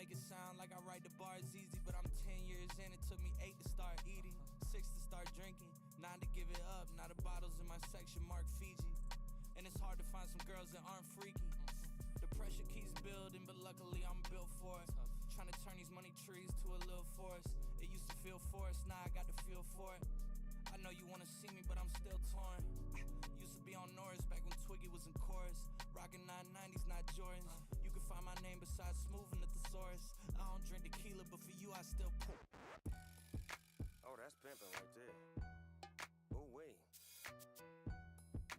make it sound like I write the bars easy, but I'm 10 years in. It took me 8 to start eating, 6 to start drinking, 9 to give it up. Now the bottles in my section mark Fiji, and it's hard to find some girls that aren't freaky. The pressure keeps building, but luckily I'm built for it. Trying to turn these money trees to a little forest. It used to feel forest, now I got the feel for it. I know you wanna see me, but I'm still torn. Used to be on Norris back when Twiggy was in chorus. Rockin' 990s, not Jordans. You can find my name besides Smooth and the Thesaurus. I don't drink tequila, but for you I still pour. Oh, that's pimpin' right there. Oh, wait.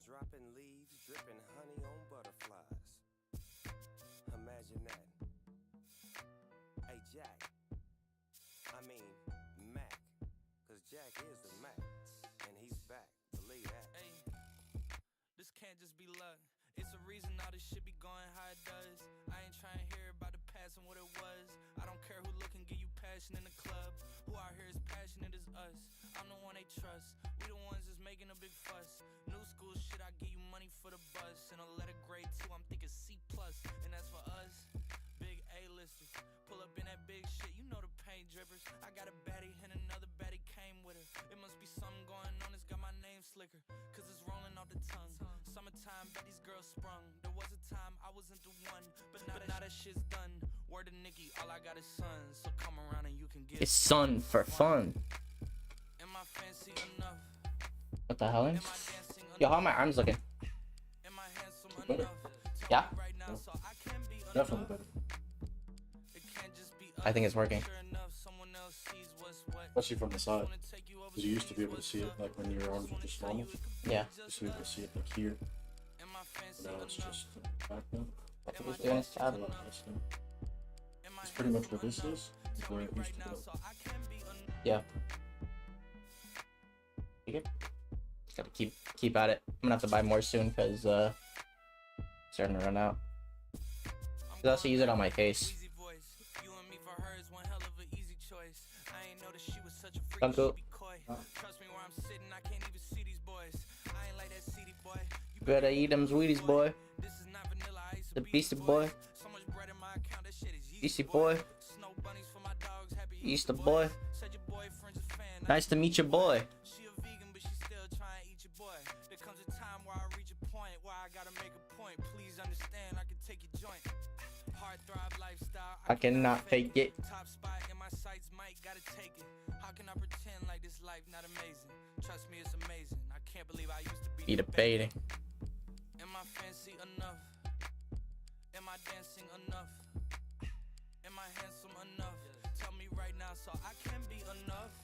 Dropping leaves, dripping honey on butterflies. Imagine that. Hey, Jack. I mean, Mac. Cause Jack is the Mac. And he's back. Believe that. Hey, this can't just be luck. It's a reason all this shit be going how it does. I ain't trying to hear about the past and what it was. I don't care who look and give you passion in the club. Who out here is passionate as us. I'm the one they trust. We the ones that's making a big fuss. New school shit, I give you money for the bus. And a letter grade 2, I'm thinking C+. And that's for us. Big A-listers. Pull up in that big shit, you know the paint drippers. I got a baddie and another baddie came with her. It must be something going on, it's got my name slicker. Cause it's rolling off the tongue. Summertime, bet these girls sprung. There was a time I wasn't the one, but now that shit's done. Word to Nikki, all I got is sons. So come around and you can get It's sun for fun. Am I fancy enough? What the hell? Am I dancing enough? Yo, how are my arms looking? Am I handsome Better. enough? Yeah, Tell me right now, so I can be Definitely enough. better. It can't just be I think it's working. sure enough, someone else sees what's what. Especially from the side. Wanna take you Because you used to be able to see it like when your arms were just normal. Yeah. You used to be able to see it like here. Am I fancy But now it's enough? just back now. I think he's doing his job. Am I It's pretty much what handsome this is. enough? It's Tell where me it used right to now, go. so I can be enough. Yeah. You good? Just gotta keep at it. I'm gonna have to buy more soon because starting to run out. I also use it on my face. Easy voice. You and me for her is one hell of an easy choice. I ain't know that she was such a freak. Uncle. She be coy. Trust me where I'm sitting, I can't even see these boys. I ain't like that CD boy. You Better eat them Wheaties, boy. This is not vanilla ice. The Beastie Boy. So much bread in my account, that shit is Beastie Boy. Snow bunnies for my dogs, happy Easter boy. Said your boyfriend's a fan. Nice to meet your boy. She a vegan, but she still trying to eat your boy. There comes a time where I reach a point where I gotta make a point. Please understand, I can take your joint. Hard thrive lifestyle. I cannot fake it. Top spot in my sights, might gotta take it. How can I pretend like this life not amazing? Trust me, it's amazing. I can't believe I used to Be debating. Am I fancy enough? Am I dancing enough? Am I handsome enough? Tell me right now, so I can be enough.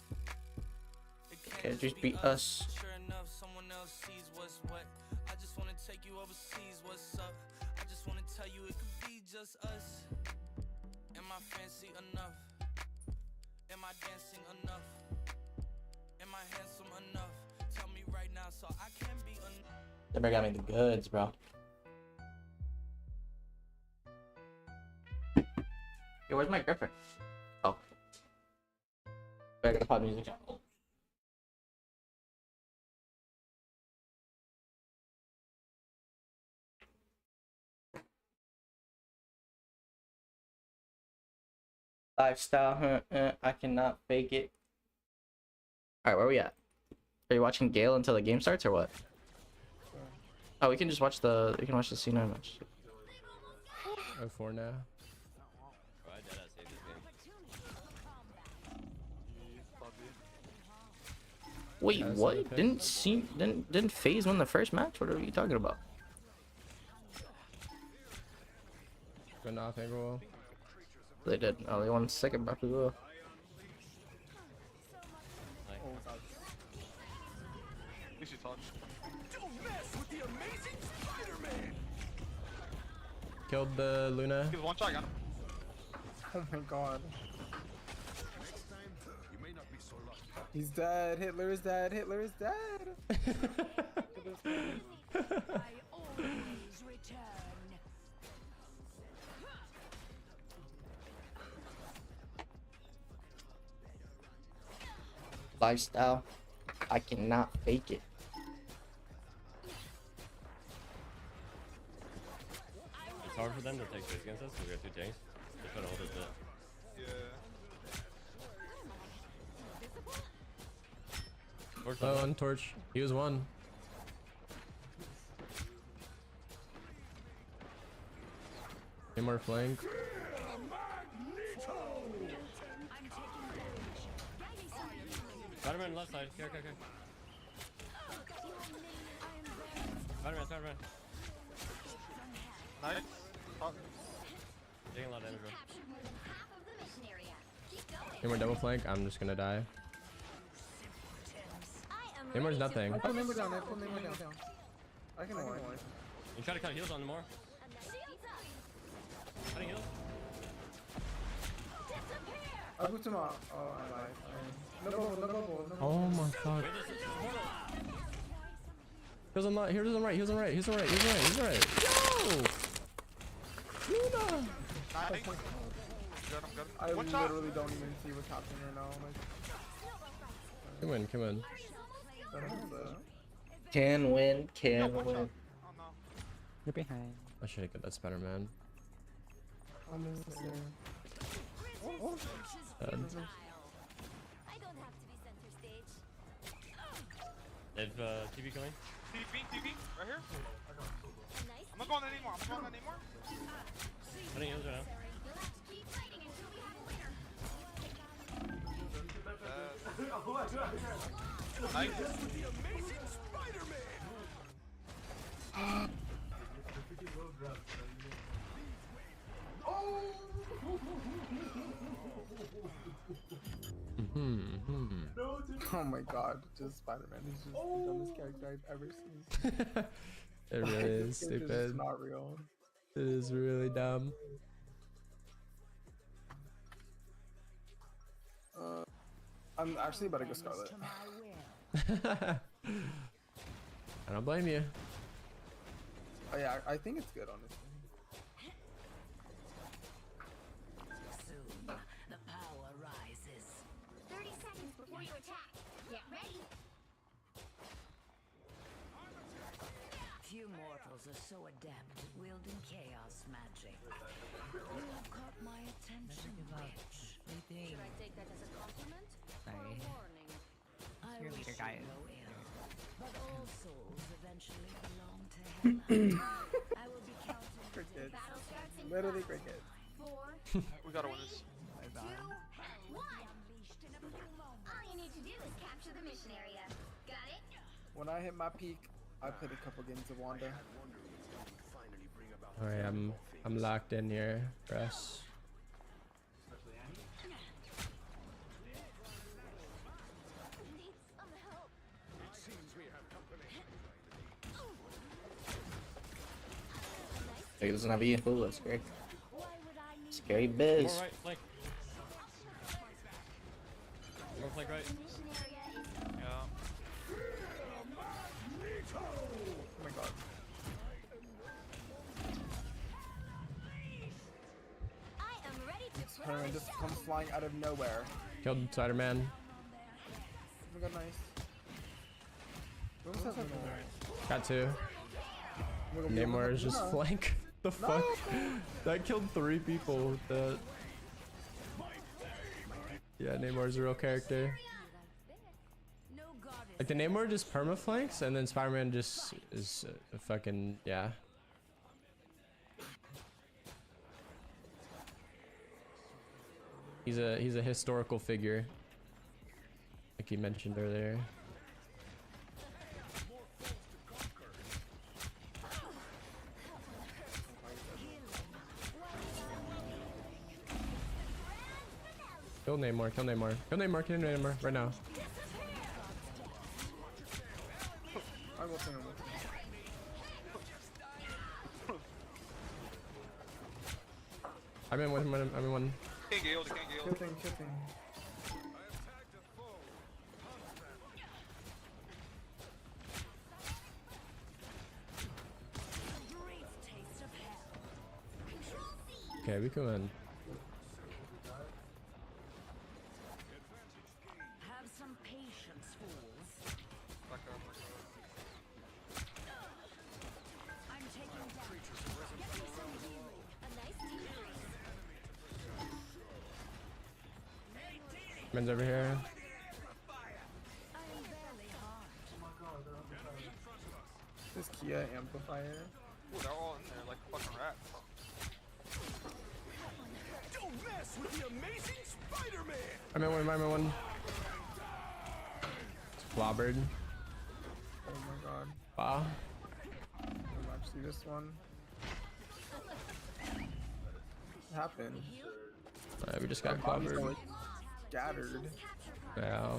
It Can't just be us. Sure enough, someone else sees what's what. I just wanna take you overseas, what's up? I just wanna tell you it could be just us. Am I fancy enough? Am I dancing enough? Am I handsome enough? Tell me right now, so I can be enough. They better got me the goods, bro. Yo, where's my gripper? Oh. Better pop music on. Lifestyle, I cannot fake it. Alright, where are we at? Are you watching Gale until the game starts or what? Oh, we can just watch the C9 match. 04 now. Wait, Yeah, what? okay. Didn't FaZe win the first match? What are you talking about? Good off angle. They did. Oh, they won second back as well. Killed the Luna. One shot, I got him. Oh my god. He's dead. Hitler is dead. Hitler is dead. I always return. Lifestyle, I cannot fake it. It's hard for them to take this against us because we got two tanks. They try to hold us up. Torch Oh, on torch. He was one. Any more flank? Spider-Man left side. Here. Spider-Man. Nice. Taking a lot of damage, bro. Any more double flank? I'm just gonna die. Neymar's nothing. I put Neymar down. I put Neymar down. I can one. You try to cut heals on them more. Cutting heals. I put him out. Oh, I lied. No bubble. Oh my god. Here's on right. Here's on right. Yo! Luna! Nice. Good, I'm good. I literally don't even see what's happening right now. Come in. Can win. Oh no. You're behind. I should have got that Spider-Man. They've TV going. TV, right here. I'm not going anymore. Cutting heals right now. Nice. Oh my god, just Spider-Man. He's just the dumbest character I've ever seen. It really is This character's stupid. just not real. It is really dumb. I'm actually about to go Scarlet. I don't blame you. Oh yeah, I think it's good, honestly. Soon, the power rises. 30 seconds before you attack. Get ready. Few mortals are so adept at wielding chaos magic. You have caught my attention, bitch. Sleeping. Should I take that as a compliment? Sorry. Or a warning? I Your wish leader you guy. no ill, but all souls eventually belong to heaven. I will be counting Cricket. Battle starts in Literally 5, cricket. 4, We gotta win this. 2, 1. All you need to do is capture the mission area. Got it? When I hit my peak, I played a couple games of Wanda. Alright, I'm locked in here for us. Need some help. He doesn't have E. Ooh, that's great. Why would I need Scary More biz. right flank. More flank right. mission area is Yeah. Oh my god. I am ready to Spider-Man just comes flying out of nowhere. Killed Spider-Man. Oh my god, nice. What was that over there? Got two. Oh my god, Namor is just no. flank. The fuck? That killed 3 people with that. Yeah, Namor's a real character. No goddess. Like the Namor just perma-flanks and then Spider-Man just is a fucking, yeah. He's a historical figure. Like you mentioned earlier. Kill Namor, kill Namor. Kill Namor, kill Namor, right now. I will sing him. I'm in one, I'm in one. Can't Gale. Kill thing. Brief taste of hell. Okay, we can win. Have some patience, fools. Back up. I'm taking damage. get me some healing. A nice decrease. Men's over here. I am barely Kia amplifier. Ooh, they're all in there like fucking rats. Don't mess with the amazing Spider-Man! I'm in one. Clobbered. Oh my god. Wow. I'll actually this one. What happened? Alright, we just got Bobby's clobbered. like scattered. Yeah.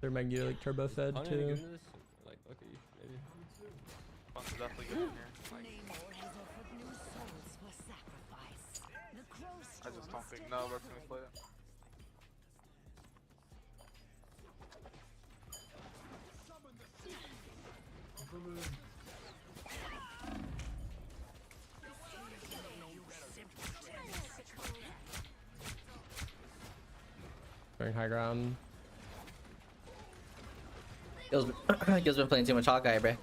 They're making like turbo fed I'm gonna get too. into this. Like, okay, maybe. Buns is definitely good in here. Like, I just don't think no, that's gonna play it. Very high ground. Gil's been playing too much Hawkeye, bruh.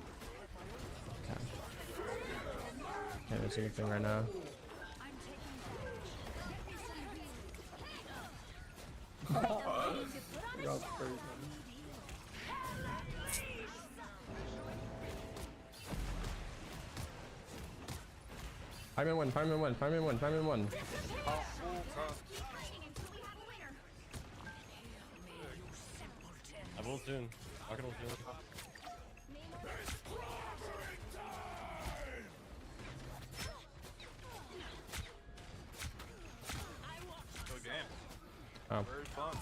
Can't see anything right now. Y'all crazy. Fireman one. Oh, I will soon. I can ult soon. good game. Oh. Very fun.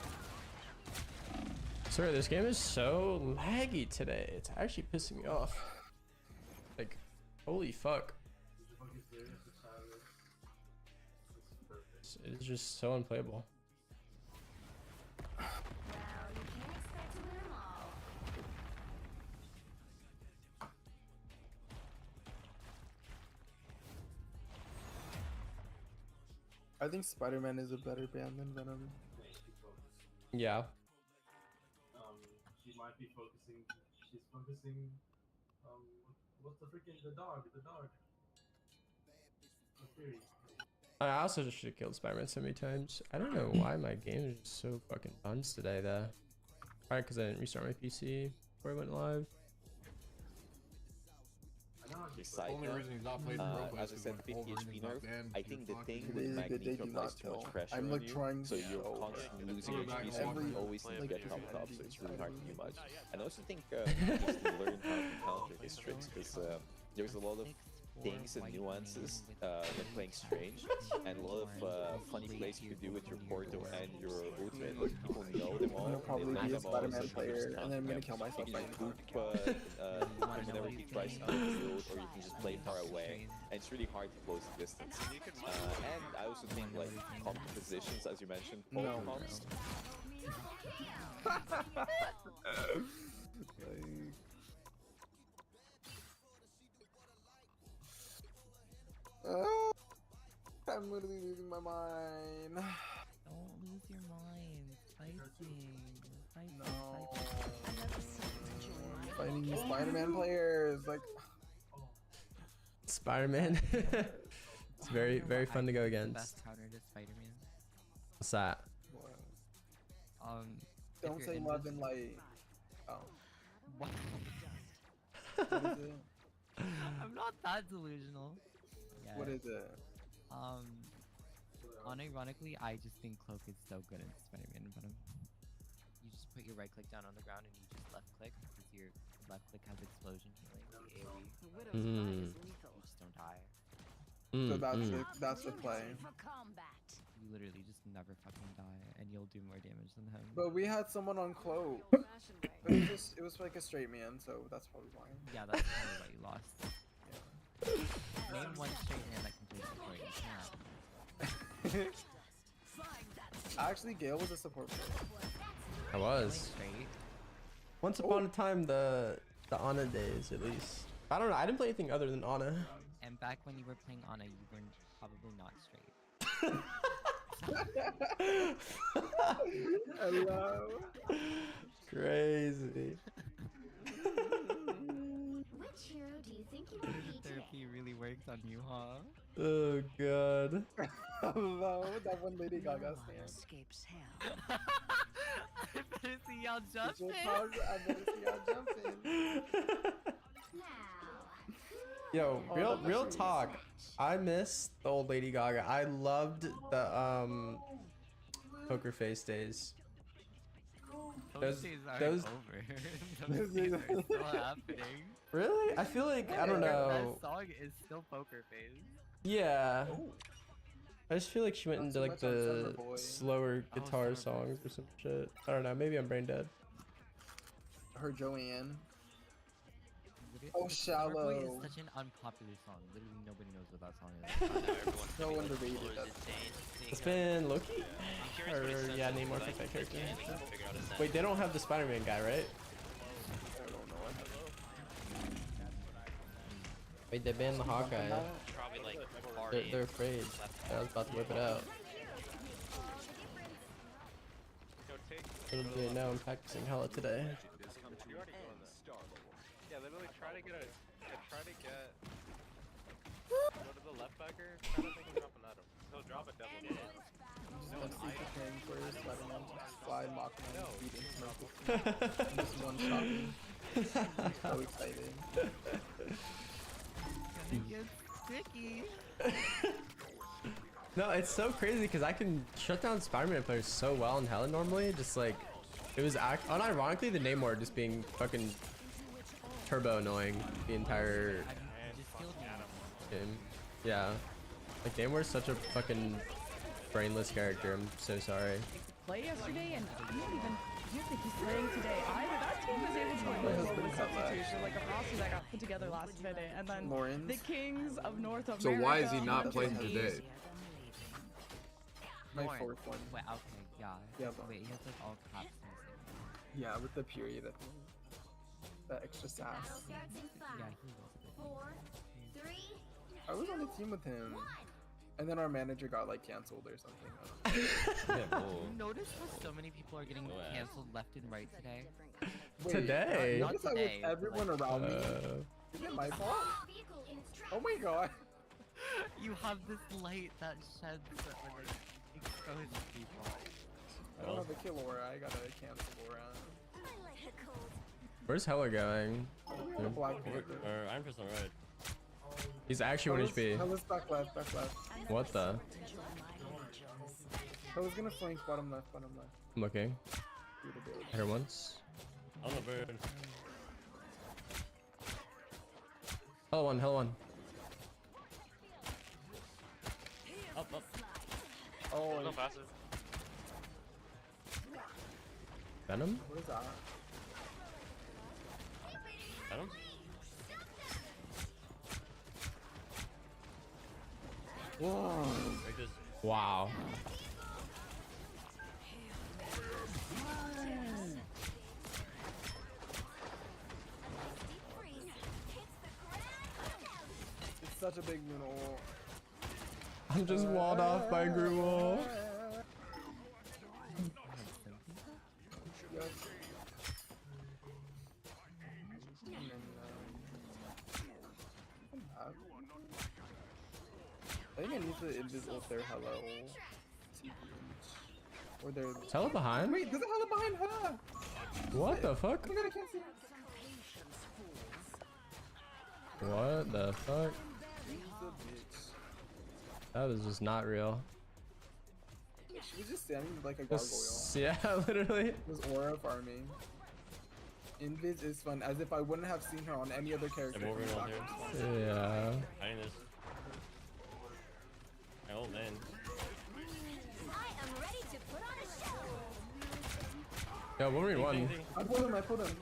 Sorry, this game is so laggy today. It's actually pissing me off. Like, holy fuck. It's just so unplayable. I think Spider-Man is a better band than Venom. Yeah. She might be focusing. She's focusing. What's the freaking the dog? The Fury. I also just should have killed Spider-Man so many times. I don't know why my game is just so fucking buns today, though. Probably because I didn't restart my PC before I went live. Only reason he's not playing as I said, 50 HP nerf. I think the thing with Magneto applies too much pressure I'm like trying so you're constantly losing HP, so you always need to get topped up, so it's really hard to do much. And I also think he needs to learn how to counter his tricks, because there's a lot of things and nuances when playing Strange, and a lot of funny plays you can do with your Porto and your ultimate. Like, people know them all. I'm gonna probably they be a them all, Spider-Man so player, and then I'm gonna kill myself you by can just boop whenever he tries to field, or you can just play far away, and it's really hard to close the distance. And I also think like comp positions, as you mentioned, pole comps. I'm literally losing my mind. Don't lose your mind. Fighting. No. Fighting these Spider-Man players, like. Spider-Man. It's very, very fun to go against. Best counter to Spider-Man. What's that? Don't say love and light. Oh. What? What is it? I'm not that delusional. Yeah. What is it? Unironically, I just think Cloak is so good in Spider-Man and Venom. You just put your right click down on the ground and you just left click, because your left click has explosion healing, the AoE. You just don't die. So that's the play. You literally just never fucking die, and you'll do more damage than him. But we had someone on Cloak. It was like a straight man, so that's probably why. Yeah, that's probably why you lost. Yeah. Name one straight man that can play support. You can't. Actually, Gale was a support player. I was. Once upon a time, the Ana days, at least. I don't know. I didn't play anything other than Ana. And back when you were playing Ana, you were probably not straight. Hello. Which hero do you think you want to be today? Therapy really works. It's on you, huh? Oh god. Hello, that one Lady Gaga stand. Escapes hell. I better see y'all jumping. I better see y'all jumping. Yo, Oh, real talk. I miss the old Lady Gaga. I loved the Poker Face days. Those days aren't those over. Those days are still happening. Really? I feel like I don't know. That song is still Poker Face. Yeah. I just feel like she went into like too much on Summer the Boy. slower guitar songs or some shit. I don't know. Maybe I'm brain dead. Her Joanne. Oh, Shallow. Summer Boy is such an unpopular song. Literally nobody knows what that song is. So underrated. It's been Loki? Or yeah, name more for that character. Wait, they don't have the Spider-Man guy, right? I don't know. Wait, they banned the Hawkeye. Probably like They're afraid. I was about to whip it out. Literally now I'm practicing hella today. Yeah, literally try to get go to the left backer, try to think of dropping at him. He'll drop a double kick. Let's see the thing first. Spider-Man just fly, mock him, beating Smurf. Just one shot me. So excited. Gonna get sticky. No, it's so crazy because I can shut down Spider-Man players so well in Helen normally. Just like, it was unironically the Namor just being fucking turbo annoying the entire game. Yeah. Like Namor's such a fucking brainless character. I'm so sorry. Play yesterday and I don't even think he's playing today either. That team was able to win with a substitution, like a roster that got put together last minute, and then the Kings of North America. So why is he not playing today? My fourth one. Wait, okay, yeah. Yeah, wait, he has like all caps. Yeah, with the period at the end. That extra sass. Yeah, he was. 4, 3. I was on the team with him. And then our manager got like canceled or something. You notice how so many people are getting canceled left and right today? Wait, Today? Not today. Everyone around me. Is it my fault? Oh my god. You have this light that sheds that like exposes people. I don't have a kill aura. I got a cancel aura. Where's Hella going? Black Panther. I'm just alright. He's actually 1 HP. Hella's back left, back left. What the? Hella's gonna flank bottom left, bottom left. I'm looking. Hit her once. On the bird. Hella one, Hella one. Up. Oh, no passive. Venom? What is that? Venom? Whoa. Wow. It's such a big moon ult. I'm just walled off by Gruel. I think I need to invisible their hello. Or their. Is Hella behind? Wait, there's a Hella behind her! What the fuck? Oh my god, I can't see her. What the fuck? That was just not real. She was just standing like a gargoyle. Yeah, literally. It was aura farming. Invis is fun, as if I wouldn't have seen her on any other character. Yeah. I need this. My old man. I am ready to put on a show. Yo, Wolverine won. I pulled him, I pulled him.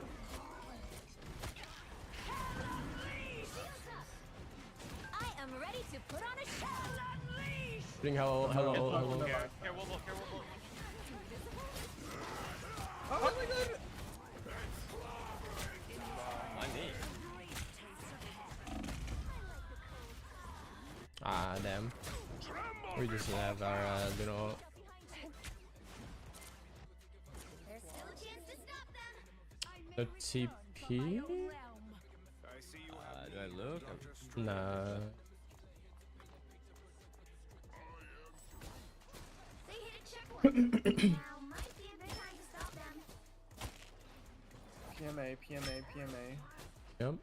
I am ready to put on a show. Shooting Hella. Here, Wolf. Oh my god! Ah, damn. We just have our, you know. There's still a chance to stop them. The TP? Do I look? Nah. PMA, PMA, PMA. Yep.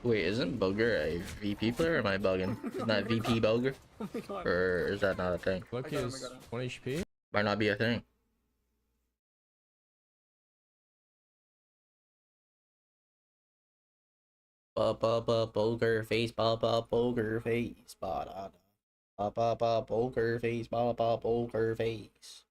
Wait, isn't Boger a VP player or am I bugging? Isn't that VP Boger? Oh my god. Or is that not a thing? Loki is 1 HP. Might not be a thing. Poker face, poker face, poker face, poker face.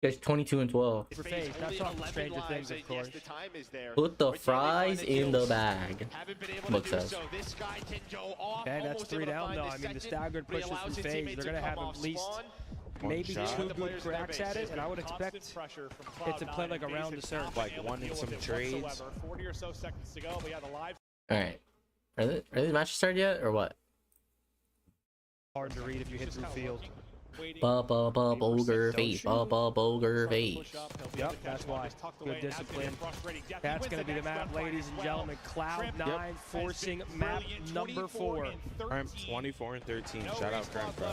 It's 22 and 12. For FaZe, that's off the Stranger Things, of course. Put the fries in the bag. Book says. Okay, that's 3 down though. I mean, the staggered pushes from FaZe, they're gonna have at least maybe 2 good cracks at it, and I would expect it to play like around the surge. Like 1 in some trades. 40 or so seconds to go. We have a live. All right. Are the matches started yet or what? Hard to read if you hit through field. Boger face, boger face. Yep, that's why. Good discipline. That's going to be the map, ladies and gentlemen. Cloud9 forcing map number 4. I'm 24 and 13. Shout out Cramp, bro.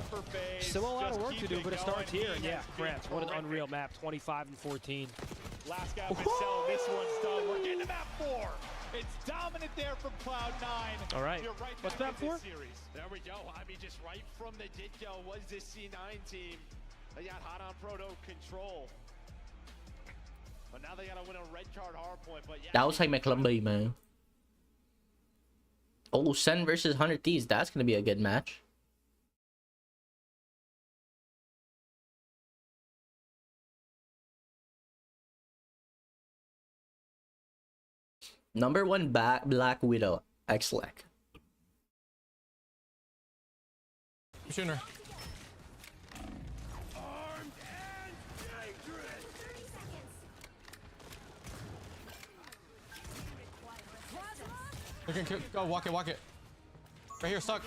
Still a lot of work to do, but it starts here. And yeah, Cramps, what an unreal map. 25 and 14. Last guy been selling. This one's done. We're getting to map 4. It's dominant there from Cloud9. All right. Right, what's map 4? There we go. I mean, just right from the get-go was this C9 team. They got hot on proto control. But now they got to win a red card hardpoint. But yeah. That was like McClumbie, man. Oh, Sen versus 100 Thieves. That's going to be a good match. Number 1 Black Widow. X-Lec. Shooting her. Go, walk it, walk it. Right here, stuck.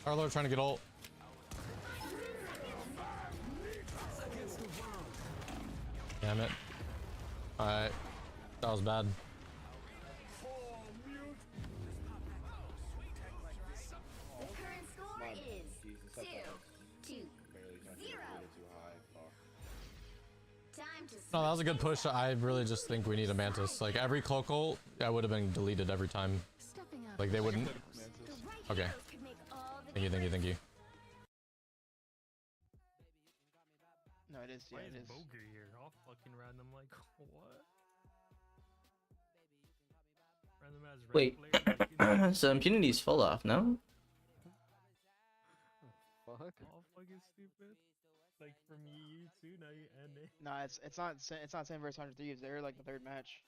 Arlo trying to get ult. Damn it. Alright. That was bad. No, that was a good push. I really just think we need a Mantis. Like every cloak ult, I would have been deleted every time. Like they wouldn't. Okay. Thank you, thank you, thank you. No, it is. Yeah, it is. Boger here, all fucking random. Like what? Random as Wait, so Impunity's full off, no? Fuck. All fucking stupid. Like from you too, now you end it. Nah, it's not same versus 100 Thieves. They're like the 3rd match.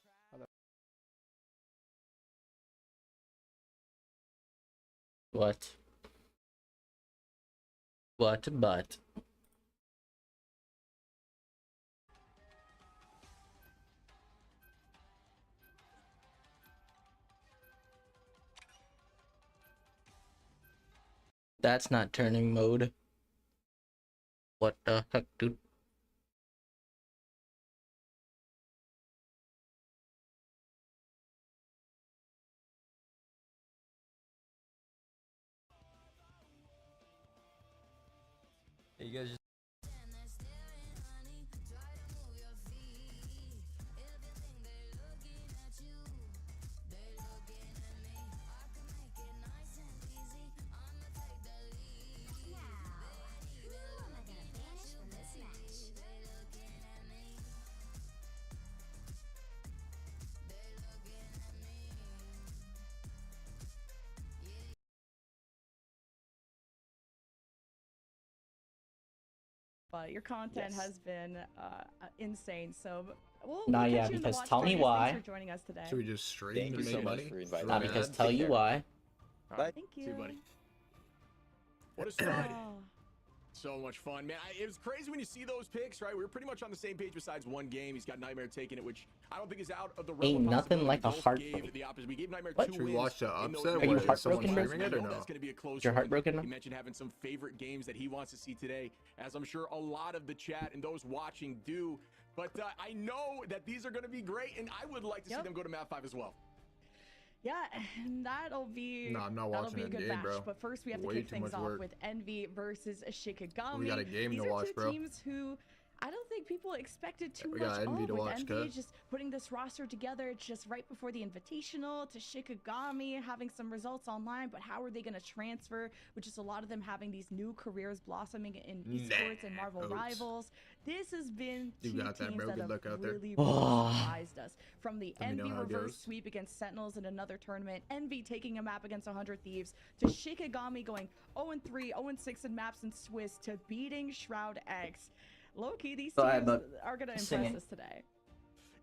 What? But? That's not turning mode. What the heck, dude? You guys just But your content has been insane. So we'll Nah, yeah, catch you in the because watch tell me parties. why. Thanks for joining us today. Should we just stream Thank to you make so much money? for inviting Nah, me. because Take tell you care. why. Alright. Thank See you. you, buddy. What is Oh. So much fun, man. It was crazy when you see those picks, right? We were pretty much on the same page besides one game. He's got Nightmare taking it, which I don't think is out of the realm Ain't of nothing like a possibility. heartbreak. The opposite. We gave Nightmare What? 2 Should we wins watch the in those upset? Are you Is someone heartbroken, bro? streaming it or no? That's going to be a close You're one. heartbroken now? He mentioned having some favorite games that he wants to see today, as I'm sure a lot of the chat and those watching do. But I know that these are going to be great, and I would like to see them go to Map 5 as well. Yeah, and that'll be No, I'm not that'll watching be a that good game, match. bro. But first, we have to Way kick too things much off work. with Envy versus Shikigami. We got a game These to are watch, two bro. teams who I don't think people expected too We much got Envy of. to With watch, Envy cuz. just putting this roster together just right before the Invitational, to Shikigami having some results online, but how are they going to transfer? With just a lot of them having these new careers blossoming in esports and Marvel Rivals. This has been two teams that have really surprised us. From the Envy reverse sweep against Sentinels in another tournament, Envy taking a map against 100 Thieves, to Shikigami going 0-3, 0-6 in maps in Swiss, to beating Shroud X. Low-key, these teams are going to impress us today.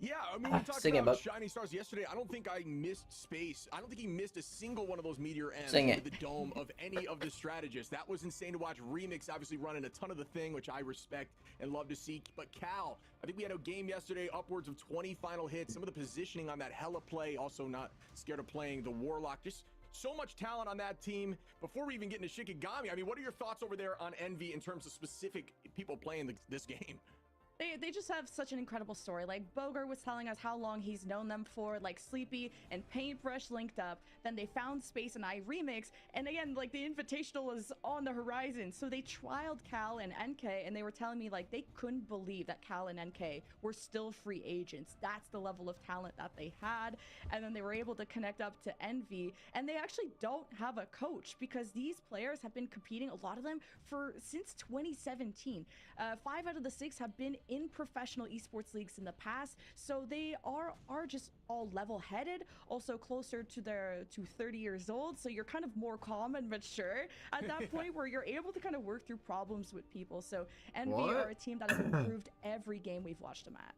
Yeah, I mean, we talked about Shining Stars yesterday. I don't think I missed Space. I don't think he missed a single one of those Meteor M's into the dome of any of the strategists. That was insane to watch. Remix obviously running a ton of the thing, which I respect and love to see. But Cal, I think we had a game yesterday, upwards of 20 final hits. Some of the positioning on that hella play, also not scared of playing the Warlock. Just so much talent on that team. Before we even get into Shikigami, I mean, what are your thoughts over there on Envy in terms of specific people playing this game? They just have such an incredible story. Like, Boger was telling us how long he's known them for. Like, Sleepy and Paintbrush linked up. Then they found Space and I Remix. And again, like, the Invitational is on the horizon. So they trialed Cal and NK, and they were telling me, like, they couldn't believe that Cal and NK were still free agents. That's the level of talent that they had. And then they were able to connect up to Envy. And they actually don't have a coach, because these players have been competing, a lot of them, since 2017. 5 out of the 6 have been in professional esports leagues in the past, so they are just all level-headed, also closer to 30 years old, so you're kind of more calm and mature at that point, where you're able to kind of work through problems with people. So Envy are a team that has improved every game we've watched them at.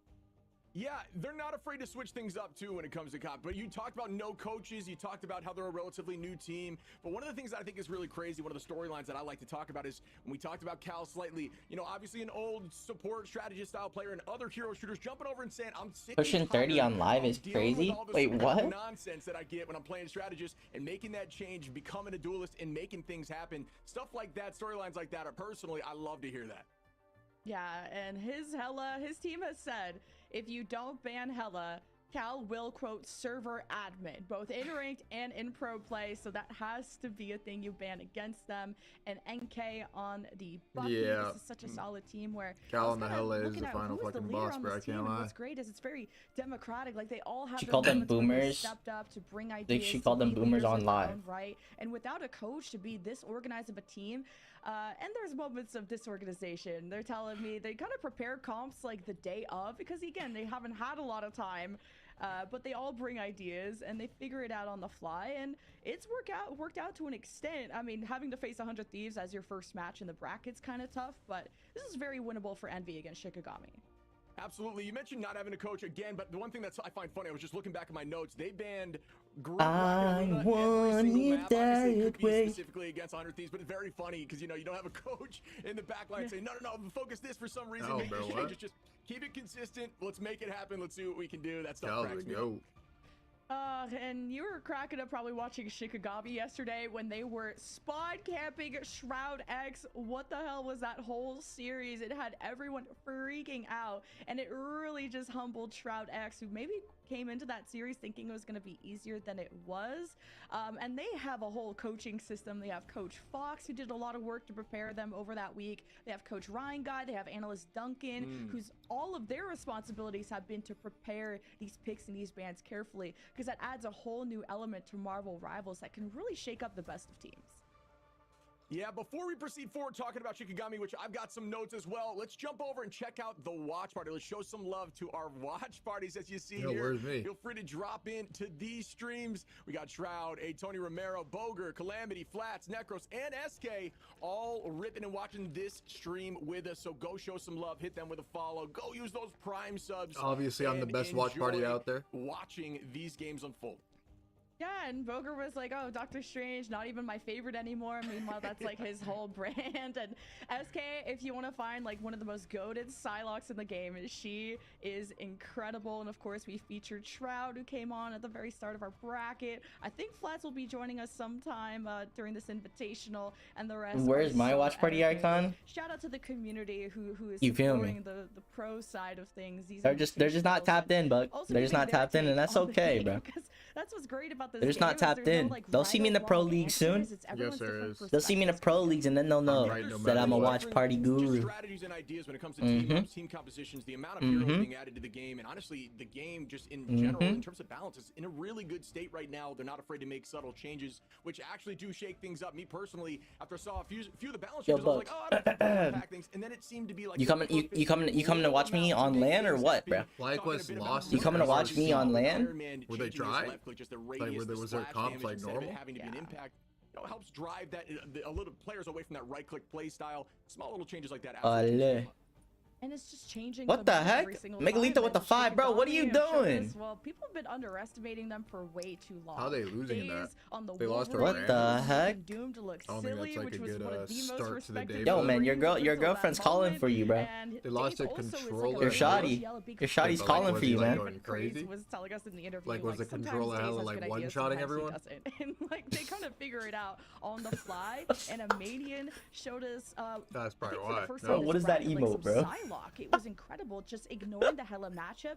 Yeah, they're not afraid to switch things up too when it comes to comp. But you talked about no coaches, you talked about how they're a relatively new team. But one of the things that I think is really crazy, one of the storylines that I like to talk about, is when we talked about Cal slightly, you know, obviously an old support strategist style player, and other hero shooters jumping over and saying, I'm sick Pushing 30 on live is crazy. Wait, what? Nonsense that I get when I'm playing strategist, and making that change, becoming a duelist, and making things happen. Stuff like that, storylines like that, are personally, I love to hear that. Yeah, and his team has said, if you don't ban Hella, Cal will, quote, server admin, both in ranked and in pro play. So that has to be a thing you ban against them. And NK on the Bucky. Yeah. This is such a solid team where Cal on the Hella is the final fucking boss, bro. I can't lie. What's great is it's very democratic. Like, they all have She called them boomers. Stepped up to bring ideas. Like, she called them boomers on live. Right. And without a coach to be this organized of a team, and there's moments of disorganization. They're telling me they kind of prepare comps like the day of, because again, they haven't had a lot of time, but they all bring ideas and they figure it out on the fly, and it's worked out to an extent. I mean, having to face 100 Thieves as your first match in the bracket's kind of tough, but this is very winnable for Envy against Shikigami. Absolutely. You mentioned not having a coach again, but the one thing that I find funny, I was just looking back at my notes, they banned group I want it that way. Specifically against 100 Thieves, but it's very funny because, you know, you don't have a coach in the back line saying, no, focus this for some reason. Make bro, changes. Just keep it consistent. Let's make it happen. Let's see what we can do. That stuff cracks me up. And you were cracking up probably watching Shikigami yesterday when they were spawn camping Shroud X. What the hell was that whole series? It had everyone freaking out, and it really just humbled Shroud X, who maybe came into that series thinking it was going to be easier than it was. And they have a whole coaching system. They have Coach Fox, who did a lot of work to prepare them over that week. They have Coach Ryan Guy. They have Analyst Duncan, who's all of their responsibilities have been to prepare these picks and these bans carefully, because that adds a whole new element to Marvel Rivals that can really shake up the best of teams. Yeah, before we proceed forward talking about Shikigami, which I've got some notes as well, let's jump over and check out the watch party. Let's show some love to our watch parties, as you see here. Where's me? Feel free to drop in to these streams. We got Shroud, Tony Romero, Boger, Calamity, Flats, Necros, and SK all ripping and watching this stream with us. So go show some love. Hit them with a follow. Go use those Prime subs. Obviously, I'm the best watch party out there. Watching these games unfold. Yeah, and Boger was like, oh, Doctor Strange, not even my favorite anymore. Meanwhile, that's like his whole brand. And SK, if you want to find like one of the most goated Psylocks in the game, she is incredible. And of course, we featured Shroud, who came on at the very start of our bracket. I think Flats will be joining us sometime during this invitational, and the rest. Where's my so watch party icon? Shout out to the community who is You feel supporting me? the pro side of things. These They're just not tapped in, Buck. They're just not tapped in, and that's okay, bro. That's what's great about this. They're just not tapped in. They'll see me in the pro league soon. Yes, there is. They'll see me in the pro leagues, and then they'll know that I'm a watch party guru. Strategies and ideas when it comes to team compositions, the amount of heroes being added to the game, and honestly, the game just in general, in terms of balance, is in a really good state right now. They're not afraid to make subtle changes, which actually do shake things up. Me personally, after I saw a few of the balance changes, I was like, oh, I don't pack things, and then it seemed to be like You coming to watch me on LAN or what, bro? Like was lost. You coming to watch me on LAN? Would they try? Was there comps like normal? Having to be an impact, you know, helps drive that a little players away from that right-click play style. Small little changes like that. And it's just changing. What the heck? Megalito with the 5, bro. What are you doing? Well, people have been underestimating them for way too long. How are they losing that? They lost to What the heck? Doomed to look I don't think silly, that's like which a was good one of the most start to the day. Yo, man, your girlfriend's calling for you, bro. They lost a controller. Your shoddy's calling for you, man. Going crazy? Was telling us in the interview, Like, was the controller hella like one-shotting everyone? And like they kind of figure it out on the fly. And a Manian showed us. That's probably why. Bro, what is that emote, bro? Psylocke. It was incredible. Just ignoring the Hella matchup,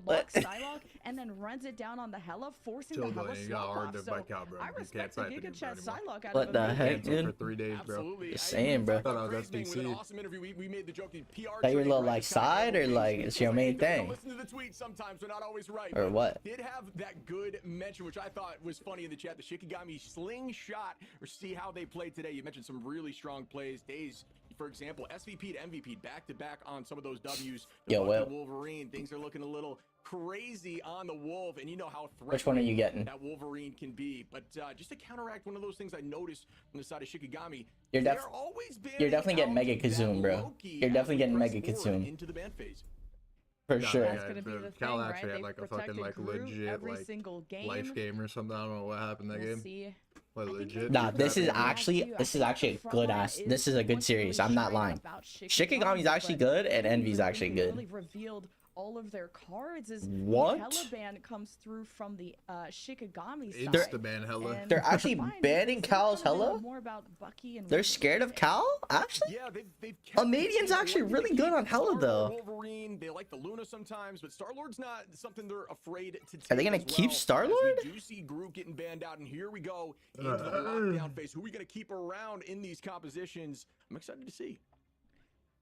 locks Psylocke, and then runs it down on the Hella, forcing the Hella swap off. So I respect the Giga Chat Psylocke out what of the heck, For dude? 3 days, bro. Just saying, bro. Thought I was SBC. Awesome interview. We made the joke. PR That your little like side or like it's your main thing? Listen to the tweets sometimes. They're not always right. Or what? Did have that good mention, which I thought was funny in the chat. The Shikigami slingshot, or see how they played today. You mentioned some really strong plays. Days, for example, SVP to MVP back to back on some of those W's. Yo, well, Wolverine, things are looking a little crazy on the Wolf, and you know how which one are you getting? That Wolverine can be. But just to counteract one of those things I noticed from the side of Shikigami, you're definitely getting Mega Kazoom, bro. You're definitely getting Mega Kazoom. Into the ban phase. For sure. That's gonna be the Cal thing, actually right? had like They've a fucking like protected Groot legit every like single game. life game or something. I don't know what happened that game. See. Like legit. Nah, this is actually a good ass. This is a good series. I'm not lying. Shikigami's actually good and Envy's actually good. Really revealed all of their cards as what? Caliban comes through from the Shikigami side. It's the ban Hella. They're actually banning Cal's Hella? More about Bucky and they're scared of Cal? Actually? Yeah, they've Amadian's actually really good on Hella though. Wolverine, they like the Luna sometimes, but Star-Lord's not something they're afraid to take. Are they gonna keep Star-Lord? We do see Groot getting banned out, and here we go into the lockdown phase. Who are we gonna keep around in these compositions? I'm excited to see.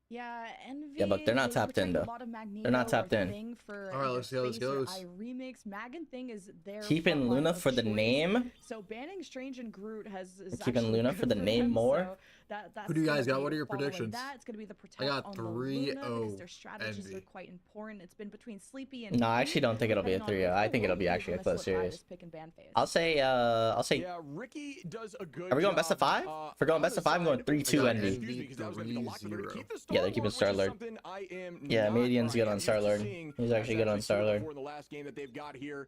Yeah, Envy. Yeah, but they're not tapped in though. They're not tapped in. Alright, let's see how this goes. Remix Magan thing is there. Keeping Luna for the name. So banning Strange and Groot is keeping Luna for the name more. That's who do you guys got? What are your predictions? It's gonna be the protect. I got 3-0. Their strategies are quite important. It's been between Sleepy and. No, I actually don't think it'll be a 3-0. I think it'll be actually a close series. I'll say. Yeah, Ricky does a good. Are we going best of 5? If we're going best of 5, I'm going 3-2 Envy. Yeah, they're keeping Star-Lord. Yeah, Median's good on Star-Lord. He's actually good on Star-Lord. For the last game that they've got here,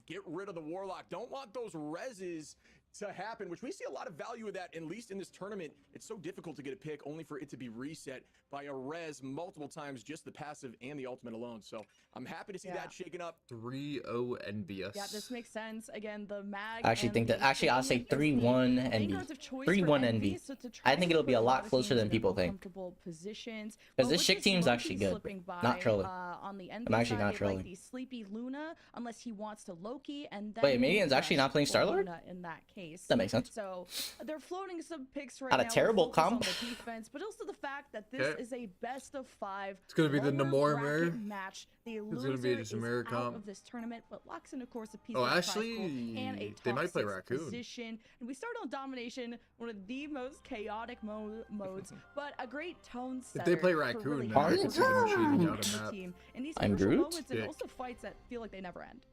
get rid of the Warlock. Don't want those reses to happen, which we see a lot of value of that, at least in this tournament. It's so difficult to get a pick only for it to be reset by a res multiple times, just the passive and the ultimate alone. So I'm happy to see that shaken up. 3-0 envious. Yeah, this makes sense. Again, the mag. I actually think that I'll say 3-1 Envy. 3-1 Envy. I think it'll be a lot closer than people think. Because this Shik team's actually good. Not trolling. I'm actually not trolling. The Sleepy Luna, unless he wants to Loki, and then wait, Median's actually not playing Star-Lord? In that case. That makes sense. So they're floating some picks right now. Not a terrible comp. On the defense, but also the fact that this is a best of 5. It's gonna be the Namor mirror match. The it's gonna be just a mirror comp of this tournament, but locks in, of course, a piece of actually, and a they might play Raccoon. Position. And we start on domination, one of the most chaotic modes, but a great tone setter. If they play Raccoon, then I can see them cheating out a map. In these I'm crucial Groot. moments, and also fights that feel like they never end.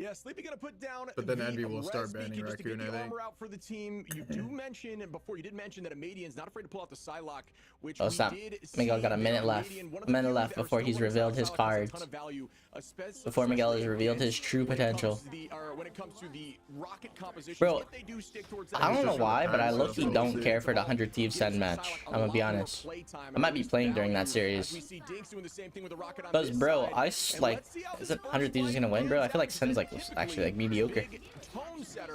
Yeah, Sleepy gonna put down. But then the Envy will start Res banning Beacon just to get Raccoon, the I think. armor out for the team. You do mention, and before you did mention that Amadian's not afraid to pull out the Psylocke, which Oh, we stop. did Miguel see got a minute there. left. Amadian, one of A the minute few left that are before still he's running revealed his Psylocke has a cards. ton of value, Before Miguel has especially revealed his true when it comes potential. to the- or when it comes to the rocket composition. Bro, if they do stick towards that, I don't know why, but I low-key don't care for the 100 Thieves Send match. I'm gonna be honest. I might be playing during that series. Because, bro, like, is it 100 Thieves is gonna win, bro? I feel like Sen's like actually like mediocre.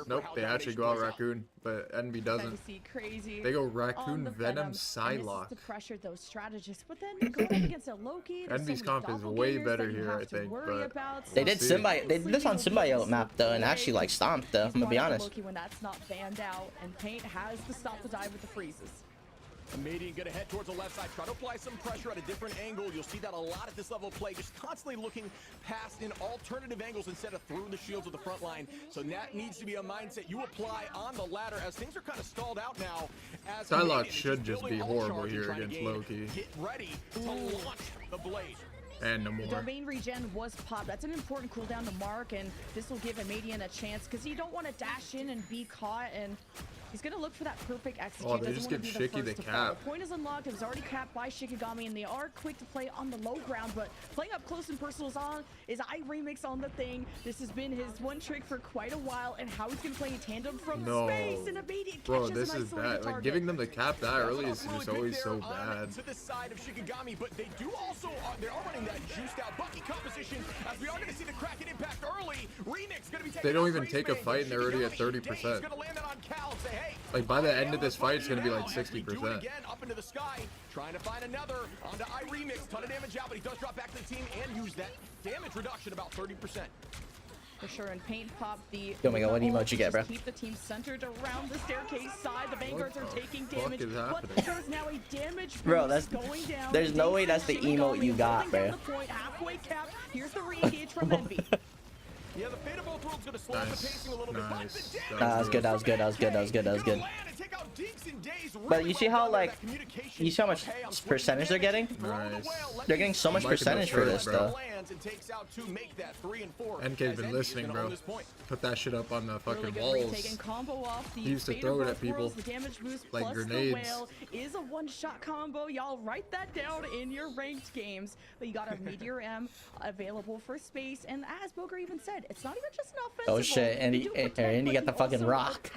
Nope, they actually go out Raccoon, but Envy doesn't. Crazy They go on Raccoon, the Venom, And this is to Psylocke. pressure those strategists, but then going up against a Loki, there's Envy's so comp many is way doppelgangers better that you here, have I to think, worry but about. They we'll did see. They did this on Symbiote map though, and actually like stomped though. I'm gonna be honest. Loki when that's not banned out, and Paint has to stop the dive with the freezes. Amadian gonna head towards the left side, try to apply some pressure at a different angle. You'll see that a lot at this level of play, just constantly looking past in alternative angles instead of through the shields of the front line. So that needs to be a mindset you apply on the ladder as things are kind of stalled out now. As Psylocke should just be horrible here against Loki. Get ready to launch the blade. And no The more. domain regen was popped. That's an important cooldown to mark, and this will give Amadian a chance because you don't want to dash in and be caught, and he's going to look for that perfect execute. Oh, they Doesn't just wanna give be the Shiki the first to fall. cap. The point is unlocked. It was already capped by Shikigami, and they are quick to play on the low ground, but playing up close and personal is iRemix on the thing. This has been his one trick for quite a while, and how he's going to play in tandem from space, and Amadian Bro, catches this an is isolated bad. Like target. giving them the cap that early is Really just big always there so on bad. to the side of Shikigami, but they do also they are running that juiced out Bucky composition as we are going to see the Kraken impact early. Remix going to be taking They don't out even Grace take a Bang. fight and they're already at Shikigami, 30%. Dave's gonna land that on Cal and say, hey, Like by the end of this fight, it's gonna be like as we do it 60%. again, up into the sky, trying to find another onto iRemix. Ton of damage out, but he does drop back to the team and use that damage reduction about 30%. For sure, and Paint pop the... Oh my god, what emote you get, bro? Keep the team centered around the staircase side. The Vanguards are taking fuck damage, is but happening? there's now a damage Bro, boost that's going down. there's no way that's the emote you got, bro. The point, halfway capped. Here's the re-engage from Envy. Yeah, the fate of both worlds gonna slow up the pacing a little bit. But the damage That was good, that was good, that was good, that was good, that was good. But you see how like, you see how much percentage they're getting? Nice. They're getting so much Liking percentage those for this turrets, bro. though. NK's been listening, bro. Put that shit up on the fucking Really good walls. retake and combo off the He used to fate throw of it at both people worlds. The damage boost like plus grenades. the whale is a one-shot combo. Y'all write that down in your ranked games. But you got a Meteor M available for space, and as Boger even said, it's not even just an offensive. Oh shit, Andy got the fucking rock.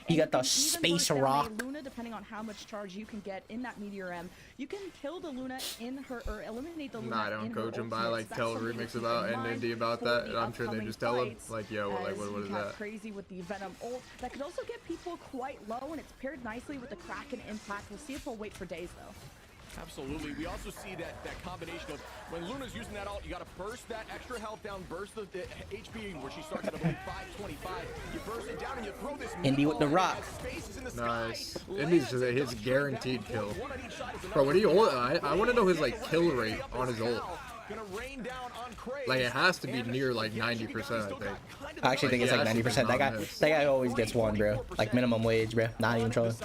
He got the space rock. Luna, depending on how much charge you can get in that Meteor M, you can kill the Luna in her or eliminate the Luna. Nah, I don't in coach her him, but I ultimate. like So tell that's something to Remix keep about in and mind ND about for that, the and I'm sure they upcoming just tell him fights, like, yo, like as what you is have that? Crazy with the Venom ult that could also get people quite low, and it's paired nicely with the Kraken impact. We'll see if he'll wait for days though. Absolutely. We also see that combination of when Luna's using that ult, you got to burst that extra health down, burst the HP where she starts at, I believe, 525. You burst it down and you throw this Indy with the rock. Nice. Indy's his guaranteed kill. Bro, what do you ult? I want to know his like kill rate on his ult. Like it has to be near like 90%, I think. I actually think it's like 90%. That guy always gets one, bro. Like minimum wage, bro. Not even trolling.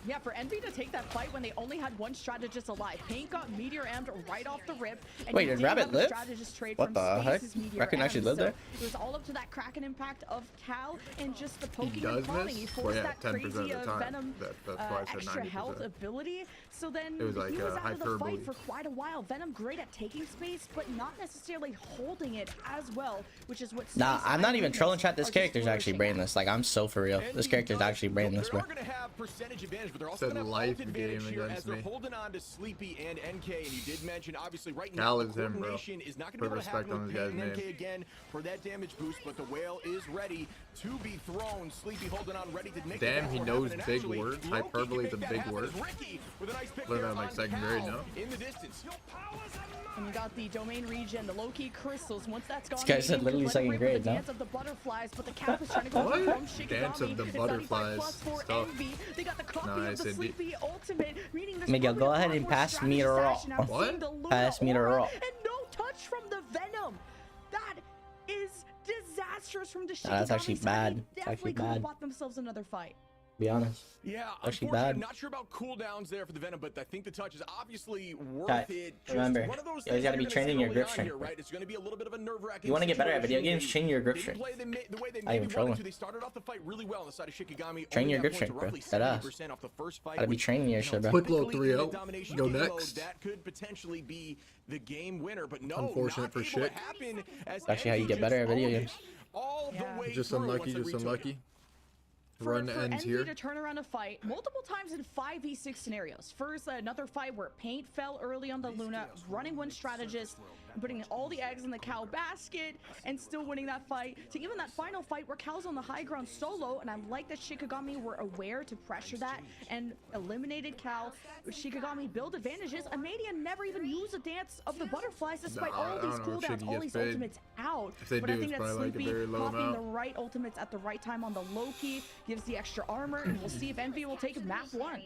Yeah, for Envy to take that fight when they only had one strategist alive. Paint got Meteor M'd right off the rip. And Wait, he did did Rabbit have a live? strategist trade What from the heck? Space's Meteor Raccoon actually M. lived So there? it was all up to that Kraken impact of Cal and just the He poking does and prodding. miss? He Well, forced yeah, that 10% of crazy the time. Venom That's why I said extra health 90%. ability. So then It was like he was out of the hyperbole. fight for quite a while. Venom great at taking space, but not necessarily holding it as well, which is what Nah, Space I'm not even Ironman trolling chat. are This just character's actually flourishing at. brainless. Like I'm so for real. This character's actually brainless, bro. Percentage advantage, but they're also Said going to have life ult game advantage here against as they're me. holding on to Sleepy and NK. And you did mention, obviously, right now, Cal the is him, bro. coordination is not going to Put be able to respect happen on with this Pain guy's and NK name. again for that damage boost, but the whale is ready to be thrown. Sleepy holding on, ready to make Damn, the he ball knows happen. And big actually, words. Loki Hyperbole is a can make big that happen word. as Ricky with a nice pick Learned there that in like on second grade, Cal no? in the distance. And you got the domain regen, the low-key crystals. Once that's gone, This guy said Canadian literally can let second it rip grade, with the no? dance of the butterflies, but the cap is trying to go What? from Shikigami. Dance of the It's 95 butterflies. plus for Stuff. Envy. They got the copy Nice, of the Indy. Sleepy ultimate, meaning this Miguel, probably go a ahead lot and more pass me the strategy rock. action. I'm What? seeing the Luna Pass me the aura rock. And no touch from the Venom. That is disastrous from the Shikigami Nah, that's actually side. bad. They It's actually definitely could have bad. bought themselves another fight. be honest. Yeah, Actually unfortunately, bad. not sure about cooldowns there for the Venom, but I think the touch is obviously worth Okay, it. Just remember, one of those you always gotta be training your grip here, strength. right? It's going to be a little bit of a nerve-wracking. You want to get better at video situation. games, train your grip They strength. didn't play the way they Not maybe even trolling. wanted to. They started off the fight really well on the side of Shikigami. Train only your got grip points strength, to bro. roughly That ass. 70% off the first fight, Gotta be which, training your shit, bro. Quick little technically in the 3-0. domination Go game mode, next. that could potentially be the game winner, but no, Unfortunate not for able to Shik. happen as That's actually how you get better at video games. all the way Just through unlucky, once they just retook it. unlucky. For Run ends Envy here. to turn around a fight multiple times in 5v6 scenarios. First, another fight where Paint fell early on the Luna, running one strategist, and putting all the eggs in the Cal basket, and still winning that fight. To even that final fight where Cal's on the high ground solo, and I like that Shikigami were aware to pressure that and eliminated Cal. Shikigami build advantages. Amadian never even used a dance of the butterflies despite Nah, all I these don't know if cooldowns, Shiggy all gets these paid. ultimates out. If they But do, I think it's that probably like a Sleepy very low popping amount. the right ultimates at the right time on the Loki gives the extra armor, and we'll see if Envy will take map 1.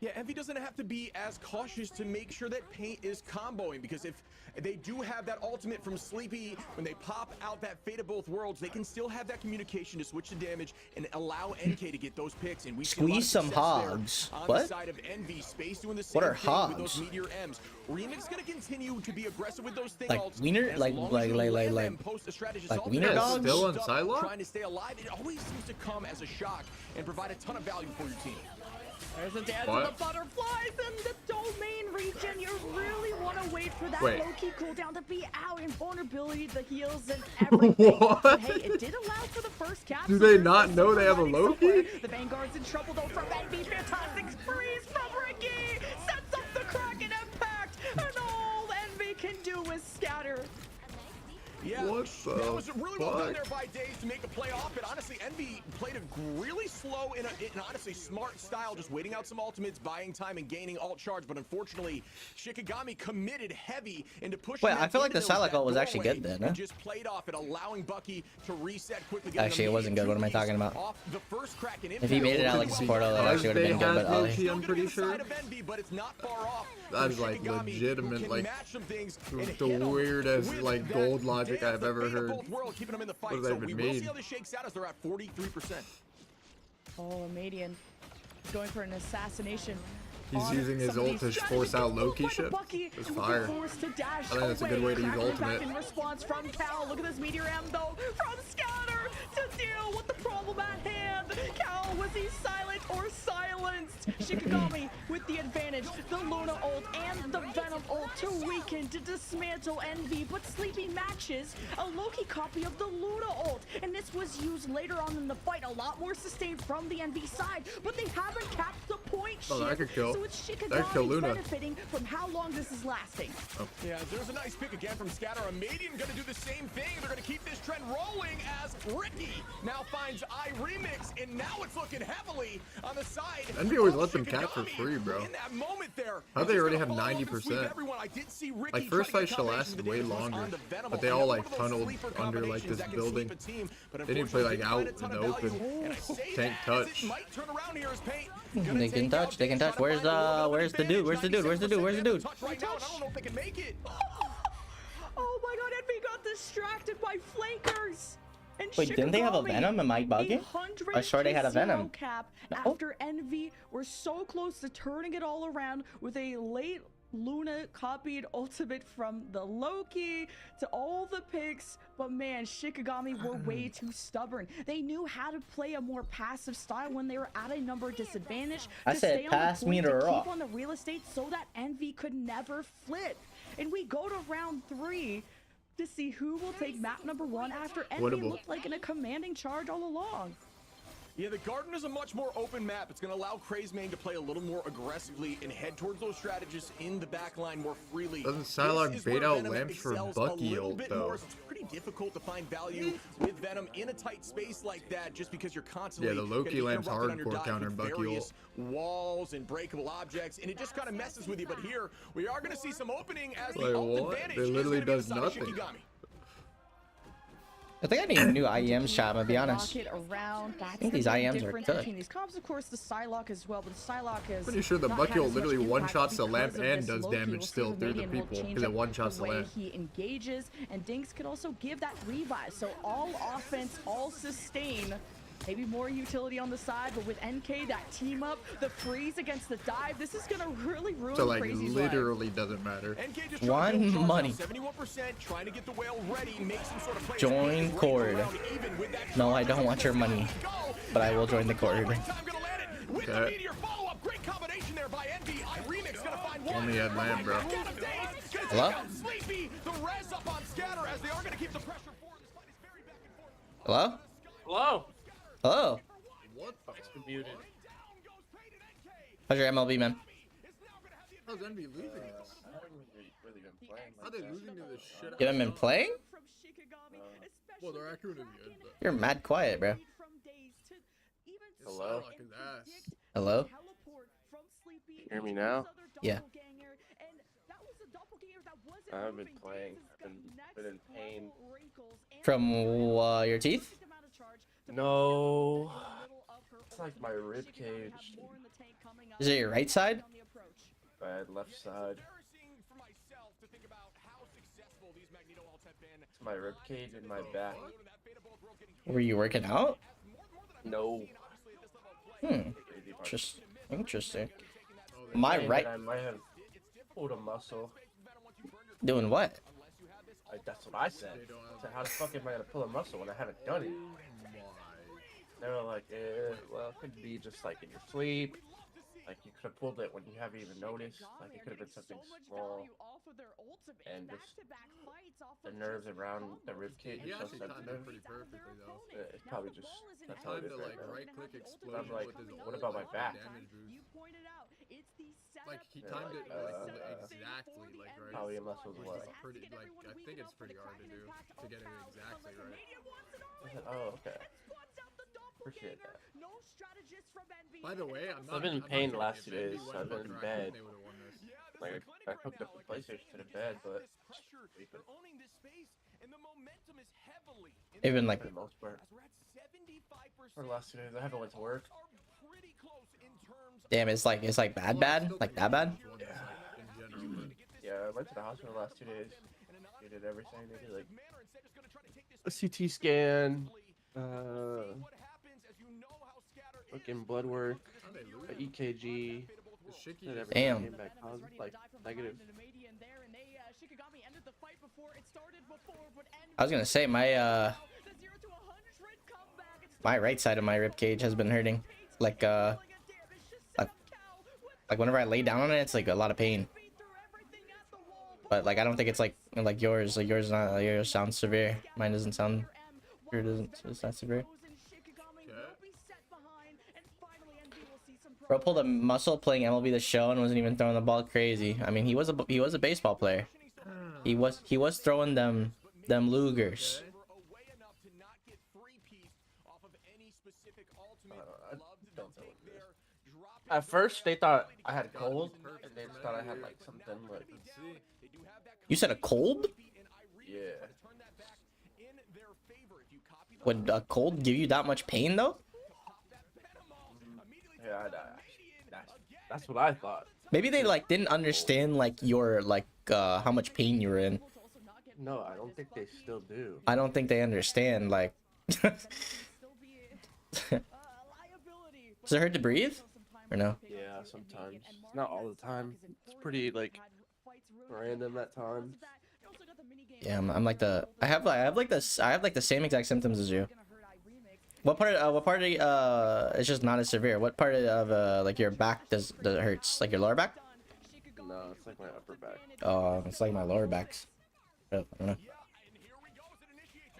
Yeah, Envy doesn't have to be as cautious to make sure that Paint is comboing, because if they do have that ultimate from Sleepy, when they pop out that Fate of Both Worlds, they can still have that communication to switch the damage and allow NK to get those picks. And we Squeeze some hogs. on What? the side of Envy. Space doing the same What are thing with those hogs? Meteor M's. Remix gonna continue to be aggressive with those thing Like ults, wiener- as like- long like- as you like- let like- them post a strategist like ult, wiener they're dogs? Still on stuck Psylocke? trying to stay alive. It always seems to come as a shock and provide a ton of value for your team. There's a dance What? of the butterflies in the domain region. You really want to wait for that Wait. low-key cooldown to be out, and vulnerability, the heals, and everything. What? But hey, it did allow for the first cap. Do so they there's not some know they have a silver lining Loki? somewhere. The Vanguard's in trouble though from Envy. Fantastic freeze from Ricky. Sets up the Kraken impact, and all Envy can do is scatter. Yeah, What that the was really well done fuck? there by Days to make a play off it. Honestly, Envy played it really slow in an honestly smart style, just waiting out some ultimates, buying time, and gaining alt charge. But unfortunately, Shikigami committed heavy into pushing. Wait, I feel like the Psylocke ult was actually good then, huh? And just played off it, allowing Bucky to reset quickly. Actually, it wasn't good. What am I talking about? Off the first Kraken If he made it out like a support ult, it actually would have been good, but Loki, I'm pretty sure. but it's not far off. That's like legitimate, like the weirdest like gold logic I've ever heard. Keeping them in the What fight. does that So we even will mean? see how this shakes out as they're at 43%. Oh, Amadian is going for an assassination. He's on using his ult to somebody's force out strategy. Loki Look at shit. Bucky It's will be fire. forced to dash I think that's a good away. way to use Kraken back ultimate. in response from Cal. Look at this Meteor M though from Scatter to deal with the problem at hand. Cal, was he silent or silenced? Shikigami with the advantage. The Luna ult and the Venom ult to weaken, to dismantle Envy, but Sleepy matches a Loki copy of the Luna ult, and this was used later on in the fight. A lot more sustained from the Envy side, but they haven't capped the point Oh, that shift, could kill. so it's That could kill Shikigami Luna. benefiting from how long this is lasting. Yeah, there's a nice pick again from Scatter. Amadian gonna do the same thing. They're gonna keep this trend rolling as Ricky now finds Remix, and now it's looking heavily on the side. Envy always let them cap for free, bro. In that moment there, How it's they just already gonna have follow up and sweep 90%? everyone. I did see Ricky Like first try fight to get should combinations last with way Davis longer, on the Venom but they ult. all One like of those tunneled sleeper under like combinations this that can sweep building. a team, but They didn't play like unfortunately, out in didn't the find a ton of open. value. And I say Tank that as touch. it might turn around here as Paint They can touch. They can touch. Where's the dude? Where's the dude? Where's the dude? Where's the dude? right now, and I don't know if they can make it. Oh my god, Envy got distracted by flankers. And Wait, didn't they have a Shikigami, Venom? Am I bugging? 100 I swear they had a to 0 Venom. cap No? after Envy were so close to turning it all around with a late Luna copied ultimate from the Loki to all the picks, but man, Shikigami were way too stubborn. They knew how to play a more passive style when they were at a number disadvantage. I to said stay on pass the me point, the to rock. keep on the real estate so that Envy could never flip. And we go to round 3 to see who will take map number 1 after Envy Winnable. looked like in a commanding charge all along. Yeah, the Garden is a much more open map. It's going to allow Crazemane to play a little more aggressively and head towards those strategists in the backline more freely. Doesn't This Psylocke is bait where out Venom lamps for excels Bucky a little ult, bit though? more, so it's pretty difficult to find value with Venom in a tight space like that, just because you're constantly Yeah, the Loki gonna be lamp's interrupted on your hardcore dive counter with Bucky ult. various walls and breakable objects, and it just kind of messes with you. But here, we are going to see some opening as the Wait, ult what? advantage It is literally gonna be on the does side of nothing. Shikigami. I think I need a new IEM shot, I'm gonna be honest. Rocket around. That's think the these big IEMs are difference good. between these comps. Of course, the Psylocke as well, but the Psylocke is Pretty sure the not Bucky had ult as much literally impact one-shots the lamp because of and this does Loki. damage We'll see still if through the Minion will people, change 'cause it up one-shots the way lamp. he engages, and Dinks could also give that revive. So all offense, all sustain Maybe more utility on the side, but with NK, that team up, the freeze against the dive, this is gonna really ruin So like Crazy's literally doesn't matter. One money. 71%, trying to get the whale ready, make some sort of play. Join Cord. No, I don't want your money, but I will join the Cord. Okay. Only had land, bro. Hello? Hello? Hello. Hello? What the? Muted. How's your MLB, man? How's Envy losing this? How are they losing to this shit? You haven't been playing? Well, they're actually really good, but... You're mad quiet, bro. Hello. Hello? Hear me now? Yeah. I haven't been playing. I've been in pain. From your teeth? No. It's like my rib cage. Is it your right side? Bad left side. It's my rib cage and my back. Were you working out? No. Interesting. My right. I might have pulled a muscle. Doing what? That's what I said. So how the fuck am I gonna pull a muscle when I haven't done it? They were like, well, it could be just like in your sleep. Like you could have pulled it when you haven't even noticed. Like it could have been something small. And just the nerves around the rib cage He are so actually timed sensitive. it pretty perfectly though. It's probably just that's how it Time is to right like now. right click But explosion I'm like, with his what ult about my back? damage boost. Like he Yeah, timed like, it like exactly like right. Probably unless it was Which what? is pretty like I think it's pretty hard to do to get it exactly right. I said, oh, okay. Appreciate that. By the way, I've been in pain the last 2 days, so I've been in bed. Like I hooked up the PlayStation to the bed, but sleeping. Even like For the most part. For the last 2 days, I haven't went to work. damn, it's like bad? Like that bad? Yeah. Yeah, I went to the hospital the last 2 days. They did everything. They did like a CT scan, fucking blood work, a EKG. Did everything. Damn. Came back positive, like negative. I was gonna say my my right side of my rib cage has been hurting. Like like whenever I lay down on it, it's like a lot of pain. But like I don't think it's like yours. Like yours not yours sounds severe. Mine doesn't sound. Yours doesn't. It's not severe. Bro pulled a muscle playing MLB The Show and wasn't even throwing the ball crazy. I mean, he was a baseball player. He was throwing them Lugers. At first, they thought I had a cold, and they just thought I had like something like. You said a cold? Yeah. Would a cold give you that much pain though? Yeah, that's what I thought. Maybe they like didn't understand like your like how much pain you were in. No, I don't think they still do. I don't think they understand like. Does it hurt to breathe? Or no? Yeah, sometimes. Not all the time. It's pretty like random at times. Yeah, I'm like the I have like the same exact symptoms as you. What part it's just not as severe? What part of like your back does it hurts? Like your lower back? No, it's like my upper back. Oh, it's like my lower backs. I don't know.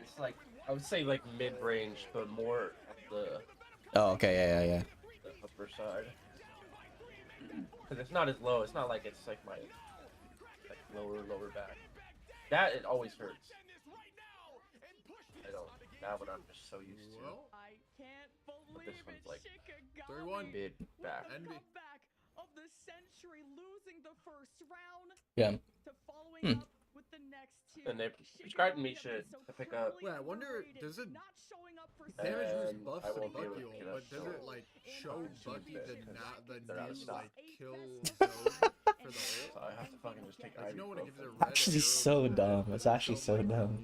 It's like I would say like mid-range, but more at the. Oh, okay, yeah. The upper side. Cause it's not as low. It's not like it's like my like lower back. That it always hurts. I don't. That one I'm just so used to. But this one's like 31 mid back. Of the century, losing the first round. Yeah. To following up with the next two. And they prescribed me shit to pick up. Wait, I wonder, does it damage boost buffs the won't be able Bucky to ult, pick it up but does it till like show Bucky the they're out of new stock. like kill zone for the ult? So I have to fucking just take You know when it gives it a ibuprofen. red Actually, arrow, so dumb. It's actually so dumb.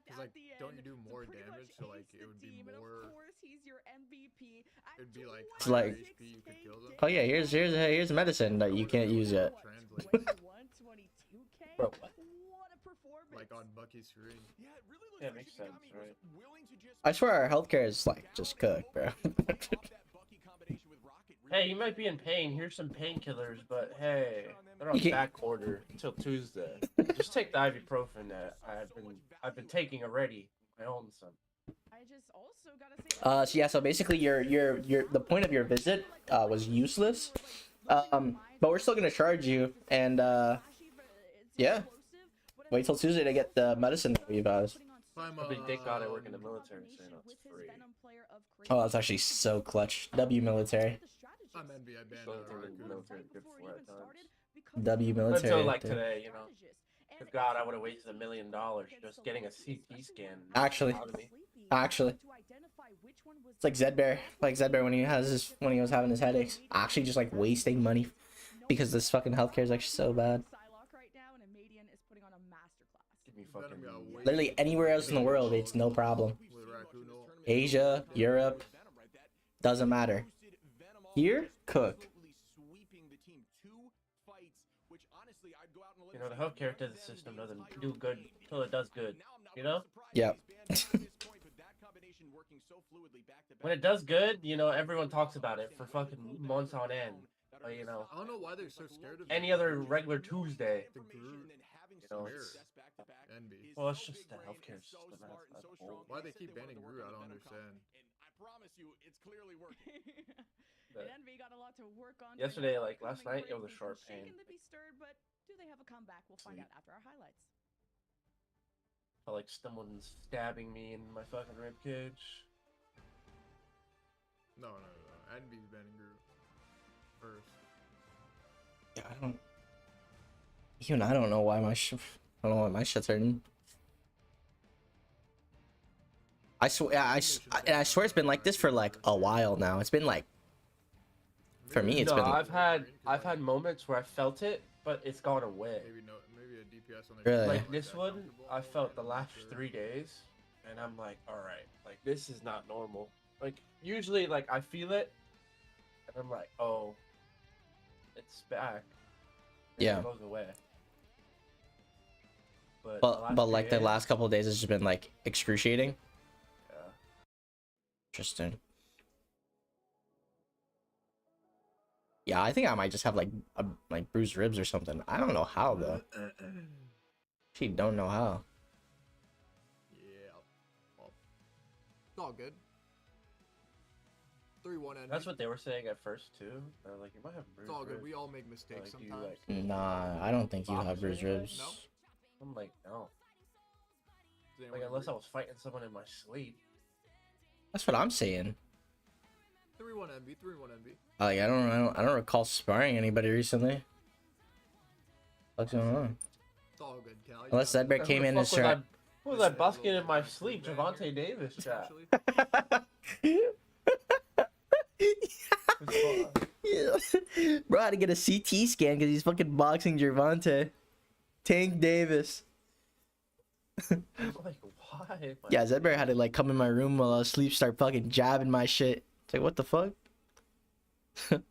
Because like, don't you do more damage? So like, it would be more he's your MVP. It'd be like It's like, HP, you could kill them. oh yeah, here's medicine that you can't use yet. Translate. 22K? Bro, What a performance. Like on Bucky's screen. Yeah, it makes sense, right? I swear our healthcare is like just cooked, bro. Hey, you might be in pain. Here's some painkillers, but hey, they're on You can't- back order until Tuesday. Just take the ibuprofen that I've been taking already. My own son. I just also gotta say. So yeah, so basically your the point of your visit was useless. But we're still gonna charge you, and yeah, wait till Tuesday to get the medicine that we've asked. A big dick god, I work in the military, so you know it's free. Oh, that's actually so clutch. W military. I'm envy. I banned The military is good for at times. W military. Until like dude. today, you know. Because God, I would have wasted $1 million just getting a CT scan. Actually, it's like Zedbear. Like Zedbear when he was having his headaches. Actually, just like wasting money because this fucking healthcare is actually so bad. Give me fucking Literally anywhere else in the world, it's no problem. Asia, Europe, doesn't matter. Here, cooked. You know, the healthcare system doesn't do good until it does good. You know? Yep. When it does good, you know, everyone talks about it for fucking months on end. But, you know, I don't know why they're so scared of any other regular Tuesday, the Groot. you know, it's, Envy. well, it's just the healthcare system as a whole. Why they keep banning Groot, I don't understand. But Envy got a lot to work on. yesterday, like last night, it was a sharp pain. Shaken to be stirred, but do they have a comeback? We'll find out after our highlights. Felt like someone stabbing me in my fucking rib cage. No. Envy's banning Groot first. Yeah, I don't know why my shit's hurting. I swear it's been like this for like a while now. It's been like, for me, it's no, been. I've had moments where I felt it, but it's gone away. Maybe a DPS on the Really? Like this one, I felt the last 3 days, and I'm like, all right, like this is not normal. Like usually, like I feel it, and I'm like, oh, it's back. And Yeah. it goes away. But But like the last couple of days, it's just been like excruciating. Yeah. Interesting. Yeah, I think I might just have like bruised ribs or something. I don't know how though. She don't know how. Yeah. Well, it's all good. 3-1 Envy. That's what they were saying at first too. They're like, you might have bruised It's all good. ribs. We all make mistakes Like, you, sometimes. like, Nah, I don't think you have bruised ribs. No? I'm like, no. Does anyone Like unless I agree? was fighting someone in my sleep. That's what I'm saying. 3-1 Envy. 3-1 Envy. Like I don't recall sparring anybody recently. What's going on? It's all good, Cal. Unless Zedbear came in and started. Who was I busking in my sleep? Javante Davis chat. Yeah. Bro had to get a CT scan because he's fucking boxing Gervonta. Tank Davis. I'm like, why? Yeah, Zedbear had to like come in my room while I was asleep, start fucking jabbing my shit. It's like, what the fuck? But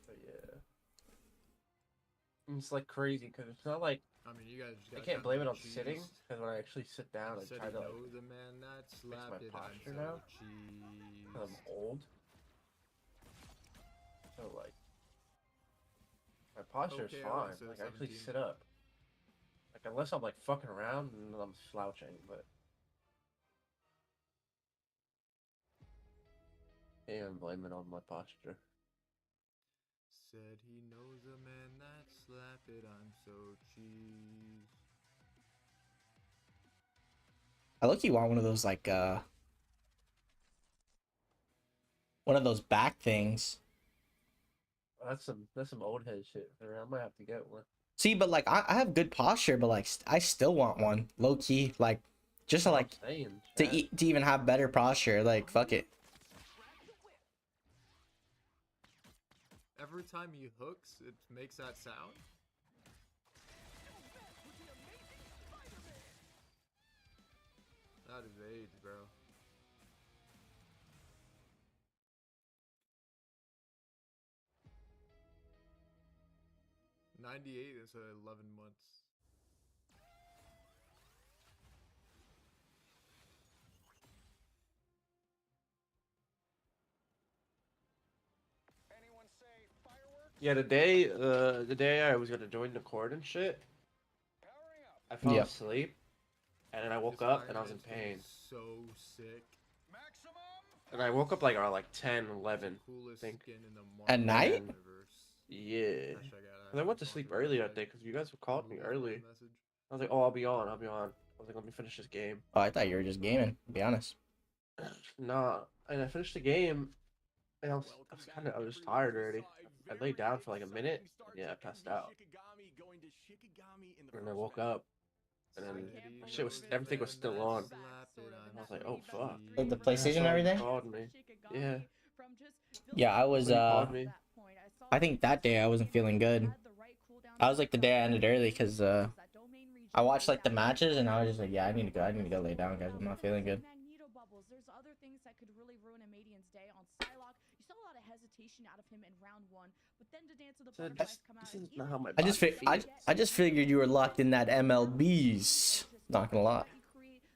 yeah. It's like crazy because it's not like I mean, you guys. I can't blame it on sitting because when I actually sit down and Said try he to like knows a man that fix my slapped it. posture I'm now. so cheese. 'Cause I'm old. So like my posture Okay, is I fine. went to Like I actually 17. sit up. Like unless I'm like fucking around and I'm slouching, but can't even blame it on my posture. Said he knows a man that slapped it. I'm so cheese. I look, you want one of those like one of those back things. That's some old head shit. I might have to get one. See, but like I have good posture, but like I still want one, low key, like just to like Saying, to even have better posture. Like fuck it. Every time he hooks, it makes that sound. That is age, bro. 98 is 11 months. Yeah, the day I was gonna join the court and shit, I fell Yep. asleep, and then I woke up and I was in pain. So sick. And I woke up like around like 10, 11, I Coolest think. skin in the At Marvel night? universe. Yeah. Gosh, I gotta 'Cause I went to sleep early that day because you guys called me early. message. I was like, oh, I'll be on. I was like, let me finish this game. Oh, I thought you were just gaming, to be honest. Nah, and I finished the game, and I was tired already. I laid down for like a minute, and yeah, I passed out. And I woke up, and then everything was still on. I was like, oh fuck. Like the PlayStation and everything? Called me. Yeah. Yeah, I was, Somebody called me. I think that day I wasn't feeling good. I was like the day I ended early because, I watched like the matches and I was just like, yeah, I need to go lay down, guys. I'm not feeling good. There's other things that could really ruin a Madian's day. On Psylocke, you saw a lot of hesitation out of him in round 1, but then to Dance of the Butterflies come out. This is not how my I just figured you were locked in that MLBs. Not gonna lie.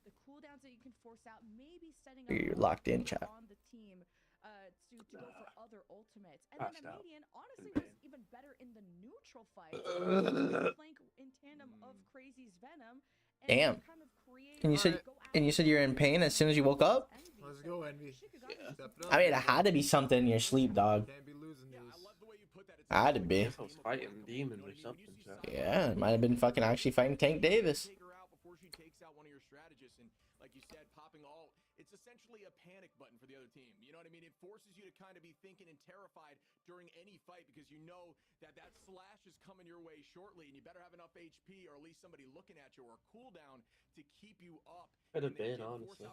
The cooldowns that you can force out, maybe setting up You're locked in, chat. on the team to go for other ultimates. And then a Median honestly was even better in the neutral fight. Flank in tandem of Crazy's Venom. Damn. Kind of create And you said you're in pain as soon as you woke up? Let's go, Envy. I mean, it had to be something in your sleep, dog. Can't be losing these. Had to be. I was fighting demons or something. So. Yeah, it might have been fucking actually fighting Tank Davis. It's essentially a panic button for the other team. You know what I mean? It forces you to kind of be thinking and terrified during any fight because you know that slash is coming your way shortly, and you better have enough HP or at least somebody looking at you or a cooldown to keep you up. Could have been, honestly.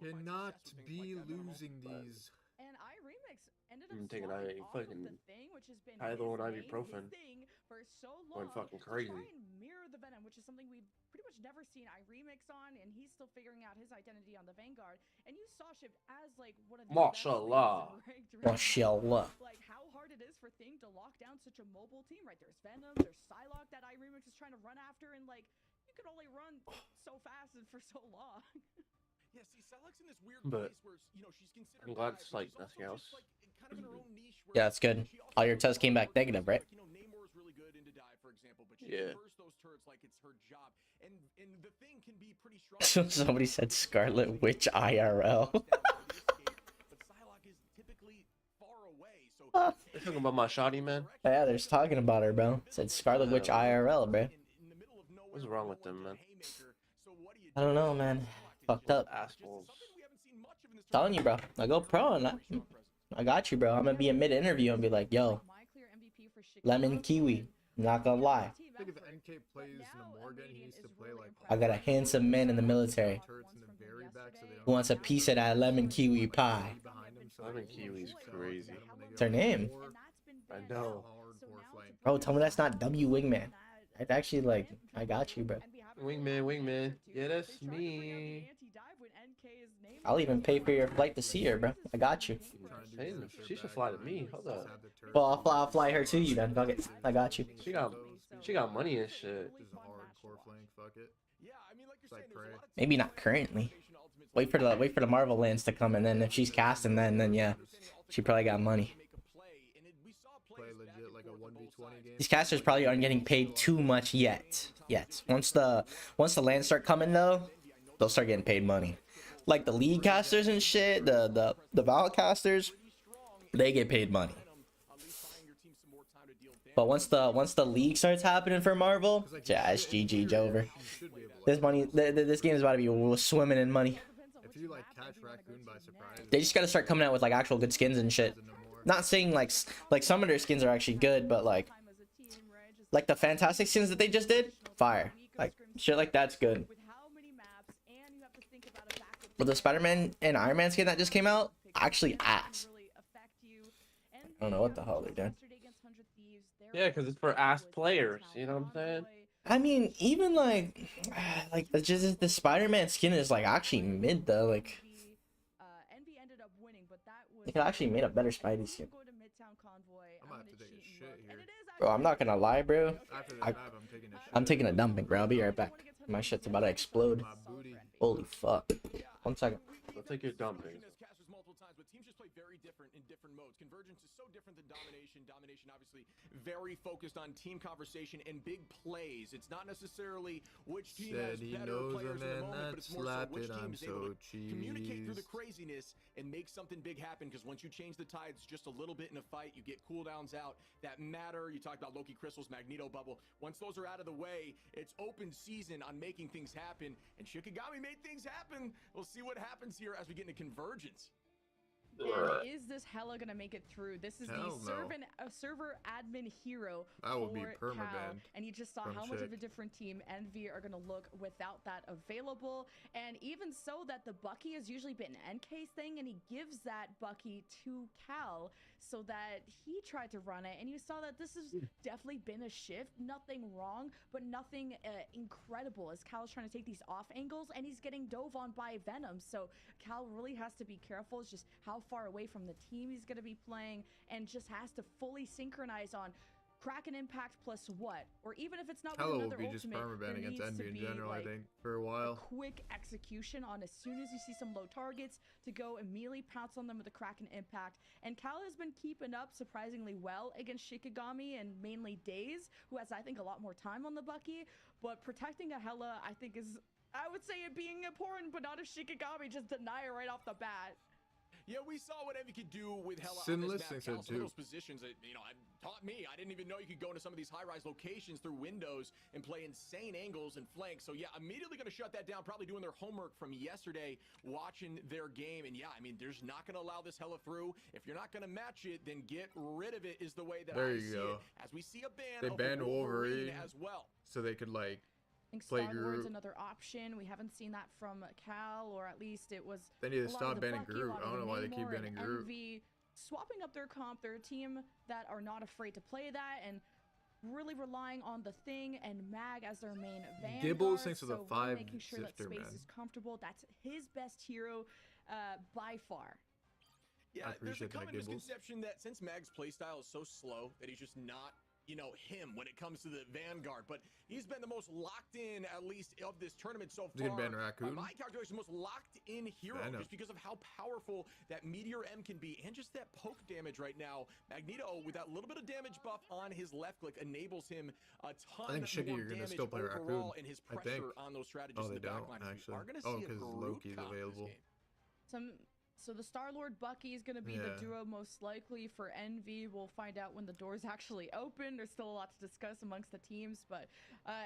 Cannot be losing these. And iRemix ended up I'm taking swapping Ivy off of fucking the thing, which has been Tylo and his ibuprofen. thing for so long. Went fucking crazy. To try and mirror the Venom, which is something we've pretty much never seen iRemix on, and he's still figuring out his identity on the Vanguard. And you saw Shift as like one of the Mashallah. Mashallah. Like how hard it is for Thing to lock down such a mobile team, right? There's Venom, there's Psylocke that iRemix is trying to run after, and like you can only run so fast and for so long. Yeah, see, Psylocke's in this weird But place where, you know, she's considered I'm glad it's like nothing else. kind of in her own niche where Yeah, that's good. All your tests came back negative, right? you know, Namor's really good into dive, for example, but she Yeah. bursts those turrets like it's her job. And the thing can be pretty strong. Somebody said Scarlet Witch IRL. But Psylocke is typically far away, so They're talking about my shoddy, man. Yeah, they're just talking about her, bro. Said Scarlet Witch IRL, bro. What's wrong with them, man? I don't know, man. Fucked up. Assholes. Telling you, bro. I go pro and I got you, bro. I'm gonna be in mid-interview and be like, yo, lemon kiwi. Not gonna lie. I think if NK plays Morgan, he needs to play like. I got a handsome man in the military Turrets in the very back, so they don't who wants a piece of that lemon kiwi pie. behind him. So Lemon Kiwi's crazy. What's her name? I know. Hardcore flank. Bro, tell me that's not W Wingman. I'd actually like, I got you, bro. Wingman. Yeah, that's me. I'll even pay for your flight to see her, bro. I got you. Hey, she should fly to me. Hold up. Well, I'll fly her to you then. Fuck it. I got you. She got money and shit. This is a hardcore flank. Fuck it. It's like Prey. Maybe not currently. Wait for the Marvel lands to come, and then if she's casting, then yeah, she probably got money. Play legit like a 1v20 game. These casters probably aren't getting paid too much yet. Once the lands start coming though, they'll start getting paid money. Like the league casters and shit, the Val casters, they get paid money. But once the league starts happening for Marvel, yeah, it's GG over. This money, this game is about to be swimming in money. If you like catch Raccoon by surprise, They just gotta start coming out with like actual good skins and shit. Not saying like some of their skins are actually good, but like the fantastic skins that they just did, fire. Like shit like that's good. But the Spider-Man and Iron Man skin that just came out, actually ass. I don't know what the hell they're doing. Yeah, because it's for ass players. You know what I'm saying? I mean, even like just the Spider-Man skin is like actually mid though. Like they could actually made a better Spidey skin. I'm gonna have to take a shit here. Bro, I'm not gonna lie, bro. After this map, I'm taking a shit. I'm taking a dumping, bro. I'll be right back. My shit's about to explode. Holy fuck. 1 second. I'll take your dumping. But teams just play very different in different modes. Convergence is so different than domination. Domination, obviously, very focused on team conversation and big plays. It's not necessarily which team has better players in the moment, but it's more so which team is able to communicate through the craziness and make something big happen. Because once you change the tides just a little bit in a fight, you get cooldowns out that matter. You talked about Loki Crystal's Magneto Bubble. Once those are out of the way, it's open season on making things happen. And Shikigami made things happen. We'll see what happens here as we get into Convergence. And is this Hella gonna make it through? This is the server admin hero that will be for Cal, permabanned. and you just saw how much of a different team Envy are gonna look without that available. And even so, that the Bucky has usually been NK's thing, and he gives that Bucky to Cal so that he tried to run it. And you saw that this has definitely been a shift. Nothing wrong, but nothing incredible as Cal's trying to take these off angles, and he's getting dove on by Venom. So Cal really has to be careful. It's just how far away from the team he's going to be playing, and just has to fully synchronize on Kraken Impact plus what, or even if it's not with Hello another will be ultimate, just permaban against Envy in general, like, I think, for a while. Quick execution on as soon as you see some low targets to go immediately pounce on them with a Kraken Impact. And Cal has been keeping up surprisingly well against Shikigami and mainly Daze, who has, I think, a lot more time on the Bucky, but protecting a Hella, I think, is, I would say, it being important, but not a Shikigami, just deny it right off the bat. Yeah, we saw what Envy could do with Hella Sinless on this map. thinks so Some of too. those positions that, taught me. I didn't even know you could go into some of these high-rise locations through windows and play insane angles and flanks. So yeah, immediately going to shut that down, probably doing their homework from yesterday, watching their game. And yeah, I mean, there's not going to allow this Hella through. If you're not going to match it, then get rid of it is the way that I see it. As we see a ban They banned Wolverine as well. So they could, like, I think play Star-Lord's Groot. another option. We haven't seen that from Cal, or at least it was. They need to a lot stop of the banning Bucky, a Groot. lot I of don't the know why they keep Namor banning and Groot. Envy, swapping up their comp. They're a team that are not afraid to play that and really relying on the Thing and Mag as their main vanguard. Gibbles thinks of the so really 5 making sure that sifter, space man. is comfortable. That's his best hero by far. Yeah, I there's a appreciate that, common Gibbles. misconception that since Mag's playstyle is so slow that he's just not, him when it comes to the Vanguard. But he's been the most locked in, at least, of this tournament so He's far. gonna ban Raccoon. By my calculation, most locked in hero, Venom. just because of how powerful that Meteor M can be, and just that poke damage right now. Magneto, with that little bit of damage buff on his left click, enables him a ton I think Shiggy, more you're gonna damage still play overall, Raccoon. and his I pressure think. on those strategists Oh, in they the don't, backline. We actually. are gonna Oh, see a because Groot Loki's comp this available. game. So the Star-Lord Bucky is going to be the Yeah. duo most likely for Envy. We'll find out when the doors actually open. There's still a lot to discuss amongst the teams, but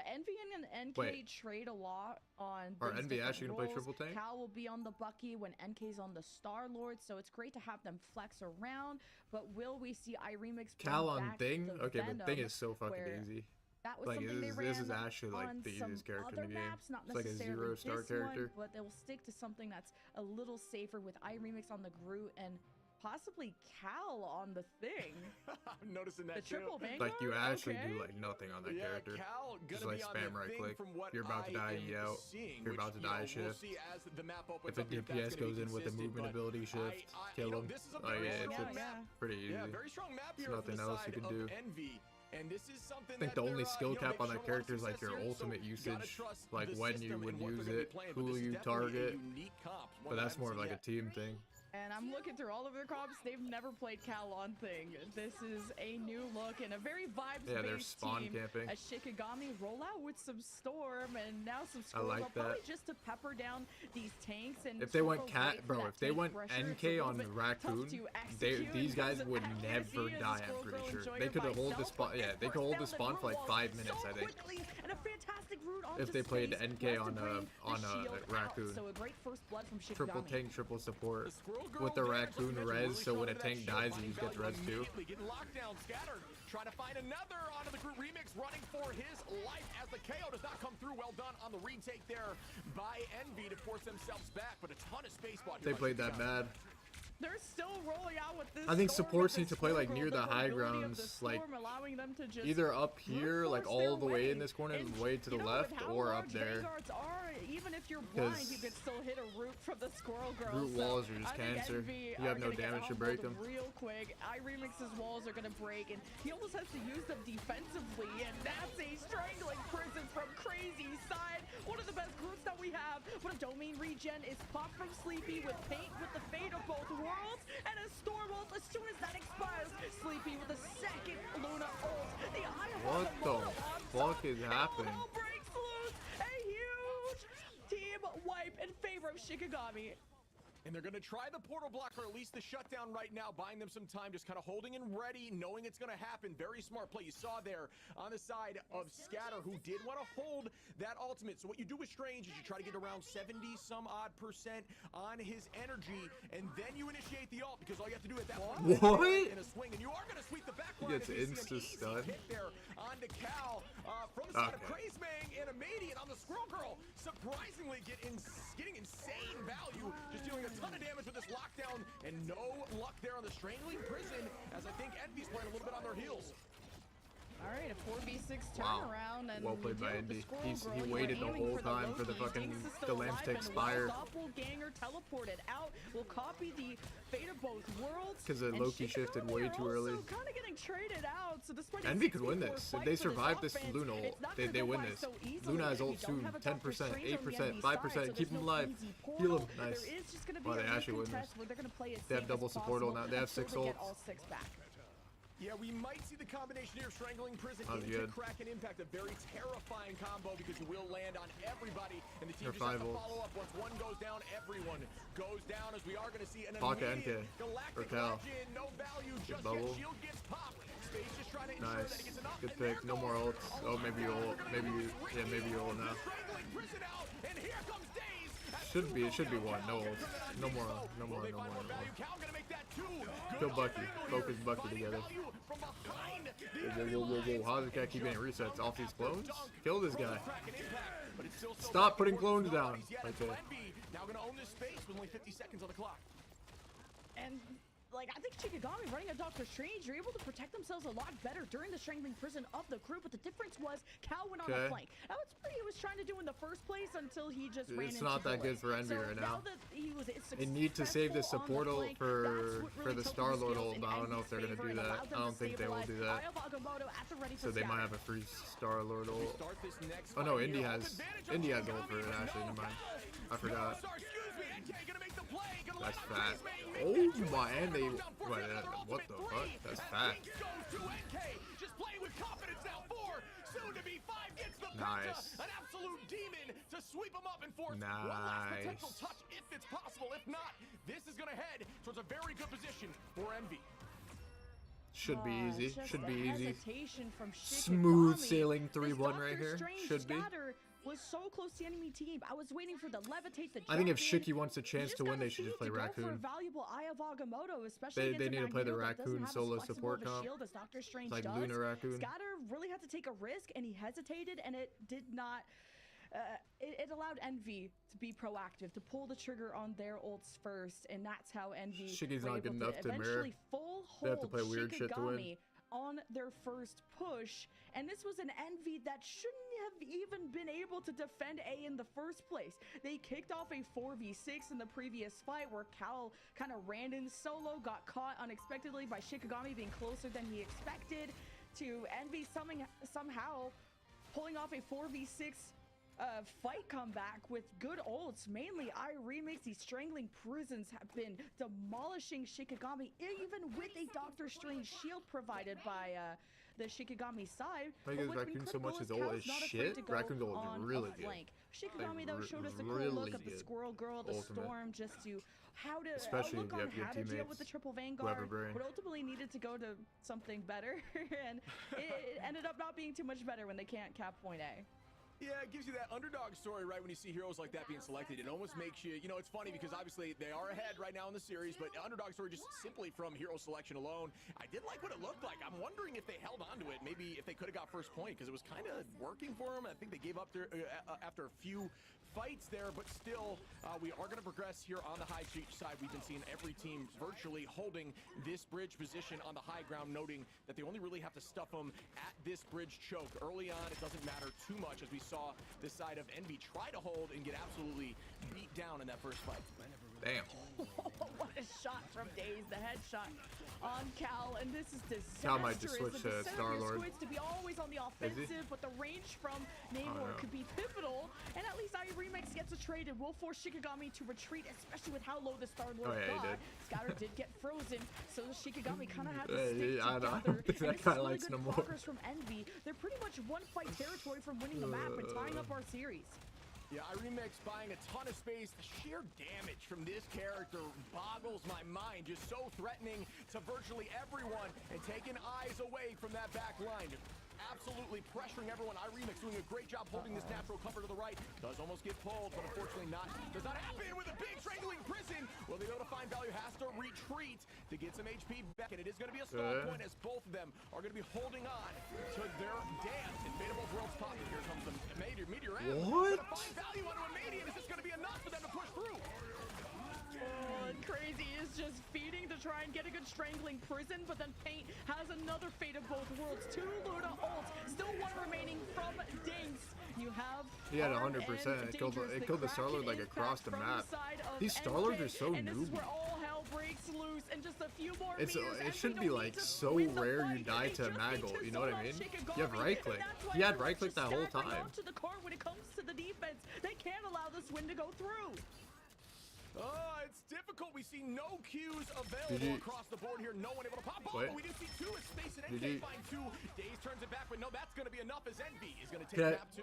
Envy and NK Wait. trade a lot on Are these Envy different actually gonna play roles. triple tank? Cal will be on the Bucky when NK's on the Star-Lord, so it's great to have them flex around, but will we see iRemix Cal bring on back Thing? the Okay, but Thing Venom, is so fucking where easy. That was Like, something they ran this is actually, like, on the some easiest character other in the game. maps, not It's like a necessarily 0-star this character. one, but they'll stick to something that's a little safer with iRemix on the Groot and possibly Cal on the Thing. I'm noticing that The triple too. Vanguard? Like, you actually Okay. do, like, nothing on that Yeah, character. Cal Just, gonna like, be on spam the right Thing click. from what If you're about to I die, am you out. seeing, If you're about to which, die, we'll shift. see as the map opens If a up here, DPS that's gonna goes be in with a consistent, movement but ability shift, kill him. this is a Oh, very yeah, strong it's map. pretty easy. Yeah, very strong map There's here nothing from the else you side can do. of Envy. And this is something I think that the only they're, skill cap on they've that shown a lot character of is like your success here, so ultimate gotta usage, trust like the when you system would and what use they're gonna be it, playing, who this is you definitely a target. unique comp, one But that I that's haven't more of seen like a yet. team thing. And I'm looking through all of their comps. They've never played Cal on Thing. This is a new look and a very vibes-based Yeah, they're spawn team. camping. A Shikigami rollout with some Storm and now some I Scroll like up, probably that. just to pepper down these tanks. And If they Scroll went goes cat, right for bro, that if they tank went pressure. It's a NK little on bit tough Raccoon, to execute these guys because would as never easy as die, the I'm Scroll pretty Girl sure. enjoyer They could by hold the itself, spawn, but yeah, this they could first hold the down, spawn for like Groot 5 minutes, so I think. quickly, and a fantastic route onto If they played space, NK wants to on bring the shield out. Raccoon. So a great first blood from Shikigami. Triple tank, triple support. Squirrel Girl With the damage, Raccoon like I mentioned, res, really so when a showing that tank shield dies, you finding just get value res too. immediately, getting locked down, scattered, trying to find another onto the Groot remix, running for his life as the KO does not come through. Well done on the retake there by Envy to force themselves back, but a ton of space bought here They by played that Shikigami. bad. They're still rolling out with this. I think Storm supports with need to the play like Squirrel near Girl, the high ability of the grounds, like Storm, allowing them to just either up here, like brute force all the their way way. in this corner, And, way to the you know, left, with how or up large there. Vanguards are, even if you're blind, you can still hit a root from the Squirrel Girl. Root so walls are just I think cancer. Envy You have are no gonna get damage to break humbled them. real quick. iRemix's walls are gonna break, and he almost has to use them defensively, and that's a strangling prison from Crazy Side. One of the best groups that we have. But a domain regen is popped from Sleepy with paint with the fate of both worlds, and a Storm ult as soon as that expires. Sleepy with a second Luna ult. The eye of What the Agamotto on fuck top. is happening? All breaks loose. A huge team wipe in favor of Shikigami. And they're going to try the portal block, or at least the shutdown right now, buying them some time, just kind of holding and ready, knowing it's going to happen. Very smart play. You saw there on the side of Scatter, who did want to hold that ultimate. So what you do with Strange is you try to get around 70-some-odd% on his energy, and then you initiate the ult, because all you have to do at that point is in a swing, and you are going to sweep the back line. He gets insta-stun. There onto Cal from the side of Crazemang and Amadian on the Squirrel Girl. Surprisingly getting insane value, just dealing a ton of damage with this lockdown, and no luck there on the Strangling Prison, as I think Envy's playing a little bit on their heels. All right, a 4v6 Wow. turnaround, and Well played by Envy. Envy. He waited the whole time for the fucking the lamps to expire. Doppelganger teleported out. Will copy the fate of both worlds. Because the Loki shifted way too early. Kind of getting traded out. So despite Envy could win this. If they survive this Luna ult, they win this. Luna has ult soon. 10%, 8%, 5%. Keep him alive. Heal him. Nice. Wow, they actually win this. They have double support ult now. They have 6 ults. Yeah, we might see the combination here of Strangling Prison into Kraken Impact, a very terrifying combo because you will land on everybody, and the team just has to follow up. Once one goes down, everyone goes down, as we are going to see an immediate Galactic Legend, no value just yet, shield gets popped. Space just trying to ensure that it gets enough. Good pick. No more ults. Oh, maybe you ult. Maybe you ult now. Strangling Prison out, and here comes Daze. It should be one. No ults. No more. Kill Bucky. Focus Bucky together. Whoa. How does this guy keep getting resets off these clones? Kill this guy. Stop putting clones down. Okay. Now gonna own this space with only 50 seconds on the clock. And like, I think Shikigami running a Doctor Strange, you're able to protect themselves a lot better during the Strangling Prison of the crew, but the difference was Cal went on a flank. That was what he was trying to do in the first place until he just ran into It's not that good for Envy right now. They need to save this support ult for the Star-Lord ult, but I don't know if they're going to do that. I don't think they will do that. So they might have a free Star-Lord ult. Oh no, Indy has ult for it, actually. Never mind. I forgot. That's fat. Oh my, and they... What the fuck? That's fat. Nice. An absolute demon to sweep him up and force one last potential touch if it's possible. If not, this is going to head towards a very good position for Envy. Should be easy. Should be easy. From Smooth sailing 3-1 right here. Should be. Was so close to the enemy team. I was waiting for the levitate. I think if Shiki wants a chance to win, they should just play Raccoon. They need to play the Raccoon solo support comp. It's like Luna Raccoon. Scatter really had to take a risk, and he hesitated, and it did not. It allowed Envy to be proactive, to pull the trigger on their ults first, and that's how Envy Shiki's not good enough to mirror. They have to play weird shit to win. On their first push, and this was an Envy that shouldn't have even been able to defend A in the first place. They kicked off a 4v6 in the previous fight where Cal kind of ran in solo, got caught unexpectedly by Shikigami being closer than he expected, to Envy somehow pulling off a 4v6 fight comeback with good ults. Mainly iRemix. These Strangling Prisons have been demolishing Shikigami, even with a Doctor Strange shield provided by the Shikigami side. Because Raccoon so much his ult is shit. Raccoon's ult is really good. Shikigami though showed us a cool look of the Squirrel Girl, the Storm, just to how to especially look if you on have good how to deal teammates, with the triple Vanguard, but ultimately needed to go to something better, and it ended up not being too much better when they can't cap point A. Yeah, it gives you that underdog story, right? When you see heroes like that being selected, it almost makes you, it's funny because obviously they are ahead right now in the series, but underdog story just simply from hero selection alone. I did like what it looked like. I'm wondering if they held on to it, maybe if they could have got first point, because it was kind of working for them. I think they gave up after a few fights there, but still, we are going to progress here on the high side. We've been seeing every team virtually holding this bridge position on the high ground, noting that they only really have to stuff them at this bridge choke. Early on, it doesn't matter too much, as we saw the side of Envy try to hold and get absolutely beat down in that first fight. Damn. What a shot from Daze, the headshot on Cal, and this is disastrous. Cal might just switch to Star-Lord. To be always on the offensive, but the range from Namor could be pivotal, and at least Remix gets a trade and will force Shikigami to retreat, especially with how low the Star-Lord got. Scouter did get frozen, so Shikigami kind of had to stick together. I don't think that guy likes no more. From Envy, they're pretty much one fight territory from winning the map and tying up our series. Yeah, Remix buying a ton of space. The sheer damage from this character boggles my mind. Just so threatening to virtually everyone and taking eyes away from that back line. Absolutely pressuring everyone. Remix doing a great job holding this natural cover to the right. Does almost get pulled, but unfortunately does not happen with a big strangling prison. Will they be able to find value? Has to retreat to get some HP back, and it is going to be a stall point as both of them are going to be holding on to their dance. And Fate of both worlds popping. Here comes the Meteor M. What? Find value onto a Median. Is this going to be enough for them to push through? And Crazy is just feeding to try and get a good strangling prison, but then Paint has another Fate of both worlds. 2 Luna ults, still 1 remaining from Dinks. You have he had 100%. It killed the Star-Lord like across the map. These Star-Lords are so and this noob. is where all hell breaks loose, and just a few more It should be like so rare you die to Maggle, you know what I mean? You have right click. He had right click that whole time. To the court when it comes to the defense, they can't allow this win to go through. It's difficult. We see no cues available across the board here. No one able to pop off, but we do see 2 as Space and NK find 2. Daze turns it back, but no, that's going to be enough as Envy is going to take map 2.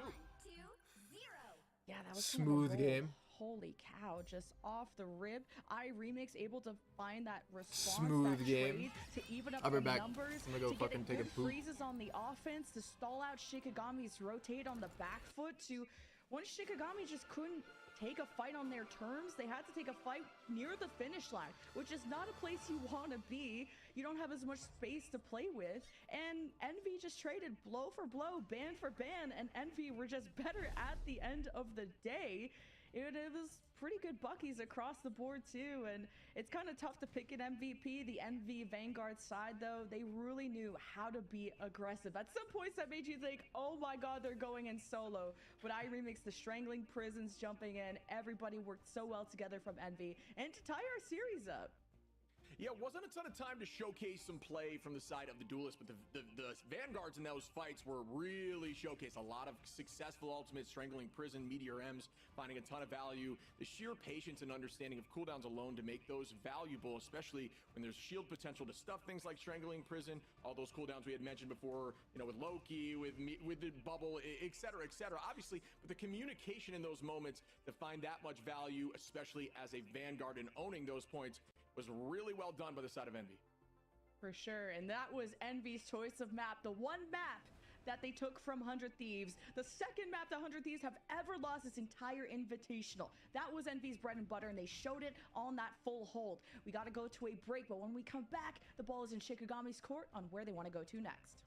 Yeah, that was smooth game. Holy cow, just off the rib. Remix able to find that response, smooth game. To even up I'll be the back. numbers, I'm gonna go fucking take a poop. Freezes on the offense to stall out Shikigami's rotate on the back foot to once Shikigami just couldn't take a fight on their terms. They had to take a fight near the finish line, which is not a place you want to be. You don't have as much space to play with, and Envy just traded blow for blow, ban for ban, and Envy were just better at the end of the day. It was pretty good buckies across the board too, and it's kind of tough to pick an MVP. The Envy Vanguard side though, they really knew how to be aggressive. At some points that made you think, oh my god, they're going in solo, but Remix, the strangling prisons jumping in, everybody worked so well together from Envy, and to tie our series up. Yeah, it wasn't a ton of time to showcase some play from the side of the duelists, but the Vanguards in those fights were really showcased. A lot of successful ultimates, strangling prison, Meteor M's, finding a ton of value. The sheer patience and understanding of cooldowns alone to make those valuable, especially when there's shield potential to stuff things like strangling prison, all those cooldowns we had mentioned before, you know, with Loki, with the bubble, etc., etc. Obviously, but the communication in those moments to find that much value, especially as a Vanguard and owning those points, was really well done by the side of Envy. For sure, and that was Envy's choice of map, the one map that they took from 100 Thieves, the second map that 100 Thieves have ever lost this entire invitational. That was Envy's bread and butter, and they showed it on that full hold. We got to go to a break, but when we come back, the ball is in Shikigami's court on where they want to go to next.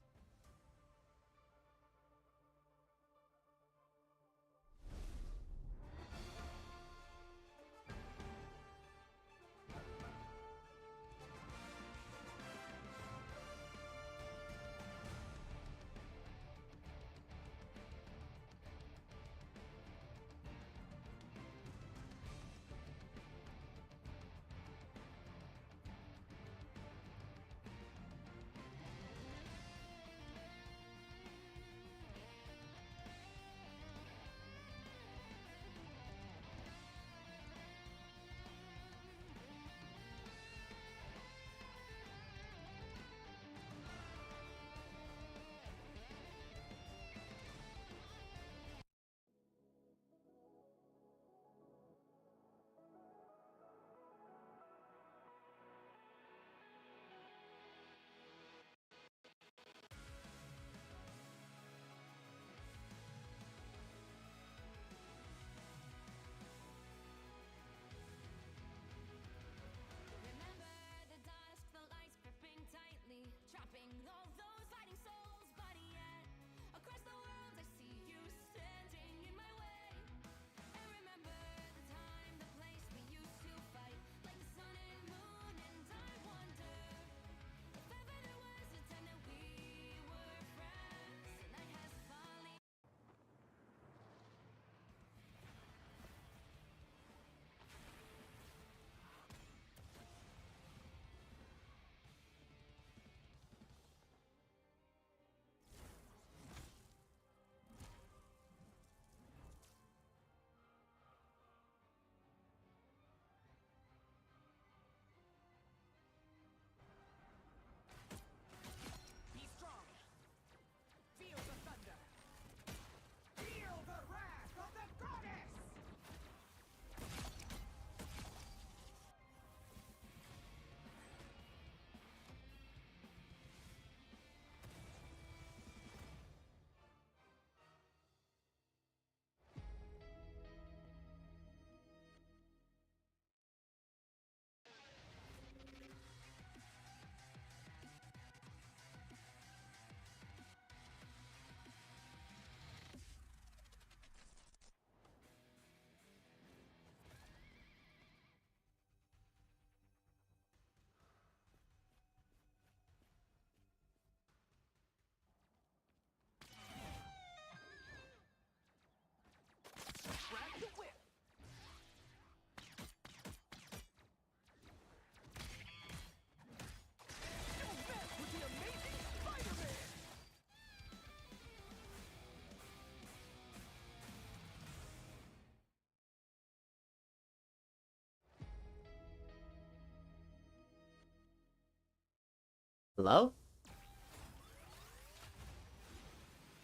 Hello?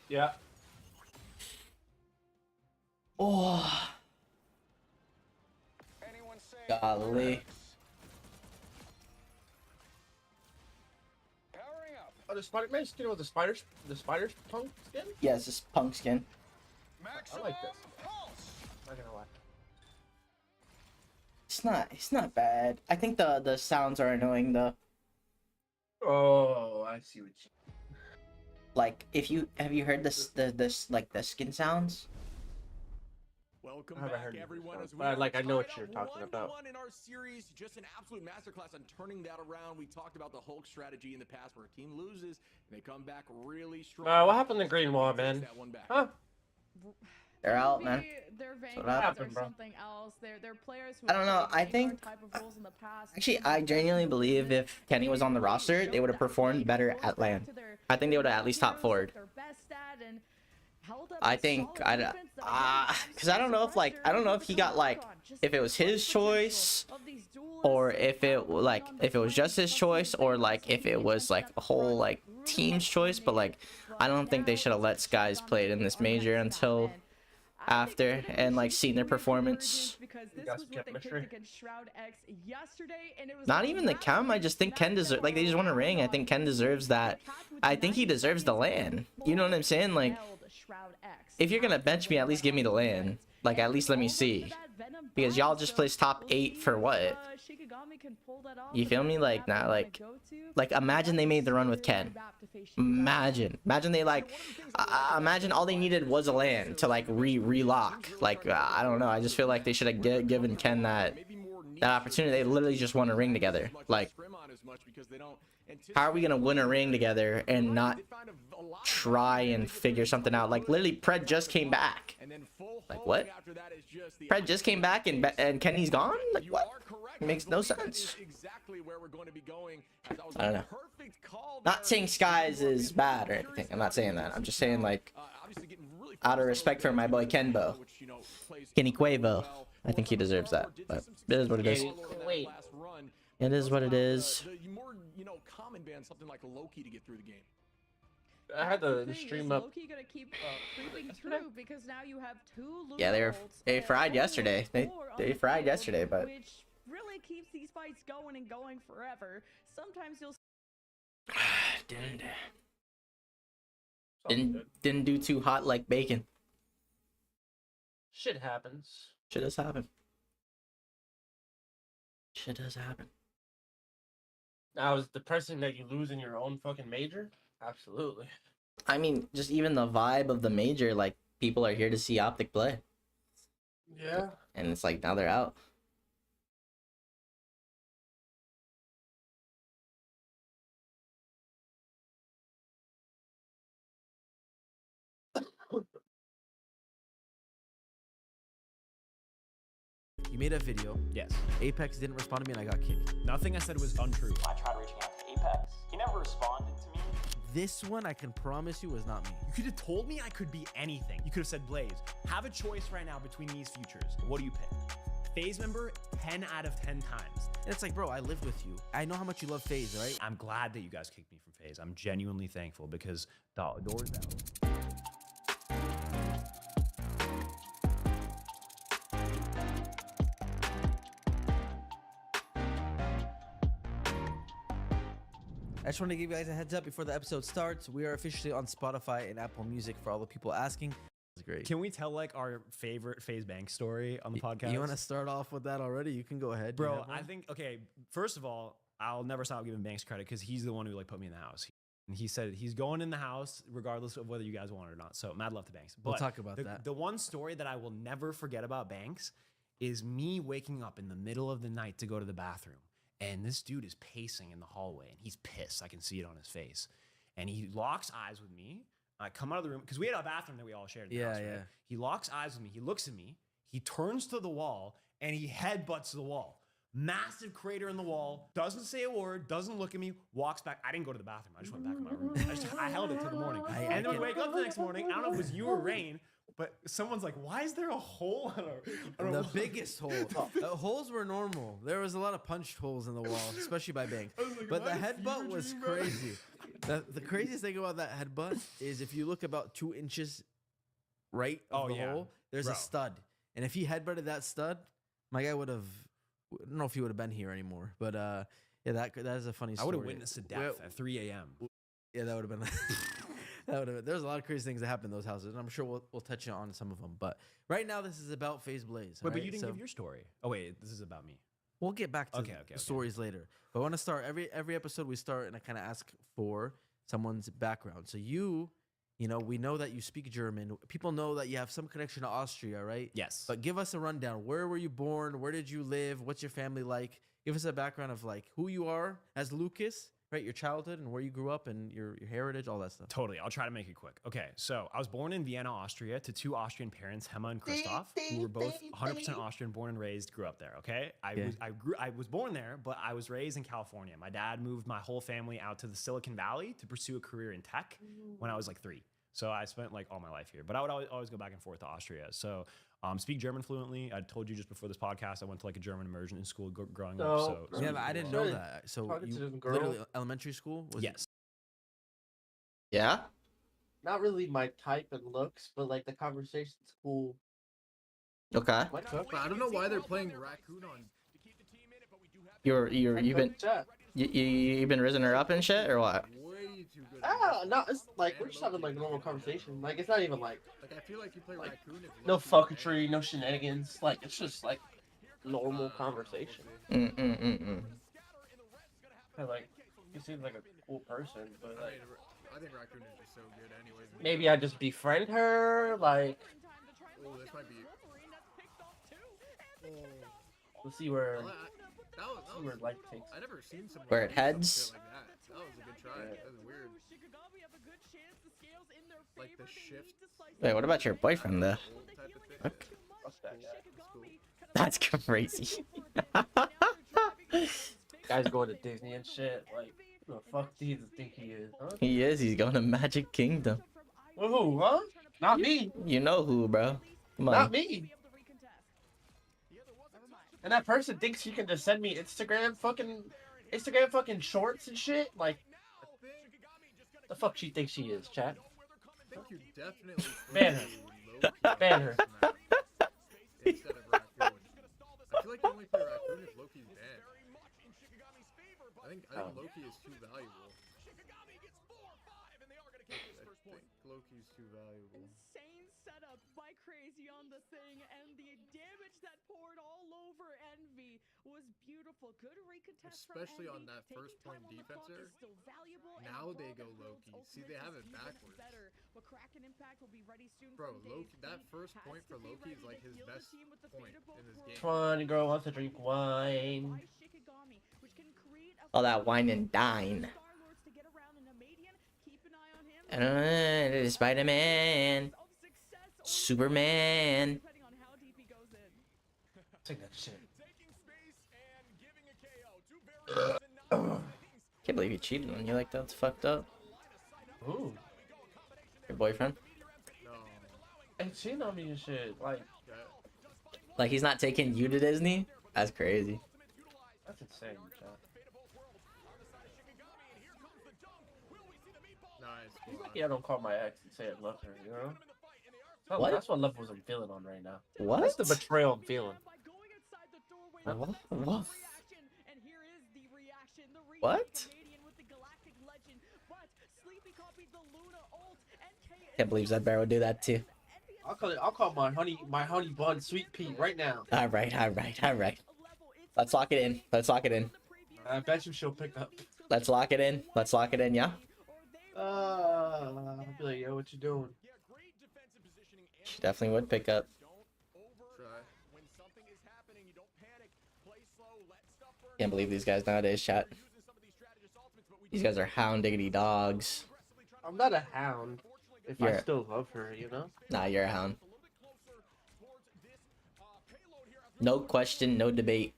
Yeah. Oh. Golly. Oh, the Spider-Man skin with the spiders punk skin? Yeah, it's just punk skin. I like this. Not gonna lie. It's not bad. I think the sounds are annoying though. Oh, I see what you. Like, have you heard this like the skin sounds? Welcome I haven't back, heard of everyone. this As one, we but, like, I know what tied you're up talking about. 1-1 in our series, just an absolute masterclass on turning that around. We talked about the Hulk strategy in the past, where a team loses and they come back really strong. What happened to Green Wall, man? Huh? They're out, man. Their That's what Vanguards happened, or bro. something else. They're players who I don't know. have played I think Vanguard type of roles in the past. actually I genuinely believe if Kenny was on the roster, they would have performed better at LAN. I think they would have at least top forward. I think because I don't know if he got like if it was his choice or if it was just his choice or like if it was like a whole like team's choice, but like I don't think they should have let Skies play it in this major until after and like seen their performance. Not even the chem. I just think Ken deserves, like, they just want a ring. I think Ken deserves that. I think he deserves the LAN. You know what I'm saying? Like, if you're gonna bench me, at least give me the LAN. Like, at least let me see. Because y'all just placed top 8 for what? You feel me? Like, not like imagine they made the run with Ken. Imagine they like, imagine all they needed was a LAN to like relock. Like, I don't know. I just feel like they should have given Ken that opportunity. They literally just won a ring together. Like, how are we gonna win a ring together and not try and figure something out? Like, literally, Pred just came back. Like, what? Pred just came back and Kenny's gone? Like, what? It makes no sense. I don't know. Not saying Skies is bad or anything. I'm not saying that. I'm just saying, like, out of respect for my boy Kenbo. Kenny Cuevo. I think he deserves that. But it is what it is. It is what it is. Common ban something like Loki to get through the game. I had the stream up. Loki gonna keep creeping through because now you have 2 Yeah, they fried yesterday. They fried yesterday, but which really keeps these fights going and going forever. Sometimes you'll didn't do too hot like bacon. Shit happens. Shit does happen. Shit does happen. Now, is it depressing that you lose in your own fucking major? Absolutely. I mean, just even the vibe of the major, like, people are here to see Optic play. Yeah. And it's like, now they're out. You made a video. Yes. Apex didn't respond to me and I got kicked. Nothing I said was untrue. I tried reaching out to Apex. He never responded to me. This one, I can promise you, was not me. You could have told me I could be anything. You could have said, Blaze, have a choice right now between these futures. What do you pick? FaZe member 10 out of 10 times. And it's like, bro, I live with you. I know how much you love FaZe, right? I'm glad that you guys kicked me from FaZe. I'm genuinely thankful because the door's out. I just want to give you guys a heads up before the episode starts. We are officially on Spotify and Apple Music for all the people asking. It's great. Can we tell like our favorite FaZe Bank story on the podcast? You want to start off with that already? You can go ahead. Bro, I think, okay, first of all, I'll never stop giving Banks credit because he's the one who like put me in the house. And he said he's going in the house regardless of whether you guys want it or not. So mad love to Banks. But we'll talk about that. The one story that I will never forget about Banks is me waking up in the middle of the night to go to the bathroom. And this dude is pacing in the hallway and he's pissed. I can see it on his face. And he locks eyes with me. I come out of the room because we had a bathroom that we all shared in the house, right? He locks eyes with me. He looks at me. He turns to the wall and he headbutts the wall. Massive crater in the wall. Doesn't say a word. Doesn't look at me. Walks back. I didn't go to the bathroom. I just went back in my room. I held it till the morning. And then we wake up the next morning. I don't know if it was you or Rain. but someone's like, why is there a hole on a The wall? biggest hole. Holes were normal. There was a lot of punched holes in the wall, especially by Banks. like, But the "Am I a headbutt fever was dream, bro?" crazy. The craziest thing about that headbutt is if you look about 2 inches right of the hole, there's Bro. a stud. And if he headbutted that stud, my guy would have, I don't know if he would have been here anymore. But yeah, that is a funny I story. would have witnessed a death at 3 a.m. Yeah, that would have been. That would have been. There's a lot of crazy things that happen in those houses, and I'm sure we'll touch on some of them. But right now, this is about FaZe Blaze. Wait, but alright? you didn't So give your story. Oh wait, this is about me. we'll get back to Okay, the stories later. But I want to start every episode we start, and I kind of ask for someone's background. So you know, we know that you speak German. People know that you have some connection to Austria, right? Yes. But give us a rundown. Where were you born? Where did you live? What's your family like? Give us a background of like who you are as Lucas, right? Your childhood and where you grew up and your heritage, all that stuff. Totally. I'll try to make it quick. Okay, so I was born in Vienna, Austria, to 2 Austrian parents, Hema and Christoph, who were both 100% Austrian, born and raised, grew up there. Okay, I was born there, but I was raised in California. My dad moved my whole family out to the Silicon Valley to pursue a career in tech when I was like 3. So I spent like all my life here, but I would always go back and forth to Austria. So speak German fluently. I told you just before this podcast, I went to like a German immersion in school growing up. So yeah, but I didn't know that. So you literally elementary school? Yes. Yeah. Not really my type and looks, but like the conversation's cool. Okay. But I don't know why they're playing Raccoon on. You've been risen her up and shit or what? Way too good. No, it's like we're just having like a normal conversation. Like it's not even like I feel like you play Raccoon. no fucketry, no shenanigans. Like it's just like normal conversation. And like he seems like a cool person, but like I think Raccoon is just so good, anyways. maybe I just befriend her. Like Oh, this might be. we'll see where That was life takes. I never seen someone Where it do some heads? shit like that. That was a good try. That was weird. Like the shift. Wait, what about your boyfriend though? Okay. That's crazy. Guy's going to Disney and shit. Like who the fuck do you think he is? Huh? He is. He's going to Magic Kingdom. Well, who? Huh? Not me. You know who, bro? Come on. Not me. And that person thinks he can just send me Instagram fucking shorts and shit. Like, the fuck she thinks she is, chat. I think you definitely Ban her. Ban her. Instead of Raccoon. I feel like you only play Raccoon if Loki's banned. I think Loki is too valuable. I think Loki's too valuable. Insane setup by Crazy on the thing, and the damage that poured all over Envy was beautiful. Good recontest Especially from on Envy. that first point Taking time on the clock defenser. is still valuable, and Now they while go the Loki. Hope's See, they ultimate have is it even backwards. better, but Kraken Impact will be ready soon Bro, from Loki, Dave. that He first has point to for be Loki is ready like to his heal the best team with the point fate of in this both game. Fun girl wants to drink wine. by Shikigami, which can create a All that wine and dine. Star-Lords to get around in a Median. Keep an eye on him. Spider-Man. Superman. Depending on how deep he goes in. Take that shit. Can't believe he cheated on you like that. It's fucked up. Ooh. Your boyfriend? And she on me and shit. Like he's not taking you to Disney? That's crazy. That's insane, chat. He's lucky I don't call my ex and say I love her, you know? What? That's what levels I'm feeling on right now. What? That's the betrayal I'm feeling. What? What? What? Can't believe Zedbear would do that too. I'll call my honey bun sweet pea right now. Alright. Let's lock it in. I bet you she'll pick up. Let's lock it in, yeah? I'll be like, yo, what you doing? She definitely would pick up. Can't believe these guys nowadays, chat. These guys are hound diggity dogs. I'm not a hound. If I still love her, you know? Nah, you're a hound. No question, no debate.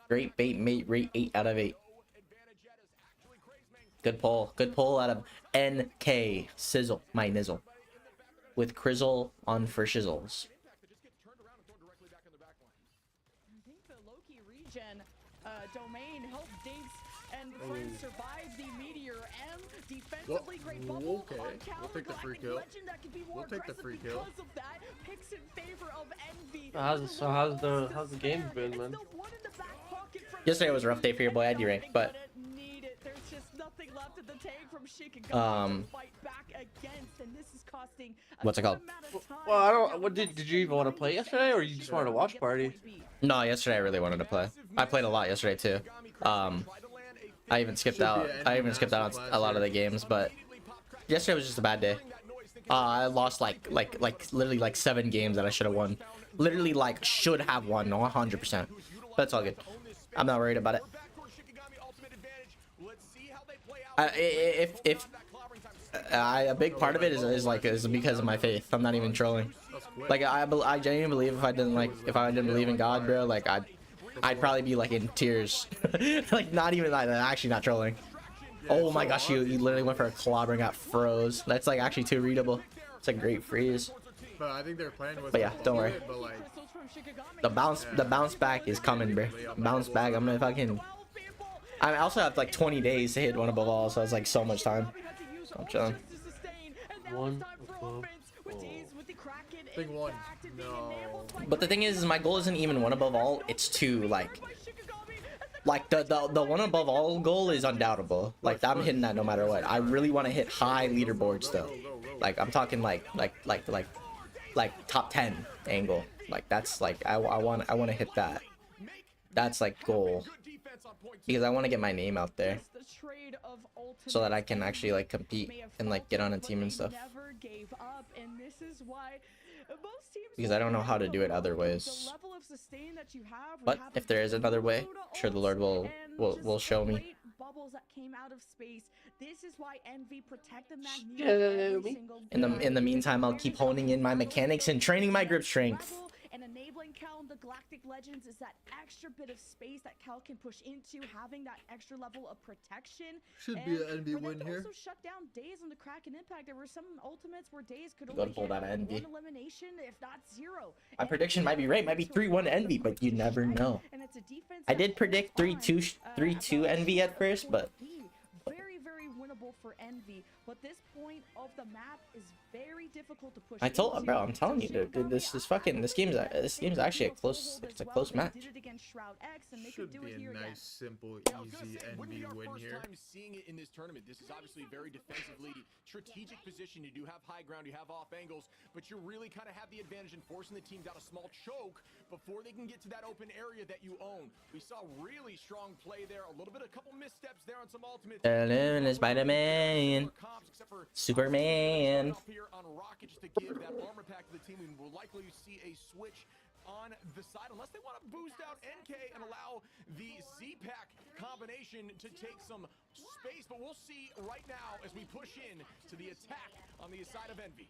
Great bait mate rate 8 out of 8. Good pull out of NK. Sizzle, my nizzle. with Crizzle on for shizzles. I think the Loki regen domain helped Dinks and friends survive the Meteor M. Defensively, great bubble. Okay, we'll take the free kill. Legend that can be more We'll take the free kill. because of that. Picks in favor of Envy. How's the game been, man? Yesterday was a rough day for your boy ID rank, but There's just nothing left in the tank from Shikigami to fight back against, and this is costing what's it called? Well, I don't. What did you even want to play yesterday, or you just wanted to watch party? No, yesterday I really wanted to play. I played a lot yesterday too. I even skipped out. I even skipped out on a lot of the games, but yesterday was just a bad day. I lost like literally like 7 games that I should have won. Literally like should have won 100%. But it's all good. I'm not worried about it. A big part of it is because of my faith. I'm not even trolling. Like I genuinely believe if I didn't believe in God, bro, like I'd probably be like in tears. Like not even like actually not trolling. Oh my gosh, he literally went for a clobber and got froze. That's like actually too readable. It's a great freeze. But I think they're playing with. But yeah, don't worry. But like, the bounce back is coming, bro. Bounce back. I'm gonna fucking. I also have like 20 days to hit one above all, so it's like so much time. So I'm chilling. Big one. No. But the thing is my goal isn't even one above all. It's 2. Like the one above all goal is undoubtable. Like I'm hitting that no matter what. I really want to hit high leaderboards though. Like I'm talking like top 10 angle. Like that's like I want to hit that. That's like goal. Because I want to get my name out there so that I can actually like compete and like get on a team and stuff. Because I don't know how to do it other ways. But if there is another way, I'm sure the Lord will show me. Bubbles that came out of space. This is why Envy protect the Magneto. In the meantime, I'll keep honing in my mechanics and training my grip strength. And enabling Cal and the Galactic Legends is that extra bit of space that Cal can push into, having that extra level of protection. Should be an Envy win here. Also shut down Days on the Kraken Impact. There were some ultimates where Days could Gotta only pull that Envy. 1 elimination, if not 0. My prediction might be right, might be 3-1 Envy, but you never know. I did predict 3-2 Envy at first, but very winnable for Envy, but this point of the map is very difficult to push. bro, I'm telling you, dude, this game's actually a close match. Should be a nice, simple, easy Envy win here. Seeing it in this tournament, this is obviously a very defensively strategic position. You do have high ground, you have off angles, but you really kind of have the advantage in forcing the teams out a small choke before they can get to that open area that you own. We saw really strong play there, a couple missteps there on some ultimates. Hello, Spider-Man. Superman. Here on Rocket, just to give that armor pack to the team, we will likely see a switch on the side unless they want to boost out NK and allow the Z-Pack combination to take some space, but we'll see right now as we push in to the attack on the side of Envy.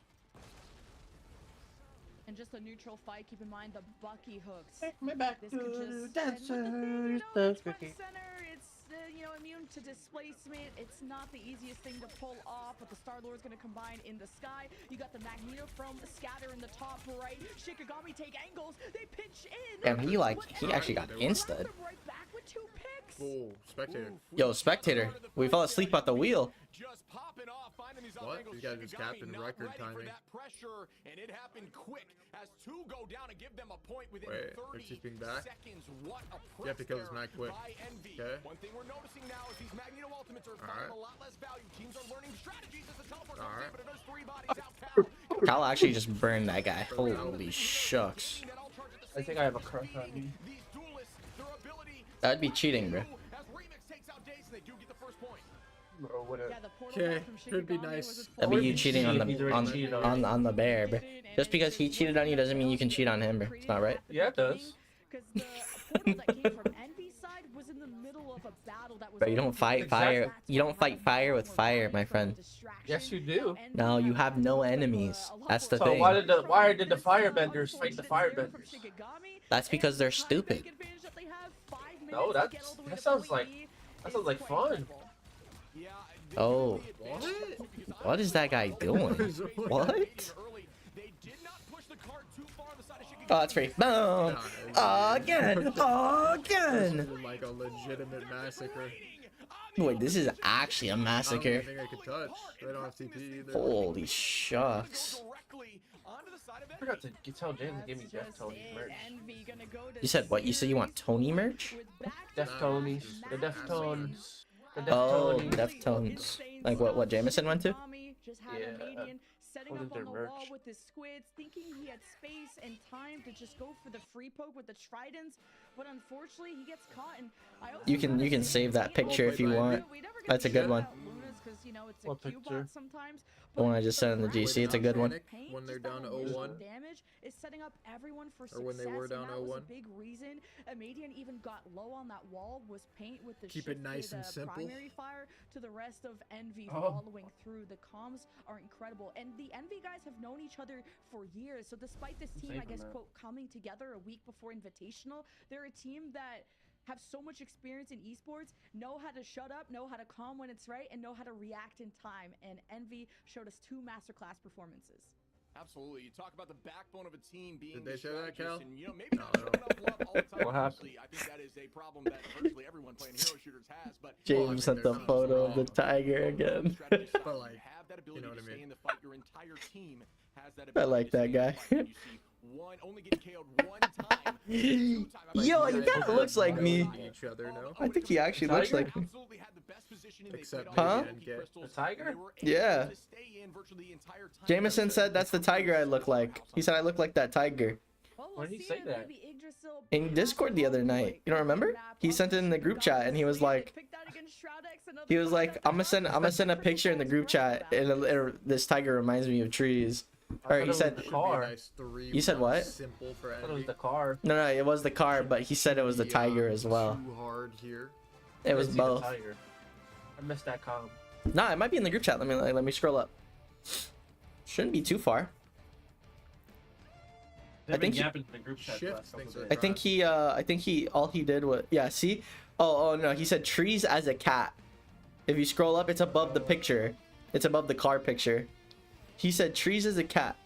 And just a neutral fight, keep in mind the Bucky hooks. Take me back this to could just dancers. it's front and center, it's immune to displacement. It's not the easiest thing to pull off, but the Star-Lord's gonna combine in the sky. You got the Magneto from Scatter in the top right. Shikigami take angles, they pitch in. Damn, he actually got insta. Right back with 2 picks. Oh, spectator. Yo, spectator, we fell asleep at the wheel. Just popping off, finding these What? These guys just captain record timing. that pressure, and it happened quick as 2 go down and give them a point within Wait, 30 back? seconds. What a You have to kill this Mag quick. Okay. One thing we're noticing now is these Magneto ultimates are finding a lot less value. Teams are learning strategies as the teleport comes in, but it does 3 bodies out. Cal actually just burned that guy. Holy shucks. I think I have a crush on you. That'd be cheating, bro. Bro, whatever. Okay, could be nice. That'd be you cheating on the bear, bro. Just because he cheated on you doesn't mean you can cheat on him, bro. It's not right. Yeah, it does. But you don't fight fire. You don't fight fire with fire, my friend. Yes, you do. No, you have no enemies. That's the So thing. why did the firebenders fight the firebenders? That's because they're stupid. No, that sounds like fun. Oh. What is that guy doing? What? Oh, that's free. Boom. Again. Again. This is like a legitimate massacre. Wait, this is actually a I don't massacre. even think I could touch. They don't have TP either. Holy shucks. I forgot to tell James to give me Deftones merch. You said what? You said you want Tony merch? Deftones. The Deftones. The Oh, Deftones. Deftones. Like what Jameson went to? Yeah. Setting What up is on their the merch? wall with his squids, thinking he had space and time to just go for the free poke with the tridents, but unfortunately he gets caught. And I also You can save that picture if you want. That's a good one. you know, it's a What Q-bot picture? sometimes. The one I just sent in the GC. It's a good one. When they're down to 0-1. Damage is setting up everyone for Or when they success, were down and that was a 0-1. big reason Amadian even got low on that wall, was paint with the Keep it shifted, nice and simple. primary fire to the rest of Envy Oh. following through. The comms are incredible, and the Envy guys have known each other for years, so despite this team, I saving guess, that. quote, coming together a week before Invitational, they're a team that have so much experience in esports, know how to shut up, know how to calm when it's right, and know how to react in time. And Envy showed us 2 masterclass performances. Absolutely. You talk about the backbone of a team being Did they the say that, strategist, Cal? and, you know, maybe not showing enough love all the time. What happened? Honestly, I think that is a problem that virtually everyone playing hero shooters has. But James sent the photo of the tiger again. But like, have that ability you know what to I stay mean? in the fight. Your entire team has that I ability like to that stay in the guy. fight. And you see only getting KO'd one time. Yo, he kind of looks like me. Each other, no? I think he actually looks like me. Absolutely had the best positioning. They Except played Huh? off the maybe crystals, The tiger? and they were able Yeah. to stay in virtually the entire time. Jameson said that's the tiger I look like. He said I look like that tiger. Well, Why did he see say if that? maybe Yggdrasil In has Discord the other night. You don't remember? He sent it in the group chat and he was like, picked out against Shroudex, another he was like, contact. I'm gonna send a picture in the group chat and this tiger reminds me of trees. Or he said, the car. Nice 3, You said what? Simple for I thought it was Envy. the car. no, it was the car, but he said it was the tiger as well. Too hard here. It was I didn't see the both. tiger. I missed that com. Nah, it might be in the group chat. Let me scroll up. Shouldn't be too far. They've think been he- yapping in the group chat the Shit, last couple things days. are- I think he all he did was see. Oh no, he said trees as a cat. If you scroll up, it's above the picture. It's above the car picture. He said trees as a cat.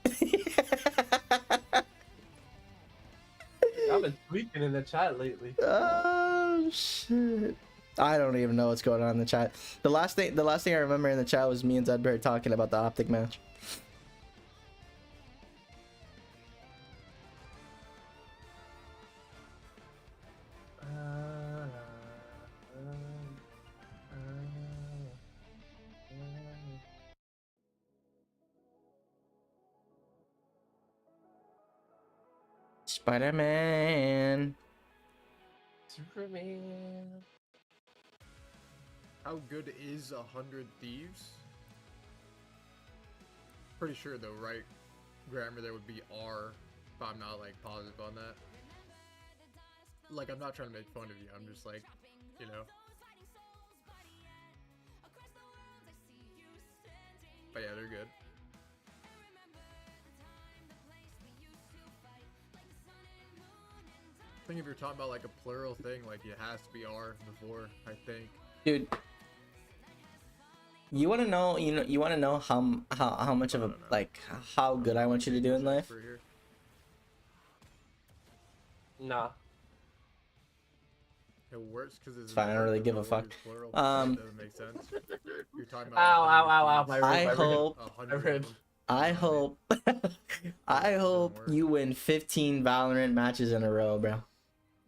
I've been tweaking in the chat lately. Oh shit. I don't even know what's going on in the chat. The last thing I remember in the chat was me and Zedbear talking about the optic match. Spider-Man. Superman. How good is 100 Thieves? Pretty sure the right grammar there would be R, if I'm not like positive on that. Like, I'm not trying to make fun of you, I'm just like, you know. But yeah, they're good. I think if you're talking about like a plural thing, like it has to be R before, I think. Dude, you want to know? You want to know how much of a like how good I want you to do in life? Nah. It works because it's fine. I don't really give a fuck. Plural. It doesn't make sense. You're talking about. Ow, my rib, I my rib. hope. My rib. I hope. I hope you win 15 Valorant matches in a row, bro.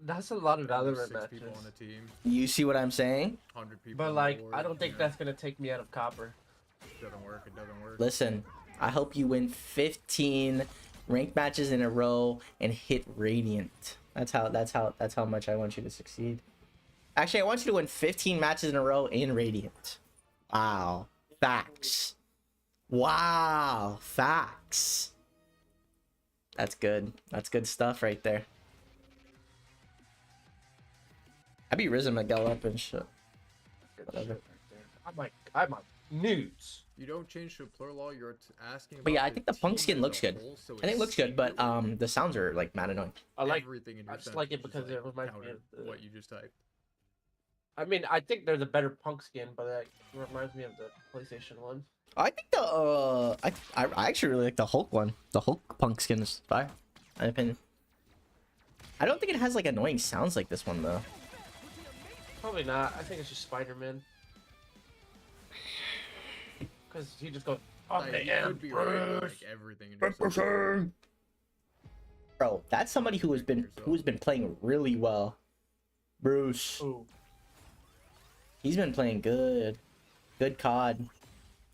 That's a lot of Valorant 6 matches. people on a team. You see what I'm saying? 100 people. But on like, board, I don't think yeah. that's gonna take me out of copper. It doesn't work. It doesn't work. Listen, I hope you win 15 ranked matches in a row and hit Radiant. That's how much I want you to succeed. Actually, I want you to win 15 matches in a row in Radiant. Wow. Facts. Wow. Facts. That's good. That's good stuff right there. I be Rizzo Miguel up and shit. Whatever. I'm on nudes. You don't change to plural. You're asking. But yeah, about I think the punk team skin as looks a good. whole, so I think it it's looks good, but the sounds are like mad annoying. I like everything in your I just sentence like it is, because it reminds me of the, what you just typed. I mean, I think there's a better punk skin, but it reminds me of the PlayStation one. I think the I actually really like the Hulk one. The Hulk punk skin is fire, in my opinion. I don't think it has like annoying sounds like this one though. Probably not. I think it's just Spider-Man. Because he just goes, Like, he could be right, like everything in his Bro, that's somebody who's been playing really well. Bruce. Ooh. He's been playing good. Good COD.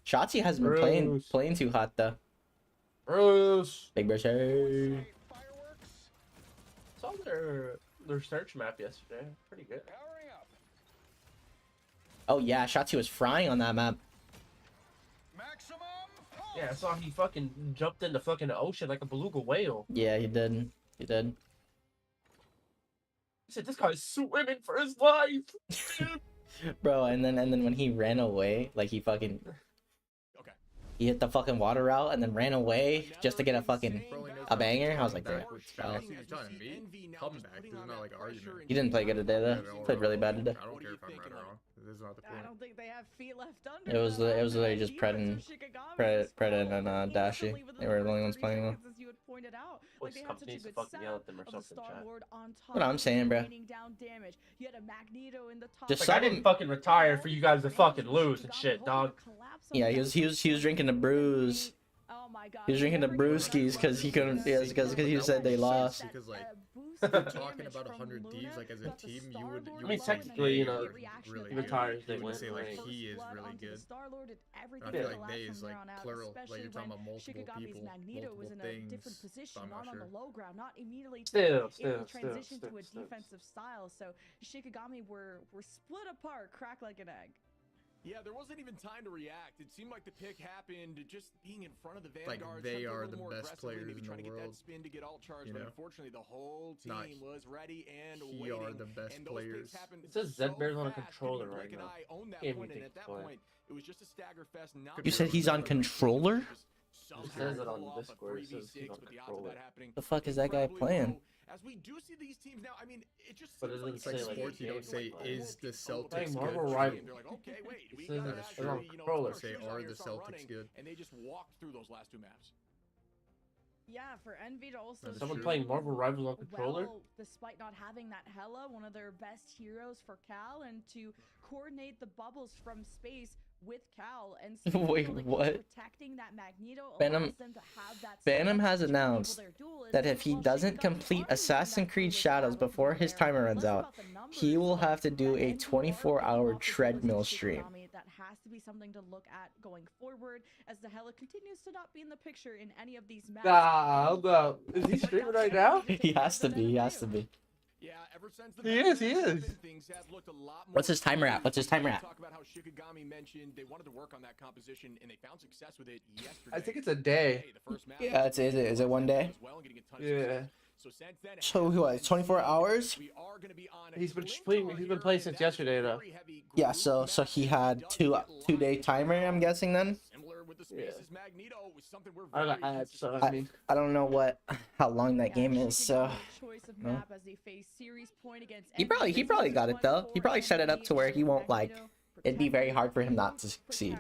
Shotzi hasn't been playing too hot though. Bruce. Big Bruce. Hey. Saw their search map yesterday. Pretty good. Oh yeah, Shotzi was frying on that map. Yeah, I saw he fucking jumped in the fucking ocean like a beluga whale. Yeah, he did. He did. He said, "This guy's swimming for his life." Bro, and then when he ran away, like he he hit the fucking water route and then ran away just to get a fucking banger. I was like, bro. He didn't play good today though. He played really bad today. I don't care if I'm right or wrong. This is not the point. I don't think they have feet left under. It was literally just Pred and Dashi. They were the only ones playing well. Like they companies to fucking yell at them or something, chat. What I'm saying, bro. Just like, I didn't fucking retire for you guys to fucking lose and shit, dog. Yeah, he was drinking the brews. He was drinking the brewskis because he couldn't. Yeah, because he said they lost. Because like you're talking about 100 Thieves, like as a team, you would. I mean, technically, you know, really retires. They would win. say like he is really good. I feel like they is like plural. Like you're talking about multiple people, multiple things. So I'm not sure. Still. Transition to a defensive style, so Shikigami were split apart, cracked like an egg. Yeah, there wasn't even time to react. It seemed like the pick happened just being in front of the Like Vanguard. they are the best players in the world. Spin to get alt charge, you know? but unfortunately the whole team was ready and he waiting. are the best players. It says Zedbear's on a controller right now. It was just a stagger fest. You said he's on controller? It says it on Discord. It says he's on controller. The fuck is that guy playing? As we do see these teams now, I mean, it just but it doesn't say like sports. You don't say is the Celtics good. They're like, okay, wait, we got on controller. Say are the Celtics good? And they just walked through those last two maps. Yeah, for Envy to also someone playing Marvel Rivals on controller. Well, despite not having that Hela, one of their best heroes for Cal, and to coordinate the bubbles from space with Cal and wait, what? Protecting that Magneto Phantom has announced that if he doesn't complete Assassin's Creed Shadows before his timer runs out, he will have to do a 24-hour treadmill stream. That has to be something to look at going forward, as the Hela continues to not be in the picture in any of these maps. Is he streaming right now? He has to be. He has to be. Yeah, ever since he is. What's his timer at? What's his timer at? Talk about how Shikigami mentioned they wanted to work on that composition and they found success with it yesterday. I think it's a day. Yeah, is it one day? Yeah. So what? 24 hours? He's been playing since yesterday though. Yeah, so he had two-day timer, I'm guessing then. Yeah. I don't know how long that game is, so no. He probably got it though. He probably set it up to where he won't it'd be very hard for him not to succeed.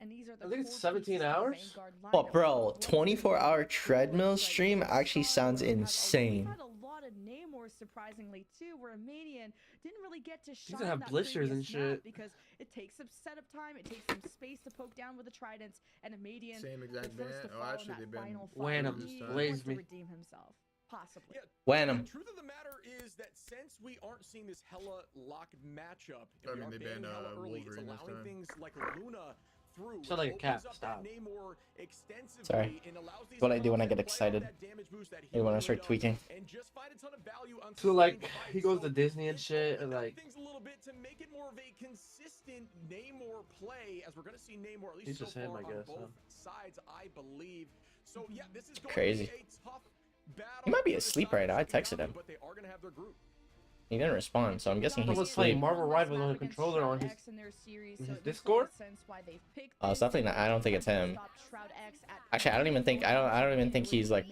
I think it's 17 hours. Oh, bro, 24-hour treadmill stream actually sounds insane. Surprisingly too, where Manian didn't really get to shine. He's gonna have blisters and shit because it takes some setup time, it takes some space to poke down with the tridents, and Manian same exact ban. Oh, actually they've been blazed me. Redeem himself. Possibly. When the truth of the matter is that since we aren't seeing this Hela locked matchup, I mean, they banned Wolverine this time. Things like Luna through. Sound like a cat. Stop. Sorry. It's what I do when I get excited. Maybe when I start tweaking. So like he goes to Disney and shit, and like things a little bit to make it more of a consistent Namor play, as we're gonna see Namor at least just him, I guess, both sides, I believe. So yeah, this is going crazy. to be a tough battle. He might be asleep right now. I texted him. But they are gonna have their group. He didn't respond, so I'm guessing he's was asleep. playing Marvel Rivals on a controller on his Discord. It's definitely not. I don't think it's him. Actually, I don't even think he's like.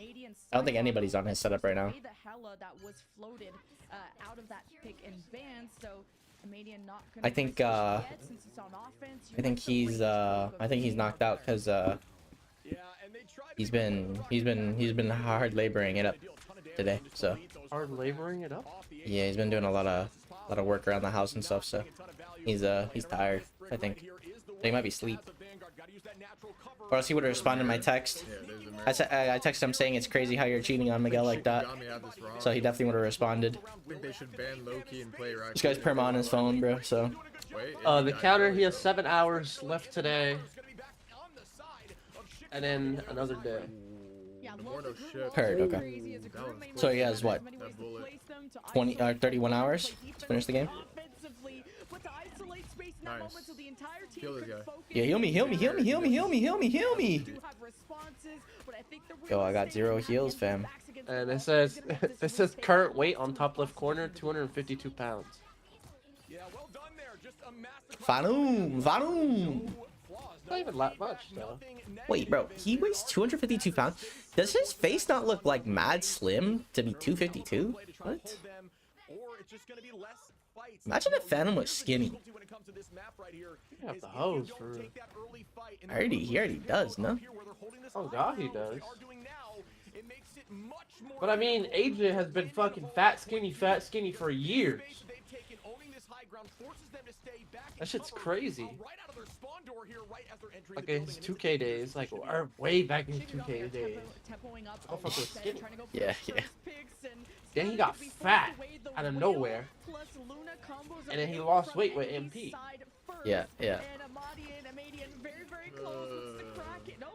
I don't think anybody's on his setup right now. I think he's knocked out because he's been hard laboring it up. today. So Hard laboring it up. yeah, he's been doing a lot of work around the house and stuff. So he's tired. I think he might be asleep. Or else he would have responded to my text. I texted him saying it's crazy how you're cheating on Miguel like that. So he definitely would have responded. I think they should ban Loki and play right. This guy's perma on his phone, bro. So The counter, he has 7 hours left today. And then another day. Heard, okay. So he has what? 20 or 31 hours to finish the game? Nice. Kill this guy. Yeah, heal me. Yo, I got 0 heals, fam. And it says current weight on top left corner, 252 pounds. Vanum. Not even that much, though. Wait, bro, he weighs 252 pounds. Does his face not look like mad slim to be 252? What? Imagine if Phantom was skinny. You have the hose for. He already does, no? Oh god, he does. But I mean, AJ has been fucking fat, skinny for years. That shit's crazy. Like his 2K days, like are way back in his 2K days. Motherfucker was skinny. Yeah. Then he got fat out of nowhere. And then he lost weight with MP. Yeah. No,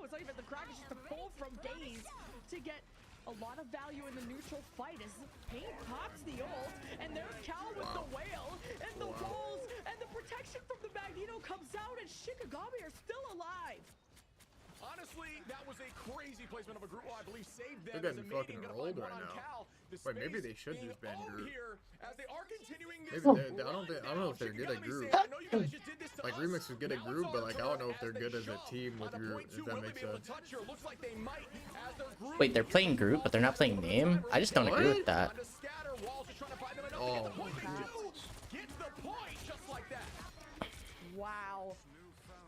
it's not even the crack, it's just the pull from Daze to get a lot of value in the neutral fight as Pain pops the ult, and there's Cal with the whale, and the walls, and the protection from the Magneto comes out, and Shikigami are still alive. Honestly, that was a crazy placement of a group wall. I believe saved them. They're getting fucking rolled right now. Wait, maybe they should just ban group. Maybe I don't know if they're good at group. Like Remix is good at group, but like I don't know if they're good as a team with group. If that makes sense. Wait, they're playing group, but they're not playing name? I just don't agree with that. Oh. Wow.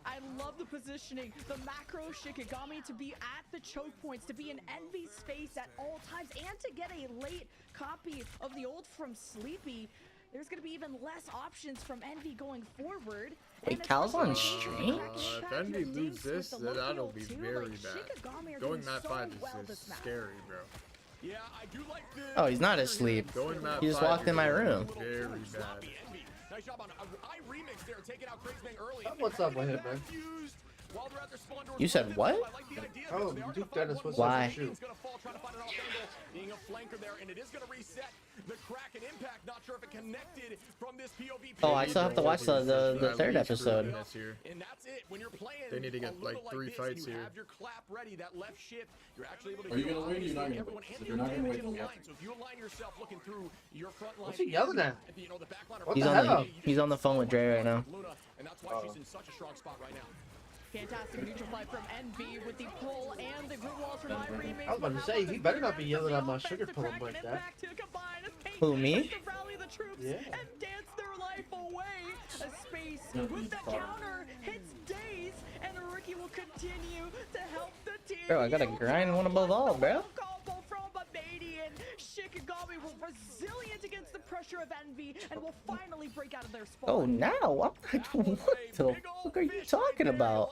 I love the positioning, the macro Shikigami to be at the choke points, to be in Envy's face at all times, and to get a late copy of the ult from Sleepy. There's going to be even less options from Envy going forward. Wait, Cal's on stream? If Envy lose this, then that'll be very bad. Going map 5 is scary, bro. Yeah, I do like the. Oh, he's not asleep. He just walked in my room. Very bad. Nice job on I remix there, taking out Crazy Man early. What's up with him, man? You said what? Oh, Duke Dennis was Why? Being a flanker there, and it is going to reset the crack and impact. Not sure if it connected from this POV. Oh, I still have to watch the third episode. And that's it. When you're playing, they need to get like 3 fights here. You have your clap ready, that left shift. You're actually able to. Are you gonna win? You're not gonna win. If you're not gonna win, So if you align yourself looking through your front line. What's he yelling at? He's on the phone with Dre right now. And that's why she's in such a strong spot right now. Fantastic neutral fight from Envy with the pull and the group walls from Iremix. I was about to say, he better not be yelling at my sugar pull him like that. Who, me? Yeah. And dance their life away. A space with the counter hits Daze, and Ricky will continue to help the team. Bro, I gotta grind one above all, bro. Combo from Abadian. Shikigami will resilient against the pressure of Envy and will finally break out of their spawn. Oh, now? What the fuck are you talking about?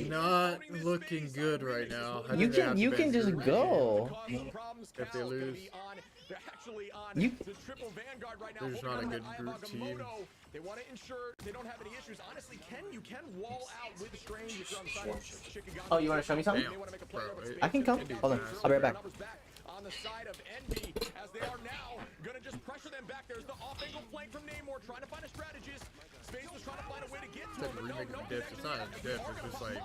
Not looking good right now. You can just go. If they lose. They're just not a good group team. They want to ensure they don't have any issues. Honestly, you can wall out with Strange if you're on side of Shikigami. Oh, you want to show me something? I can come. Hold on. I'll be right back. On the side of Envy, as they are now gonna just pressure them back. There's the off-angle flank from Namor, trying to find a strategist. Space was trying to find a way to get to him, but no diff. It's not a diff. It's just like.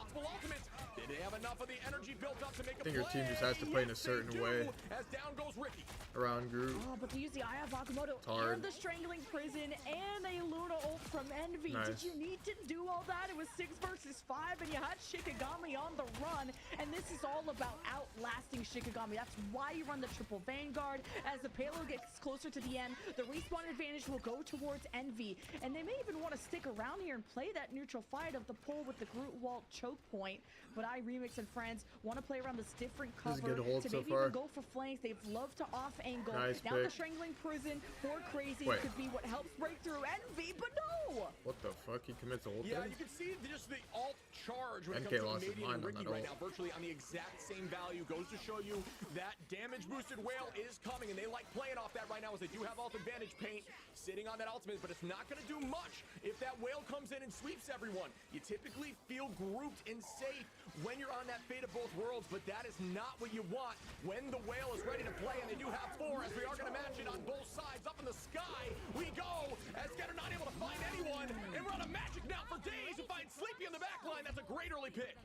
Did they have enough of the energy built up to make a I think your team just has to play in a certain way. As down goes Ricky. Around group. Oh, but to use the Eye of Akamoto and the Strangling Prison and a Luna ult from Envy. Nice. Did you need to do all that? It was 6 versus 5, and you had Shikigami on the run. And this is all about outlasting Shikigami. That's why you run the triple Vanguard. As the payload gets closer to the end, the respawn advantage will go towards Envy. And they may even want to stick around here and play that neutral fight of the pull with the Groot Walt choke point. But iRemix and friends want to play around this different This cover is a good hold to so maybe far. even go for flanks. They've loved to off angle. Nice Now the pick. strangling prison for Crazy Wait. could be what helps break through Envy, but no! What the fuck? He commits a hold Yeah, there? you can see just the alt charge when it NK comes lost to his Madian mind and on Ricky that right ult. now, virtually on the exact same value. Goes to show you that damage boosted whale is coming, and they like playing off that right now as they do have ult advantage. Paint sitting on that ultimate, but it's not going to do much if that whale comes in and sweeps everyone. You typically feel grouped and safe when you're on that Fate of Both Worlds, but that is not what you want when the whale is ready to play, and they do have 4 as we are going to match it on both sides. Up in the sky we go as Getter not able to find anyone, and we're on a magic now for Days to find Sleepy on the back line. That's a great early pick.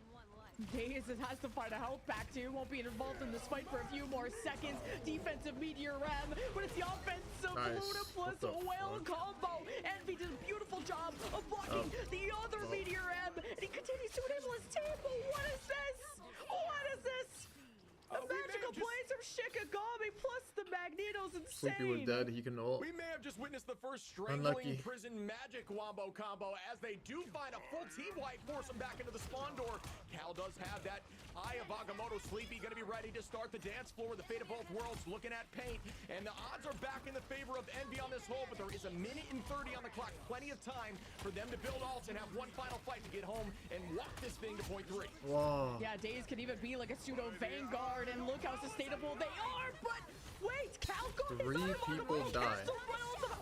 Days has to find a health back too. Won't be involved in this fight for a few more seconds. Defensive Meteor Ram, but it's the offensive Nice. Luna plus What the whale fuck? combo. Envy does a beautiful job of blocking the other Meteor Ram, and he continues to enable his table. What is this? What is this? The magical plays from Shikigami plus the Magneto's insane. Sleepy was dead. He can ult. We may have just witnessed the first strangling Unlucky. prison magic wombo combo as they do find a full team wipe, force him back into the spawn door. Cal does have that Eye of Agamotto. Sleepy going to be ready to start the dance floor. The Fate of Both Worlds looking at paint, and the odds are back in the favor of Envy on this hole, but there is a minute and 30 on the clock. Plenty of time for them to build ults and have one final fight to get home and walk this thing to point 3. Whoa. Yeah, Days could even be like a pseudo Vanguard, and look how sustainable they are. But wait, Cal got 3 people die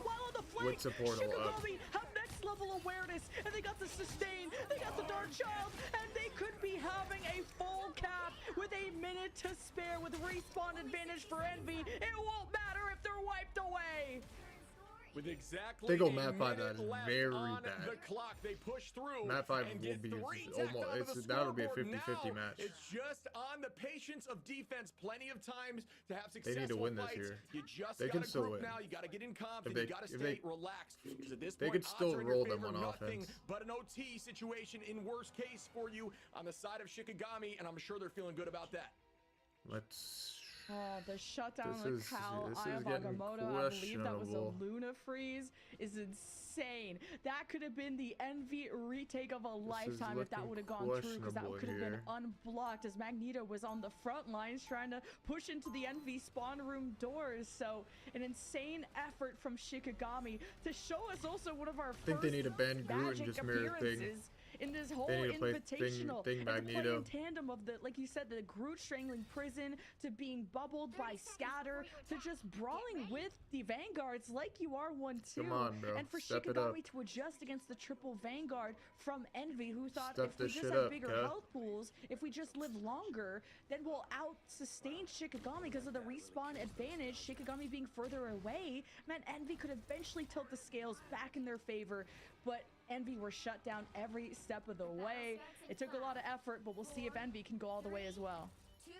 while on the flank. with support ult up. Shikigami have next level awareness, and they got the sustain, they got the Dark Child, and they could be having a full cap with a minute to spare with respawn advantage for Envy. It won't matter if they're wiped away. With exactly They go a map 5 minute that is left very on bad. the clock, they push through. Map 5 and will get be 3 tacked almost. onto the That'll be a scoreboard. 50-50 Now, match. It's just on the patience of defense. Plenty of times to have They successful need to win this fights. here. You just They gotta can still group win. now. You gotta get in confidence. If You gotta they- stay relaxed. Because at this they point, could odds still are in your roll them favor. on Nothing offense. but an OT situation in worst case for you on the side of Shikigami, and I'm sure they're feeling good about that. Let's. Oh, the shutdown This with is- Cal this Eye is of getting Agamotto, I believe that was a questionable. Luna freeze, is insane. That could have been the Envy retake of a lifetime if that looking would have gone through, because that questionable could have been here. unblocked as Magneto was on the front lines trying to push into the Envy spawn room doors. So an insane effort from Shikigami to show us also one of our I think they need to ban Groot and magic just mirror Thing. appearances in this whole They need to play invitational. Thing and to play Magneto. in tandem of the, like you said, the Groot strangling prison to being bubbled by Scatter to just brawling with the Vanguards like you are 1-2. Come on, bro. And for Step it up. Shikigami to adjust against the triple Vanguard from Envy, who thought Step if we this just shit have up, bigger cuz. health pools, if we just live longer, then we'll out-sustain Shikigami because of the respawn advantage. Shikigami being further away meant Envy could eventually tilt the scales back in their favor, but Envy were shut down every step of the way. It took a lot of effort, but we'll see if Envy can go all the way as well.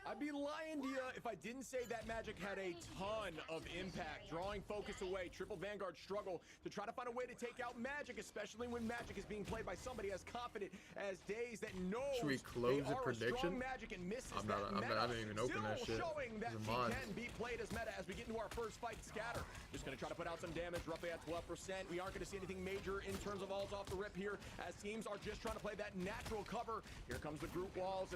I'd be lying to you if I didn't say that Magic had a ton of impact, drawing focus away. Triple Vanguard struggle to try to find a way to take out Magic, especially when Magic is being played by somebody as confident as Days that knows Should we close they the are a prediction? strong Magic and misses I'm that not- meta. I didn't even open that Still shit. showing that It's a she mod. can be played as meta as we get into our first fight. Scatter just going to try to put out some damage, roughly at 12%. We aren't going to see anything major in terms of alls off the rip here, as teams are just trying to play that natural cover. Here comes the group walls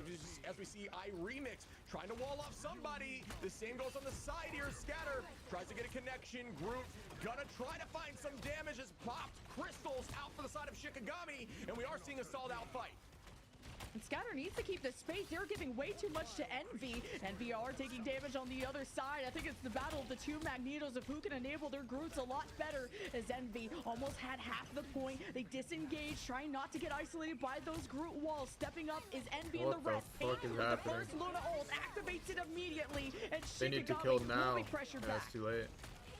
as we see iRemix trying to wall off somebody. The same goes on the side here. Scatter tries to get a connection. Groot gonna try to find some damage as popped crystals out for the side of Shikigami, and we are seeing a stalled out fight. And Scatter needs to keep the space. They're giving way too much to Envy. Envy are taking damage on the other side. I think it's the battle of the two Magnetos of who can enable their Groots a lot better, as Envy almost had half the point. They disengage, trying not to get isolated by those Groot walls. Stepping up is Envy and What the the rest. fuck Pain is with happening? the first Luna ult activates it immediately, and They need to Shikigami kill will now. be pressured That's back. too late.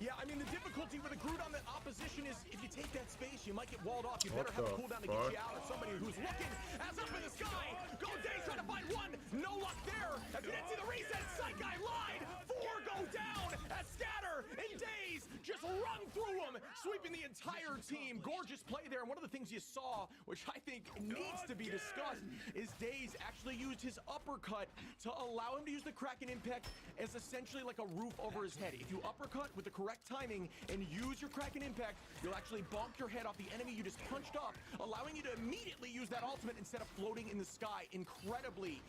Yeah, I mean, the difficulty with a Groot on the opposition is if you take that space, you might get walled off. You What better have a the cooldown to fuck? get you out. Or somebody who's looking as up in the sky. Go Days trying to find one. No luck there. If you didn't see the reset, Sight Guy lied. 4 go down as Scatter and Days just run through him. sweeping the entire team. Gorgeous play there. And one of the things you saw, which I think needs to be discussed, is Daze actually used his uppercut to allow him to use the Kraken Impact as essentially like a roof over his head. If you uppercut with the correct timing and use your Kraken Impact, you'll actually bonk your head off the enemy you just punched up, allowing you to immediately use that ultimate instead of floating in the sky. Incredibly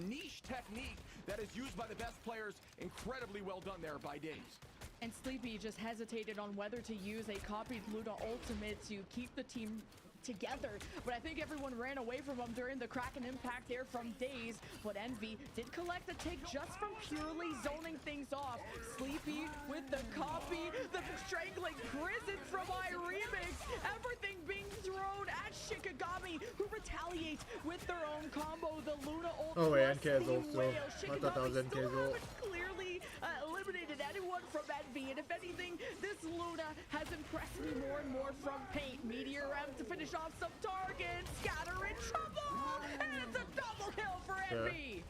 niche technique that is used by the best players. Incredibly well done there by Daze. And Sleepy just hesitated on whether to use a copied Luna ultimate to keep the team together, but I think everyone ran away from him during the Kraken Impact there from Daze. But Envy did collect the take just from purely zoning things off. Sleepy with the copy, the strangling prison from iRemix, everything being thrown at Shikigami, who retaliates with their own combo. The Luna ult. Oh wait, NK is also. I thought that was NK's ult. Clearly eliminated anyone from Envy, and if anything, this Luna has impressed me more and more from Paint. Meteor M to finish off some targets. Scatter in trouble, and it's a double kill for Envy.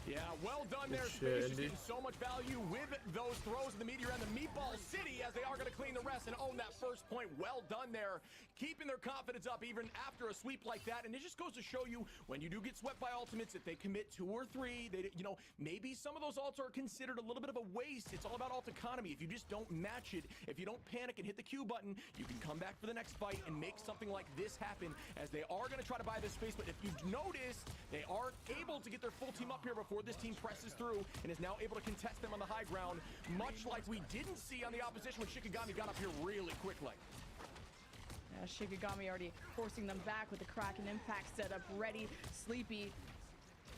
Yeah, well done there. Space just getting so much value with those throws in the Meteor and the Meatball City, as they are going to clean the rest and own that first point. Well done there. Keeping their confidence up even after a sweep like that. And it just goes to show you, when you do get swept by ultimates, if they commit 2 or 3, they, you know, maybe some of those ults are considered a little bit of a waste. It's all about ult economy. If you just don't match it, if you don't panic and hit the Q button, you can come back for the next fight and make something like this happen, as they are going to try to buy this space. But if you've noticed, they aren't able to get their full team up here before this team presses through and is now able to contest them on the high ground, much like we didn't see on the opposition when Shikigami got up here really quickly. Yeah, Shikigami already forcing them back with the Kraken Impact setup ready. Sleepy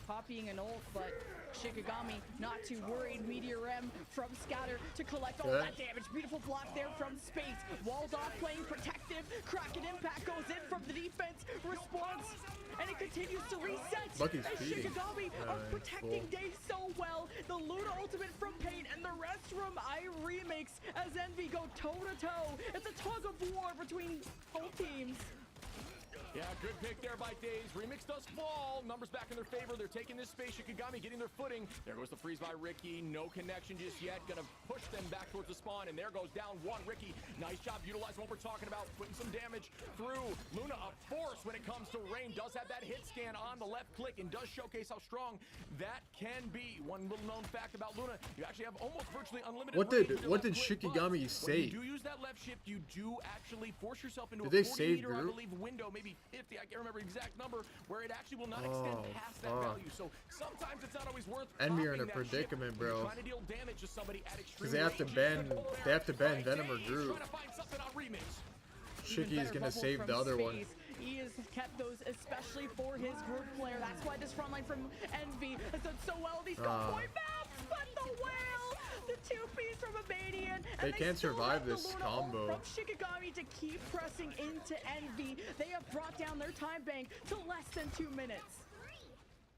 copying an ult, but Shikigami not too worried. Meteor M from Scatter to collect all that damage. Beautiful block there from Space. Walled off, playing protective. Kraken Impact goes in from the defense. Response, and it continues to reset. Bucky's and feeding. Shikigami are protecting Daze so well. The Luna ultimate from Paint and the rest from iRemix as Envy go toe-to-toe. It's a tug of war between both teams. Yeah, good pick there by Daze. Remix does fall. Numbers back in their favor. They're taking this space. Shikigami getting their footing. There goes the freeze by Ricky. No connection just yet. Gonna push them back towards the spawn. And there goes down one. Ricky, nice job utilizing what we're talking about. Putting some damage through. Luna, a force when it comes to Rain. Does have that hit scan on the left click and does showcase how strong that can be. One little known fact about Luna, you actually have almost virtually unlimited What did Shikigami say? When you do use that left shift, you do actually force yourself into Did a they 40 save meter, I group? believe, window, maybe 50, I can't remember the exact number, where it actually will not extend past that value. So sometimes it's not always worth Envy are in a popping that predicament, ship. bro. You're trying to deal damage to somebody at extreme Because they have to ban Venom or Groot. Trying to find something on Remix. Shiki is gonna save the other one. He has kept those especially for his group player. That's why this front line from Envy has done so well. These point maps, but the whale, the 2-piece from Abadian. They can't survive this combo. From Shikigami to keep pressing into Envy. They have brought down their time bank to less than 2 minutes.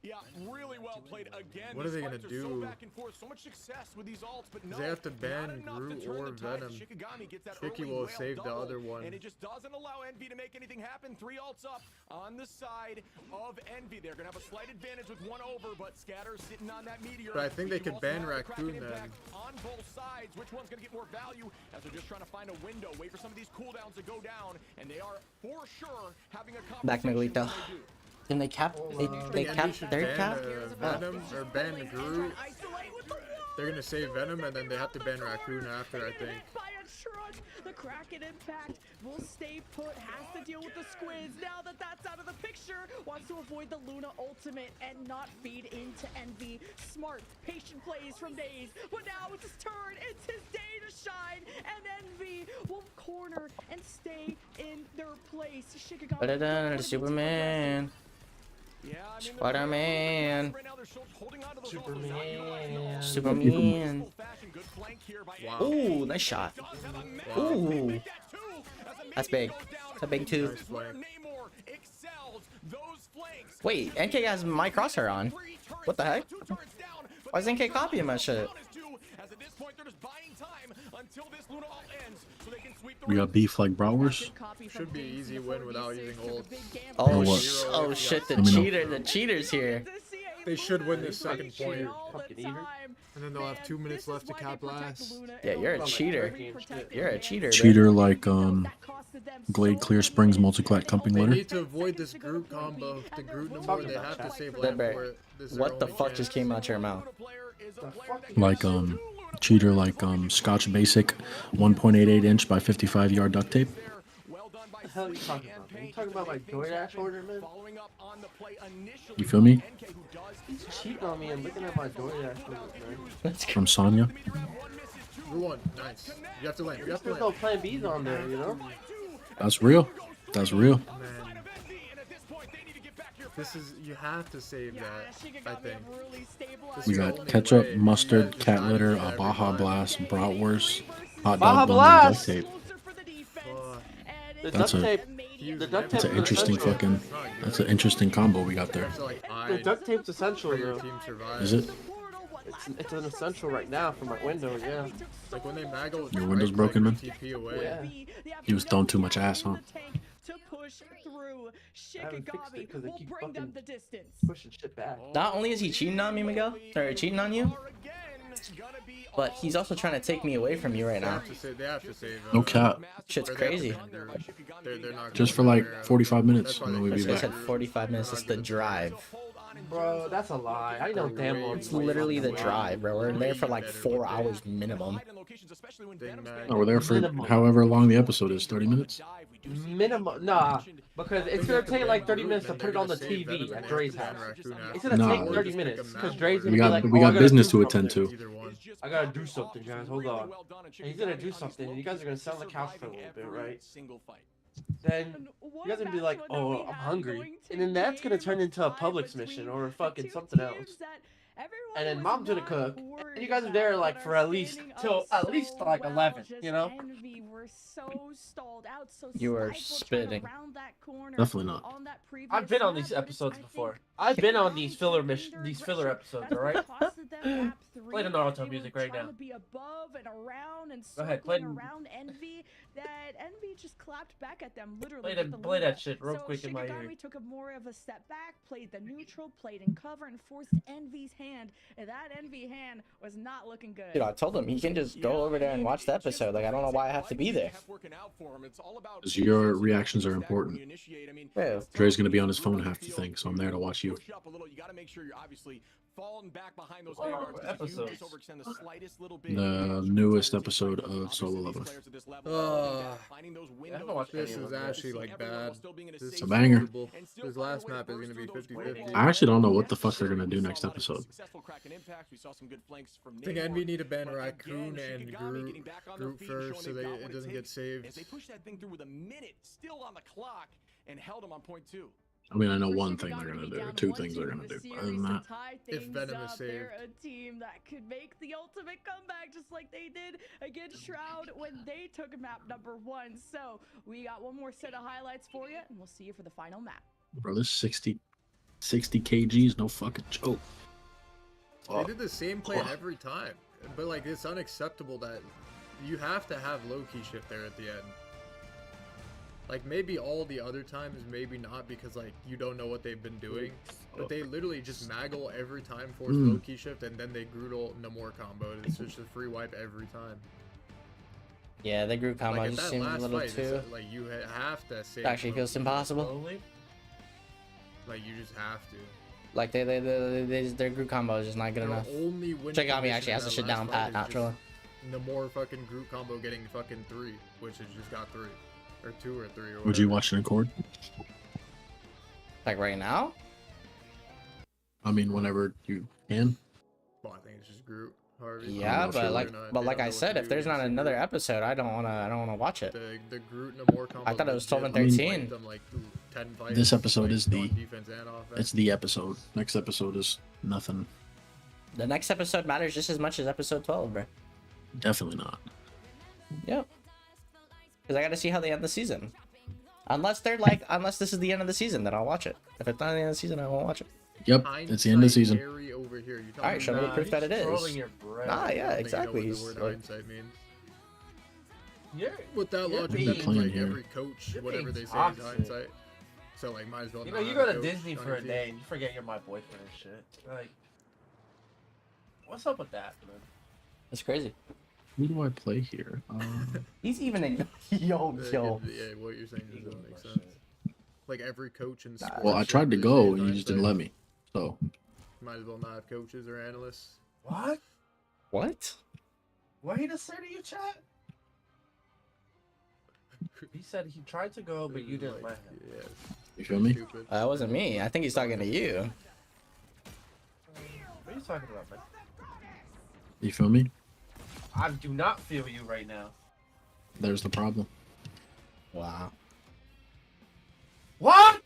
Yeah, really well played again. What are they gonna So do? back and forth, so much success with these ults, but no, They have to ban not enough Groot to turn or the tide. Venom. Shikigami gets that Tricky early will whale save the double, other one. and it just doesn't allow Envy to make anything happen. 3 ults up on the side of Envy. They're gonna have a slight advantage with 1 over, but Scatter sitting on that Meteor. But I think they You could also ban have the Kraken Raccoon then. Impact on both sides. Which one's gonna get more value? As they're just trying to find a window, wait for some of these cooldowns to go down, and they are for sure having a Back conversation Miguelito. when they do. Then they cap. They cap third cap. Venom or ban Groot. They're gonna save Venom and then they have to ban Raccoon after, I think. By a shrug, the Kraken Impact will stay put, has to deal with the squids. Now that that's out of the picture, wants to avoid the Luna ultimate and not feed into Envy. Smart, patient plays from Daze, but now it's his turn. It's his day to shine, and Envy will corner and stay in their place. Shikigami. Put it on, Superman. Spider-Man. Superman. Ooh, nice shot. Ooh. That's big. That's a big 2. Wait, NK has my crosshair on. What the heck? Why is NK copying my shit? We got beef like Browers. Should be easy win without using ults. Oh shit, the cheaters here. They should win this second point. And then they'll have 2 minutes left to cap last. Yeah, you're a cheater. You're a cheater, bro. Cheater like Glade Clear Springs multi-clat cupping They litter. need to avoid this group combo. The group no more. They have to save land Bro, for it. This is what the their only fuck chance. just came out your mouth? Like cheater like Scotch Basic 1.88 inch by 55 yard duct tape. What the hell are you talking about, man? You talking about my DoorDash order, man? You feel me? He's cheating on me and looking at my DoorDash order, man. From Sonya. Good one. Nice. You have to land. You have to There's land. no plan B's on there, you know? That's real. That's real. Man. This is, you have to save that, I think. This We is the got only ketchup, way. mustard, cat Yeah, litter, just Baja every Blast, bratwurst, hot Baja dog bun, and Blast! duct tape. The That's duct a tape. The duct that's tape an is interesting essential. fucking that's an interesting combo we got there. The duct tape's essential, though. Is it? It's an essential right now for my window, yeah. Like when they maggle Your window's broken, man? TP away. Yeah. You was throwing too much ass, huh? To push through. I haven't fixed it because they keep bring them fucking the distance. pushing shit back. Not only is he cheating on me, Miguel, or cheating on you, but he's also trying to take me away from you right now. They have to save. No cap. Shit's crazy. They're not Just for like 45 minutes, and then we'll be That's why I back. said 45 minutes. It's the drive. Bro, that's a lie. I know damn well It's literally the drive, bro. We're there for like 4 hours minimum. Oh, we're there for however long the episode is, 30 minutes? Minimum, nah, because it's gonna take like 30 minutes to put it on the TV at Dre's house. It's gonna Nah. take 30 minutes because Dre's gonna We be got like, we "Oh, I got gotta business do to attend something. to. I gotta do something, guys. Hold on." And he's gonna do something, and you guys are gonna sit on the couch for a little bit, right? Then you guys are gonna be like, "Oh, I'm hungry," and then that's gonna turn into a Publix mission or fucking something else. And then mom's gonna cook, and you guys are there like for at least till at least like 11, you know? Envy were so stalled out, so You are stifled trying to spitting. round that corner Definitely not. on that previous I've been on map, these but episodes I before. think I've been on these filler under these filler pressure, episodes, that's alright? what costed them map Play the 3. Naruto They music were right trying now. to be above and around and Go ahead, play- circling around Envy. That Envy just clapped back at them literally. Play with that- the play that lead. shit real So quick in my ear. Shikigami took a more of a step back, played the neutral, played in cover, and forced Envy's hand. And that Envy hand was not looking good. Dude, I told him he can just go over there and watch the episode. Like, I don't know why I have to be there. Because your reactions are important. Yeah. Dre's gonna be on his phone half the thing, so I'm there to watch you. The newest episode of Solo Leveling. This is actually like bad. This It's a banger. horrible. This last map is gonna be 50-50. I actually don't know what the fuck they're gonna do next episode. I think Envy need to ban Raccoon and Groot first so it doesn't get saved. They pushed that thing through with a minute still on the clock and held him on point 2. I mean, I know one thing they're gonna do, or two things they're gonna do. Other than that, If Venom is saved. They're a team that could make the ultimate comeback just like they did against Shroud when they took map number 1. So we got one more set of highlights for you, and we'll see you for the final map. bro, this 60 kgs, no fucking joke. They did the same play every time, but like it's unacceptable that you have to have low-key shift there at the end. Like maybe all the other times, maybe not because like you don't know what they've been doing, but they literally just maggle every time, force low-key shift, and then they Groodle no more combo. It's just a free wipe every time. Yeah, the group combo Like, at just that seems a last little fight, too. it's, like you have to save. It actually feels impossible. Like you just have to. Like their group combo is just not good Their enough. only win Check out me condition actually has in the that shit last down fight pat, is not just trolling. No more fucking group combo getting fucking 3, which has just got 3. Or 2 or 3 or Would you whatever. watch it in cord? Like right now? I mean, whenever you can. Well, I think it's just Groot. Harvey. Yeah, but like I said, if there's not another episode, I don't wanna watch it. The Groot no more combo. I thought it was 12 and I mean, 13. Them, like, 10 fights, This episode is the. on defense and offense. It's the episode. Next episode is nothing. The next episode matters just as much as episode 12, bro. Definitely not. Yep. Because I gotta see how they end the season. Unless they're like, unless this is the end of the season, then I'll watch it. If it's not the end of the season, I won't watch it. Yep, it's the end of the season. Alright, show me the proof that it is. Ah, yeah, I don't exactly. think you know what the word Like, hindsight means. You're, With that you're logic, being- that means playing like here. every coach, You're whatever being they say is toxic. hindsight. So like, might as well. You not know, you have go a to coach Disney on for your a team. day and you forget you're my boyfriend and shit. Like, What's up with that, man? That's crazy. Who do I play here? He's even in. Yo. Yeah, what you're saying just doesn't make sense. Like every coach in sports. Well, I tried to is go and you anti-site. just didn't let me. So. Might as well not have coaches or analysts. What? What? What he just say to you, chat? He said he tried to go, but you didn't let him. Yeah. You feel me? That wasn't me. I think he's talking to you. What are you talking about, man? You feel me? I do not feel you right now. There's the problem. Wow. What?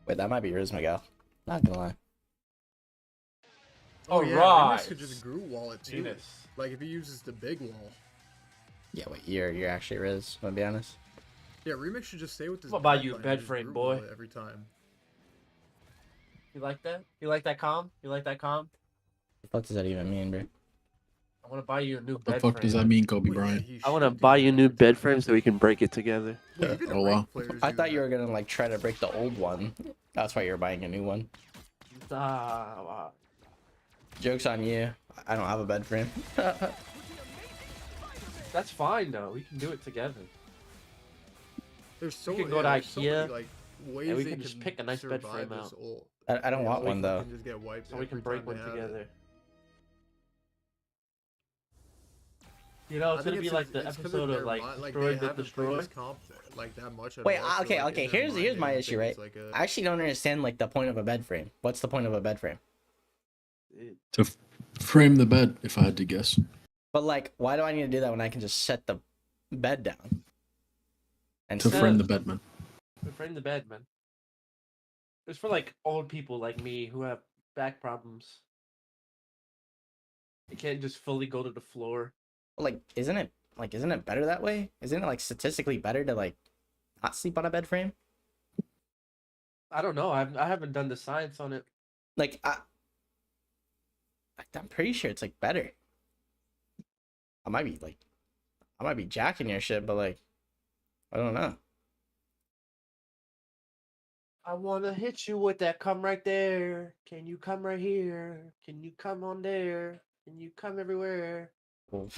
Wait, that might be yours, Miguel. Not gonna lie. Oh yeah, Alright. Remix could just group wall it too. Venus. Like if he uses the big wall. Yeah, wait, you're actually Riz, I'm gonna be honest. Yeah, Remix should just stay with this. What about you, backline and bed just frame group boy? wall it every time. You like that? You like that calm? You like that calm? What the fuck does that even mean, bro? I want to buy you a new What bed the fuck frame. does that mean, Kobe Bryant? I want to buy you a new bed frame so we can break it together. Oh wow. I thought you were gonna like try to break the old one. That's why you're buying a new one. Wow. Joke's on you. I don't have a bed frame. That's fine though. We can do it together. There's so We can many, go to there's so many, IKEA, like ways and we they can just pick a nice bed survive frame this out. old. I don't want so one we though. can just get wiped So we can every break time one they have together. it. You know, I it's think gonna be like the it's 'cause episode their of like they Destroy the haven't played Destroy. this comp like that much at Wait, all, so, okay, like, okay. in their Here's mind, they my don't issue, think right? it's like a- I actually don't understand like the point of a bed frame. What's the point of a bed frame? To frame the bed, if I had to guess. But like, why do I need to do that when I can just set the bed down? And To set- frame the bed, man. Frame the bed, man. It's for like old people like me who have back problems. You can't just fully go to the floor. like, isn't it better that way? Isn't it like statistically better to like not sleep on a bed frame? I don't know. I haven't done the science on it. Like I'm pretty sure it's like better. I might be jacking your shit, but like, I don't know. I wanna hit you with that come right there. Can you come right here? Can you come on there? Can you come everywhere? Well,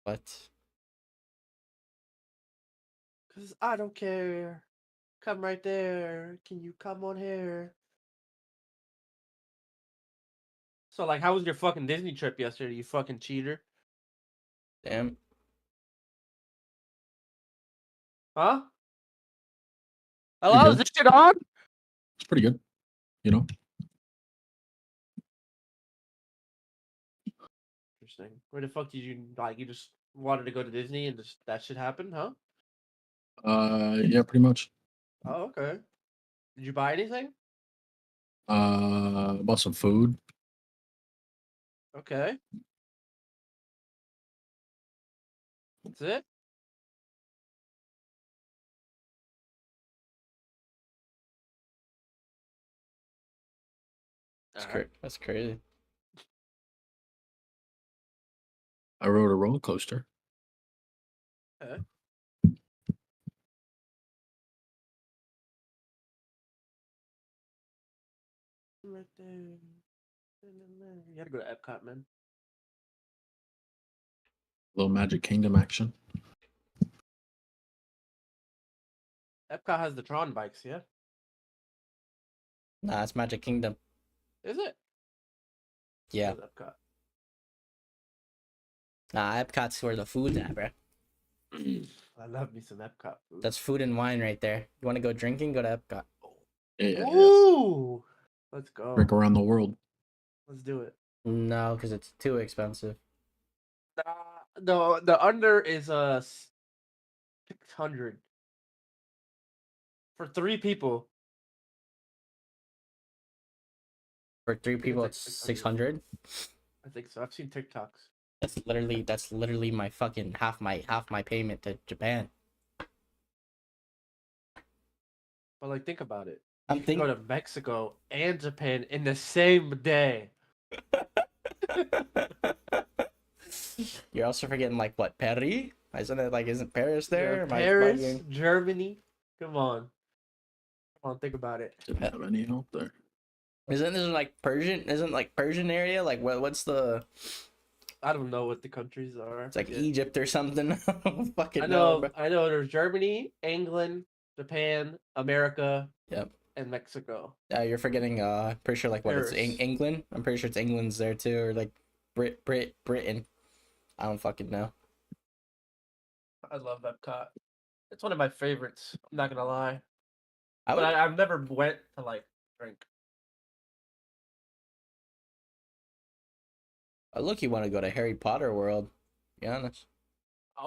what? Cause I don't care. Come right there. Can you come on here? So like, how was your fucking Disney trip yesterday? You fucking cheater. Damn. Huh? Pretty Hello, good. is this shit on? It's pretty good. You know? Interesting. Where the fuck did you like? You just wanted to go to Disney and just that shit happened, huh? Yeah, pretty much. Oh, okay. Did you buy anything? Bought some food. Okay. That's it. That's crazy. I rode a roller coaster. Okay. Right there. You gotta go to Epcot, man. Little Magic Kingdom action. Epcot has the Tron bikes, yeah? Nah, it's Magic Kingdom. Is it? Yeah. Where's Epcot? Nah, Epcot's where the food's at, bro. I love me some Epcot food. That's food and wine right there. You want to go drinking? Go to Epcot. Yeah. Ooh! Let's go. Drink around the world. Let's do it. No, because it's too expensive. No, the under is 600 for 3 people. For 3 think people, it's it's like 600. 600. I think so. I've seen TikToks. That's literally my fucking half my payment to Japan. But like, think about it. I'm You can go to Mexico and Japan in the same day. You're also forgetting like what, Paris? Isn't Paris there? Yeah, Am I Paris, bugging? Germany. Come on. Come on, think about it. Didn't have any help there. Isn't this like Persian? Isn't like Persian area? Like what's the? I don't know what the countries are. It's like Egypt or something. I don't fucking I know. know. Bro. I know. There's Germany, England, Japan, America. Yep. And Mexico. You're forgetting. Pretty sure like what Paris. it's England. I'm pretty sure it's England's there too, or like Britain. I don't fucking know. I love Epcot. It's one of my favorites. I'm not gonna lie. But I've never went to like drink. Look, you want to go to Harry Potter World? Be honest. I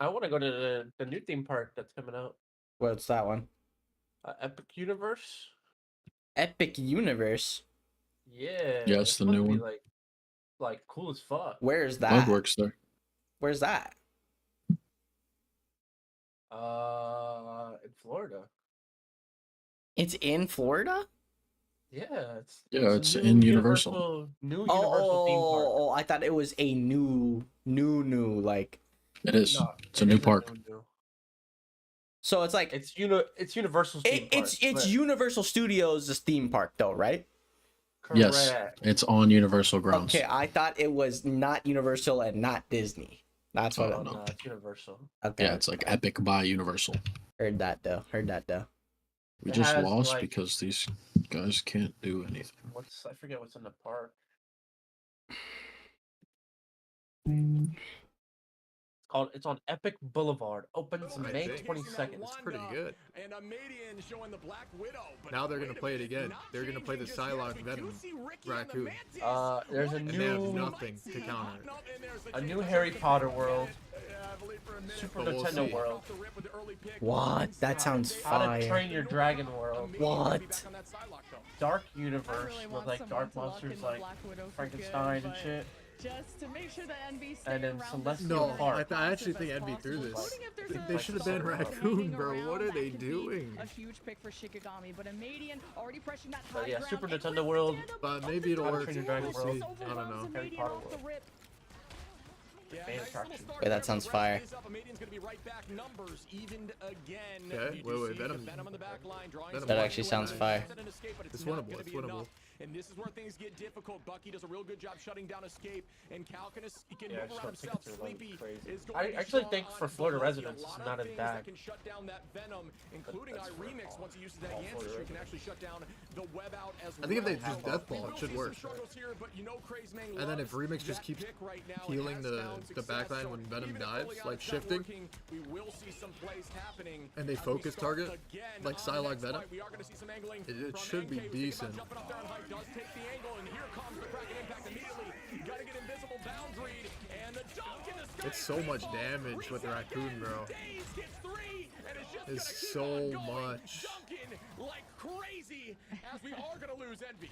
want to go to the new theme park that's coming out. What's that one? Epic Universe. Epic Universe. Yeah. Yeah, it's the new one. Like cool as fuck. Where is that? Bug works there. Where's that? In Florida. It's in Florida? Yeah, it's in Universal. New Universal theme park. Oh, I thought it was a new like. It is. No, It's a new park. So it's like it's Universal's theme park. It's Universal Studios' theme park though, right? Yes, it's on Universal grounds. Okay, I thought it was not Universal and not Disney. That's what. No, it's Universal. Okay. Yeah, it's like Epic by Universal. Heard that though. We It just has, lost like- because these guys can't do anything. I forget what's in the park. It's on Epic Boulevard. Opens May 22nd. It's pretty good. And a Median showing the Black Widow. But Now they're gonna play it again. They're gonna play the Psylocke Venom raccoon. There's a And they have new nothing to counter it. a new Harry Potter world. Super But we'll Nintendo see. world. What? That sounds How to fire. Train Your Dragon world. What? Dark universe Really with want like someone dark to lock monsters in the like Black Widow for Frankenstein good, and but shit. Just to make sure that NB stay And then around Celestial No, Park. I actually think Envy threw this. They should have been Raccoon, bro. What are they doing? A huge pick for Shikigami, but a Median already pressing that high But yeah, ground. Super Nintendo world. But maybe it'll How to work. Train Your Dragon We'll world. see. I don't know. Harry Potter world. Main attraction. Wait, that sounds fire. Okay, wait, Venom. That actually sounds fire. It's winnable. It's winnable. And this is where things get difficult. Bucky does a real good job shutting down Escape, and Cal can Yeah, move around himself. Sleepy is going I to be actually strong think on for Sleepy. Florida Bucky, residents, a it's lot not of as things bad. that can shut down that Venom, including that's Remix. Once he uses that all Yancy Florida streak, can actually shut down the web out as I think if they well. just death ball, it should work. And then if Remix just keeps healing the backline when Venom dives, like shifting, we will see some plays happening. and they focus target, like Psylocke Venom, We are going to see some angling. it should be decent. Jumping up there on height, does take the angle, and here comes the Kraken impact immediately. Got to get invisible boundaried, and the dunk in the sky. It's so much damage with the Raccoon, bro. Days gets three, and it's just It's gonna keep so on going, much. dunking like crazy, as we are going to lose Envy.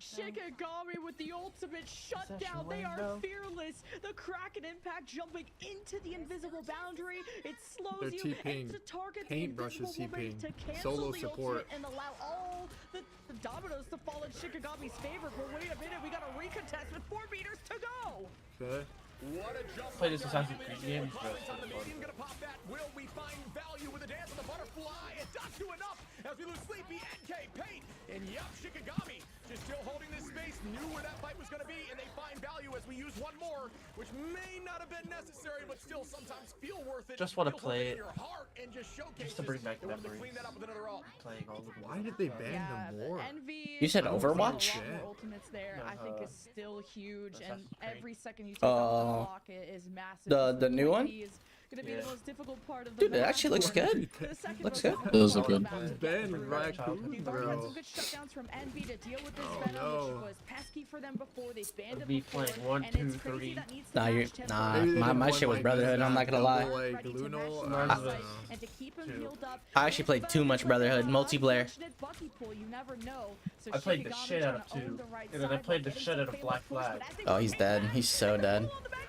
Shikigami with the ultimate shutdown. They are fearless. The Kraken impact jumping into the invisible boundary. It slows They're you TPing. and to target Paintbrush the is invisible woman to TPing. cancel Solo the support. ultimate and allow all the dominoes to fall in Shikigami's favor. But wait a minute, we got a recontest with 4 meters to go. Okay. What a jump. Play this Assassin's Creed game. Gonna pop that. Will we find value with the dance of the butterfly? It does do enough as we lose Sleepy, NK, Paint, and yep, Shikigami just still holding this space. Knew where that fight was going to be, and they find value as we use one more, which may not have been necessary, but still sometimes feel worth it. Just want to Feels play in it. your heart and just Just to bring back they wanted to memories. clean that up with another ult. Playing all of them. Why did they ban the war? Envy. You said a lot Overwatch? more ultimates there, I think is still huge, and Assassin's Creed. every second you take off the clock is massive. The new one? Is gonna be Yeah. the most difficult part of the Dude, it map. actually looks good. The second Looks most good. It does look good. difficult Ben part of Raccoon, We've already had bro. some good shutdowns from Envy to deal with this Oh, Venom, no. which was pesky for them before. They banned it Be before, playing 1, and 2, it's crazy 3. that needs to Nah, match tempo. nah, Maybe they my did one shit was like Brotherhood. I'm not gonna lie. double, like, Ready to Luno, match or the I don't fight, know. and to keep him healed up. I actually played too much Brotherhood multiplayer. Unfortunate Bucky pull, you never know. So I played the Shikigami shit out of trying to own 2, the right and then I side, played the getting shit some out of fatal Black push, Flag. but as they Oh, he's take dead. back, He's so dead. pull on the Magneto.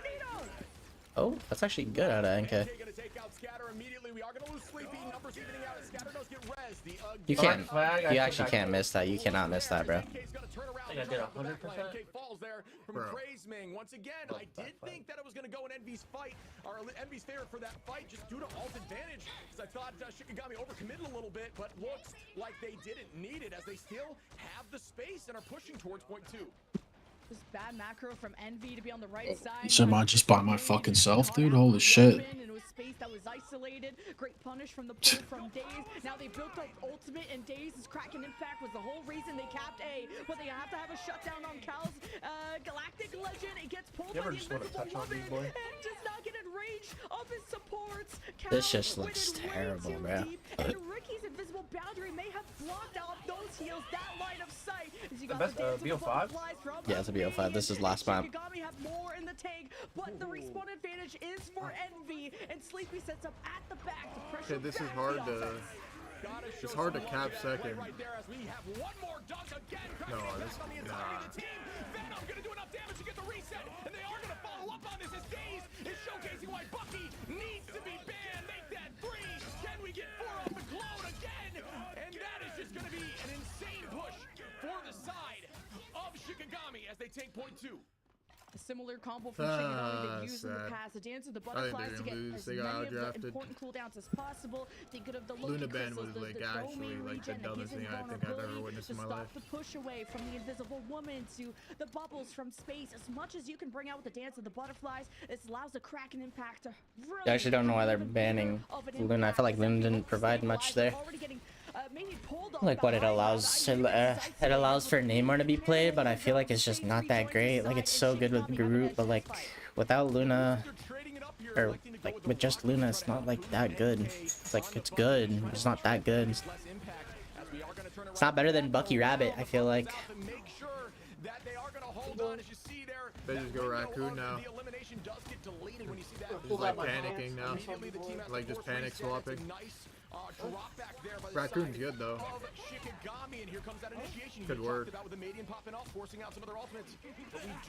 Oh, that's actually good out of NK. Gonna take out Scatter immediately. We are gonna lose Sleepy. Numbers evening out. Scatter does get res. You Black can't. Flag, I You think actually I can't can. miss that. You cannot miss that, bro. Yeah, think I did 100%. Falls there from Bro. Crazeming. Once again, I did think that it was going to go in Envy's fight, or Envy's favor for that fight, just due to ult advantage. Because I thought Shikigami overcommitted a little bit, but looks like they didn't need it, as they still have the space and are pushing towards point 2. This bad macro from Envy to be on the right side. Semi just by my fucking self, dude. Holy shit. It was space that was isolated. Great punish from the pull from Daze. Now they built up ultimate, and Daze's cracking impact was the whole reason they capped A. But they have to have a shutdown on Cal's Galactic Legend. It gets pulled by the Invisible Woman and does not get in range of his supports. This just looks terrible, bro. And Ricky's Invisible Boundary may have blocked out those heals, that line of sight. As you got best, BO5? Yeah, it's a BO5. This is last map. Shikigami have more in the tank, but the respawn advantage is for Envy, and Sleepy sets up at the back to pressure. Okay, this is hard to. It's hard to cap second. Right there, as we have one more dunk again. No, this On the entirety of the team. Venom gonna do enough damage to get the reset, and they are gonna follow up on this as Daze is showcasing why Bucky needs to be banned. Make that 3. Can we get 4 off the clone again? And that is just gonna be an insane push for the side of Shikigami as they take point 2. A similar combo from Shikigami they used in the past. The dance of the butterflies to get as many of the important cooldowns as possible. Think of the Luna Ban crystals, was like the actually Dome like the regen that dumbest gives thing I think I've ever witnessed in my life. the push away from the Invisible Woman to the bubbles from space. As much as you can bring out with the dance of the butterflies, this allows the Kraken impact to really. I actually don't know why they're banning Luna. I feel like Luna didn't provide much there. Like what it allows, it allows for Neymar to be played, but I feel like it's just not that great. Like it's so good with Groot, but like without Luna, or like with just Luna, it's not like that good. It's like it's good, it's not that good. It's not better than Bucky Rabbit, I feel like. They just go Raccoon now. Just like panicking now. Like just panic swapping. Raccoon's good though. Good word.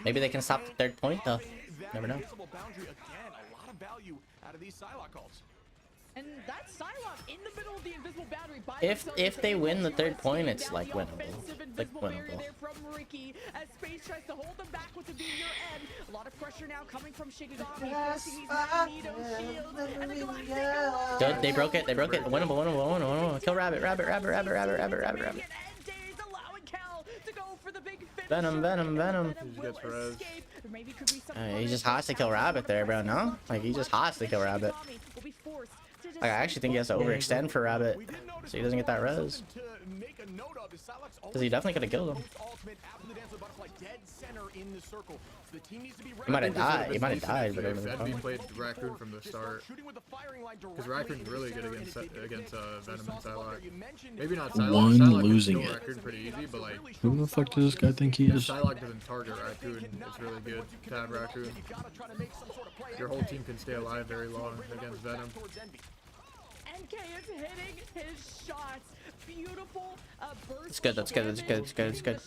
Maybe they can stop the 3rd point though. Never know. And that Psylocke in the middle of the invisible boundary by If they win the 3rd point, it's like winnable. Like winnable. From Ricky as Space tries to hold them back with the Meteor M. A lot of pressure now coming from Shikigami. Good, they broke it. They broke it. Winnable, winnable, winnable. Kill Rabbit, Rabbit, Rabbit, Rabbit, Rabbit, Rabbit, Rabbit, Rabbit. Venom, Venom, Venom. He just has to kill Rabbit there, bro. No? Like he just has to kill Rabbit. Like, I actually think he has to overextend for Rabbit, so he doesn't get that res. Because he definitely could have killed him. He might have died. He might have died, but Envy played Raccoon from the start. Because Raccoon's really good against Venom and Psylocke. Maybe not Psylocke. One Psylocke losing can kill it. Raccoon pretty easy, but like. Who the fuck does this guy think he is? Psylocke doesn't target Raccoon. It's really good to have Raccoon. Your whole team can stay alive very long against Venom. NK is hitting his shots. Beautiful burst. It's good, that's good, that's good, it's good, it's good.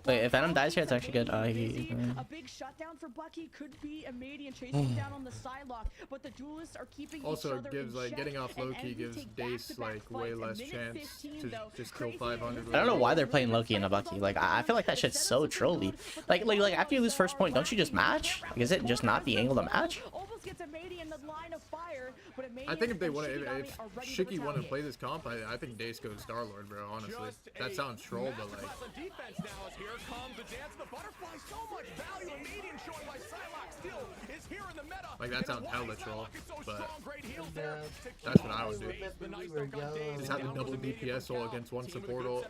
Wait, if Venom dies here, it's actually good. A big shutdown for Bucky could be a Median chasing down on the Psylocke, but the duelists are keeping also, each other it gives in like check, getting off and Loki Envy gives take Dace back-to-back like way fights. less At chance minute 15, to though, just kill 500. I don't know why they're playing Loki and a Bucky. Like, I feel like that shit's so trolly. Like after you lose 1st point, don't you just match? Like, is it just not the angle to match? Almost gets a Median in the line of fire, but I think if they want to, if Shiki want to play this comp, I think Dace goes Star-Lord, bro. Honestly, that sounds troll, but like. Like that sounds hella troll, but that's what I would do. Just have a double DPS ult against one support ult.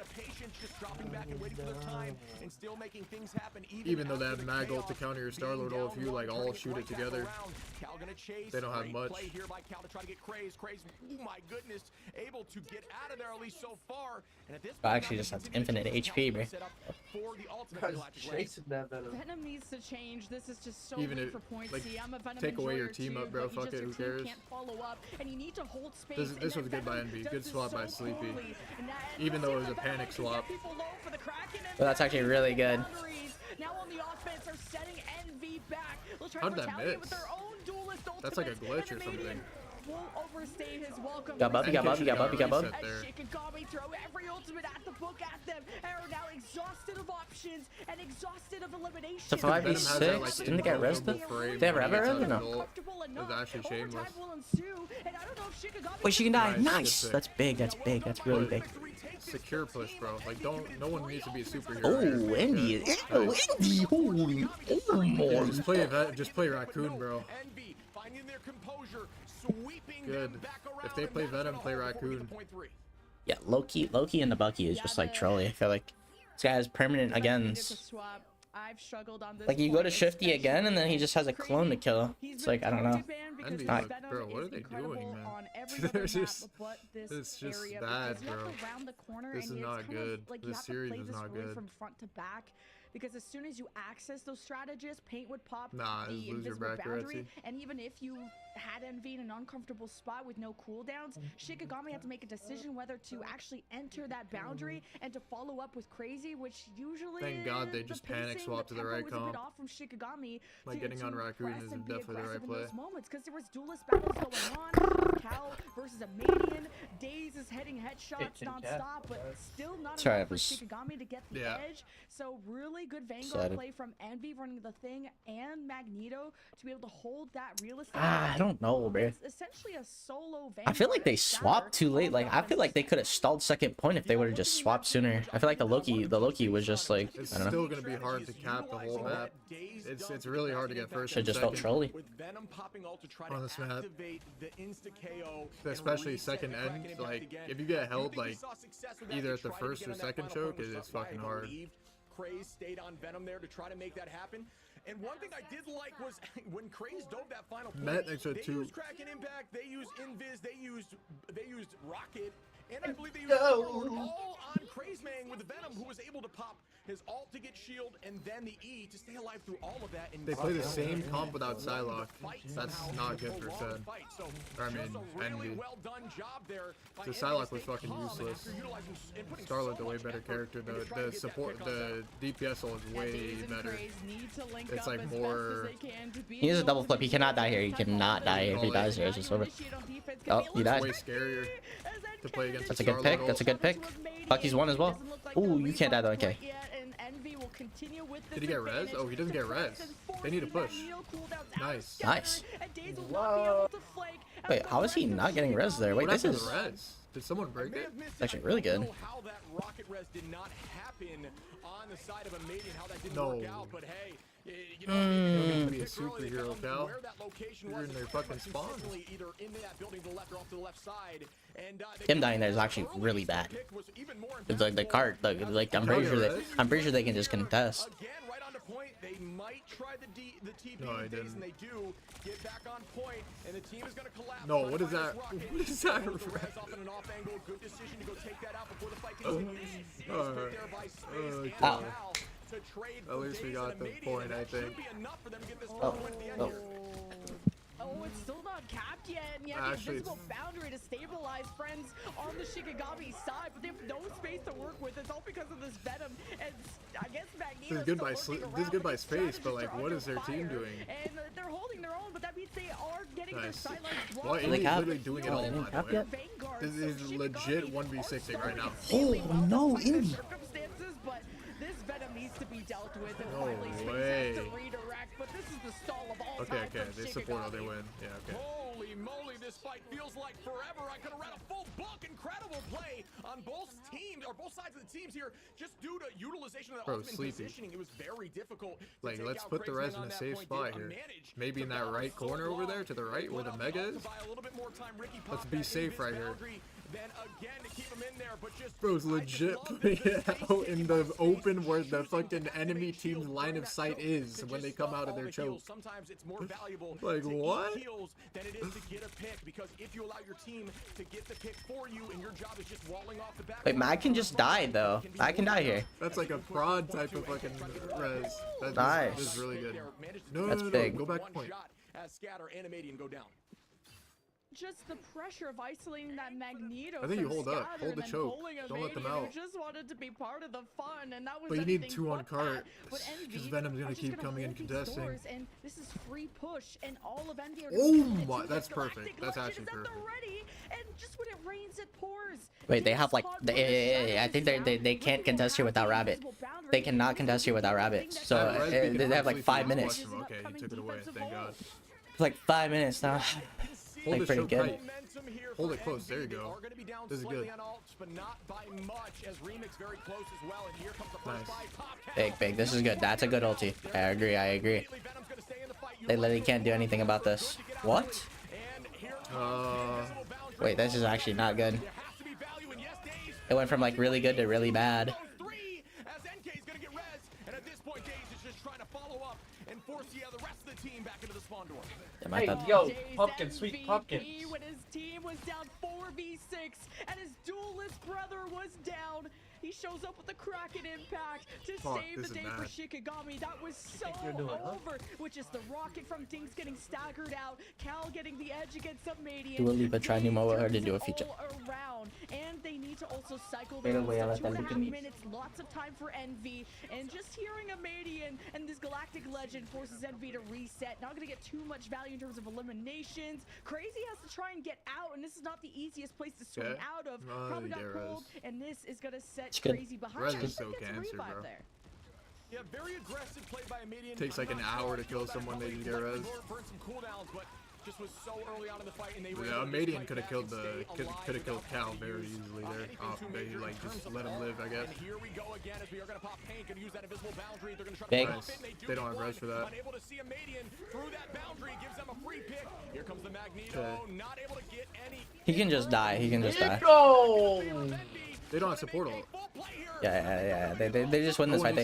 Even though they have mag ult to counter your Star-Lord ult, if you like all shoot it together, they don't have much. Actually, just has infinite HP, bro. Venom needs to change. This is just so Even weak if for points. like See, I'm a Venom take away your enjoyer team too, up, bro. but you Fuck just- it, who your team cares? can't follow up, and you need to hold space, This and was then good by Venom Envy. does Good this swap so by Sleepy. coolly. And that- Even though it was a Venom panic can swap. get people low for the Kraken, and But that's actually really good. boundaries. Now on the offense, are setting Envy back. They'll try How to did that retaliate miss? with their own duelist That's like a ultimates, glitch and or the Median something. won't overstay his welcome. Got Bubby, got Bubby, got Bubby, got Bubby. As Shikigami throw every ultimate at the book at them, and are now exhausted of options and exhausted of elimination. It's a 5v6. Didn't they get rested? Did they ever ever or no? It's actually shameless. Wait, she can die. Nice. That's big. That's big. That's really big. Secure push, bro. Like, no one needs to be a superhero. Oh, Envy. Oh, Envy. Holy. Oh, Yeah, just play Raccoon, bro. Good. If they play Venom, play Raccoon. Yeah, Loki and the Bucky is just like trolly. I feel like this guy has permanent agains. Like you go to Shifty again, and then he just has a clone to kill. It's like I don't know. Envy, bro, what are they doing, man? It's just bad, bro. This is not good. This series is not good. From front to back. Because as soon as you access those strategists, Paint would pop the lose your invisible boundary, accuracy. and even if you had Envy in an uncomfortable spot with no cooldowns, Shikigami had to make a decision whether to actually enter that boundary and to follow up with Crazy, which usually Thank God they just panic swap to the right comp. Off from Shikigami Like getting on Raccoon is definitely the right play. Moments because there was duelist battles going on. Cal versus a Median. Daze is heading headshots non-stop, but still not enough for Shikigami to get the edge. So really good Vanguard play from Envy running the thing and Magneto to be able to hold that realistic. I don't know, bro. It's essentially a solo Vanguard. I feel like they swapped too late. Like I feel like they could have stalled second point if they would have just swapped sooner. I feel like the Loki was just like It's I don't still know. gonna be hard to cap the whole map. It's really hard to get first. Should just felt trolly. On this map, especially second end. Like if you get held like either at the first or second choke, it's fucking hard. Craze stayed on Venom there to try to make that happen. And one thing I did like was when Craze dove that final point, they used Kraken Impact, they used Invis, they used Rocket, and I believe they used all on Crazemang with Venom, who was able to pop his ult to get shield and then the E to stay alive through all of that. And They play the same comp without Psylocke. That's not good for Sen. I mean, Envy. The Psylocke was fucking useless. Starlet's a way better character. The support, the DPS ult is way better. It's like more. He is a double flip. He cannot die here. He cannot die here. If he dies here, it's just over. Oh, he died. Way scarier to play against. That's a good pick. That's a good pick. Bucky's one as well. Ooh, you can't die though. Okay. Did he get res? Oh, he doesn't get res. They need to push. Nice. Nice. Wait, how is he not getting res there? Wait, this is. Res? Did someone break it? It's actually really good. How that rocket res did not happen on the side of a Median, how that didn't work out, but hey, you know, You need to be a superhero, Cal. You're in their fucking spawn. Either in that building to the left or off to the left side. And Him dying there is actually really bad. It's like the cart. Like I'm pretty sure they can just contest. Again, right on the point. They might try the TP No, I didn't. and they do get back on point, and the team is going to collapse. No, what is that? What is that? Off in an off angle, good decision to go take that out before the fight continues. Okay. At least we got the point, I think. Oh, it's still not capped yet, and yet the invisible boundary to stabilize friends on the Shikigami side, but they have no space to work with. It's all because of this Venom, and I guess Magneto. This is good by space, but like, what is their team doing? And they're holding their own, but that means they are getting their sidelines blocked. Why is he literally doing it all, by the way? This is legit 1v6ing right now. Oh no, Indy. Circumstances, but this Venom needs to be dealt with, and No finally Space way. has to redirect, but this is the stall of all Okay, time okay, from they support how Shikigami. they win. Yeah, okay. Holy moly, this fight feels like forever. I could have read a full book. Incredible play on both teams, or both sides of the teams here, just due to utilization of the Bro, ultimate sleepy. positioning. It was very difficult. Like, let's put the res in a safe spot here. Maybe in that right corner over there, to the right, where the mega is. Let's be safe right here. Then again to keep him in there, but just Bro's legit putting it out in the open where the fucking enemy team's line of sight is when they come out of their choke. Sometimes it's more valuable Like, to what? eat kills than it is to get a pick, because if you allow your team to get the pick for you and your job is just walling off the back. Wait, Mag can just die though. Mag can die here. That's like a prod type of fucking res. That's Nice. This is really good. No, That's no, no, big. go back to point. As Scatter and a Median go down. just the pressure of isolating that Magneto. I think you from hold up. Scatter Hold the and then choke. pulling a Don't let them Maniac out. who just wanted to be part of the fun, and that was But you need anything 2 on but cart. that. But Envy Because Venom's are gonna just keep gonna coming and hold these contesting. doors, and this is free push, and all of Envy are Oh gonna be my, into that's this perfect. Galactic That's Legend actually is at the perfect. ready, and just when it rains, it pours. Wait, they have like I think they can't contest here without Rabbit. They cannot contest here without Rabbit. So they have like 5 minutes. Okay, you took it away. Thank God. It's like 5 minutes now. Hold Like it pretty so good. tight. Hold it close. There you go. This is good. Big, big. This is good. That's a good ulti. I agree. I agree. They literally can't do anything about this. What? Wait, this is actually not good. It went from like really good to really bad. Damn, I Hey, thought- yo, Pumpkin, sweet Pumpkin. When his team was down 4v6 and his duelist brother was down, he shows up with the Kraken impact to save the day for Shikigami. That was so over, which is the rocket from Dinks getting staggered out, Cal getting the edge against Submadian. Dua Lipa tried new mobile to do a feature. All around, and they need to also cycle Wait, their wait, I'll let 2.5 them begin. minutes, lots of time for Envy, and just hearing a Madian and this Galactic Legend forces Envy to reset. Not gonna get too much value in terms of eliminations. Crazy has to try and get out, and this is not the easiest place to swing out of. Probably got pulled, and this is gonna set Crazy behind. Rez is so cancer, bro. There. Yeah, very aggressive play by a Median. Takes like an hour to kill someone. They can get res. Burn some cooldowns, but just was so early on in the fight, and they were Yeah, Madian could have killed Cal very easily there. They like just let him live, I guess. And here we go again as we are gonna pop Pink and use that invisible boundary. They're gonna try Big. to pop it. They don't have res for that. Unable to see a Median through that boundary, gives them a free pick. Here comes the Magneto, not able to get any. He can just die. He can just die. They don't have support ult. Yeah. They just win this fight.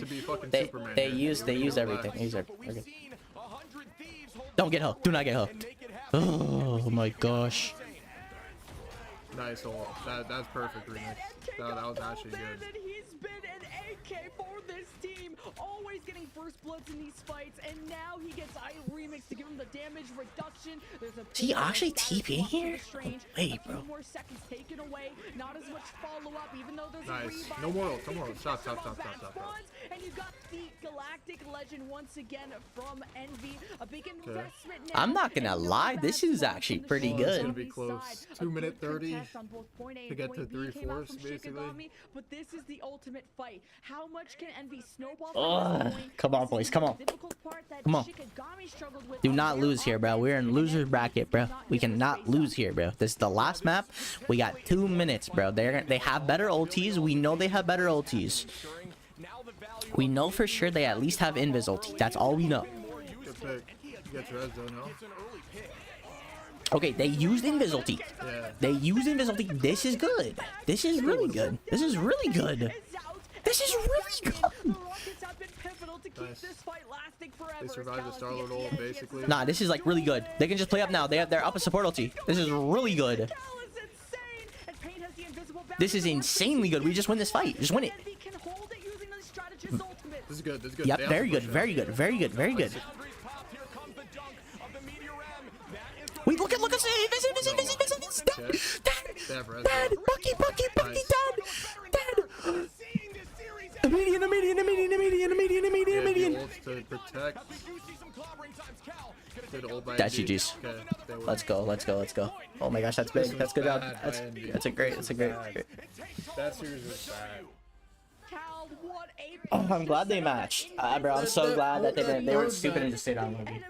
They use everything. They use everything. Okay. Don't get hooked. Do not get hooked. Oh my gosh. Nice ult. That's perfect remix. That was actually good. That he's been an AK for this team, always getting first bloods in these fights, and now he gets remix to give him the damage reduction. There's a Is he actually TPing here? Wait, a bro. few more seconds taken away, not as much follow-up, even though there's a Nice. revive. No more ult. No more ult. Stop. And you got the Galactic Legend once again from Envy. A big investment now. I'm not gonna lie. This is actually pretty It's gonna good. be close. 2-minute 30 to get to 3/4, basically. But this is the ultimate fight. How much can Envy snowball? Come on, boys. Come on. Come on. Do not lose here, bro. We're in loser bracket, bro. We cannot lose here, bro. This is the last map. We got 2 minutes, bro. They have better ultis. We know they have better ultis. We know for sure they at least have invis ulti. That's all we know. Good pick. You get res though, no? Okay, they used invis ulti. Yeah. They used invis ulti. This is good. This is really good. This is really good. This is really good. Nice. They survived the Star-Lord ult, basically. Nah, this is like really good. They can just play up now. They're up a support ulti. This is really good. This is insanely good. We just win this fight. Just win it. This is good. This is good. Yep, They have very to good. push Very good. Very good. Very good. Wait, look at invis. They have res. Dad, Bucky, Dad. A median. Yeah, ults to protect. Good ult by That's Andy. GG's. Okay, they win. Let's go. Oh my gosh, that's big. That's good job. That's a great. That series was bad. Oh, I'm glad they matched. Bro, I'm so glad that they weren't stupid and just stayed on movie.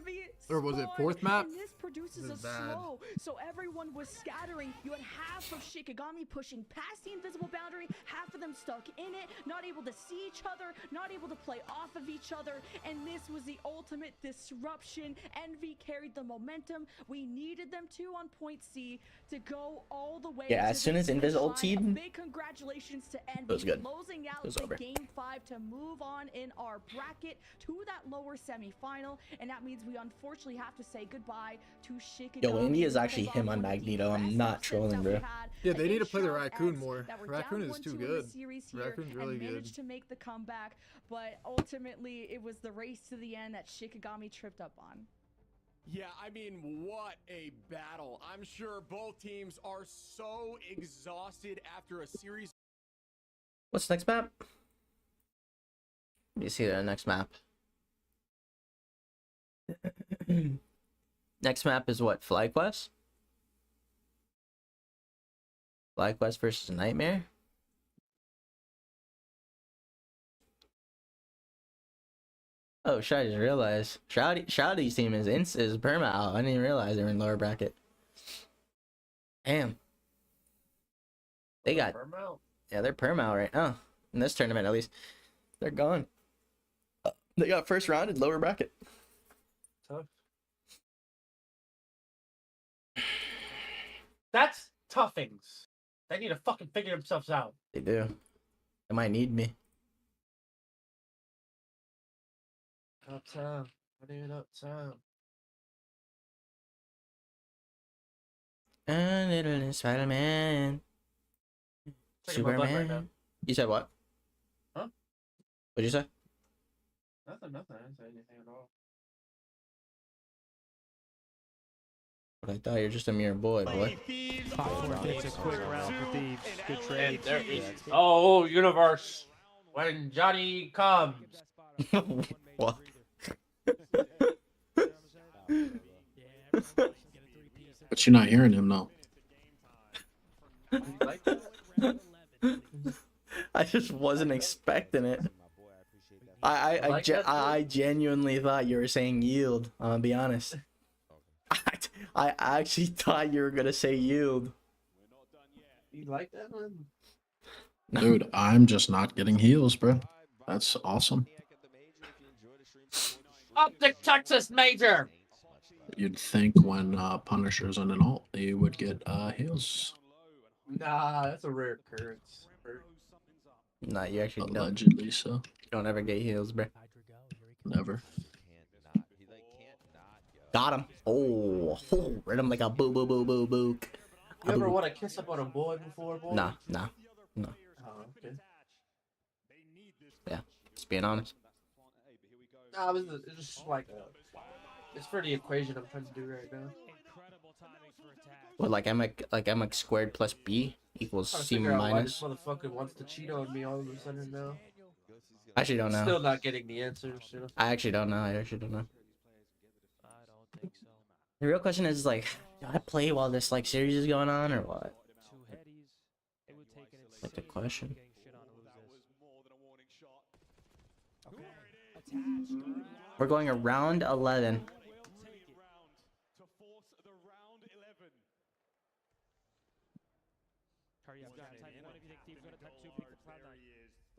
Or was it 4th map? This produces a slow, so everyone was scattering. You had half of Shikigami pushing past the invisible boundary, half of them stuck in it, not able to see each other, not able to play off of each other, and this was the ultimate disruption. Envy carried the momentum. We needed them to on point C to go all the way. Yeah, to as soon the as finish Invis line. ultied, Big congratulations to Envy. it was good. Closing out It was the over. game 5 to move on in our bracket to that lower semifinal, and that means we unfortunately have to say goodbye to Shikigami. Yo, Indy is actually him on Magneto. I'm not trolling, bro. Yeah, they need to play the Raccoon more. Raccoon is too good. Raccoon's really good. Managed to make the comeback, but ultimately it was the race to the end that Shikigami tripped up on. Yeah, I mean, what a battle. I'm sure both teams are so exhausted after a series. What's next map? Let me see the next map. Next map is what? FlyQuest? FlyQuest versus Nightmare? Oh, shit, I just realized. Shroudy's team is perma out. I didn't even realize they were in lower bracket. Damn. They got... Yeah, they're perma out right now. In this tournament, at least. They're gone. They got first round in lower bracket. Tough. That's toughings. They need to fucking figure themselves out. They do. They might need me. Uptown. What even uptown? Little Spider-Man. Checking my butt right now. Superman. You said what? Huh? What'd you say? Nothing. I didn't say anything at all. But I thought you were just a mere boy. It's a quick round for Thieves. Good trade. Oh, universe. When Johnny comes. What? But you're not hearing him though. I just wasn't expecting it. I genuinely thought you were saying yield. I'm gonna be honest. I actually thought you were gonna say yield. You like that one? Dude, I'm just not getting heals, bro. That's awesome. Optic Texas Major. You'd think when Punisher's on an ult, he would get heals. Nah, that's a rare occurrence. Nah, you actually don't. Allegedly so. You don't ever get heals, bro. Never. Got him. Oh, read him like a boo boo boo boo boo. You ever want to kiss up on a boy before, boy? Nah. Oh, okay. Yeah, just being honest. Nah, it's just like it's for the equation I'm trying to do right now. What, like mx squared plus b equals Trying to c figure out why minus? this motherfucker wants to cheat on me all of a sudden now. I actually don't know. Still not getting the answers. You know? I actually don't know. The real question is like, do I play while this like series is going on or what? Like the question. We're going around 11.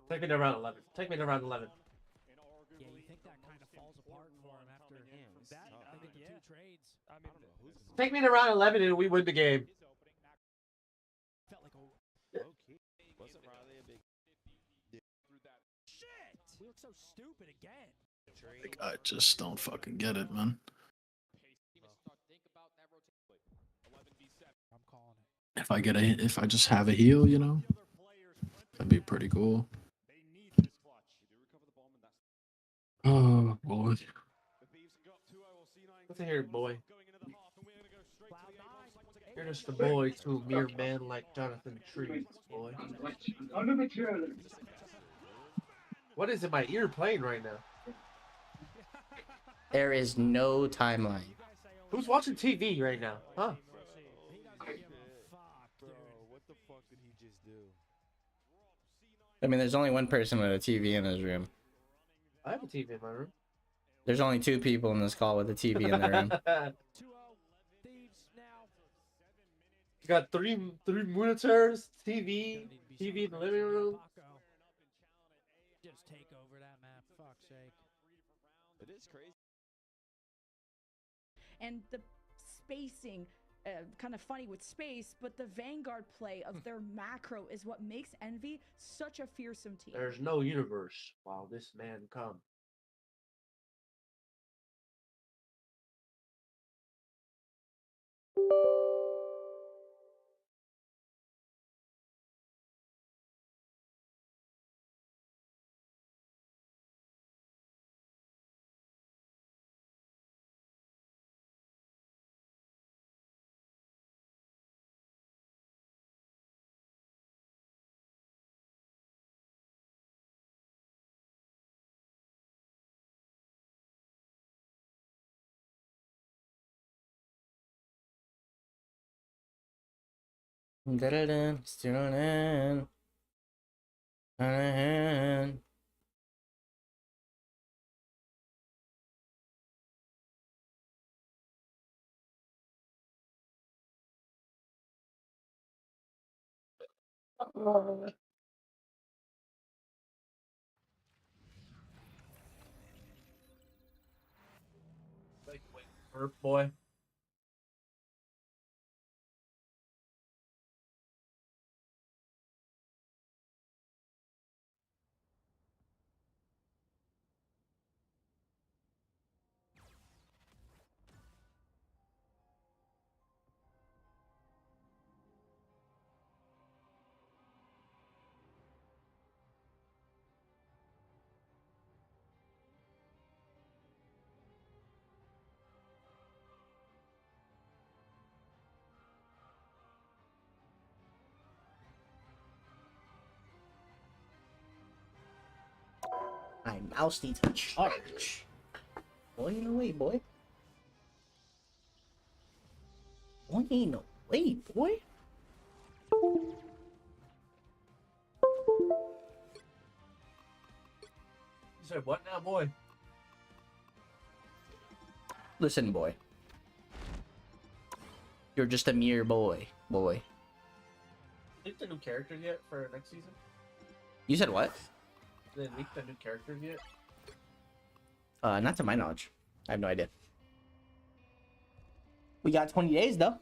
Take me to round 11. Take me to round 11. Yeah, you think that kind of falls apart for him after that? I think the two trades. I mean, Take me to round 11 and we win the game. felt like Wasn't Riley a big shit. We look so stupid again. Like, I just don't fucking get it, man. I'm calling it. If I just have a heal, you know, that'd be pretty cool. Oh boy. Listen here, boy. You're just a boy to a mere man like Jonathan Trees, boy. What is in my ear playing right now? There is no timeline. Who's watching TV right now? Huh? What the fuck did he just do? I mean, there's only one person with a TV in his room. I have a TV in my room. There's only two people in this call with a TV in their room. You got three monitors, TV in the living room. Just take over that map, fuck's sake. It is crazy. And the spacing, kind of funny with space, but the Vanguard play of their macro is what makes Envy such a fearsome team. There's no universe while this man comes. Da-da-da, still on in. On. Burp boy. My mouse needs a charge. Boy, ain't no way, boy. Boy, ain't no way, boy. You said what now, boy? Listen, boy. You're just a mere boy, boy. Leaked the new characters yet for next season? You said what? Did they leak the new characters yet? Not to my knowledge. I have no idea. We got 20 days though,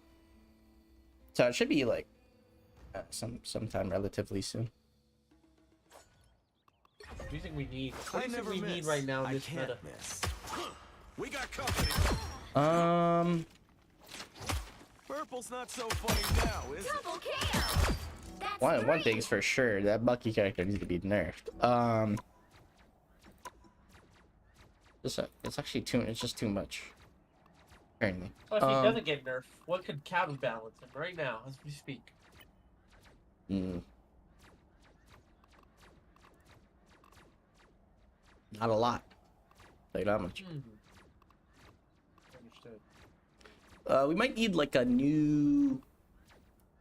so it should be like sometime relatively soon. What do you think we need? What do you think we need right now in this meta? We got company. Purple's not so funny now, is it? One thing's for sure, that Bucky character needs to be nerfed. It's actually it's just too much. Apparently. Well, if he doesn't get nerfed, what could counterbalance him right now as we speak? Not a lot. Like that much. Understood. We might need like a new,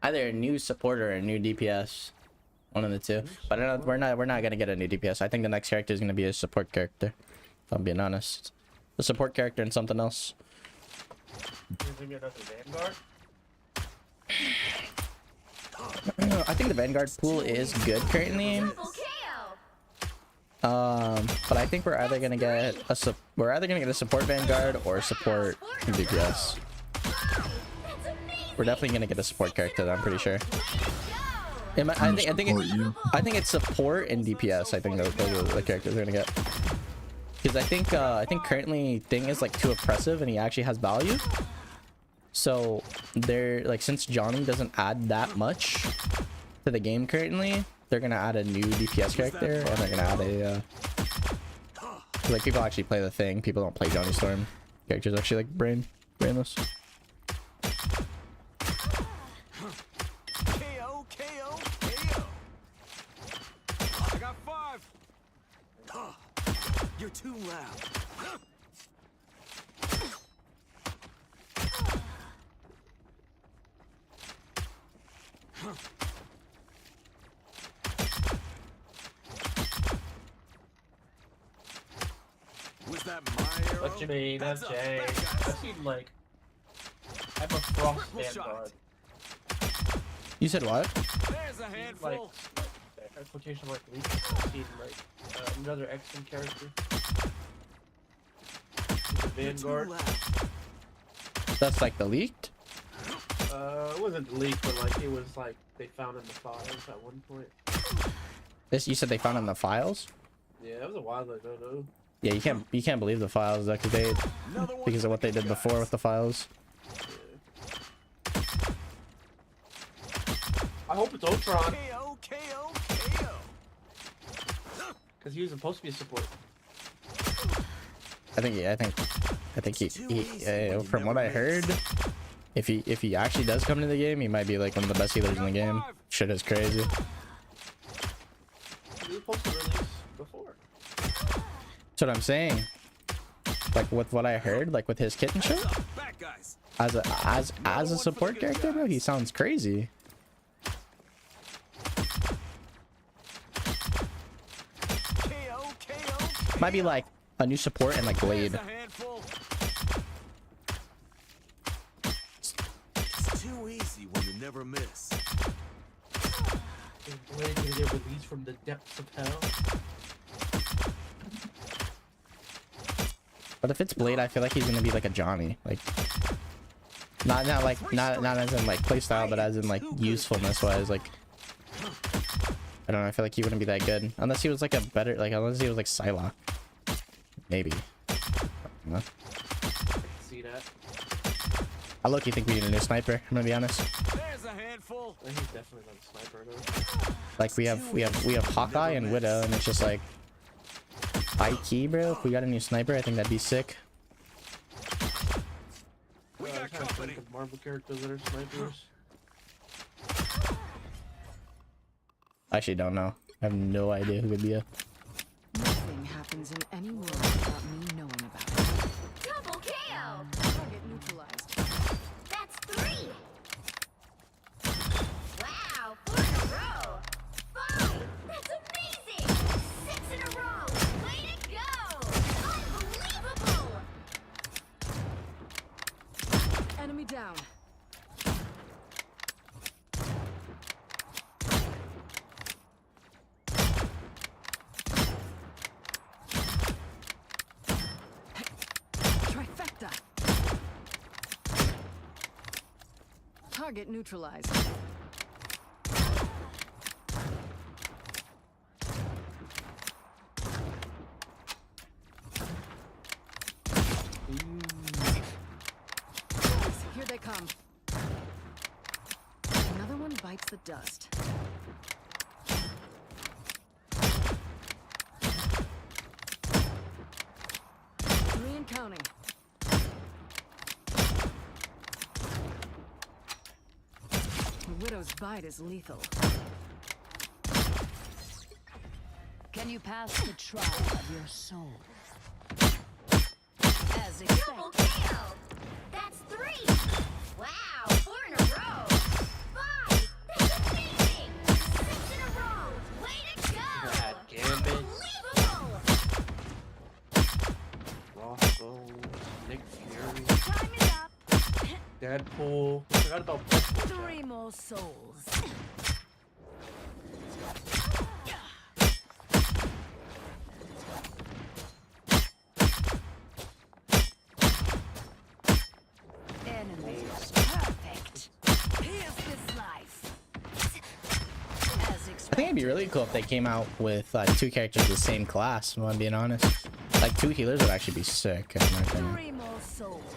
either a new support or a new DPS, one of the two. But I don't, we're not gonna get a new DPS. I think the next character is gonna be a support character. If I'm being honest, the support character and something else. You think another Vanguard? I think the Vanguard pool is good currently. But I think we're either gonna get a support Vanguard or support DPS. We're definitely gonna get a support character though, I'm pretty sure. I think it's support and DPS. I think those are the characters we're gonna get. Because I think currently Thing is like too oppressive and he actually has value. So they're like, since Johnny doesn't add that much to the game currently, they're gonna add a new DPS character and they're gonna add a like, people actually play the Thing, people don't play Johnny Storm. Characters actually like brainless. KO, KO, KO. I got 5. You're too loud. Was that my arrow? What you mean? That's Jay. I seem like I'm a Frost Vanguard. You said what? There's a handful. Like quotation mark leak. I seen like another X-Men character. The Vanguard. That's like the leaked? It wasn't leaked, but like it was like they found in the files at one point. You said they found in the files? Yeah, that was a while ago though. Yeah, you can't believe the files though, because of what they did before with the files. I hope it's Ultron. Because he was supposed to be a support. I think he from what I heard, if he actually does come into the game, he might be like one of the best healers in the game. Shit is crazy. He was supposed to release before. That's what I'm saying. Like with what I heard, like with his kit and shit, as a support character, bro, he sounds crazy. Might be like a new support and like Blade. It's too easy when you never miss. Is Blade gonna get released from the depths of hell? But if it's Blade, I feel like he's gonna be like a Johnny, like not as in like playstyle, but as in like usefulness wise. Like I don't know, I feel like he wouldn't be that good unless he was like a better, like unless he was like Psylocke, maybe. I don't know. See that? I low-key think we need a new sniper. I'm gonna be honest. There's a handful. He's definitely not a sniper though. Like we have Hawkeye and Widow, and it's just like high key, bro. If we got a new sniper, I think that'd be sick. We got company. Think of Marvel characters that are snipers. I actually don't know. I have no idea who could be a. Nothing happens in any world without me knowing about it. Double KO. Target neutralized. That's 3. Wow, 4 in a row. 5. That's amazing. 6 in a row. Way to go. Unbelievable. Enemy down. Trifecta. Target neutralized. Here they come. Another one bites the dust. 3 and counting. The Widow's bite is lethal. Can you pass the trial of your soul? As Double expected. KO. That's 3. Wow, 4 in a row. 5. That's amazing. 6 in a row. Way to go. Bad Gambit. Unbelievable. Roscoe, Nick Fury, Time is up. Deadpool. I forgot about Deadpool. 3 more souls. Enemies perfect. Here's this life. As I think expected. it'd be really cool if they came out with 2 characters of the same class. If I'm being honest, like 2 healers would actually be sick, in my opinion. 3 more souls.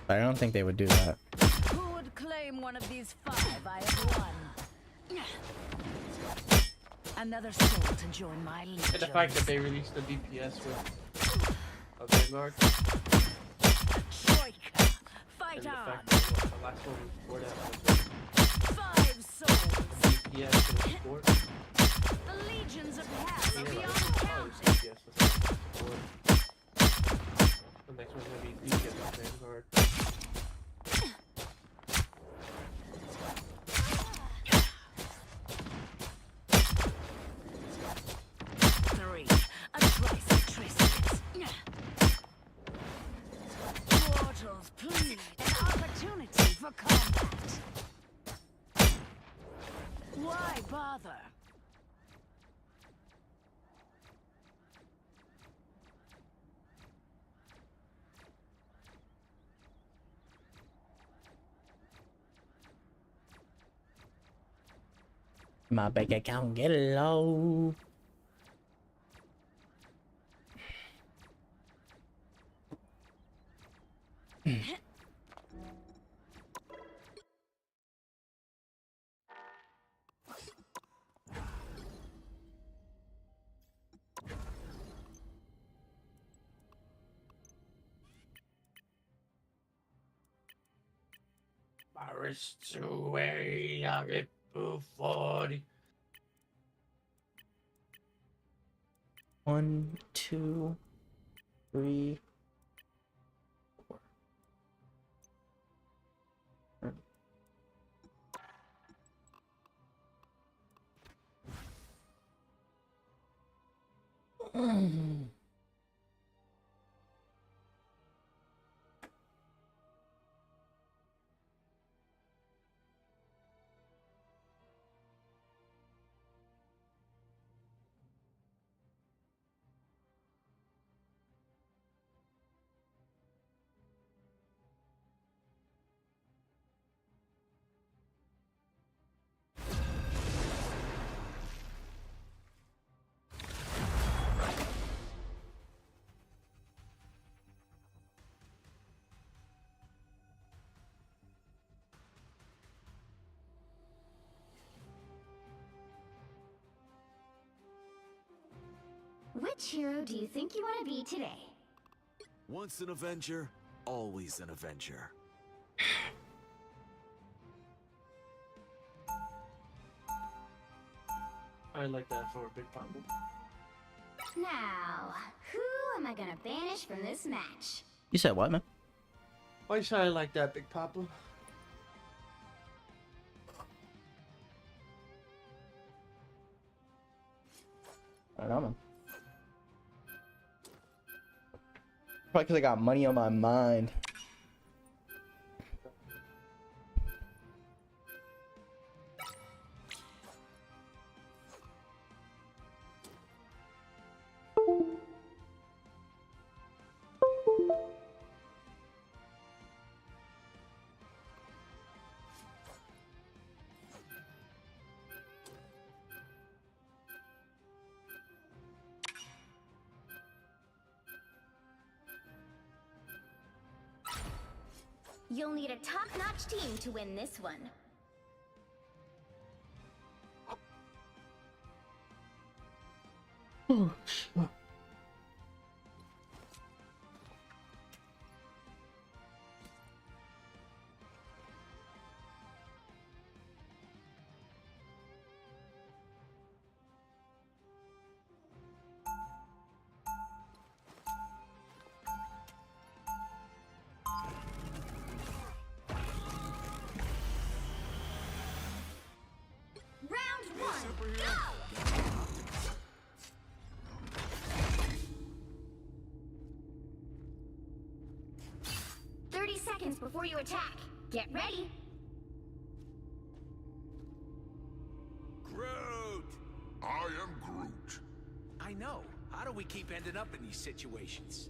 But I don't think they would do that. Who would claim one of these 5 I have won? Another soul to join my legion. And the fact that they released the DPS with a Vanguard. Troika. Fight And the on. fact that the last one before that was 5 souls. DPS and support. The legions of hell are beyond counting. DPS with support. The next one's gonna be DPS with Vanguard. A trice of triscuits. Mortals, please. An opportunity for combat. Why bother? My bank account get low. Paris to way I get 40. 1, 2, 3, 4. Which hero do you think you want to be today? Once an Avenger, always an Avenger. I like that for a big pop. Now, who am I gonna banish from this match? You said what, man? Why should I like that, Big Papa? I don't know, man. Probably because I got money on my mind. You'll need a top-notch team to win this one. Oh, shit. Round one, go! 30 seconds before you attack. Get ready. Groot! I am Groot. I know. How do we keep ending up in these situations?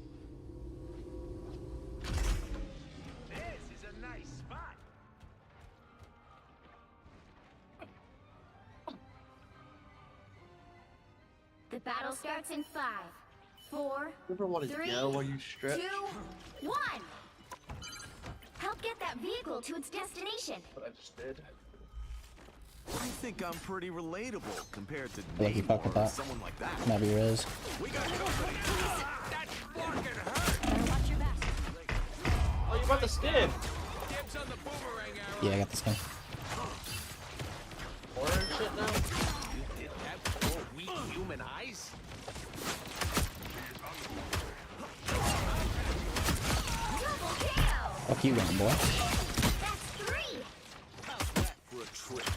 This is a nice spot. The battle starts in 5, 4, You ever want to 3, yell while you stretch? 2, 1. Help get that vehicle to its destination. What I just did. I think I'm pretty relatable compared to Lucky fuck with Namor or that. someone like that. Navi Riz. We got company. That fucking hurt. Better watch your back. Oh, you about to stim. Dibs on the boomerang arrow. Yeah, I got this guy. Orange shit now? You did that for weak human eyes? Double kill. Fuck you, run, boy. That's 3. How's that for a trick?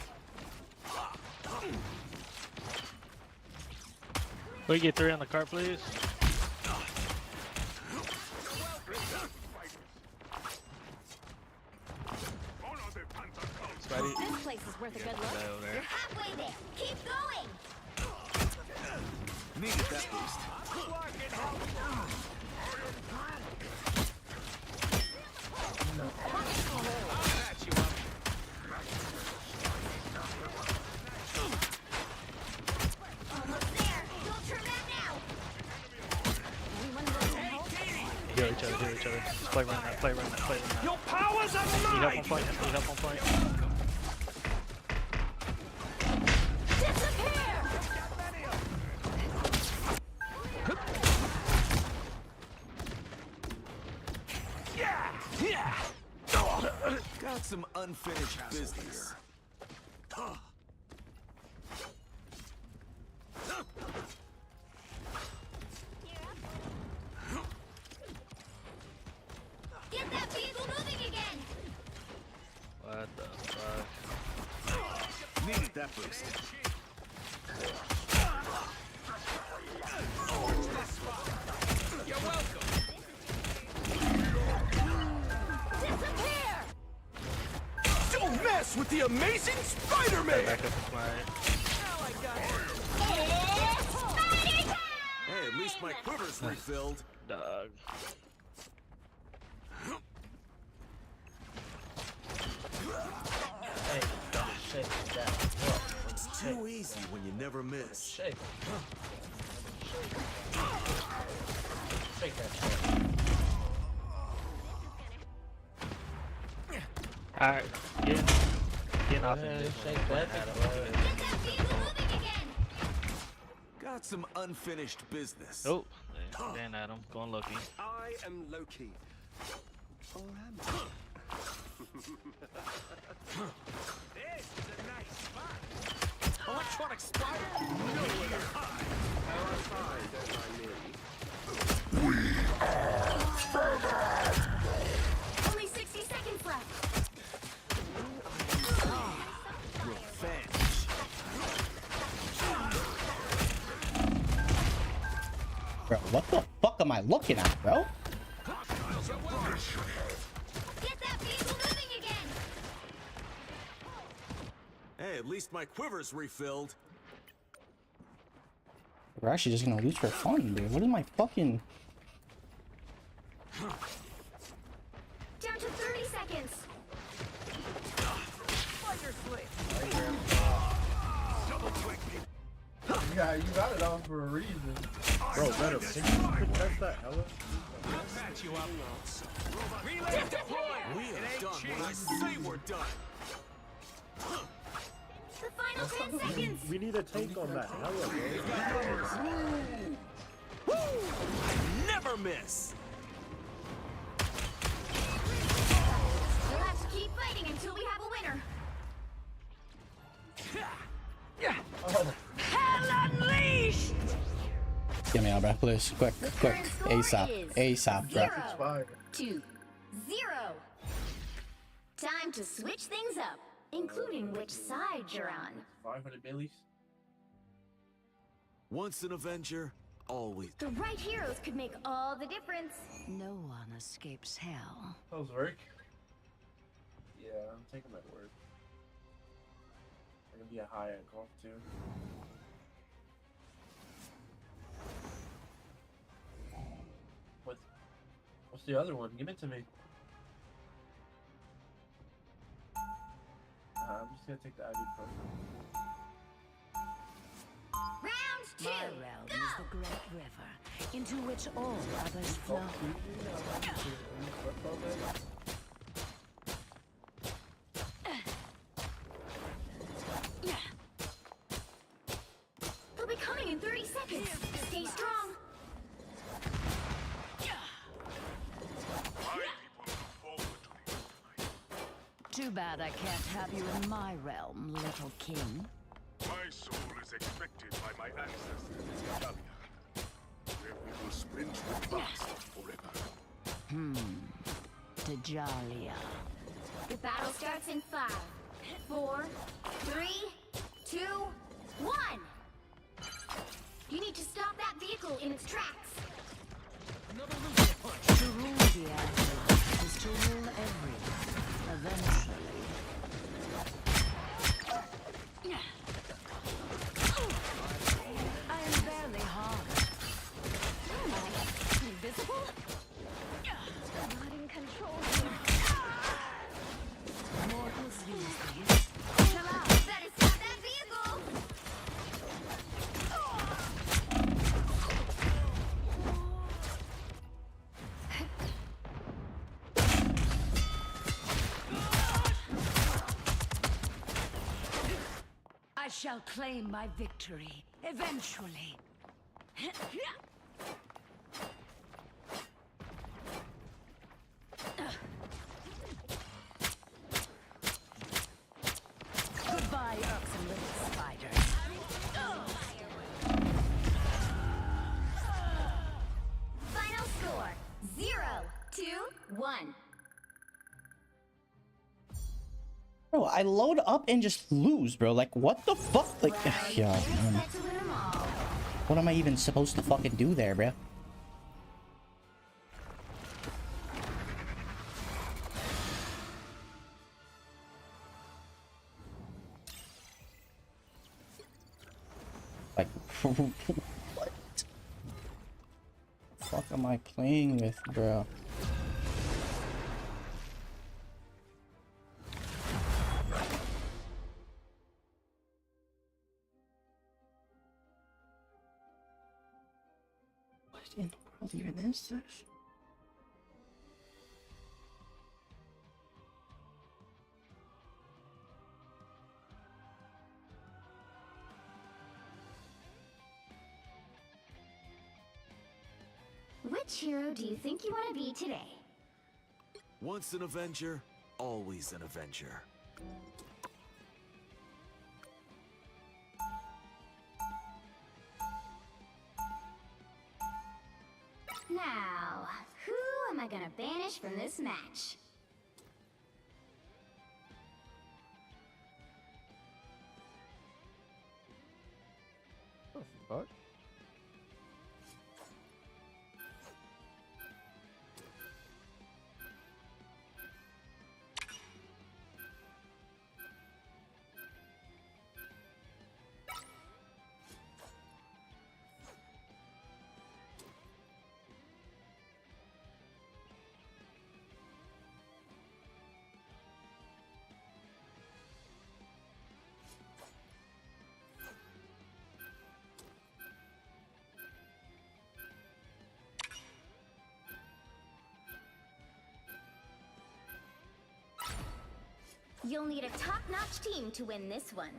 We get 3 on the cart, please. Spidey. This place is worth a good look. Guy over there. You're halfway there. Keep going. Needed that boost. Almost there. Don't turn back now. Heal each other, heal each other. Just play run that, play run that, play run that. Your powers are mine! Need help on point, need help on point. Disappear. Got some unfinished business. Get that vehicle moving again. What the fuck? Needed that boost. You're welcome. Disappear. Don't mess with the amazing Spider-Man! Back up and smite. Hey, at least my quiver's refilled. Dog. Hey, shake that. It's too easy when you never miss. Shake. Shake that shit. Alright, get off Yeah, of this shake one. that. Get that vehicle moving again. Got some unfinished business. Oh, Dan Adam going Loki. I am Loki. Or am I? This is a nice spot. Electronic spider? Nowhere to hide. Only 60 seconds left. Revenge. Bro, what the fuck am I looking at, bro? Get that vehicle moving again. Hey, at least my quiver's refilled. We're actually just gonna lose for fun, dude. What is my fucking... Down to 30 seconds. Yeah, you got it on for a reason. Bro, better protect that Ella. Patch you up. Relay deployed. We are done when I say we're done. The final 10 seconds. We need a take on that Ella, I never miss. We'll have to keep fighting until we have a winner. Hell unleashed! Get me out, bro. Please. Quick. ASAP. ASAP, bro. 0-2-0. Time to switch things up, including which side you're on. 500 millis. Once an Avenger, always. The right heroes could make all the difference. No one escapes hell. How's work? Yeah, I'm taking that word. I'm gonna be a high at golf too. What's the other one? Give it to me. I'm just gonna take the ibuprofen. Round 2. My realm is the great river, into which all others flow. They'll be coming in 30 seconds. Stay strong. Too bad I can't have you in my realm, little king. My soul is expected by my ancestors in Italia, where we will sprint with blast forever. Dajalia. The battle starts in 5, 4, 3, 2, 1. You need to stop that vehicle in its tracks. To rule the Atlas is to rule everyone, eventually. I am barely harmed. Invisible? Not in control. Mortals use these. Chill out. Better stop that vehicle. I shall claim my victory, eventually. Goodbye, irksome little spiders. Final score 0-1. Bro, I load up and just lose, bro. Like, what the fuck? Like, yeah, man. What am I even supposed to fucking do there, bro? Like, what? The fuck am I playing with, bro? What in the world even is this? Which hero do you think you want to be today? Once an Avenger, always an Avenger. Now, who am I gonna banish from this match? What the fuck? You'll need a top-notch team to win this one.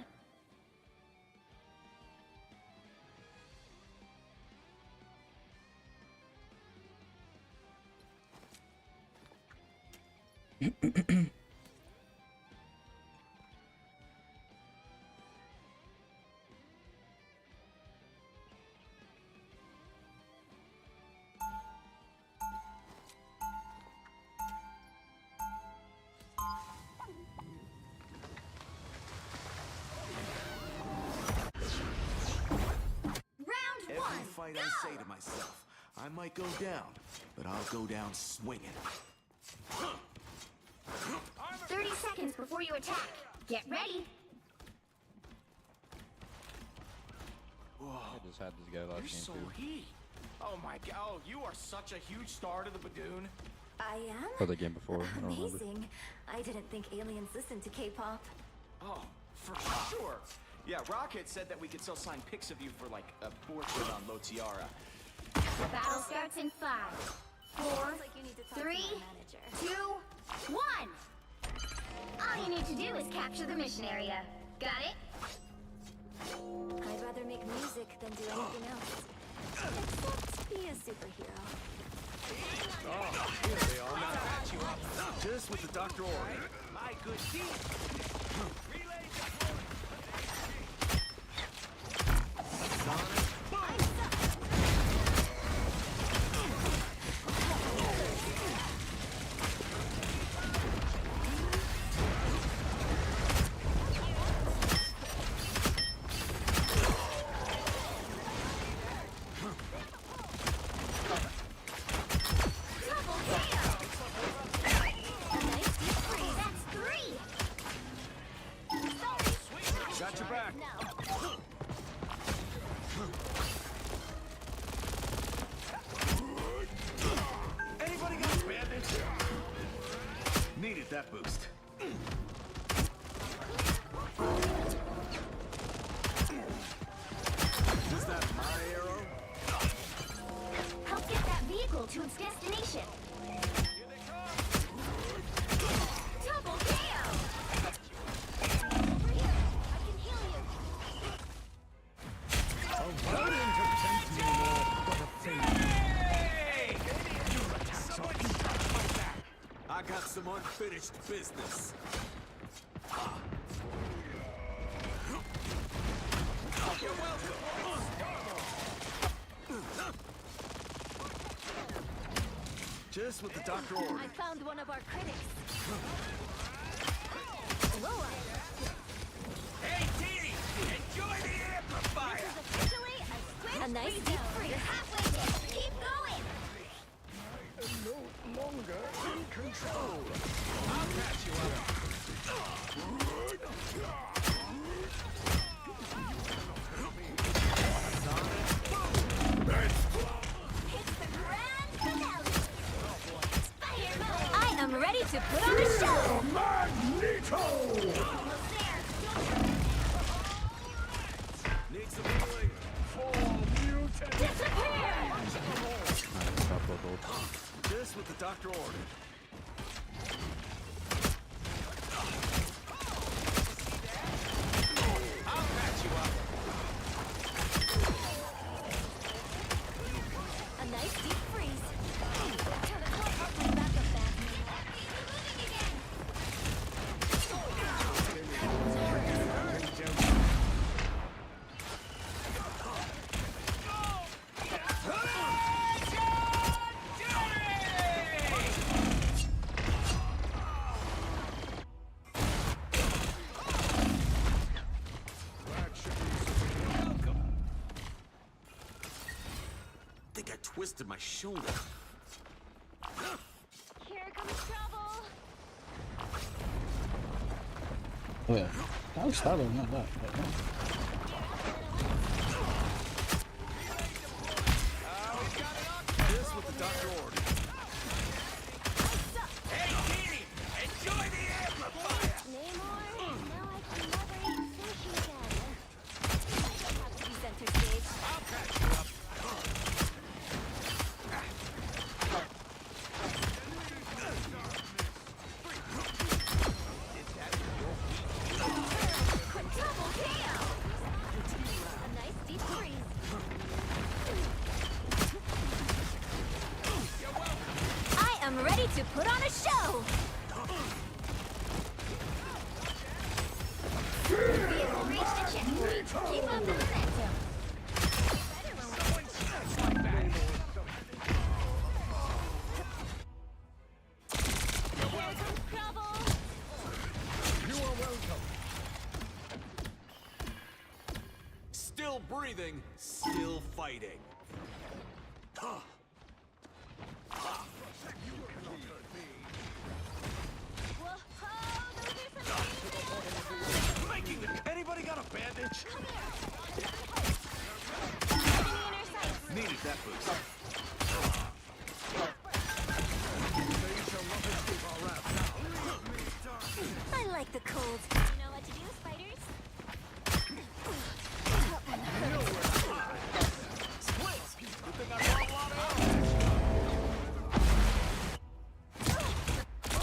Every fight I say to myself, I might go down, but I'll go down swinging. 30 seconds before you attack. Get ready. I just had this guy last game so too. heat. Oh my god, oh, you are such a huge star to the Badoon. I am? For the game before, I don't remember. Amazing. I didn't think aliens listened to K-pop. Oh, for sure. Yeah, Rocket said that we could still sign pics of you for like a portrait on Low Tiara. The battle starts in 5, 4, 3, 2, 1. All you need to do is capture the mission area. Got it? I'd rather make music than do anything else. Except be a superhero. Oh, here they are. Just with the doctor order. My good team. Got your back. Anybody got a bandage? Needed that boost. Is that my arrow? Help get that vehicle to its destination. Double KO! Over here. I can heal you. I got some unfinished business. You're welcome. Just what the doctor ordered. I found one of our critics. Hey, Dee! Enjoy the amplifier! This is officially a swift A nice refill. deep freeze. You're halfway there. Keep going! No longer in control. I'll catch you up. It's the grand finale. Spider mode. I am ready to put on a show. Magneto! Almost there. Need some healing. Disappear! Just what the doctor ordered. I'll patch you up. A nice deep freeze. twisted my shoulder. Here comes trouble. Oh yeah, that was startling, not that. But, yeah. This with the doctor order. Hey, Kitty! Enjoy the amplifier! Namor, now I can never eat sushi again. I don't have to be center stage. I'll catch you up. Double KO. A nice deep freeze. I am ready to put on a show. Vehicle reached the checkpoint. Keep up the momentum. Here comes trouble. You are welcome. Still breathing, still fighting. Making the... Anybody got a bandage? Needed that boost. I like the cold. You know what to do, spiders?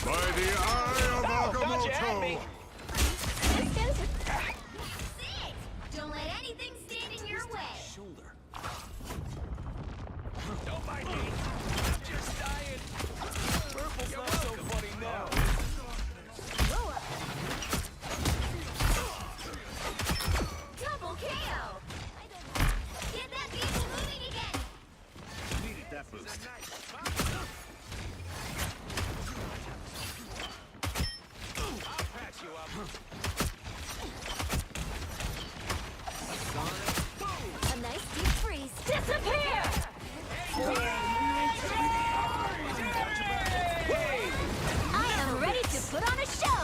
By the eye of Agamotto! Don't let anything stand in your way. Shoulder. Don't mind me. I'm just dying. Purple's not so funny now. Double KO. Get that vehicle moving again. Needed that boost. I'll patch you up. A nice deep freeze. Disappear! I am ready to put on a show.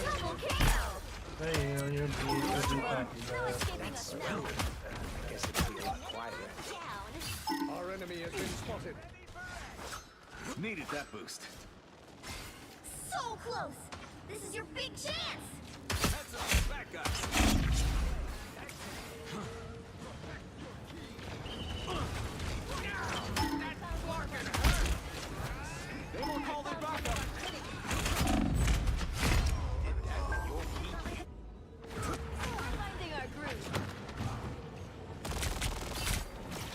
Double KO. Hey, on your blue, Guess it'd be a lot quieter. Our enemy has been spotted. Needed that boost. So close. This is your big chance. Heads up, back guys. They will call their backup. Finding our groove.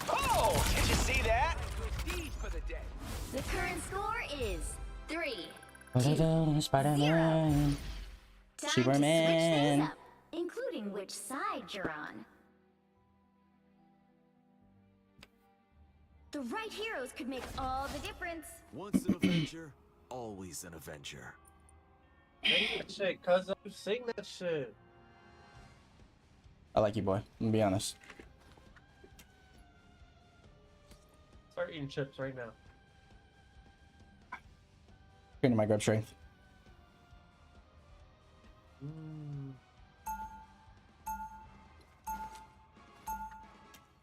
Oh, did you see that? Deed for the day. The current score is 3. Spider-Man. Time Superman. to switch things up, including which side you're on. The right heroes could make all the difference. Once an Avenger, always an Avenger. Sing that shit, cuz. Sing that shit. I like you, boy. I'm gonna be honest. Start eating chips right now. Training my grip strength.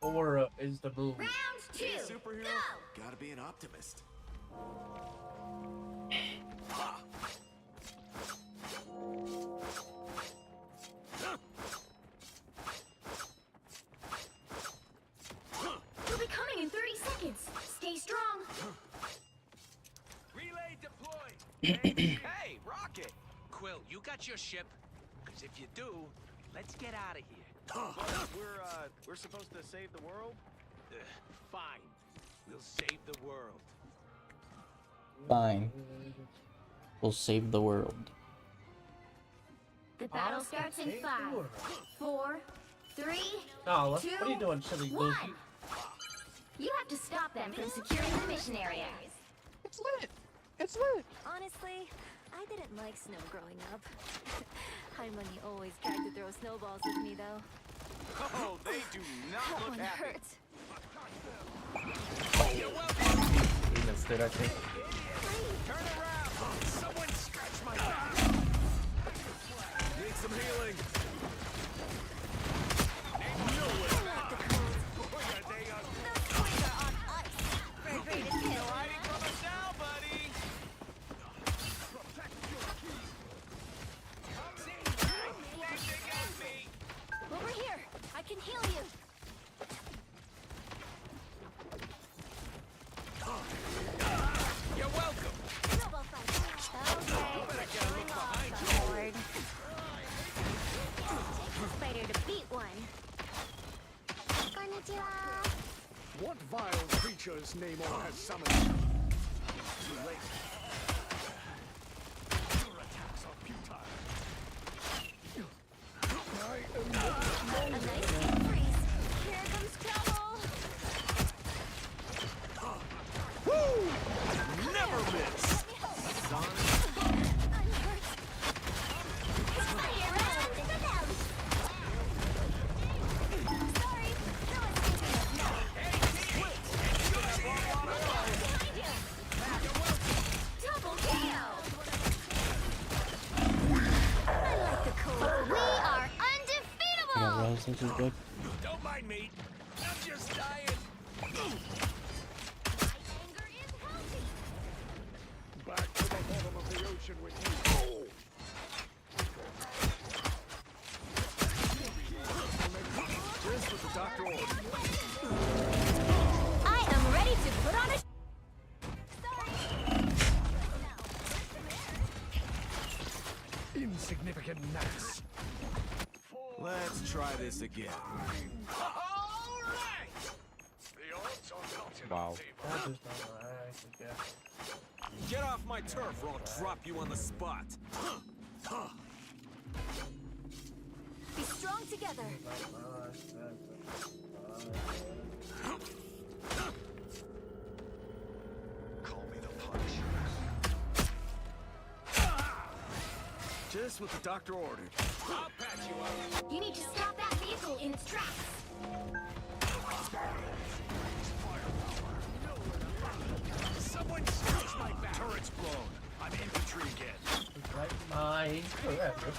Aura is the move. Round 2. Hey, superhero. Go. Gotta be an optimist. You'll be coming in 30 seconds. Stay strong. Relay deployed. Hey, Rocket. Quill, you got your ship? Because if you do, let's get out of here. We're supposed to save the world? Fine. We'll save the world. Fine. We'll save the world. The battle starts in 5, 4, 3, Oh, what 2, are you doing, Chili 1. Goofy? You have to stop them from securing the mission area. It's lit. It's lit. Honestly, I didn't like snow growing up. Harmony always tried to throw snowballs with me, though. Oh, they do not That look one happy. hurts. He missed it, I think. Turn around. Someone scratch my back. Need some healing. Over here! I can heal you! You're welcome. Snowball fight. Okay, going off, Lord. Takes a spider to beat one. Konnichiwa! What vile creatures Namor has summoned? Too late. Your attacks are futile. A nice deep freeze. Here comes trouble. Woo! Never miss. I'm hurt. Spider around the belly. Sorry, no escaping us now. Behind you. Double KO. I like the cool. We are undefeatable. Rose, this is good. Don't mind me. I'm just dying. Back to the bottom of the ocean with you. Just what the doctor ordered. I am ready to put on a. Insignificant gnats. Let's try this again. The odds are not in Wow. I just don't know. I guess. Get off my turf or I'll drop you on the spot. Be strong together. Call me the Punisher. Just what the doctor ordered. I'll patch you up. You need to stop that vehicle in its tracks. Someone scratch my back. Turret's blown. I'm infantry again. Mine forever.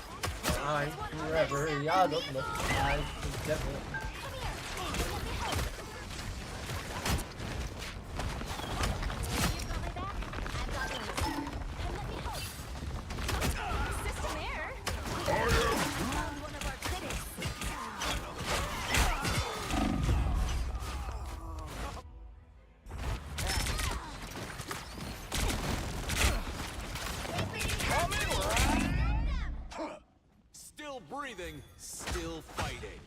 Mine forever. Y'all don't look mine forever. System error. Found one of our critics. Still breathing, still fighting.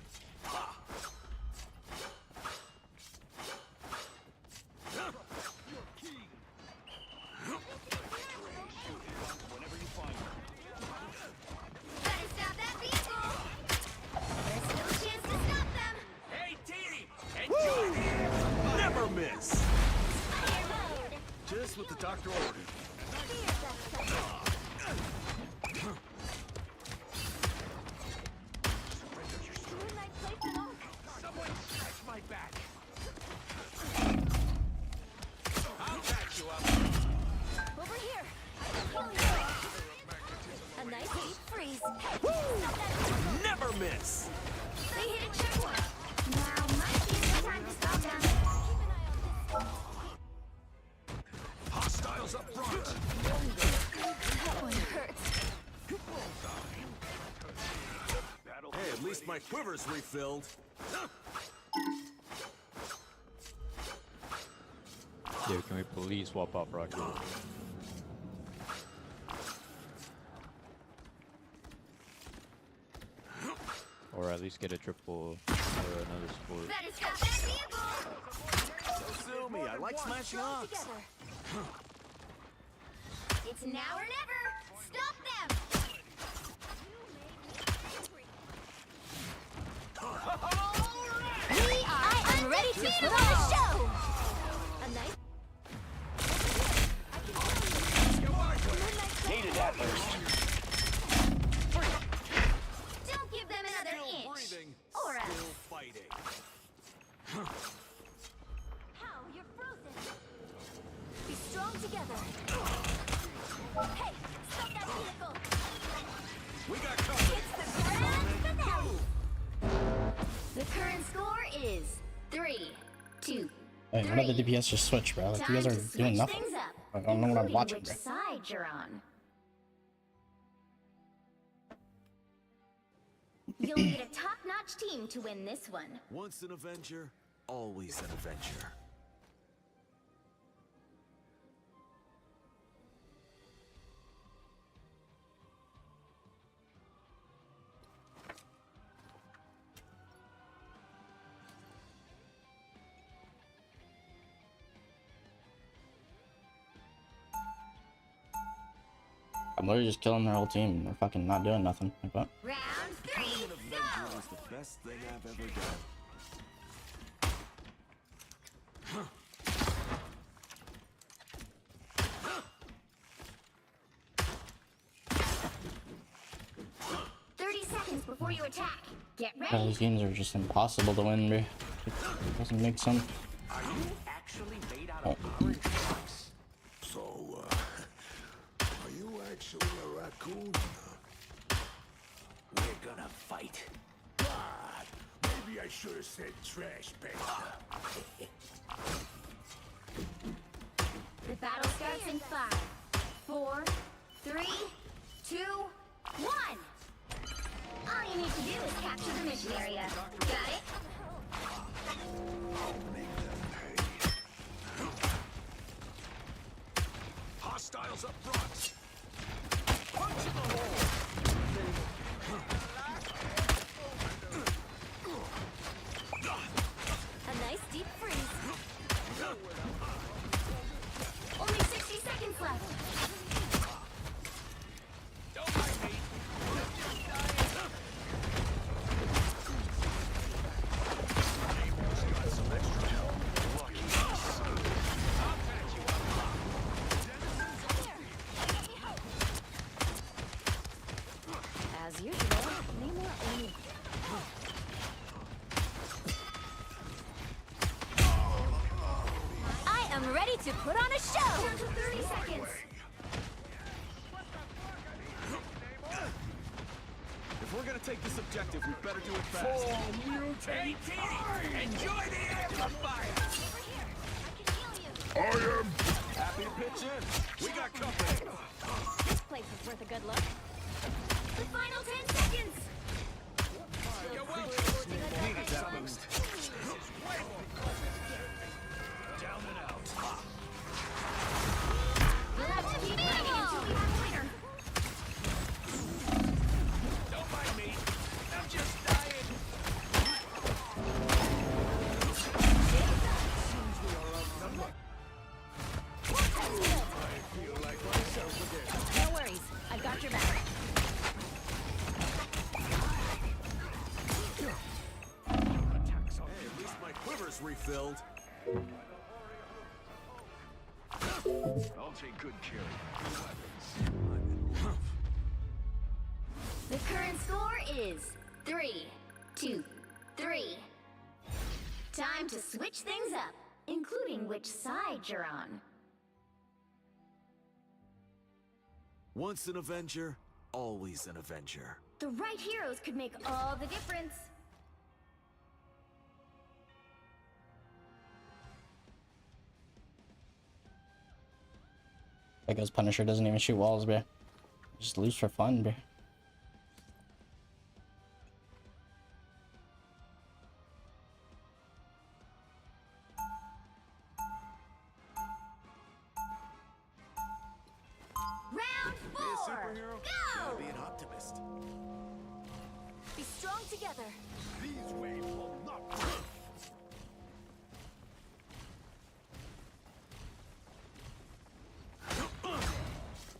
Better stop that vehicle. There's still a chance to stop them. Hey, team. Enjoy. Never miss. Fire mode. Just what the doctor ordered. Midnight place and all. Someone scratch my back. I'll patch you up. Over here. I can heal you. A nice deep freeze. Stop that. Never miss. They hit a checkpoint. Now might be the time to stop them. Hostiles up front. That one hurts. Hey, at least my quiver's refilled. Dude, can we please swap off Rocket? Or at least get a triple or another sport. Better stop that vehicle. So sue me, I like smashing ox. Together. It's now or never. Stop them. I am ready to put on a show. is 3, 2, Hey, why did the DPS just switch, bro? Like, you guys are doing nothing. I don't know what I'm watching, which bro. side you're on. You'll need a top-notch team to win this one. Once an Avenger, always an Avenger. I'm literally just killing their whole team and they're fucking not doing nothing. Like what? Round 3, go! Is the best thing I've ever done. Before you attack, get ready. These games are just impossible to win, bro. It doesn't make sense. Are you actually made out of orange blocks? So, are you actually a raccoon? We're gonna fight. God, maybe I should have said trash bag. The battle starts in 5, 4, 3, 2, 1. All you need to do is capture the mission area. Got it? Hostiles up front. Punch in the hole. A nice deep freeze. Only 60 seconds left. Don't mind me. As usual, Namor only. I am ready to put on a show. Down to 30 seconds. If we're gonna take this objective, we better do it fast. Hey, Katie, enjoy the amplifier. I am. Happy to pitch in. We got company. This place is worth a good look. The final 10 seconds. You're welcome. Needed that boost. Down and out. We'll have to keep playing until we have a winner. Don't mind me. I'm just dying. Seems we are outnumbered. I feel like myself again. No worries, I've got your back. Hey, at least my quiver's refilled. I'll take good care of you. The current score is 3, 2, 3. Time to switch things up, including which side you're on. Once an Avenger, always an Avenger. The right heroes could make all the difference. That guy's Punisher doesn't even shoot walls, bro. Just lose for fun, bro. Round 4, go! Be an optimist. Be strong together. These waves will not.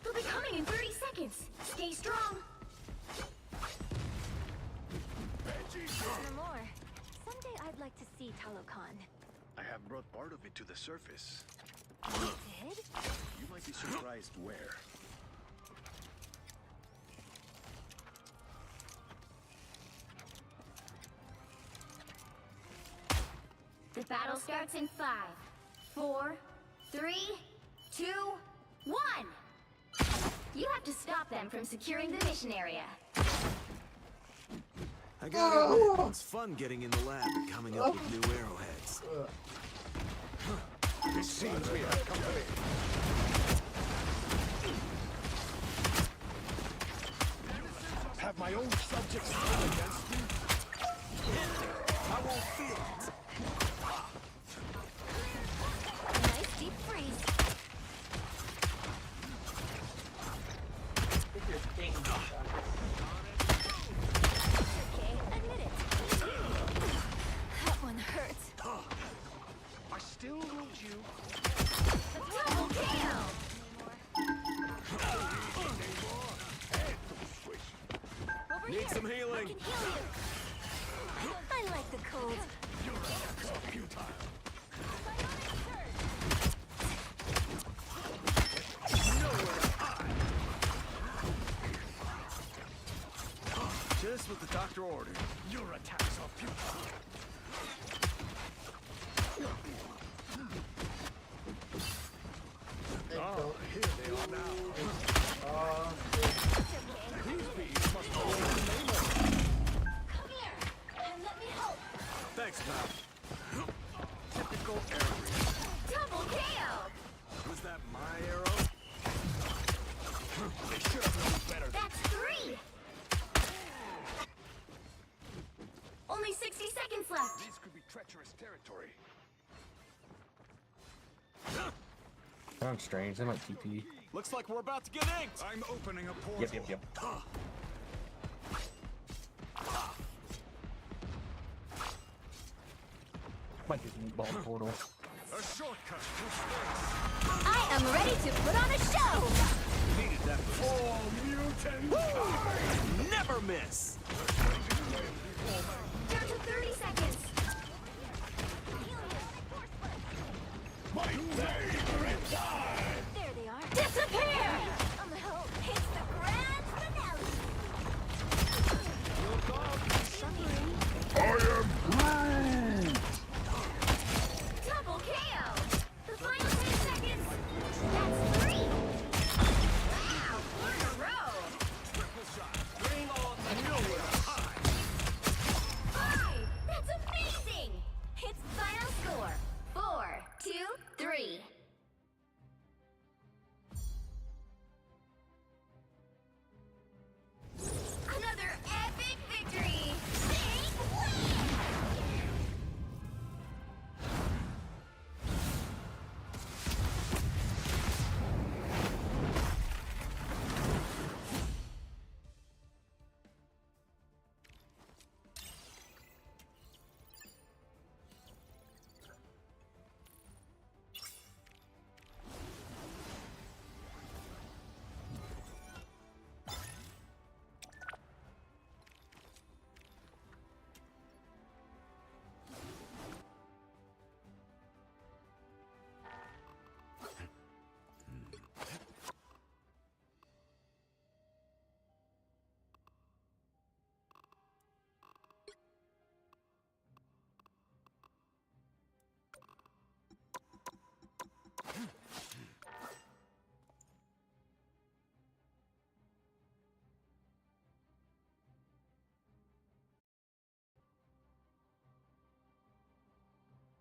They'll be coming in 30 seconds. Stay strong. No more. Someday I'd like to see Talokan. I have brought part of it to the surface. You did? You might be surprised where. The battle starts in 5, 4, 3, 2, 1. You have to stop them from securing the mission area. I I gotta admit, it's fun getting in the lab and coming up with new arrowheads. It seems we have company. Have my own subjects turn against me? I won't feel it. Nice deep freeze. Okay, admit it. That one hurts. I still want you. Double kill! Over Need here. some healing. I can heal you. I like the cold. Your attacks are futile. Just what the doctor ordered. Your attacks are futile. Oh, here they are now. These bees must know what the name of. Come here and let me help. Thanks, pal. Typical area. Double KO. Was that my arrow? They should have known better. That's 3. Only 60 seconds left. These could be treacherous territory. Sounds strange. They might TP. Looks like we're about to get inked. I'm opening a portal. Yep. Might just meatball portal. A shortcut to space. I am ready to put on a show. Needed that. Oh, mutant. Never miss. Down to 30 seconds. My favorite time. There they are. Disappear! It's the grand finale. I am Double KO! The final 10 seconds. That's 3. Wow, 4 in a row. triple shot. Bring on the nowhere high. 5. That's amazing. It's final score. 4, 2, 3. Another epic victory. Big win!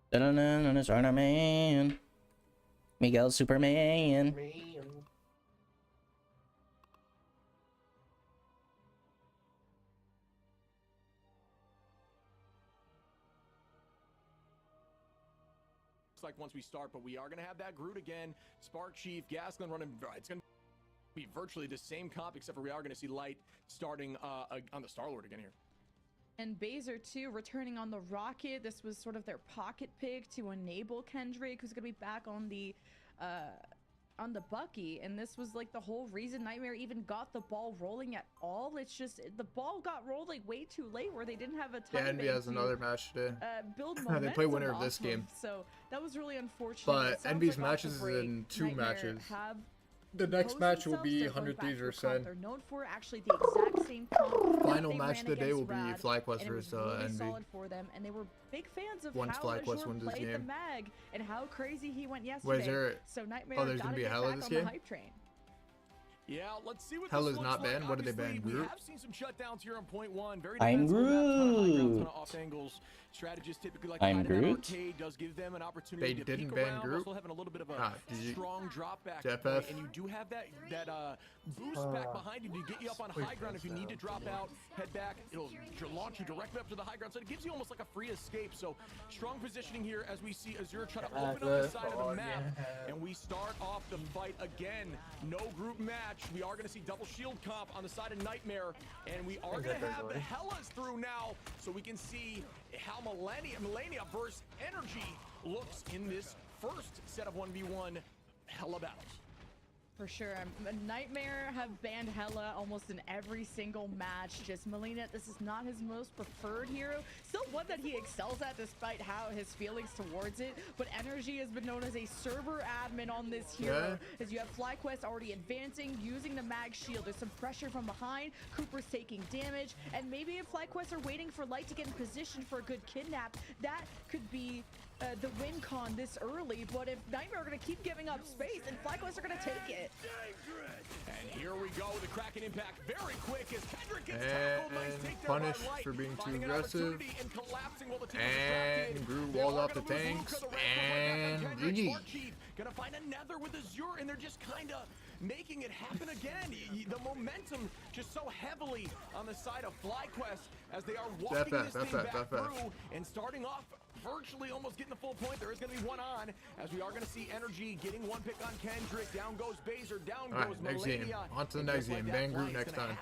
Dun-dun-dun, Spider-Man. Miguel Superman. Looks like once we start, but we are going to have that Groot again. Spark Chief, Gaskin running. It's going to be virtually the same comp, except for we are going to see Light starting on the Star-Lord again here. And Baser too, returning on the Rocket. This was sort of their pocket pick to enable Kendrick, who's gonna be back on the Bucky. And this was like the whole reason Nightmare even got the ball rolling at all. It's just the ball got rolling way too late, where they didn't have a ton. Yeah, Envy has another match today. Build momentum. They play winner of off this game. So that was really unfortunate. But It sounds Envy's like off matches the is break, in 2 Nightmare matches. have The next posed match will themselves. be They're going 100 back Thieves to a vs. comp Sen. they're known for, actually the exact same comp Final they match ran of the day will against be Rad, FlyQuest and it was versus really Envy. solid for them, and they were big fans of Once how FlyQuest Azure wins this played the game. mag and how crazy he went yesterday. Wait, is there? So Nightmare Oh, there's gonna gotta be a get hell of back this on game. the hype train. Yeah, let's see what Hell this is looks not like. banned. What did they Obviously, ban? we Group? have seen some shutdowns here on point one. Very I'm defensive, got a ton of high ground, ton Groot. of off angles. Strategists typically like I'm hide in that Groot. arcade does give them an opportunity They to didn't peek ban around, Group? also having a little bit of a Ah, did you- strong drop back JFF? point, and you do have that boost back behind you to get you up on high ground if you need to drop out, head back. It'll launch you directly up to the high ground, so it gives you almost like a free escape. So strong positioning here as we see Azure try to open up the side of the map, and we start off the fight again. No group match. We are going to see double shield comp on the side of Nightmare, and we are going to have the Hellas through now, so we can see how Melania versus Energy looks in this first set of 1v1 Hella battles. For sure. Nightmare have banned Hella almost in every single match. Just Melina, this is not his most preferred hero. Still one that he excels at despite how his feelings towards it. But Energy has been known as a server admin on this hero. As you have FlyQuest already advancing, using the mag shield. There's some pressure from behind. Cooper's taking damage. And maybe if FlyQuest are waiting for Light to get in position for a good kidnap, that could be the win con this early. But if Nightmare are going to keep giving up space, and FlyQuest are going to take it. And here we go, the Kraken impact very quick as Kendrick gets tackled. Nice takedown by punished Light, for being too finding an aggressive. opportunity and collapsing while the team is And Groot walls off the tanks. And GG. Gonna find another with Azure, and they're just kind of making it happen again. The momentum just so heavily on the side of FlyQuest as they are walking this thing back through and starting off virtually almost getting the full point. There is going to be one on, as we are going to see Energy getting one pick on Kendrick. Down goes Baser, down goes next Melania. game. On to the next game. Ban Group next time.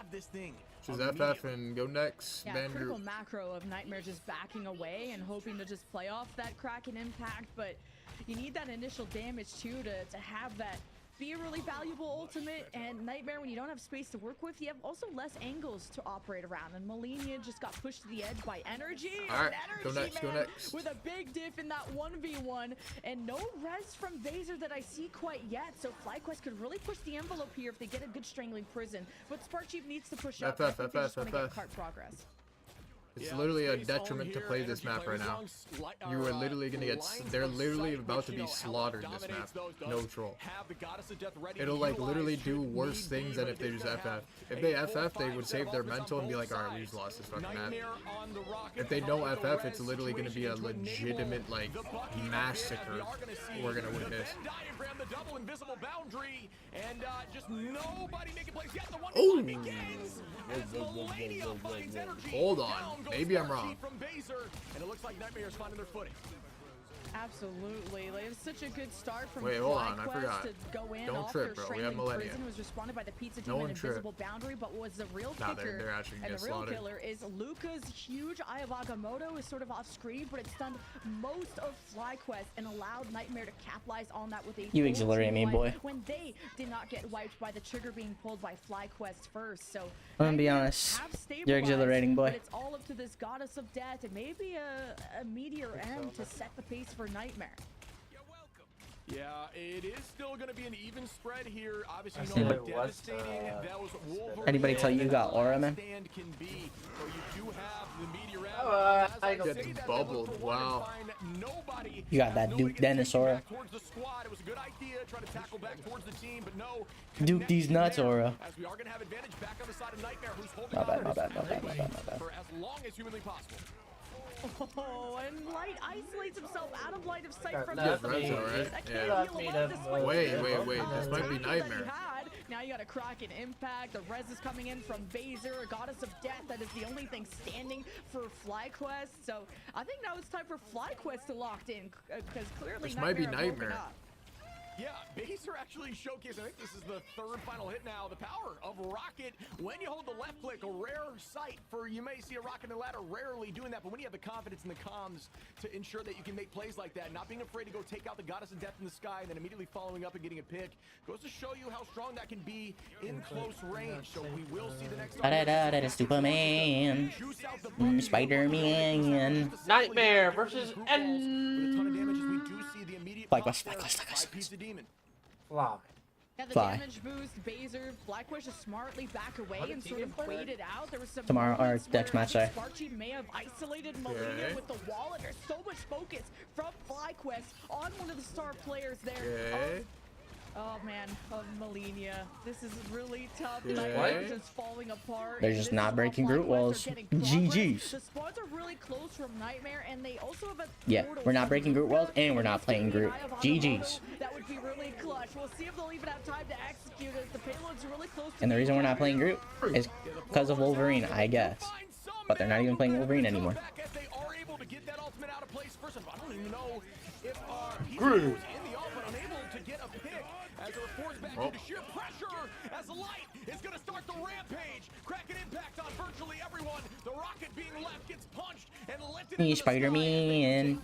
Choose FF and go next. Yeah, Ban critical Group. macro of Nightmare just backing away and hoping to just play off that Kraken impact, but you need that initial damage too to have that be a really valuable ultimate. And Nightmare, when you don't have space to work with, you have also less angles to operate around. And Melania just got pushed to the edge by Energy. All right, Energy, go next, go man, next. with a big diff in that 1v1, and no res from Baser that I see quite yet. So FlyQuest could really push the envelope here if they get a good strangling prison. But Spark Chief needs to push up. I think they just want to get cart progress. It's literally a detriment to play this map right now. You are literally gonna get, they're literally about to be slaughtered this map. No troll. It'll like literally do worse things than if they just FF. If they FF, they would save their mental and be like, alright, we just lost this fucking map. If they don't FF, it's literally gonna be a legitimate like massacre. We're gonna win this. The double invisible boundary, and just nobody making plays yet. The one Oh! begins as Melania finds Energy. Hold on, maybe I'm wrong. From Baser, and it looks like Nightmare's finding their footing. Absolutely. Like, it was such a good start from Wait, hold on, I FlyQuest forgot. to go in Don't off trip, their bro. We have strangling Millennia. prison. It was responded by the Pizza No Demon one trip. invisible boundary, but what was the real Nah, kicker they're actually gonna and get the real slaughtered. killer is Luca's huge Eye of Agamotto is sort of off screen, but it stunned most of FlyQuest and allowed Nightmare to capitalize on that with a You full exhilarate team me, wipe boy. when they did not get wiped by the trigger being pulled by FlyQuest first. So I'm gonna be Nightmare honest. have You're stabilized, exhilarating, boy. but it's all up to this Goddess of Death and maybe a Meteor M to set the pace for Nightmare. Yeah, it is still going to be an even spread here. Obviously, I you know see. how devastating that was Wolverine. Anybody tell you got aura, man? Stand can be. So you do have the Meteor M. I get bubbled. Wow. You got that Duke Dennis aura. Towards the squad. It was a good idea trying to tackle back towards the team, but no. Duke these nuts aura. As we are going to have advantage back on the side of Nightmare, who's holding My bad, on my bad, my bad, my bad, my bad. for as long as humanly possible. Oh, and Light isolates himself out of line of sight from Yeah, the Renzo, right? That Yeah. can't heal him up despite Wait, the wait, wait. This might be tackle that he Nightmare. had. Now you got a Kraken impact. The res is coming in from Baser, a Goddess of Death. That is the only thing standing for FlyQuest. So I think now it's time for FlyQuest to lock in because clearly This might be Nightmare have woken Nightmare. up. Yeah, Baser actually showcased, I think this is the third final hit now, the power of Rocket. When you hold the left click, a rare sight for, you may see a Rocket and ladder rarely doing that, but when you have the confidence and the comms to ensure that you can make plays like that, not being afraid to go take out the Goddess of Death in the sky and then immediately following up and getting a pick, goes to show you how strong that can be in close range. So we will see the next Da-da-da, that is Superman. Spider-Man. Nightmare versus Yeah, the Fly. damage boost, Baser, FlyQuest just smartly back away and sort of waited out. There was some Tomorrow, or moments next where match, sorry. Sparchi may have isolated Melina Okay. with the wall, and there's so much focus from FlyQuest on one of the star players there. Okay. Oh man, Melina. This is really tough. Yeah. Nightmare is just falling apart. They're and just this not is breaking while group FlyQuest walls. are getting progress. GG's. The spawns are really close from Nightmare, and they also have a Yeah, portal we're not from breaking group walls, Luca. and we're not playing group. Eye of GG's. Agamotto. That would be really clutch. We'll see if they'll even have time to execute it. The payload's really close to And the reason we're not playing group is because of Wolverine, I guess. But they're not even playing Wolverine anymore. Group. As it reports back due to sheer pressure, as the light is going to start the rampage. Cracking impact on virtually everyone. The rocket being left gets punched and lifted into the Spider-Man.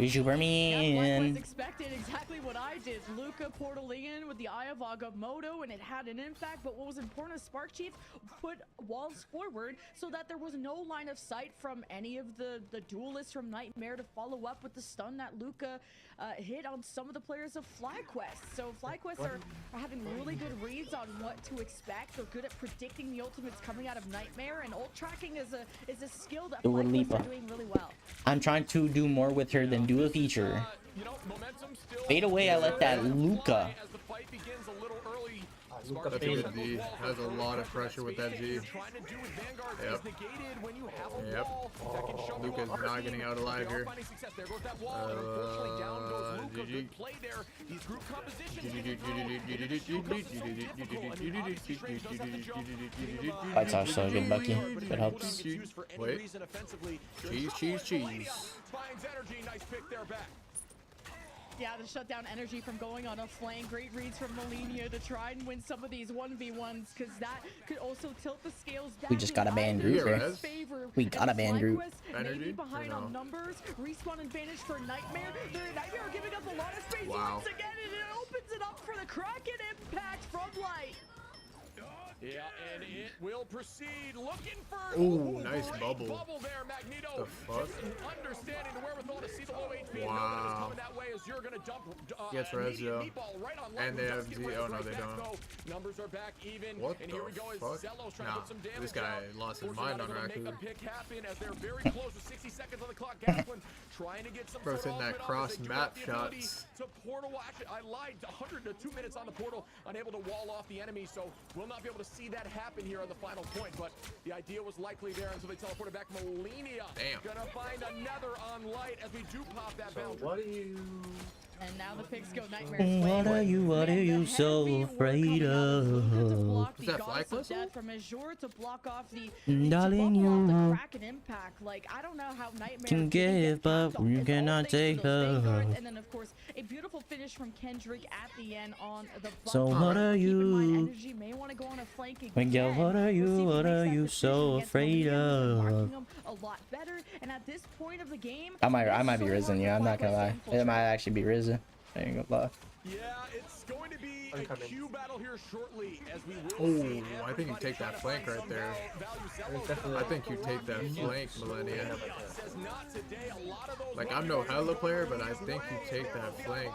Superman. Expected exactly what I did. Luca portaling in with the Eye of Agamotto, and it had an impact. But what was important is Spark Chief put walls forward so that there was no line of sight from any of the duelists from Nightmare to follow up with the stun that Luca hit on some of the players of FlyQuest. So FlyQuest are having really good reads on what to expect. They're good at predicting the ultimates coming out of Nightmare, and ult tracking is a skill that FlyQuest are doing really well. I'm trying to do more with her than do a feature. Fade away, I let that Luca. That's a good G. Has a lot of pressure with that G. Yep. Yep. Luca's not getting out alive here. GG. Fights are so good, Bucky. That helps. Wait. Cheese. Yeah, to shut down energy from going on a flank. Great reads from Melina to try and win some of these 1v1s, because that could also tilt the scales back. We just got a ban group here. We got a ban group. Maybe behind on numbers. Respawn advantage for Nightmare. Nightmare are giving up a lot of space once again, and it opens it up for the Kraken impact from Light. Yeah, and it will proceed. Looking for nice bubble. There, Magneto. The fuck? Understanding the wherewithal to see the low HP. Wow. Coming that way as you're gonna dump. Yes, Rezio. Right on And they have Z. Oh no, they don't. Numbers are back even. What and the here we go fuck? Nah, this guy lost his mind on Raccoon. Make a pick happen as they're very close with 60 seconds on the clock. Gasplin trying to get some Bro's in that cross map shots. To portal. Actually, I lied. 102 minutes on the portal, unable to wall off the enemy, so we'll not be able to see that happen here on the final point. But the idea was likely there until they teleported back. Melina gonna find another on Light as we do pop that boundary. What are you? And now the picks go Nightmare's What are you so afraid of? Is that FlyQuest? From Azure to block off the Darling, you Kraken impact. Like, I don't know how Nightmare can give, but you cannot take her. And then of course a beautiful finish from Kendrick at the end on the So what are you? Energy may want to go on a flank again. Miguel, what are you so afraid of? A lot better, and at this point of the game, I might be risen, yeah, I'm not gonna lie. It might actually be risen. I ain't gonna lie. Yeah, it's going to be a Q battle here shortly as we will see. I think you take that flank right there. I think you take that flank, Millennia. Like, I'm no Hella player, but I think you take that flank.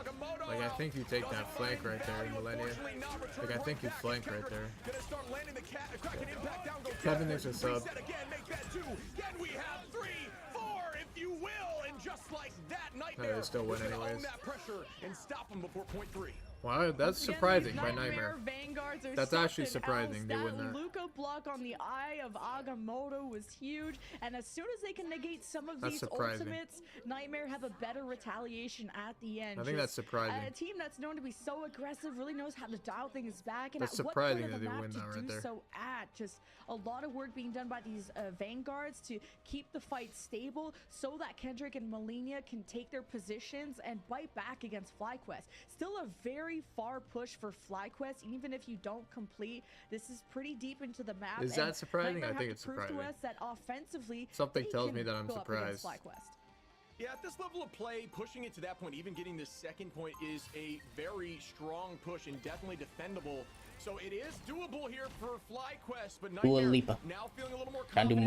Like, I think you take that flank right there, Millennia. Like, I think you flank right there. Kevin thinks a sub. Just like that, No, they still win anyways. That pressure and stop them before point 3. Wow, that's surprising by Nightmare. That's actually surprising they win that. Luca block on the Eye of Agamotto was huge, and as soon as they can negate some of these ultimates, Nightmare have a better retaliation at the end. I think that's surprising. A team that's known to be so aggressive really knows how to dial things back, and that's at surprising what point that of the they win map that to right do there. so at. Just a lot of work being done by these vanguards to keep the fight stable so that Kendrick and Melina can take their positions and bite back against FlyQuest. Still a very far push for FlyQuest, even if you don't complete. This is pretty deep into the map. Is that surprising? I think it's surprising. That offensively, something tells me that I'm surprised. Yeah, at this level of play, pushing it to that point, even getting this second point is a very strong push and definitely defendable. So it is doable here for FlyQuest, but Nightmare now feeling a little more confident.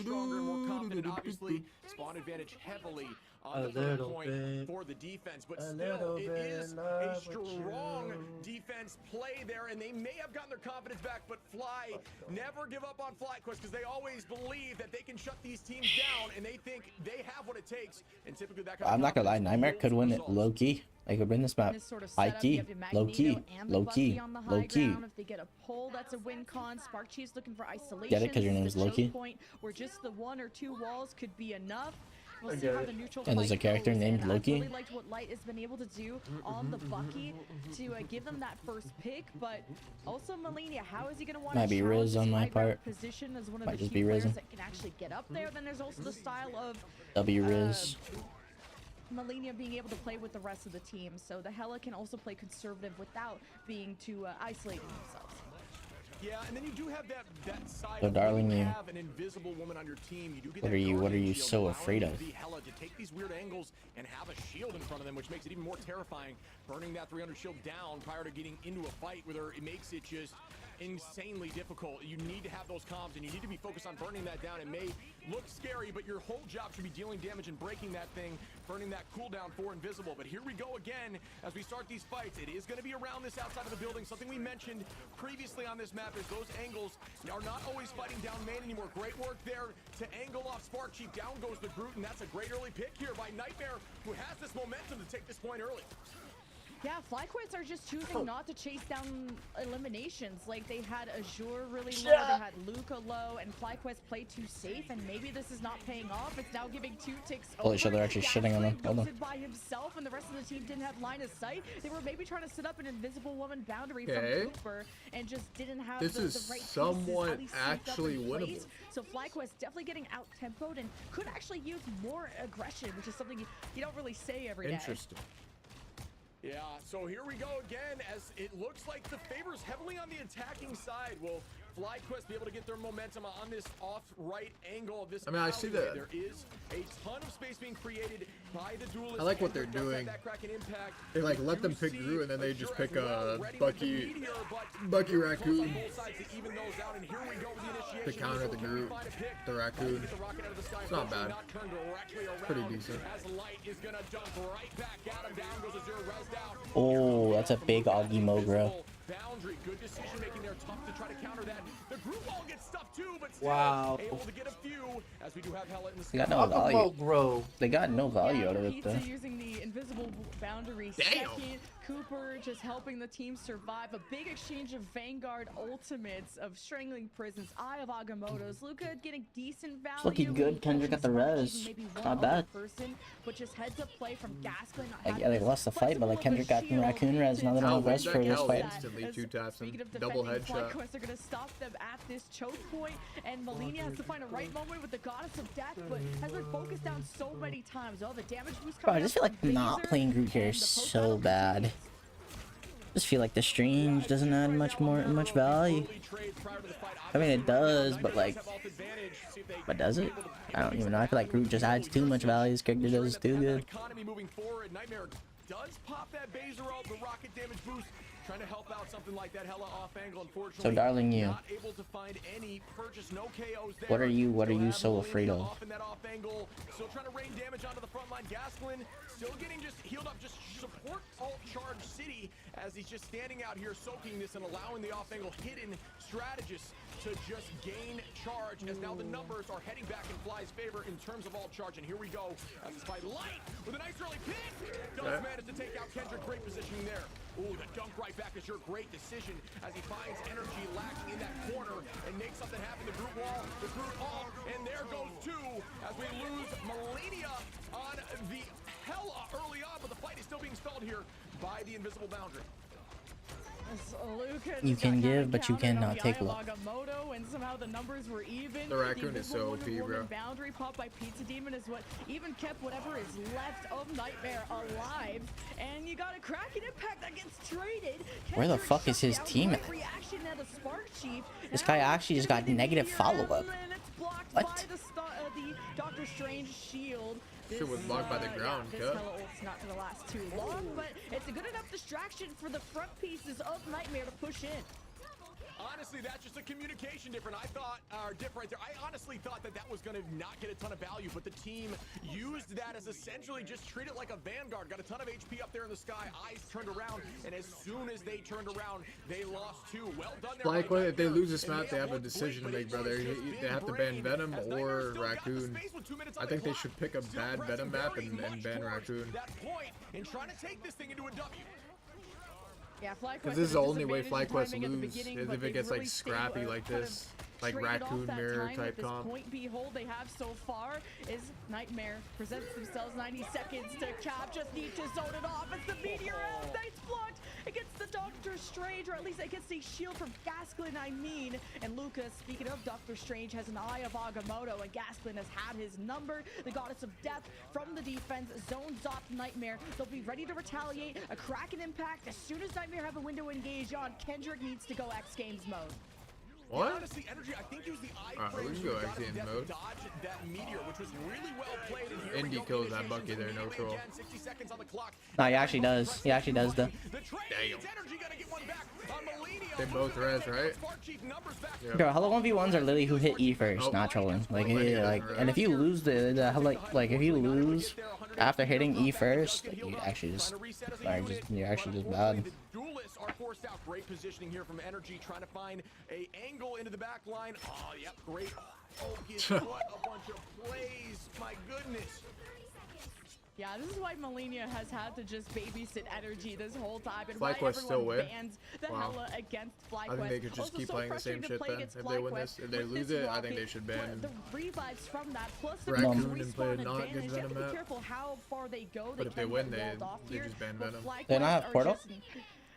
Stronger and more confident, obviously. Spawn advantage heavily on the third point for the defense. But still, it is a strong defense play there, and they may have gotten their confidence back, but Fly, never give up on FlyQuest, because they always believe that they can shut these teams down, and they think they have what it takes, and typically that kind of I'm not gonna lie, Nightmare could win it low key. They could win this map. High key, low key, low key, low key. If they get a pull, that's a win con. Spark Chief's looking for isolation. Get it? Because your name is Loki. Point where just the 1 or 2 walls could be enough. We'll see how the neutral And there's a character goes, named and Loki. I really liked what Light has been able to do on the Bucky to give them that first pick, but also Malenia, how is he going to want to Might be Riz on my part. Position as one of Might the just key be players Riz. that can actually get up there. Then there's also the style of W Riz. Malenia being able to play with the rest of the team, so the Hela can also play conservative without being too isolating themselves. Yeah, and then you do have that side. So, darling, you you. have an invisible woman on your team. You do get What that are you guardian so shield, afraid allowing of? the Hela to take these weird angles and have a shield in front of them, which makes it even more terrifying. Burning that 300 shield down prior to getting into a fight with her, it makes it just insanely difficult. You need to have those comms, and you need to be focused on burning that down. It may look scary, but your whole job should be dealing damage and breaking that thing, burning that cooldown for invisible. But here we go again as we start these fights. It is going to be around this outside of the building. Something we mentioned previously on this map is those angles are not always fighting down main anymore. Great work there to angle off Spark Chief. Down goes the Groot, and that's a great early pick here by Nightmare, who has this momentum to take this point early. Yeah, FlyQuest are just choosing not to chase down eliminations. Like, they had Azure really low, they had Luca low, and FlyQuest played too safe, and maybe this is not paying off. It's now giving 2 ticks over. Holy shit, they're actually shitting on him. Hold on. By himself, and the rest of the team didn't have line of sight. They were maybe trying to set up an invisible woman boundary from Cooper, and just didn't have the right pieces, somewhat at least synced up actually in place. winnable. So FlyQuest definitely getting out-tempoed and could actually use more aggression, which is something you don't really say every day. Interesting. Yeah, so here we go again, as it looks like the favors heavily on the attacking side. Will FlyQuest be able to get their momentum on this off-right angle of this? I mean, I see that. There is a ton of space being created by the duelists. I like what they're doing. They like let them pick Groot, and then they just pick Bucky Raccoon to counter the Groot, the Raccoon. It's not bad. Pretty decent. Oh, that's a big Augie Mogro. Boundary, good decision making there, tough to try to counter that. The group wall gets stuffed too, but still able to get a few, as we do have Hela in the They got no value. They got no value out of it though. Using the invisible boundary. Damn. Second, Cooper just helping the team survive. A big exchange of Vanguard ultimates of Strangling Prisons, Eye of Agamotto's. Luca getting decent value. It's looking good. Kendrick got the res. Not bad. Person, but just heads up play from Gaskin. Like, yeah, they lost the fight, but like Kendrick got Raccoon res. Now they don't have res for this fight. Instantly 2-taps him. Speaking of Double defending, headshot. FlyQuest are going to stop them at this choke point, and Malenia has to find a right moment with the Goddess of Death, but has been focused down so many times. Oh, the damage boost Bro, I coming just feel like not playing Groot here is so bad. Just feel like the Strange doesn't add much value. I mean, it does, but like, but does it? I don't even know. I feel like Groot just adds too much value. His character does too good. Nightmare does pop that Baser out, the rocket damage boost, trying to help out something like that Hela off angle. Unfortunately, So, darling, you. not able to find any purchase, no KOs there. What are you so afraid of? Off in that off angle, still trying to rain damage onto the front line. Gasklin still getting just healed up, just support alt charge City as he's just standing out here soaking this and allowing the off angle hidden strategists to just gain charge, as now the numbers are heading back in Fly's favor in terms of alt charge. And here we go, this by Light with a nice early pick. Does manage to take out Kendrick. Great positioning there. Ooh, the dunk right back is your great decision as he finds energy lacking in that corner and makes something happen. The Groot wall, the Groot off, and there goes 2 as we lose Malenia on the Hela early on, but the fight is still being stalled here by the invisible boundary. You can give, but you cannot take low. And somehow the numbers were even. The Raccoon is so OP, bro. Boundary pop by Pizza Demon is what even kept whatever is left of Nightmare alive. And you got a cracking impact that gets traded. Where the fuck is his team at? Reaction at the Spark Chief. This guy actually just got negative follow-up. What? The Doctor Strange shield. Shit was blocked by the ground, This cut. Hela ult's not gonna last too long, but it's a good enough distraction for the front pieces of Nightmare to push in. honestly, that's just a communication difference. I thought, difference there. I honestly thought that that was going to not get a ton of value, but the team used that as essentially just treat it like a Vanguard. Got a ton of HP up there in the sky. Eyes turned around, and as soon as they turned around, they lost two. Well done there. Like, if they lose this map, they have a decision to make, brother. They have to ban Venom or Raccoon. I think they should pick a bad Venom map and ban Raccoon. That point in trying to take this thing into a W. Yeah, because this is the only way FlyQuest lose is if it gets like scrappy like this, like Raccoon Mirror type comp. Point behold they have so far is Nightmare presents themselves 90 seconds to cap, just need to zone it off. It's the meteor that's blocked against the Doctor Strange, or at least against a shield from Gasklin, I mean. And Lucas, speaking of Doctor Strange, has an eye of Agamotto, and Gasklin has had his number. The Goddess of Death from the defense zones off Nightmare. They'll be ready to retaliate. A Kraken impact as soon as Nightmare have a window engaged on. Kendrick needs to go X Games mode. What? Yeah, honestly, Energy, I think it was the we can go X Games mode. Dodge that meteor, which was really well played in here. Indy kills that bucket there, no troll. 60 seconds on the clock. No, he actually does. He actually does, though. Damn. They both res, right? Yeah. Bro, Hello 1v1s are literally who hit E first, not trolling. Like, and if you lose like if you lose after hitting E first, you actually just, you're actually just bad. Duelists are forced out. Great positioning here from Energy, trying to find a angle into the back line. Oh, yep, great. Oh, what a bunch of plays. My goodness. Yeah, this is why Melina has had to just babysit Energy this whole time, and FlyQuest why still win. bans the hella against FlyQuest. I think they could just keep playing the same shit then. If they win this, if they lose it, I think they should ban the revives from that, plus the Raccoon and play a respawn not good advantage. You have Venom to be map. careful how far they go. But if they win, they just ban Venom. They don't have Portal?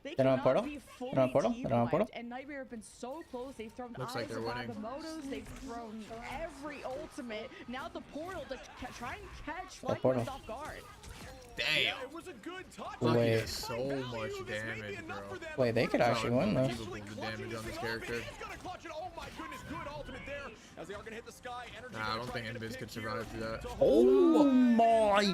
They don't have Portal? They don't have Portal? They don't have Portal? And Nightmare have been so close. They've thrown Looks like they're winning. Agamottos. They've thrown every ultimate. Now the Portal to try and catch The Portal. FlyQuest off guard. Damn. It was a good touch. Wait. So much damage, bro. Wait, they could actually win though. The damage on this character. Oh my goodness, good ultimate there. As they are gonna hit the sky. Energy Nah, I don't think Invis could survive through that. Oh my! Yo,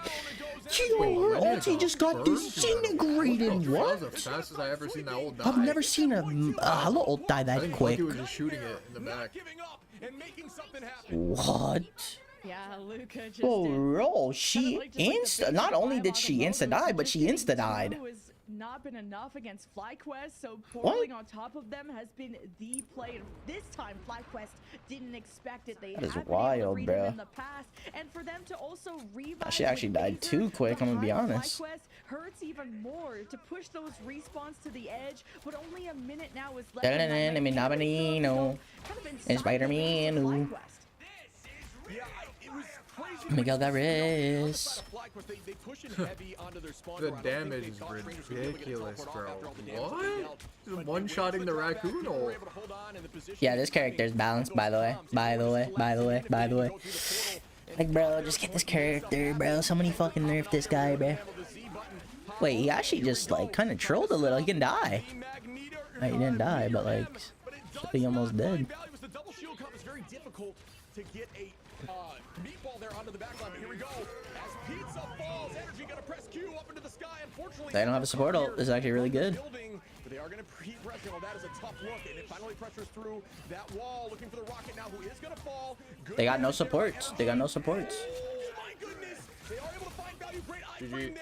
her ulti just got disintegrated. What? That was the fastest I ever seen that ult die. I've never seen a Hello ult die I that think quick. Monkey was just shooting it in the back. What? Yeah, Luca just Bro, she not only did she insta die, but she insta died. has not been enough against FlyQuest, so portaling on top of them has been the play. And this time, FlyQuest didn't expect it. They That is have wild, been able to read them bro. in the past, and for them to also revive. She actually with died laser too quick, I'm gonna be behind honest. FlyQuest hurts even more to push those respawns to the edge, but only a minute now is left. And Spider-Man. Miguel Garis. The damage is ridiculous, bro. What? Just one-shotting the Raccoon ult. Yeah, this character is balanced, by the way. By the way. Like, bro, just get this character, bro. Somebody fucking nerf this guy, bro. Wait, he actually just, like, kind of trolled a little. He can die. He didn't die, but, like, he almost did. Meatball there onto the back line, but here we go. As pizza falls, Energy gonna press Q up into the sky. Unfortunately, They don't have a support ult. This is actually really good. But they are gonna pre-press him. That is a tough look, and it finally pressures through that wall, looking for the rocket now, who is gonna fall. They got no supports. They got no supports. Oh my goodness! They are able to find value. Great GG.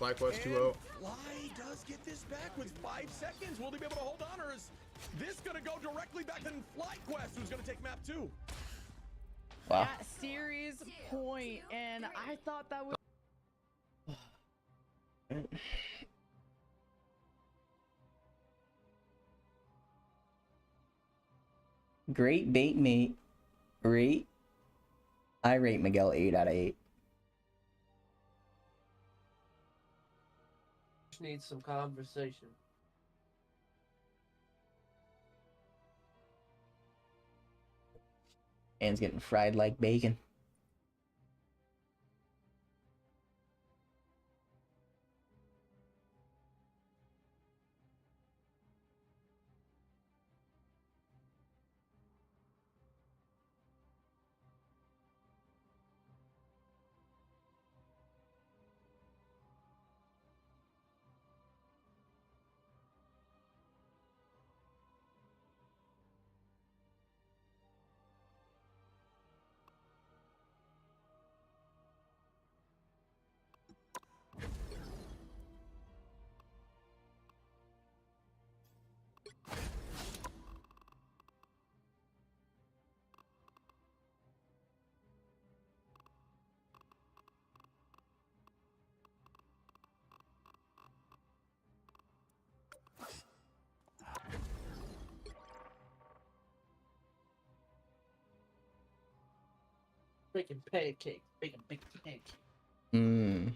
FlyQuest 2-0. Fly does get this back with 5 seconds. Will they be able to hold on, or is this gonna go directly back to FlyQuest, who's gonna take map 2? Wow. That series point, and I thought that was. Great bait, mate. Great. I rate Miguel 8 out of 8. Just need some conversation. Man's getting fried like bacon. Making pancakes. Making big pancakes. Hmm.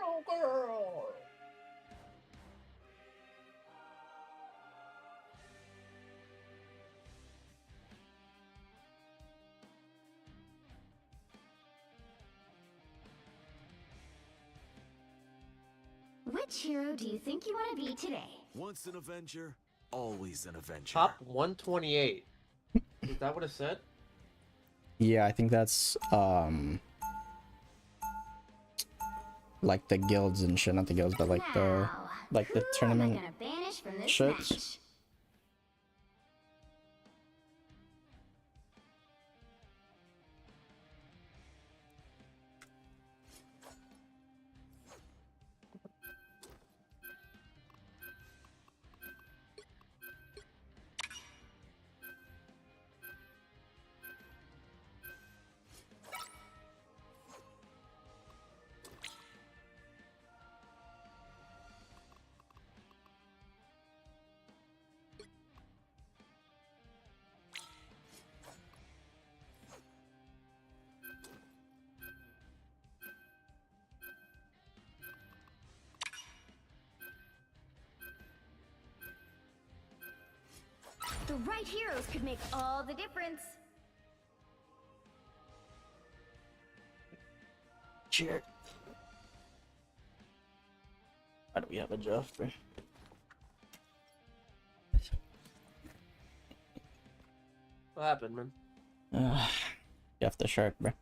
Oh, girl. Which hero do you think you want to be today? Once an Avenger, always an Avenger. Top 128. Is that what it said? Yeah, I think that's like the guilds and shit, not the guilds, but like the tournament Gonna banish from this shits. match. The right heroes could make all the difference. Cheer. Why do we have a Joffrey? What happened, man? Jeff the shark, bro.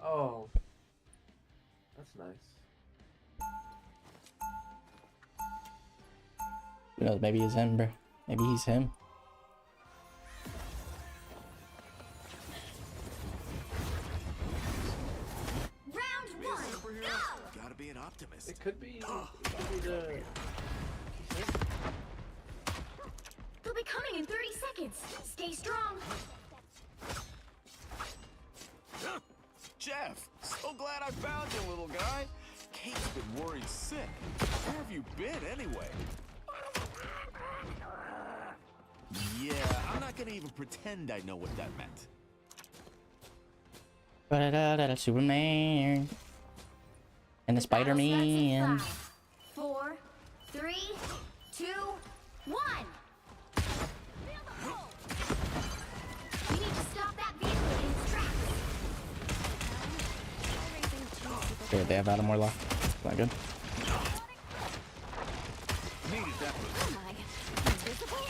Oh. That's nice. Who knows? Maybe he's him, bro. Maybe he's him. Round one, go! Gotta be an optimist. It could be the... They'll be coming in 30 seconds. Stay strong. Jeff, so glad I found you, little guy. Kate's been worried sick. Where have you been, anyway? Yeah, I'm not gonna even pretend I know what that meant. Ba-da-da-da-da, Superman. And the Spider-Man. 4, 3, 2, 1. We need to stop that vehicle in its tracks. Okay, they have Adam Warlock. Not good. Needed that. Oh my, invisible?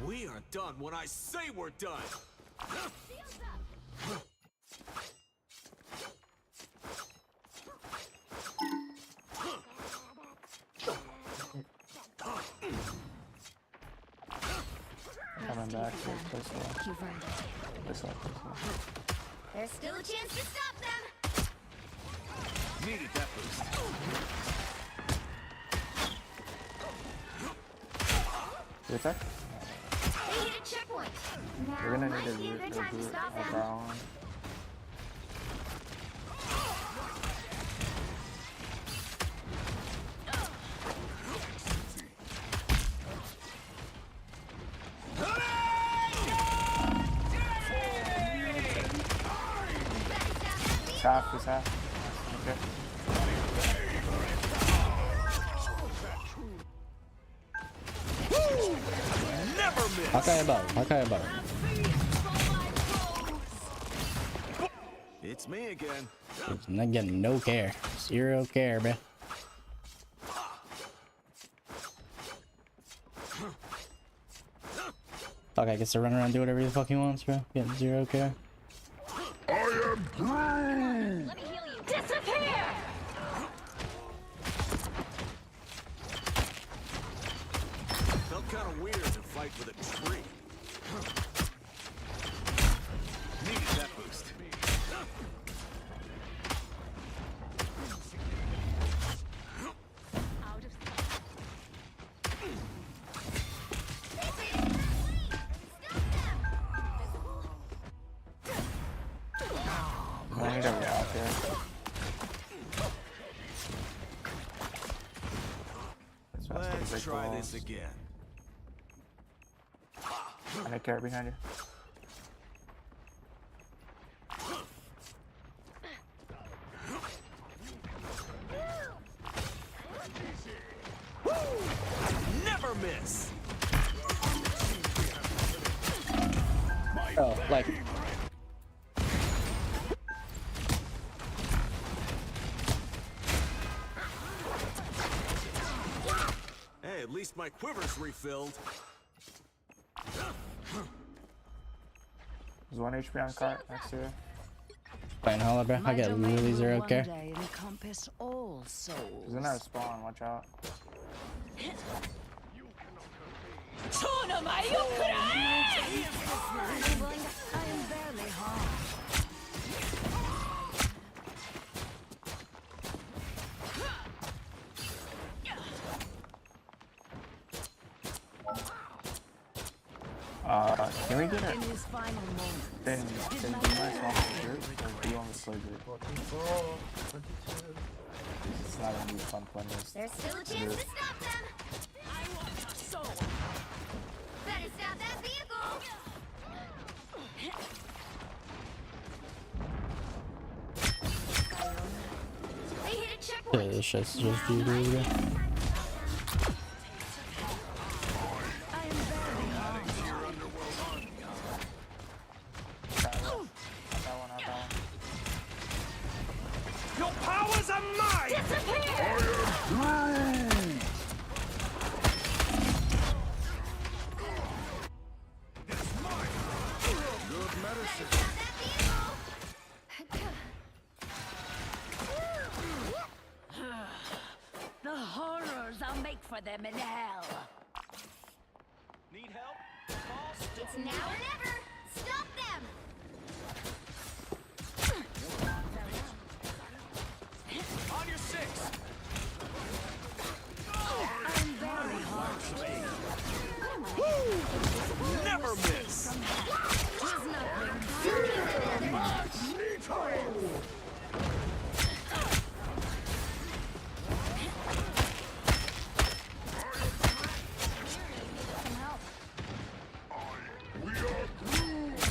We are done when I say we're done. Coming back here, this one. You've earned it. This one. There's still a chance to stop them. Needed that boost. Good attack? They hit a checkpoint. You're Now gonna might need be a good time to stop them. down. It's half, it's half. Okay. Never miss. Hakai above, Hakai above. It's me again. It's not getting no care. Zero care, bro. Fuck, I guess to run around and do whatever the fuck he wants, bro. Get 0K. I am Groot! Let me heal you. Disappear! Felt kind of weird to fight with a tree. Needed that boost. I need to rock here. Let's try this again. I take care behind you. Never miss. Oh, like. Hey, at least my quiver's refilled. There's 1 HP on cart next to you. Fine, holla, bro. I get really 0K. Encompass all souls. He's in our spawn, watch out. I am barely harmed. Can we get it? In his final moment. Then do you mind swapping the group? Or do you want to play group? It's not gonna be fun playing this. There's still a chance to stop them. I want your soul. Better stop that vehicle. They hit a checkpoint. Yeah, this shit's just doo doo, bro. Your powers are mine! Groot! Good medicine. The horrors I'll make for them in hell. Need help? It's now or never. Stop them. On your six. I'm very hard. Never miss.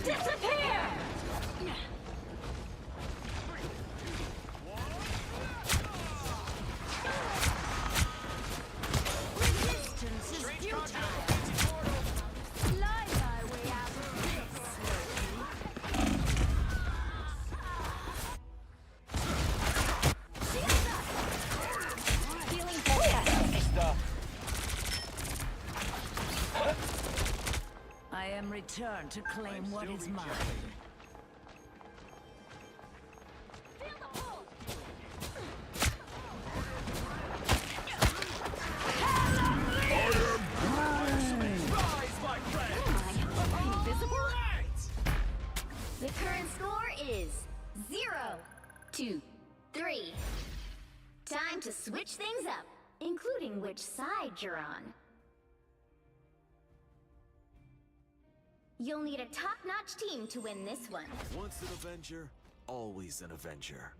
Disappear! Resistance is futile. Slide my way out of this slowly. Feeling better. I am returned to claim what is mine. The current score is 0-3. Time to switch things up, including which side you're on. You'll need a top-notch team to win this one. Once an Avenger, always an Avenger.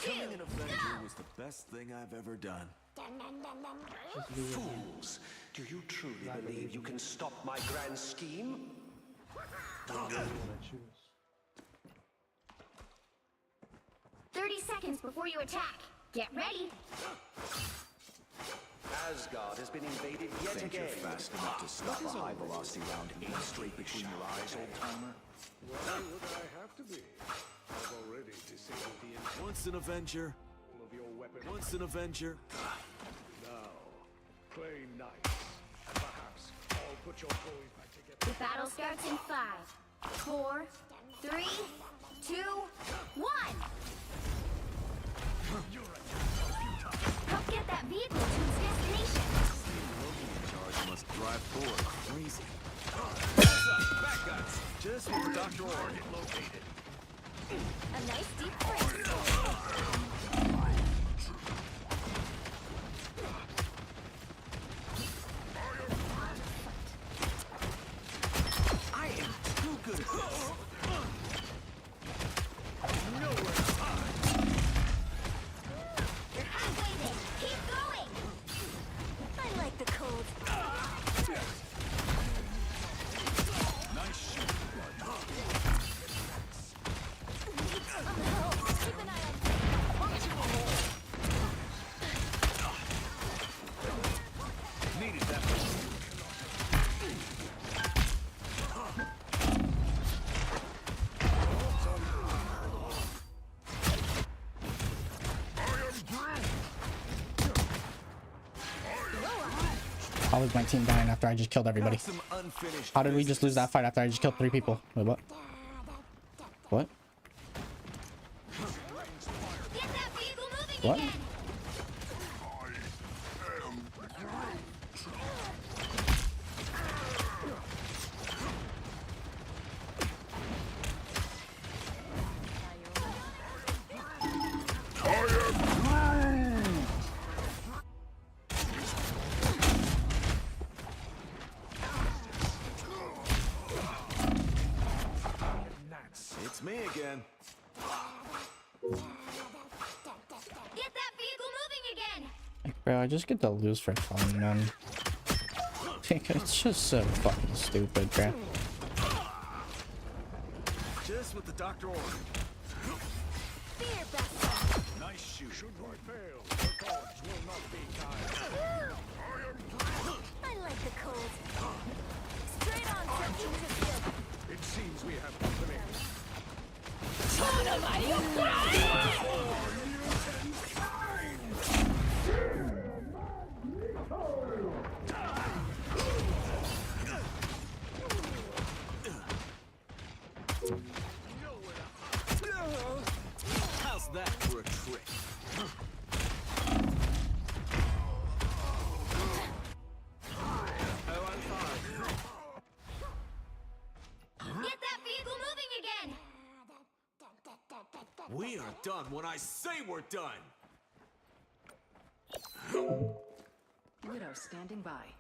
Becoming an Avenger was the best thing I've ever done. Fools! Do you truly believe you can stop my grand scheme? 30 30 seconds before you attack. Get ready. Asgard has been invaded yet Think again. you're fast enough to stop a high-velocity round aimed straight between your eyes, old-timer? Why would I have to be? I've already disabled the entire Once an Avenger, of your weapon. once an Avenger. Now, play nice. And perhaps I'll put your toys back together. The battle starts in 5, 4, 3, 2, 1. Help get that vehicle to its destination. Charge must drive forward. Crazy. Back guns. Just what the doctor ordered. Located. A nice deep freeze. I am too good at this. I'm waiting. Keep going. I like the cold. Nice shoot. Need some help. Keep an eye on. Needed that. How is my team dying after I just killed everybody? Some unfinished How did we just lose that fight after I just killed 3 people? Wait, what? What? Get that vehicle moving What? again. It's me again. Get that vehicle moving again. Like, bro, I just get to lose for fun, man. It's just so fucking stupid, bro. Just what the doctor ordered. Fear Buster. Nice shoot. Should we fail, the gods will not be kind. I like the cold. Straight on, searching to field. It seems we have company. How's that for a trick? Get that vehicle moving again. We are done when I say we're done. Widow standing by.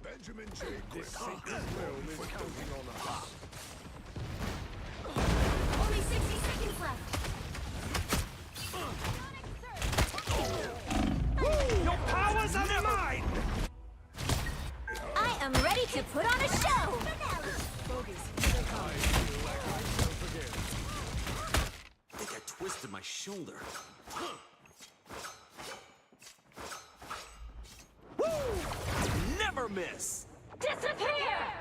Benjamin J. This sacred realm is counting on us. Only 60 seconds left. Your powers are mine! I am ready to put on a show. I think I twisted my shoulder. Woo! Never miss! Disappear!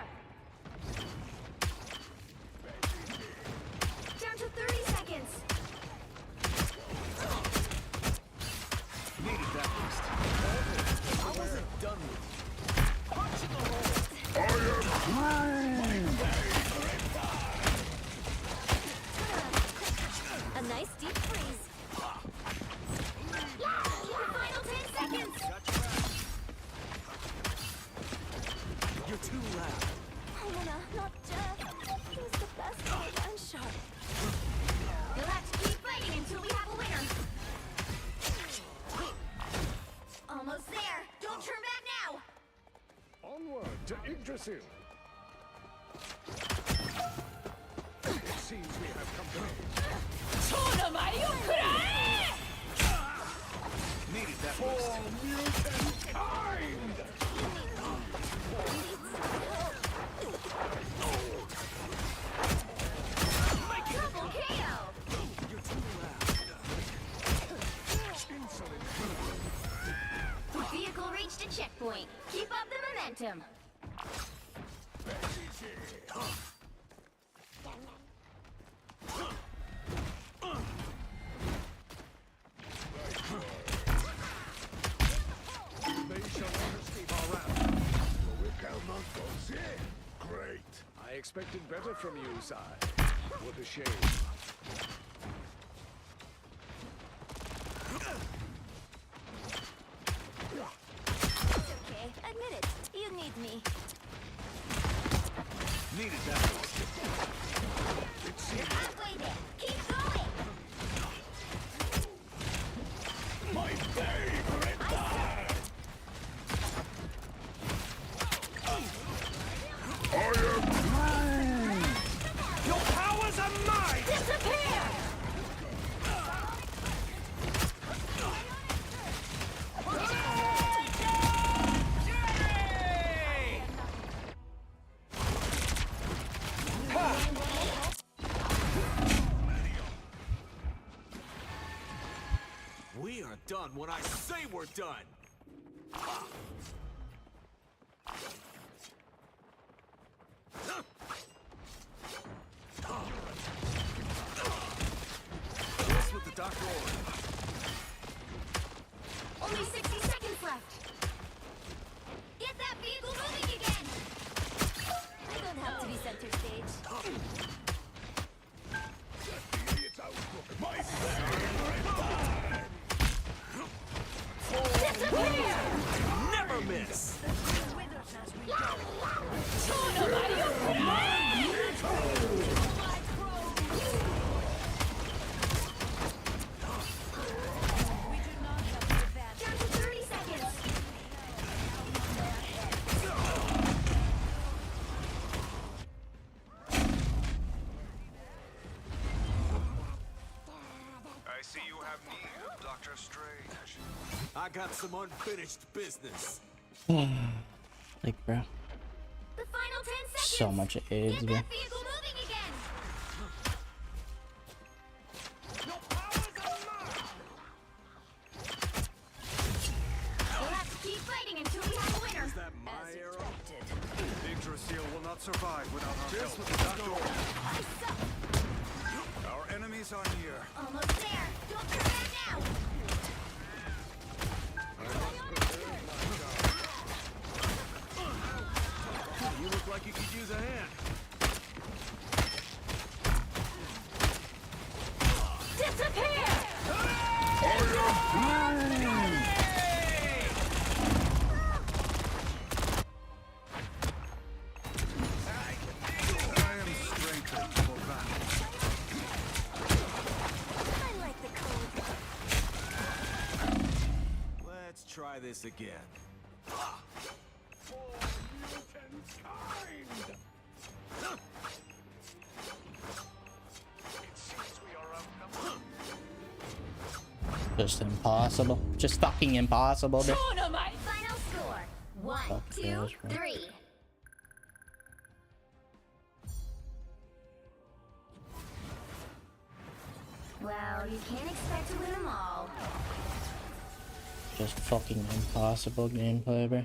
Down to 30 seconds. Needed that boost. I wasn't done with you. Punching a hole. A nice deep freeze. Final 10 seconds. You're too loud. Helena, not Jeff. He was the best at gun shot. You'll have to keep fighting until we have a winner. Almost there. Don't turn back now. Onward to Yggdrasil. It seems we have company. Needed that boost. Mutant kind! Double distract him. Great. I expected better from you, sire. What a shame. It's okay. Admit it. You need me. Needed that one. You're halfway there. Keep going. My favorite time. I am mine. Your powers are mine. Disappear. We are done when I say we're done. Just what the doctor ordered. Only 60 seconds left. Get that vehicle moving again. I don't have to be center stage. My favorite time. Disappear. Never miss. Down to 30 seconds. I see you have need of Dr. Strange. I got some unfinished business. Like, bro, The final 10 seconds. so much AIDS, Get bro. that vehicle moving again. We'll have to keep fighting until we have a winner. Is that my arrow? Yggdrasil will not survive without our help. With the doctor. Our enemies are near. Almost there. Don't turn back now. You look like you could use a hand. Disappear. I am strengthened for battle. I like the code. Let's try this again. Just impossible. Just fucking impossible, bro. Dynamite. Final score. 1, Fuck 2, yes, bro. 3. Well, you can't expect to win them all. Just fucking impossible gameplay, bro.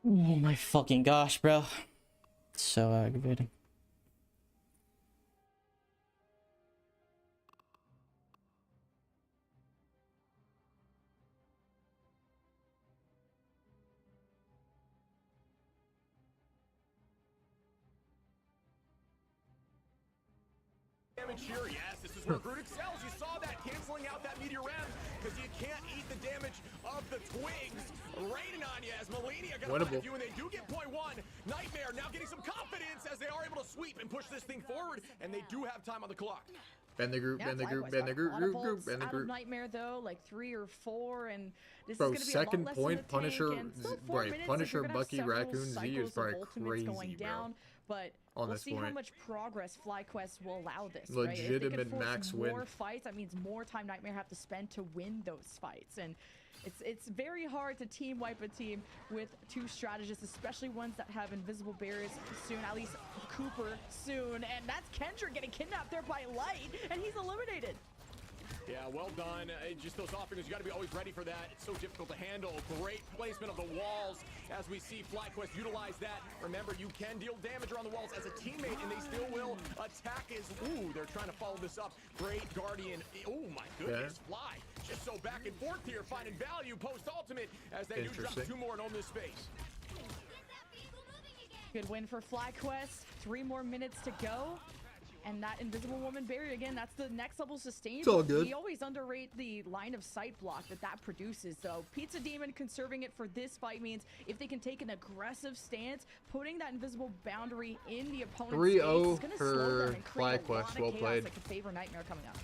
Oh my fucking gosh, bro. It's so aggravating. Damage here, yes, this is where Groot excels. You saw that canceling out that meteor round because you can't eat the damage of the twigs raining on you as Melania gonna Winnable. find you, and they do get point one. Nightmare now getting some confidence as they are able to sweep and push this thing forward, and they do have time on the clock. Bend the group, Yeah, bend the group, Flyquest bend the got a group, lot of group, ults bend the out group. of Nightmare though, like 3 or 4, and this Bro, is gonna be a lot second less point, in the tank, Punisher, and still 4 right, minutes if Punisher, you're gonna have Bucky, several Raccoon, Z is cycles of probably ultimates going crazy, bro. down, but On we'll this see how point. much progress FlyQuest will allow this, right? If they Legitimate can force max more win. fights, that means more time Nightmare have to spend to win those fights, and it's very hard to team wipe a team with 2 strategists, especially ones that have invisible barriers soon, at least Cooper soon, and that's Kendrick getting kidnapped there by Light, and he's eliminated. Yeah, well done. Just those offerings, you got to be always ready for that. It's so difficult to handle. Great placement of the walls as we see FlyQuest utilize that. Remember, you can deal damage around the walls as a teammate, and they still will attack as... Ooh, they're trying to follow this up. Great Guardian. Oh, my goodness. Yeah. Fly. Just so back and forth here, finding value post-ultimate as they do drop 2 more and own this space. Good win for FlyQuest. 3 more minutes to go. And that Invisible Woman barrier, again, that's the next level sustain. It's all good. We always underrate the line of sight block that produces. So Pizza Demon conserving it for this fight means if they can take an aggressive stance, putting that invisible boundary in the opponent's 3-0 space, for FlyQuest. Well played. That could favor Nightmare coming up.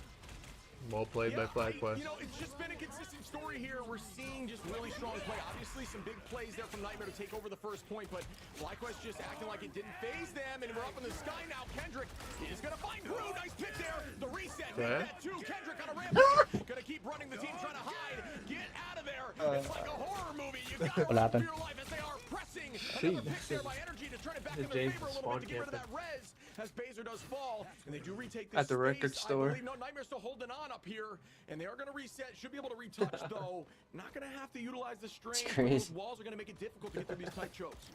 Well played by FlyQuest. You know, it's just been a consistent story here. We're seeing just really strong play. Obviously, some big plays there from Nightmare to take over the first point, but FlyQuest just acting like it didn't phase them, and we're up in the sky now. Kendrick is going to find Brew. Nice pick there. The reset. Make that 2. Kendrick on a rampage. Going to keep running the team, trying to hide. Get out of there. It's like a horror movie. You got to run for your life as they are pressing. Another pick there by Energy to turn it back in their favor a little bit to get rid of that res as Baser does fall, and they do retake this at the record store. I believe, no, Nightmare's still holding on up here, and they are going to reset. Should be able to retouch, though. Not going to have to utilize the strain. Those walls are going to make it difficult to get through these tight chokes.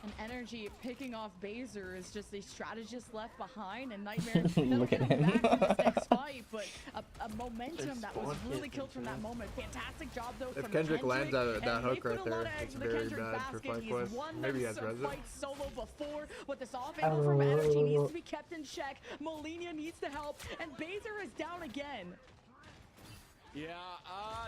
And Energy picking off Baser is just a strategist left behind, and Nightmare Look at him. back for this next fight, but a momentum that was really killed from that moment. Fantastic job though from Kendrick lands that and hook they put right a lot there, of eggs it's in the very Kendrick bad for basket. He's FlyQuest. won Maybe he them has some resin. fights solo before, but this off angle from Energy needs to be kept in check. Molina needs to help, and Baser is down again. Yeah,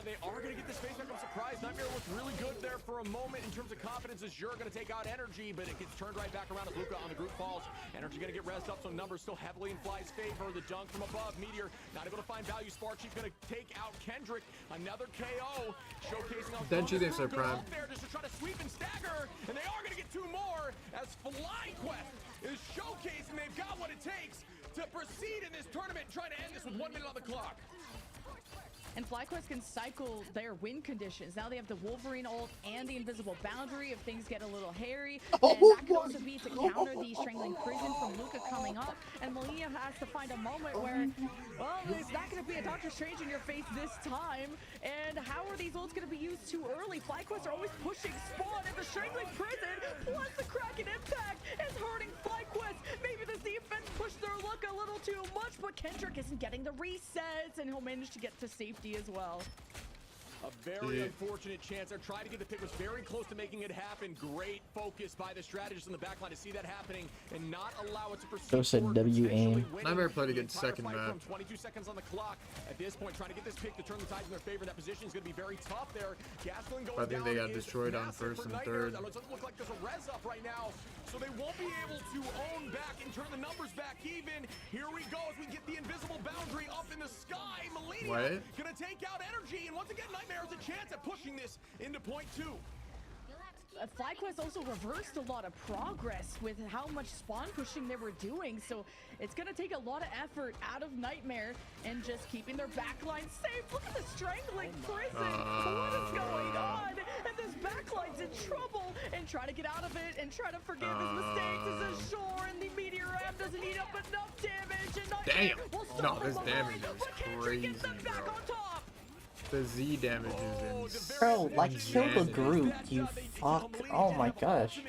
they are going to get this face back. I'm surprised. Nightmare looked really good there for a moment in terms of confidence as you're going to take out Energy, but it gets turned right back around as Luca on the group falls. Energy going to get rezzed up, so numbers still heavily in Fly's favor. The dunk from above. Meteor not able to find value. Sparkshe's going to take out Kendrick. Another KO. Showcasing how Denji thinks they're prime. there just to try to sweep and stagger, and they are going to get 2 more as FlyQuest is showcasing they've got what it takes to proceed in this tournament, trying to end this with 1 minute on the clock. And FlyQuest can cycle their win conditions. Now they have the Wolverine ult and the invisible boundary if things get a little hairy. And that could also be to counter the strangling prison from Luca coming up. And Molina has to find a moment where, well, there's not going to be a Doctor Strange in your face this time. And how are these ults going to be used too early? FlyQuest are always pushing Spawn, and the strangling prison plus the Kraken impact is hurting FlyQuest. Maybe this defense pushed their luck a little too much, but Kendrick isn't getting the resets, and he'll manage to get to safety as well. A very unfortunate chance. They're trying to get the pick. Was very close to making it happen. Great focus by the strategist in the backline to see that happening and not allow it to proceed. Those said W aim. Nightmare played a good second map. 22 seconds on the clock. At this point, trying to get this pick to turn the tides in their favor. That position is going to be very tough there. Gasoline going I think they got destroyed on first and third. It doesn't look like there's a res up right now, so they won't be able to own back and turn the numbers back even. Here we go as we get the invisible boundary up in the sky. Millennium going to take out Energy, and once again, Nightmare has a chance at pushing this into point 2. FlyQuest also reversed a lot of progress with how much spawn pushing they were doing, so it's going to take a lot of effort out of Nightmare and just keeping their backline safe. Look at the strangling prison. What is going on? And this backline's in trouble, and try to get out of it and try to forgive his mistakes as a shore, and the meteor ram doesn't eat up enough damage. And Nightmare will stop this him damage behind, is but Kendrick crazy, gets them back bro. on top. The Z damage is insane. Bro, like kill the group, you fuck. Oh my gosh.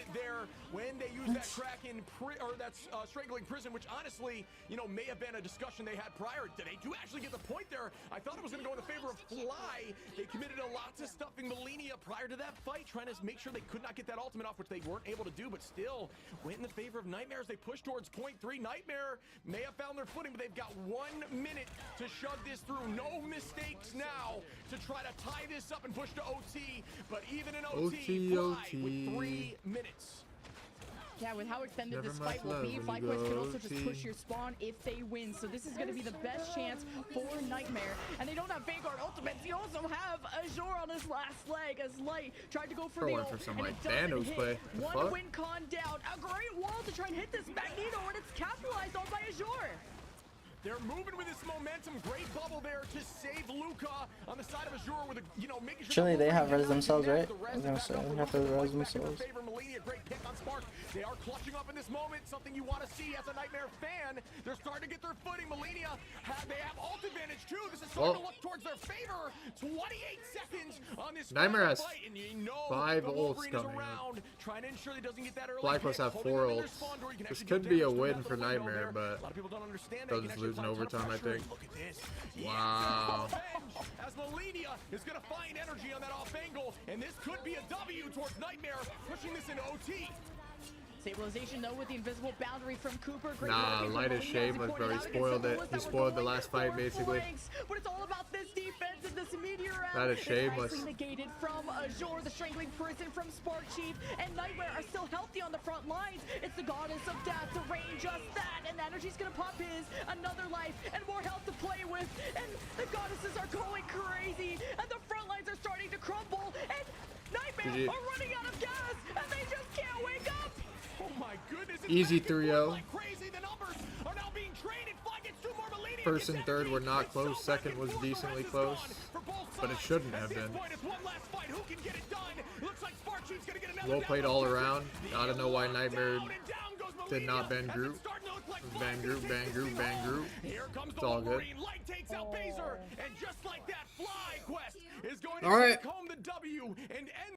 When they use that Kraken or that strangling prison, which honestly, you know, may have been a discussion they had prior. Did they do actually get the point there? I thought it was going to go in the favor of Fly. They committed a lot to stuffing Millennia prior to that fight, trying to make sure they could not get that ultimate off, which they weren't able to do, but still went in the favor of Nightmare as they push towards point 3. Nightmare may have found their footing, but they've got 1 minute to shove this through. No mistakes now to try to tie this up and push to OT, but even in OT, Fly with 3 minutes. Yeah, with how extended Never this much fight will love be, when FlyQuest you could go also just OT. push your spawn if they win. So this is going to be the best chance for Nightmare. And they don't have Vanguard ultimates. You also have Azure on his last leg as Light tried to go for the Going ult, for some and like it doesn't Thanos hit. play. The One fuck? win con down. A great wall to try and hit this Magneto, and it's capitalized on by Azure. They're moving with this momentum. Great bubble there to save Luca on the side of Azure with a, making sure. Surely they have res themselves, right? I was gonna say they have to res themselves. Great pick on Spark. They are clutching up in this moment. Something you want to see as a Nightmare fan. They're starting to get their footing. Melania, they have ult advantage too. This is starting to look towards their favor. 28 seconds on this Nightmare has fight, and 5 the ults Wolverine is coming. around, trying to ensure he doesn't get that early FlyQuest pick, have holding 4 them in their ults. spawn door. You can This actually could do be a damage win coming for out the window Nightmare, there. but A lot of people don't understand that. they'll You just can lose in actually apply overtime, I pressure. think. Look at this. Wow. As Melania is going to find energy on that off angle, and this could be a W towards Nightmare, pushing this into OT. Stabilization though with the invisible boundary from Cooper. Great Nah, work light from is Molina, as he shameless, pointed bro. He out against spoiled the it. bullets He that were spoiled the going last fight, for basically. flanks. But it's all about this defense in this immediate round. That is shameless. Nicely negated from Azure, the strangling prison from Spark Chief, and Nightmare are still healthy on the front lines. It's the goddess of death to rain just that, and the energy's gonna pop his, another life, and more health to play with, and the goddesses are going crazy, and the front lines are starting to crumble, and Nightmare GG. are running out of gas, and they just can't wake up. Oh my goodness. Easy 3-0. Like crazy. The numbers are now being traded. Fly gets 2 more. Melania First gets and third were not It's close. so Second back was and forth. decently The close, rest is gone for both but it sides. shouldn't At have this been. point, it's one last fight. Who can get it done? Looks like Spark Chief's gonna get another Well down. played all around. The I don't know why Nightmare down, and down goes did not Melania, ban as group. it's starting to look like Ban group, Fly ban takes group, this ban thing group. home. Here comes It's the all good. Wolverine. Light takes out Baser, and just like that, FlyQuest is going to All right. take home the W and end.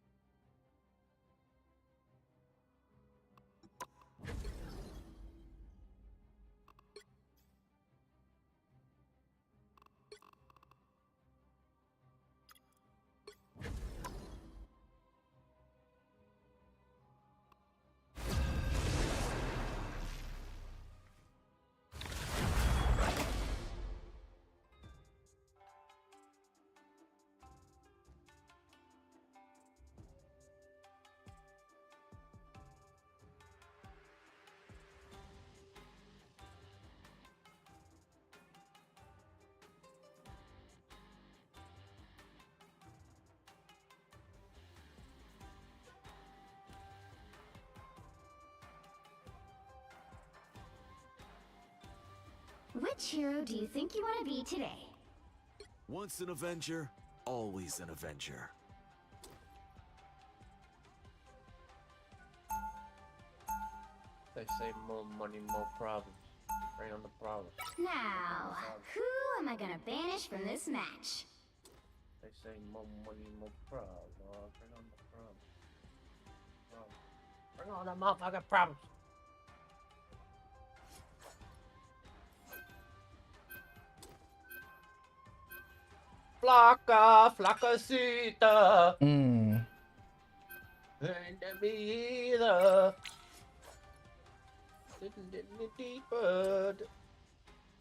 Which hero do you think you want to be today? Once an Avenger, always an Avenger. They say more money, more problems. Right on the problem. Now, who am I gonna banish from this match? They say more money, more problems. Bring on the problem. Bring on the motherfucking problems. Flacacita. Enemiga. Deeper.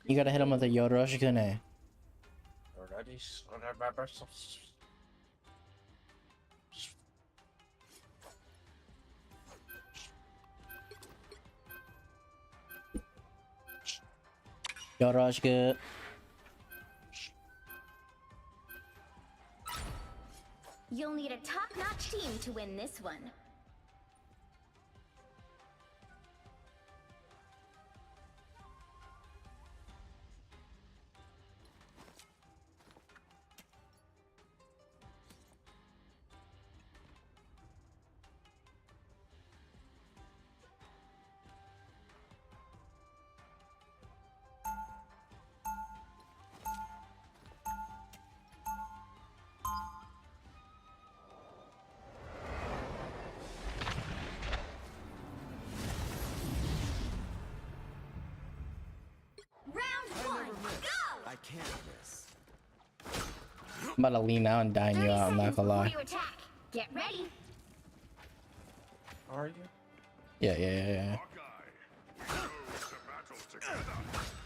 You gotta hit him with a Yoroshikune. Already. Yoroshika. You'll need a top-notch team to win this one. I can't miss. I'm about to lean out and dine you out, I'm not gonna lie. You attack. Get ready. Are you? Yeah.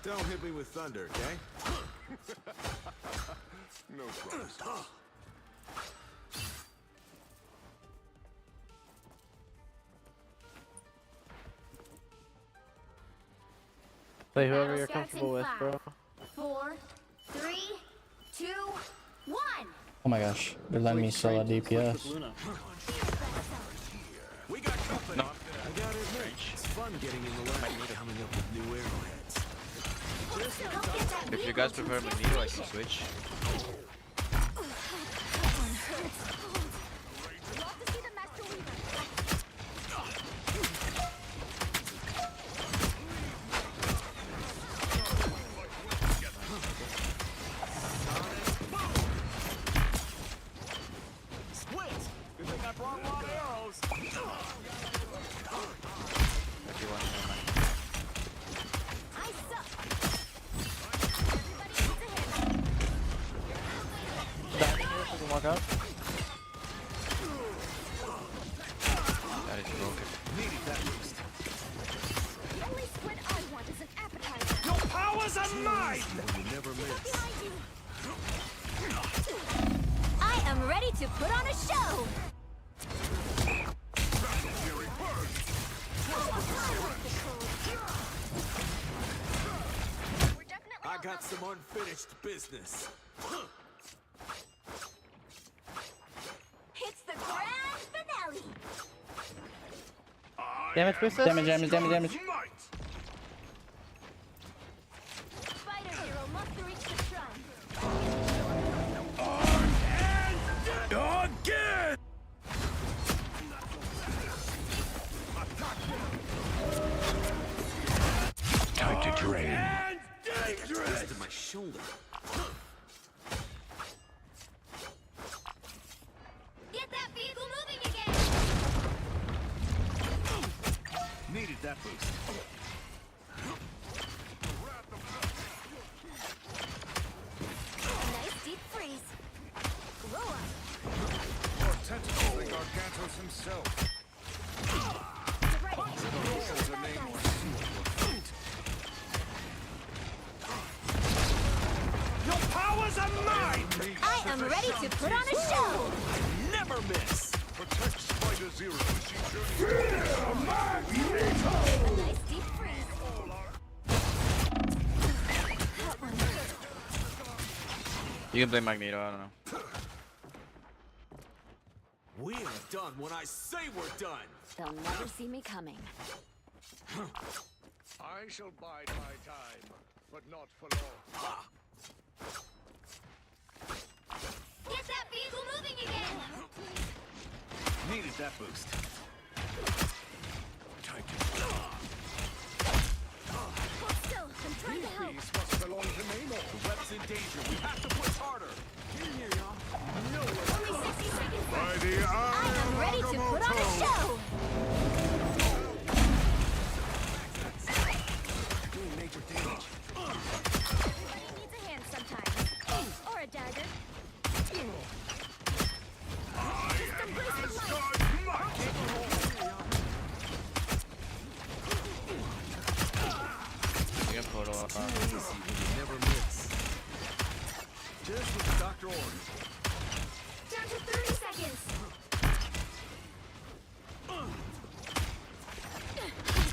Don't hit me with thunder, okay? No promises. Play whoever you're comfortable with, bro. 4, 3, 2, 1. Oh my gosh, they're letting me solo DPS. We got company. No, I gotta admit, it's fun getting in the lab and coming up with new arrowheads. If you guys prefer Magneto, I can switch. Walk up. That is broken. The only squid I want is an appetizer. Your powers are mine! You never miss. I am ready to put on a show. I got some unfinished business. It's the grand finale. Damage, Princess. Damage. Spider Hero must reach the shrine. Again! Time to drain. Dangerous to my shoulder. Get that vehicle moving again. Needed that boost. A nice deep freeze. Grow up. Your tentacles like Gargantos himself. Potions are made more Your powers are mine! I am ready to put on a show. Never miss! Protect Spider Zero. A nice deep freeze. That one hurt. You can play Magneto, I don't know. We are done when I say we're done! They'll never see me coming. I shall bide my time, but not for long. Get that vehicle moving again. Needed that boost. Hold still. I'm trying to help. Peace must belong to Namor. The rep's in danger. We have to push harder. Here, y'all. No Only 60 seconds By left. the I am ready to put on a show. doing major damage. Everybody needs a hand sometimes. Or a dagger. Just embrace the light. You can photo up. Easy when you never miss. Just what the doctor ordered. Down to 30 seconds.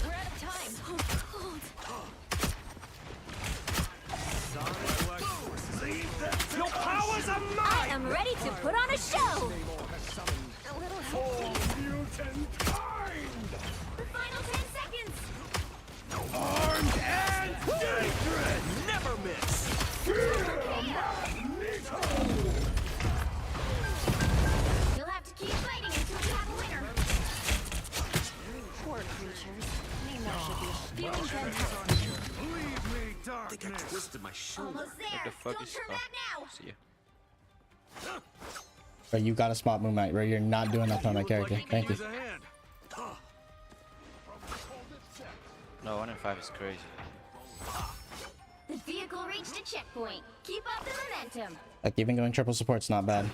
We're out of time. Hold. Your powers are mine! I am ready to put on a show. A little hectic. Mutant kind! The final 10 seconds. Armed and dangerous! Never miss! You'll have to keep fighting until you have a winner. Poor creatures. Namor should be feeling better. Leave me, I think I darkness! twisted my shoulder. Almost there. What the fuck Don't is turn back now. See ya. Bro, you got a spot movement, bro. You're not doing that on my character. Thank you. No, 1 in 5 is crazy. The vehicle reached a checkpoint. Keep up the momentum. Like, even going triple support's not bad.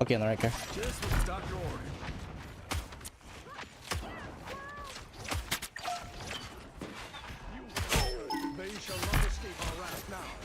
Okay, on the right car. Just what the doctor ordered. They shall not escape our wrath now.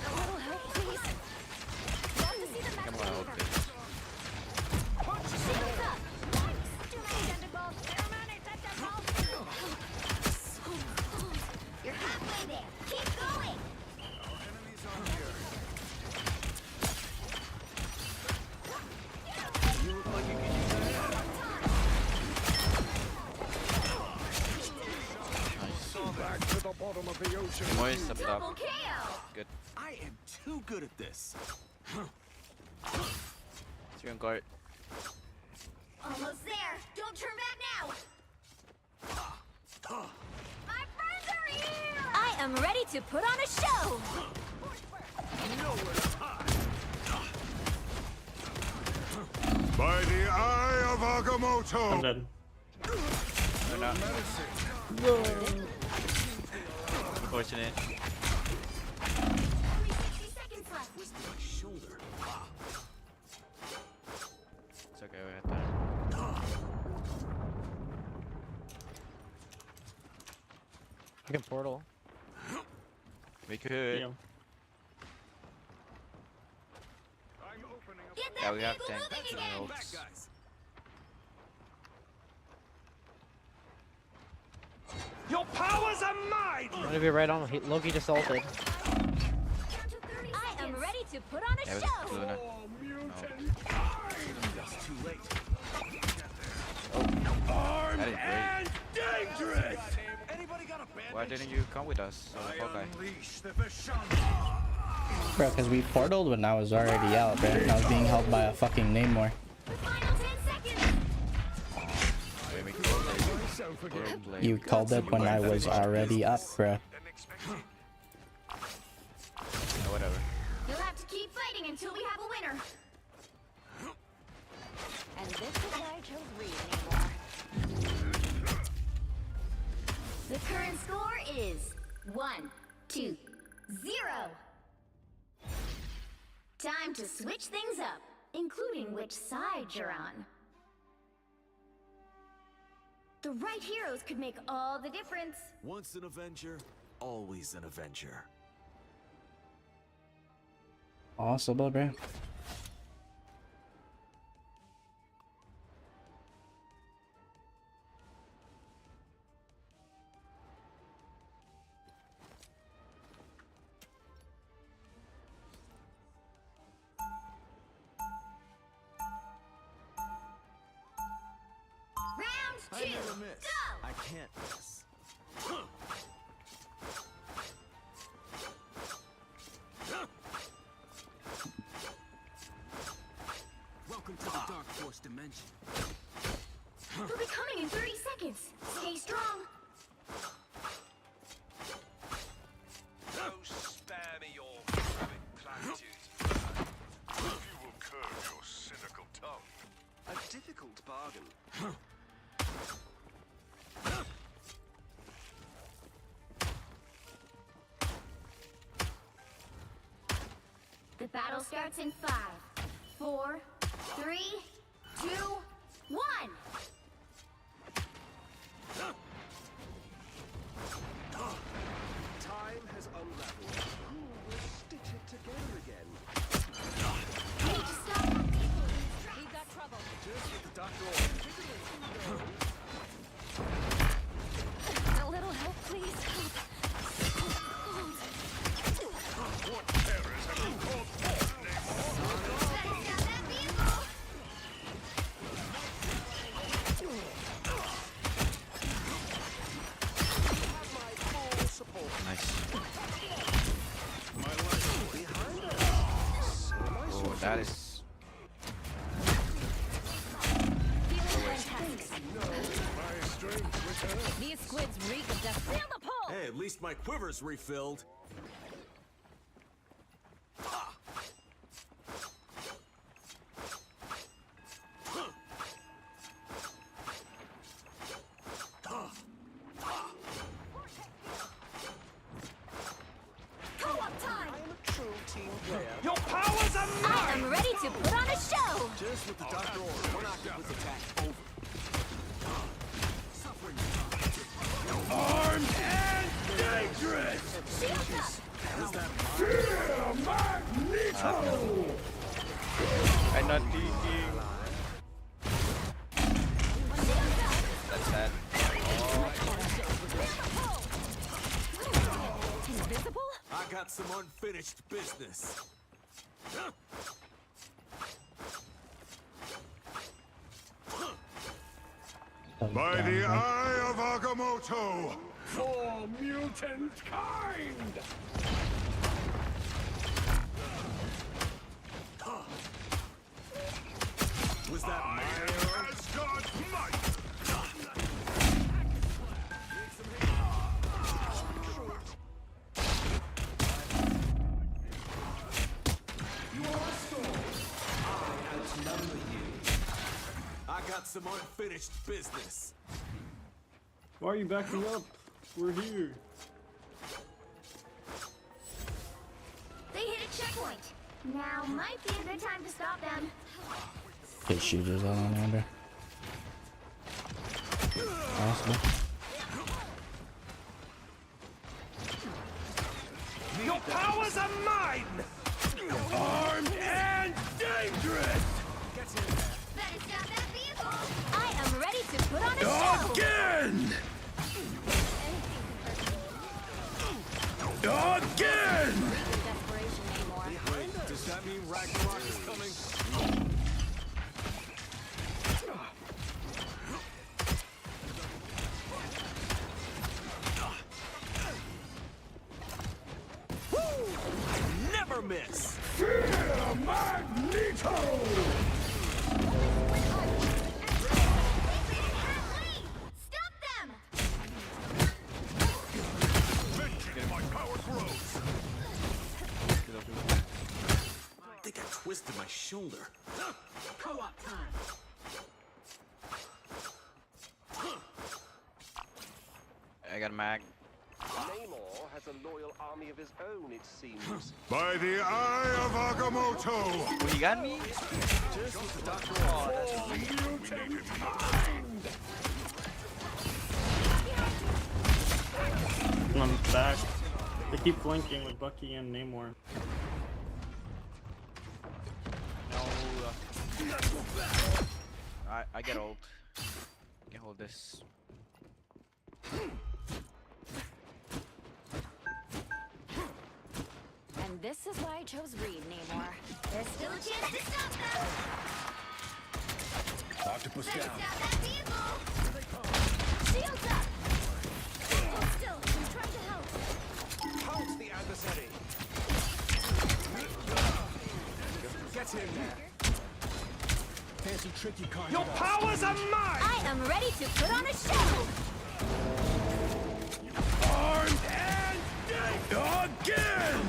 Moist up top. Double KO. Good. I am too good at this. 3 on guard. Almost there. Don't turn back now. My friends are here. I am ready to put on a show. Nowhere to hide. By the eye of Agamotto! I'm dead. No, no. Unfortunate. Only 60 seconds left. Twisted my shoulder. It's okay, we had time. I can portal. We could. Yeah. Get Yeah, that we have vehicle tank. moving again. Back, guys. Your powers are mine! I'm gonna be right on. Loki just ulted. Down to 30 I am seconds. ready to put on a Yeah, show. Luna. Just too late. That is great. Dangerous! Anybody got a band? Why didn't you come with us? Okay. Bro, because we portaled when I was already out, bro. And I was being held by a fucking Namor. The final 10 seconds. You called it when I was already up, bro. Whatever. You'll have to keep fighting until we have a winner. And this is why I chose Reed anymore. The current score is 1-2-0. Time to switch things up, including which side you're on. The right heroes could make all the difference. Once an Avenger, always an Avenger. Awesome, bro. Round I 2, never miss. go! I can't miss. Welcome to the Dark Force dimension. They'll be coming in 30 seconds. Stay strong. No spare me your rabbit platitudes. If you will curb your cynical tongue. A difficult bargain. The battle starts in 5, 4, 3, 2, 1. Time has unraveled. Who will stitch it together again? Need to stop. We've got trouble. Just what the doctor ordered. A little help, please. What terrors have you called forth, Nice. Oh, that is. Feeling fantastic. These squids reek of death. Feel the pull. Hey, at least my quiver's refilled. Co-op time. I am a true team player. Your powers are mine! I am ready to put on a show. Just what the doctor ordered. We're not getting this attack over. Suffering. Armed and dangerous! Shield up. I'm not thinking. That's sad. Invisible? I got some unfinished business. By the eye of Agamotto! For mutant kind! Was that my arrow? Asgard's might! You are restored. I outnumber you. I got some unfinished business. Why are you backing up? We're here. They hit a checkpoint. Now might be a good time to stop them. Get shooters on there, bro. Possible. Your powers are mine! Armed and dangerous! Better stop that vehicle. I am ready to put on a show. Again! Again! Wait, does that mean Ragnarok is coming? I never miss! Fear Magneto! I think I twisted my shoulder. Co-op time. I got a mag. Namor has a loyal army of his own, it seems. By the eye of Agamotto! Oh, he got me? Just with the doctor. I'm back. They keep flanking with Bucky and Namor. No. I get ult. Can hold this. And this is why I chose Reed, Namor. There's still a chance to stop them. Octopus Better down. stop that vehicle. Shields up. Hold still. I'm trying to help. Pounce the adversary. Get him there. Fancy tricky kind. Your powers are mine! I am ready to put on a show. Armed and dangerous! Again!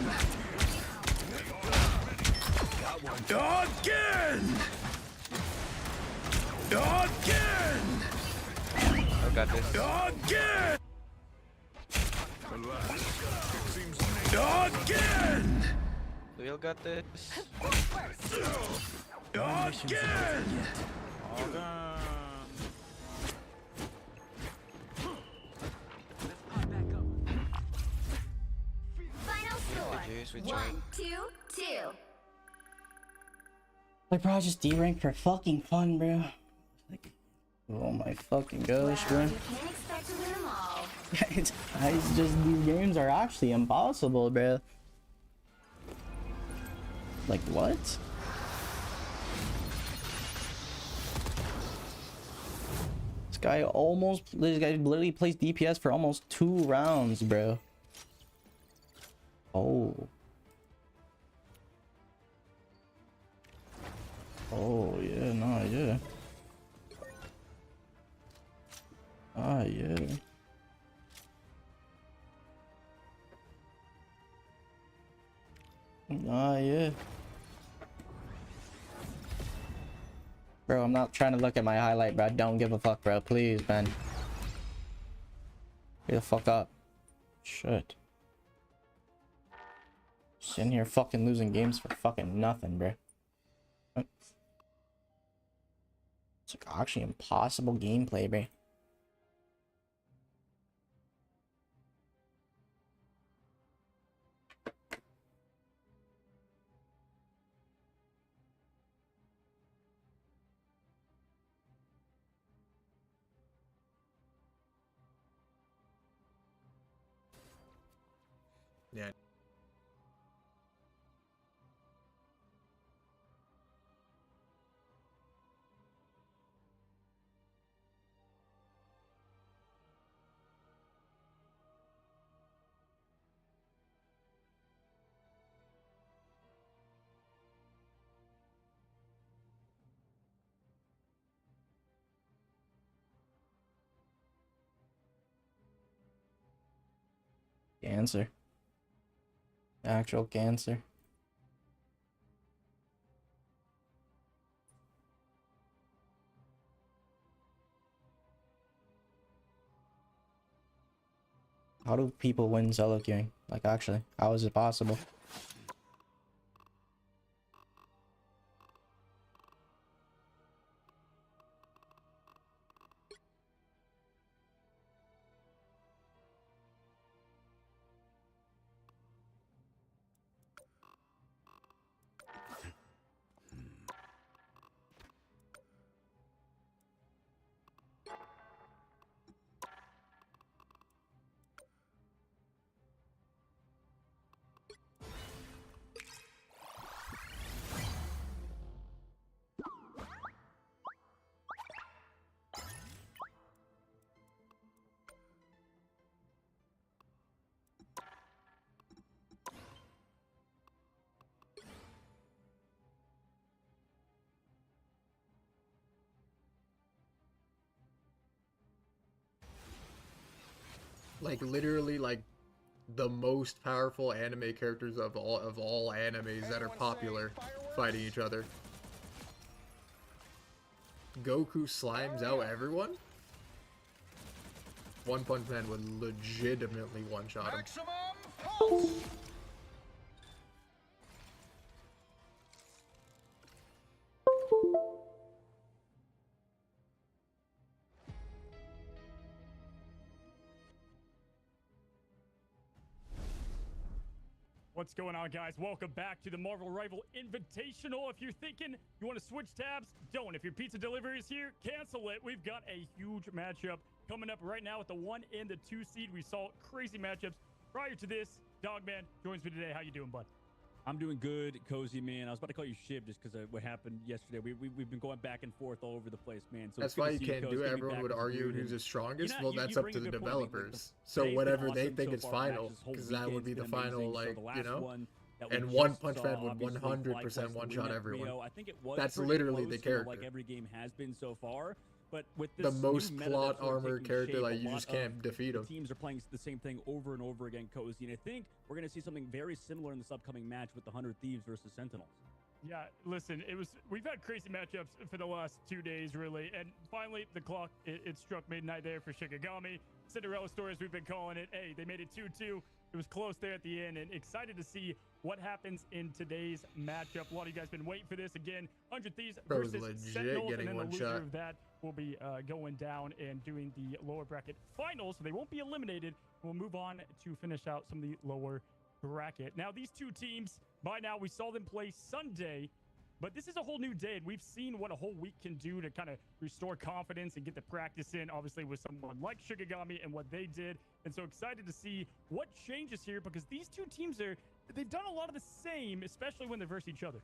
Again! Again! I got this. Again! Again! Lil got this. Again! Final score. GG's, we 1, tried. 2, 2. Like, bro, just D-rank for fucking fun, bro. Like, oh my fucking gosh, bro. You can't expect to win them all. It's just, these games are actually impossible, bro. Like, what? This guy literally plays DPS for almost 2 rounds, bro. Oh. Oh, yeah, nah, yeah. Ah, yeah. Ah, yeah. Bro, I'm not trying to look at my highlight, bro. I don't give a fuck, bro. Please, man. Get the fuck up. Shit. Sitting here fucking losing games for fucking nothing, bro. It's like actually impossible gameplay, bro. Yeah. Cancer. Actual cancer. How do people win solo queuing? Like, actually, how is it possible? Like literally like the most powerful anime characters of all animes that are popular fighting each other. Goku slimes out everyone? One Punch Man would legitimately one-shot him. What's going on, guys? Welcome back to the Marvel Rival Invitational. If you're thinking you want to switch tabs, don't. If your pizza delivery is here, cancel it. We've got a huge matchup coming up right now with the 1 and the 2 seed. We saw crazy matchups prior to this. Dogman joins me today. How you doing, bud? I'm doing good, Cozy, man. I was about to call you Shiv just because of what happened yesterday. We've been going back and forth all over the place, man. So that's why you can't do it. Everyone would argue who's the strongest. Well, that's up to the developers. So whatever they think is final, because that would be the final, like, you know? And One Punch Man would 100% one-shot everyone. That's literally the character. Like every game has been so far. But with the most plot armor character, like, you just can't defeat him. Teams are playing the same thing over and over again, Cozy, and I think we're going to see something very similar in this upcoming match with the 100 Thieves versus Sentinels. Yeah, listen, we've had crazy matchups for the last 2 days, really, and finally the clock it struck midnight there for Shikigami. Cinderella story, as we've been calling it. Hey, they made it 2-2. It was close there at the end, and excited to see what happens in today's matchup. A lot of you guys been waiting for this. Again, 100 Thieves versus Sentinels, and then the loser of that will be going down and doing the lower bracket finals, so they won't be eliminated. We'll move on to finish out some of the lower bracket. Now, these two teams, by now, we saw them play Sunday, but this is a whole new day, and we've seen what a whole week can do to kind of restore confidence and get the practice in, obviously, with someone like Shikigami and what they did. And so excited to see what changes here, because these two teams they've done a lot of the same, especially when they verse each other.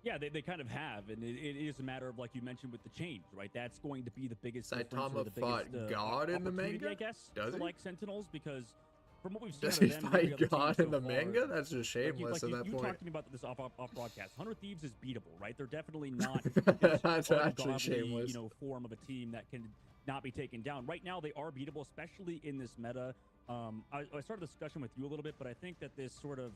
Yeah, they kind of have, and it is a matter of, like you mentioned, with the change, right? That's going to be the biggest difference, or the fought biggest God in the manga, I guess, does he? Like Sentinels, because from what we've seen, does he fight God in the manga? That's just shameless at that you point. You talking about this off broadcast. 100 Thieves is beatable, right? They're definitely not that's actually shameless. Form of a team that can not be taken down. Right now, they are beatable, especially in this meta. I started the discussion with you a little bit, but I think that this sort of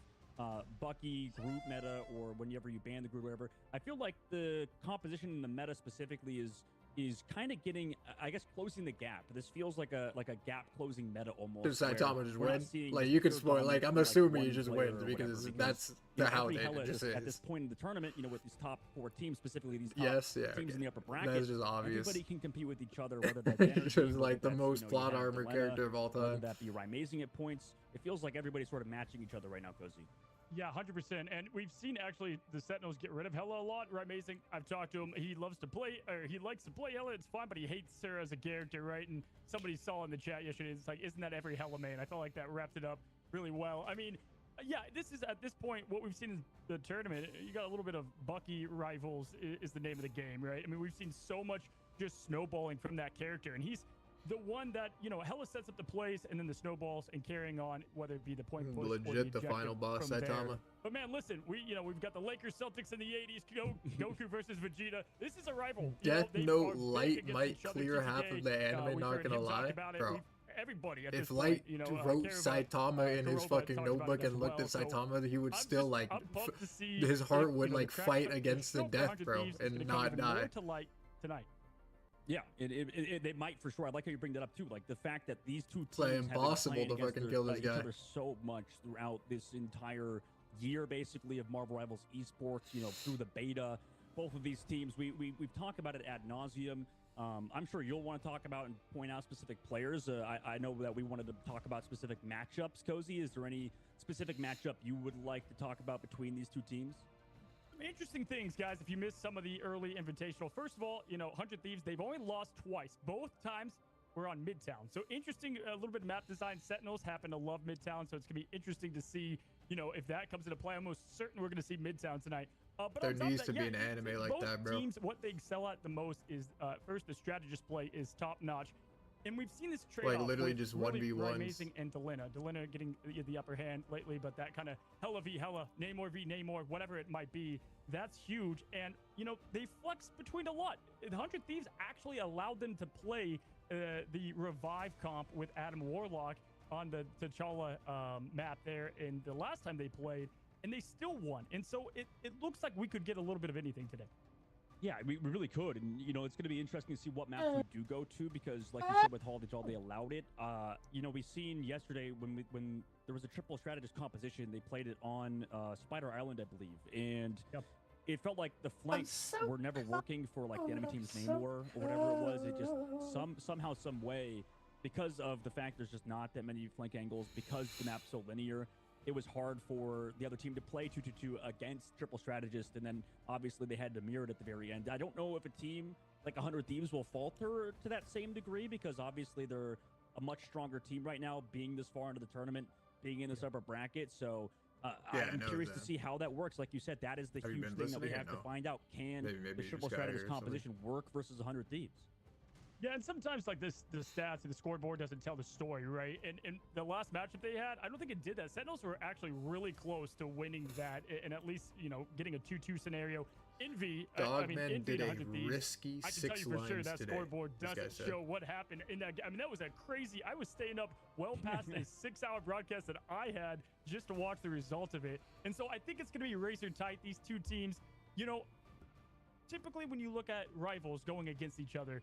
Bucky group meta, or whenever you ban the group, or whatever, I feel like the composition in the meta specifically is kind of getting, I guess, closing the gap. This feels like a gap closing meta almost. Does Saitama just win? Like, you could spoil. Like, I'm assuming he just wins because that's how it just is. At this point in the tournament, with these top 4 teams, specifically these top teams in the upper bracket, that's just obvious. Everybody can compete with each other, whether that's just like the most plot armor character of all time. Whether that be amazing at points, it feels like everybody's sort of matching each other right now, Cozy. Yeah, 100%. And we've seen actually the Sentinels get rid of Hela a lot. Right, amazing. I've talked to him. He loves to play, or he likes to play Hela. It's fine, but he hates her as a character, right? And somebody saw in the chat yesterday, it's like, isn't that every Hela main? I felt like that wrapped it up really well. I mean, yeah, this is at this point what we've seen in the tournament. You got a little bit of Bucky rivals is the name of the game, right? I mean, we've seen so much just snowballing from that character, and he's the one that, Hela sets up the plays and then the snowballs and carrying on, whether it be the point push legit or the final boss, Saitama. But man, listen, we've got the Lakers Celtics in the 80s, Goku versus Vegeta. This is a rival. Death Note Light might clear half of the anime, not gonna lie. Bro, everybody at If this Light point. You know, wrote care about, Saitama in his Kuroba fucking talked about notebook it as and looked well, at so Saitama, he would I'm still just- like I'm pumped to see his heart if, would you know, like the track fight the against the scope for death, 100 bro, Thieves is and gonna come not even more die. to light tonight. Yeah, they might for sure. I like how you bring that up too. Like the fact that these two teams like have been impossible playing to against fucking kill this each guy. other so much throughout this entire year, basically, of Marvel Rivals esports. You know, through the beta, both of these teams, we've talked about it ad nauseum. I'm sure you'll want to talk about and point out specific players. I know that we wanted to talk about specific matchups. Cozy, is there any specific matchup you would like to talk about between these two teams? Interesting things, guys. If you missed some of the early invitational, first of all, you know, 100 Thieves, they've only lost twice. Both times were on Midtown. So interesting, a little bit of map design. Sentinels happen to love Midtown, so it's going to be interesting to see, you know, if that comes into play. I'm almost certain we're going to see Midtown tonight. But There on top of needs that, to be an anime like both that, bro. teams, what they excel at the most is, first, the strategist play is top-notch. And we've seen this trade-off literally with just really 1v1s. Amazing and Delina. Delina getting the upper hand lately, but that kind of Hella v Hella, Namor v Namor, whatever it might be, that's huge. And, you know, they flex between a lot. The 100 Thieves actually allowed them to play the Revive comp with Adam Warlock on the T'Challa map there in the last time they played, and they still won. And so it looks like we could get a little bit of anything today. Yeah, we really could, and you know it's going to be interesting to see what maps we do go to because, like you said, with Hall they allowed it. You know, we seen yesterday when there was a triple strategist composition, they played it on Spider Island, I believe, and it felt like the flanks were never working for like the enemy team's Namor or whatever it was. It just somehow, some way, because of the fact there's just not that many flank angles, because the map's so linear. It was hard for the other team to play 2-2-2 against triple strategist, and then obviously they had to mirror it at the very end. I don't know if a team like 100 Thieves will falter to that same degree because obviously they're a much stronger team right now, being this far into the tournament, being in this upper bracket. So I'm curious to see how that works. Like you said, that is the huge thing that we have to find out. Can the triple strategist composition work versus 100 Thieves? Yeah, and sometimes like the stats and the scoreboard doesn't tell the story, right? And the last matchup they had, I don't think it did that. Sentinels were actually really close to winning that, and at least, you know, getting a 2-2 scenario. Envy, Dogman did a Thieves, risky I can 6 tell you for sure lines that today, scoreboard this guy doesn't said. show what happened in that game. I mean, that was a crazy. I was staying up well past a 6-hour broadcast that I had just to watch the result of it. And so I think it's going to be razor tight. These two teams, you know, typically when you look at rivals going against each other,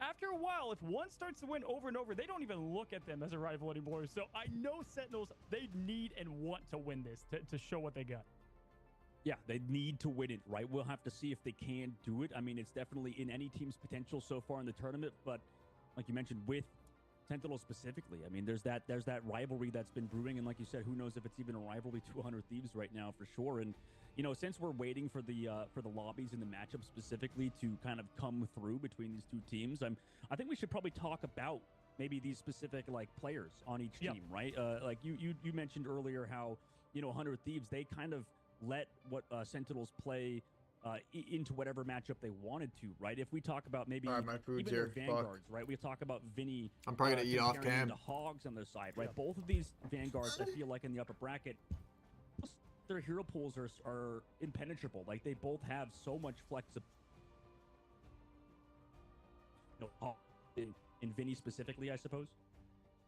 after a while, if one starts to win over and over, they don't even look at them as a rival anymore. So I know Sentinels, they need and want to win this to show what they got. Yeah, they need to win it, right? We'll have to see if they can do it. I mean, it's definitely in any team's potential so far in the tournament, but like you mentioned, with Sentinel specifically, I mean, there's that rivalry that's been brewing, and like you said, who knows if it's even a rivalry to 100 Thieves right now for sure. And you know, since we're waiting for the lobbies and the matchup specifically to kind of come through between these two teams, I think we should probably talk about maybe these specific like players on each team, right? Like you mentioned earlier how, you know, 100 Thieves, they kind of let what Sentinels play into whatever matchup they wanted to, right? If we talk about maybe even their vanguards, right? We talk about Vinny. I'm probably gonna eat off cam. The Hogs on their side, right? Both of these vanguards, I feel like in the upper bracket, their hero pools are impenetrable. Like they both have so much flexibility. You know, in Vinny specifically, I suppose.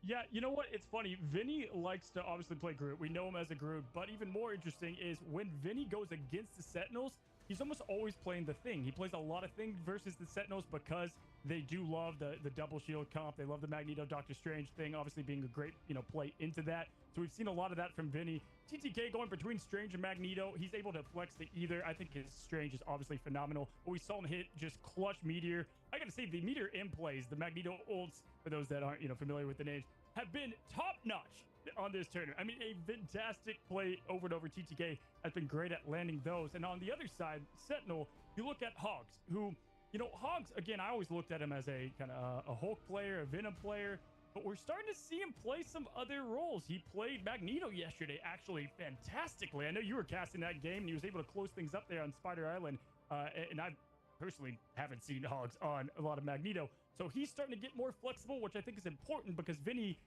Yeah, you know what? It's funny. Vinny likes to obviously play Groot. We know him as a Groot, but even more interesting is when Vinny goes against the Sentinels, he's almost always playing the Thing. He plays a lot of Thing versus the Sentinels because they do love the double shield comp. They love the Magneto Doctor Strange thing, obviously being a great, you know, play into that. So we've seen a lot of that from Vinny. TTK going between Strange and Magneto. He's able to flex to either. I think his Strange is obviously phenomenal. But we saw him hit just clutch Meteor. I gotta say, the Meteor in plays, the Magneto ults, for those that aren't, you know, familiar with the names, have been top-notch on this tournament. I mean, a fantastic play over and over. TTK has been great at landing those. And on the other side, Sentinel, you look at Hogs, who, you know, Hogs, again, I always looked at him as a kind of a Hulk player, a Venom player, but we're starting to see him play some other roles. He played Magneto yesterday, actually fantastically. I know you were casting that game, and he was able to close things up there on Spider Island, and I personally haven't seen Hogs on a lot of Magneto. So he's starting to get more flexible, which I think is important because Vinny,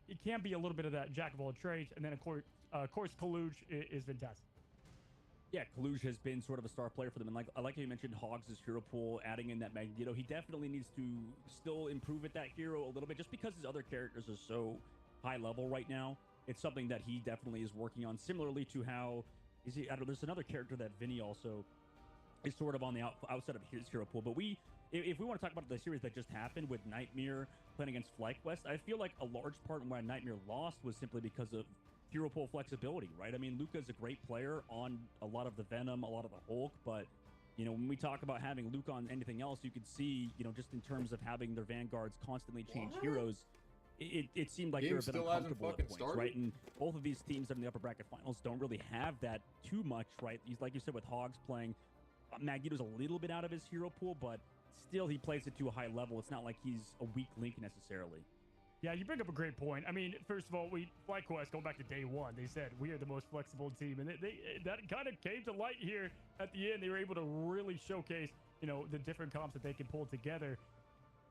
it can be a little bit of that jack of all trades. And then, of course, Kaluj is fantastic. Yeah, Kaluj has been sort of a star player for them, and like I like how you mentioned Hogs' hero pool, adding in that Magneto. He definitely needs to still improve at that hero a little bit, just because his other characters are so high level right now. It's something that he definitely is working on. Similarly to how is he? I don't know. There's another character that Vinny also is sort of on the outside of his hero pool. But if we want to talk about the series that just happened with Nightmare playing against FlyQuest, I feel like a large part why Nightmare lost was simply because of hero pool flexibility, right? I mean, Luca's a great player on a lot of the Venom, a lot of the Hulk, but you know, when we talk about having Luke on anything else, you could see, you know, just in terms of having their vanguards constantly change heroes, it seemed like they're a bit uncomfortable at points, right? And both of these teams in the upper bracket finals don't really have that too much, right? He's like you said with Hogs playing, Magneto's a little bit out of his hero pool, but still he plays it to a high level. It's not like he's a weak link necessarily. Yeah, you bring up a great point. I mean, first of all, FlyQuest, going back to day one, they said we are the most flexible team, and that kind of came to light here at the end. They were able to really showcase, you know, the different comps that they can pull together.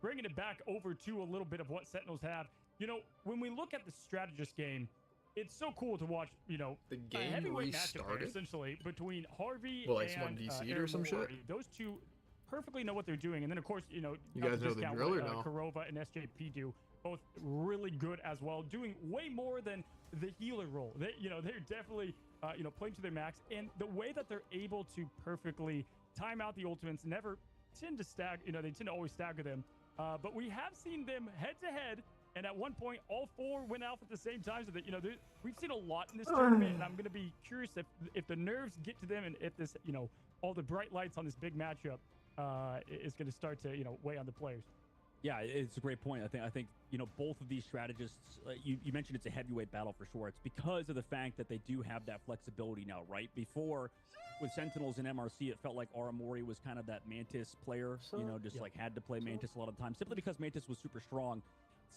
Bringing it back over to a little bit of what Sentinels have. You know, when we look at the strategist game, it's so cool to watch, you know, the game a heavyweight matchup there, restarted essentially between Harvey well, like and someone DC'd or Aaron some shit. Mori. Those two perfectly know what they're doing, and then of course, you know, You guys know the drill or no? Kurova and SJP do. Both really good as well, doing way more than the healer role. They, you know, they're definitely, you know, playing to their max, and the way that they're able to perfectly time out the ultimates, never tend to stagger. You know, they tend to always stagger them. But we have seen them head to head, and at one point, all four went out at the same time. So that, you know, we've seen a lot in this tournament, and I'm going to be curious if the nerves get to them, and if this, you know, all the bright lights on this big matchup is going to start to, you know, weigh on the players. Yeah, it's a great point. I think you know, both of these strategists, you mentioned it's a heavyweight battle for sure. It's because of the fact that they do have that flexibility now, right? Before, with Sentinels and MRC, it felt like Aramori was kind of that Mantis player, you know, just like had to play Mantis a lot of times, simply because Mantis was super strong.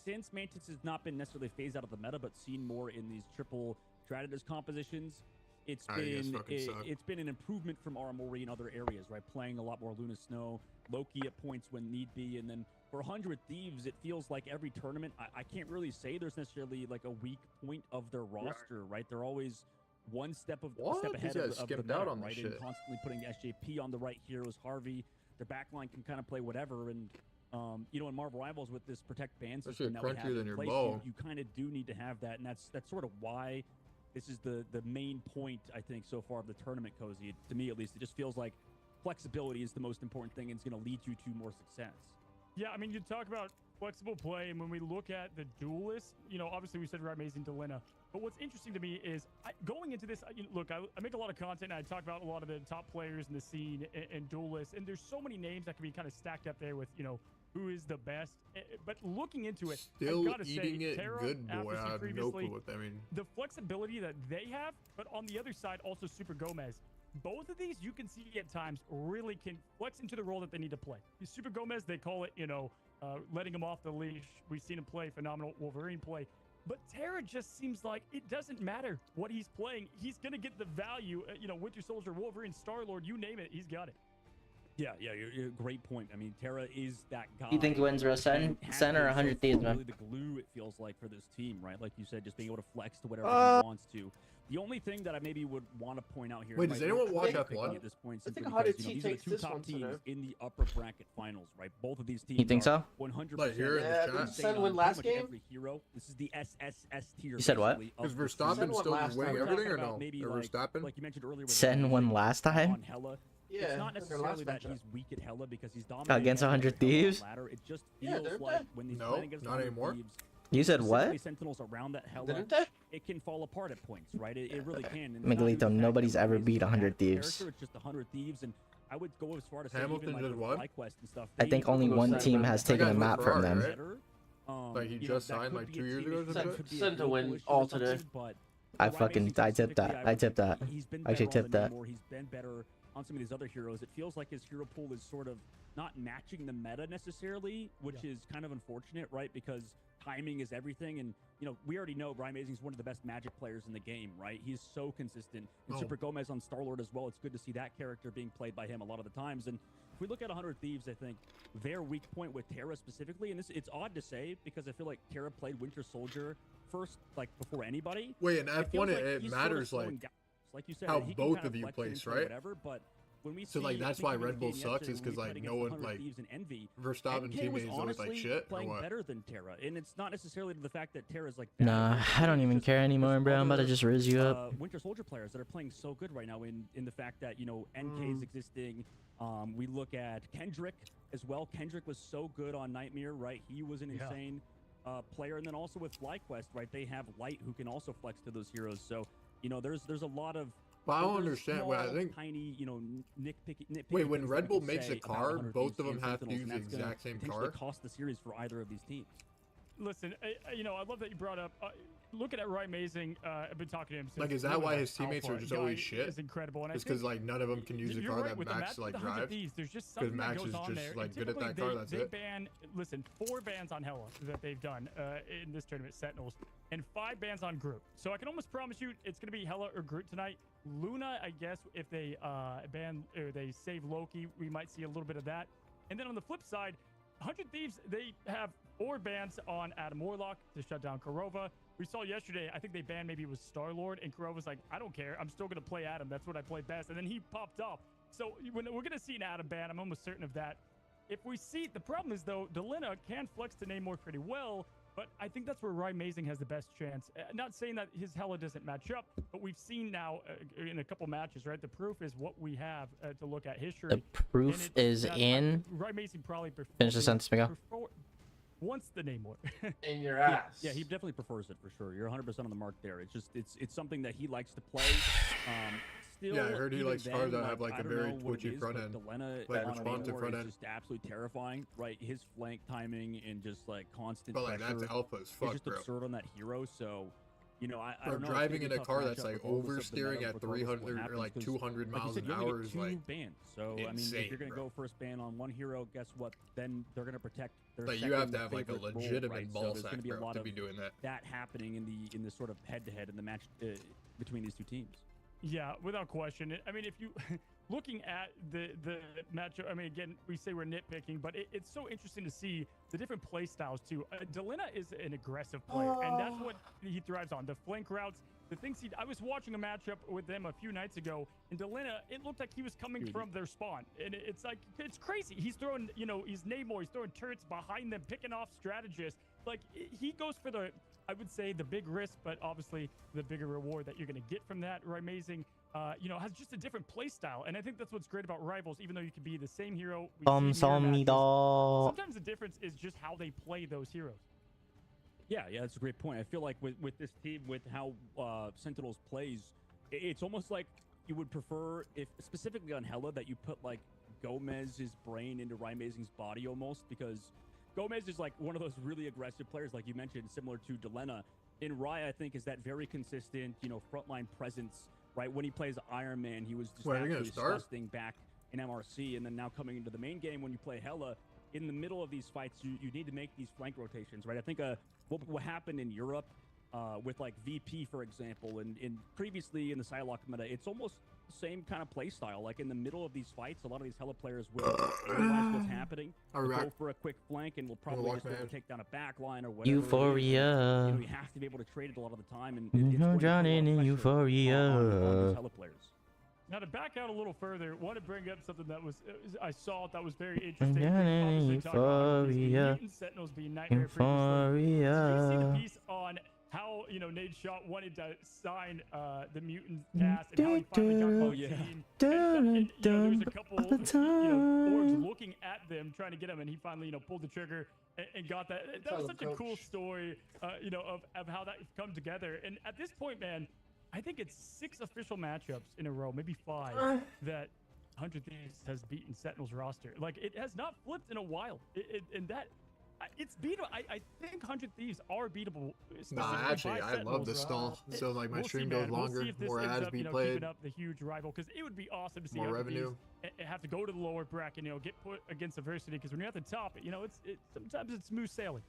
Since Mantis has not been necessarily phased out of the meta, but seen more in these triple strategist compositions, it's been an improvement from Aramori in other areas, right? Playing a lot more Luna Snow, Loki at points when need be, and then for 100 Thieves, it feels like every tournament, I can't really say there's necessarily like a weak point of their roster, right? They're always one step ahead of the meta, right? And constantly putting SJP on the right heroes, Harvey, their backline can kind of play whatever, and you know, in Marvel Rivals with this protect ban system that we have in place, you kind of do need to have that, and that's sort of why this is the main point, I think, so far of the tournament, Cozy. To me, at least, it just feels like flexibility is the most important thing, and it's going to lead you to more success. Yeah, I mean, you talk about flexible play, and when we look at the duelists, you know, obviously we said Amazing Delena, but what's interesting to me is going into this, look, I make a lot of content, and I talk about a lot of the top players in the scene and duelists, and there's so many names that can be kind of stacked up there with, you know, who is the best. But looking into it, still I've got to eating say, it Terra, good boy. I have no clue what that means. The flexibility that they have, but on the other side, also Super Gomez. Both of these, you can see at times, really can flex into the role that they need to play. Super Gomez, they call it, you know, letting him off the leash. We've seen him play phenomenal Wolverine play. But Terra just seems like it doesn't matter what he's playing. He's going to get the value, you know, Winter Soldier, Wolverine, Star-Lord, you name it, he's got it. Yeah, you're a great point. I mean, Terra is that guy. You think he wins Rosen or 100 Thieves, man? Really the glue, it feels like, for this team, right? Like you said, just being able to flex to whatever he wants to. The only thing that I maybe would want to point out here. Wait, does anyone watch F1? At this point, simply because, you know, these are the two top teams in the upper bracket finals, right? Both of these teams. You think so? 100%. Like here in the chat. Sen win last game. Every hero. This is the SSS tier. You said what? Is Verstappen still winning everything or no? Or Verstappen? Like you mentioned earlier. Sen won last time. Yeah, it's not necessarily that he's weak at Hella because he's dominating against 100 Thieves. It just feels like when he's playing against not anymore. Thieves, you said what? Sentinels around that Hella, it can fall apart at points, right? It really can. Miguelito, nobody's ever beat 100 Thieves. It's just 100 Thieves, and I would go as far to say Hamilton even did like what? FlyQuest and stuff. I think only one team has taken a map from them. Like he just signed like 2 years ago. Sent to win all today. I tipped that. I tipped that. I actually tipped that. He's been better on some of these other heroes. It feels like his hero pool is sort of not matching the meta necessarily, which is kind of unfortunate, right? Because timing is everything, and you know, we already know Brian Amazing is one of the best Magic players in the game, right? He's so consistent. And Super Gomez on Star-Lord as well. It's good to see that character being played by him a lot of the times. And if we look at 100 Thieves, I think their weak point with Terra specifically, and it's odd to say because I feel like Terra played Winter Soldier first, like before anybody. Wait, in F1 it matters like like you said, how he can both kind of you flex it place, into right? Whatever, but when we So see, like that's I why think Red Bull game sucks yesterday is when because we like played no against one 100 like Thieves and Envy, Verstappen NK was teammates always like honestly shit or playing what? better than Terra, and it's not necessarily to the fact that Terra's like bad. Nah, I don't even care anymore, bro. I'm about to just riz you up. Winter Soldier players that are playing so good right now in the fact that, you know, NK is existing. We look at Kendrick as well. Kendrick was so good on Nightmare, right? He was an insane player. And then also with FlyQuest, right? They have Light who can also flex to those heroes. So, you know, there's a lot of... But I don't understand. Wait, I think... Tiny, you know, nitpicky Wait, when Red Bull makes a about car, 100 both Thieves of them and have to Sentinels, use and the that's gonna exact same potentially car? cost the series for either of these teams. Listen, you know, I love that you brought up. Looking at Ryan Mazing, I've been talking to him since. Like, is that why his teammates are just always shit? Is incredible, and It's because like none of them can use the car that Max like drives. There's just Because something Max that is goes on there. just like And good at that car. That's they it. ban, listen, 4 bans on Hella that they've done in this tournament, Sentinels, and 5 bans on Group. So I can almost promise you it's gonna be Hella or Group tonight. Luna, I guess, if they ban or they save Loki, we might see a little bit of that. And then on the flip side, 100 Thieves, they have 4 bans on Adam Warlock to shut down Kurova. We saw yesterday, I think they banned maybe it was Star-Lord, and Kurova's like, I don't care. I'm still going to play Adam. That's what I play best. And then he popped off. So we're going to see an Adam ban. I'm almost certain of that. If we see, the problem is, though, Delina can flex to Namor pretty well, but I think that's where Ryan Mazing has the best chance. Not saying that his Hella doesn't match up, but we've seen now in a couple matches, right? The proof is what we have to look at history. The proof is in. Ryan Mazing probably Finish the sentence, Miguel. Wants the Namor. In your ass. Yeah, he definitely prefers it for sure. You're 100% on the mark there. It's just it's something that he likes to play. Still, Yeah, I heard he even likes then, cars that have like I a don't very know what it twitchy is, front but end, Delena like on responsive Namor front is end. just absolutely terrifying, right? His flank timing and just like constant But like pressure that's alpha as fuck, is just bro. absurd on that hero. So, you know, I Bro, don't know. driving in a car that's matchup like regardless of the oversteering meta, at regardless of what 300 or happens, like 'cause, 200 like you miles said, an you only hour get is 2 like bans. So I mean, if insane, you're gonna bro. go first ban on one hero, guess what? Then they're gonna protect their Like you have second to have like a favorite role, legitimate right? So ball there's sack, gonna be a bro, lot to of be doing that. happening in the sort of head-to-head in the match between these 2 teams. Yeah, without question. I mean, if you looking at the matchup, I mean, again, we say we're nitpicking, but it's so interesting to see the different play styles too. Delina is an aggressive player, and that's what he thrives on. The flank routes, the things I was watching a matchup with them a few nights ago, and Delina, it looked like he was coming from their spawn, and it's like, it's crazy. He's throwing, you know, he's Namor, he's throwing turrets behind them, picking off strategists. Like, he goes for the, I would say, the big risk, but obviously the bigger reward that you're going to get from that. Amazing, you know, has just a different play style, and I think that's what's great about Rivals. Even though you could be the same hero, sometimes the difference is just how they play those heroes. Yeah, that's a great point. I feel like with this team, with how Sentinels plays, it's almost like you would prefer, if specifically on Hella, that you put like Gomez's brain into Ryan Mazing's body almost, because Gomez is like one of those really aggressive players, like you mentioned, similar to Delena. In Rye, I think, is that very consistent, you know, frontline presence, right? When he plays Iron Man, he was just absolutely disgusting back in MRC, and then now coming into the main game, when you play Hella, in the middle of these fights, you need to make these flank rotations, right? I think what happened in Europe with like VP, for example, and previously in the Psylocke meta, it's almost the same kind of play style. Like in the middle of these fights, a lot of these Hella players will realize what's happening, go for a quick flank, and will probably just be able to take down a back line or whatever. Euphoria. You know, you have to be able to trade it a lot of the time, and it's going to drowning in euphoria. On these Hella players. Now to back out a little further, want to bring up something that I saw that was very interesting. Mutant Sentinels being Nightmare previously. Did you see the piece on how, you know, Nate Shot wanted to sign the mutant cast and how he finally got on the team? And, you know, there's a couple, you know, orgs looking at them trying to get him, and he finally, you know, pulled the trigger and got that. That was such a cool story, you know, of how that come together. And at this point, man, I think it's 6 official matchups in a row, maybe 5, that 100 Thieves has beaten Sentinel's roster. Like, it has not flipped in a while. And that, it's beatable. I think 100 Thieves are beatable. Nah, actually, I love the stall. So, like, my stream goes longer, more ads be played. Keeping up the huge rival, because it would be awesome to see more revenue. Have to go to the lower bracket, you know, get put against adversity, because when you're at the top, you know, sometimes it's smooth sailing.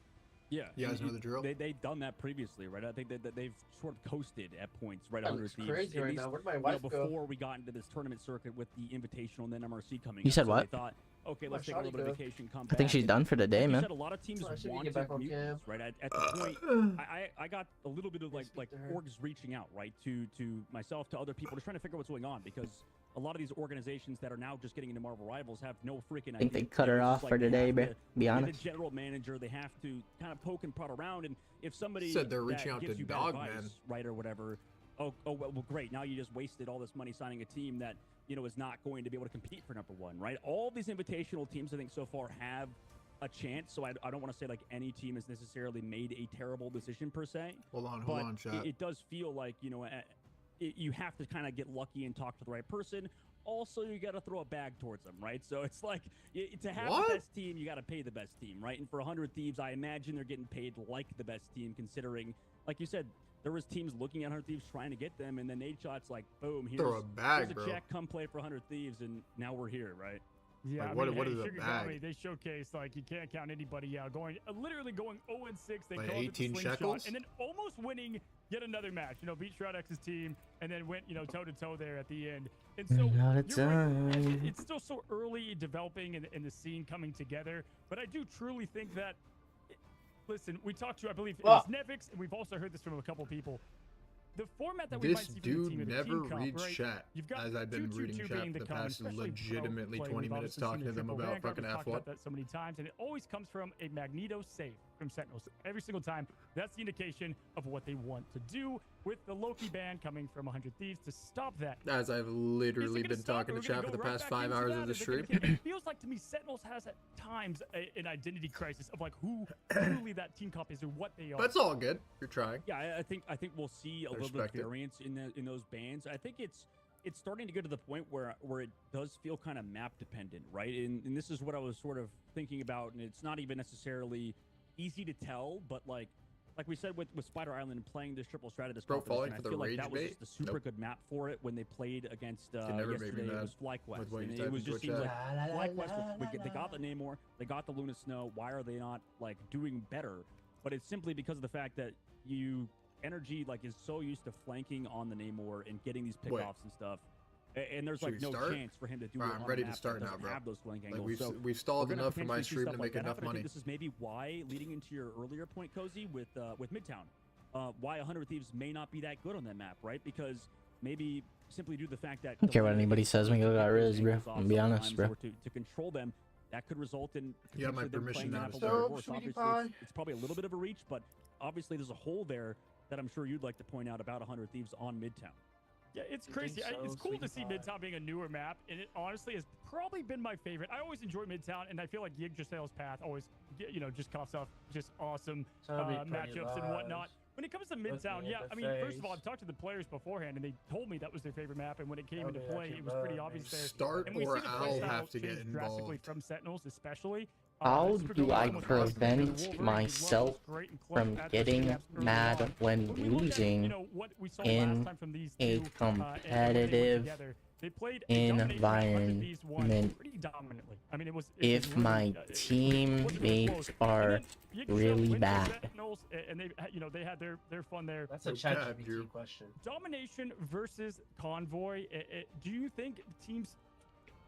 Yeah, you guys know the drill. They've done that previously, right? I think that they've sort of coasted at points, right? That 100 looks Thieves. crazy right now. Where'd my wife go? Before we got into this tournament circuit with the Invitational and then MRC coming. You said so what? They thought okay, let's take a Shawty little bit of go? vacation, come I think back. she's And done for the day, like you man. said, a lot of teams Well, I should want get back on mutants, cam. right? At the point, I got a little bit of like orgs reaching out, right, to myself, to other people, just trying to figure out what's going on, because a lot of these organizations that are now just getting into Marvel Rivals have no freaking idea. I think they cut her It's off just for like they today, have bro. to Be be honest. the general manager, they have to kind of poke and prod around, and if somebody Said they're that reaching out gives to you bad Dogman. advice, right, or whatever, well, great, now you just wasted all this money signing a team that, you know, is not going to be able to compete for #1, right? All these invitational teams, I think, so far have a chance, so I don't want to say like any team has necessarily made a terrible decision per se. Hold on, But chat. it does feel like, you know, you have to kind of get lucky and talk to the right person. Also, you got to throw a bag towards them, right? So it's like, to have the best team, you got to pay the best team, right? And for 100 Thieves, I imagine they're getting paid like the best team, considering, like you said, there was teams looking at 100 Thieves trying to get them, and then Nate Shot's like, boom, here's a check, come play for 100 Thieves, and now we're here, right? Yeah, Like, I mean, what hey, is a Sugar bag? Gummy, they showcased like you can't count anybody out. Literally going 0-6. They Like called it the 18 slingshot, shekels? and then almost winning yet another match. You know, beat Shroud X's team, and then went, you know, toe to toe there at the end. And so Not a you're right, time. it's still so early developing and the scene coming together. But I do truly think that. Listen, we talked to, I believe, it was Nevix, and we've also heard this from a couple people. The format that we might This see from the team dude of the never team comp, reads right? chat, You've got as I've been 2-2-2 reading being chat the for the common, past especially pro legitimately play. 20 We've minutes obviously seen talking the to them triple about Vanguard. fucking We've talked F1. about that so many times, and it always comes from a Magneto save from Sentinels. Every single time. That's the indication of what they want to do, with the Loki ban coming from 100 Thieves to stop that. As I've literally been talking to chat for the past 5 hours of the stream. It feels like to me Sentinels has at times an identity crisis of like who truly that team comp is or what they are. That's all good. You're trying. Yeah, I think we'll see a little bit of variance in those bans. I think it's starting to get to the point where it does feel kind of map dependent, right? And this is what I was sort of thinking about, and it's not even necessarily easy to tell, but like we said with Spider Island playing this triple strat at this competition, I feel like that was just a super good map for it when they played against yesterday. It was FlyQuest, and it was just seems like FlyQuest. They got the Namor, they got the Luna Snow. Why are they not like doing better? But it's simply because of the fact that Energy like is so used to flanking on the Namor and getting these pickoffs and stuff, and there's like no chance for him to do it. I'm ready to start now, bro. Have those flank Like angles. we've stalled enough for my stream to make enough money. This is maybe why, leading into your earlier point, Cozy, with Midtown, why 100 Thieves may not be that good on that map, right? Because maybe simply due to the fact that I don't care what anybody says. We got Riz, bro. I'm gonna be honest, bro. To control them, that could result in You have my potentially them permission playing now the to map a little start. worse. Sweetie Obviously, pie. it's probably a little bit of a reach, but obviously there's a hole there that I'm sure you'd like to point out about 100 Thieves on Midtown. Yeah, it's crazy. It's cool to see Midtown being a newer map, and it honestly has probably been my favorite. I always enjoy Midtown, and I feel like Yggdrasil's path always, you know, just coughs off just awesome matchups and whatnot. When it comes to Midtown, yeah, I mean, first of all, I've talked to the players beforehand, and they told me that was their favorite map, and when it came into play, it was pretty obvious there. Start and we or see the I'll playstyle have to get change drastically involved. from Sentinels, especially. How do I prevent myself from getting mad when losing in a competitive environment if my teammates are really bad? And they, you know, they had their fun there. That's a ChatGPT question. Domination versus Convoy. Do you think teams?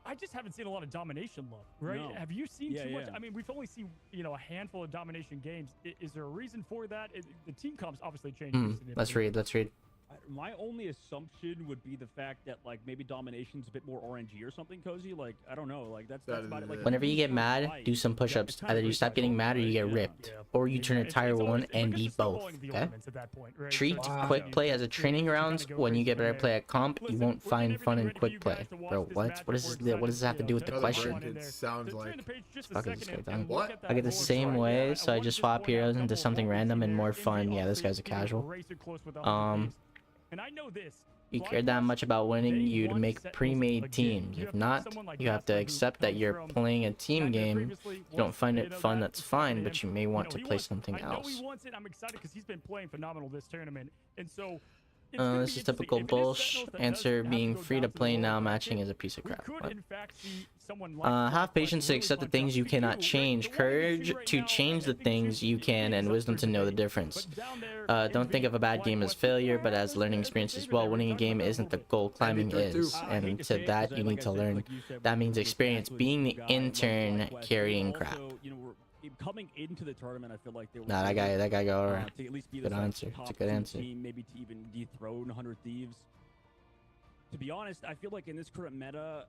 I just haven't seen a lot of domination love, right? No. Have you seen too much? Yeah. I mean, we've only seen, you know, a handful of domination games. Is there a reason for that? The team comps obviously changed. Let's read. My only assumption would be the fact that like maybe domination's a bit more RNG or something, Cozy. Like I don't know. Like that's about it. Like Whenever you get mad, do some push-ups. Either you stop getting mad or you get ripped, or you turn to tier 1 and beat both. Okay. Treat quick play as a training grounds. When you get better play at comp, you won't find fun in quick play. Bro, what does this have to do with the question? It sounds like Fuck is this guy done? What? I get the same way, so I just swap heroes into something random and more fun. Yeah, this guy's a casual. And I know this. You care that much about winning, you'd make pre-made teams. If not, you have to accept that you're playing a team game. You don't find it fun, that's fine, but you may want to play something I know else. he wants it. I'm excited because he's been playing phenomenal this tournament. And so gonna This be is typical interesting. If it is bullsh. Sentinels that Answer: does have being to go free to down the play lower now, bracket, matching is a piece of we crap. could What? in fact see someone like Have FlyQuest patience to really accept the punch things up. you For cannot right, change, the one issue courage right to now, change the I think things you can, and sucks wisdom for to know the debate, difference. but down there Don't in think of a bad game as FlyQuest, failure, I but have as as learning my experience as favorite well. there. We Winning a talked about game that a isn't little the bit. goal, climbing NV3 too. is. I hate And to to say it, 'cause that, you like need I to said, learn. like you said, That we're means really experience. fast-moving Being the guy. I love intern, FlyQuest, but carrying crap. also, you know, we're coming into the tournament. I feel like they were Nah, that guy got over. to at least be Good this like, answer. It's a top good 2 answer. team, maybe to even dethrone 100 Thieves. To be honest, I feel like in this current meta,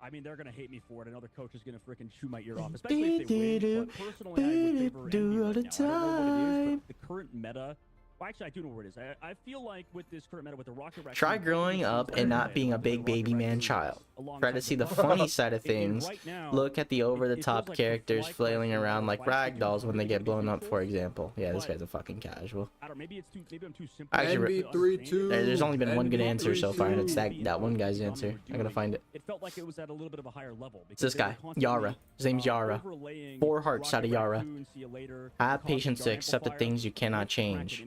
I mean, they're gonna hate me for it. Another coach is gonna freaking chew my ear off, especially if they win. But personally, I would favor Envy right now. I don't know what it is, but the current meta. Well, actually, I do know what it is. I feel like with this current meta, with the Rocket Raccoon, Try growing up and not being a big baby man child. Try to see the funny side of things. Look at the over-the-top characters flailing around like ragdolls when they get blown up, for example. Yeah, this guy's a fucking casual. I don't know, maybe I'm too simple. Actually, NV3-2. there's only been one good answer so far, and it's NV3-2. that one guy's answer. I gotta find it. It felt like it was at a little bit of a higher level. It's this guy, Yara. His name's Yara. 4 hearts out of Yara. Have patience to accept the things you cannot change.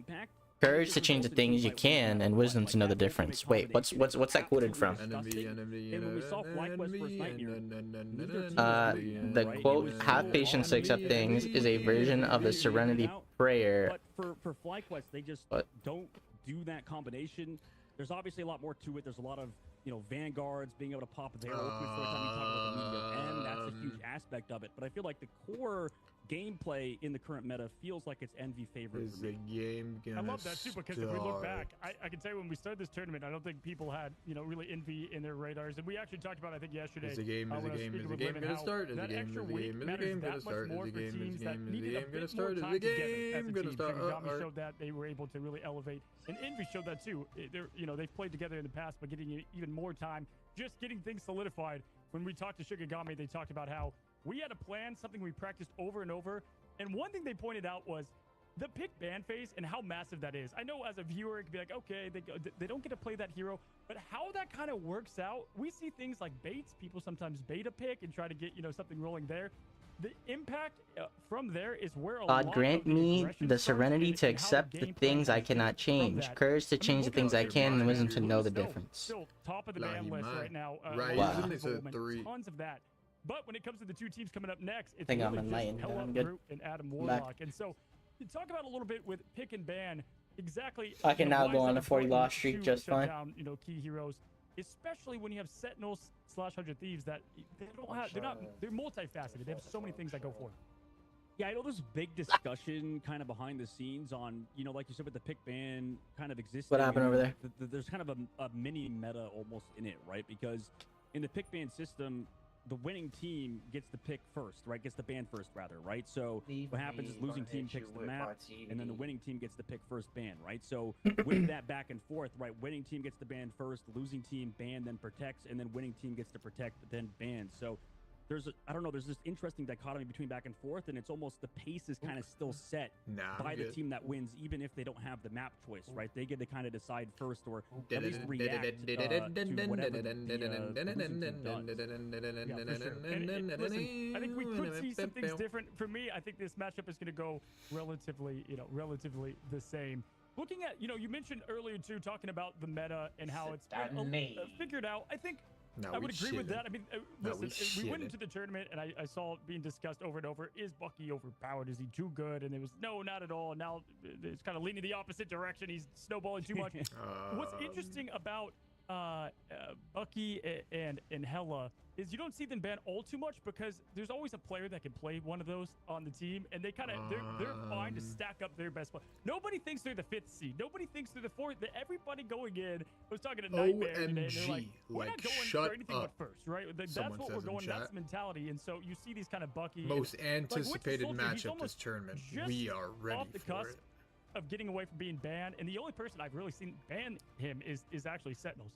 Courage to change the things you can, and wisdom to know the difference. Wait, what's that quoted from? The quote, "Have patience to accept things," is a version of the Serenity Prayer. But for FlyQuest, they just don't do that combination. There's obviously a lot more to it. There's a lot of, you know, vanguards being able to pop their ultimate every time you talk about the medium, and that's a huge aspect of it. But I feel like the core gameplay in the current meta feels like it's Envy favorite. Is the game gonna I love that too, because if we look back, I can tell you when we started this tournament, I don't think people had, you know, really Envy in their radars, and we actually talked about, I think yesterday. Is the game gonna start? Is the game gonna start? Is the game gonna start? Is the game gonna start? Is the game gonna start? Shigami showed that they were able to really elevate, and Envy showed that too. They're, you know, they've played together in the past, but getting even more time, just getting things solidified. When we talked to Shigami, they talked about how we had a plan, something we practiced over and over. And one thing they pointed out was the pick ban phase and how massive that is. I know as a viewer, it could be like, okay, they don't get to play that hero, but how that kind of works out, we see things like baits. People sometimes bait a pick and try to get, you know, something rolling there. The impact from there is where a lot grant of the me aggression the starts serenity and to how accept the gameplay things I shifts cannot from change, that. courage to I mean, change the look at things I can, and wisdom to know the still- difference. Still top of the ban list right now. Ryzen is a Goldman, 3. Tons of that. But when it comes to the two teams coming up next, it's think I'm really just enlightened, Hella I'm good. Brute and Adam I'm back. Warlock. And so, to talk about a little bit with pick and ban, exactly. I can now why go is on it a 40 loss important streak to just shut fine. Down, you know, key heroes, especially when you have Sentinels / 100 Thieves that they don't have. They're multifaceted. They have so many things that go for it. Yeah, I know there's big discussion kind of behind the scenes on, you know, like you said, with the pick ban kind of existing. What happened over there? There's kind of a mini meta almost in it, right? Because in the pick ban system, the winning team gets the pick first, right? Gets the ban first, rather, right? So what happens is losing team picks the map, and then the winning team gets the pick first ban, right? So with that back and forth, right? Winning team gets the ban first, losing team ban, then protects, and then winning team gets to protect, then ban. So there's there's this interesting dichotomy between back and forth, and it's almost the pace is kind of still set by the team that wins, even if they don't have the map choice, right? They get to kind of decide first, or at least react to whatever the losing team does. And listen, I think we could see some things different. For me, I think this matchup is going to go relatively the same. Looking at, you know, you mentioned earlier too, talking about the meta and how it's figured out. I think I would agree with that. I mean, listen, we went into the tournament and I saw it being discussed over and over. Is Bucky overpowered? Is he too good? And it was no, not at all. And now it's kind of leaning the opposite direction. He's snowballing too much. What's interesting about Bucky and Hella is you don't see them ban all too much, because there's always a player that can play one of those on the team, and they kind of they're fine to stack up their best play. Nobody thinks they're the 5th seed. Nobody thinks they're the 4th. Everybody going in. I was talking to Nightmare today, and they're like, we're not going for anything but first, right? That's what we're going. That's the mentality. And so you see these kind of Bucky most anticipated matchup this tournament. We are ready off the cusp of getting away from being banned, and the only person I've really seen ban him is actually Sentinels.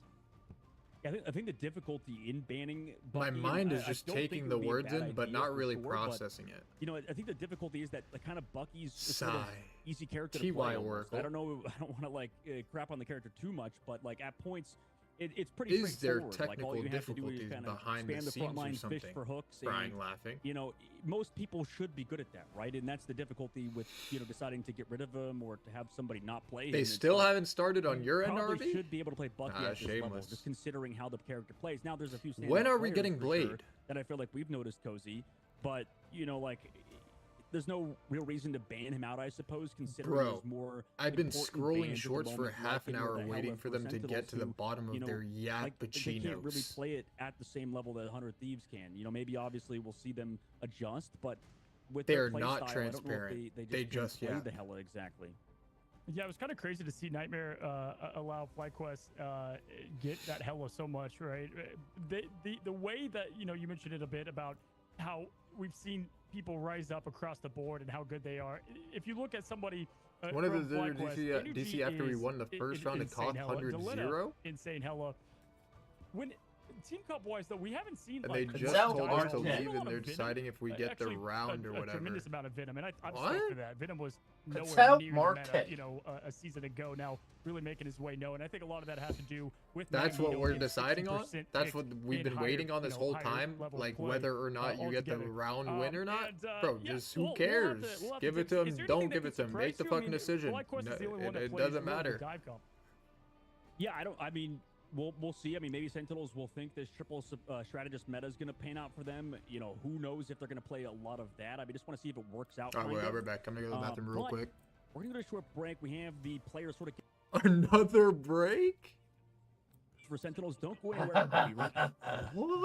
Yeah, I think the difficulty in banning my Bucky, mind is just taking the words in, but not really processing it. You know, I think the difficulty is that the kind of Bucky's sort of easy character to play. Oracle. I don't want to like crap on the character too much, but like at points, it's pretty Is there straightforward. Like, all technical you have to do is difficulties kind of behind the expand the scenes front or line, fish something? for hooks. Crying, and, laughing. You know, most people should be good at that, right? And that's the difficulty with, you know, deciding to get rid of them or to have somebody not play. They him. It's still like, haven't started on your end, probably RB? should be able to play Bucky at this level, shameless. just considering how the character plays. Now, there's a few When standout are we players getting for Blade? sure that I feel like we've noticed, Cozy, but, you know, like, there's no real reason to ban him out, I suppose, considering Bro, there's more I've been important scrolling bans at the shorts for moment, half like, an you know, hour the waiting Hella for them to get to the Sentinels bottom who, of their yak like, they can't really Pacinos. play it at the same level that 100 Thieves can. You know, maybe obviously we'll see them adjust, but with They their are play not style, I don't know if transparent. they They just, just can't play yak. the Hella exactly. Yeah, it was kind of crazy to see Nightmare allow FlyQuest get that Hella so much, right? The way that, you know, you mentioned it a bit about how we've seen people rise up across the board and how good they are. If you look at somebody One of from the FlyQuest, DC after we is won the first round, it insane caught Hella. 100-0. Insane Hella. When Team Cup wise, though, we haven't seen And like they just guys told us to with a leave, lot and of they're venom. deciding if we get the Actually, round or a whatever. tremendous amount of venom, and I'm What? stoked for that. Venom was nowhere Patel near the Marquez. meta, you know, a season ago. Now really making his way known. I think a lot of that has to do with That's what Magneto we're getting deciding on. 60% That's what picked we've in been higher, waiting on you this know, whole higher time. level Like play, whether or not you get the altogether. round win or not, And, bro. yeah, Just who we'll have cares? to Give it take- to him. is there Don't anything give that it to him. surprised Make the you? I fucking mean, decision. FlyQuest is the only one that It plays doesn't really matter. dive comp. Yeah, I mean, we'll see. I mean, maybe Sentinels will think this triple strategist meta is going to pan out for them. You know, who knows if they're going to play a lot of that. I mean, just want to see if it works out. All right, kind I'll Uh, be back. I'm gonna go to the bathroom real but quick. We're going to go to a short break. We have the players sort of Another break? for Sentinels. Don't go anywhere. We'll be right back. What?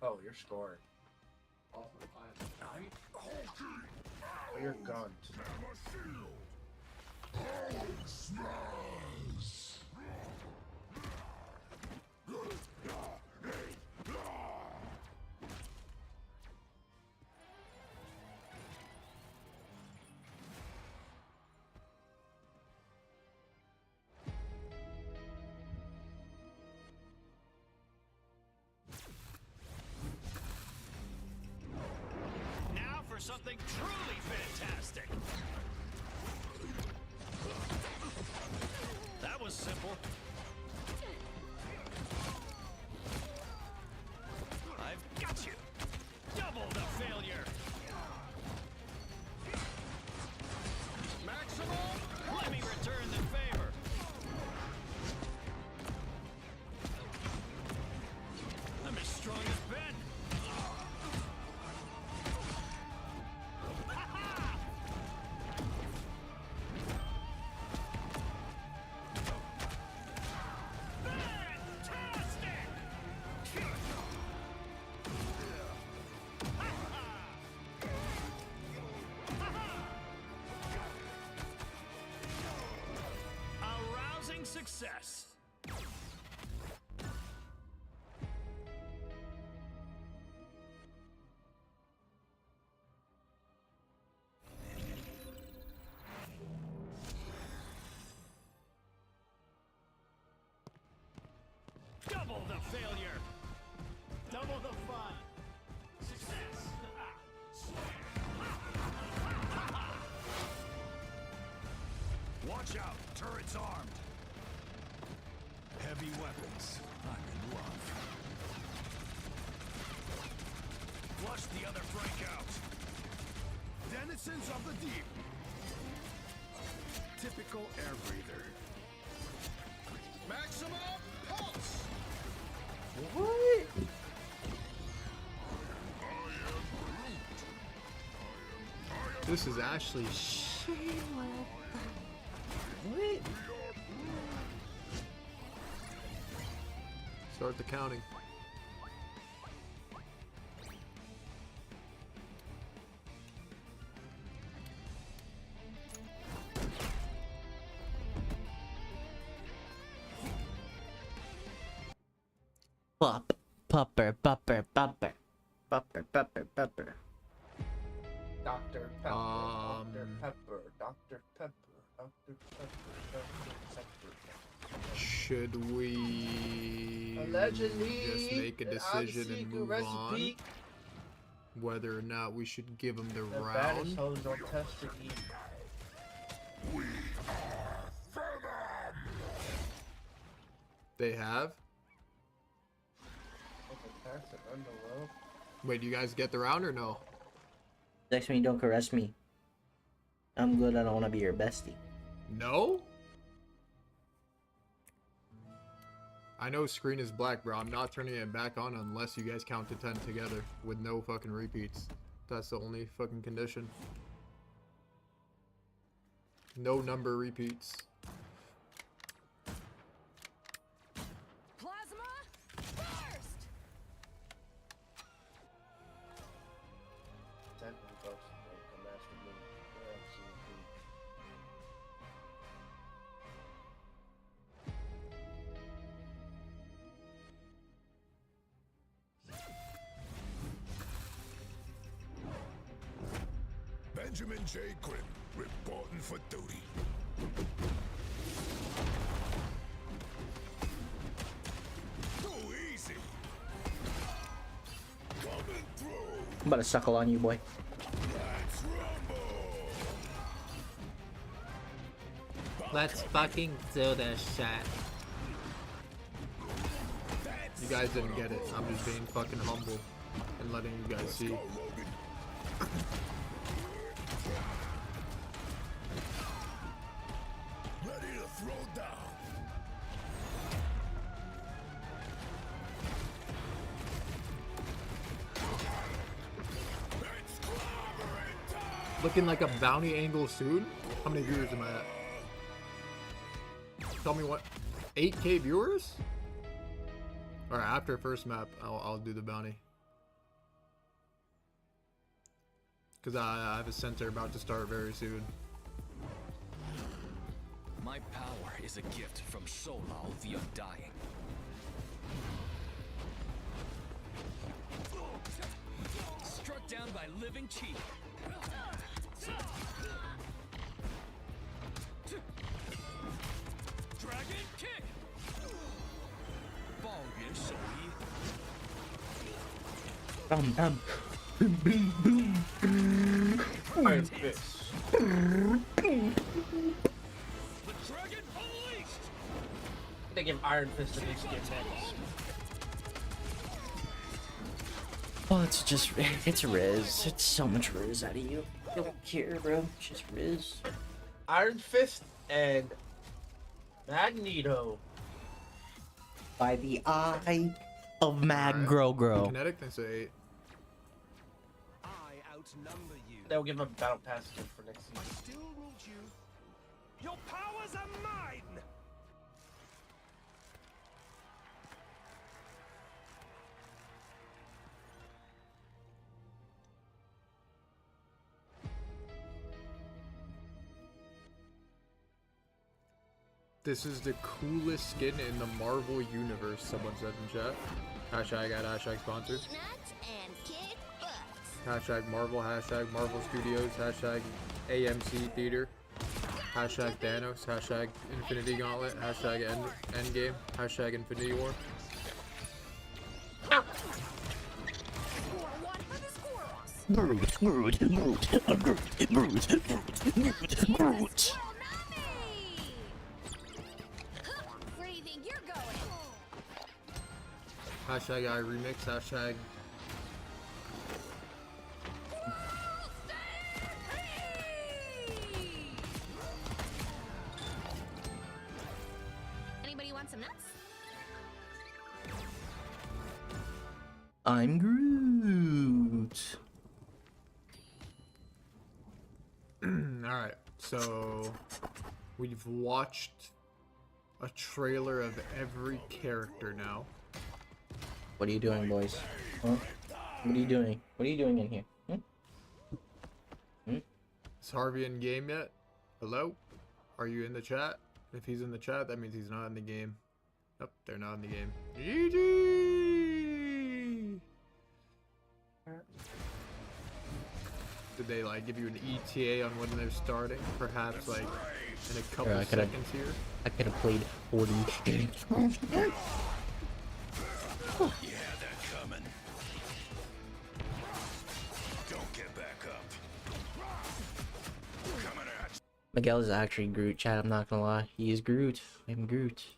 Oh, you're scoring. Oh, you're gone. Now for something truly fantastic. That was simple. I've got you. Double the failure. Maximum. Let me return the favor. I'm as strong as Ben. A rousing success. Double the failure. Double the fun. Success. Watch out, turret's armed. Heavy weapons. I'm in love. Flush the other flank out. Denizens of the deep. Typical air breather. Maximum pulse. What? This is actually shameless. What? Start the counting. Pupper, bupper, bupper, bupper, bupper, bupper, bupper. Dr. Pepper, Dr. Pepper, Dr. Pepper, Dr. Pepper, Dr. Pepper. Should we Allegedly, just make a an odd decision and secret move recipe. on? Whether or not we should give them the The round? baddest hoes don't test to eat. They have? Wait, do you guys get the round or no? Next me, don't caress me. I'm good, I don't want to be your bestie. No? I know screen is black, bro. I'm not turning it back on unless you guys count to 10 together with no fucking repeats. That's the only fucking condition. No number repeats. Plasma burst. Benjamin J. Quinn, reporting for duty. Too easy. Coming through. I'm about to suckle on you, boy. Let's fucking do this shit. You guys didn't get it. I'm just being fucking humble and letting you guys see. Ready to throw down. Looking like a bounty angle soon? How many viewers am I at? Tell me what? 8K viewers? Alright, after first map, I'll do the bounty. Because I have a center about to start very soon. My power is a gift from Solal the Undying. Struck down by living chi. Dragon kick. Bong Soyi. Boom, boom. Iron Fist. The dragon unleashed. They give Iron Fist to these kids next. Oh, it's just, it's Riz. It's so much Riz out of you. Don't care, bro. It's just Riz. Iron Fist and Magneto. By the eye of Magro. Kinetic, thanks to 8. I outnumber you. They'll give him a battle pass for next season. I still need you. Your powers are mine. This is the coolest skin in the Marvel universe, someone said in chat. Hashtag at hashtag sponsored. Hashtag Marvel, hashtag Marvel Studios, hashtag AMC Theater, hashtag Thanos, hashtag Infinity Gauntlet, hashtag Endgame, hashtag Infinity War. Hashtag I remix, hashtag Anybody want some nuts? I'm Groot. Alright, so we've watched a trailer of every character now. What are you doing, boys? Huh? What are you doing? What are you doing in here? Is Harvey in game yet? Hello? Are you in the chat? If he's in the chat, that means he's not in the game. Nope, they're not in the game. GG! Did they like give you an ETA on when they're starting? Perhaps like in a couple seconds here? I could have played 40 games. You had that coming. Don't get back up. Coming at Miguel is actually Groot, chat. I'm not gonna lie. He is Groot. I'm Groot.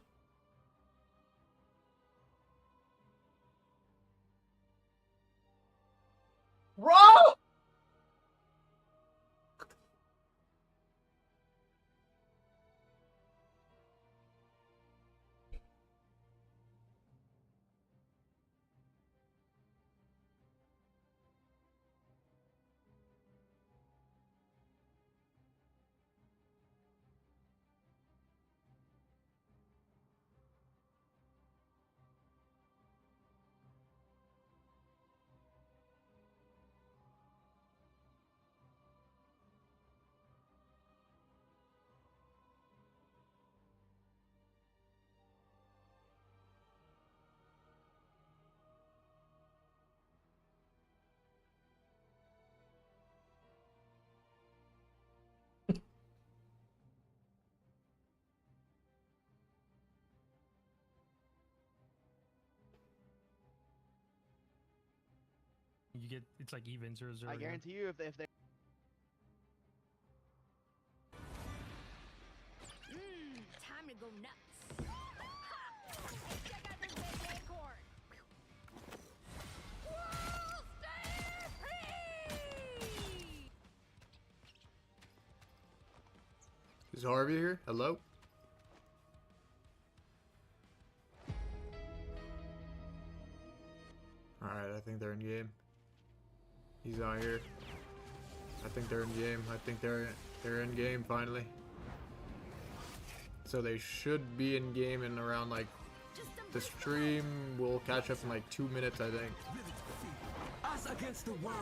Bro! You get it's like even 0-0. I guarantee you, if they Time to go nuts. Check out this big acorn. Whoa, stay free! Is Harvey here? Hello? Alright, I think they're in game. He's out here. I think they're in game. I think they're in game finally. So they should be in game in around like the stream will catch up in like 2 minutes, I think. Us against the world.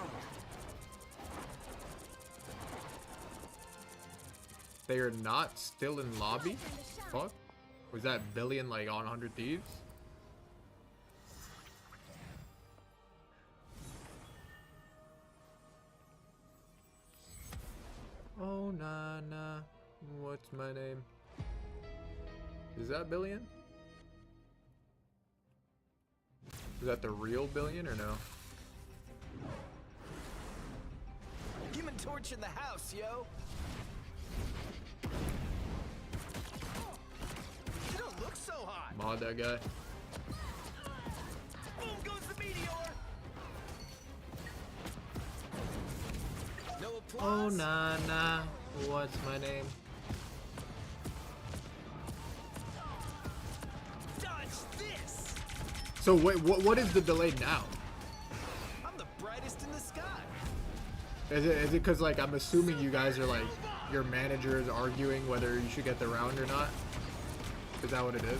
They are not still in lobby? Fuck? Was that Billion like on 100 Thieves? Oh nah nah. What's my name? Is that Billion? Is that the real Billion or no? Human Torch in the house, yo. You don't look so hot. Mod that guy. Boom goes the meteor. No Oh applause. nah nah. What's my name? Dodge this. So wait, what is the delay now? I'm the brightest in the sky. Is it because like I'm assuming you guys are like your manager is arguing whether you should get the round or not? Is that what it is?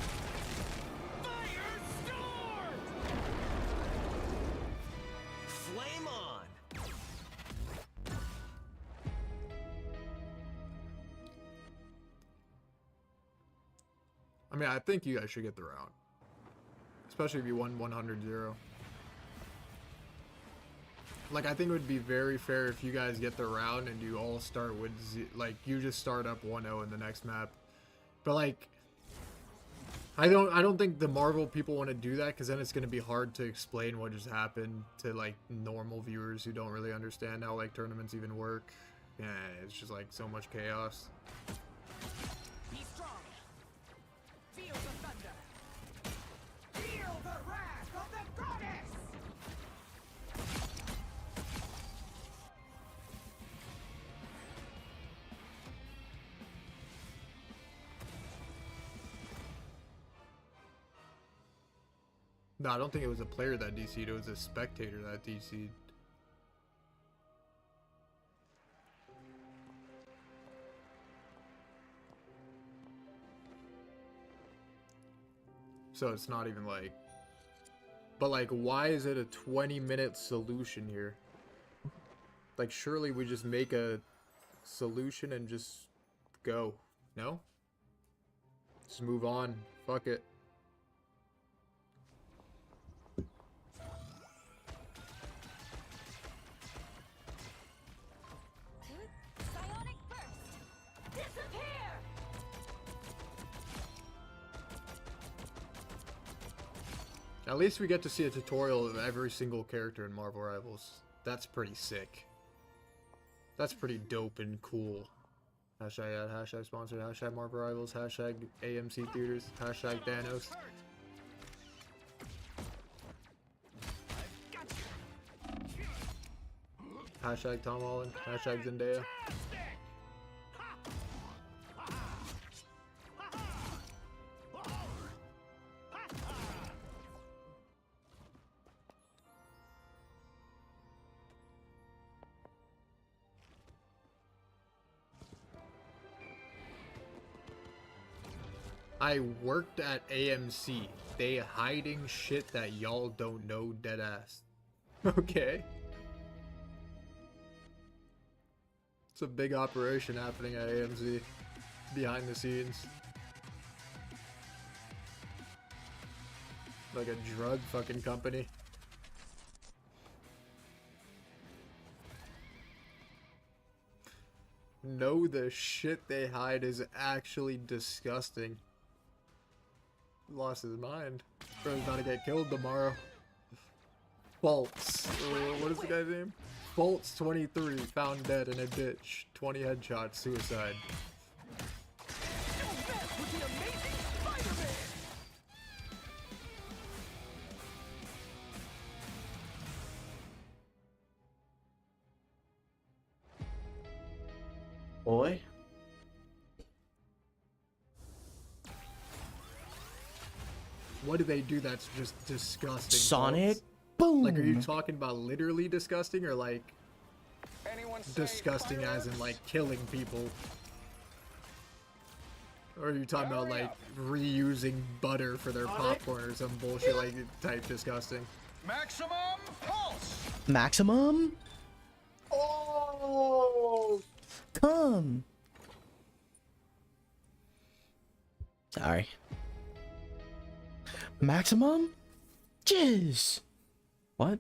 Flame on. I mean, I think you guys should get the round. Especially if you won 100-0. Like, I think it would be very fair if you guys get the round and you all start with, like, you just start up 1-0 in the next map. But, like, I don't think the Marvel people want to do that because then it's going to be hard to explain what just happened to, like, normal viewers who don't really understand how, like, tournaments even work. Yeah, it's just, like, so much chaos. Be strong. Feel the thunder. Feel the wrath of the goddess. No, I don't think it was a player that DC'd, it was a spectator that DC'd. So it's not even like... But like, why is it a 20-minute solution here? Like, surely we just make a solution and just go. No? Just move on. Fuck it. Psionic burst. Disappear. At least we get to see a tutorial of every single character in Marvel Rivals. That's pretty sick. That's pretty dope and cool. Hashtag ad, hashtag sponsored, hashtag Marvel Rivals, hashtag AMC Theaters, hashtag Thanos. Hashtag Tom Holland. Hashtag Zendaya. I worked at AMC. They hiding shit that y'all don't know, deadass. Okay. It's a big operation happening at AMC. Behind the scenes. Like a drug fucking company. No, the shit they hide is actually disgusting. Lost his mind. Bro's about to get killed tomorrow. Fultz. What is the guy's name? Fultz 23 found dead in a ditch. 20 headshots. Suicide. Boy. What do they do that's just disgusting? Sonic Fultz? boom. Like, are you talking about literally disgusting or like disgusting as in like killing people? Or are you talking about like reusing butter for their popcorn or some bullshit like type disgusting? Maximum pulse. Maximum? Oh! Come. Sorry. Maximum? Jizz. What?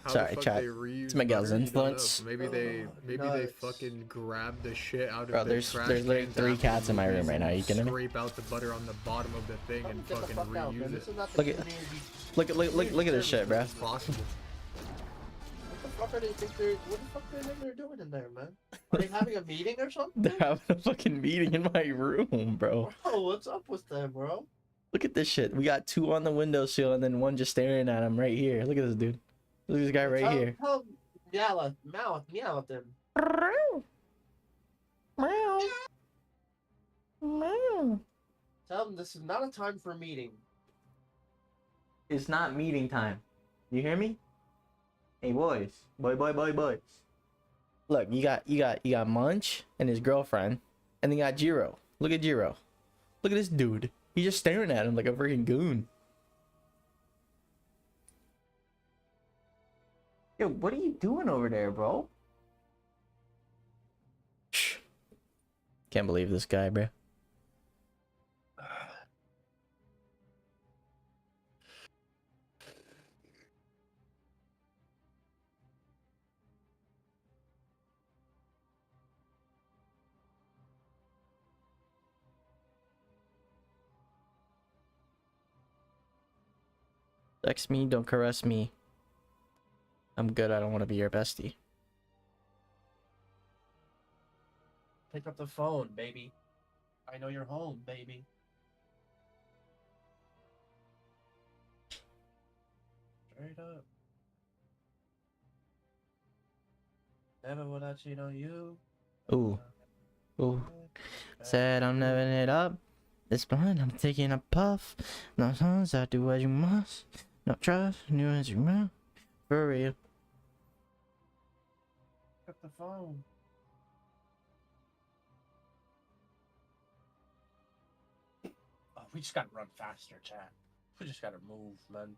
How Sorry, the fuck chat. they reuse It's Miguel's butter? You don't know. influence. Maybe they Nuts. fucking grab the shit out of Bro, the there's trash literally cans 3 after cats in my room movies right now. and Are you kidding me? Scrape out the butter on the bottom of the thing and Get the fucking fuck out, man. reuse This it. is not the Look at community. look at this shit, bro. It's possible. What the fuck are they think they're? What the fuck do they think they're doing in there, man? Are they having a meeting or something? They're having a fucking meeting in my room, bro. Bro, what's up with them, bro? Look at this shit. We got 2 on the windowsill and then 1 just staring at him right here. Look at this dude. Look at this guy right here. Tell meow at them. Tell them this is not a time for a meeting. It's not meeting time. You hear me? Hey boys. Boys. Look, you got Munch and his girlfriend, and then you got Jiro. Look at Jiro. Look at this dude. He's just staring at him like a freaking goon. Yo, what are you doing over there, bro? Shh. Can't believe this guy, bro. Text me, don't caress me. I'm good, I don't want to be your bestie. Pick up the phone, baby. I know you're home, baby. Straight up. Never would I cheat on you. Ooh. Ooh. Said I'm neving it up. It's blind, I'm taking a puff. No sons, I do as you must. No trust, you as you must. For real. Pick up the phone. Oh, we just gotta run faster, chat. We just gotta move, man.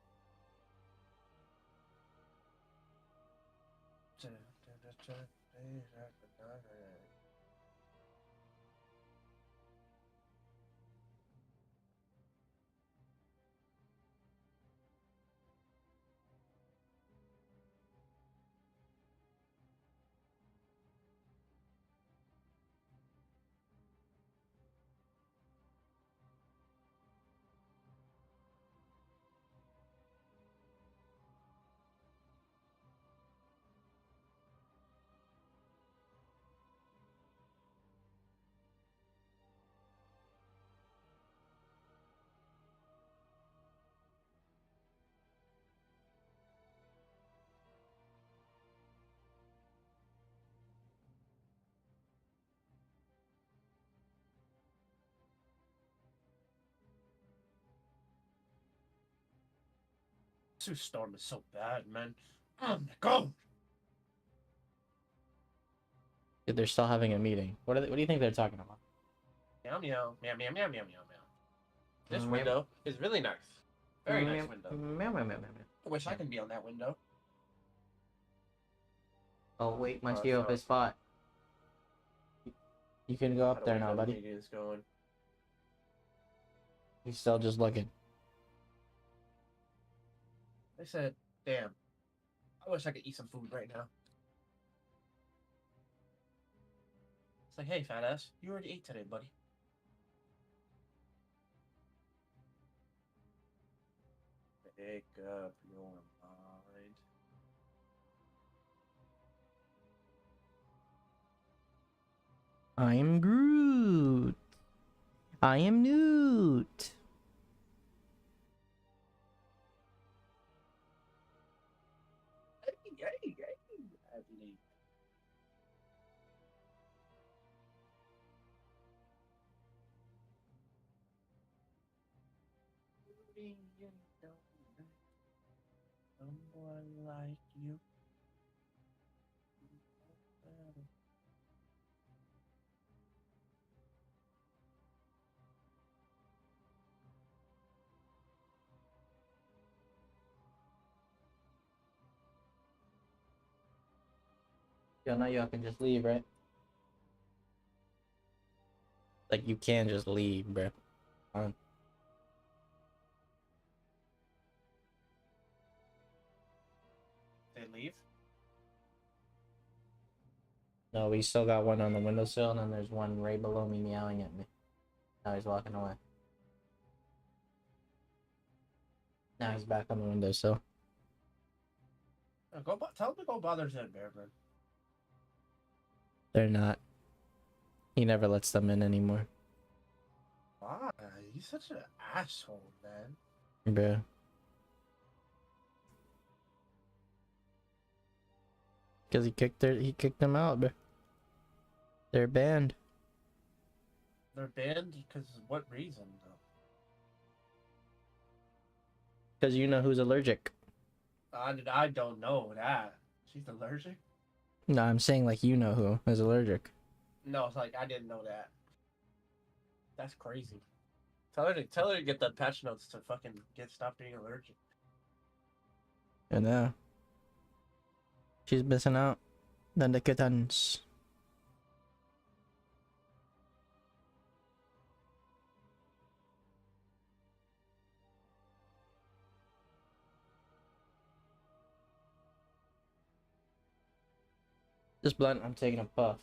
Sue Storm is so bad, man. Oh my god. Dude, they're still having a meeting. What do you think they're talking about? Meow meow meow meow meow meow meow meow. This window is really nice. Very nice window. I wish I could be on that window. Oh wait, once you up his spot. You can go up there now, buddy. Is going. He's still just looking. I said, damn. I wish I could eat some food right now. It's like, hey, fat ass, you already ate today, buddy. Make up your mind. I am Groot. I am Newt. Hey, Adley. Someone like you. Yo, now y'all can just leave, right? Like, you can just leave, bro. They leave? No, we still got one on the windowsill, and then there's one right below me meowing at me. Now he's walking away. Now he's back on the windowsill. Tell him to go bother Zed Bearman. They're not. He never lets them in anymore. Why? He's such an asshole, man. Bro. Because he kicked them out, bro. They're banned. They're banned because what reason, though? Because you know who's allergic. I don't know that. She's allergic? No, I'm saying like you know who is allergic. No, it's like I didn't know that. That's crazy. Tell her to get the patch notes to fucking stop being allergic. I know. She's missing out. Then the kittens. This blunt, I'm taking a puff.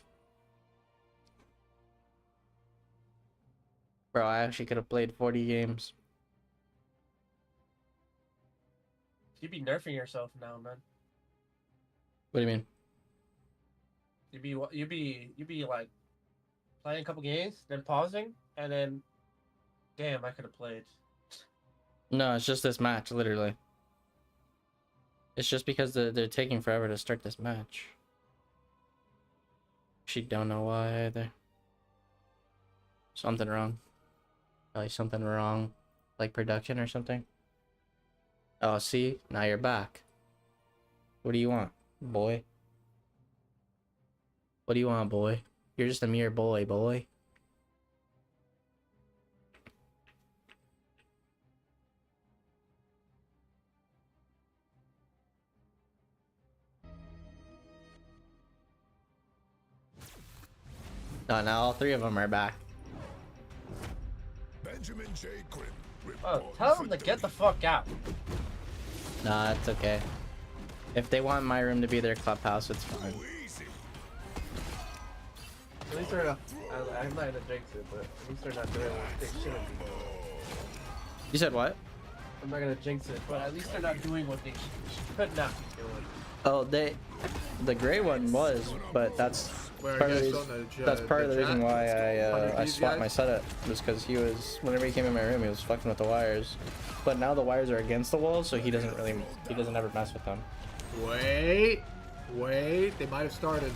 Bro, I actually could have played 40 games. You'd be nerfing yourself now, man. What do you mean? You'd be like playing a couple games, then pausing, and then, damn, I could have played. No, it's just this match, literally. It's just because they're taking forever to start this match. She don't know why either. Something wrong. Probably something wrong, like production or something. Oh, see? Now you're back. What do you want, boy? What do you want, boy? You're just a mere boy, boy. No, now all three of them are back. Benjamin J. Grimm. Oh, tell them to get the fuck out. Nah, it's okay. If they want my room to be their clubhouse, it's fine. At least they're not. I'm not gonna jinx it, but at least they're not doing what they shouldn't be doing. You said what? I'm not gonna jinx it, but at least they're not doing what they could not be doing. Oh, the gray one was, but that's part of the reason why I swapped my setup, was because he was, whenever he came in my room, he was fucking with the wires. But now the wires are against the wall, so he doesn't ever mess with them. Wait, they might have started.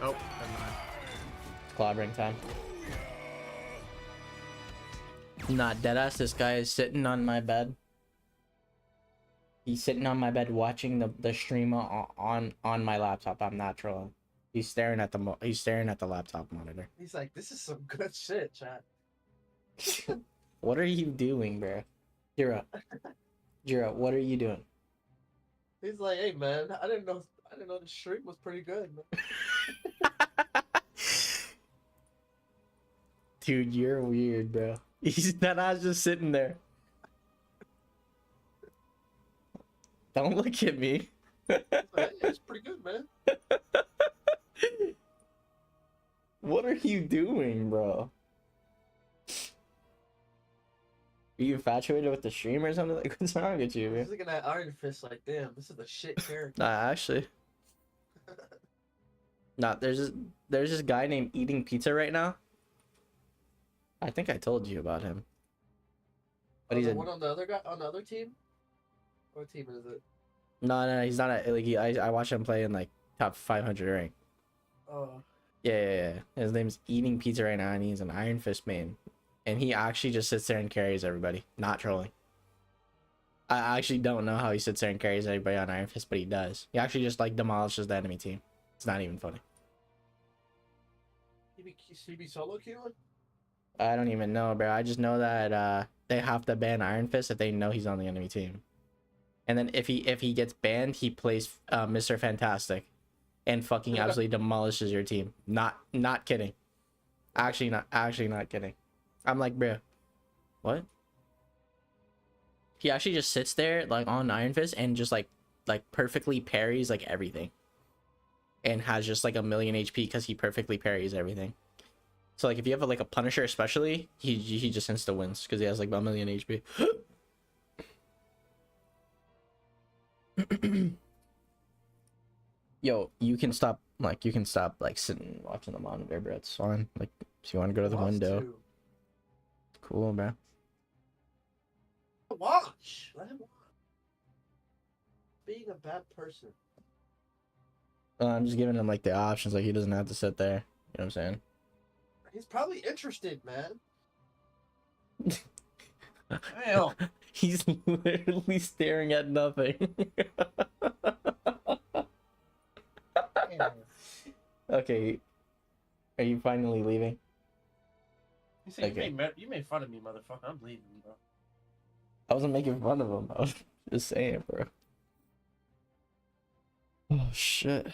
Oh, never mind. Clobbering time. Nah, deadass, this guy is sitting on my bed. He's sitting on my bed watching the stream on my laptop. I'm not trolling. He's staring at the laptop monitor. He's like, this is some good shit, chat. What are you doing, bro? Jiro, what are you doing? He's like, hey man, I didn't know the stream was pretty good, man. Dude, you're weird, bro. He's not just sitting there. Don't look at me. Like, hey, it's pretty good, man. What are you doing, bro? Are you infatuated with the stream or something? Like, what's wrong with you, man? He's looking at Iron Fist like, damn, this is a shit character. Nah, actually. Nah, there's this guy named Eating Pizza right now. I think I told you about him. But he's the one on the other guy on the other team? What team is it? No, he's not a, like I watched him play in like top 500 rank. Oh. Yeah. His name's Eating Pizza right now, and he's an Iron Fist main. And he actually just sits there and carries everybody. Not trolling. I actually don't know how he sits there and carries everybody on Iron Fist, but he does. He actually just like demolishes the enemy team. It's not even funny. He be solo queuing? I don't even know, bro. I just know that they have to ban Iron Fist if they know he's on the enemy team. And then if he gets banned, he plays Mr. Fantastic and fucking absolutely demolishes your team. Not kidding. Actually not kidding. I'm like, bro, what? He actually just sits there like on Iron Fist and just like perfectly parries like everything. And has just like 1,000,000 HP because he perfectly parries everything. So like if you have like a Punisher especially, he just insta wins because he has like 1,000,000 HP. Yo, you can stop like sitting watching the monitor, bro. It's fine. Like if you want to go to the window. Cool, bro. Watch. Let him watch. Being a bad person. I'm just giving him like the options, like he doesn't have to sit there. You know what I'm saying? He's probably interested, man. Hell. He's literally staring at nothing. Okay. Are you finally leaving? You say Okay. you made fun of me, motherfucker. I'm leaving, bro. I wasn't making fun of him. I was just saying, bro. Oh shit.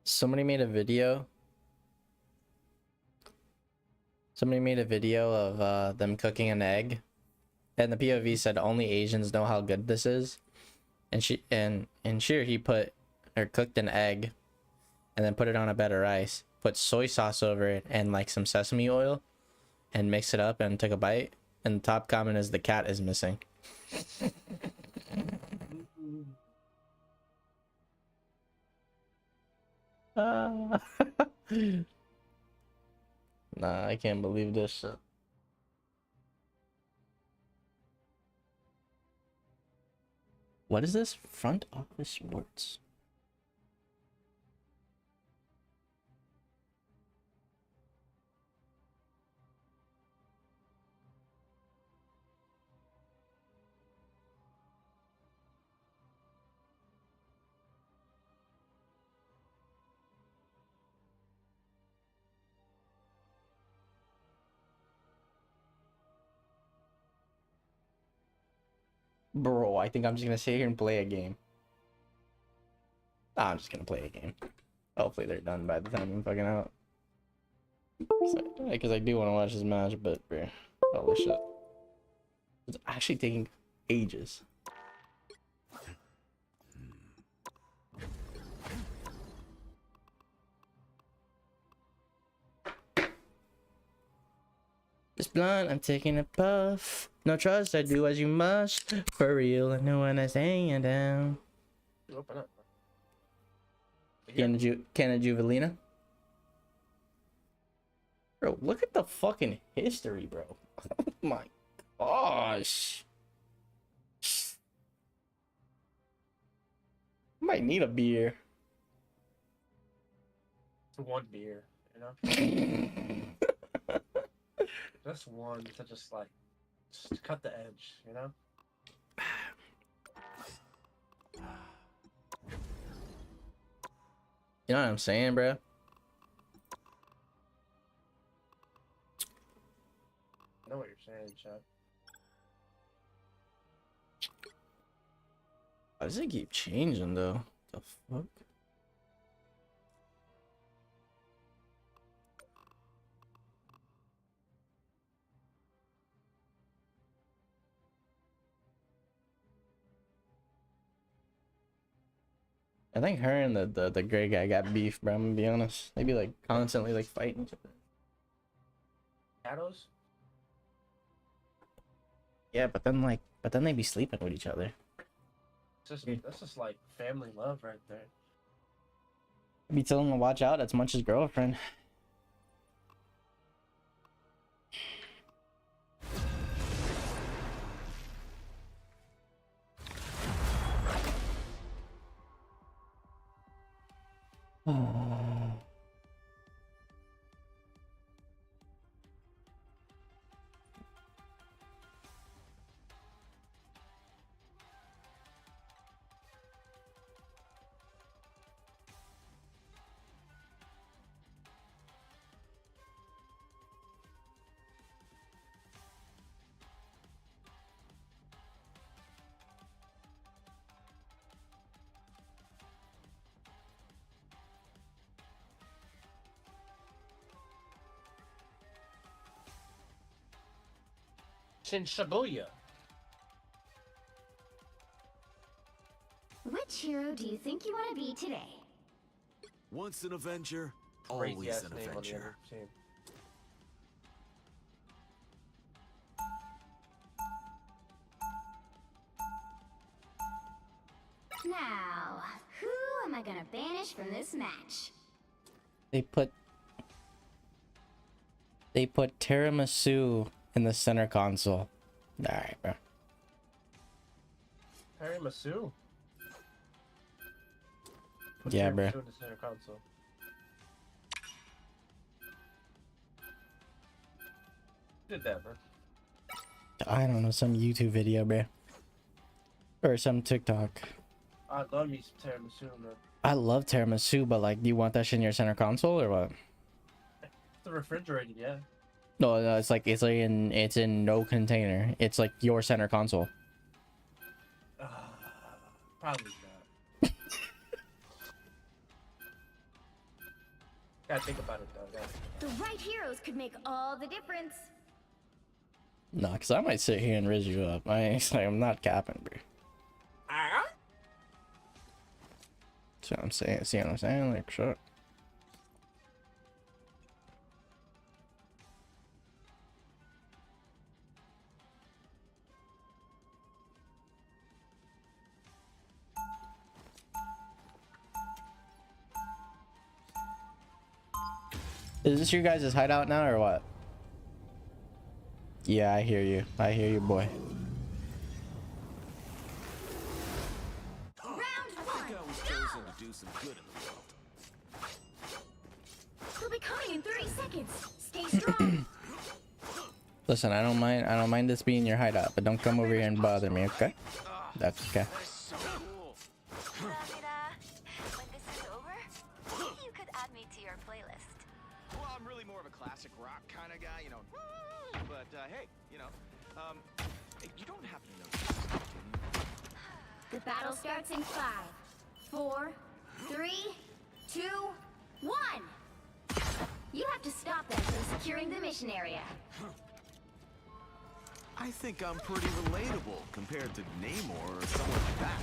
Somebody made a video of them cooking an egg, and the POV said only Asians know how good this is. And he cooked an egg and then put it on a bed of rice, put soy sauce over it and like some sesame oil and mixed it up and took a bite. And the top comment is the cat is missing. Nah, I can't believe this shit. What is this? Front office sports. Bro, I think I'm just gonna sit here and play a game. I'm just gonna play a game. Hopefully they're done by the time I'm fucking out. Because I do want to watch this match, but bro, holy shit. It's actually taking ages. This blunt, I'm taking a puff. No trust, I do as you must. For real, I know when I stand down. Open up. Can of Juvelina? Bro, look at the fucking history, bro. Oh my gosh. Might need a beer. One beer, you know? Just one to just like, just cut the edge, you know? You know what I'm saying, bro? I know what you're saying, Chad. Why does it keep changing though? The fuck? I think her and the gray guy got beef, bro. I'm gonna be honest. They be like constantly like fighting each other. Shadows? Yeah, but then they be sleeping with each other. That's just like family love right there. I be telling him to watch out as much as girlfriend. Shin Shibuya. Which hero do you think you want to be today? Once an Avenger, Crazy always ass an name on the Avenger. other team. Now, who am I gonna banish from this match? They put tiramisu in the center console. Alright, bro. Tiramisu? Put Yeah, tiramisu bro. in the center console. Who did that, bro? I don't know, some YouTube video, bro. Or some TikTok. I love me some tiramisu, man. I love tiramisu, but like, do you want that shit in your center console or what? It's refrigerated, yeah. No, it's in no container. It's like your center console. Probably not. Gotta think about it though. The right heroes could make all the difference. Nah, cause I might sit here and rizz you up. I'm not capping, bro. See what I'm saying? See what I'm saying? Like, shut. Is this your guys' hideout now or what? Yeah, I hear you. I hear you, boy. Round I think I was chosen to do some good in the world. We'll be coming in 30 seconds. Stay strong. Listen, I don't mind this being your hideout, but don't come over here and bother me, okay? That's okay. When this is over, you could add me to your playlist. Well, I'm really more of a classic rock kind of guy, you know. But hey, you know, you don't have to know. The battle starts in 5, 4, 3, 2, 1. You have to stop them from securing the mission area. I think I'm pretty relatable compared to Namor or someone like that.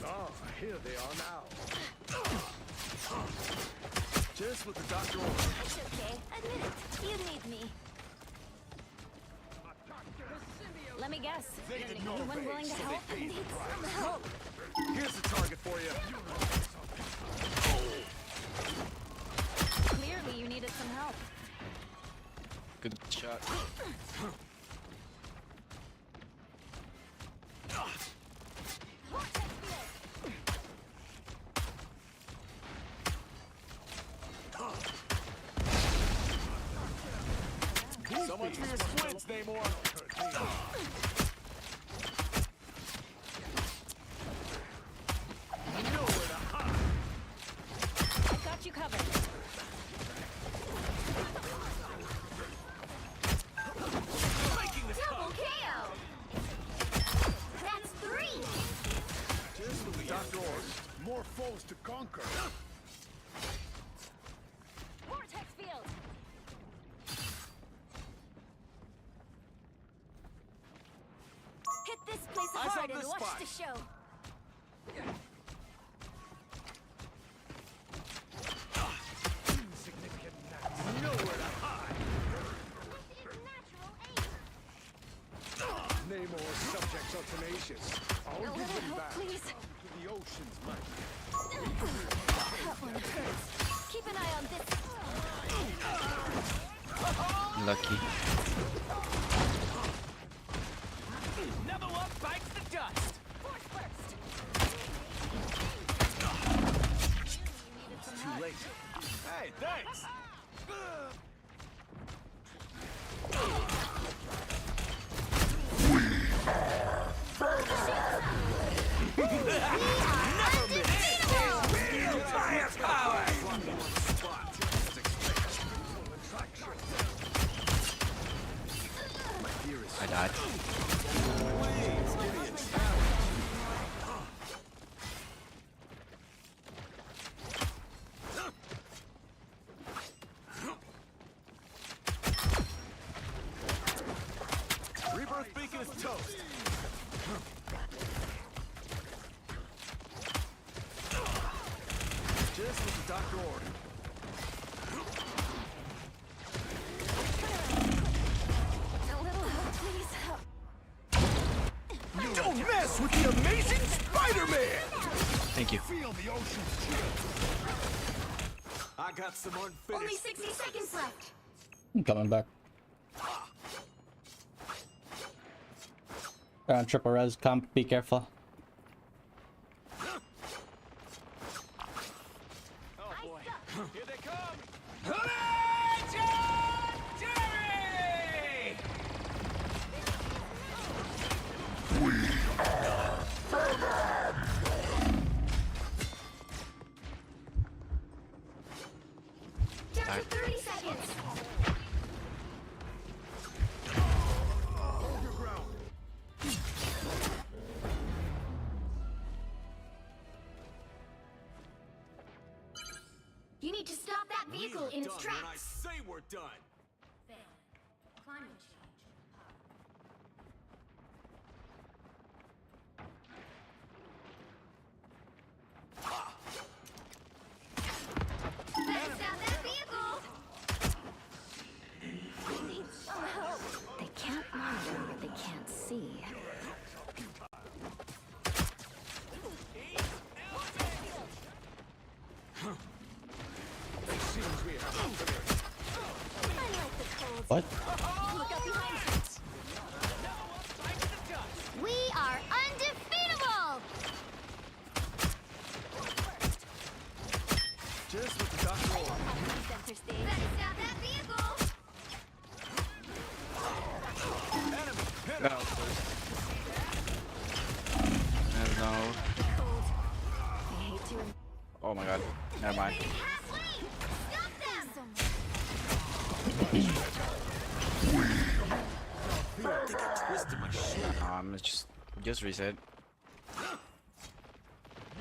Ah, here they are now. Just what the doctor ordered. It's okay. Admit it. You need me. Let me guess. Anyone willing to help? Needs some help. Here's the target for you. Clearly, you needed some help. Good shot. So much for your splits, Namor. I've got you covered. Double KO! That's 3! Dr. Orr, more foes to conquer. Vortex field. Hit this place Eyes hard on and this watch spot. the show. Nowhere to hide. Namor's subjects are tenacious. I'll A give little them help, back please. to the ocean's might. That one hurts. Keep an eye on this. Lucky. Never one bites the dust. Force burst. It's too late. Hey, thanks. I died. Rebirth beacon is toast. Just what the doctor ordered. A little help, please. Don't mess with the amazing Spider-Man! Thank you. Feel the ocean's chill. I got some unfinished. Only 60 seconds left. I'm coming back. They're on triple res. Comp, be careful. Oh boy. Here they come. Down to 30 seconds. Hold your ground. You need to stop that vehicle in its Done when I tracks. say we're done. Climate change. Better stop that vehicle! Need some help. They can't monitor what they can't see. It seems we have company. I like the cold. What? Look up behind you. We are undefeatable! Just what the doctor ordered. Center stage. Better stop that vehicle! Enemy, hit No. him. No. Cold. I hate to. Oh my god. Never mind. Halfway! Stop them! I'm just reset.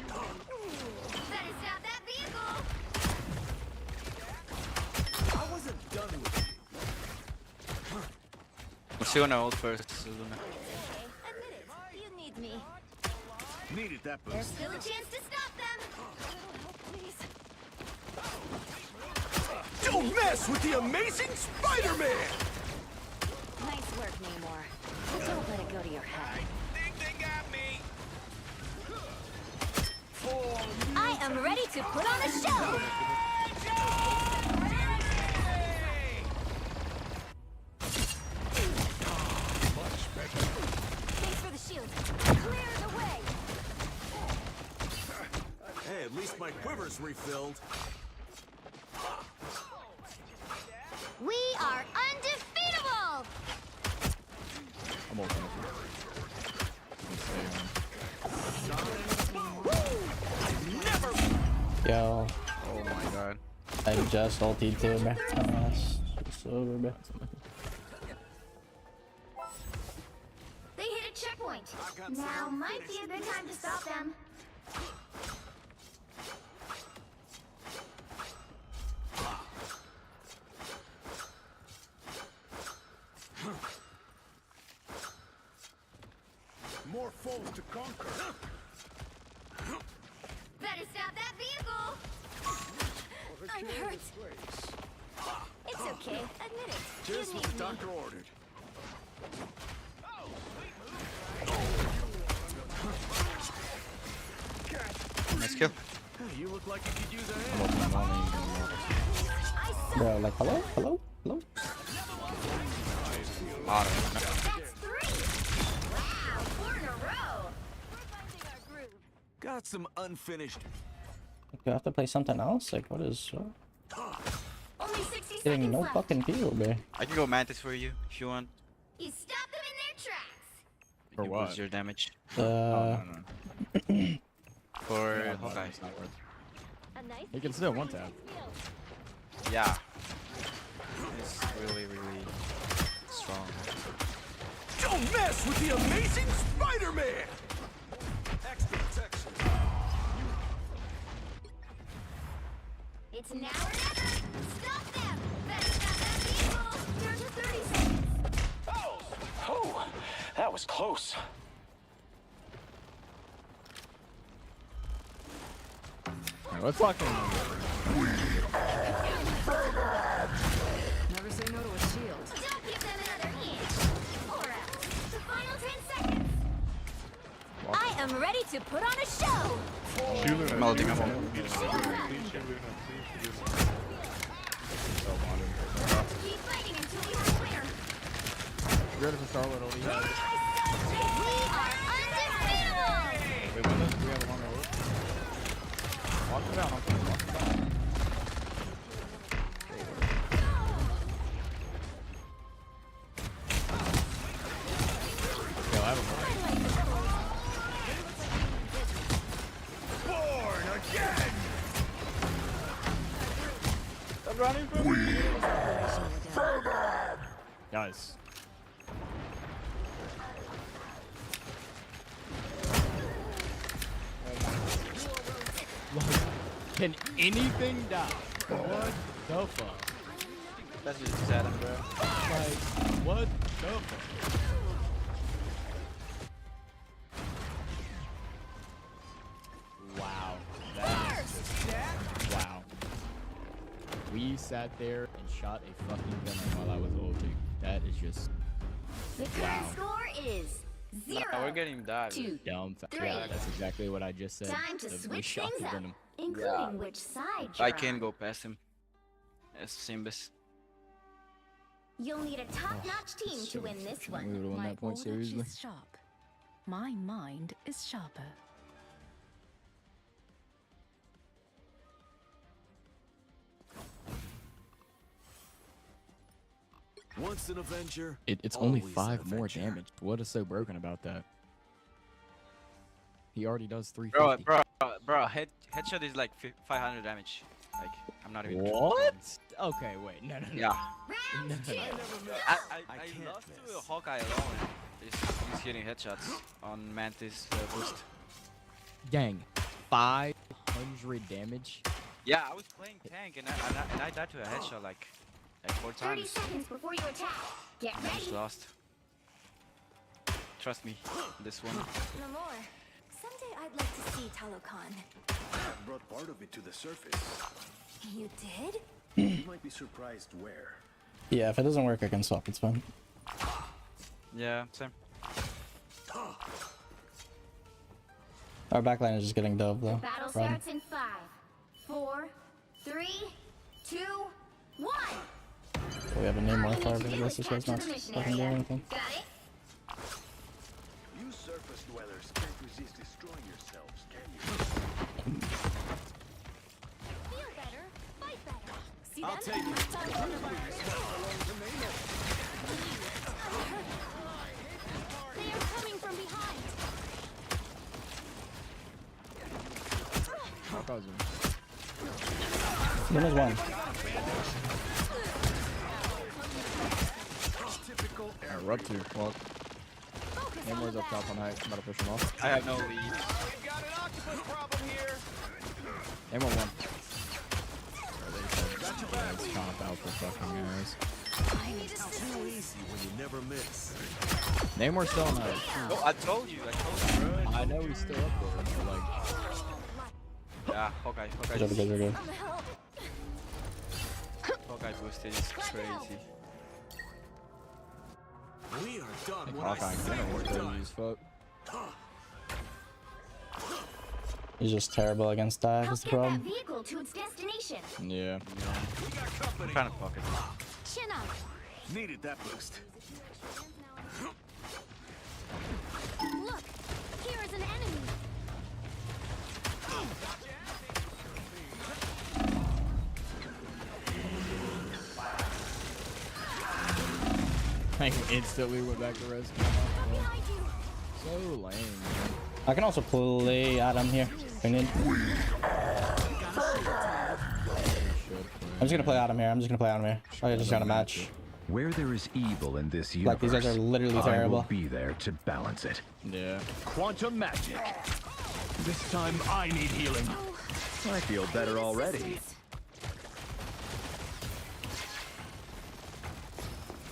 Better stop that vehicle! I wasn't done with you. We're still gonna hold first. So Admit it. You need me. Needed that There's boost. still a chance to stop them! A little help, please. Don't mess with the amazing Spider-Man! Nice work, Namor. Don't let it go to to your head. Think they got me. I am ready to put on a show. Thanks for the shield. Clear the way. Hey, at least my quiver's refilled. We are undefeatable! I'm open. Yo. Oh my god. I just ulted too, man. It's over, man. They hit a checkpoint. Now might be a good time to stop them. More foes to conquer. Better stop that vehicle! I'm hurt. It's okay. Admit it. Just You what the need me. doctor ordered. Nice kill. Hey, you look like you could use a I'm hand. open, I'm only. Bro, like, hello? Hello? Hello? Bottom. That's 3! Wow, 4 in a row! We're finding our groove. Got some unfinished. Do I have to play something else? Like, what is... Only 60 Getting seconds no left. fucking kill, bro. I can go Mantis for you if you want. You stop them in their tracks! For what? what? Boost your damage. No. For Hawkeye. It's not worth A nice it. He can still one tap. Yeah. It's really, really strong. Don't mess with the amazing Spider-Man! Extra protection. It's now or never! Stop them! Better stop that vehicle! Down to 30 seconds! Oh, that was close. Alright, let's lock in. Never say no to a shield. Don't give them another inch! Or else. The final 10 seconds! I am ready to put on a show. I'm ulting, I'm ulting. Keep fighting until you are clear! Ready for Charlotte, all he has. We are undefeatable! Wait, when does we have a longer loop? Walk him down, walk him down. Yo, I have a more. Born again! I'm running from me. Guys. Can anything die? What the fuck? That's just sad, bro. Like, what the fuck? Wow. That is just, wow. We sat there and shot a fucking venom while I was ulting. That is just The current wow. score is 0 No, we're getting dive. to Dumb. 3. Yeah, that's exactly what I just said. Time to We switch shot things the up, venom. including which side I you're can on. go past him. It's Simbus. You'll need a top-notch team to win this We one. would have won My that point old seriously. edge is sharp. My mind is sharper. Once an Avenger, It's only always 5 an more Avenger. damage. What is so broken about that? He already does 350. Bro, headshot is like 500 damage. Like, I'm not even. What? Okay, wait. No. Yeah. Round 2. I lost to a Hawkeye alone. He's hitting headshots on Mantis boost. Gang, 500 damage. Yeah, I was playing tank and I died to a headshot like 4 30 times. seconds before you attack. Get I just ready. lost. Trust me, this one. No more. Someday I'd like to see Talokan. I brought part of it to the surface. You did? You might be surprised where. Yeah, if it doesn't work, I can swap. It's fine. Yeah, same. Our backline is just getting dove though. Battle Run. starts in 5, 4, 3, 2, 1. We have a name more for everybody. This guy's not fucking doing anything. Got it? You surface dwellers can't resist destroying yourselves, can you? Feel better, fight better. See I'll them? take it. They are coming from behind. One is one. We're up 2. Well, Namor's up top on height. I'm about to push him off. I have no lead. We've got an octopus problem here. Namor 1. Let's comp out for fucking guys. Too easy when you never miss. Namor's still on height. No, I told you, bro. I know he's still up there, but like. Yeah, Hawkeye. Good job, good, good. Hawkeye boosted is crazy. We are done. Like When I Hawkeye say can we're work done. as fuck. He's just terrible against dive. Help Is the get that problem. vehicle to its destination. Yeah. I'm trying to pocket it. Chin up. Needed that boost. Look, here is an enemy. Like instantly went back to rescue. So lame. I can also play Adam here if I need. I'm just gonna play Adam here. I just got a match. Where there is evil in this universe, Like, these guys are literally I terrible. will be there to balance it. Yeah. Quantum magic. This time I need healing. I feel better already.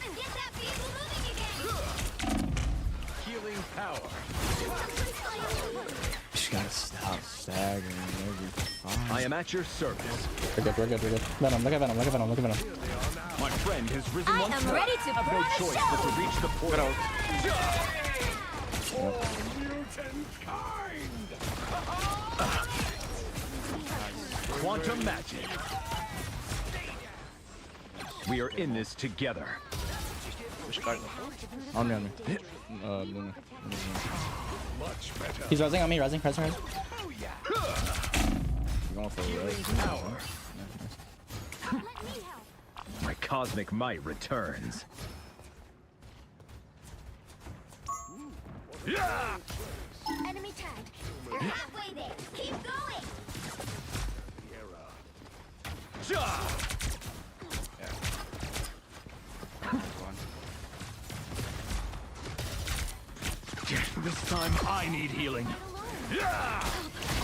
Get that vehicle moving again. Healing power. Just gotta stop staggering. It'll be fine. I am at your service. We're good. Venom, look at Venom. My friend has risen I once am more. ready to Have no put on a choice show. but to reach the portal. Quantum magic. We are in this together. On me. Luna. He's rising on me, rising. You're going for a res. My cosmic might returns. Enemy tagged. You're halfway there. Keep going. This time I need healing.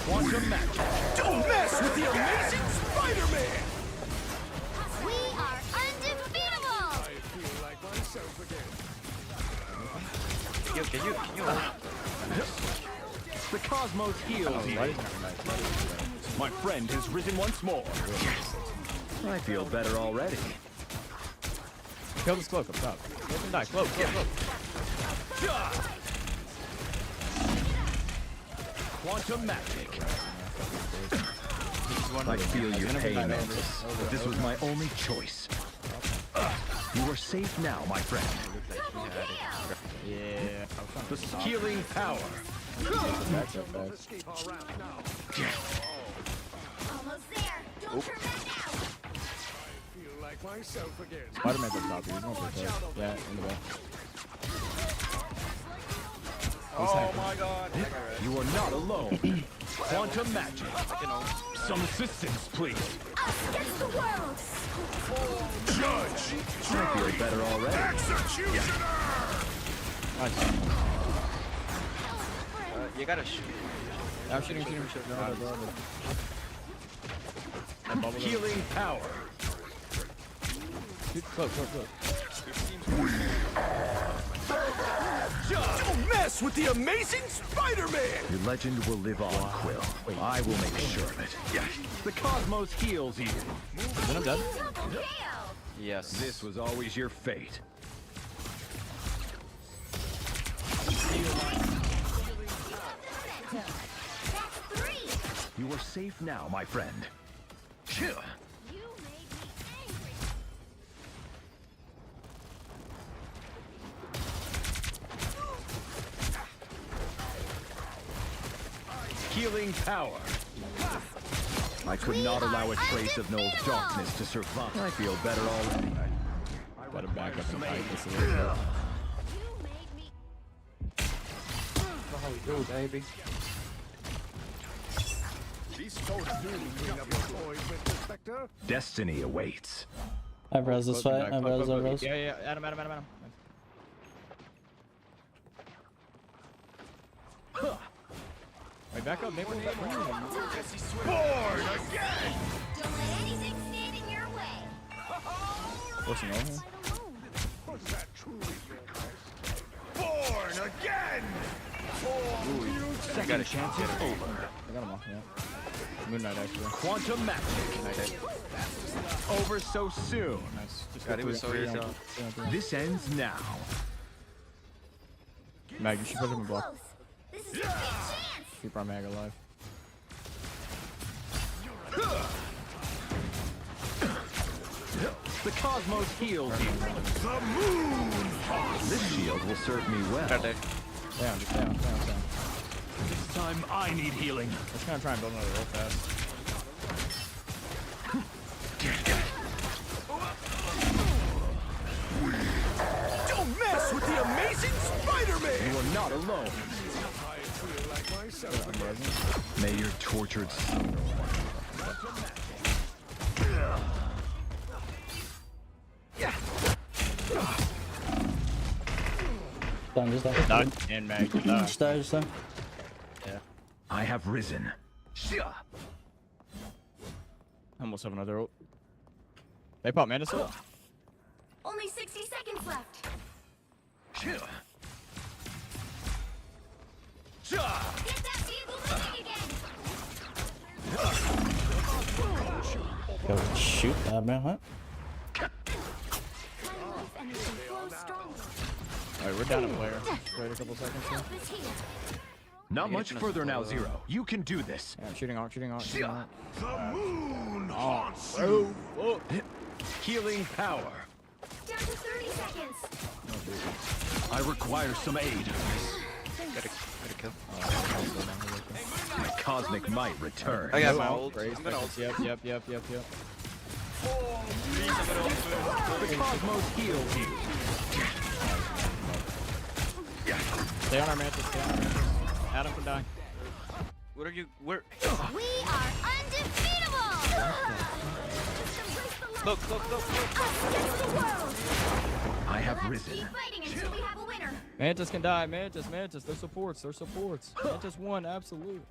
Quantum magic. Don't mess with the amazing Spider-Man! We are undefeatable. I feel like myself again. Can you? The cosmos heals you. My friend has risen once more. I feel better already. Kill this cloak up top. Let him die. Cloak. Quantum magic. I feel your pain, Mantis, but this was my only choice. You are safe now, my friend. Yeah. The healing power. Back. Almost there. Don't turn back now. I feel like myself again. Spider-Man's up top. He's going for a tail. Yeah, in the back. Oh my god. You are not alone. Quantum magic. Some assistance, please. Us against the world. Judge! I feel better already. Executioner! You gotta shoot. I'm shooting. No. Healing power. Cloak. Don't mess with the amazing Spider-Man! Your legend will live on, Quill. I will make sure of it. The cosmos heals you. Then I'm dead. Yes. This was always your fate. safe now, my friend. You made me angry. Healing power. I could not allow a trace of Noel's darkness to survive. I feel better already. I gotta back up and fight this a little bit. You made me. That's how we do, baby. Destiny awaits. I res this fight. I res. Yeah, yeah, Adam. Right, back up, Maple. Born again! Don't let anything stand in your way. What's in here? Was that truly your quest? Born again! Second chance is over. I got him off, yeah. Moon Knight, actually. Quantum magic. Over so soon. Nice. Just God, he was so easy. This ends now. Mag, you should put him in block. This is a big chance. Keep our Mag alive. The cosmos heals you. The moon! This shield will serve me well. Down. This time I need healing. I'm just gonna try and build another real fast. Don't mess with the amazing Spider-Man! You are not alone. May your tortured soul. Done, just done. Done. And Mag, you die. Just done. Yeah. I have risen. I almost have another ult. They pop Mantis ult. Only 60 seconds left. Get that vehicle moving again. Go shoot that man, huh? Alright, we're down a player. Wait a couple seconds here. Not much further now, Zero. You can do this. Yeah, I'm shooting arc. The moon haunts you. Healing power. Down to 30 seconds. I require some aid. Gotta kill. My cosmic might return. I got my ult. I'm gonna ult. Yep. The cosmos heals you. Stay on our Mantis. Adam can die. What are you? Where? We are undefeatable. Look. Against the world. I have Let's risen. keep fighting until we have a winner. Mantis can die. Mantis. They're supports. Mantis won, absolute.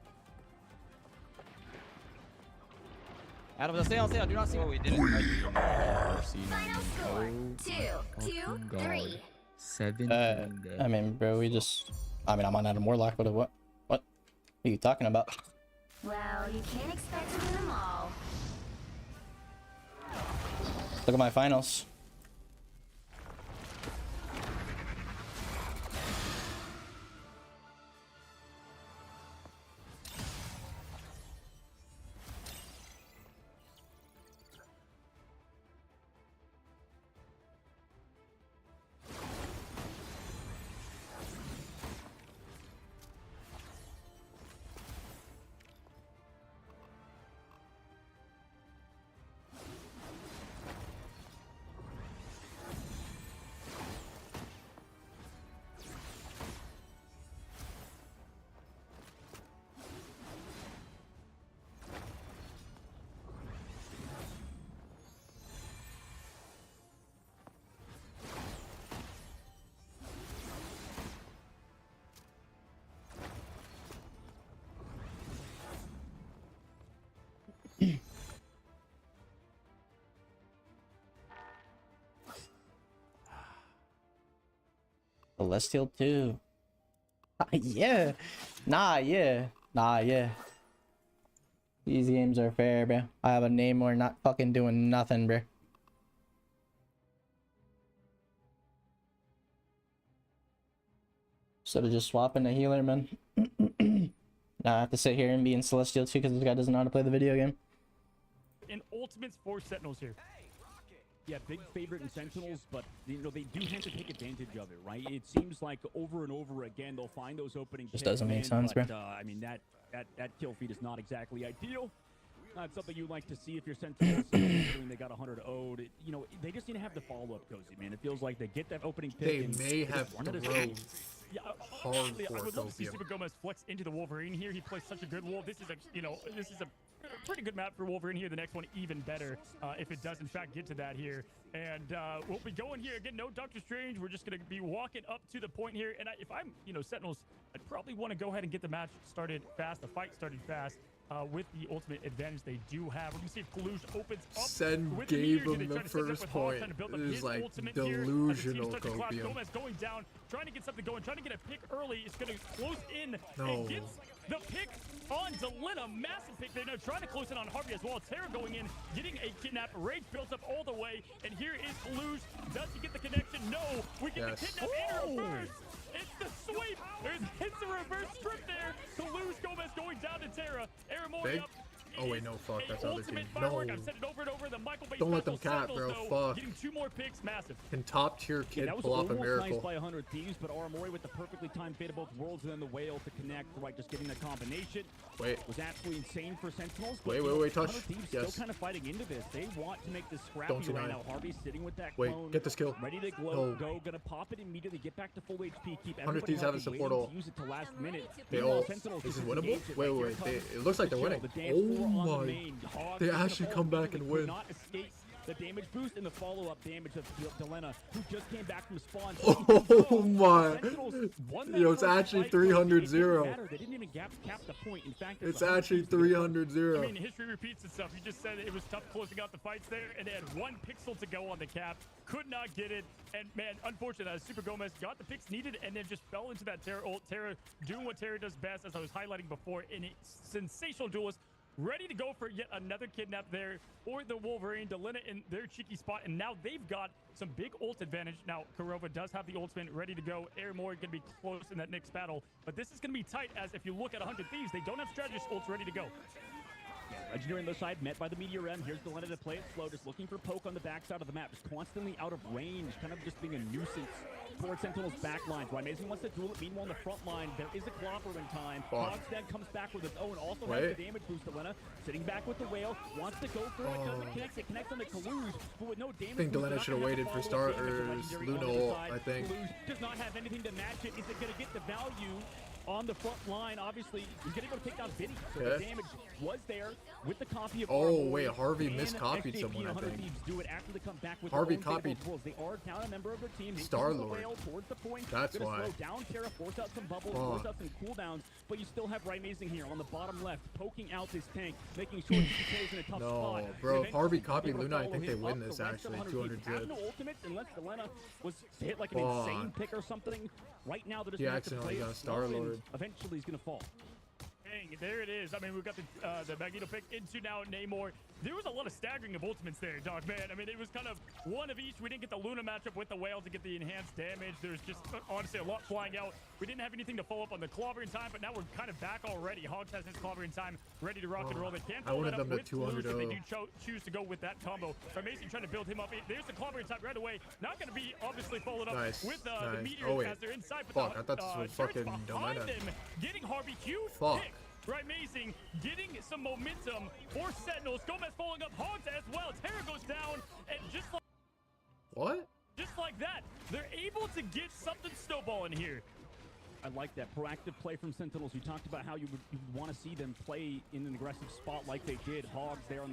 Adam, stay on. Do not see what we did. Final score: 2-3. 7. I mean, bro, I'm on Adam Warlock, but what? What are you talking about? Well, you can't expect to win them all. Look at my finals. Celestial 2. Yeah. Yeah. These games are fair, bro. I have a name or not fucking doing nothing, bro. Instead of just swapping a healer, man. Nah, I have to sit here and be in Celestial too because this guy doesn't know how to play the video game. In Ultimates for Sentinels here. Yeah, big favorite in Sentinels, but you know they do tend to take advantage of it, right? It seems like over and over again they'll find those opening. Just doesn't make sense, but, bro. I mean that kill feed is not exactly ideal. Not something you like to see if you're Sentinels. They got 100 owed. You know they just need to have the follow-up, Cozy, man. It feels like they get that opening pick. They may have thrown. Yeah, honestly, I would love to see Super Gomez flex into the Wolverine here. He plays such a good wolf. This is a pretty good map for Wolverine here. The next one even better if it does in fact get to that here. And we'll be going here again. No Doctor Strange. We're just gonna be walking up to the point here. And if I'm Sentinels, I'd probably want to go ahead and get the match started fast, the fight started fast. With the ultimate advantage they do have. We're gonna see if Kalush opens up. Sen gave him the first point. It is like delusional, Copium. Gomez going down, trying to get something going, trying to get a pick early. It's gonna close in and gets the pick on Delena. Massive pick there. Now trying to close in on Harvey as well. Terra going in, getting a kidnap. Rage builds up all the way, and here is Kalush. Does he get the connection? No. We get the kidnap in reverse. It's the sweep. It's a reverse strip there. Kalush Gomez going down to Terra. Big? Oh wait, no, fuck, that's the other team. No. Don't let them cap, bro. Fuck. Getting 2 more picks, massive. Can top tier kid pull off a miracle? Nice by 100 Thieves, but Aramori with the perfectly timed fate of both worlds and then the whale to connect, right? Just getting the combination. Wait. Was absolutely insane for Sentinels. Wait, touch. Yes. Still kind of fighting into this. They want to make this scrappy right now. Harvey's sitting with that clone. Wait, get this kill. Ready to go. Gonna pop it immediately. Get back to full HP. Keep 100 Thieves have a support ult. Use it to last minute. They all. Is it winnable? Wait. It looks like they're winning. Oh my. They actually come back and win. Not escape the damage boost and the follow-up damage of Delena, who just came back from spawn. Oh my. Yo, it's actually 300-0. They didn't even cap the point. In fact, it's actually 300-0. I mean, history repeats itself. You just said it was tough closing out the fights there, and they had 1 pixel to go on the cap. Could not get it, and man, unfortunately, Super Gomez got the picks needed, and then just fell into that Terra ult. Terra doing what Terra does best, as I was highlighting before, in a sensational duelist. Ready to go for yet another kidnap there for the Wolverine. Delena in their cheeky spot, and now they've got some big ult advantage. Now, Kurova does have the ultimate ready to go. Aramori going to be close in that next battle, but this is going to be tight, as if you look at 100 Thieves, they don't have strategist ults ready to go. Legendary on the side, met by the Meteor M. Here's Delena to play it slow, just looking for poke on the backside of the map, just constantly out of range, kind of just being a nuisance towards Sentinel's back lines. Right, Amazing wants to duel it. Meanwhile, on the front line, there is a clobber in time. Hogs then comes back with his own, also has the damage boost. Delena sitting back with the whale, wants to go for it, doesn't connect. It connects on the Kalush, but with no damage. I think Delena should have waited for starters. Luna ult, I think. Kalush does not have anything to match it. Is it going to get the value on the front line? Obviously, he's going to go take down Vinny. So the damage was there with the copy of wait, Harvey miscopied someone, I think. Do it after they come back with Harvey copied They are down a member of their team. Star-Lord. That's why. Slow down Terra, force out some bubbles, force out some cooldowns, but you still have Amazing here on the bottom left, poking out this tank, making sure he stays in a tough spot. Bro, if Harvey copied Luna, I think they win this actually. 200 have no ultimates unless Delena was hit like an insane pick or something. Right now, they're just going to play got Star-Lord. Eventually, he's going to fall. Dang, there it is. I mean, we've got the Magneto pick into now Namor. There was a lot of staggering of ultimates there, dog, man. I mean, it was kind of one of each. We didn't get the Luna matchup with the whale to get the enhanced damage. There's just, honestly, a lot flying out. We didn't have anything to follow up on the clobber in time, but now we're kind of back already. Hogs has his clobber in time, ready to rock and roll. They can't follow that up with Kalush if they do choose to go with that combo. Amazing trying to build him up. There's the clobber in time right away. Not going to be, obviously, followed up with the Meteor as they're inside. Fuck, I thought this was fucking Delena. Getting Harvey Q. Fuck. Right, Amazing, getting some momentum for Sentinels. Gomez following up Hogs as well. Terra goes down, and just like just like that, they're able to get something snowballing here. I like that proactive play from Sentinels. You talked about how you would want to see them play in an aggressive spot like they did. Hogs there on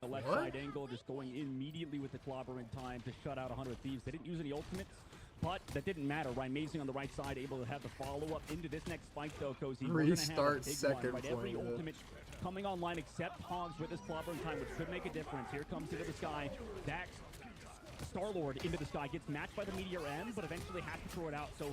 the left side angle, just going immediately with the clobber in time to shut out 100 Thieves. They didn't use any ultimates, but that didn't matter. Amazing on the right side, able to have the follow-up into this next fight, though, Cozy. Restart second point. Every ultimate coming online except Hogs with this clobber in time, which could make a difference. Here comes into the sky. Dax, Star-Lord into the sky, gets matched by the Meteor M, but eventually has to throw it out. So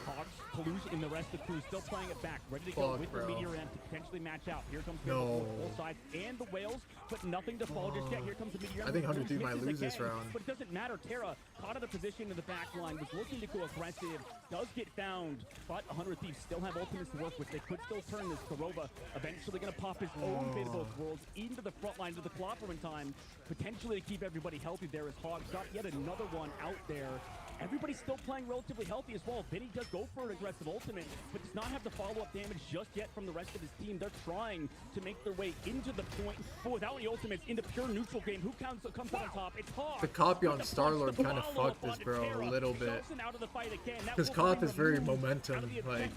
Hogs, Kalush, and the rest of the crew still playing it back, ready to go with the Meteor M to potentially match out. Here comes both sides and the whales, but nothing to fall just yet. Here comes the Meteor M. I think 100 Thieves might lose this round. But it doesn't matter. Terra caught out of position in the back line, was looking to go aggressive, does get found, but 100 Thieves still have ultimates to work with. They could still turn this. Korova eventually going to pop his own Fate of both worlds into the front line, to the Clopper in time, potentially to keep everybody healthy there as Hog got yet another one out there. Everybody's still playing relatively healthy as well. Vinny does go for an aggressive ultimate, but does not have the follow-up damage just yet from the rest of his team. They're trying to make their way into the point, but without any ultimates, into pure neutral game. Who comes out on top? It's Hog. The copy on Star-Lord kind of fucked this, bro, a little bit. Because Cop is very momentum, like,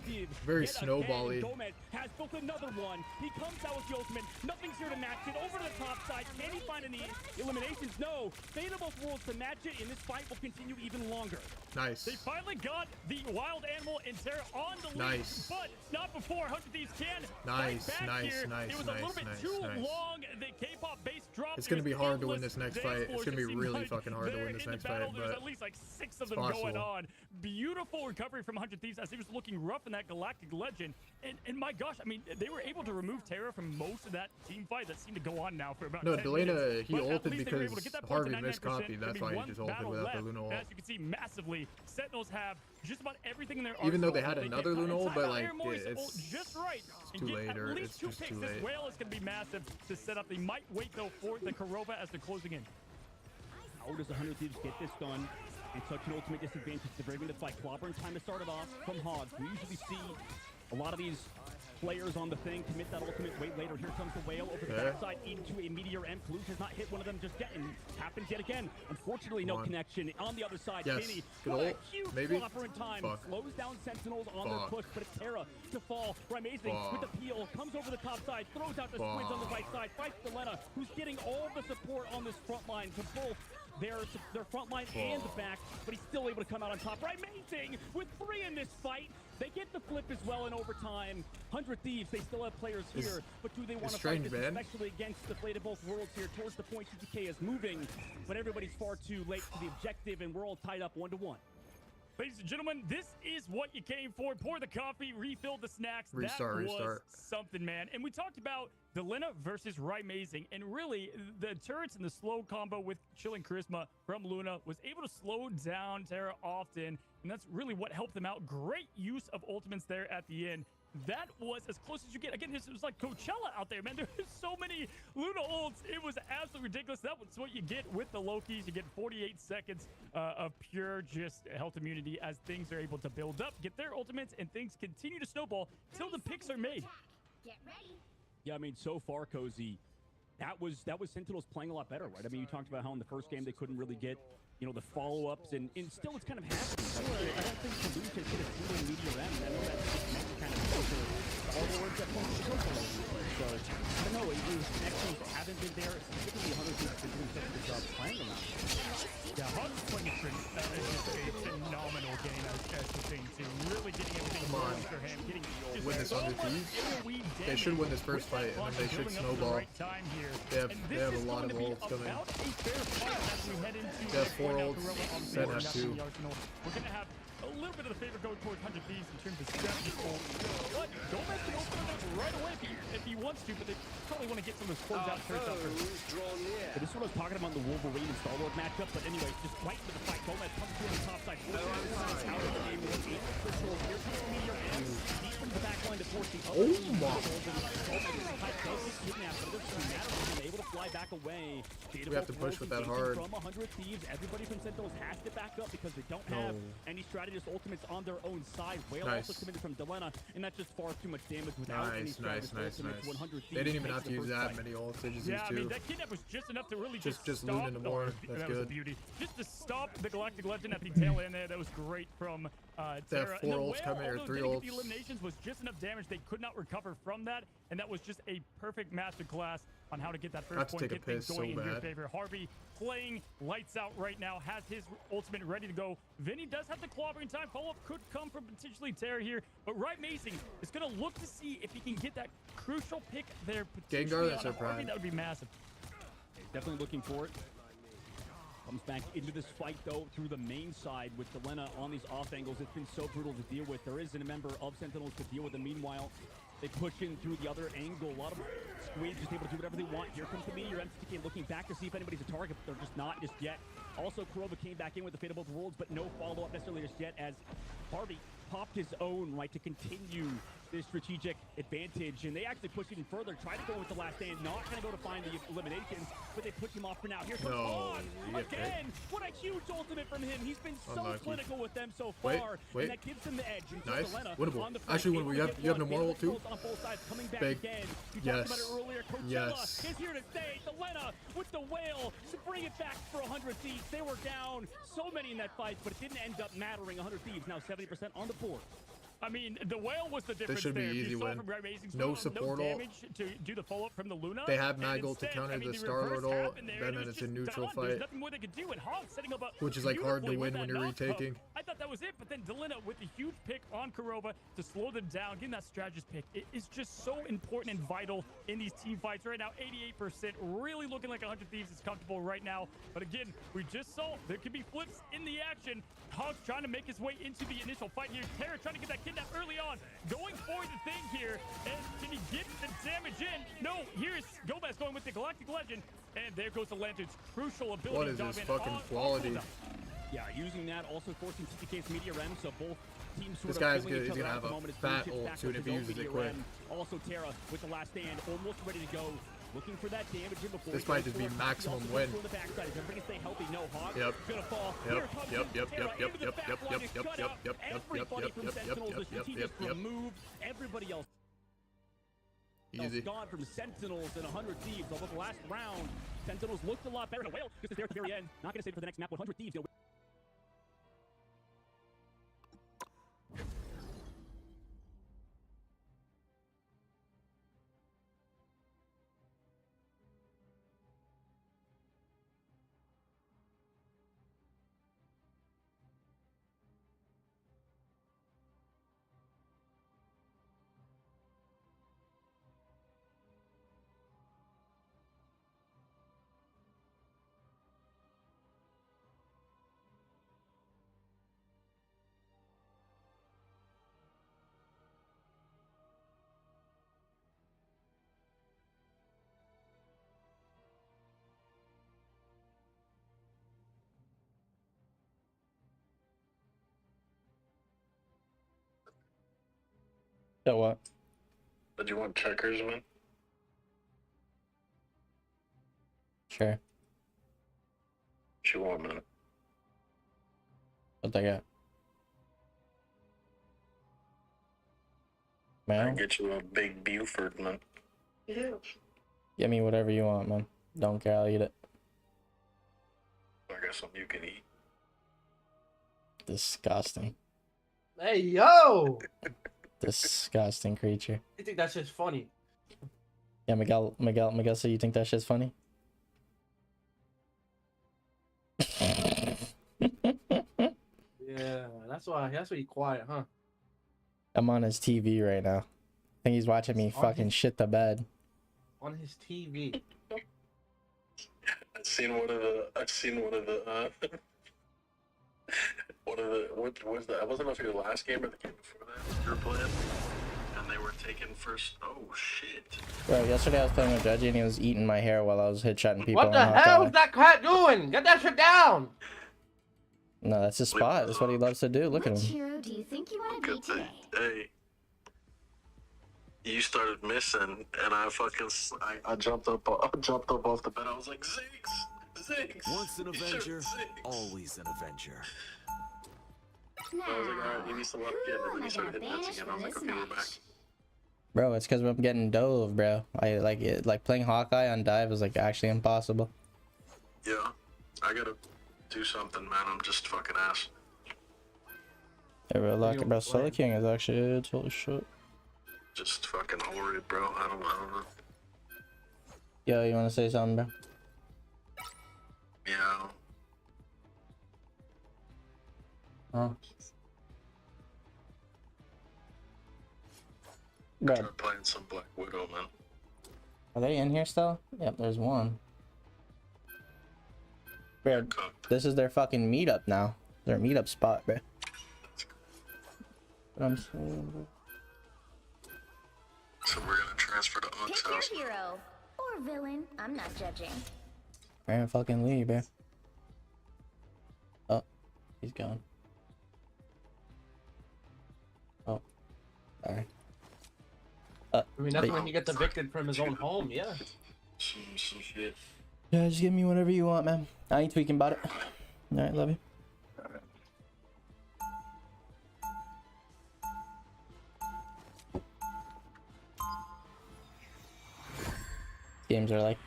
very snowball-y. Gomez has built another one. He comes out with the ultimate. Nothing's here to match it. Over to the top side. Can he find any eliminations? No. Fate of both worlds to match it, and this fight will continue even longer. Nice. They finally got the wild animal and Terra on the lead, nice. But not before 100 Thieves can nice, fight back nice, here. nice, It was nice, a little bit nice, too nice. long. The K-pop bass dropped. It's gonna be hard to win this next fight. It's gonna be really fucking hard to win this next fight, There's but at least like 6 of them going on. Beautiful recovery from 100 Thieves as he was looking rough in that Galactic Legend. And my gosh, I mean, they were able to remove Terra from most of that team fight that seemed to go on now for about 10 Delena, minutes. he ulted because Harvey missed copy. That's why he just ulted battle without the left. Luna ult. As you can see, massively, Sentinels have just about everything in their Even though they arsenal. had another Luna ult, but like it's just right. it's too late, or at it's least 2 just picks. too This late. whale is going to be massive to set up. They might wait though for the Korova as they're closing in. How does 100 Thieves get this done? And such an ultimate disadvantage. They're very going to fight. Clobber in time to start it off from Hog. We usually see a lot of these players on the thing commit that ultimate. Wait later. Here comes the whale over the backside into a meteor. M. Kalush has not hit one of them just yet, and happens yet again. Unfortunately, no connection on the other side. Yes. Vinny, Good what a ult. huge Maybe. flopper in time. Fuck. Slows down Sentinels on their push, but it's Terra to fall. Amazing with the peel. Comes over the top side. Throws out the squids on the right side. Fights Delena, who's getting all the support on this front line to both their front line and the back, but he's still able to come out on top. Amazing with 3 in this fight. They get the flip as well in overtime. 100 Thieves, they still have players here, but do they want to fight this, especially against the Fate of both worlds here towards the point? TTK is moving, but everybody's far too late to the objective, and we're all tied up 1-1. Ladies and gentlemen, this is what you came for. Pour the coffee, refill the snacks. Restart. That was something, man. And we talked about Delena versus Amazing, and really the turrets and the slow combo with Chilling Charisma from Luna was able to slow down Terra often, and that's really what helped them out. Great use of ultimates there at the end. That was as close as you get. Again, this was like Coachella out there, man. There was so many Luna ults. It was absolutely ridiculous. That was what you get with the Lokis. You get 48 seconds of pure just health immunity as things are able to build up, get their ultimates, and things continue to snowball till the picks are made. Get ready. Yeah, I mean, so far, Cozy, that was Sentinels playing a lot better, right? I mean, you talked about how in the first game they couldn't really get, you know, the follow-ups, and still it's kind of happening. I don't think Kalush has hit a single meteor M. I know that's kind of closer to all the words that point to Coco. So, I don't know, his connections haven't been there. Specifically, 100 Thieves been doing such a good job playing them out. Yeah, Hog's playing a phenomenal game as the thing, too. Really getting everything going for him. Getting win this 100 Thieves. They should win this first fight, and then they should snowball. They have a lot of ults coming. They have 4 ults. Sen has 2. We're going to have a little bit of the favor going towards 100 Thieves in terms of strategy. But Gomez can open it up right away if he wants to, but they probably want to get some of those closed out turrets out first. Yeah, this is what I was talking about in the Wolverine and Star-Lord matchup, but anyway, just right into the fight. Gomez comes through on the top side. Out of the game. Here comes the meteor M. Deep from the back line to force the other. Oh my. Able to fly back away. We have to push with that hard. From 100 Thieves, everybody from Sentinels has to back up because they don't have any strategist ultimates on their own side. Whale also committed from Delena, and that's just far too much damage without any strategist ultimates. 100 Thieves They didn't even have to use that many ults. They just used 2. I mean, that kidnap was just enough to really just stop. Luna no more. That's that good. was a beauty. Just to stop the Galactic Legend at the tail end there. That was great from They have Terra. 4 ults coming, or 3 ults. The eliminations was just enough damage. They could not recover from that, and that was just a perfect masterclass on how to get that first point, get things going in your favor. Harvey playing lights out right now, has his ultimate ready to go. Vinny does have the clobbering time. Follow-up could come from potentially Terra here, but Amazing is going to look to see if he can get that crucial pick there. Gengar, that's on our Harvey, prime. that would be massive. Definitely looking for it. Comes back into this fight, though, through the main side with Delena on these off angles. It's been so brutal to deal with. There isn't a member of Sentinels to deal with them. Meanwhile, they push in through the other angle. A lot of squids just able to do whatever they want. Here comes the meteor. MCTK looking back to see if anybody's a target, but they're just not just yet. Also, Kurova came back in with the fate of both worlds, but no follow-up necessarily just yet as Harvey popped his own, right, to continue this strategic advantage, and they actually pushed even further, tried to go with the last stand, not going to go to find the eliminations, but they pushed him off for now. Here comes Hog again. What a huge ultimate from him. He's been so clinical with them so far, and that gives him the edge. Nice. Winnable. Actually, winnable. You have no more ult too? Big. Yes. Yes. Is here to stay. Delena with the whale to bring it back for 100 Thieves. They were down so many in that fight, but it didn't end up mattering. 100 Thieves now 70% on the board. I mean, the whale was the difference. This should be there. easy win. No support ult. To do the follow-up from the Luna. They have mag ult to counter the Star-Lord ult, then it's a neutral fight, which is like hard to win when you're retaking. I thought that was it, but then Delena with the huge pick on Kurova to slow them down, getting that strategist pick. It is just so important and vital in these team fights right now. 88%, really looking like 100 Thieves is comfortable right now. But again, we just saw there could be flips in the action. Hog's trying to make his way into the initial fight here. Terra trying to get that kidnap early on, going for the thing here, and can he get the damage in? No, here's Gomez going with the Galactic Legend, and there goes the Lantern's crucial ability. What is this fucking quality? Yeah, using that, also forcing TTK's Media Rem, so both teams sort this of guy's filling good. each He's other gonna out have at the moment. a fat ult soon if he uses it quick. Also Terra with the last stand, almost ready to go. Looking for that damage in before. This might just be maximum win. The backside. Is everybody stay healthy? No, Hog. Yep. Gonna fall. Everybody from Sentinels, the strategist removed everybody else. Easy. Gone from Sentinels and 100 Thieves. Although the last round, Sentinels looked a lot better. The whale just is there at the very end. Not gonna save it for the next map. 100 Thieves. So what? Did you want checkers, man? Sure. What you want, man? What they got? I Man, can get you a big Buford, man. Yeah. give me whatever you want, man. Don't care, I'll eat it. I got something you can eat. Disgusting. Hey, yo! Disgusting creature. You think that shit's funny? Yeah, Miguel, so you think that shit's funny? Yeah, that's why you quiet, huh? I'm on his TV right now. I think he's watching me fucking shit the bed. On his TV. I've seen one of the what was that? I wasn't know if it was the last game or the game before that you were playing, and they were taking first. Oh shit! Bro, yesterday I was playing with Reggie and he was eating my hair while I was headshotting people. What the hell is that cat doing? Get that shit down! No, that's his spot. That's what he loves to do. Look at Which him. hero do you think you want to be today? Hey, you started missing, and I jumped up off the bed. I was like, Ziggs. Once an Avenger, always an Avenger. Now, I was like, alright, he needs to let again, and then he started hitting hits again. I was like, okay, we're back. Bro, it's because I'm getting dove, bro. I like it. Like playing Hawkeye on dive is like actually impossible. Yeah, I gotta do something, man. I'm just fucking ass. Hey, bro, lucky, bro. Solar King is actually it's holy shit. Just fucking horrid, bro. I don't know. Yo, you wanna say something, bro? Yeah. Huh? Bro, I'm playing some Black Widow, man. are they in here still? Yep, there's one. Bro, this is their fucking meetup now. Their meetup spot, bro. What I'm saying, bro. So we're gonna transfer to Unk's pick house. your hero or villain. I'm not judging. Man, fucking leave, bro. He's gone. Oh, sorry. I mean, that's when he gets evicted from his own home, yeah. Some shit. Yeah, just give me whatever you want, man. I ain't tweaking about it. Alright, love you. Games are like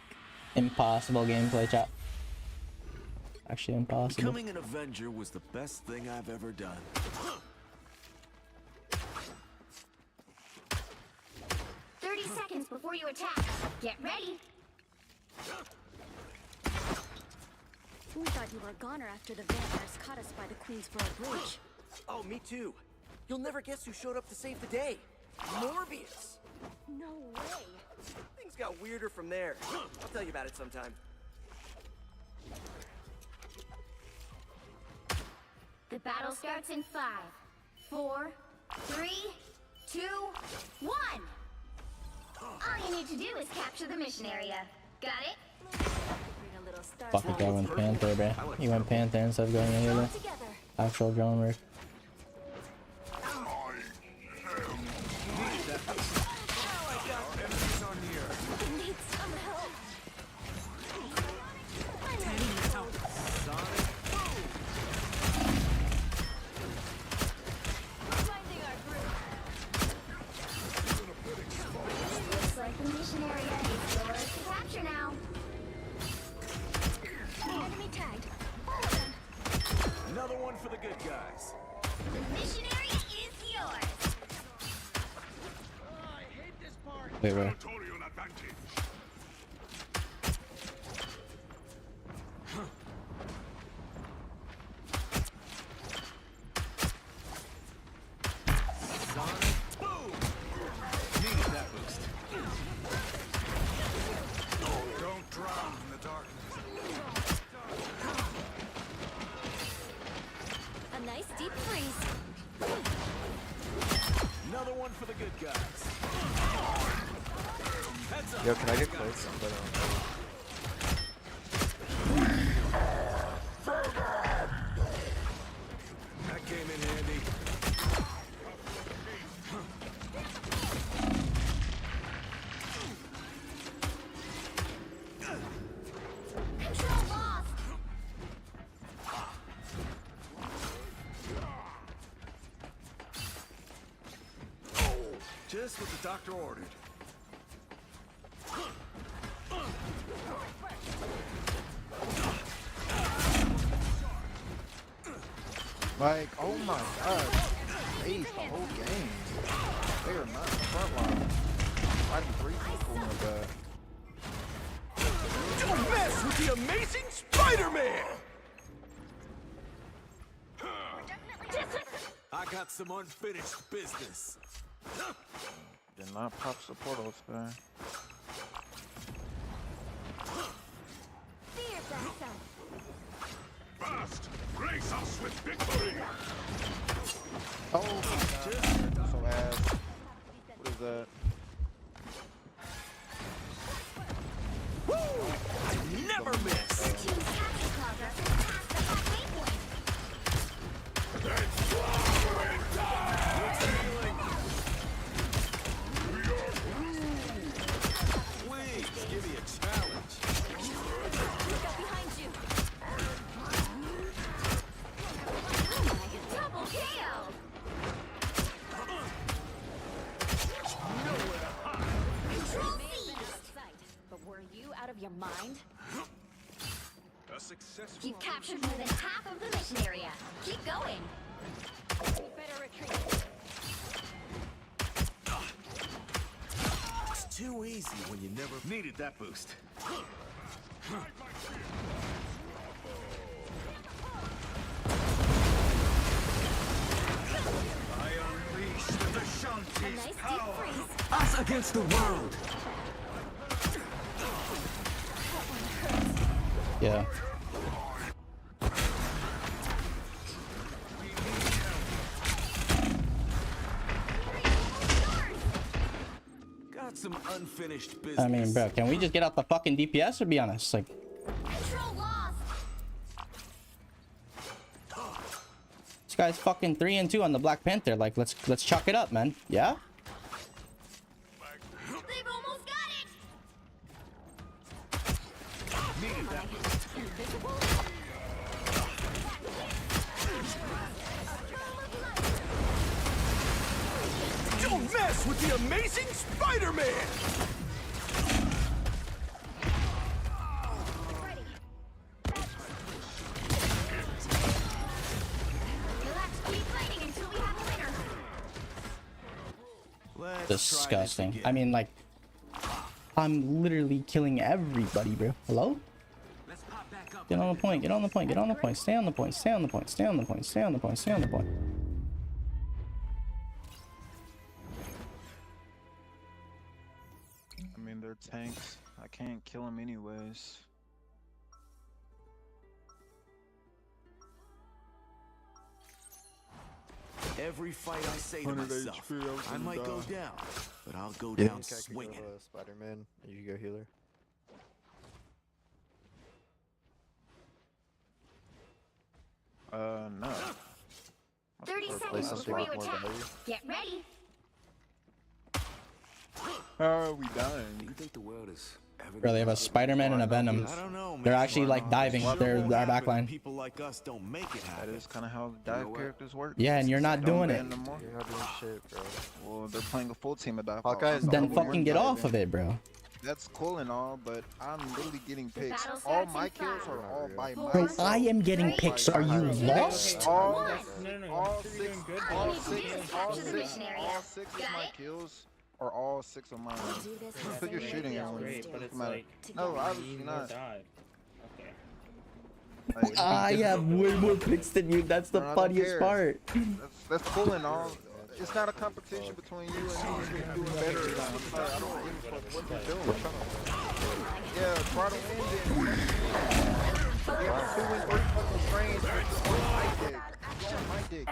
impossible gameplay, chat. Actually impossible. Becoming an Avenger was the best thing I've ever done. 30 seconds before you attack. Get ready. We thought you were a goner after the vampires caught us by the Queensboro Bridge. Oh, me too. You'll never guess who showed up to save the day. Morbius. No way. Things got weirder from there. I'll tell you about it sometime. The battle starts in 5, 4, 3, 2, 1. All you need to do is capture the mission area. Got it? Fuck it, I went Panther, bro. You went Panther instead of going any other actual drone work. Looks like the mission area is yours to capture now. Enemy tagged. Another one for the good guys. The mission area is yours. Wait, where? Territorial advantage. Needed that boost. Don't drown in the darkness. A nice deep freeze. Another one for the good guys. Heads up. Yo, can I get close? That came in handy. Control lost. Just what the doctor ordered. Like, oh my god. Ace the whole game. They are not in the front line. Fighting 3 people in the Don't mess with the amazing Spider-Man! I got some unfinished business. Did not pop support guy. Fear blast them. Fast! Grace us with victory! Oh my god. So ass. What is that? Woo! I never miss! Your team's capture progress is past the halfway point. Please, give me a challenge. We've got behind you. Double KO. Control C. But were you out of your mind? A successful. You've captured more than half of the mission area. Keep going. We better retreat. It's too easy when you never needed that boost. I unleash the A Shanti's nice deep power. freeze. Us against the world. Yeah. Got some unfinished business. I mean, bro, can we just get out the fucking DPS or be honest? Like, Control lost. guy's fucking 3-2 on the Black Panther. Like, let's chalk it up, man. Yeah. They've almost got it. Don't mess with the amazing Spider-Man! Disgusting. I mean, like, I'm literally killing everybody, bro. Hello? Get on the point, get on the point, get on the point, stay on the point, stay on the point, stay on the point, stay on the point, stay on the point. I mean, they're tanks. I can't kill them anyways. Every fight I say to myself, I might go down, but I'll go Yeah. down swinging. Spider-Man, you go healer. No. 30 seconds before you attack. Get ready. How are we done? Do you think the world is Bro, they have a Spider-Man and a Venom. I don't know, They're actually like diving. They're our backline. People like us don't make it happen. That is kind of how dive characters work. Yeah, and you're not doing it. You're not doing shit, bro. Well, they're playing a full team of dive. Then fucking get off of it, bro. That's cool and all, but I'm literally getting picks. All my kills are all by Bro, myself. I am getting picks. Are you lost? All six of my kills are all 6 of mine. Because you're shooting everyone. Doesn't matter. No, obviously not. I have way more picks than you. That's the funniest part. That's cool and all. It's not a competition between you and me who's doing better or not. I'm sorry, I don't give a fuck what you're doing. Yeah, try to win then. You have 2 and 3 fucking frames on my dick. You're on my dick.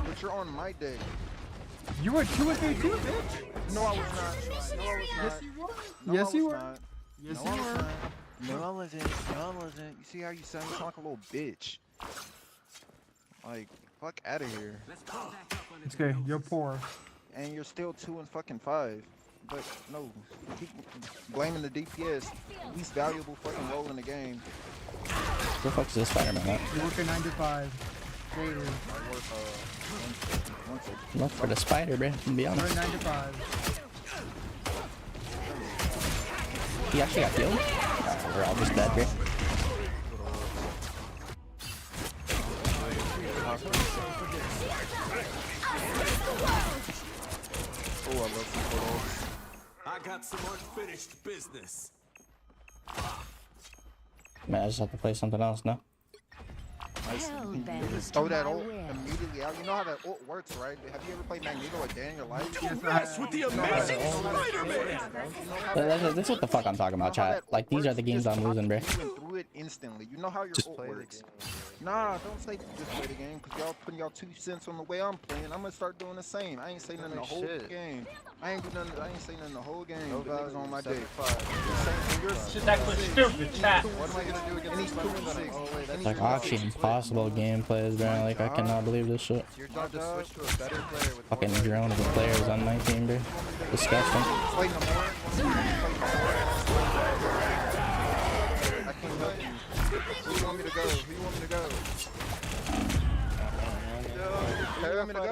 But you're on my dick. You were 2 and 3 too, bitch. No, I was not. No, I was not. Yes, you were. Yes, you were. No, I wasn't. No, I wasn't. You see how you sound? You sound like a little bitch. Like, fuck out of here. It's okay. You're poor. And you're still 2 and fucking 5. But no, keep blaming the DPS. Least valuable fucking role in the game. Where the fuck is this Spider-Man at? You work at 9 to 5. Daily. Look for the spider, bro. To be honest. You're at 9 to 5. He actually got killed? We're all just dead, bro. Oh, I love people. I got some unfinished business. Man, I just have to play something else, no? Just throw that ult immediately out. You know how that ult works, right? Have you ever played Magneto a day in your life? Don't mess with the amazing Spider-Man! That's what the fuck I'm talking about, chat. Like, these are the games I'm losing, bro. You went through it instantly. You know how your ult works. Nah, don't say just play the game, because y'all putting y'all 2 cents on the way I'm playing. I'm gonna start doing the same. I ain't say nothing the whole game. I ain't say nothing the whole game. No guys on my day. Shit's actually stupid, chat. What am I gonna do against these 2 and 6? It's like actually impossible gameplays, bro. Like, I cannot believe this shit. Your job to switch to a better player with Fucking drone of players on my team, bro. Disgusting. I can't help you. Who you want me to go? Who you want me to go? Who you want me to go?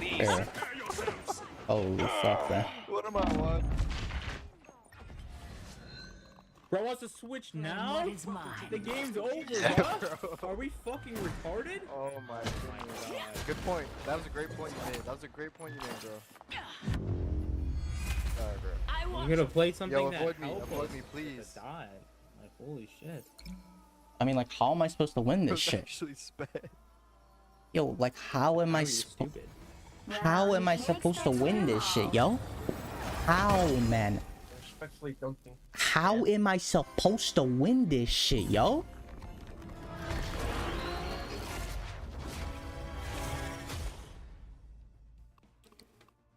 Here. Holy fuck, bro. What am I on? Bro wants to switch now? The game's over, bro. Are we fucking retarded? Oh my god. Good point. That was a great point you made. That was a great point you made, bro. Alright, bro. You gonna play something Yo, that avoid me, helps avoid me, us please. die. Like, holy shit. I mean, like, how am I supposed to win this shit? Actually sped. Yo, like, how am I supposed to win this shit, yo? How, man? How am I supposed to win this shit, yo?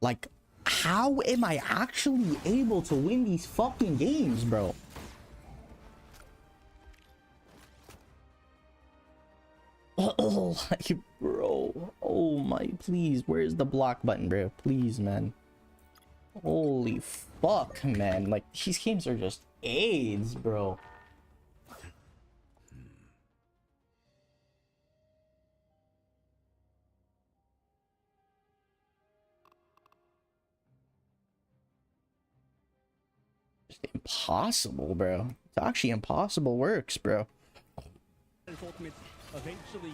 Like, how am I actually able to win these fucking games, bro? Oh, like, bro. Oh my, please. Where's the block button, bro? Please, man. Holy fuck, man. Like, these games are just AIDS, bro. Just impossible, bro. It's actually impossible works, bro. His ultimates eventually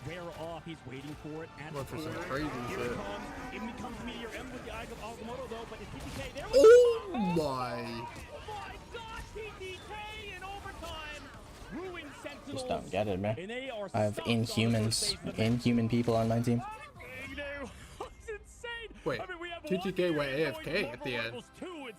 wear off. He's waiting for it. And Look for some crazy here shit. it comes. In becomes Meteor M with the Eyes of Agamotto, though, but it's TTK. There we Oh go. my. Oh my gosh, TTK in overtime. Ruined Sentinels. Just don't get it, man. And they are I have stuck on the inhuman people on my team. It's insane. Wait, I mean, we have TTK went AFK at the end.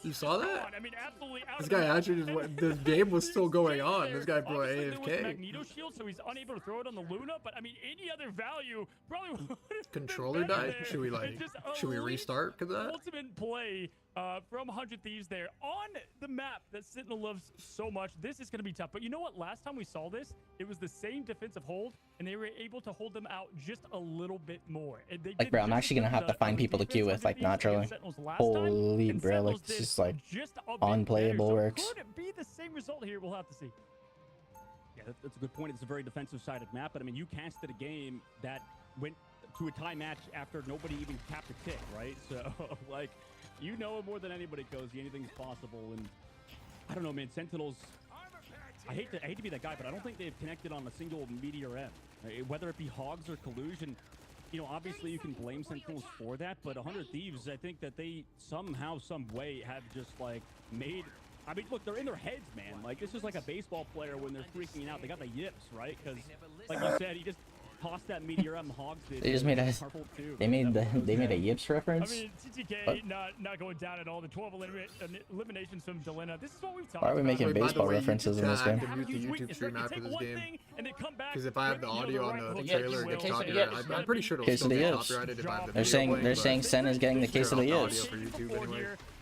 You saw that? I mean, absolutely out This of guy control. actually just went, the game was still going on. This guy blew Obviously, there was AFK. Magneto shield, so he's unable to throw it on the Luna. But I mean, any other value probably would have been Controller better died? there. Should we like, It's just should we elite restart because of that? Ultimate play from 100 Thieves there on the map that Sentinel loves so much. This is going to be tough. But you know what? Last time we saw this, it was the same defensive hold, and they were able to hold them out just a little bit more. And they Like, bro, I'm actually gonna have to find people to queue with, like, not trolling. Holy, bro, like, this is like unplayable works. Could it be the same result here? We'll have to see. Yeah, that's a good point. It's a very defensive-sided map, but I mean, you casted a game that went to a tie match after nobody even capped a tick, right? So, like, you know it more than anybody, Cozy. Anything's possible, and I don't know, man. Sentinels. I hate to be that guy, but I don't think they've connected on a single Meteor M. Right? Whether it be Hogs or Collusion, you know, obviously you can blame Sentinels for that, but 100 Thieves, I think that they somehow, some way have just like made. I mean, look, they're in their heads, man. Like, this is like a baseball player when they're freaking out. They got the yips, right? Because, like you said, he just tossed that Meteor M. Hogs did. They just made a they made a yips reference. I mean, TTK not going down at all. The 12 eliminations from Delena. This is what we've talked Why are we about. making baseball references in this game? I have to mute the YouTube stream after this game. Because if I have the audio on the trailer, it gets copyrighted. I'm pretty sure it'll still get copyrighted if I have the video They're saying Sen is getting the case of the yips.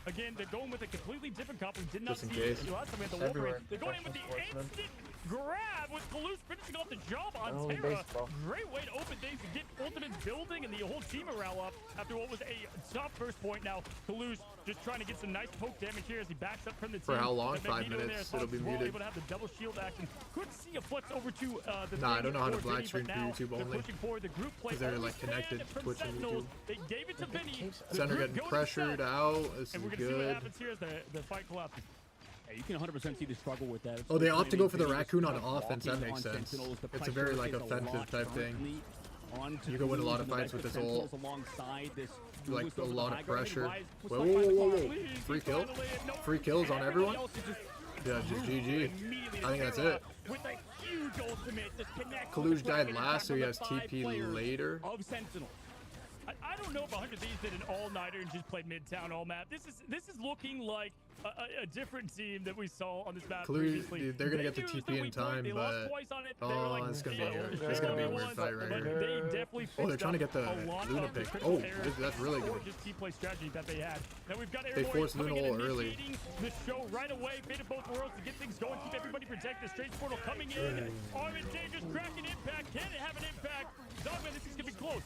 Again, they're going with a completely different comp. We did not Just in see case. it last time we had the Wolverine. They're going in with the instant grab with Toulouse finishing off the job on Terra. Great way to open things and get Ultimate's building and the whole team morale up after what was a tough first point. Now, Toulouse just trying to get some nice poke damage here as he backs up from the team. For how long? And 5 Magneto minutes. there It'll be as well, muted. able to have the double shield action. Could see a flex over to the Nah, I thing don't know how to for black Vinny, screen but for now YouTube they're only. pushing forward the group play. Because they're Only like connected stand from Twitch and Sentinels. YouTube. They gave it to Vinny. The Center group getting goes pressured south. out. This And is we're gonna see what good. happens here as the fight collapses. Yeah, you can 100% see the struggle with that. Oh, they opt to go for the Vinny raccoon on just offense. That walking makes on sense. Sentinels. The It's a very pressure like is a offensive lot type thing. currently onto You can win a lot of Toulouse fights and with the this ult. Sentinels alongside this Like Toulouse a over the lot high of ground. pressure. Rise, push Whoa, by whoa, the whoa, clock. whoa. Please, Free kill? finally, no, Free kills on everybody everyone? else is just Yeah, just GG. immediately I think that's Terra it. with a huge ultimate just connects Kalush with the died Kraken last, so he attack has from the TP 5 players later. Of Sentinels. I don't know if 100 Thieves did an all-nighter and just played Midtown all map. This is looking like a different team that we saw on this map previously. They're gonna get the used TP in weak time, point. They lost but twice on it. They were like, it's gonna be yeah, it's gonna be a weird once, fight right but here. they definitely Oh, they're fixed trying to up get the a lot Luna of the pick. critical Oh, errors that's really or good. just team play strategy that they had. Now we've got They Airborne forced coming Luna in ult and early. initiating the show right away. Fate of both worlds to get things going, keep everybody protected. Strange portal coming in. Armin Dangerous cracking impact. Can it have an impact? Dogman, this is gonna be close.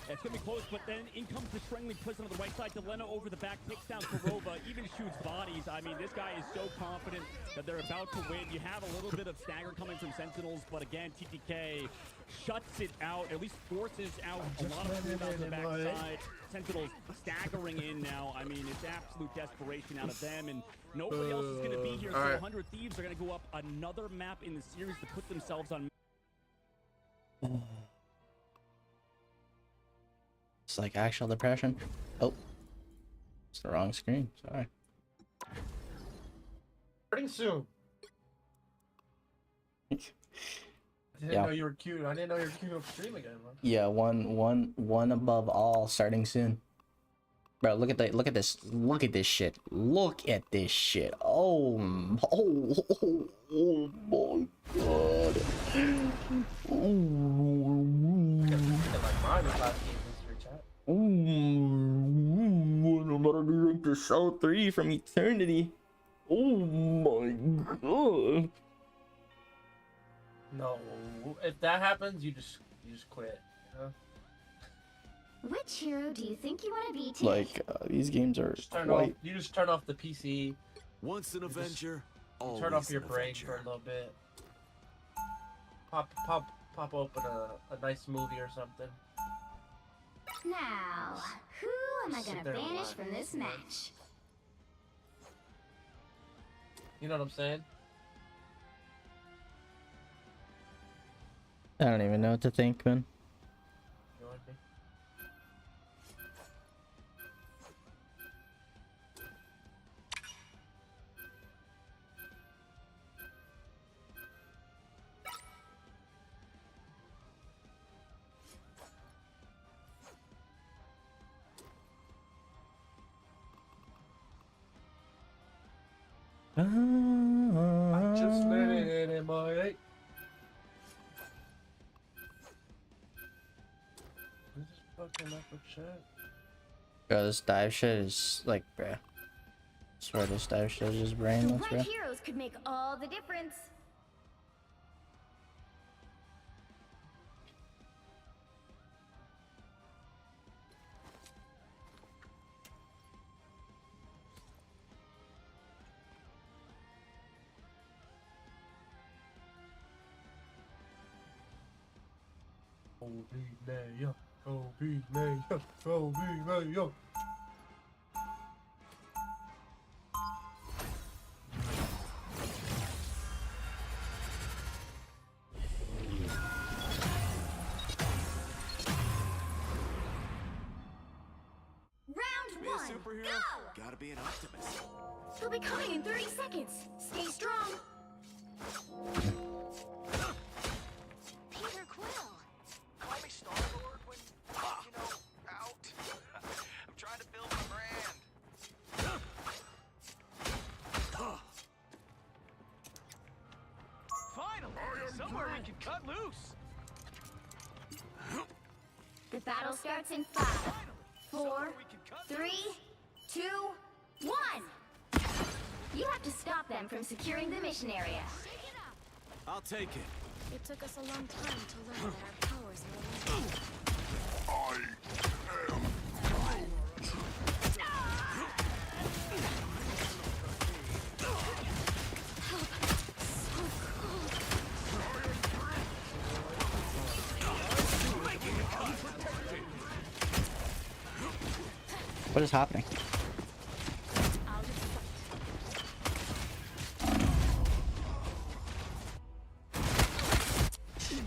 It's going to be close, but then in comes the Strangling Prison on the right side. Delena over the back, takes down Kurova, even shoots bodies. I mean, this guy is so confident that they're about to win. You have a little bit of stagger coming from Sentinels, but again, TTK shuts it out, at least forces out a lot of food out the backside. Sentinels staggering in now. I mean, it's absolute desperation out of them, and nobody else is going to be here. So 100 Thieves are going to go up another map in the series to put themselves on. It's like actual depression. Oh, it's the wrong screen. Sorry. Starting soon. I didn't Yeah. know you were cute. I didn't know you were cute on stream again, man. Yeah, one above all, starting soon. Bro, look at this shit. Look at this shit. Oh my god. I'm about to drink the Cell 3 from eternity. Oh my god. No, if that happens, you just quit. You know? Which hero do you think you want to be today? Like these games are You just turn off the PC. Once an Avenger, always Turn off your an brain Avenger. for a little bit. Pop open a nice movie or something. Now, who am I Sit gonna there and banish relax, from this man. match? You know what I'm saying? I don't even know what to think, man. You know what I mean? I just let it in my This is fucking upper chat. Bro, this dive shit is like, bro. I swear this dive shit is just The brainless, right bro. heroes could make all the difference. Kobe. Round Be a one, superhero? go! Gotta be an optimist. He'll be coming in 30 seconds. Stay strong. Peter Quill. Call me Star-Lord when, you know, out. I'm trying to build my brand. Finally, somewhere we can cut loose. The battle starts in 5, 4, 3, 2, 1. You have to stop them from securing the mission area. I'll take it. It took us a long time to learn that our powers are limited. What is happening?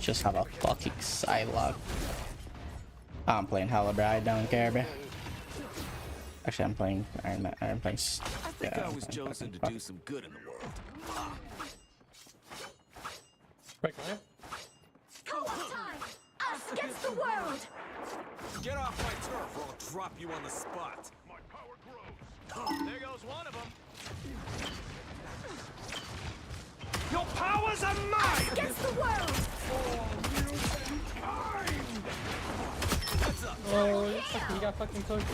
Just have a fucking Psylocke. I'm playing hella, bro. I don't care, bro. Actually, I'm playing Iron Man. I'm playing. I think I was chosen to do some good in the world. Co-op time! Us against the world! Get off my turf or I'll drop you on the spot. My power grows. There goes one of them. Your powers are mine! Against the world! What's up? Oh, he got fucking cooked.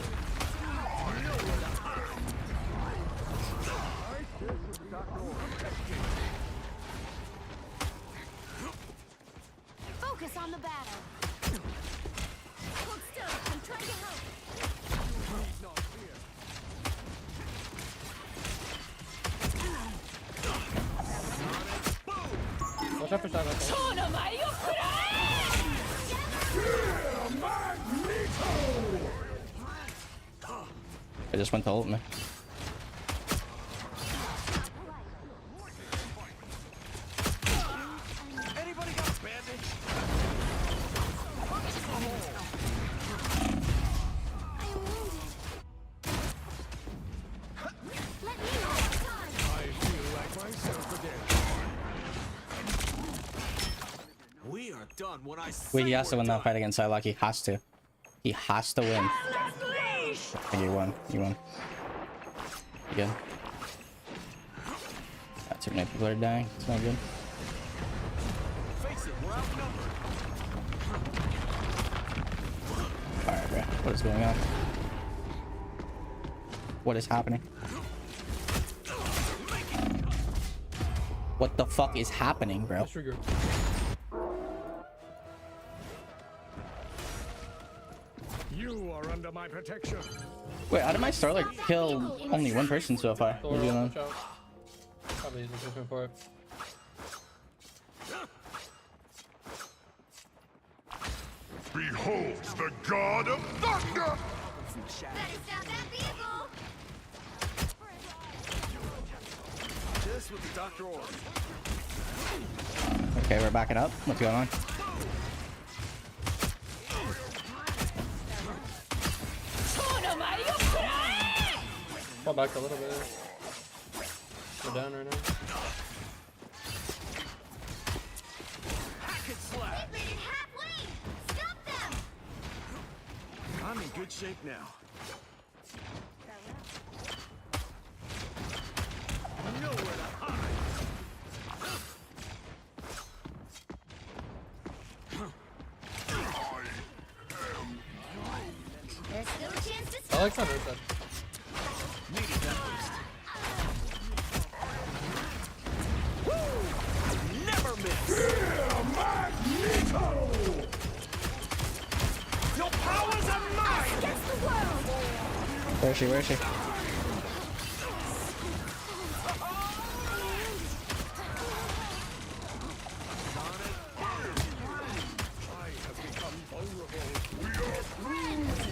Focus on the battle. Hold still. I'm trying to help. Watch out for Psylocke. I just went to ult me. Anybody got a bandage? I am wounded. Let me know. I feel like myself again. We are done when I say Wait, he has to we're win that done. fight against Psylocke. He has to. He has to win. Okay, you won. You won. You good? Too many people are dying. It's not good. Face it, we're outnumbered. Alright, bro. What is going on? What is happening? What the fuck is happening, bro? You are under my protection. Wait, how did my Starlight kill only one person so far? Thor, Leave it alone. watch out. Probably he's just looking for it. Behold the god of thunder! Better stop that vehicle! Just what the doctor ordered. Okay, we're backing up. What's going on? Fall back a little bit. We're down right now. They've made it halfway! Stop them! I'm in good shape now. Nowhere to hide! There's still a chance to stop. I like that reset. Needed that boost. Never miss! Magneto! Your powers are mine! Against the world! Where is she? Where is she?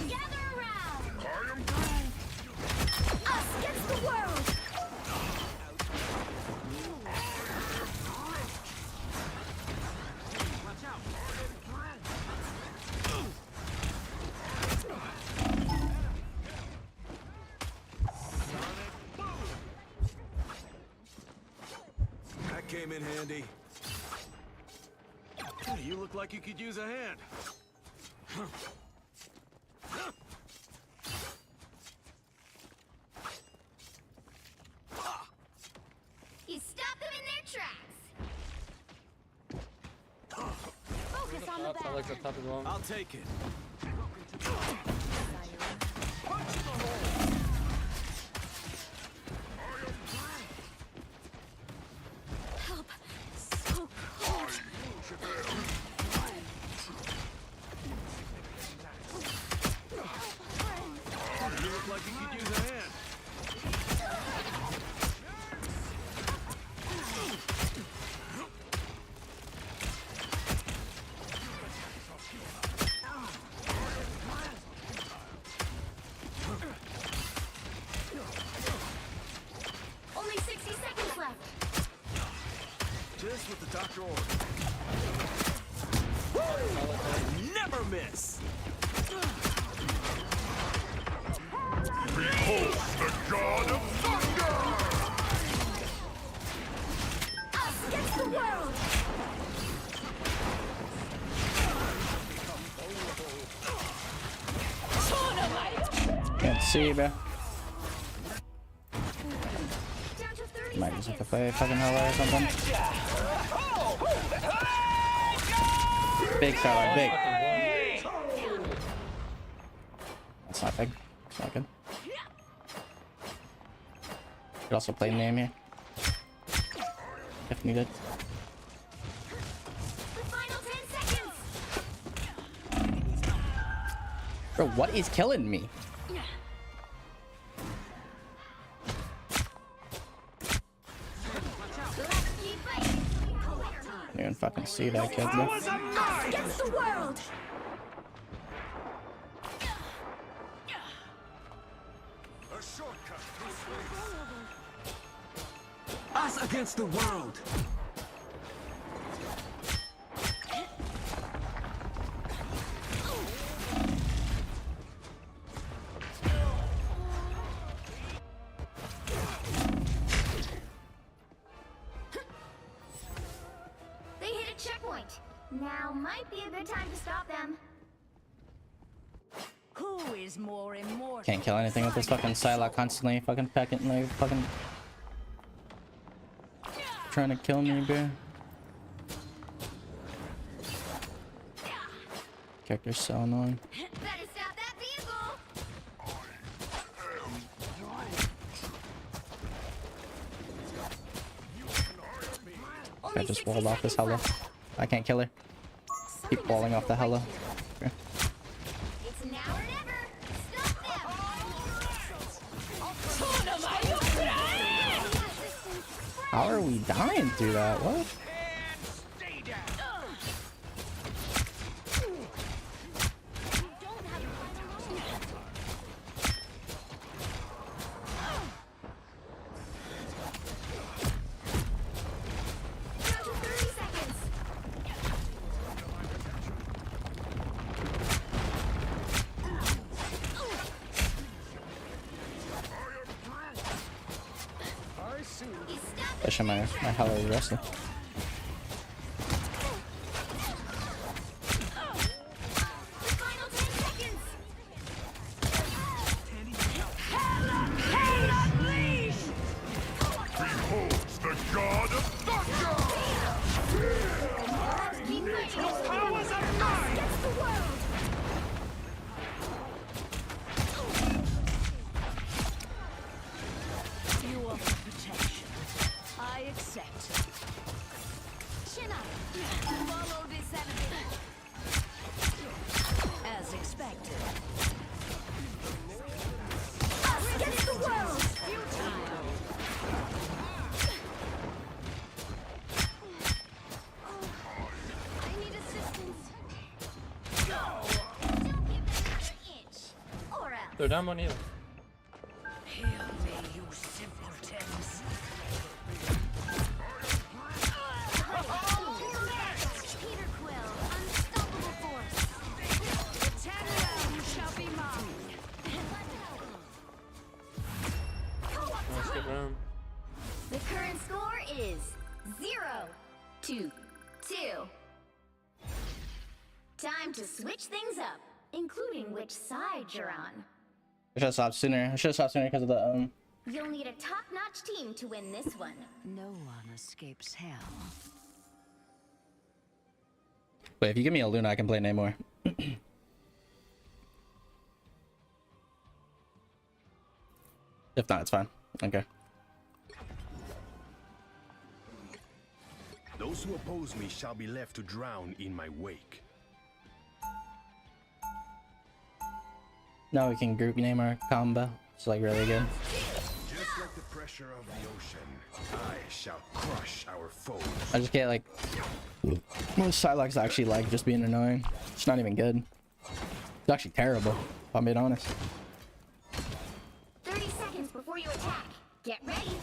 Gather around! Us against the world! That came in handy. Hey, you look like you could use a hand. You stop them in their tracks! Focus on the I battle! like the top as well. I'll take it. Help! So cold! You look like you could use a hand. Only 60 seconds left! Just what the doctor ordered. Never miss! Behold the god of thunder! Us against the world! Can't see, bro. Down to 30 Might just have to seconds! play fucking Hella or something. Big Starlight, big. That's not big. It's not good. Could also play name here. If needed. The final 10 seconds! Bro, what is killing me? Let's keep fighting! I didn't even fucking see that kid, bro. Us against the world! A shortcut. Us against the world. They hit a checkpoint! Now might be a good time to stop them. Who is more immortal? Can't kill anything with this fucking Psylocke constantly fucking pecking, like fucking trying to kill me, bro. Character's so annoying. Better stop that vehicle! I just walled off this Hella. I can't kill her. Keep walling off the Hella. Okay. It's now or never! How are we dying through that? What? Especially my hello wrestling. Beholds the god of thunder! Your powers are mine! You offer protection. I accept. Chin up. Follow this enemy. As expected. Us against the world! Futile. I need assistance. Don't give them another inch. Or else. They're down one heal. Heal me, you simpletons. Peter Quill, unstoppable force. The 10 rounds shall be mine. Let's get round. The current score is 0-2. Time to switch things up, including which side you're on. I should have stopped sooner. I should have stopped sooner because of the You'll need a top-notch team to win this one. No one escapes hell. Wait, if you give me a Luna, I can play Namor. If not, it's fine. Okay. Those who oppose me shall be left to drown in my wake. Now we can group name our combo. It's like really good. Just like the pressure of the ocean, I shall crush our foes. I just get like most Psylocke's actually like just being annoying. It's not even good. It's actually terrible, if I'm being honest. 30 seconds before you attack. Get ready.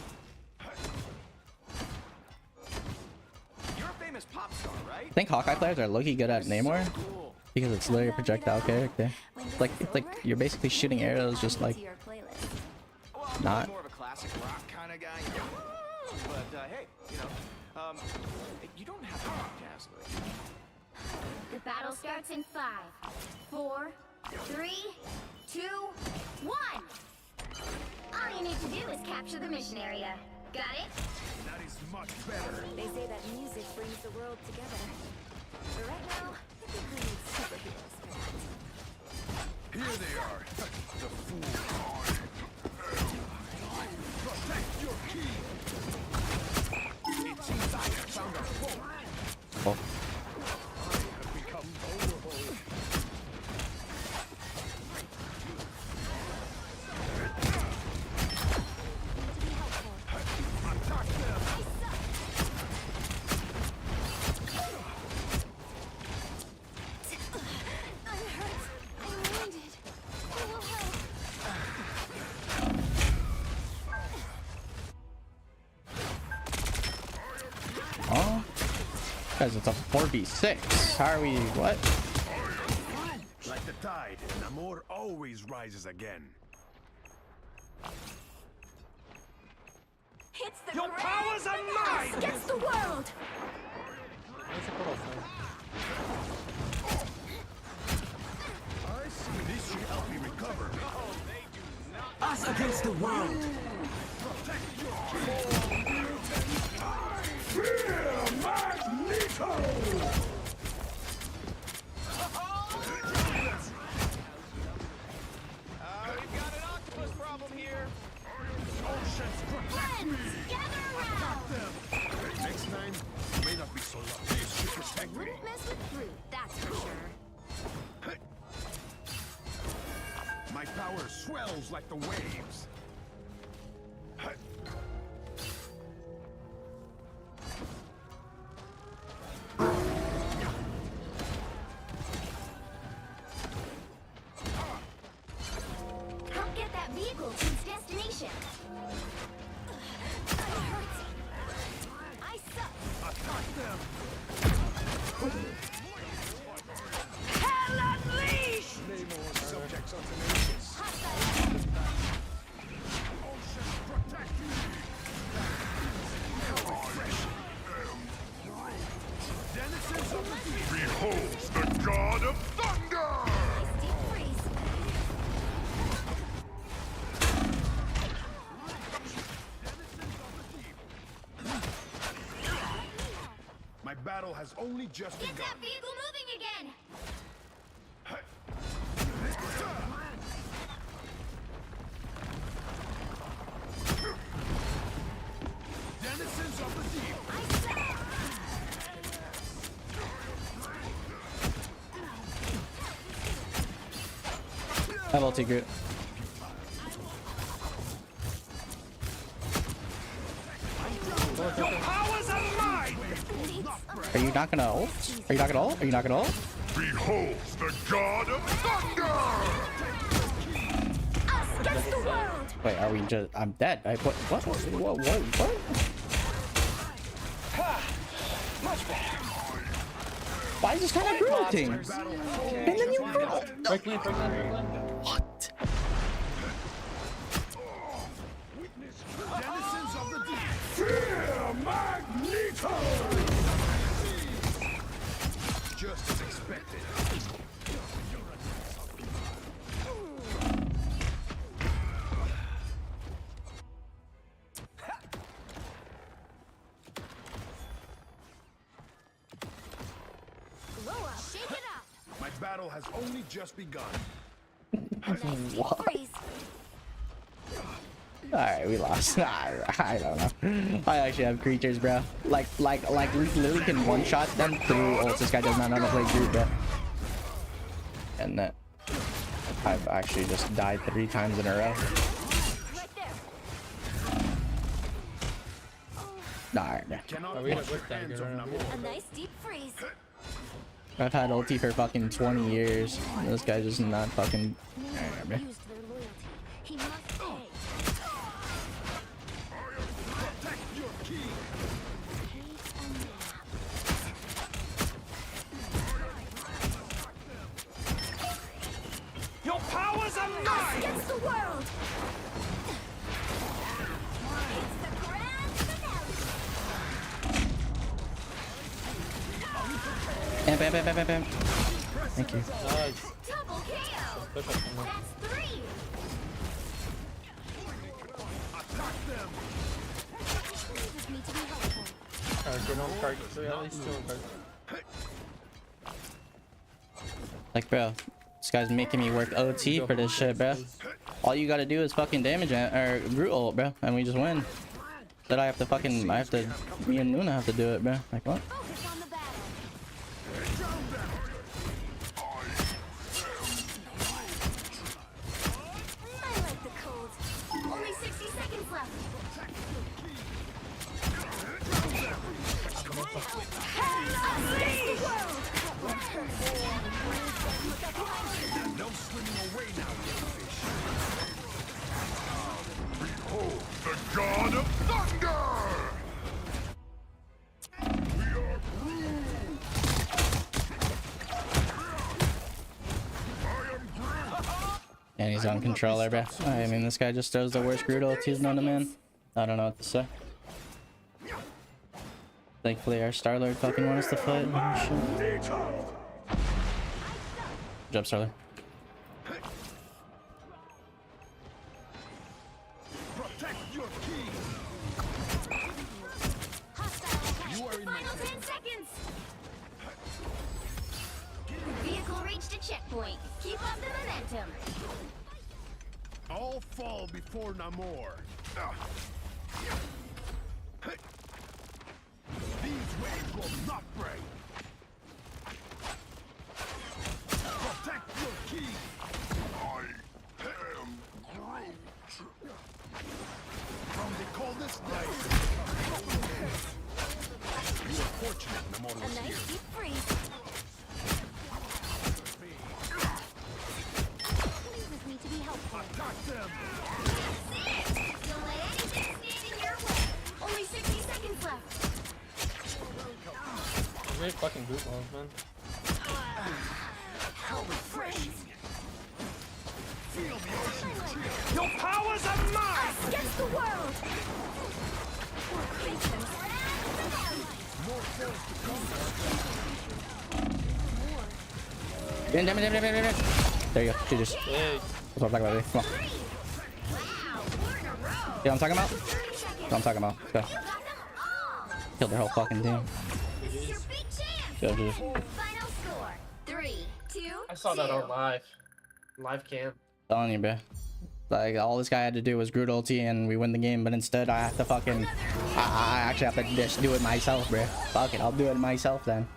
You're a famous pop star, right? I think Hawkeye players are low-key good at Namor because it's literally a projectile character. It's like you're basically shooting arrows, just like not. More of a classic rock kind of guy. But hey, you don't have to podcast. The battle starts in 5, 4, 3, 2, 1. All you need to do is capture the mission area. Got it? That is much better. They say that music brings the world together. But right now, I think we need superheroes for that. Here they are. The fools. Protect your key. It seems I have found a foe. Oh. I have become vulnerable. Attack them. I'm hurt. I'm wounded. Who will help? Oh, guys, it's a 4v6. How are we? What? Like the tide, Namor always rises again. It's the Your grand powers are finale mine! against the world! I see. This should help me recover. Us against the world. Protect your Fear Magneto! We've got an octopus problem here. Oceans protect me! Gather around! Next time, you may not be so lucky. You should protect me. Wouldn't mess with fruit, that's for sure. My power swells like the waves. god of thunder! My battle has only just begun. Get that vehicle moving again! Denizens of the deep. I have ulti Groot. Your powers are mine! Are you not gonna ult? Are you not gonna ult? Are you not gonna ult? Behold the god of thunder! Us against the world! Wait, are we just? I'm dead. What? Much better. Why is this kind of grunting? And then you grunt. What? Denizens of the deep. Fear Magneto! Just as expected. Blow up, shake it up! My battle has only just begun. What? Alright, we lost. I don't know. I actually have creatures, bro. Like Groot literally can one-shot them through ults. This guy does not know how to play Groot, bro. And that I've actually just died 3 times in a row. Alright. A nice deep freeze. I've had ulti for fucking 20 years. This guy just not fucking. Alright, bro. Used their loyalty. He must pay. Your powers are Us mine! against the world! It's the grand finale! Bam. Thank you. Double KO! That's 3! Attack them! Just need to be helpful. Like, bro, this guy's making me work OT for this shit, bro. All you gotta do is fucking damage or Groot ult, bro, and we just win. That I have to me and Luna have to do it, bro. Like, what? Focus on the battle. I like the cold. Only 60 seconds left. No swimming away now, fish. Behold the god of thunder! We are Groot! I am Groot! And he's on controller, bro. I mean, this guy just throws the worst Groot ultis known to man. I don't know what to say. Thankfully, our Star-Lord fucking wants to fight. Good job, Star-Lord. Protect your king! You are in final 10 seconds. Vehicle reached a checkpoint. Keep up the momentum. All fall before Namor. These waves will not break. Protect your king. I am Groot. From the coldest night. You are fortunate Namor A was nice here. deep freeze. Please with me to be helpful. Attack them. Don't let anything stand in your way. Only 60 seconds left. Great fucking group balls, man. How refreshing. Feel the ocean chill. Your powers are mine! Us against the world! It's the grand finale! More force to come. Damn. There you go. GG's. Hey. That's what I'm talking about, baby. Come on. You know what I'm talking about? What I'm talking about. Let's go. Killed their whole fucking team. Go, GG's. Final score 3-2. I saw that on live cam. Telling you, bro. Like, all this guy had to do was Groot ulti and we win the game, but instead I have to fucking... I actually have to just do it myself, bro. Fuck it, I'll do it myself then.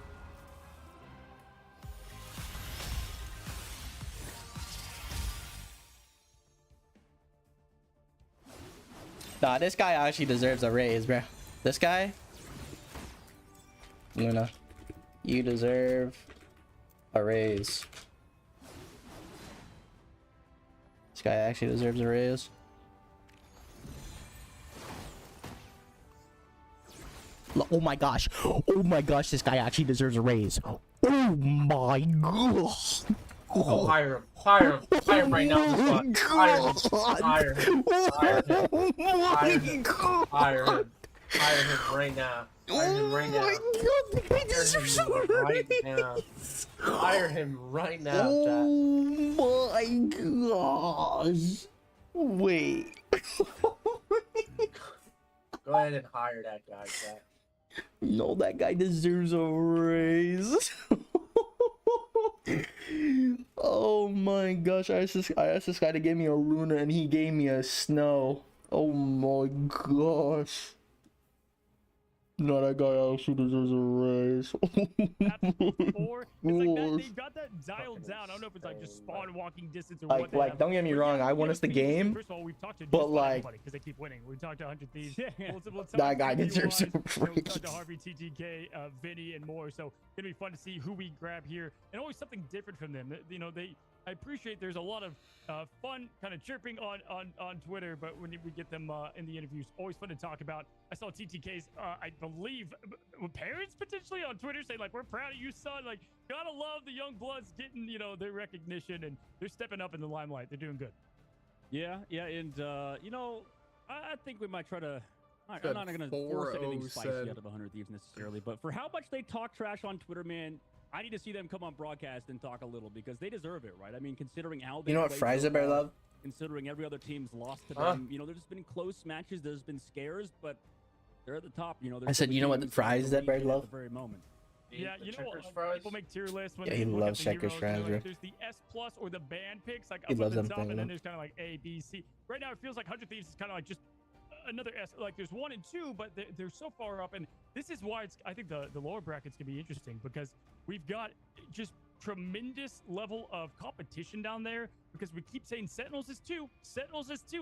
Nah, this guy actually deserves a raise, bro. This guy... Luna, you deserve a raise. This guy actually deserves a raise. Oh my gosh. Oh my gosh, this guy actually deserves a raise. Oh my gosh. Oh, hire him. Hire him. Hire him right now. Hire him. Hire him. Hire him. Hire him. Hire him. Hire him right now. Hire him right now. Hire him right now, chat. Oh my gosh. Wait. Go ahead and hire that guy, chat. No, that guy deserves a raise. Oh my gosh, I asked this guy to give me a Luna and he gave me a Snow. Oh my gosh. No, that guy actually deserves a raise. They got that dialed down. I don't know if it's like just spawn walking distance or what. Like, don't get me wrong, I want us the game. First of all, we've talked to but like, because they keep winning. We've talked to 100 Thieves. That guy deserves a raise. We've talked to Harvey, TTK, Vinny, and more. So it's gonna be fun to see who we grab here, and always something different from them. You know, I appreciate there's a lot of fun kind of chirping on Twitter, but when we get them in the interviews, always fun to talk about. I saw TTK's, I believe, parents potentially on Twitter saying like, "We're proud of you, son." Like, gotta love the young bloods getting, you know, their recognition, and they're stepping up in the limelight. They're doing good. Yeah, and you know, I think we might try to. I'm not gonna force anything spicy out of 100 Thieves necessarily, but for how much they talk trash on Twitter, man. I need to see them come on broadcast and talk a little because they deserve it, right? I mean, considering how they you know what fries it, bear love? Considering every other team's lost to them, you know, there's been close matches, there's been scares, but they're at the top. You know, I said, you know what the fries that bear love? At the very moment. Yeah, you know what? People make tier lists when yeah, they he look loves at the Checkers heroes, fries, like, right? there's the S+ or the band picks, like He up loves at the them top, thing, and then man. there's kind of like A, B, C. Right now, it feels like 100 Thieves is kind of like just another S. Like there's 1 and 2, but they're so far up, and this is why I think the lower brackets can be interesting because we've got just tremendous level of competition down there because we keep saying Sentinels is 2,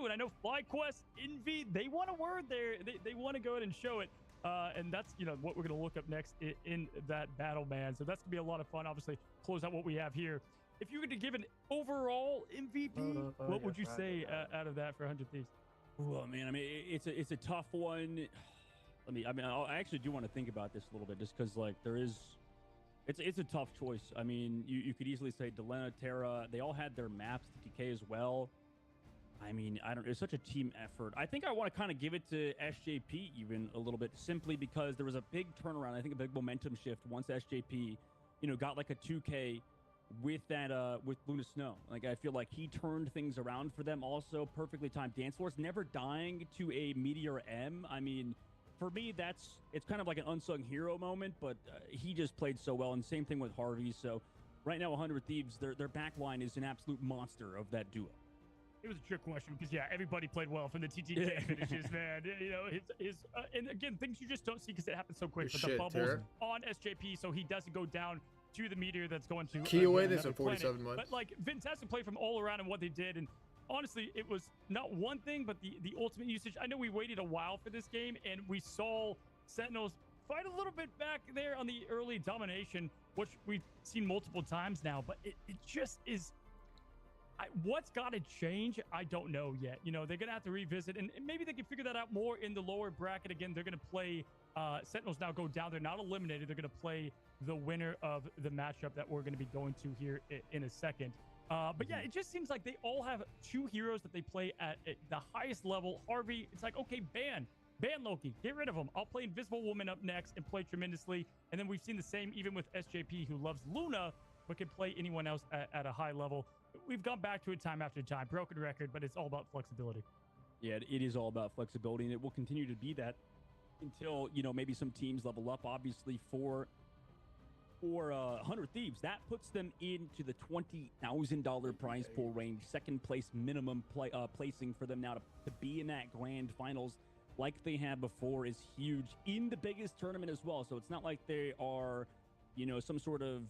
and I know FlyQuest, Envy, they want a word there. They want to go ahead and show it. And that's, you know, what we're going to look up next in that battle, man. So that's going to be a lot of fun. Obviously, close out what we have here. If you were to give an overall MVP, what would you say out of that for 100 Thieves? Well, man, I mean, it's a tough one. I actually do want to think about this a little bit just because, like, it's a tough choice. I mean, you could easily say Delena, Terra, they all had their maps, TTK as well. I mean, it's such a team effort. I think I want to kind of give it to SJP even a little bit, simply because there was a big turnaround. I think a big momentum shift once SJP, you know, got like a 2K with that, with Luna Snow. Like, I feel like he turned things around for them also. Perfectly timed dance floors, never dying to a Meteor M. I mean, for me, it's kind of like an unsung hero moment, but he just played so well. And same thing with Harvey. So right now, 100 Thieves, their back line is an absolute monster of that duo. It was a trick question because, yeah, everybody played well from the TTK finishes, man. You know, and again, things you just don't see because it happens so quick. But the bubbles Terror. on SJP, so he doesn't go down to the meteor that's going to key away this at at 47 months. But, like, fantastic play from all around and what they did. And honestly, it was not one thing, but the ultimate usage. I know we waited a while for this game, and we saw Sentinels fight a little bit back there on the early domination, which we've seen multiple times now. But it just is... what's got to change? I don't know yet. You know, they're going to have to revisit, and maybe they can figure that out more in the lower bracket. Again, they're going to play Sentinels now go down. They're not eliminated. They're going to play the winner of the matchup that we're going to be going to here in a second. But yeah, it just seems like they all have two heroes that they play at the highest level. Harvey, it's like, okay, ban Loki, get rid of him. I'll play Invisible Woman up next and play tremendously. And then we've seen the same even with SJP, who loves Luna, but can play anyone else at a high level. We've gone back to it time after time, broken record, but it's all about flexibility. Yeah, it is all about flexibility, and it will continue to be that until, you know, maybe some teams level up. Obviously, for 100 Thieves, that puts them into the $20,000 prize pool range. Second place minimum placing for them now to be in that grand finals like they had before is huge in the biggest tournament as well. So it's not like they are, you know, some sort of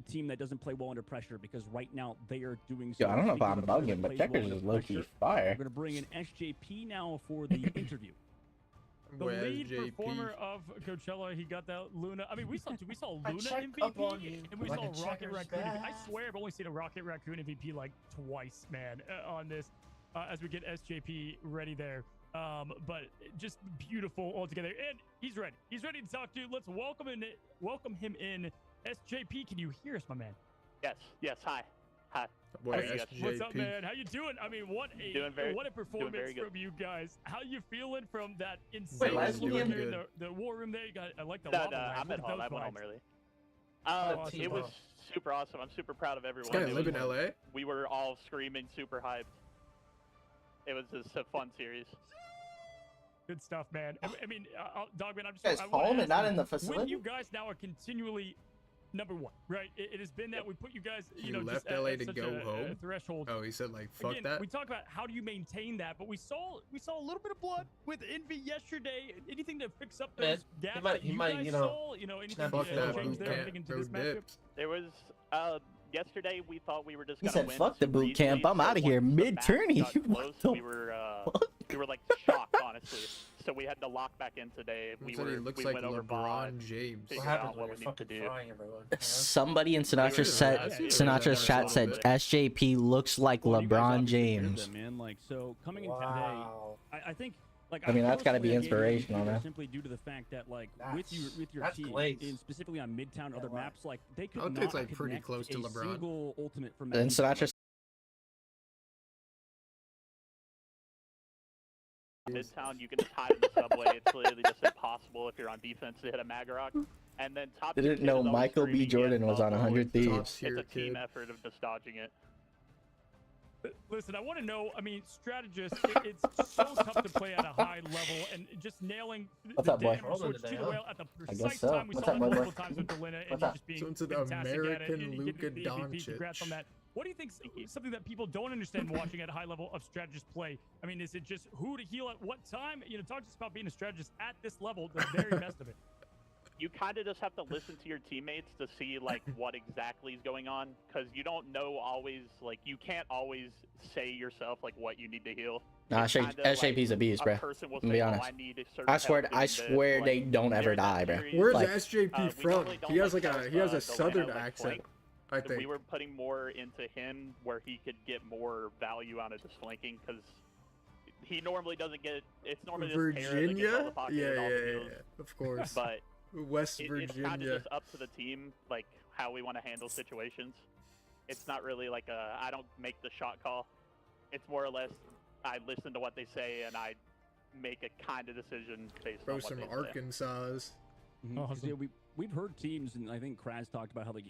team that doesn't play well under pressure, because right now they are doing so. Yo, I don't know if I'm bugging, but Checkers is low-key fire. We're going to bring in SJP now for the interview. The lead performer of Coachella, he got that Luna. I mean, we saw Luna MVP, and we saw Rocket Raccoon. I swear I've only seen a Rocket Raccoon MVP like twice, man, on this, as we get SJP ready there. But just beautiful altogether, and he's ready. He's ready to talk to you. Let's welcome him in. SJP, can you hear us, my man? Yes. Hi. What's up, man? How you doing? I mean, what a performance from you guys. How you feeling from that insane look here in the war room there? You got, I like the lava lamp. I'm at home. I went home early. It was super awesome. I'm super proud of everyone. This guy live in LA? We were all screaming, super hyped. It was just a fun series. Good stuff, man. I mean, Dogman, I'm just guys home and not in the facility. When you guys now are continually number one, right? It has been that we put you guys, you know, left just LA at to such go home. A threshold. Oh, he said like fuck Again, that. We talk about how do you maintain that, but we saw a little bit of blood with Envy yesterday. Anything to fix up those gaps that you guys saw? You know, anything to change there heading into this matchup? There was yesterday we thought we were just He gonna said, win "Fuck the boot camp. I'm out of here mid-tourney." What the we were like shocked, honestly. So we had to lock back in today. He looks like LeBron James. What happened? What we need to do. Somebody in Sinatra's chat said SJP looks like LeBron James. Man, like, so coming into today, I think, like, I mean, that's got to be inspirational, man. Simply due to the fact that, like, with your team, and specifically on Midtown and other maps, like, they could not like pretty close to LeBron. Single ultimate from And Sinatra. Midtown, you can just hide in the subway. It's literally just impossible if you're on defense to hit a Magarok. And then top Didn't know Michael B. Jordan was on 100 Thieves. It's a team effort of just dodging it. Listen, I want to know, I mean, strategists, it's so tough to play at a high level, and just nailing What's up, boy? switch to the whale at the I guess precise so. time. We What's saw up, that boy? multiple times with Delina, and What's up? just being So into the fantastic at it. American And Luka getting the MVP. Doncic. Congrats on that. What do you think is something that people don't understand watching at a high level of strategist play? I mean, is it just who to heal at what time? You know, talk to us about being a strategist at this level, the very best of it. You kind of just have to listen to your teammates to see like what exactly is going on, because you don't know always, like you can't always say yourself like what you need to heal. Nah, SJP's a beast, bro. To be honest, I swear they don't ever die, bro. Where's Like, SJP from? He has like a southern accent. I think we were putting more into him where he could get more value out of his flanking, because he normally doesn't get. It's normally just Virginia. Yeah, of course. But West it's Virginia. kind of just up to the team, like how we want to handle situations. It's not really like I don't make the shot call. It's more or less I listen to what they say and I make a kind of decision based on what some they say. Arkansas. Yeah, we've heard teams, and I think Kraz talked about how like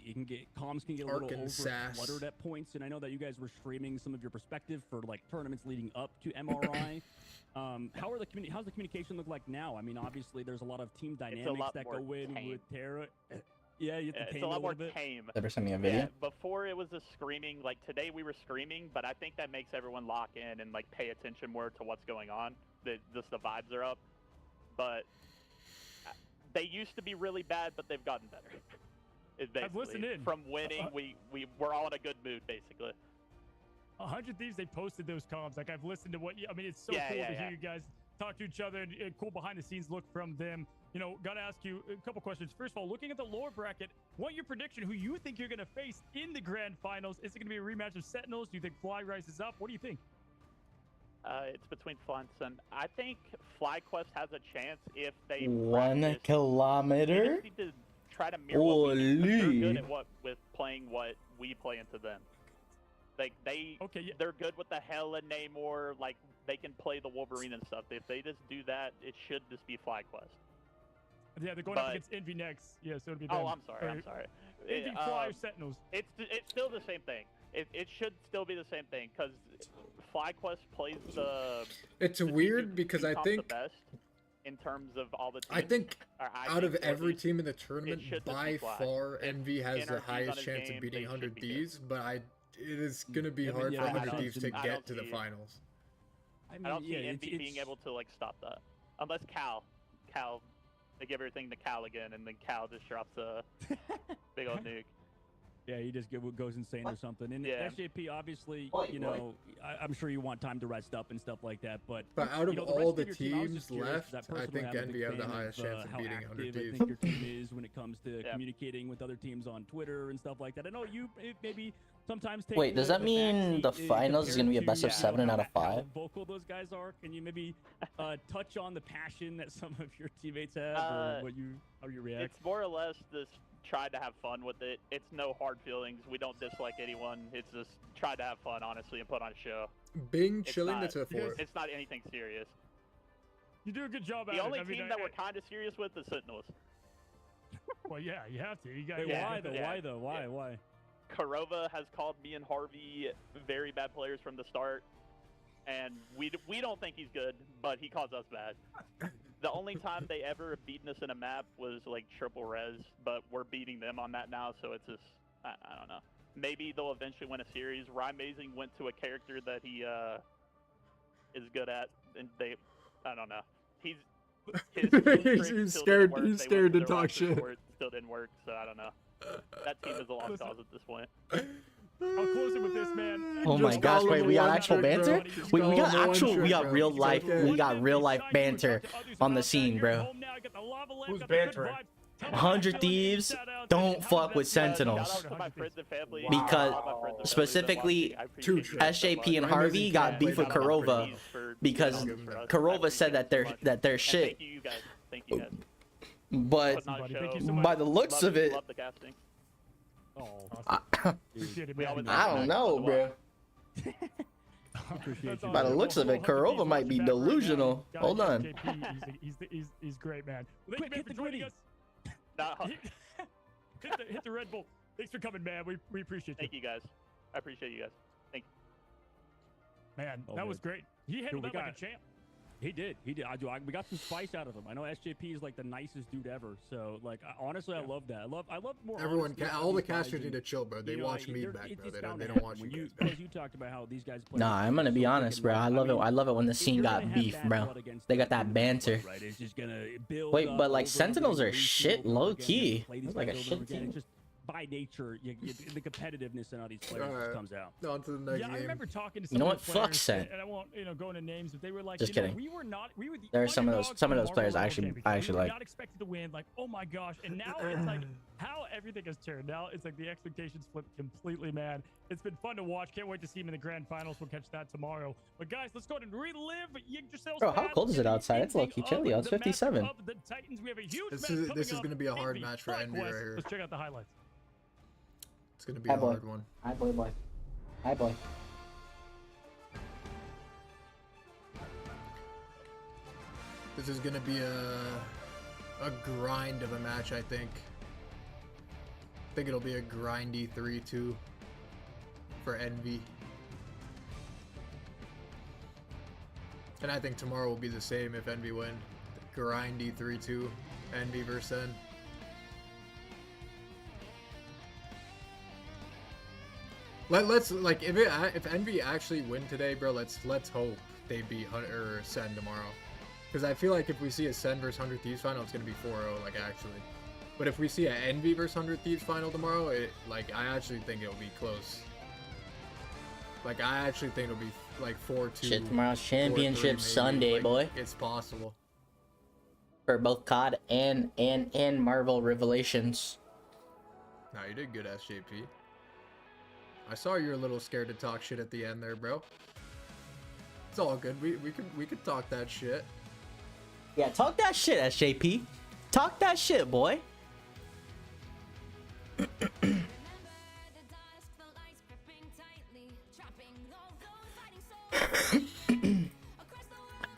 comms can get a little over-cluttered at points, and I know that you guys were streaming some of your perspective for like tournaments leading up to MRI. How's the communication look like now? I mean, obviously there's a lot of team dynamics that go in with Terra. Yeah, you have to tame it's a lot more bit. tame. Ever send me a video? Yeah, before it was a screaming. Like today we were screaming, but I think that makes everyone lock in and like pay attention more to what's going on. Just the vibes are up, but they used to be really bad, but they've gotten better. I've listened in. From winning, we're all in a good mood, basically. 100 Thieves, they posted those comms. Like, I've listened to what you... I mean, it's so Yeah, cool yeah, to yeah. hear you guys talk to each other, and cool behind-the-scenes look from them. You know, gotta ask you a couple questions. First of all, looking at the lower bracket, what your prediction, who you think you're gonna face in the grand finals? Is it gonna be a rematch of Sentinels? Do you think Fly rises up? What do you think? It's between Flunts, and I think FlyQuest has a chance if they 1 kilometer. They just need to try to mirror what we do, 'cause they're good at with playing what we play into them. Like they're good with the Hell and Namor. Like they can play the Wolverine and stuff. If they just do that, it should just be FlyQuest. Yeah, they're going up against Envy next. Yeah, so it'll be them. Oh, I'm sorry. Fly or Sentinels? It's still the same thing. It should still be the same thing because FlyQuest plays the. It's weird because I the think best in terms of all the. Teams, I think out of think, every least, team in the tournament, by Fly. far Envy has the NRG's highest on his chance game, of beating they 100 should be good. Thieves, but it is gonna be I mean, hard yeah, for I 100 don't- Thieves to I get don't to the see- finals. I don't see Envy being able to like stop that, unless Cal, they give everything to Cal again, and then Cal just drops a big old nuke. Yeah, he just goes insane or something. And Yeah. SJP, obviously, you know, I'm sure you want time to rest up and stuff like that. But out of you know, all rest the of your team, I was just teams curious, 'cause left, I I personally think am a Envy big have the fan highest of, chance of how beating 100 active I Thieves. think your team is when it comes to Yeah. communicating with other teams on Twitter and stuff like that. I know you maybe sometimes take Wait, does that mean the finals is gonna be a best of 7 out of 5? How vocal those guys are? Can you maybe touch on the passion that some of your teammates have, or how you react? It's more or less this try to have fun with it. It's no hard feelings. We don't dislike anyone. It's just try to have fun, honestly, and put on a show. Bing It's chilling not- to 4. It's not anything serious. You do a good job at The it. only I mean, team that we're kind of serious with is Sentinels. Well, yeah, you have to. You got. Wait, Yeah. why though? Yeah. Why though? Why? Yeah. Why? Korova has called me and Harvey very bad players from the start, and we don't think he's good, but he calls us bad. The only time they ever beaten us in a map was like triple res, but we're beating them on that now, so it's just I don't know. Maybe they'll eventually win a series. Amazing went to a character that he is good at, and I don't know. His He's scared. He's scared to talk shit. Still didn't work, so I don't know. That team is a lost cause at this point. I'll close it with this, man. Oh my Just gosh! call Wait, him we got one actual trick, bro. banter. Just We call got him one actual. trick, We got bro. real It's life. okay. We got real life banter on the scene, bro. Who's bantering? 100 Thieves don't fuck with Sentinels. Shout out to my friends and family. Because All my friends and specifically, family that watch me. I appreciate you SJP and Harvey got beef with Korova because Korova said that they're shit. Thank you guys. Thank you guys. But Putting on a show. by the looks of it, Love the casting. Appreciate it, We man. always I don't know, bro. Appreciate you. By the looks of it, Korova might be delusional. Hold on. He's great, man. Well, thank you, man, Hit for the joining gritty. us. Nah, Hit the Red Bull. Thanks for coming, man. We appreciate you. thank you guys. I appreciate you guys. Thank you. Man, Oh, that was good. great. He handled we that like got- a champ. He did. We got some spice out of him. I know SJP is like the nicest dude ever. So like, honestly, I love that. I love more. Everyone, honesty out of all the these guys casters need and, to chill, bro. They you know, watch me they're- back, it's bro. They bound don't. They to don't happen. watch When you you, guys back. because you talked about how these guys play. Nah, I'm gonna be so honest, freaking bro. well. I love it. mean, I love it when the if scene you're got gonna have beef, bad bro. blood against They the got that team, banter. right? It's just gonna build. Wait, up but like over and Sentinels over are again, shit, repeat over low again, and key. just play these It's like a guys over shit again. team. It's just by nature, the competitiveness in all these players Alright. just comes out. On to the next Yeah, I game. remember talking to some You know of what? the Fuck players, Sent. and I won't, go into names, but they were like, Just you know, kidding. we were the There are some of those underdogs in the players Marvel I World actually Championship. We were like. not expected to win. Like, oh my gosh! And now it's like how everything has turned. Now it's like the expectations flipped completely, man. It's been fun to watch. Can't wait to see him in the grand finals. We'll catch that tomorrow. But guys, let's go ahead and relive Yggdrasil's Bro, how battle cold is it in the outside? It's evening low-key of chilly. It's the matchup 57. of the Titans. We have a huge This match is coming up. gonna be a hard Envy, match for Envy right FlyQuest. here. Let's check out the highlights. It's gonna be Hi, a boy. hard one. Hi, boy. Hi, boy. This is gonna be a grind of a match, I think. I think it'll be a grindy 3-2 for Envy. And I think tomorrow will be the same if Envy win. Grindy 3-2, Envy versus N. Let's like if Envy actually win today, bro. Let's hope they beat Hunter or Sen tomorrow. Because I feel like if we see a Sen versus 100 Thieves final, it's gonna be 4-0, like actually. But if we see an Envy versus 100 Thieves final tomorrow, I actually think it'll be close. Like I actually think it'll be like 4-2. Shit, tomorrow's 4-3 championship maybe. Sunday, Like, boy. It's possible. For both COD and Marvel Revelations. Nah, you did good, SJP. I saw you were a little scared to talk shit at the end there, bro. It's all good. We could talk that shit. Yeah, talk that shit, SJP. Talk that shit, boy.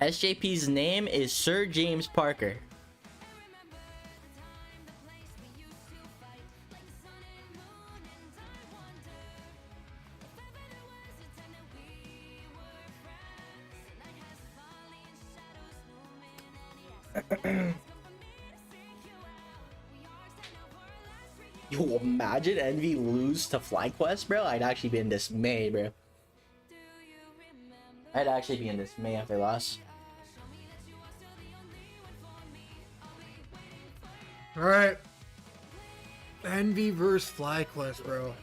SJP's name is Sir James Parker. Yo, imagine Envy lose to FlyQuest, bro. I'd actually be in dismay, bro. I'd actually be in dismay if they lost. Alright. Envy versus FlyQuest, bro.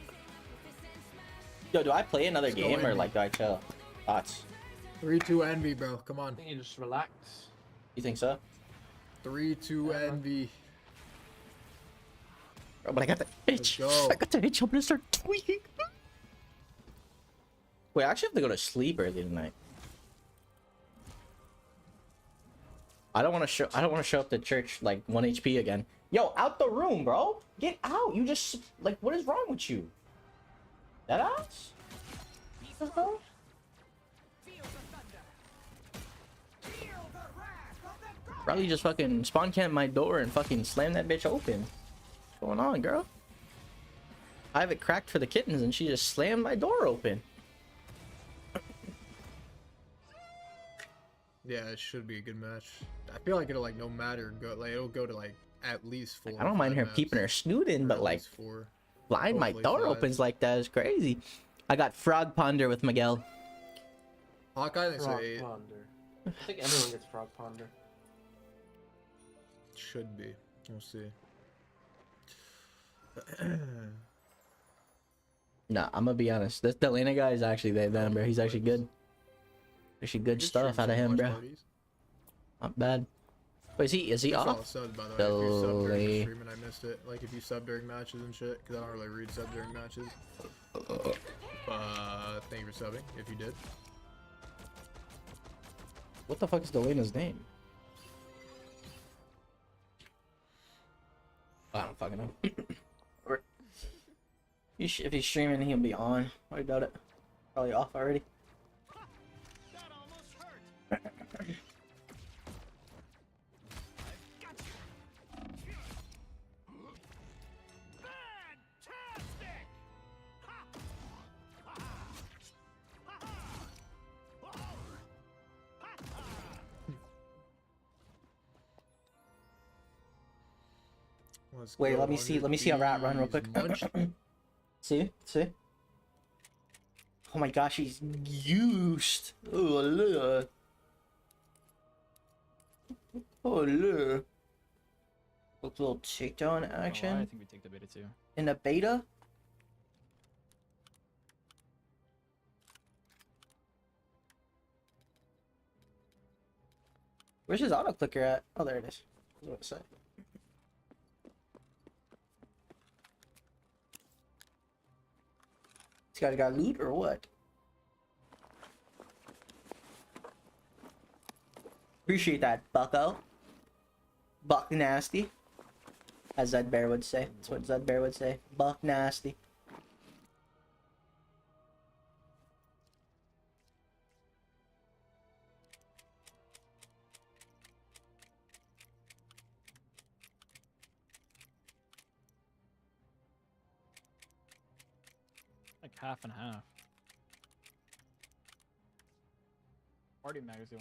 Yo, do I play another Let's go game or Envy. like do I chill? Thoughts? 3-2 Envy, bro. Come on. I think you just relax. You think so? 3-2 Envy. Bro, but I got the itch. Let's go. I got the itch. I'm gonna start tweaking. Wait, I actually have to go to sleep early tonight. I don't want to show. I don't want to show up to church like 1 HP again. Yo, out the room, bro. Get out. You just like, what is wrong with you? That ass? Probably just fucking spawn camp my door and fucking slam that bitch open. What's going on, girl? I have it cracked for the kittens and she just slammed my door open. Yeah, it should be a good match. I feel like it'll like no matter go like it'll go to like at least 4. I don't mind her peeping her snoot in, but like blind my door opens like that is crazy. I got Frog Ponder with Miguel. Hawkeye thinks Frog so 8. Ponder. I think everyone gets Frog Ponder. Should be. We'll see. Nah, I'm gonna be honest. This Delana guy is actually them, bro. He's actually good. Actually good stuff out of him, bro. Not bad. Wait, is he That's all off? subbed, by the way. If you sub during the stream and I missed it, like if you sub during matches and shit, because I don't really read sub during matches. Thank you for subbing, if you did. What the fuck is Delana's name? I don't fucking know. If he's streaming, he'll be on. I doubt it. Probably off already. Wait, let me see a rat run real quick. see? Oh my gosh, he's used. Oh look. Oh look. Look, little takedown action. Oh, I think we take the beta too. In the beta? Where's his auto clicker at? Oh, there it is. What was I say? This guy got loot or what? Appreciate that, bucko. Buck nasty. As Zed Bear would say. That's what Zed Bear would say. Buck nasty. Like half and half. Party magazine.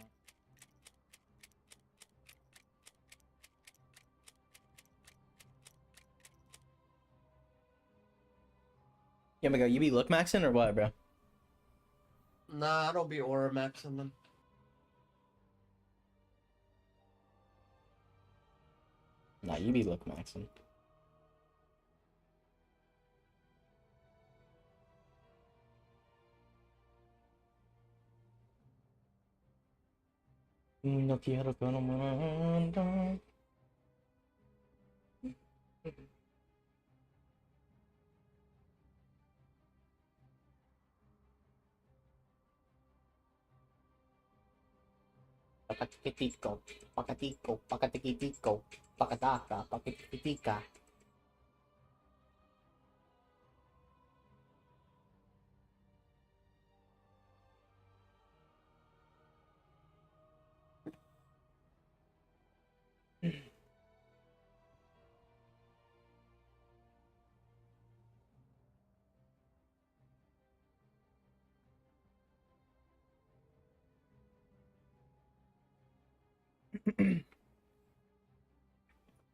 Yeah, Miguel, you be look maxing or what, bro? Nah, I don't be aura maxing them. Nah, you be look maxing. No quiero que no me manda. Pacatico, pacatico, pacatiquitico, pacataca, pacatiquitica.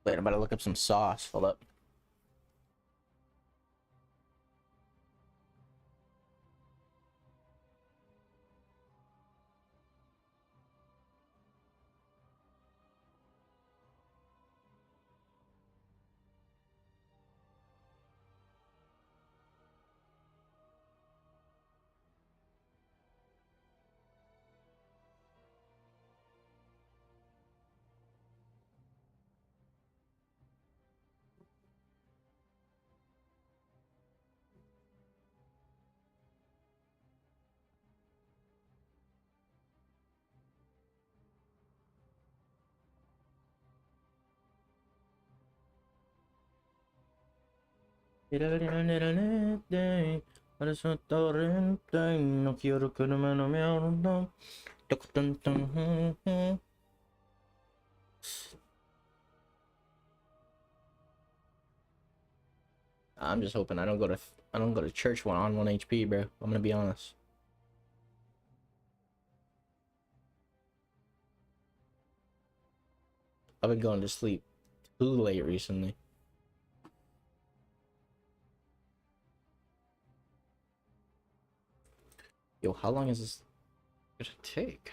Wait, I'm about to look up some sauce. Hold up. No quiero que no me arda. I'm just hoping I don't go to church on 1 HP, bro. I'm gonna be honest. I've been going to sleep too late recently. Yo, how long is this gonna take?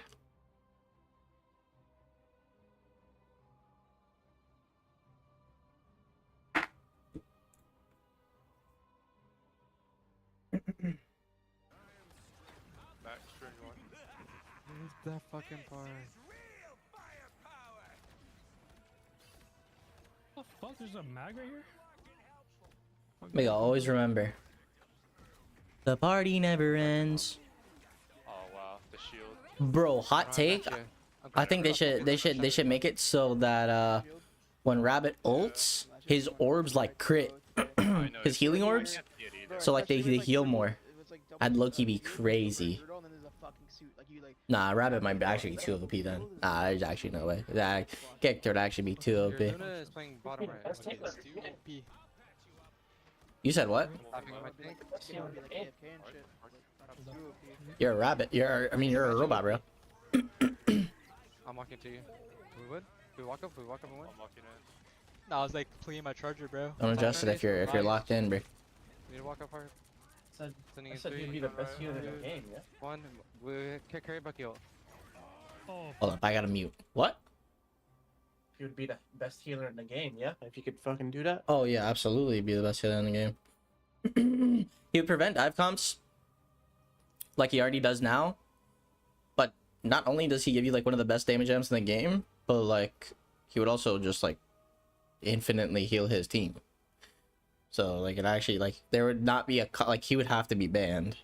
It's that fucking part. What the fuck? There's a mag right here? May I always remember. The party never ends. Oh wow, the shield. Bro, hot take. I think they should make it so that when Rabbit ults, his orbs like crit. His healing orbs. So like they heal more. I'd low-key be crazy. Nah, Rabbit might actually be too OP then. Nah, there's actually no way. That character would actually be too OP. You said what? You're a rabbit. You're a robot, bro. I'm walking to you. We would? We walk up and win? I'm walking in. No, I was like cleaning my charger, bro. Don't adjust it if you're locked in, bro. We need to walk up hard. I said you'd be the best healer in the game, yeah? One, we carry Bucky ult. Hold up, I gotta mute. What? You would be the best healer in the game, yeah? If you could fucking do that. Oh yeah, absolutely be the best healer in the game. He would prevent dive comps like he already does now. But not only does he give you like one of the best damage gems in the game, but like he would also just like infinitely heal his team. So like it actually like there would not be a like he would have to be banned.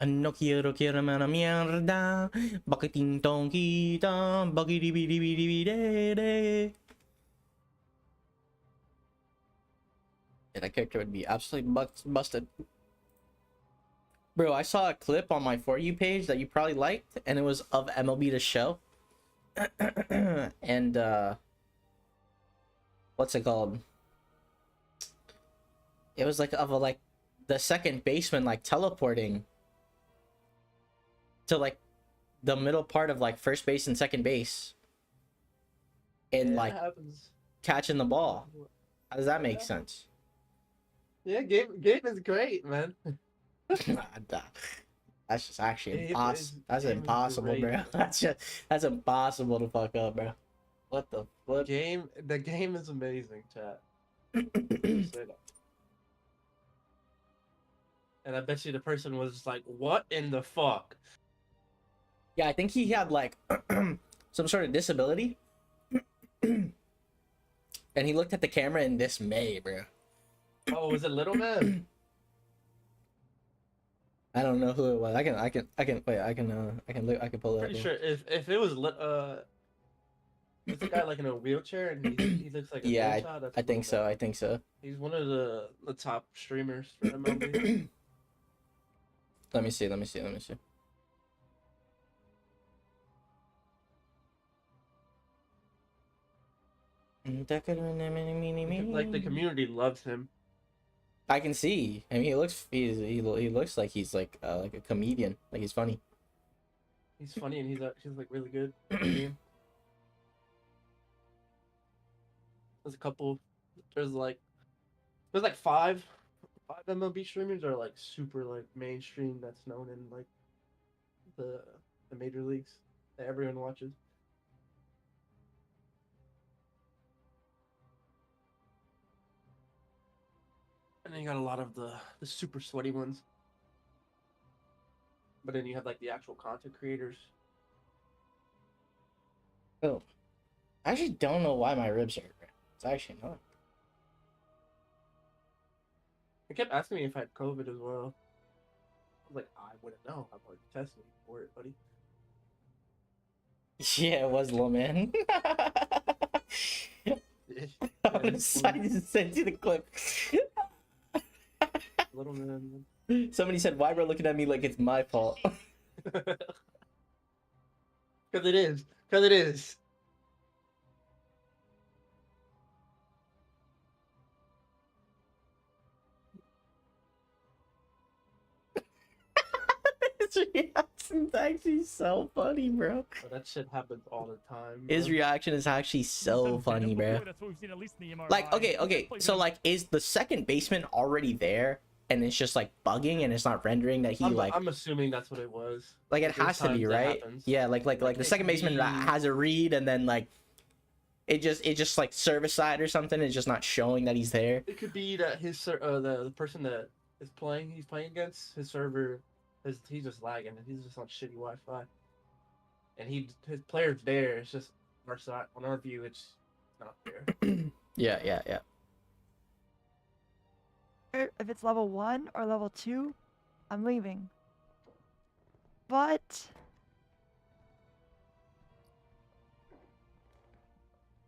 No quiero una mierda. Bakiting tongita. Bagidibidibidibide. Yeah, that character would be absolutely busted. Bro, I saw a clip on my For You page that you probably liked, and it was of MLB The Show. And, what's it called? It was like of a, like, the second baseman, like, teleporting to, like, the middle part of, like, first base and second base. And, like, catching the ball. How does that make sense? Yeah, game is great, man. That's just actually impossible. That's impossible, bro. That's impossible to fuck up, bro. What the flip? The game is amazing, chat. And I bet you the person was like, "What in the fuck?" Yeah, I think he had like some sort of disability, and he looked at the camera in dismay, bro. Oh, was it Little Man? I don't know who it was. I can wait. I can pull it up. Pretty sure if it was it's a guy like in a wheelchair and he looks like a yeah, child, I think so. I think so. He's one of the top streamers for MLB. Let me see. Like the community loves him. I can see. I mean, he looks like he's like a comedian. Like he's funny. He's funny and he's like really good at the game. There's a couple. There's like five MLB streamers that are like super like mainstream that's known in like the major leagues that everyone watches. And then you got a lot of the super sweaty ones. But then you have like the actual content creators. Oh, I actually don't know why my ribs hurt. It's actually not. They kept asking me if I had COVID as well. I was like, I wouldn't know. I'm already testing for it, buddy. Yeah, it was little man. I decided to send you the clip. Little man. Somebody said, "Why bro looking at me like it's my fault?" Because it is. Because it is. His reaction's actually so funny, bro. Oh, that shit happens all the time. His bro. reaction is actually so funny, bro. Like, okay. So, like, is the second baseman already there, and it's just like bugging, and it's not rendering that he I'm assuming that's what it was. like it has to be, right? Yeah, like the second baseman has a read, and then like it just like service side or something. It's just not showing that he's there. It could be that the person that is playing he's playing against, his server he's just lagging and he's just on shitty Wi-Fi. And his player's there. It's just our side on our view. It's not there. Yeah. If it's level 1 or level 2, I'm leaving. But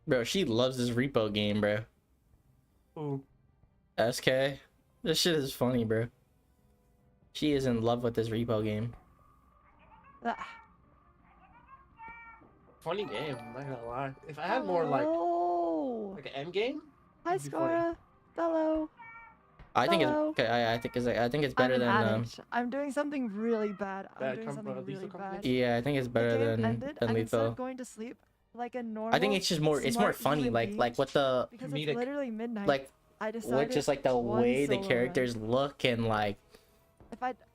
Bro, she loves this repo game, bro. Ooh. SK, this shit is funny, bro. She is in love with this repo game. Funny game. I'm not gonna lie. If I had more like an end game. Hi, Scora. Hello. I think it's okay. I think it's better than I'm doing something really bad. I'm doing something really bad. Yeah, I think it's better than Instead lethal. of going to sleep like a normal. I think it's just more. It's more funny. Like what the because it's literally midnight. like I decided with just like the way the characters look and like.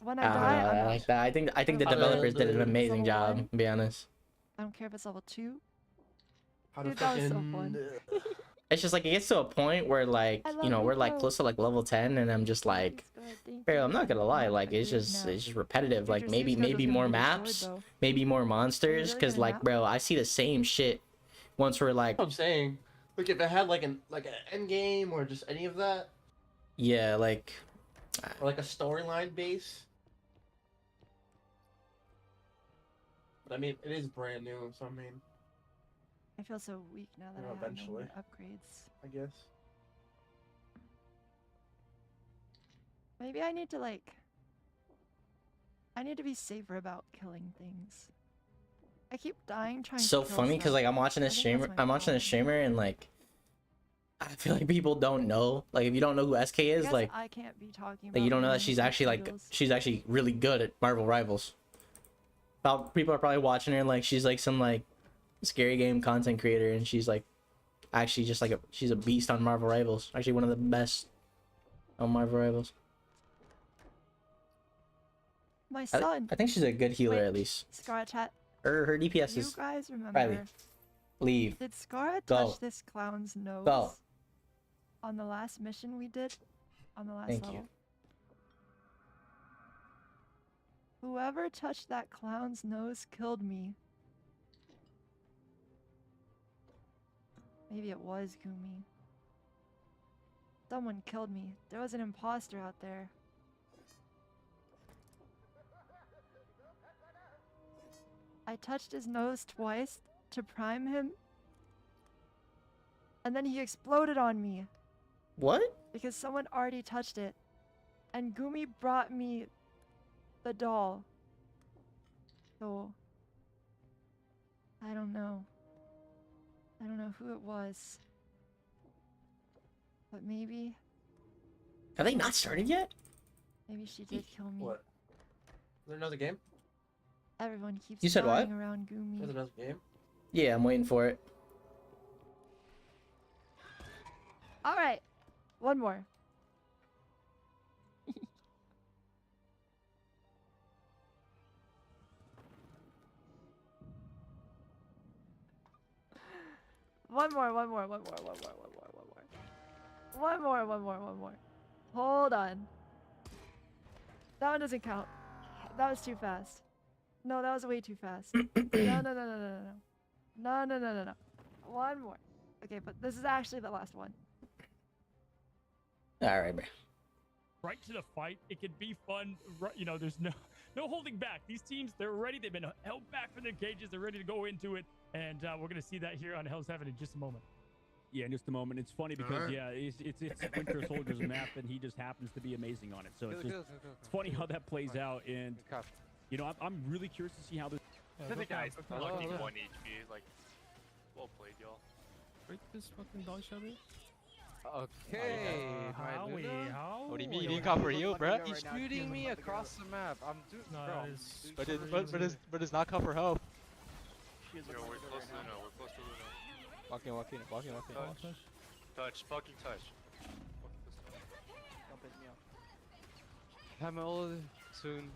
When I die, I'm like that. I think the developers did an amazing job. To be honest. I don't care if it's level 2. How Dude, that was so fun. It's just like it gets to a point where like we're like close to like level 10 and I'm just like, bro, I'm not gonna lie, like it's just repetitive. Like maybe more maps, maybe more monsters, because like bro, I see the same shit once we're like. I'm saying, like if it had like an end game or just any of that. Yeah, like. Or like a storyline base. But I mean, it is brand new, so I mean. I feel so weak now that I have no more upgrades. I guess. Maybe I need to I need to be safer about killing things. I keep dying trying to So kill funny because stuff. like I'm watching a streamer and like I feel like people don't know. Like if you don't know who SK is, like I can't be talking like you don't know that she's actually really good at Marvel Rivals. People are probably watching her like she's like some like scary game content creator and she's like actually just like she's a beast on Marvel Rivals. Actually one of the best on Marvel Rivals. My son. I think she's a good healer at least. Scar chat. Her DPS You is guys remember? Riley. Leave. Did Scar Go. touch this clown's nose? Go. On the last mission we did? On the last Thank level? you. Whoever touched that clown's nose killed me. Maybe it was Gumi. Someone killed me. There was an imposter out there. I touched his nose twice to prime him. And then he exploded on me. What? Because someone already touched it. And Gumi brought me the doll. So I don't know. I don't know who it was. But maybe. Have they not started yet? Maybe she did kill me. What? Is there another game? Everyone keeps You said what? flying around Gumi. That's another game. Yeah, I'm waiting for it. All right, one more. One more. Hold on. That one doesn't count. That was too fast. No, that was way too fast. No. One more. Okay, but this is actually the last one. All right, bro. Right to the fight. It can be fun. You know, there's no holding back. These teams, they're ready. They've been held back from their cages. They're ready to go into it. And we're going to see that here on Hell's Heaven in just a moment. Yeah, in just a moment. It's funny because yeah, it's Winter Soldier's map, and he just happens to be amazing on it. So it's just it's funny how that plays out. And you know, I'm really curious to see how this. The guy's fucking 1 HP. Like, well played, y'all. Break this fucking dog shelter. Okay, What do you mean? You didn't call for heal, bruh? He's shooting me across the map. I'm doing, bro. But it's not call for help. Yo, we're close to Luna. We're close to Luna. Walk in. Touch. Fucking touch. Don't piss me off. I'm old soon.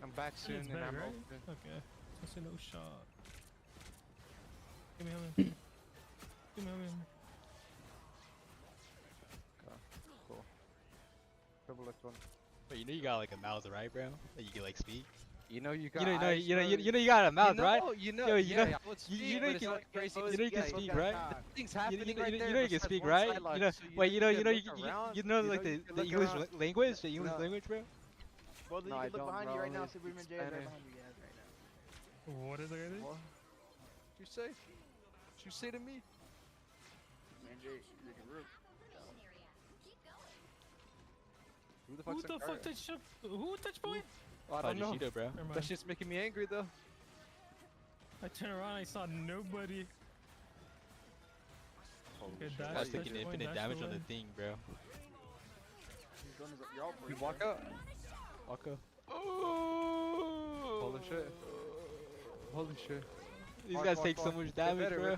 I'm back soon, It's and better, I'm right? old. Okay. I say no shot. Give me him. Cool. Double X one. But you know you got like a mouth, right, bro? That you can like speak. You know you got. You got a mouth, right? You know you can speak, right? Things happening right there. You know you can speak, right? You know, wait, you know like the English language, bro. Well, then you can look behind you right now. See Ruben J is right behind you guys right now. What is it? What you say? What you say to me? Man, J, you're the roof. Who the Who the fuck touched ship? Who touched point? Oh, I don't know, bro. That shit's making me angry though. I turned around, I saw nobody. Okay, that's taking infinite damage on the thing, bro. You walk up. Oh! Holy shit. These guys take so much damage, bro.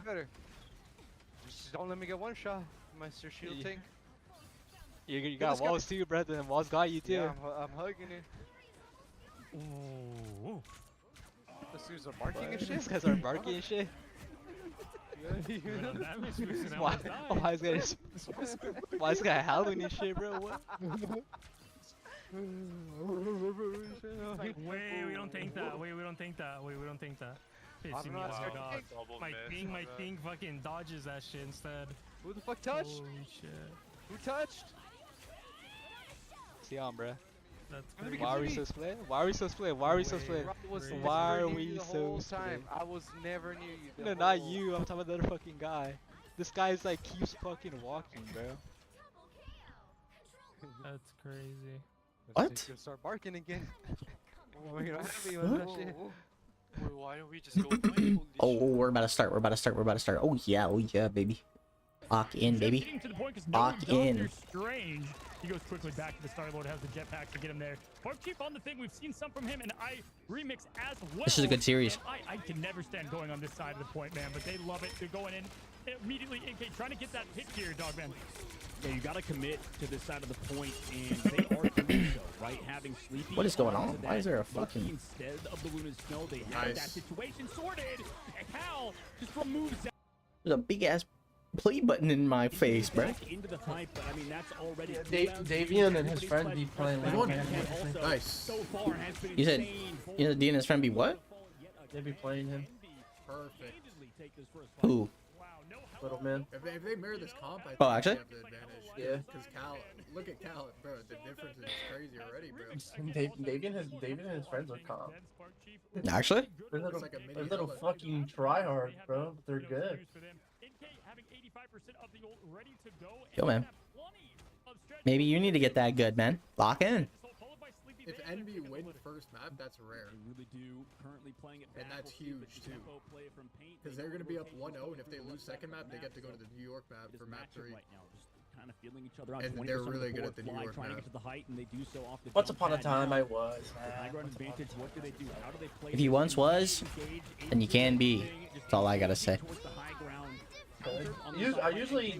Just don't let me get one shot, Mr. Shield Tank. You got walls too, brother, and walls got you too. Yeah, I'm hugging it. Ooh. This dude's barking and shit? These guys are barking and shit? Why is this guy howling and shit, bro? What? Like, wait, we don't think that. Pissing me off, dog. My thing fucking dodges that shit instead. Who the fuck touched? Holy shit. Who touched? See on, bro. That's Why are we so split? Why are we so split? I was never near you. No, not you. I'm talking about the other fucking guy. This guy's like keeps fucking walking, bro. That's crazy. What? Start barking again. Wait, why don't we just go play? Oh, we're about to start. Oh yeah, baby. Lock in, baby. Lock in. Strange. He goes quickly back to the Star-Lord, has the jetpack to get him there. Barkeep on the thing, we've seen some from him, and I remix as well. This is a good series. I can never stand going on this side of the point, man, but they love it. They're going in immediately. AK trying to get that hit here, dog man. Yeah, you gotta commit to this side of the point, and they are doing so, right? Having Sleepy. What is going on? Why is there a fucking... Instead of the Luna's Snow, they have that situation sorted. And Cal just removes that. There's a big ass play button in my face, bro. Into the fight, but I mean that's already Davian and his friend be playing. Nice. You said D and his friend be what? They be playing him. Perfect. Who? Little man. If they mirror this comp, I think Oh, actually? they have the advantage. Yeah. Because Cal, look at Cal, bro. The difference is crazy already, bro. Davian and his friends are calm. Actually? They're little fucking tryhards, bro. But they're good. Yo, man. Maybe you need to get that good, man. Lock in. If Envy win first map, that's rare. And that's huge, too. Because they're going to be up 1-0, and if they lose second map, they get to go to the New York map for map 3. kind of feeling each other out. And 20% they're of the really good board at the fly, New York trying to map. get to the height, and they do so off the Once jump upon a pad. time, Now, I was. the high ground advantage. What do they do? How do they play? If you once was, then you can be. That's all I gotta say. I usually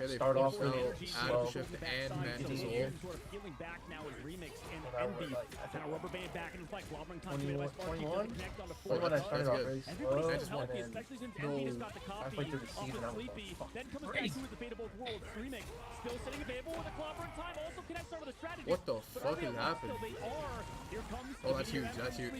start off really slow. Shift and Mantis ult. Sort of feeling back now is Remix and Envy. Kind of rubber band back into play. Clobbering constantly by Sparky. Doesn't connect onto four. When I started off very slow, Everybody's so and healthy, then especially since Envy has got the copy halfway through the off season, of I was Sleepy. like, Then comes back to the fate of both worlds. Remix still sitting available with a clobbering time. Also connects onto the strategy. What the But fuck RBL is happening? They are. Here comes Oh, that's the huge. That's huge.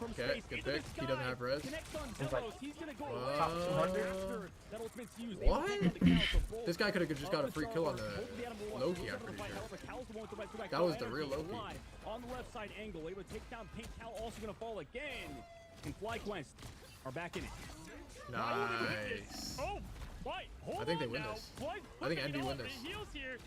from Okay, space good into pick. the He doesn't sky. have res. Connects on He's like, Zelos. He's gonna go top 200. after that ultimate's used. What? They take out the count, so both This guy could have just got a free kill on the both of the animal Loki, walkers I'm up to the pretty fight. sure. However, Cal's the one with the right back. That was the real Loki. Alive. On the left side angle, able to take down Pink. Cal also gonna fall again. And FlyQuest are back in it. Nice. Oh, Fly, hold I think they on win now. this. Fly, I think putting Envy it win on this. the heels here.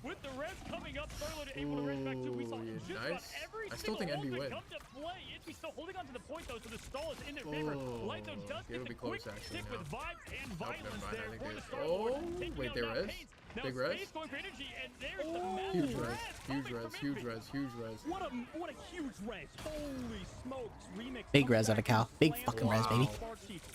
With the res coming up, Starlet able to res back too. We saw Ooh, just about nice. every I still single think Envy ultimate win. come to play. Envy still holding on to the point though, so the stall is in their favor. Oh, Lighto does it'll get be the quick close, actually, stick now. with vibes and Nope, violence never mind. there I think for they. the Star Oh, Taking wait, out they now res? Paints. Now Big res? Space going for energy, and there's the Huge massive res. res Huge coming res. from Huge Envy. res. Huge res. What a huge res. Holy smokes. Remix. Big res out of Cal. Big fucking res, baby.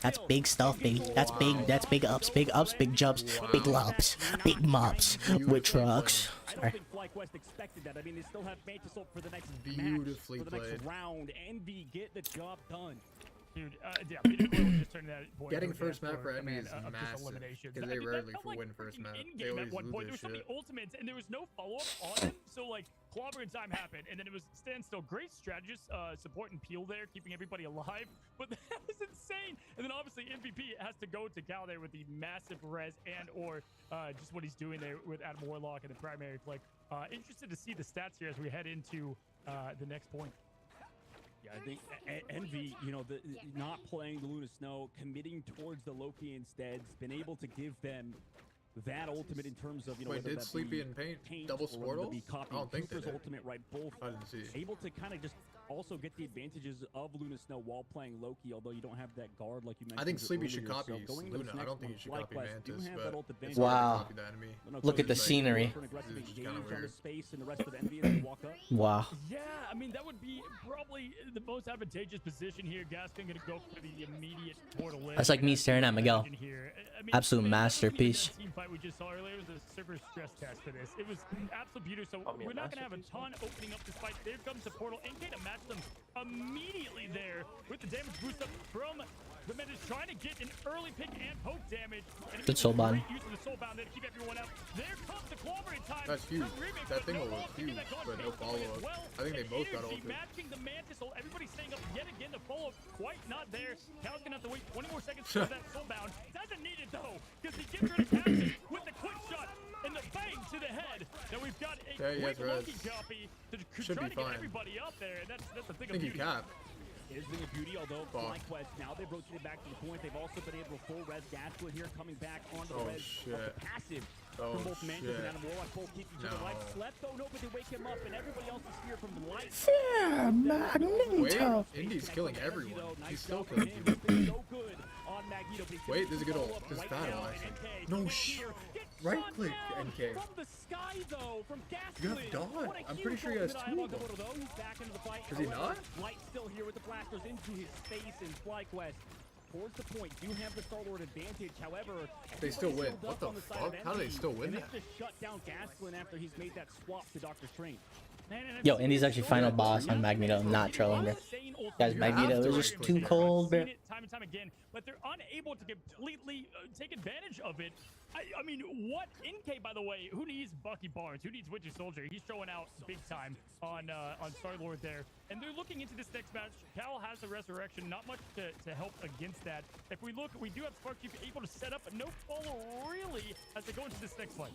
That's big stuff, baby. That's big. That's big ups, big ups, big jumps, big lumps, big mops with trucks. I don't Sorry. think FlyQuest expected that. I mean, they still have Mantis ult for the next Beautifully match, for the next played. round. Envy get the job done. Dude, yeah, Peter Quill just turned that point Getting over first there map for Envy command is of just massive. eliminations. Because I they mean, that rarely felt like win first freaking map. They in-game always at one lose point. their There was so many shit. ultimates, and there was no follow-up on them. So, like, clobbering time happened, and then it was standstill. Great strategist, support and peel there, keeping everybody alive. But that was insane. And then, obviously, MVP has to go to Cal there with the massive res and or just what he's doing there with Adam Warlock and the primary flick. Interested to see the stats here as we head into the next point. Yeah, I think Envy, you know, not playing the Luna Snow, committing towards the Loki instead, been able to give them that ultimate in terms of, you know, Wait, whether did that Sleepy be and Paint Paint double or whether Sportals? it be I copy don't think they Cooper's did. ultimate, right? Both I didn't see. able to kind of just also get the advantages of Luna Snow while playing Loki, although you don't have that guard like you mentioned. I think Sleepy should earlier. copy So going into Luna. this I don't next think one, he should copy FlyQuest do Mantis, have but that ult it's advantage. hard to Wow. copy the enemy. Look at the scenery. For an aggressive This is engage kinda on the weird. space and the rest of Envy as they walk up. Wow. Yeah, I mean, that would be probably the most advantageous position here. Gaskin going to go for the immediate portal in. That's like me staring at Miguel. Here. I mean, Absolute masterpiece. That team fight we just saw earlier was a server stress test for this. It was absolute beauty. So we're not going to have a ton opening up this fight. There comes the portal. NK to match them immediately there with the damage boost up from the Menace, trying to get an early pick and poke damage. And Good soul bond. Using the soul bound there to keep everyone out. There comes the clobbering time. That's huge. from Remix, That but thing no was ult to huge, get that going but no Paint going as follow-up. well. I think they And both got energy ulted. matching the Mantis ult. Everybody's staying up yet again. The follow-up quite not there. Cal's gonna have to wait 20 more seconds for that soul bound. Doesn't need it though, because he gets rid of Captain with the quick shot and the bang to the head. Now we've got a Okay, quick yes, Loki res. copy to Should try be to get fine. everybody up there. And that's the thing I think of he beauty. capped. It is the thing of beauty, although Fuck. FlyQuest, now they've rotated back to the point. They've also been able to full res Gasquet here, coming back onto the Oh, res shit. of the passive Oh, from both Mantis shit. and Adam Warlock. Both keep each other No. alive. Slept though, no, but they wake him up, and everybody else is here from the light. Yeah, Magneto. Wait, Indy's killing everyone. He's still Nice killing job people. from him. So good on Magneto, but he's gonna Wait, get this is a the good ult. follow-up This is right battle, now, actually. and NK No gets sh- here, gets right shot click, down NK. From the sky though, from Gasquet. You have Dawn. What a I'm huge pretty sure he has ultimate two on of them. Goto, though. He's back into the fight. Is he However, not? Light still here with the blasters into his face, and FlyQuest towards the point. Do have the Star-Lord advantage. However, They still win. everybody's What held the up on the side of fuck? How do they Envy, still win and that? they just shut down Gasquet after he's made that swap to Doctor Strange. Yo, Indy's actually final boss on Magneto. I'm not trolling, bro. Guys, Magneto is just too cold, bro. Seen it time and time again, but they're unable to completely take advantage of it. I mean, what NK, by the way, who needs Bucky Barnes? Who needs Winter Soldier? He's showing out big time on Star-Lord there. And they're looking into this next match. Cal has the resurrection, not much to help against that. If we look, we do have Sparky able to set up, but no follow really as they go into this next fight.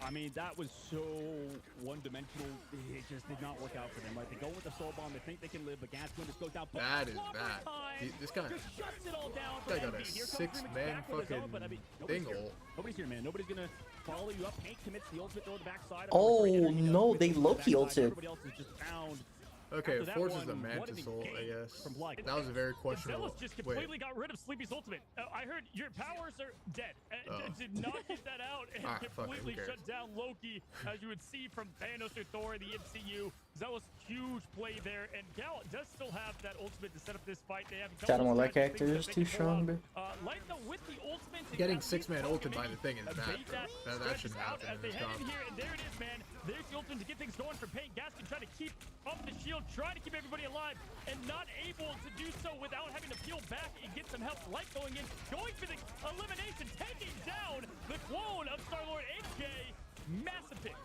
I mean, that was so one-dimensional. It just did not work out for them. Right? They go with the soul bomb. They think they can live, but Gasquet just goes down. That is bad. This guy, Just shuts it all down for this guy got Envy. a Here comes 6-man Remix back with his fucking own, but I mean, thing here. ult. Nobody's here, man. Nobody's gonna follow you up. Paint commits the ultimate throw to the backside. Oh, no, they Loki ulted. Everybody else is just bound Okay, After that forces one, the what mantis an ult, I engage guess. from Blythe. That was a very questionable. Zealous just Wait, completely got rid of Sleepy's ultimate. I heard your powers are dead. Did not get that out and Alright, fuck it, who completely cares? shut down Loki, as you would see from Thanos or Thor in the MCU. Zealous, huge play there, and Gal does still have that ultimate to set up this fight. They have a Shadow couple More of Light strategies character is that too they can pull strong, out. bro. Light though with the ultimate, getting at least 6-man ulted by maybe the thing is bad, evade bro. That stretches shouldn't out happen as in they this head comp. in here, and there it is, man. There's the ultimate to get things going for Pain. Gaston trying to keep up the shield, trying to keep everybody alive, and not able to do so without having to peel back and get some help. Light going in, going for the elimination, taking down the clone of Star-Lord. AK, massive pick.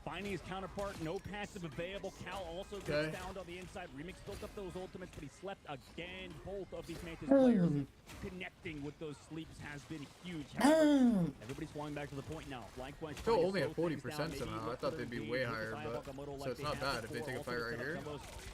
Finding his counterpart, no passive available. Cal also gets found on the inside. Remix built up those ultimates, but he slept again. Both of these Mantis players connecting with those sleeps has been huge. However, everybody's flying back to the point now. Likewise, Still only at 40% somehow. I thought they'd be way higher, but so it's not bad if they take a fight right here.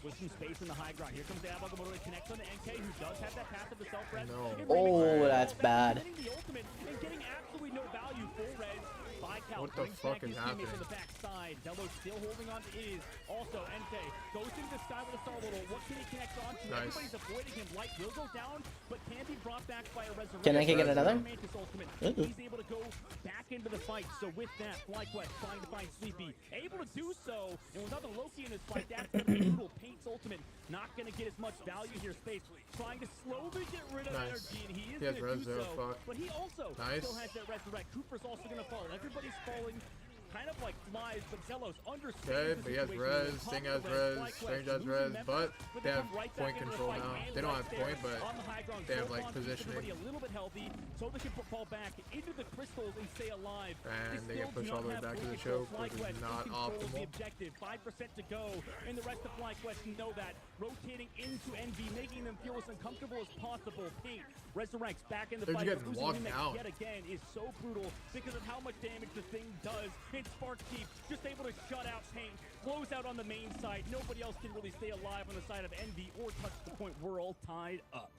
With some space in the high ground. Here comes the Abagamotto to connect on the NK, who does have that passive to self-res. No. Oh, that's bad. Getting the ultimate and getting absolutely no value. Full res by Cal. What the fuck is happening? From the backside. Dello still holding on to is. Also, NK goes into the sky with a star little. What can he connect on to? Nice. Everybody's avoiding him. Light will go down, but can be brought back by a resurrection. Can NK get another? He's able to go back into the fight. So with that, FlyQuest trying to find Sleepy. Able to do so. And with another Loki in his fight, that's the brutal Paint's ultimate. Not going to get as much value here. Space trying to slowly get rid of energy. And he is going to do so. Fuck. But he also still has that resurrect. Cooper's also going to fall. Everybody's falling. Kind of like flies, but Zelos understands Okay, the but he has situation. res, Sting has res, Strange has res, but they have point control now. They don't have point, but they have like positioning. A little bit healthy, so they can fall back into the crystals and stay alive. And they get pushed all the way back to the choke, which is not optimal. The objective, 5% to go, and the rest of FlyQuest know that. Rotating into Envy, making them feel as uncomfortable as possible. Paint resurrects back in the They're fight. just getting locked down. Yet again is so brutal because of how much damage the thing does. And Spark Chief just able to shut out Paint, close out on the main side. Nobody else can really stay alive on the side of Envy or touch the point. We're all tied up.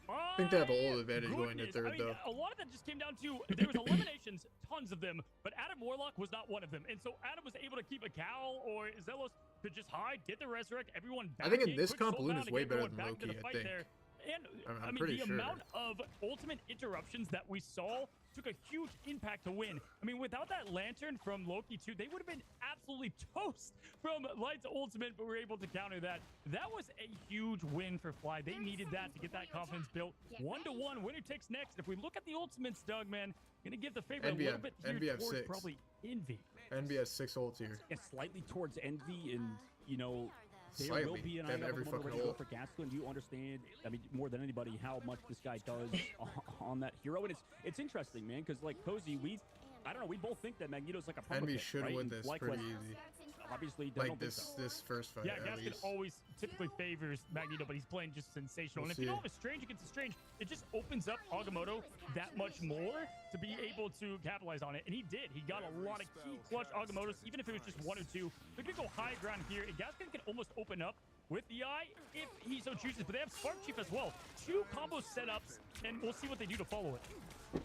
I think they have a whole advantage going to third, though. A lot of that just came down to there was eliminations, tons of them, but Adam Warlock was not one of them. And so Adam was able to keep a Cal or Zealous to just hide, get the resurrect, everyone back. I think in this quick comp, soul Luna's down way and better get than going back to Loki, the I fight think. there. And I'm I mean, pretty the sure. amount of ultimate interruptions that we saw took a huge impact to win. I mean, without that lantern from Loki too, they would have been absolutely toast from Light's ultimate, but we were able to counter that. That was a huge win for Fly. They needed that to get that confidence built. 1-1, winner takes next. If we look at the ultimates, Doug, man, gonna give the favor a little bit here towards probably Envy. Envy has 6 ults here. Yeah, slightly towards Envy, and you know, there Slightly. will be an They have every item fucking ready to go ult. for Gaston. Do you understand? I mean, more than anybody, how much this guy does on that hero, and it's interesting, man, because like Cozy, I don't know, we both think that Magneto's like a perma Envy pick, should right? win And this FlyQuest pretty easy. Obviously, they Like don't think this first fight. Yeah, at Gaston least. always typically favors Magneto, but he's playing just sensational. We'll And if you don't see. have a Strange against a Strange, it just opens up Agamotto that much more to be able to capitalize on it. And he did. He got a lot of key clutch Agamottos, even if it was just 1 or 2. They're going to go high ground here, and Gaston can almost open up with the eye if he so chooses. But they have Spark Chief as well. 2 combo setups, and we'll see what they do to follow it.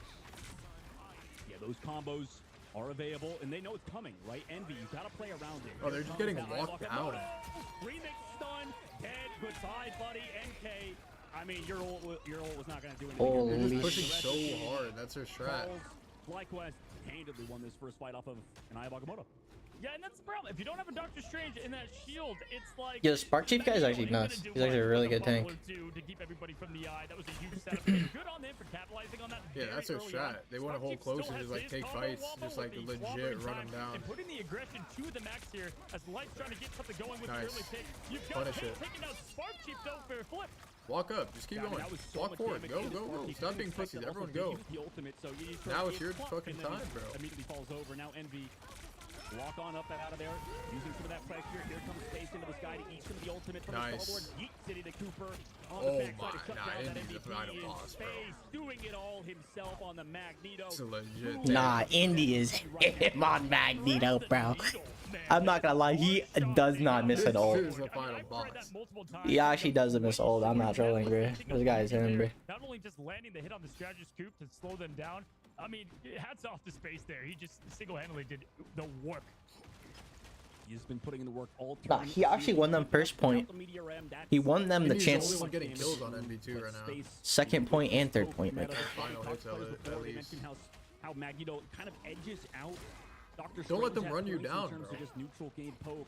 Yeah, those combos are available, and they know it's coming, right? Envy, you gotta play around it. Oh, they're just getting locked down. Remix stun, dead, goodbye, buddy. NK, I mean, your ult was not gonna do anything. They're just pushing so hard. That's their strat. FlyQuest handedly won this first fight off of an Eye of Agamotto. Yeah, and that's the problem. If you don't have a Doctor Strange in that shield, it's like... Yeah, the Spark Chief guy is actually nuts. He's actually a really good tank. To keep everybody from the eye. That was a huge setup. Good on them for capitalizing on that. Yeah, that's their strat. They want to hold close and just like take fights, just like legit run them down. And putting the aggression to the max here as Light's trying to get something going with the Nice. early pick. You've got Punish Pain it. taking out Spark Chief though for a flip. Walk up, just keep going. Walk forward, go, go, go. Stop being pussies, everyone go. Now it's your fucking time, bro. Immediately falls over. Now Envy. Walk on up out of there, using some of that pressure. Here comes Space into the sky to eat some of the ultimate from the Star-Lord. Yeet City to Cooper on the backside to shut down that MVP. And Space doing it all himself on the Magneto. It's a legit Nah, Indy is him on Magneto, bro. I'm not gonna lie, he does not miss an ult. This is the final boss. He actually doesn't miss ult. I'm not trolling, bro. This guy's him, bro. Not only just landing the hit on the strategist coup to slow them down. I mean, hats off to Space there. He just single-handedly did the work. He's been putting in the work all Nah, he actually won them first point. He won them the He's chance. the only one getting kills on NB2 right now. Second point and third point. Like, Final hits of it, at least. How Magneto kind of edges out Dr. Don't let them Strange run at you points down, in terms bro. of just neutral game poke.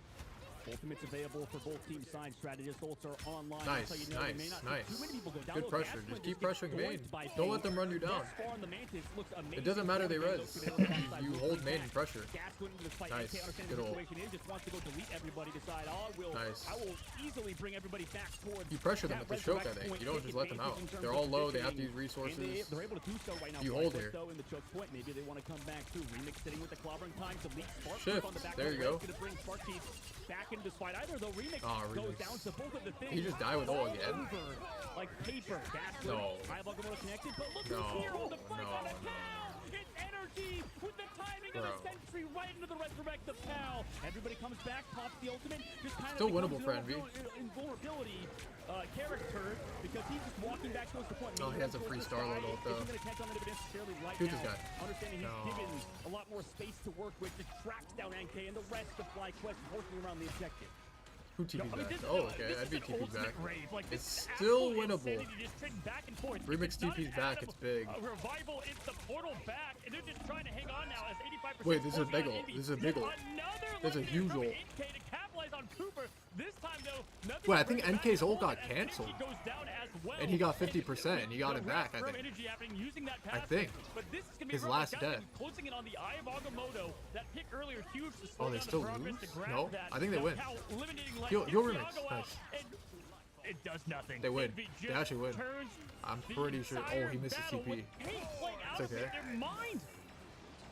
Ultimates available for both team sides. Strategist ults are online. Nice, That's how you know they may not see too many people go down. Good Those pressure. Gasquin Just keep get pressuring main. poised by Don't Pain. let them run you down. Thus far on the Mantis, looks It amazing. doesn't matter they res. Goes to the outside, You will hold bring main back. and pressure. Gasquin into the fight. Nice. AK understands Good the ult. situation is, just wants to go delete everybody. Decide, Nice. I will easily bring everybody back towards. You pressure them that with the choke, I resurrect think. point, You don't take just let them out. advantage in They're terms all of low. They have positioning, these resources. and they're able to do so right now. You hold Flyquest, here. though, in the choke point. Maybe they want to come back too. Remix sitting with the clobbering time. Delete Spark Shift. on the back. There you go. Going to bring Spark Teeth back into this fight. Either though, Remix goes Remix. down to both of the things. He just died with ult again. Over, like paper. Gasquin, No. high Locomotive connected, but look No. who's here on the fight No. on the cow. It's energy with the timing of Bro. the sentry right into the resurrect the pal. Everybody comes back, pops the ultimate. Just kind Still of winnable for becomes Envy. an invulnerability character because he's just walking back towards the point. Oh, he has a free Star-Lord ult, though. Isn't going to catch on anybody necessarily right Shoot now. this guy. Understanding he's No. given a lot more space to work with. Just tracks down NK and the rest of FlyQuest working around the objective. Who TP's back? this- Oh, okay. this I'd is be an TP's ultimate back. rave. Like, this It's is still absolute winnable. insanity, just trading back and forth. Remix It's not TP's an back. Adam, It's big. Revival, it's the portal back, and they're just trying to hang on now as 85%. Wait, this is a holding big on ult. Envy. This is a big ult. Another There's a limited huge from ult. NK to capitalize on Cooper. This time, though, nothing Wait, I to think bring it back NK's ult forward got as cancelled. Envy goes down as well. And he got 50%, and he got The it back, I firm think. energy happening, using that I passive, think. But this is gonna be His rough. last Gasquin death. closing in on the Eye of Agamotto. That pick earlier, huge to slow Oh, they down still the progress lose? to grab No? that. I think they Now win. Cal eliminating He'll remix. Yagawa, Nice. and it does nothing. They win. Envy They just actually win. turns I'm the pretty sure. Oh, entire he misses battle TP. with pain playing out It's of okay. their mind.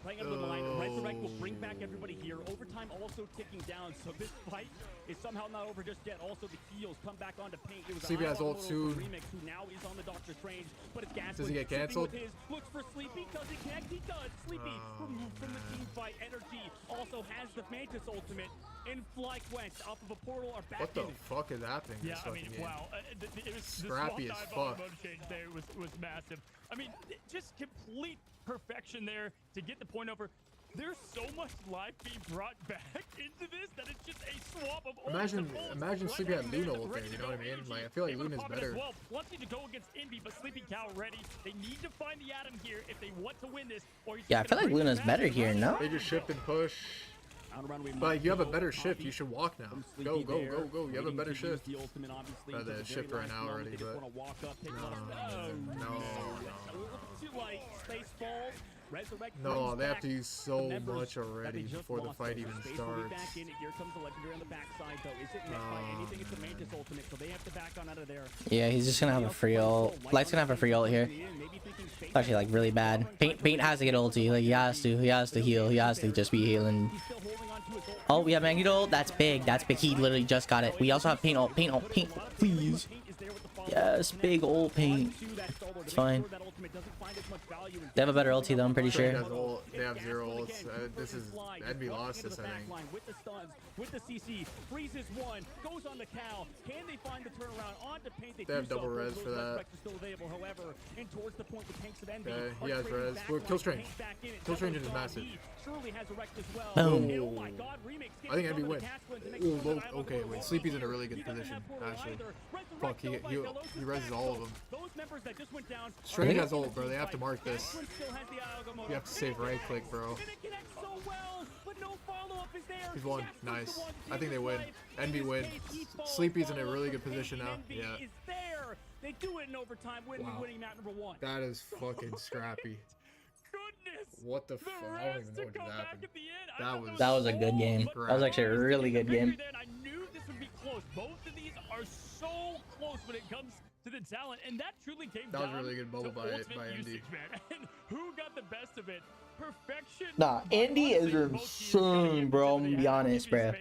Playing out of the line, Resurrect will bring back everybody here. Overtime also ticking down, so this fight is somehow not over just yet. Also, the heals come back onto Paint. It was Sleepy a has ult Remix soon. who now is on the Doctor Strange, but it's Gasquin. Does he get sitting cancelled? with his, looks for Sleepy. Does he connect? He does. Sleepy removed from the team fight. Energy also has the Mantis ultimate. In FlyQuest off of a portal are back What the in. fuck is happening in Yeah, this I fucking mean, game? wow. It was Scrappy the as swap dive fuck. on mode change there was massive. I mean, just complete perfection there to get the point over. There's so much life being brought back into this that it's just a swap of all Imagine right Sleepy had there, Luna ult there, ready you to know what go. I mean? Energy Like, I feel like able to Luna's pop it as better. well. Wanting to go against Envy, but Sleepy Cow ready. They need to find the Atom here if they want to win this. Or he's yeah, I just feel gonna like bring it Luna's back better and here, run no? it. They just shift and push. But you have a better shift. You should walk now. Go, go, go, go. You have a better shift. Rather shift right now already, but no. No, they have to use so much already before the fight even starts. Here comes the legendary on the backside, though. Is it met by anything? It's a Mantis ultimate, so they have to back on out of there. Yeah, he's just gonna have a free ult. Light's gonna have a free ult here. It's actually like really bad. Paint has to get ulti. Like he has to heal. He has to just be healing. Oh, we have Magneto ult. That's big. That's big. He literally just got it. We also have Paint ult. Paint ult. Paint, please. Yes, big ult Paint. It's fine. They have a better ulti though, I'm pretty sure. They have 0 ults. This is Envy lost this, I think. With the stuns, with the CC, freezes one, goes on the cow. Can they find the turnaround onto Paint? They have double res for that. Still available, however, and towards the point, the tanks of Envy. Okay, he has res. Look, Kill Strange. Kill Strange is massive. Surely has a wreck as well. Boom. Oh my God, Remix. I think Envy win. Ooh, okay, wait. Sleepy's in a really good position, actually. Fuck, he reses all of them. Strange has ult, bro. They have to mark this. You have to save right click, bro. He's won. Nice. I think they win. Envy win. Sleepy's in a really good position now. Yeah. They do it in overtime, winning map number 1. That is fucking scrappy. What the fuck? I don't even know what just happened. That was a good game. That was actually a really good game. I knew this would be close. Both of these are so close when it comes to the talent, and that truly came That was down a really good bubble to by ultimate Andy. usage, man. And who got the best of it? Perfection. Nah, Andy is insane, bro. I'm gonna be honest, bro.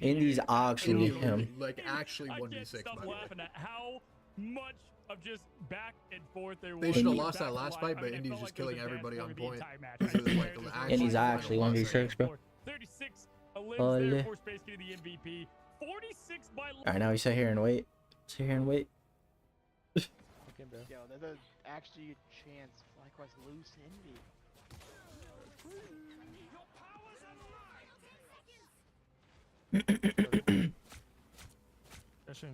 Andy's actually him. Like, actually I 1v6, can't stop by the way. laughing at how much of just back and forth there They was. should have lost that last fight, but Indy's just killing everybody on point. This is like Andy's actually 1v6, bro. 36 Oh, lives there yeah. for Space getting the MVP. 46 by Alright, now we sit here and wait. Sit here and wait. Yo, there's actually a chance FlyQuest lose to Envy. That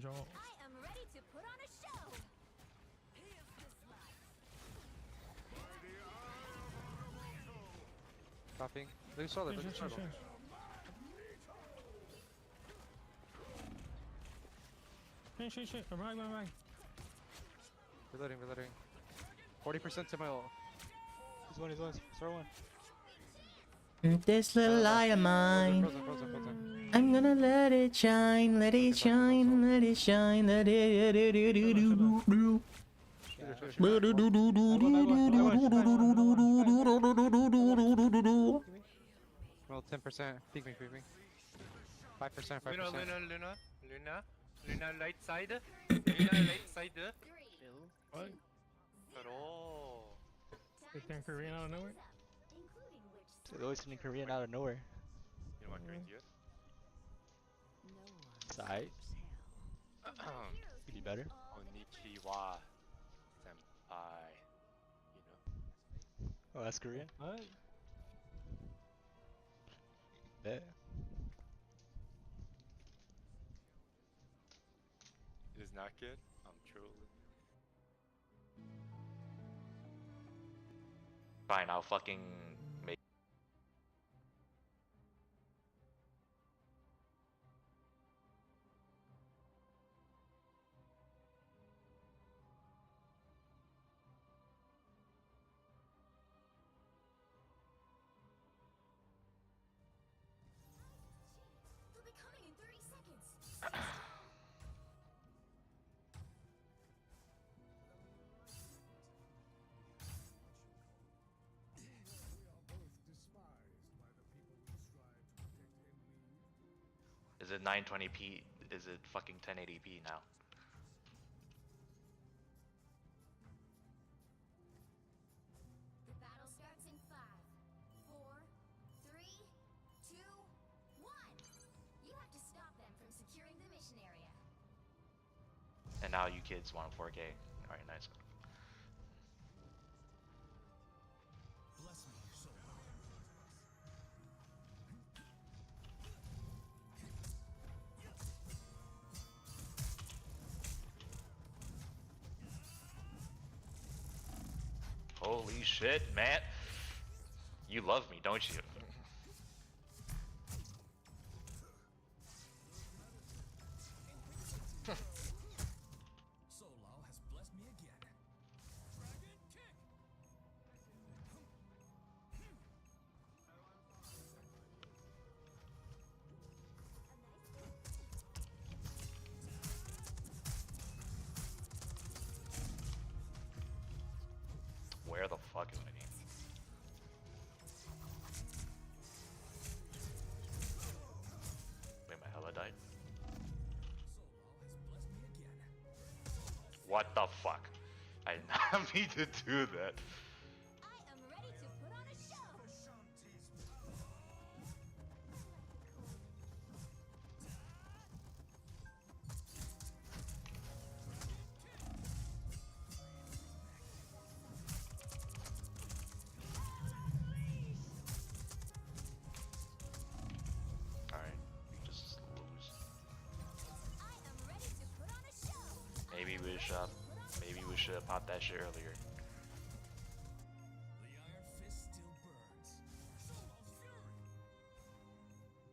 Joel. I am ready to put on a show. Dropping. Look solid. Look solid. Shit. Right. Reloading. 40% to my ult. He's one. Start one. This little lie of mine. Frozen. I'm gonna let it shine, let it shine, let it shine, let it do. Well, 10%. Peek me. 5%. Luna, light side. Luna, light side. What? Bro. They came Korean out of nowhere? They always speak Korean out of nowhere. You know what Korean do? It's alright. Could be better. Konnichiwa, senpai. You know? Oh, that's Korean? What? Yeah. It is not good. I'm trolling. Fine, I'll fucking make. They'll be coming in 30 seconds. Is it 920p? Is it fucking 1080p now? The battle starts in 5, 4, 3, 2, 1. You have to stop them from securing the mission area. And now you kids want 4K. Alright, nice. Holy shit, Matt. You love me, don't you? Where the fuck is my name? Wait, my hella died? What the fuck? I did not mean to do that. I am ready to put on a show. Alright, just lose. I am ready to put on a show. Maybe we should have popped that shit earlier.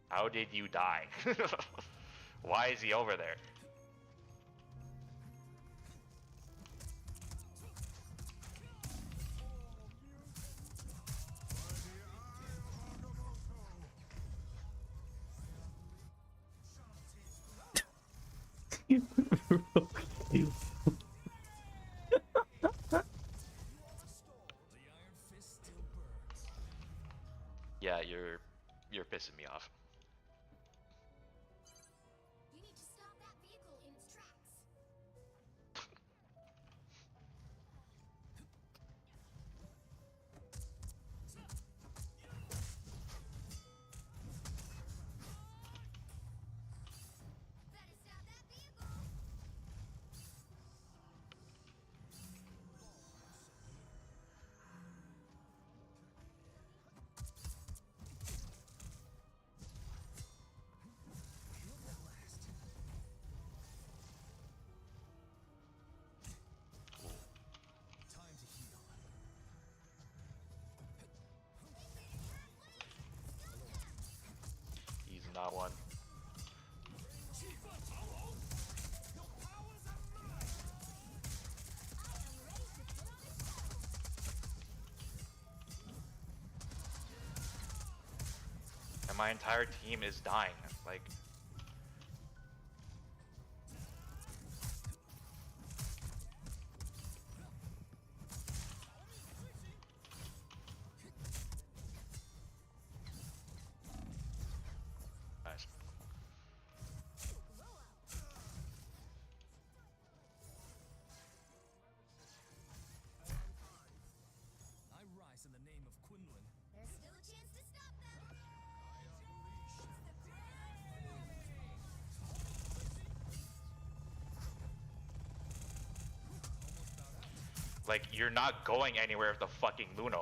How did you die? Why is he over there? Yeah, you're pissing me off. You need to stop that vehicle in its tracks. Better stop that vehicle. my entire team is dying. Like, nice. I rise in the name of Quinlan. There's still a chance to stop them. Like, you're not going anywhere with the fucking Luna.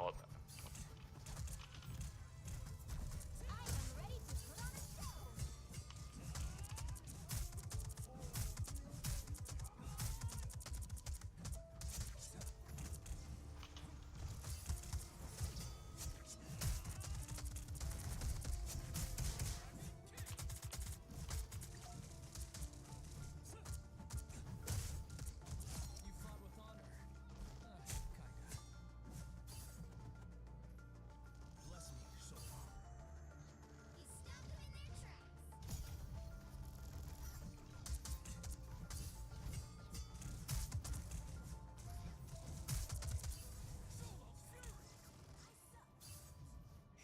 Bless me, so far. He stopped them in their tracks.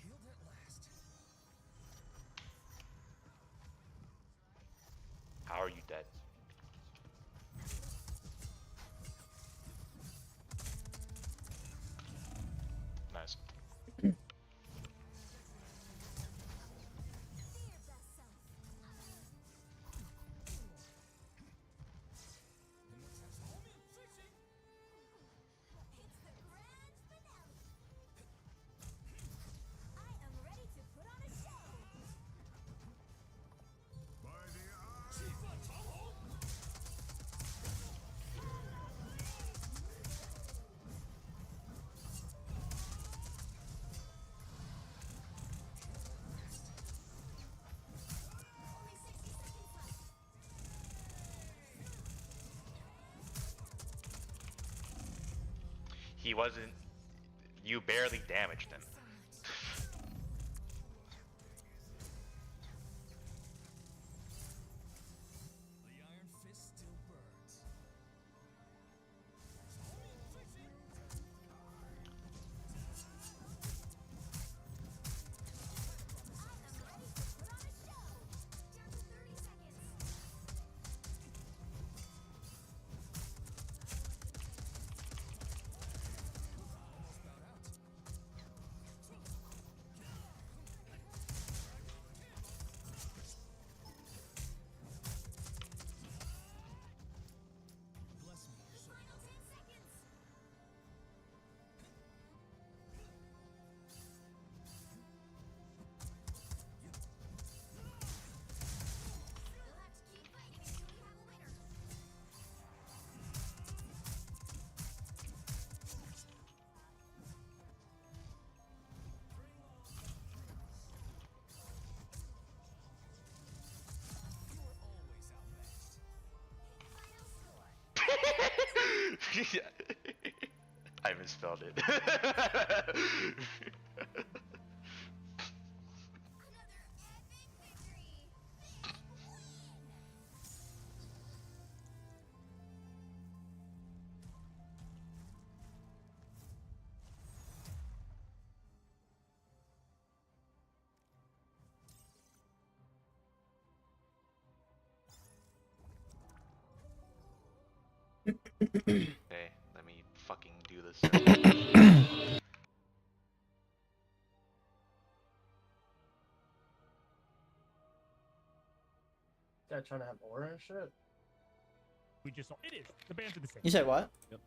Healed at last. How are you dead? Nice. It's the grand finale. I am ready to put on a show. Only 60 seconds left. He wasn't. You barely damaged him. The iron fist still burns. Down to 30 seconds. Bless me, so Final 10 seconds. You'll have to keep fighting until we have a winner. you're always outmatched. Final score. I misspelled it. Another epic victory. Big win. Okay, let me fucking do this. Guy trying to have aura and shit. We just saw it is the bands are the same. You said what? Yep.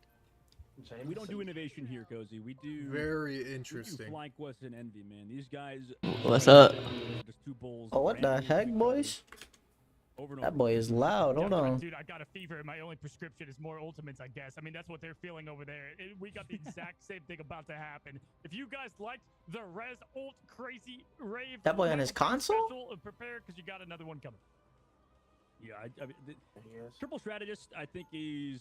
We don't do innovation here, Cozy. We do Very we do interesting. Fly Quest and Envy, man. These guys. What's up? Just two bulls. Oh, what the randomly heck, picked up boys? over and That over boy again. is loud. Hold Yeah, on. dude, I got a fever. My only prescription is more ultimates, I guess. I mean, that's what they're feeling over there. We got the exact same thing about to happen. If you guys liked the Res Ult Crazy Rave, That boy on his console? special, prepare because you got another one coming. Yeah, I mean, Triple Strategist, I think is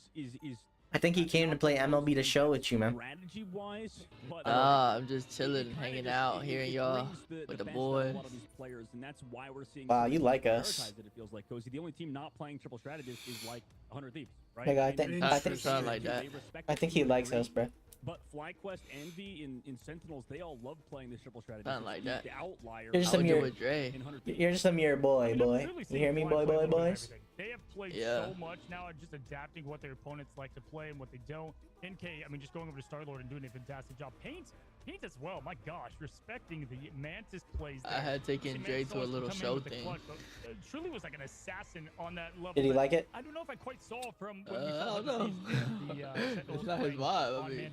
I think he came to play MLB The Show with you, man. Strategy-wise, but I'm just chilling, hanging out, hearing y'all with the boys. A lot of these players, and that's why we're seeing. Wow, you like us. It feels like Cozy. The only team not playing triple strategist is like 100 Thieves, right? Nigga, I think something like that. I think he likes us, bro. But FlyQuest, Envy, in Sentinels, they all love playing this triple strategy. Something like that. The outlier. You're just some you're just some your boy. You hear me, boys? They have played so much now, just adapting what their opponents like to play and what they don't. NK, I mean, just going over to Star-Lord and doing a fantastic job. Paint as well. My gosh, respecting the Mantis plays there. I had taken Jay to a little show thing. Truly was like an assassin on that level. Did he like it? I don't know if I quite saw from I don't know. It's not his vibe. I mean,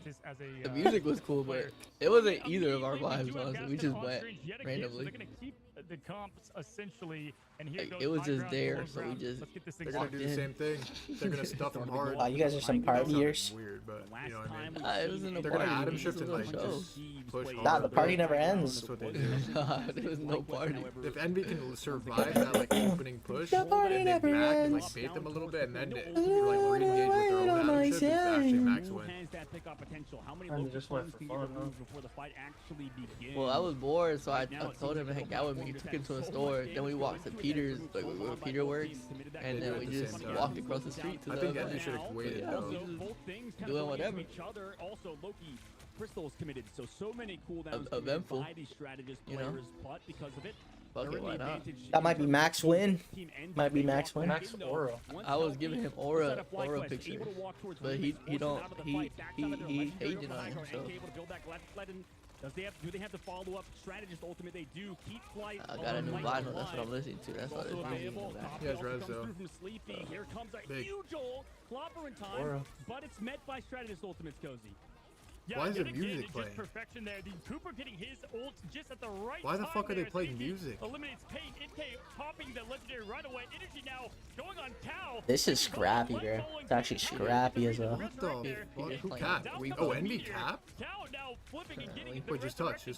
the music was cool, but it wasn't either of our vibes, honestly. We just went randomly. They're gonna keep the comps essentially, and here it was just there, so we just. They're gonna do the same thing. They're gonna stuff him hard. Wow, you guys are some partiers. Weird, but you know what I mean. It was in a They're party. gonna Adam shift and like just push hard. Nah, the party never ends. That's what they do. There was no party. If Envy can survive that like opening push, The party and then never back and like ends. bait them a little bit and end it, or like re-engage with their own Adam shift, it's actually max win. I just went for fun, huh? Before the fight actually begins. Well, I was bored, so I told him to hang out with me. Took him to a store. Then we walked to Peter's, like where Peter works, and then we just walked across the street to I the think other Envy should have waited though. Doing whatever. Also, Loki Crystal's committed, so many cooldowns eventful, by these strategist you know? players, but because of it, fuck it, why not? That might be max win. Might be max win. Max aura. I was giving him aura picture, but he hating on him. So do they have the follow-up strategist ultimate? They do. Keep flight. I got a new vinyl. That's what I'm listening to. That's all this music is. He has res though. Here comes a Big. huge ult. Clobber in time, Aura. but it's met by strategist ultimates, Cozy. Yeah, Why is yet the again, music it's playing? just perfection there. The Cooper getting his ult just at the right Why the time fuck are they there as playing NK music? Eliminates Pain. NK topping the legendary right away. Energy now going on Cow. This is scrappy, bro. It's actually scrappy as well. What the fuck? Who capped? Oh, Envy capped? Cow now flipping and getting Wait, just touch. We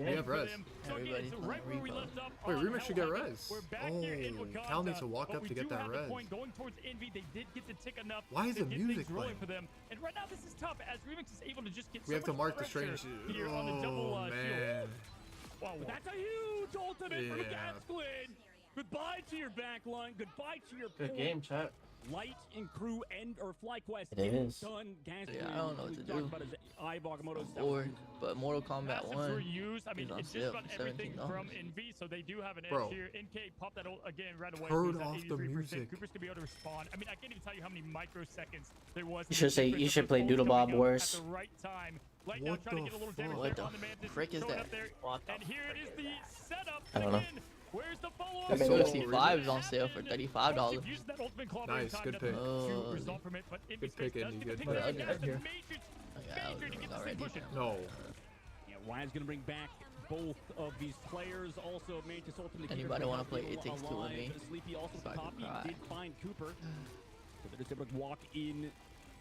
have res. Everybody's playing Repo. Wait, Remix should get res. Oh, Cal needs to walk up to get that res. Going towards Envy, they did get the tick enough. Why is to the get music things rolling playing? for them? And right now this is tough as Remix is able to just get. We have to mark the strange. Here on the double, Oh shield. man. Wow, That's a huge ultimate from Yeah. Gasklin. Goodbye to your backline. Goodbye to your Good game, chat. Light and crew or FlyQuest. It is. Done. Gasklin. Yeah, I don't know what to do. About his Ibogamoto's Or, but Mortal Kombat massive 1. reuse. I mean, is on it's sale just about for everything $17. from Envy, so they do have an edge Bro. here. NK popped that ult again right away. Turn so he's at off the 83%. music. Cooper's gonna be able to respond. I mean, I can't even tell you how many microseconds there was. You should say you should play Doodle Bob Wars. At the right time. Light now What trying to the get a little fuck? damage What there the on the Mantis. frick is Showing that? up there. And here it is, the setup. I don't know. again. Where's the follow-up? I mean, The Solo 65 is on sale for $35. Using that ultimate claw Nice, time, good nothing pick. to result from it, but Good Envy's pick, face does Andy, get good the pick. pick. Yeah, That's a here. major I to get was this already thing pushing. down. No. Yeah, Ryan's gonna bring back both of these players. Also, Mantis ultimately. Anybody wanna play It Takes Two with me? Sleepy also So I can copy cry. did find Cooper. So they're just able to walk in.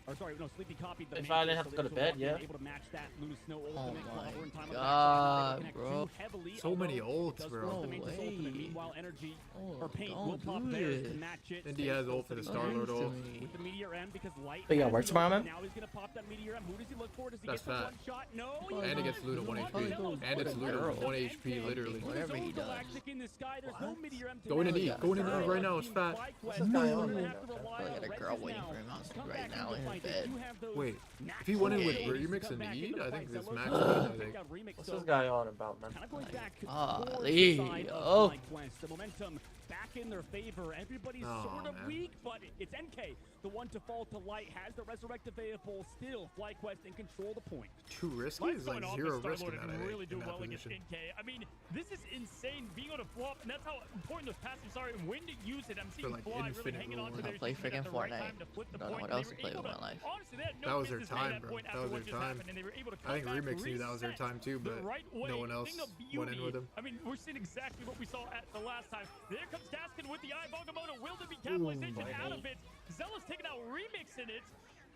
Or sorry, no, Sleepy copied the If I didn't have to go to bed, yeah. Able to match that Luna Snow Oh ultimate. my Clobber in time on the God, backside, bro. connect too heavily, So many although it ults, does bro. force the No Mantis way. ultimate. Meanwhile, Energy or Paint don't will pop do theirs to this. match it. Indy has ult for the Star-Lord ult. With the Meteor M because Light. So you got has work the tomorrow, ult. man? Now he's gonna pop that Meteor M. Who does he look for? Does he That's get the fat. one shot? No. And it gets Luna 1 HP. And it's Luna 1 HP, literally. Whatever he does. Galactic in the sky. There's no Meteor M to Go in and match. eat. Go in and eat right now. It's fat. What's this guy on? They're gonna right have to now? rely I on got a Reds girl now. waiting for him Come right back now into in the fight. They bed. do have those Wait, natural if he went in with abilities to Remix come and back Eat, into the I fight. think this Zelos max does win, I take think. out Remix, What's so this guy on about, man? kind of going back Ah, towards Lee. the side of Oh. FlyQuest. The momentum back in their favor. Everybody's Oh, sort of man. weak, but it's NK, the one to fall to Light, has the Resurrect available. Still, FlyQuest in control of the point. Too risky Light's is like going off zero with risk in Star-Lord that, I and really think, do in that well against position. NK. I mean, this is insane being able to flop, and that's how important those passives are and when to use it. I'm seeing like, Fly really infinite hanging on to reward. their I play teammate at freaking the right Fortnite. time to flip the Don't know point, what and else they to were play with able my life. Honestly, they had no That was their business at time, that bro. point That after was what their just time. happened, and they were able to I come think back, Remix knew that was their reset time too, the but right way. no one else Thing of went in beauty. with him. I mean, we're seeing exactly what we saw at the last time. There comes Gaskin with the eye. Bogamoto will there be capitalization out of it. Zealous taking out Remix in it,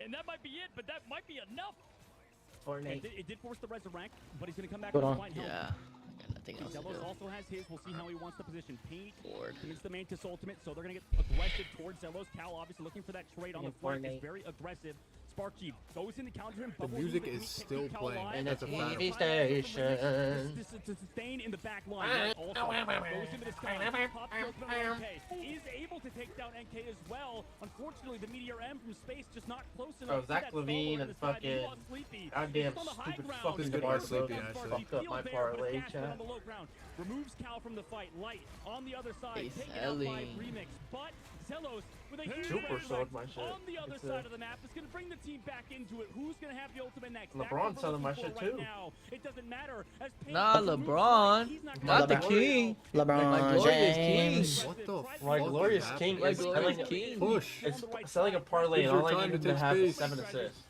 and that might be it, but that might be enough. It did force the Resurrect, but he's going to come back Good with on. fine health. Yeah, I got nothing else to Zelos do. also has his. We'll see how he wants to position. Paint Bored. commits the Mantis ultimate, so they're going to get aggressive towards Zelos. Cal obviously looking for that trade on the flank. Is very aggressive. Spark Chief goes in to counter him. The music is still playing. In That's a a fact. TV station. To sustain in the back line. Right? Also, goes into the stun. Pops NK. Is able to take down NK as well. Unfortunately, the Meteor M from space just not close enough. Zach Levine and fucking goddamn stupid fucking Bar Sleepy, actually. Fucked up my parlay chat. Removes Cal from the fight. Light on the other side. Hey, Taken out by Remix. But Zelos with a huge Super sold my shit. on the other side of the map is going to bring the team back into it. Who's going to have the ultimate next? LeBron selling my shit too. Now. It doesn't matter. As Nah, LeBron. Not the king. LeBron James. What the My fuck Glorious is King happening? is selling Push. It's selling a parlay and Give all your I time need to him to have is take 7 assists.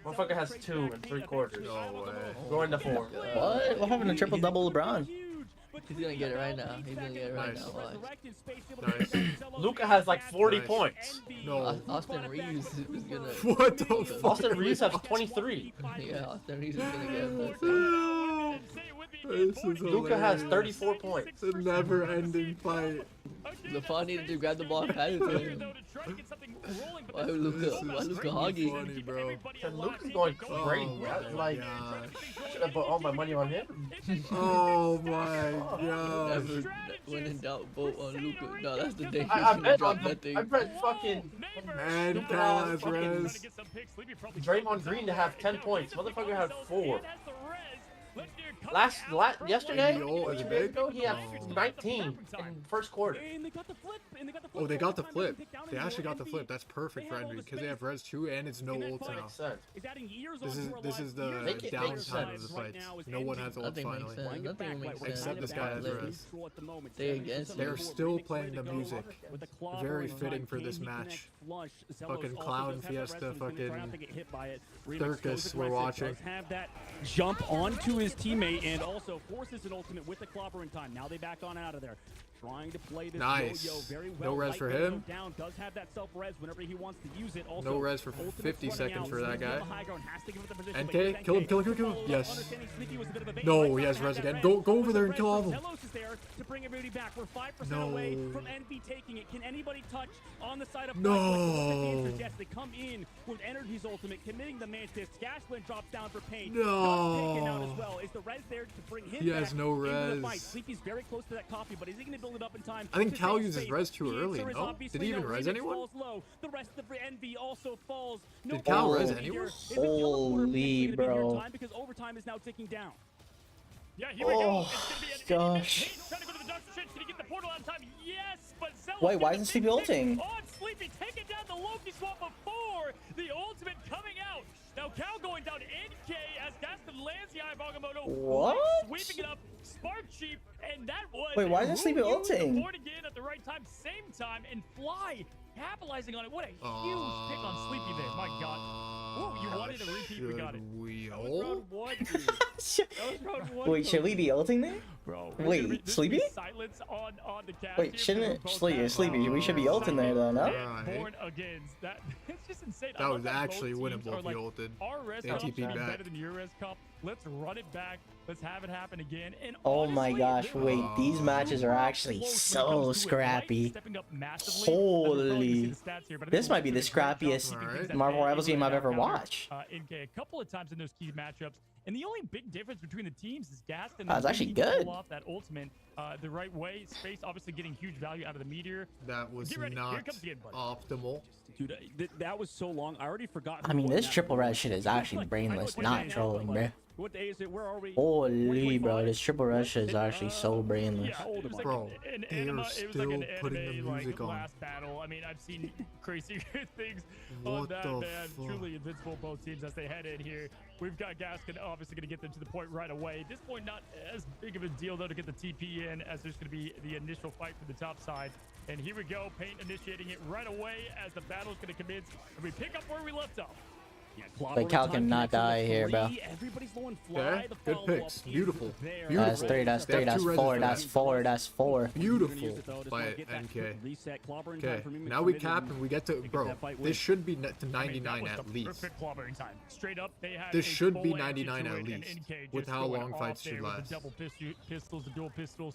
Motherfucker has 2 and 3/4. No way. Going to 4. What? What happened to triple double LeBron? He's gonna get it right now. He's gonna get it right now. Watch. Nice. Luca has like 40 Nice. points. No. Austin Reeves is gonna. What the fuck? Austin Reeves has 23. Yeah, Austin Reeves is gonna get this. This is Luca has hilarious. 34 points. It's a never-ending fight. LeBron needed to grab the ball and pass it to him. Why Luca hogging? Funny, bro. Luca's going crazy. Like, should have put all my money on him. Oh my god. Never, when in doubt, vote on Luca. No, that's the day. I bet drop on that thing. I bet fucking And Cal has res. Draymond Green to have 10 points. Motherfucker had 4. Yesterday, Ult is 2 days big? ago, he had Oh. 19 in first quarter. Oh, they got the flip. They actually got the flip. That's perfect for Envy because they have res 2 and it's no ult now. This is the Make it make downtime of sense. the fights. No one has ult Nothing makes finally. sense. Nothing makes sense. Except this guy has res. Stay against They're him. still playing the music. Very fitting for this match. Fucking clown fiesta, fucking circus we're watching. Have that jump onto his teammate and also forces an ultimate with the clobber in time. Now they back on out of there. Trying to play this Nice. yo-yo very No well. res Light for does go him. Down, does have that self-res whenever he wants to use it. Also, No res for ultimate's 50 running seconds out. for that Sleepy's on guy. the high ground, has to give it the position, NK, but kill him, NK kill him, kill him, kill him. follow up, Yes. understanding Sleepy was a bit of a bait. No, Light he has does res have again. that Go res. over there and Res kill all of from them. Zelos is there to bring everybody back. We're 5% No. away from NB taking it. Can anybody touch on the side of No. Flight? Yes, they come in with Energy's ultimate, committing the Mantis. Gasland drops down for Pain. No. Taken out as well. Is the res there to bring him He back has no into the res. fight? Sleepy's very close to that coffee, but is he going to build it up in time? I think to Cal save uses space? res too The early, answer is no? obviously Did he even no. res Remix anyone? falls low. The rest of the NV also falls. No Did Cal res Meteor anyone? is a teleporter Holy, picks it bro. in time because overtime is now ticking down. Yeah, here we go. Oh, It's gonna be gosh. Payne trying to go to the Doctor Strange. Can he get the portal out in time? Yes, but Zelos Wait, why gets isn't a Sleepy big hit ulting? On Sleepy, taking down the Loki swap before the ultimate coming out. Now Cal going down NK as Gaston lands the Eye Bagamoto. What? Sweeping it up, Spark Sheep, and that was Wait, why isn't Sleepy who used the ulting? board again at the right time, same time, and Fly capitalizing on it. What a huge pick on Sleepy there. My God. Ooh, you wanted a repeat, we got it. We That was ult? round one, dude. That was round one, Wait, should we be ulting there? Bro, Wait, Sleepy? Silence on the cast Wait, here, shouldn't because it? both Sleepy, have, Sleepy. We should be ulting there though, no? Alright. Born against that. It's just insane. I That love was both actually teams winnable are if like, you ulted. Our res They cup should TP'd be back. better than your res cup. Let's run it back. Let's have it happen again. And Oh my honestly, gosh, they're wait, these matches are actually close when it so comes to it. Light scrappy. stepping up massively, as we're probably gonna see Holy. the stats here, but I think This might be the Wolves did a great job scrappiest keeping things at Marvel bay, Rivals game able I've to ever counter, watched. NK a couple of times in those key matchups. And the only big difference between the teams is Gaston That's actually needs to good. pull off that ultimate the right way. Space obviously getting huge value out of the meteor. That was Get ready. Here not comes the end, buddy. optimal. Dude, that was so long. I already forgot. I mean, this triple res shit is actually brainless, not trolling, bro. What day is it? Where are we? Holy, bro, this triple res shit is actually so brainless. Yeah, it was like Bro, an they anime, are it was still like an putting the anime, music like, on. last battle. I mean, I've seen crazy things on What that, the man. fuck? Truly invincible, both teams, as they head in here. We've got Gaskin obviously going to get them to the point right away. At this point, not as big of a deal, though, to get the TP in, as there's going to be the initial fight for the top side. And here we go, Paint initiating it right away as the battle's going to commence. And we pick up where we left off. But Cal cannot die here, bro. Everybody's blowing Fly. Okay, The good follow-up picks. is Beautiful. there. Beautiful. That's three, that's They three, have that's two reses four, for that's that. four, that's four. Beautiful by NK. Okay, now we cap and we get to, bro, this should be to 99 at least. Perfect clobbering time. Straight up, they had This a should full be answer 99 to at it, and least, NK with just how going long off fights there should with last. The double pistols, the dual pistols.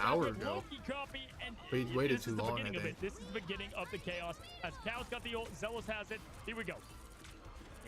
hour ago. Copy, and But he waited this too is the long, beginning I of think. it. This is the beginning of the chaos. As Cal's got the ult, Zealous has it. Here we go.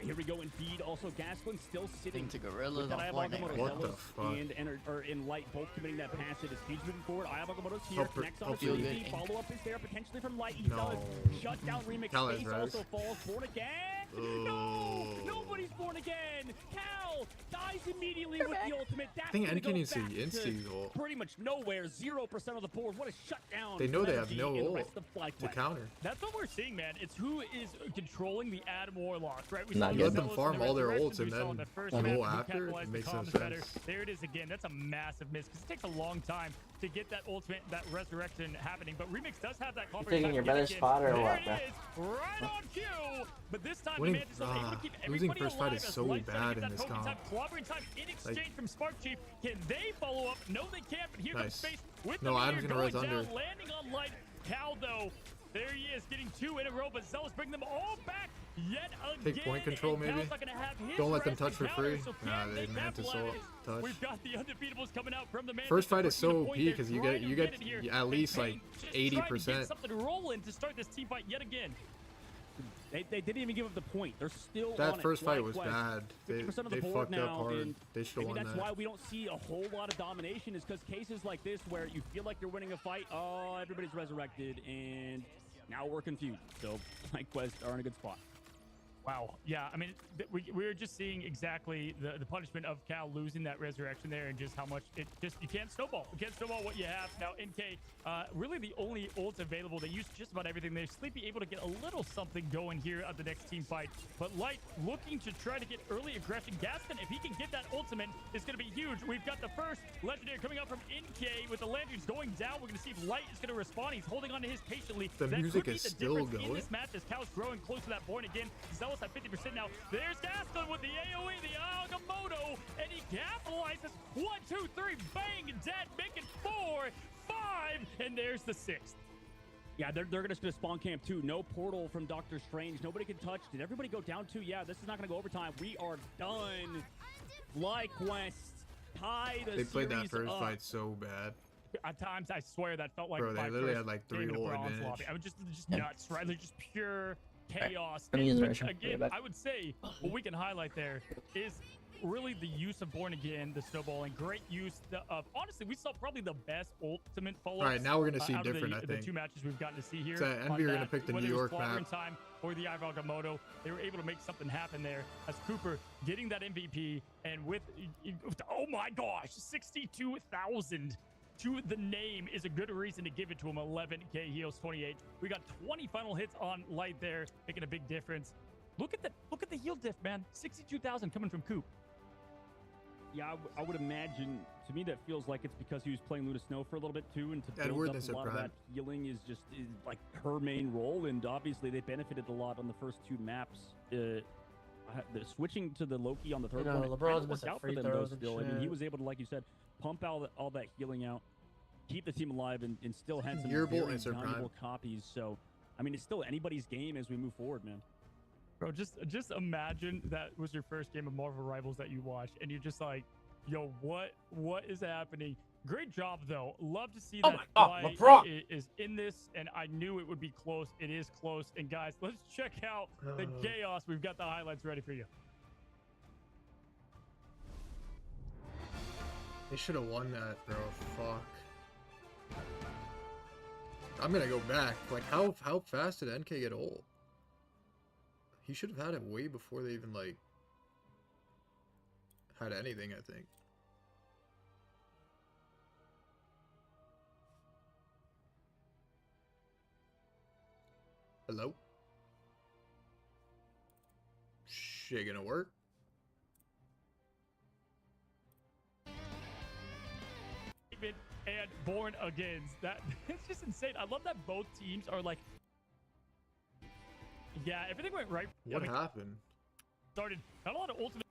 Here we go in feed. Also, Gaskin still sitting to Gorillas with that on Ayabagamoto. point. What the Zealous fuck? and in Light both committing that pass. It is Feed's moving forward. Ayabagamoto's here. Help- Next on help the me. feed. Follow-up is there potentially from Light. He No. does shut down Remix. Cal has Face res. also falls. Forward again. No! Nobody's born again! Cal dies immediately with the ultimate. That's I think gonna NK go needs to back Insti ult. pretty much nowhere. 0% of the board. What a shutdown. They know from they have energy no in the ult rest of FlyQuest. to counter. That's what we're seeing, man. It's who is controlling the Adam Warlock, right? We Not saw good. Let them Zealous farm in the all their Resurrection, ults we and saw in then the first go map, who after. capitalized It the makes no comms sense. better. There it is again. That's a massive miss because it takes a long time to get that ultimate, that resurrection happening. But Remix does have that confidence. taking your better spot or what, There man? it is, right on cue. But this time, Winning- the Mantis was able to keep losing everybody first fight alive is as so Light's trying to bad get in that this token comp. time, clobbering time in exchange from Spark Chief. Can they follow up? No, they can't. But here comes Nice. Space with No, the Adam's meteor gonna res going down, under. landing on Light. Cal, though, there he is, getting 2 in a row, but Zealous bring them all back yet again. Take point control, and Cal's maybe. not gonna have his Don't let them rest touch to for counter, free. so Nah, can they they Mantis ult capitalize? touch. We've got the undefeatables coming out from the Mantis. First fight is Pushing the so OP point, they're because you trying to get it here. at least And like Kane just trying to get 80%. something rolling to start this team fight yet again. They didn't even give up the point. They're still on That it. first fight was FlyQuest, bad. They 50% of the board fucked now, up hard. and They should have maybe won that's that. why we don't see a whole lot of domination, is because cases like this where you feel like you're winning a fight, oh, everybody's resurrected, and now we're confused. So FlyQuest are in a good spot. Wow. Yeah, I mean, we're just seeing exactly the punishment of Cal losing that resurrection there, and just how much it just, you can't snowball. You can't snowball what you have. Now, NK, really the only ults available. They use just about everything there. Sleepy able to get a little something going here at the next team fight. But Light looking to try to get early aggression. Gaston, if he can get that ultimate, is going to be huge. We've got the first legendary coming out from NK with the lanterns going down. We're going to see if Light is going to respond. He's holding on to his patiently. The That music could be is the still difference going. in this match as Cal's growing close to that point again. Zealous at 50% now. There's Gaston with the AoE, the Agamotto, and he capitalizes. 1, 2, 3, bang, dead, making 4, 5, and there's the 6th. Yeah, they're just going to spawn camp too. No portal from Doctor Strange. Nobody can touch. Did everybody go down too? Yeah, this is not going to go overtime. We are done. FlyQuest tied a They played that series first up. fight so bad. At times, I swear that felt like Bro, they my literally first had, like, game 3 in a ult bronze advantage. lobby. I was just nuts, right? They're just pure chaos. Let me use the Which, version. again, Back. I would say what we can highlight there is really the use of Born Again, the snowballing, great use of, honestly, we saw probably the best ultimate follow-ups. All right, now we're gonna see out of different, I the think. 2 matches we've gotten to see here. So, on Envy are gonna that, pick the whether New it was York map. Clobbering Time or the Agamotto, they were able to make something happen there as Cooper getting that MVP, and with, oh my gosh, 62,000 to the name is a good reason to give it to him. 11k heals, 28. We got 20 final hits on Light there, making a big difference. Look at the heal diff, man. 62,000 coming from Coop. Yeah, I would imagine. To me, that feels like it's because he was playing Luna Snow for a little bit too, and to build Edward up is a lot of prime. that healing is like her main role. And obviously, they benefited a lot on the first 2 maps. The switching to the Loki on the third You know, one, it LeBron's kinda worked missing out for free them though. throws and Still, I mean, he shit. was able to, like you said, pump out all that healing out, keep the team alive, and still had some Yearbolt very and Sir Prime. valuable copies. So, I mean, it's still anybody's game as we move forward, man. Bro, just imagine that was your first game of Marvel Rivals that you watched, and you're just like, yo, what is happening? Great job, though. Love to see Oh that my God, Fly LeBron! is in this, and I knew it would be close. It is close. And guys, let's check out the chaos. We've got the highlights ready for you. They should have won that, bro. Fuck. I'm gonna go back. Like, how fast did NK get ult? He should have had it way before they even, like, had anything, I think. Hello? Shit gonna work? And Born Again. That it's just insane. I love that both teams are like, yeah, everything went right. What happened? Started not a lot of ultimate.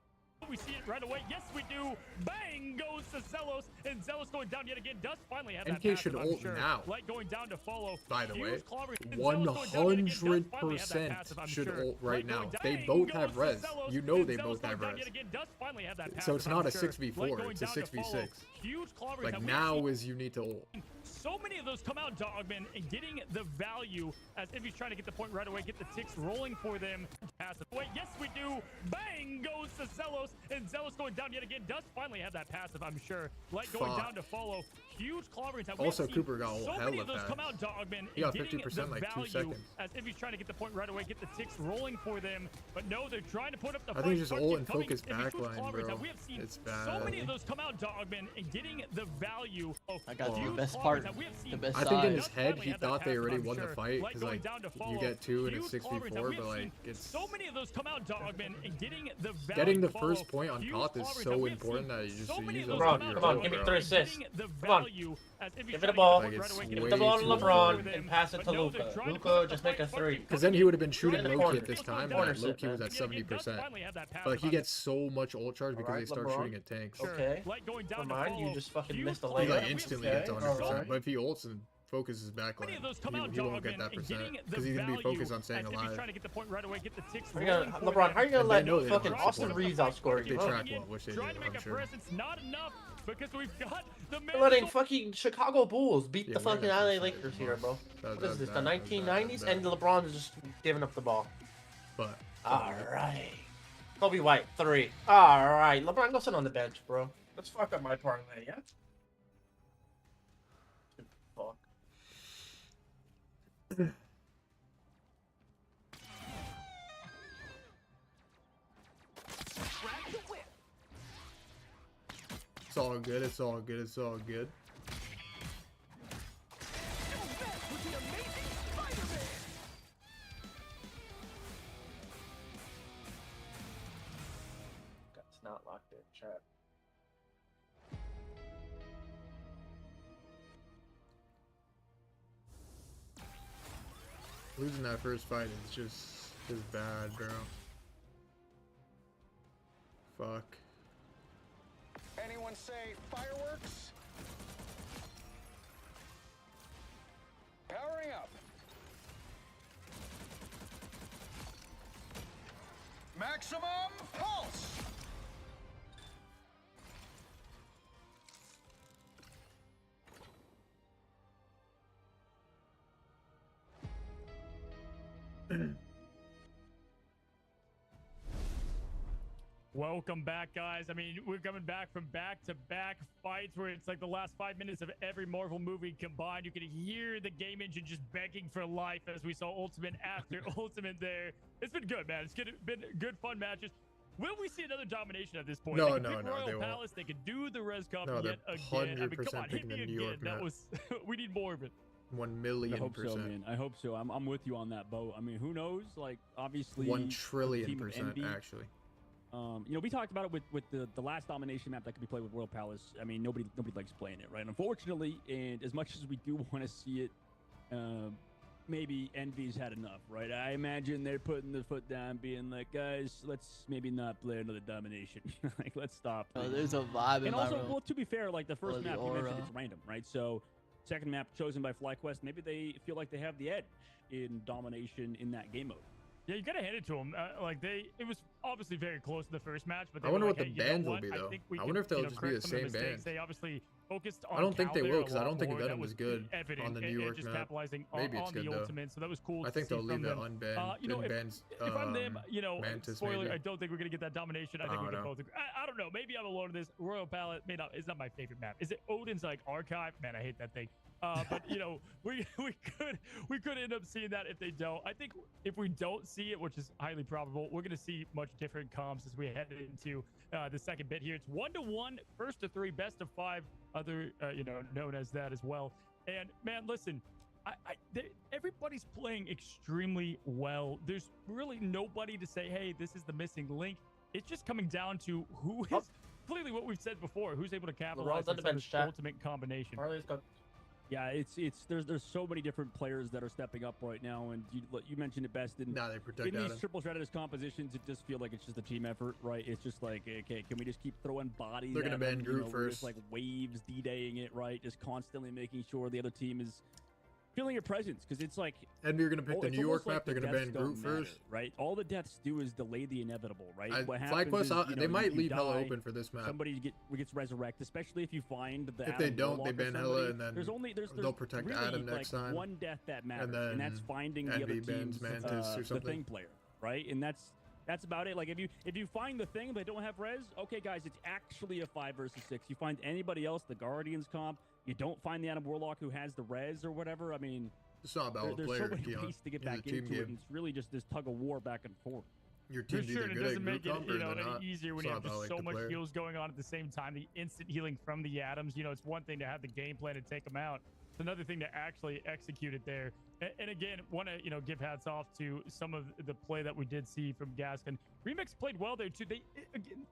We see it right away. Yes, we do. Bang goes to Zealous, and Zealous going down yet again. Does finally have that NK should passive, I'm ult sure. now. Light going down to follow. By the Huge way, clobber, and Zealous going down yet again. Does finally have that 100% passive, I'm should sure. ult right Light now. going They down, both goes have to res. Zealous, You know and they Zealous both have going down res. yet again. Does finally have that So passive, it's not I'm a sure. 6v4, Light going it's a down to follow. 6v6. Huge clobbers Like, that we now see. is you need to ult. So many of those come out, Dogman, and getting the value as if he's trying to get the point right away, get the ticks rolling for them. Passive. Wait, yes, we do. Bang goes to Zealous, and Zealous going down yet again. Does finally have that passive, I'm sure. Light going Fuck. down to follow. Huge clobberings. We Also, have seen Cooper got so hella many of those come fast. out, Dogman. He got and getting 50% the like 2 value seconds. As if he's trying to get the point right away, get the ticks rolling for them. But no, they're trying to put up the I fight. think just but ult and coming focus in between backline, clobberings. bro. We have seen It's so many of bad. those come out, Dogman, and getting the value of I got the huge best clobberings part, that we have the seen. best I think in side. his head he thought they already won the fight Like because going like down to you follow. get 2 and it's Huge clobberings that 6v4, we have but like seen it's so many of those come out, Dogman, and getting the value. getting the follow. first point on Huge Koth is clobberings that so we have important seen that you just so many use of it. those LeBron, come out, come on, Dogman, give me 3 assists. getting the Come on. value as if he's Give trying it to the ball. get Like, right it's away, Give get the way ball to too LeBron important. and pass it to But no, they're Luka. trying to Luka, put just the make a fight 3. Because then he would have been shooting in the low corner. key at this time, Corner and low sit, key was man. at 70%. finally have that power But he punch. gets so much ult charge because Alright, they start LeBron. shooting at tanks. Okay. Like going down Never to mind, you follow. just fucking Huge missed a He clobberings layup. like that we have instantly seen. gets Okay, 100%. alright. But if he ults and focuses backline, Many of those come out, he won't get Dogman, that and percent getting the because he's gonna be value focused on staying as if he's alive. trying to get the point right away, get the ticks How you rolling gonna, for LeBron, them. how are you gonna And let they know they don't fucking have Austin support. Reeves outscore you, They huh? track well, which they do, Trying to make I'm a sure. presence, not enough because we've got the We're letting man. fucking Chicago Bulls beat Yeah, the we fucking got LA some shit, Lakers bro. here, bro. That What was is this, the bad, that was bad, 1990s? that was And bad. LeBron's just giving up the ball. But Alright. Kobe White, 3. Alright, LeBron, go sit on the bench, bro. Let's fuck up my parlay, yeah? Fuck. it's all good. It's all good. It's all good. It's not locked in, chat. Losing that first fight is just bad, bro. Fuck. Anyone say fireworks? Powering up. Maximum pulse. Welcome back, guys. I mean, we're coming back from back-to-back fights where it's like the last 5 minutes of every Marvel movie combined. You can hear the game engine just begging for life as we saw Ultimate after Ultimate there. It's been good, man. It's been good, fun matches. Will we see another domination at this point? No, They can no, pick no, Royal they won't. Palace. They could do the Res Cup No, yet they're again. I mean, come 100% on, hit picking me the New again. York That map. was we need more of it. 1,000,000%. I hope so, man. I hope so. I'm with you on that boat. I mean, who knows? Like, obviously, 1,000,000,000,000%, Envy. actually. You know, we talked about it with the last domination map that could be played with Royal Palace. I mean, nobody likes playing it, right? Unfortunately, and as much as we do want to see it, maybe Envy's had enough, right? I imagine they're putting the foot down, being like, guys, let's maybe not play another domination. Like, let's stop. Oh, there's a vibe in and my also, room. well, to be fair, like the first Oh, the map you mentioned, aura. it's random, right? So, second map chosen by FlyQuest, maybe they feel like they have the edge in domination in that game mode. Yeah, you gotta hand it to them. It was obviously very close to the first match, but they I wonder were what like, the hey, you know bans will what? be, though. think we I wonder if can, they'll you know, just be correct the some of same mistakes. bans. They obviously focused on I don't think Cal they there will, a because I lot don't think more. That Venom was is good evident, on the New and York just map. capitalizing Maybe on it's the good, though. ultimate. So that was cool. I think to they'll see leave from it them. unbanned. You know, if I'm them, you know, Mantis, spoiler, maybe. I don't think we're gonna get that domination. I think I we don't can know. both agree. I don't know. Maybe I'm alone in this. Royal Palette, it's not my favorite map. Is it Odin's like archive? Man, I hate that thing. But you know, we could end up seeing that if they don't. I think if we don't see it, which is highly probable, we're gonna see much different comps as we head into the second bit here. It's 1-1, first to 3, best of 5, other known as that as well. And man, listen, everybody's playing extremely well. There's really nobody to say, hey, this is the missing link. It's just coming down to who is clearly what we've said before, who's able to capitalize on this ultimate combination. Yeah, there's so many different players that are stepping up right now, and you mentioned it best. In they protect in these Adam. triple strategist compositions, it just feels like it's just a team effort, right? It's just like, okay, can we just keep throwing bodies? They're gonna at ban them? Groot We're first. just like waves D-daying it, right? Just constantly making sure the other team is feeling your presence, because it's like Envy are gonna pick the it's New York almost like map. They're the gonna ban deaths Groot don't matter, first. right? All the deaths do is delay the inevitable, right? What FlyQuest, happens is, they might leave hella open for this map. Somebody gets resurrected, especially if you find the If they Adam don't, Warlock they or ban hella, somebody. and then there's they'll protect really Adam next like time. one death that matters, And and that's then finding the Envy other bans team's Mantis or the something. thing player, right? And that's about it. Like if you find the thing but don't have res, okay, guys, it's actually a 5 versus 6. You find anybody else, the Guardians comp, you don't find the Adam Warlock who has the res or whatever. I mean, it's not about there's player, so many Keon. ways to get It's a back team into it, game. and it's really just this tug of war back and forth. Your For team's sure, either it good at doesn't make group it comp or they're any not. easier when It's you not have about, just like, so the much player. heals going on at the same time. The instant healing from the Adams, you know, it's one thing to have the game plan and take them out. It's another thing to actually execute it there. And again, want to, you know, give hats off to some of the play that we did see from Gaskin. Remix played well there too.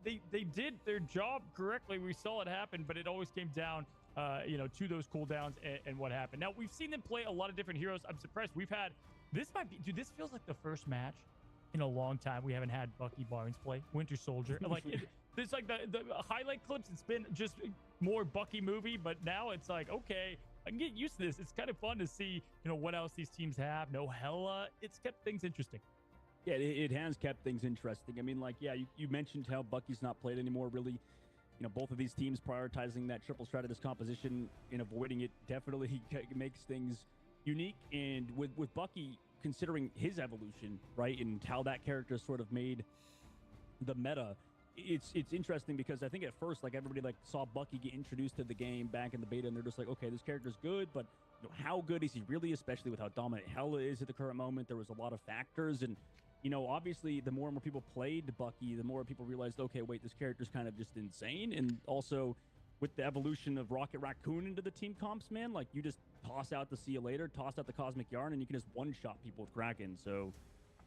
They did their job correctly. We saw it happen, but it always came down, you know, to those cooldowns and what happened. Now we've seen them play a lot of different heroes. I'm surprised we've had. This might be, dude. This feels like the first match in a long time we haven't had Bucky Barnes play Winter Soldier. Like there's like the highlight clips. It's been just more Bucky movie, but now it's like, okay, I can get used to this. It's kind of fun to see, you know, what else these teams have. No Hella. It's kept things interesting. Yeah, it has kept things interesting. I mean, like, yeah, you mentioned how Bucky's not played anymore, really. You know, both of these teams prioritizing that triple stratus composition and avoiding it definitely makes things unique. And with Bucky, considering his evolution, right, and how that character sort of made the meta, it's interesting because I think at first, like, everybody like saw Bucky get introduced to the game back in the beta, and they're just like, okay, this character's good, but you know, how good is he really, especially with how dominant Hella is at the current moment? There was a lot of factors, and you know, obviously, the more and more people played Bucky, the more people realized, okay, wait, this character's kind of just insane. And also, with the evolution of Rocket Raccoon into the team comps, man, like, you just toss out the See You Later, toss out the Cosmic Yarn, and you can just one-shot people with Kraken. So,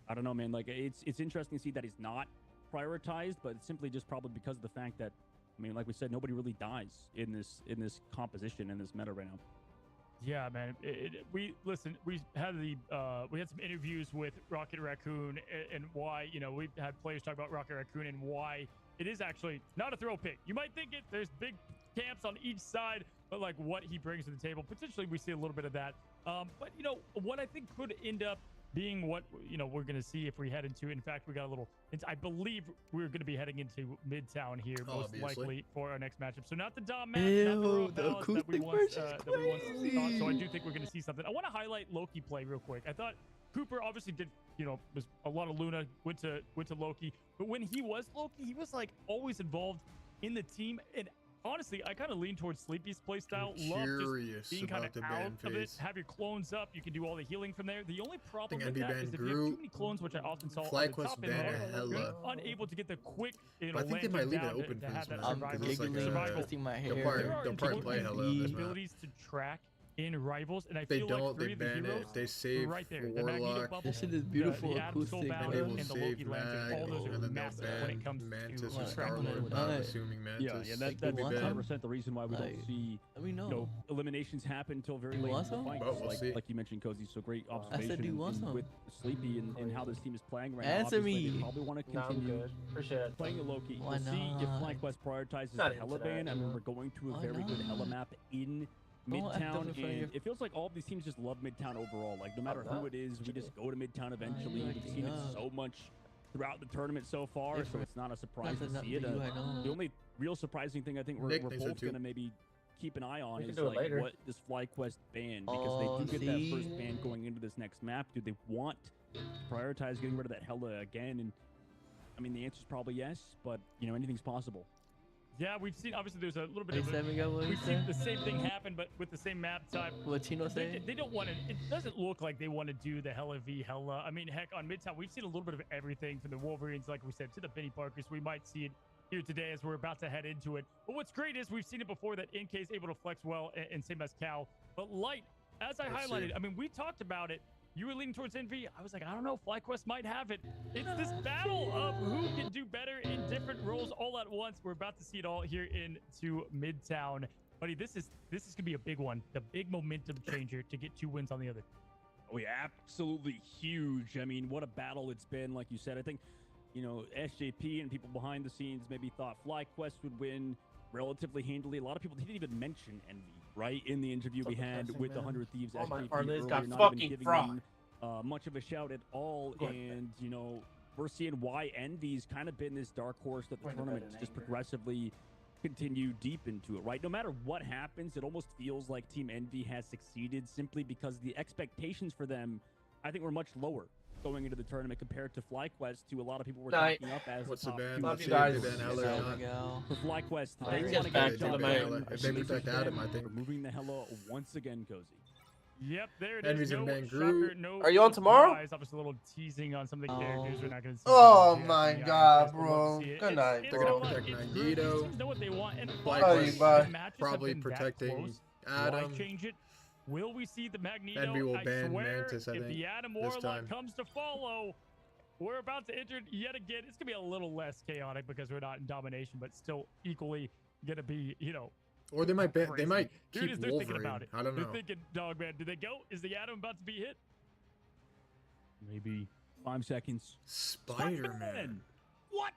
I don't know, man. Like, it's interesting to see that he's not prioritized, but it's simply just probably because of the fact that, I mean, like we said, nobody really dies in this composition, in this meta right now. Yeah, man. We had some interviews with Rocket Raccoon and why, you know, we've had players talk about Rocket Raccoon and why it is actually not a throw pick. You might think there's big camps on each side, but like what he brings to the table, potentially we see a little bit of that. But you know, what I think could end up being what, you know, we're going to see if we head into, in fact, we got a little, I believe we're going to be heading into Midtown here, most likely for our next matchup. So not the Dom match, not the Royal Palace that we once thought. So I do think we're going to see something. I want to highlight Loki play real quick. I thought Cooper obviously did, you know, was a lot of Luna, went to Loki, but when he was Loki, he was like always involved in the team. And honestly, I kind of lean towards Sleepy's playstyle. Love just being kind of out of it. Have your clones up. You can do all the healing from there. The only problem with that is if you have too many clones, which I often saw on the top end there, you're unable to get the quick, you know, I think they might leave it open to for have this that match. survival. It's like they'll probably play Hella on this map. Abilities to track in Rivals, and I They feel don't, like three they of the ban heroes it, they save right there. Warlock. The Magneto bubble, This shit is beautiful the Adam Soul acoustic, Battle, They will and the save Loki Lantern. All those and are then massive when it comes Mantis to or tracking Star-Lord, that. I'm assuming Mantis. Yeah, that's 100% the reason why we don't see, you know, eliminations happen until very late in the fight. But we'll see. Like you mentioned, Cozy, so great I observation said, do you want some? with Sleepy and how this team is playing right Answer now. Obviously, me. They probably want to No, I'm continue good. Appreciate it. playing a Loki. Why We'll see if not? FlyQuest prioritizes Not the Hella into that, ban. I you mean, know. we're going to a Why very good Hella not? map in Don't act up Midtown, in front of and your- it feels like all of these teams just love Midtown overall. Like, no matter who it is, we just go to Midtown eventually. you We've acting seen it up. so much throughout the tournament so far, so it's not a surprise to Nothing see it. for you, I know. The only real surprising thing I think we're Nick both thinks so too. going to maybe keep an eye on We can is do it like later. what this FlyQuest ban, because Oh, they do get that see? first ban going into this next map. Do they want to prioritize getting rid of that Hella again? And I mean, the answer is probably yes, but you know, anything's possible. Yeah, we've seen, obviously there's a little bit Hey, of Sammy got what he we've seen said? the same thing happen, but with the same map type. What Tino say? They don't want to, it doesn't look like they want to do the Hella v Hella. I mean, heck, on Midtown, we've seen a little bit of everything from the Wolverines, like we said, to the Benny Parkers. We might see it here today as we're about to head into it. But what's great is we've seen it before that NK is able to flex well, and same as Cal. But Light, as I highlighted, I mean, we talked about it. You were leaning towards Envy. I was like, I don't know, FlyQuest might have it. It's this battle of who can do better in different roles all at once. We're about to see it all here into Midtown. Buddy, this is gonna be a big one. The big momentum changer to get 2 wins on the other. Oh yeah, absolutely huge. I mean, what a battle it's been. Like you said, I think, you know, SJP and people behind the scenes maybe thought FlyQuest would win relatively handily. A lot of people didn't even mention Envy, right, in the interview we had with the 100 Thieves Oh, my SJP parlays earlier, got not fucking even giving fraud. them much of a shout at all. And, you know, we're seeing why Envy's kind of been this dark horse that the tournament just progressively continue deep into it, right? No matter what happens, it almost feels like Team Envy has succeeded simply because the expectations for them, I think, were much lower going into the tournament compared to FlyQuest, who a lot of people were Night. talking up as What's the the top ban? two. Let's see guys. if they ban Hella or not. For FlyQuest, I they think want it's to back get to a the job main. done. If they protect Adam, I think. Removing the Hella once again, Cozy. Yep, there it Envy's is. in No Van shocker, Groot. no Are you on tomorrow? surprise. Obviously, a little teasing on some of the characters we're not going to see. Oh Jack my and the god, Iron Fist, but we'll bro. see it. Good It's- night, it's They're gonna bro. fun. protect It's great. These Magneto. teams know what they want. And Fly honestly, Quest. Bye. the matches Probably have been that protecting close. Adam. Why change it? Will we see the Magneto? Envy will I ban swear, Mantis, I if think, the Adam this Warlock time. comes to follow, we're about to enter yet again. It's gonna be a little less chaotic because we're not in domination, but still equally gonna be, you know. Or they might ban. They crazy. might Here it keep is, they're thinking Wolverine. about it. I don't know. They're thinking, dog man, do they go? Is the Adam about to be hit? Maybe 5 seconds. Spider-Man. What?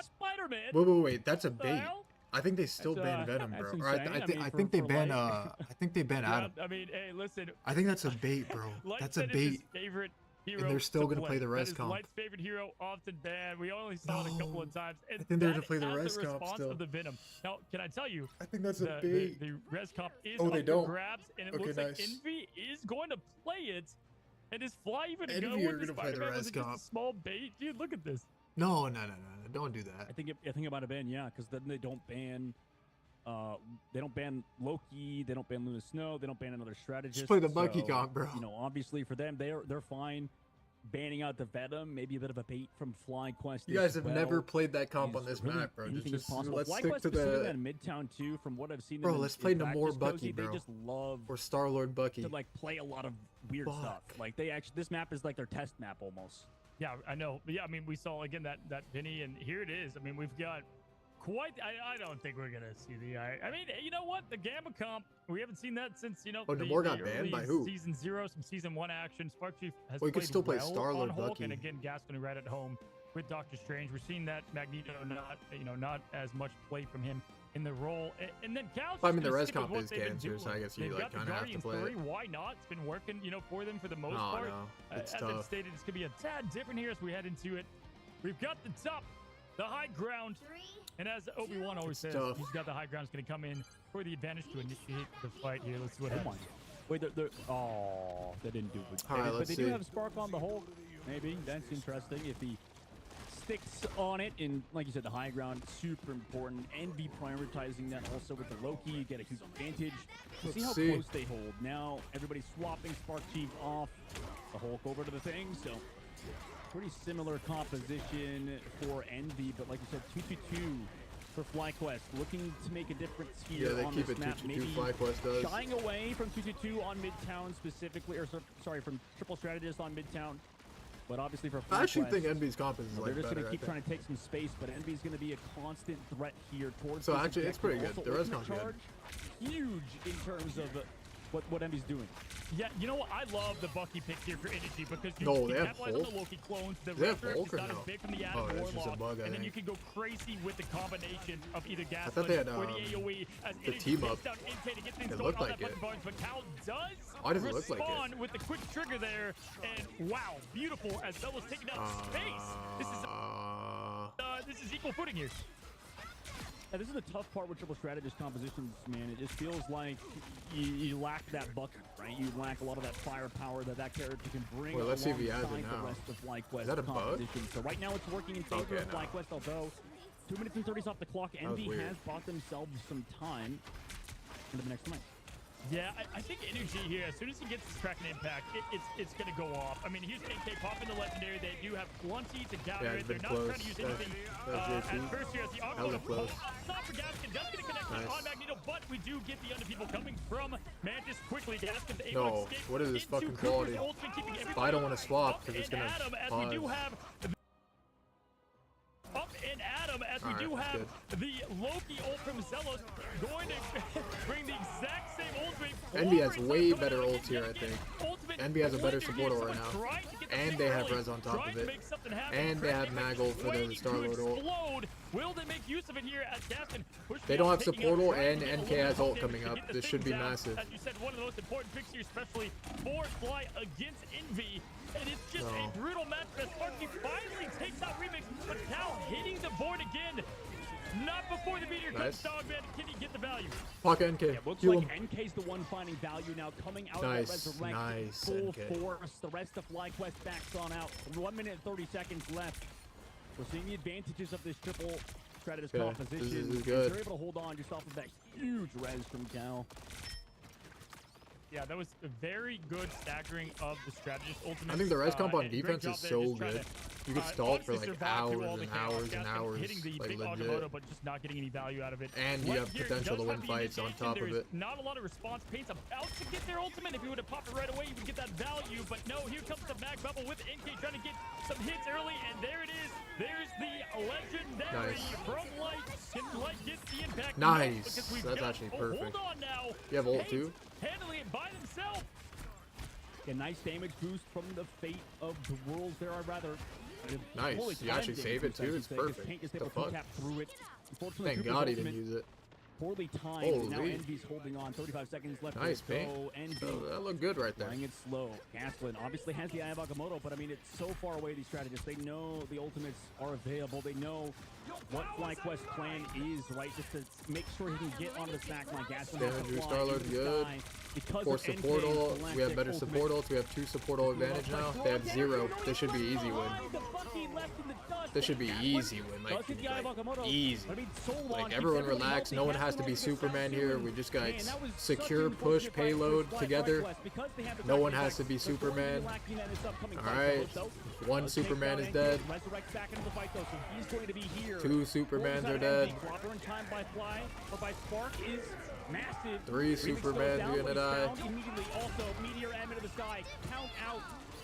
Spider-Man? Wait. That's a What the bait. hell? I think they still That's, ban Venom, that's bro. Or insane. I mean, I for- think they for ban. Light. I think they ban Yeah, Adam. I mean, hey, listen. I think that's a bait, bro. Light That's a said it's his bait. favorite hero And they're still to gonna play the That res is comp. Light's favorite hero, often banned. We only saw it a couple of times. And I think they're gonna that play the as res a comp response still. of the Venom. Now, can I tell you? I think that's a the, bait. The res comp is Oh, up they for don't. grabs, and it Okay, looks nice. like Envy is going to play it. And is Fly even Envy go are with the gonna play the Spider-Man? res Was it just a comp. small bait? Dude, look at this. No. Don't do that. I think it might have been, yeah, because then they don't ban Loki, they don't ban Luna Snow, they don't ban another strategist. play the monkey so, comp, bro. You know, obviously for them, they're fine banning out the Venom, maybe a bit of a bait from FlyQuest. You guys as have well. never played that comp Is on this really map, bro. anything is Just possible. let's FlyQuest stick to specifically the. in Midtown too, from what I've seen. Bro, them let's in play practice, Namor Cozy, Bucky, They bro. just love Or Star-Lord Bucky. to like play a lot of weird stuff. Like they actually, this map is like their test map almost. Yeah, I know. But yeah, I mean, we saw again that Vinny, and here it is. I mean, we've got quite. I don't think we're gonna see the. I mean, you know what? The Gamma comp. We haven't seen that since Oh, Namor got banned? By who? Season 0, some season 1 action. Spark Chief has Well, he played could still play well Star-Lord on Hulk, Bucky. and again, Gaston right at home with Doctor Strange. We're seeing that Magneto not as much play from him in the role, and then Cal's. I mean, the gonna res stick with comp what is they've been cancer, so doing. I guess you They've like got the kind of have to Guardians play 3. it. Why not? It's been working, for them for the most No, part. no, it's as tough. I've stated, it's gonna be a tad different here as we head into it. We've got the top, the high ground, and as Obi-Wan always says, tough. he's got the high ground. Is going to come in for the advantage to initiate the fight here. Let's see what Come happens. on. Wait, they didn't do it. All right, But let's they see. do have Spark on the Hulk. Maybe that's interesting if he sticks on it. And like you said, the high ground super important. Envy prioritizing that also with the Loki. You get a huge advantage. We'll see how see. close they hold. Now everybody's swapping Spark Chief off the Hulk over to the thing. So pretty similar composition for Envy, but like you said, 2-2-2 for FlyQuest. Looking to make a difference here Yeah, they on keep this it map. 2-2-2, Maybe FlyQuest does. shying away from 2-2-2 on Midtown specifically, or sorry, from Triple Strategist on Midtown. But obviously for FlyQuest, I actually think Envy's comp is they're like just better. going to I keep think. trying to take some space, but Envy's going to be a constant threat here towards So this actually, it's pretty objective. good. Also, The res ultimate comp's good. charge, huge in terms of what Envy's doing. Yeah, you know what? I love the Bucky pick here for energy because you No, can they have capitalize on Hulk? the Loki clones. The Do they have Raptor Hulk is or not no? as big from the Adam Oh, that's just a Warlock, bug, I and then think. you can go crazy with the combination of either gas thought they had, or the AOE as the energy team takes up. down Intay to get things It going looked on like that it. button volume, but Cal does Why does it look like it? respond with the quick trigger there, and wow, beautiful as Zella's taking down space. This is equal footing here. Yeah, this is the tough part with triple strategist compositions, man. It just feels like you lack that bucket, right? You lack a lot of that firepower that character can bring Well, let's see if he has it alongside now. the rest of FlyQuest Is that a bug? composition. So right now it's working in favor Okay, of no. FlyQuest, although 2 minutes and 30s off the clock. was Envy weird. has bought themselves some time into the next fight. Yeah, I think energy here, as soon as he gets his Kraken impact, it's going to go off. I mean, here's NK popping the legendary. They do have plenty to counter Yeah, it. it's They're been not close. trying to use That's- anything that's at JP. first here as the Hella Argo close. stop for Gaskin. Doesn't get a connection Nice. on Magneto, but we do get the under people coming from Mantis quickly. Gaskin's able No, to escape what is this into fucking Cooper's quality? ultimate, keeping But I everybody don't want to swap up because it's in gonna Adam, as we do pause. have up in Adam, as we Alright, do that's have the Loki ult from Zelos going to bring the exact same ultimate. Envy has forward. way Coming better out ult here, I again, think. ultimate Envy has a better blender support here. ult right Someone now. trying to get the And pick they have early, res on top trying of to it. make something happen. And they have Kraken Maggle for the waiting to Star-Lord ult. explode. Will they make use of it here as Gaskin pushes They out, don't have taking support out, ult, trying and to get a NK little has bit ult of coming damage to up. get This the should be things out. massive. As you said, one of the most important picks here, especially for Fly against Envy. And it's just No. a brutal match as Sparky finally takes out Remix, but Cal hitting the board again. Not before the meteor Nice. comes, dog man. Can he get the value? Pocket NK. Yeah, looks Heal like him. NK's the one finding value now, coming out Nice, of that resurrect nice, full NK. force. The rest of FlyQuest backs on out. 1 minute and 30 seconds left. We're seeing the advantages of this triple Stratus Okay, composition. this is If good. you're able to hold on just off of that huge res from Cal. Yeah, that was a very good staggering of the strategist ultimate. I think the res comp on and great defense job is there so just trying good. to, You could stall it for obviously like survive through all hours the and chaos. hours and Gaskin hours. hitting the Like big legit. Agamotto, but just not getting any value out of it. And you have Here potential to does win have the fights on initiation. top of There's it. not a lot of response. Paint's about to get their ultimate. If you would have popped it right away, you would get that value. But no, here comes the mag bubble with NK trying to get some hits early, and there it is. There's the legendary Nice. from Light. Can Light get the impact? Nice. No, because we've That's got, actually oh, perfect. hold on now. You have ult Paint too? handling it by themselves. A nice damage boost from the fate of the world there, I'd rather. Nice. Holy You actually time save it damage boost, I too. should It's say, 'cause perfect. Paint is The able to fuck? cap through it. Unfortunately, Thank Cooper's God he didn't ultimate use it. poorly timed. Now Holy. Envy's holding on. 35 seconds left. Nice to paint. go. Envy So that looked good right there. playing it slow. Gaslin obviously has the Eye of Agamotto, but I mean, it's so far away, these strategists. They know the ultimates are available. They know what FlyQuest's plan is, right? Just to make sure he can get onto the snack line. Gaslin has to Damage fly Star-Lord's into the good. sky because Force of support NK's ult. We have galactic better ultimate. support ults. We have 2 support ult advantage now. They have 0. This should be easy win. This should be easy win. Like easy. Like everyone relax. No one has to be Superman here. We just got secure push payload together. No one has to be Superman. Alright. 1 Superman is dead. 2 Supermans are dead. 3 Supermans are gonna die. Immediately also meteor and into the sky. Count out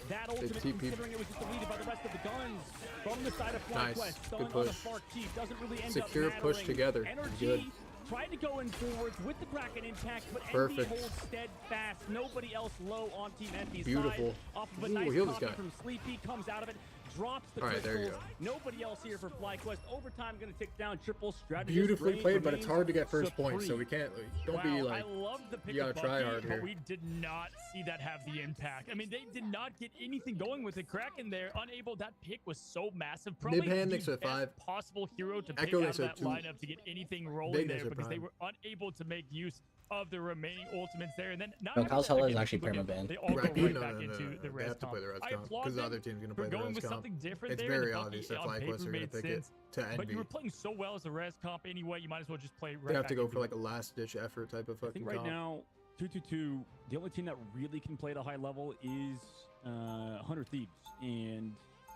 that ultimate, TP. considering it was just deleted by the rest of the guns from the side of Nice. FlyQuest. Good Going on push. the Spark Chief doesn't really end Secure up push mattering. together. Energy Good. tried to go in forwards with the Kraken intact, but Perfect. Envy holds steadfast. Nobody else low on Team Envy's Beautiful. side. Off of a Ooh, nice heal this copy guy. from Sleepy, comes out of it, drops the Alright, there you crystals. Nobody else here for FlyQuest. Overtime going to tick down. Triple strategy. Beautifully played, but it's hard to get first points, so we can't. Don't be Wow, like. I love the pick You gotta of try Bucky, hard but here. we did not see that have the impact. I mean, they did not get anything going with the Kraken there. Unable, that pick was so massive. Probably Nibhan the next with best 5. possible hero to pick Echo out of next with that 2. lineup to get anything rolling Big there next with because they Prime. were unable to make use of the remaining ultimates there. And then not No, only Cal's that, Hella is again, actually look at- perma-banned. They all go Raccoon? right No, back no, no, into no, the They res have to play the res I comp applaud because the them other team's gonna for play the going res with comp. something different It's there. and very the obvious Bucky that on FlyQuest paper are gonna made pick it sense. to But you Envy. were playing so well as a res comp anyway, you might as well just play right They have back to go into for it. like a last ditch effort type of I fucking think right comp. now, 2-2-2, the only team that really can play at a high level is 100 Thieves. And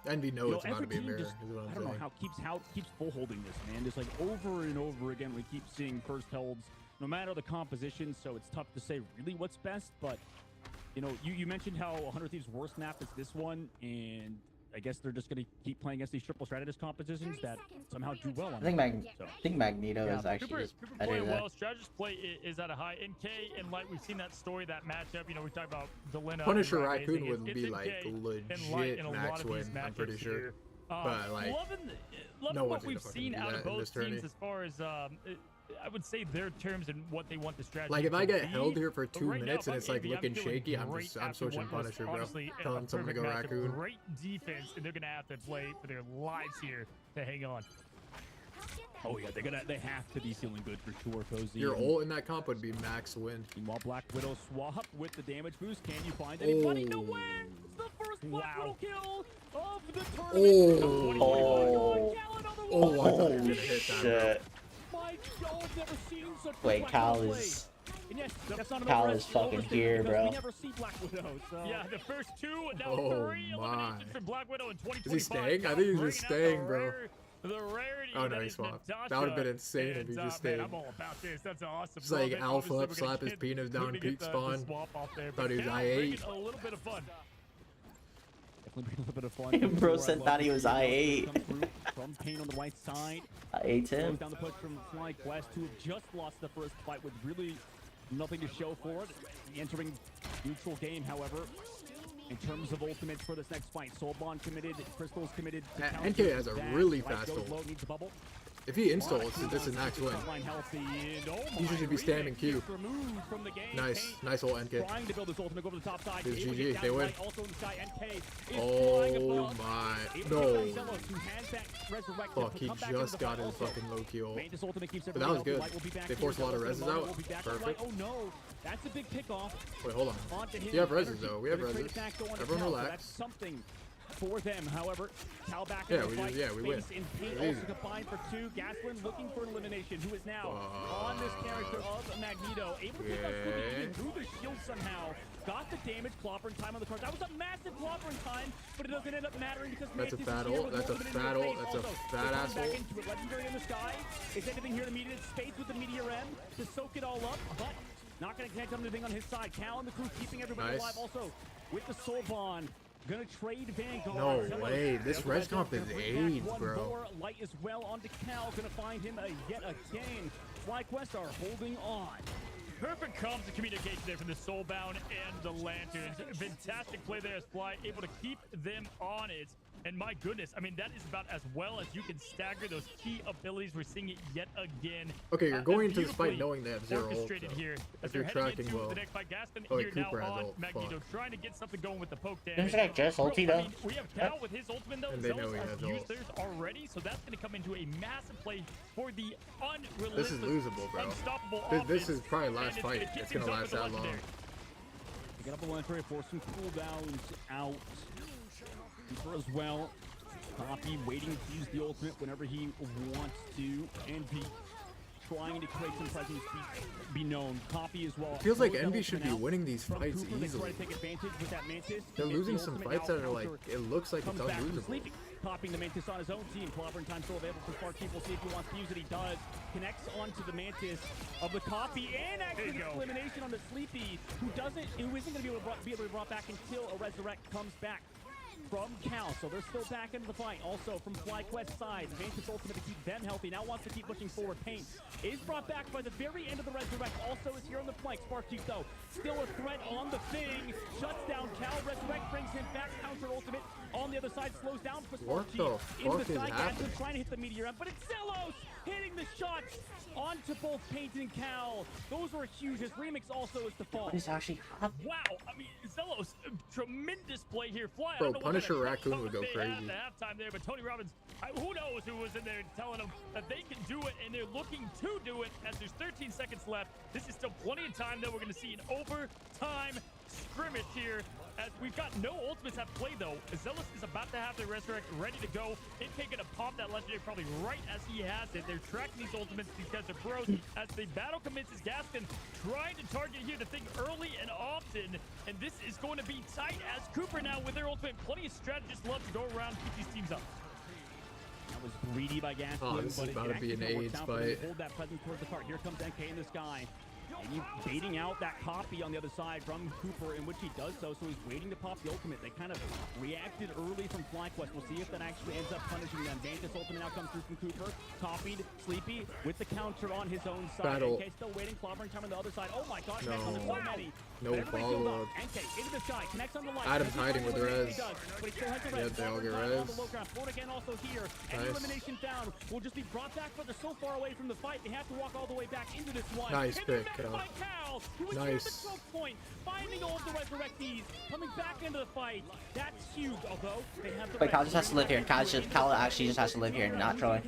Envy knows you know, it's not every to be a team mirror, just, is what I'm I don't know saying. how keeps full holding this, man. Just like over and over again, we keep seeing first holds, no matter the composition. So it's tough to say really what's best. But you know, you mentioned how 100 Thieves' worst map is this one, and I guess they're just going to keep playing against these triple strategist compositions that somehow do well on I think Magneto is actually Cooper, just Cooper better playing than well. Strategist play is at a high. NK and Light, we've seen that story, that matchup. You know, we talked about Delina. Punisher and Raccoon Rising. would It's be NK like and Light legit in a max lot of win, these I'm pretty matchups sure. here. But like, Loving no what one's gonna we've fucking seen do out that of in both this teams tourney. as far as I would say their terms and what they want the strategy. Like if I to get be. held here for But 2 right now, minutes if and I'm it's like Envy, I'm looking feeling shaky, I'm great after switching what was Punisher, bro. honestly a Telling someone to perfect go matchup. Raccoon. Great defense, and they're gonna have to play for their lives here to hang on. Oh yeah, they have to be feeling good for sure, Cozy. Your ult in that comp would be max win. Meanwhile, Black Widow swap with the damage boost. Can you find anybody? No way! The first Black Widow kill of the tournament. Oh, I thought you were gonna hit that, bro. shit. My God, I've never seen such Wait, Black Cal Widow is- play. And yes, that's not an Cal overest- is fucking overstatement here, because bro. We never see Black Widow, so. Yeah, the first 2, now Oh 3 my. eliminations for Black Widow in 2025. Is he staying? I think he's just staying, bro. The rarity Oh no, that he is swapped. Natasha. That would have been insane if he And, just man, stayed. I'm all about this. That's awesome. Just like Love it. alpha Obviously, up, we're gonna slap his get- penis we're down, gonna peak get the spawn. swap off there, Thought but he was Cal I8. bringing a little bit of fun. Definitely bring a little bit of fun. Bro said thought he was I8. From Pain on the right side. I ate him. Slows down the push from FlyQuest, who have just lost the first fight with really nothing to show for it. Entering neutral game, however, in terms of ultimates for this next fight. Soulbond committed, Crystal's committed. NK has a really fast ult. ult. Low, needs a bubble. If he installs, this is max win. He should be standing Q. Nice. Nice ult NK. This is GG. They win. Oh my. No. Fuck, he just got his fucking low Q ult. But that was good. They forced a lot of reses out. Perfect. Oh no, that's a big pickoff. Wait, hold on. You have reses though. We have reses. Everyone relax. That's something for them. However, Cal back Yeah, in the fight. we win. In paint, also combined for 2. Gaslin looking for elimination, who is now on this character of Magneto. Able to pick up Sleepy through the shield somehow. Got the damage, clobbering time on the card. That was a massive clobbering time, but it doesn't end up mattering because that's a fat ult. That's a fat ult. That's a fat ass ult. Legendary in the sky. Is anything here to meet it? Space with the Meteor M to soak it all up, but not going to connect anything on his side. Cal and the crew keeping everybody alive also with the Soul Bond. Gonna trade Vanguard. No way. This res comp is AIDS, bro. Light as well onto Cal. Gonna find him yet again. FlyQuest are holding on. Perfect comms and communication there from the Soulbound and the Lanterns. Fantastic play there as Fly able to keep them on it. And my goodness, I mean, that is about as well as you can stagger those key abilities. We're seeing it yet again. Okay, you're going into this fight knowing they have 0 ult. Here, if you're tracking well. The next fight, Gaspin oh, here Cooper now has on ult. Magneto, trying to get something going with the poke Didn't damage. that just ulti though? I mean, we have Cal with his ultimate though. And they know he has used ult. theirs already, so that's going to come into a massive play for the unrelentless, This is losable, bro. Unstoppable This is probably last fight. It's gonna last that long. Get up a Lantern, force some cooldowns out. Cooper as well. Copy waiting to use the ultimate whenever he wants to. Envy trying to create some presence, be known. Copy as well. It feels like Envy should be winning these fights easily. They're losing some fights that are like, it looks like it's unlosable. Copying the Mantis on his own team. Clobbering time still available for Sparky. We'll see if he wants to use it. He does. Connects onto the Mantis of the Copy and actually gets elimination on the Sleepy, who isn't going to be able to be brought back until a Resurrect comes back from Cal, so they're still back into the fight. Also from FlyQuest side, Mantis ultimate to keep them healthy. Now wants to keep pushing forward. Paint is brought back by the very end of the Resurrect. Also is here on the flank. Sparky though, still a threat on the Thing. Shuts down Cal. Resurrect brings him back. Counter ultimate on the other side. Slows down for Sparky. What the fuck is happening? Trying to hit the meteor, but it's Zelos hitting the shots onto both Paint and Cal. Those were huge. His remix also is the fall. What is actually happening? Wow, I mean, Zelos, tremendous play here. Fly. Bro, Punisher Raccoon would go crazy. At the halftime there, but Tony Robbins, who knows who was in there telling them that they can do it, and they're looking to do it as there's 13 seconds left. This is still plenty of time that we're going to see an overtime scrimmage here, as we've got no ultimates at play though. Zealous is about to have the Resurrect ready to go. NK gonna pop that legendary probably right as he has it. They're tracking these ultimates. These guys are pros. As the battle commences, Gaston trying to target here to think early and often, and this is going to be tight as Cooper now with their ultimate. Plenty of strategists love to go around and keep these teams up. That was greedy by Gaston. Oh, this is about to be an AIDS fight. Hold that presence towards the cart. Here comes NK in the sky. And he's baiting out that Copy on the other side from Cooper, in which he does so he's waiting to pop the ultimate. They kind of reacted early from FlyQuest. We'll see if that actually ends up punishing them. Mantis ultimate now comes through from Cooper. Copied, Sleepy with the counter on his own side. Battle. NK still waiting, clobbering time on the other side. Oh my gosh, No. there's so many. No follow-up. NK into the sky, connects on the line. Adam's hiding with res. But he still has the Yeah, res. they all get On res. the low ground. Ford again also here. And Nice. elimination down will just be brought back, but they're so far away from the fight. They have to walk all the way back into this one. Nice And they're pick, met Cal. by Cal, who is Nice. here at the choke point, finding all of the Resurrectees, coming back into the fight. That's huge, although they have the Wait, Cal just has to live here. Cal actually just has to live here, not trolling.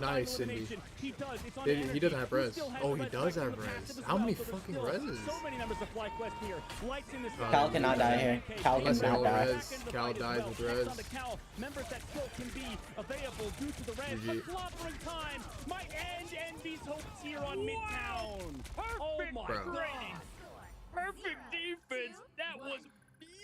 Nice, Indy. He doesn't have res. Oh, he does have res. How many fucking reses? So many members of FlyQuest here. Lights in the sky. Cal cannot die here. Cal Unless they're cannot all die. res. Cal dies with res. Members that still can be available due to the res. GG. But clobbering time might end Envy's hopes here on Midtown. Oh my Bro. god. Perfect defense. That was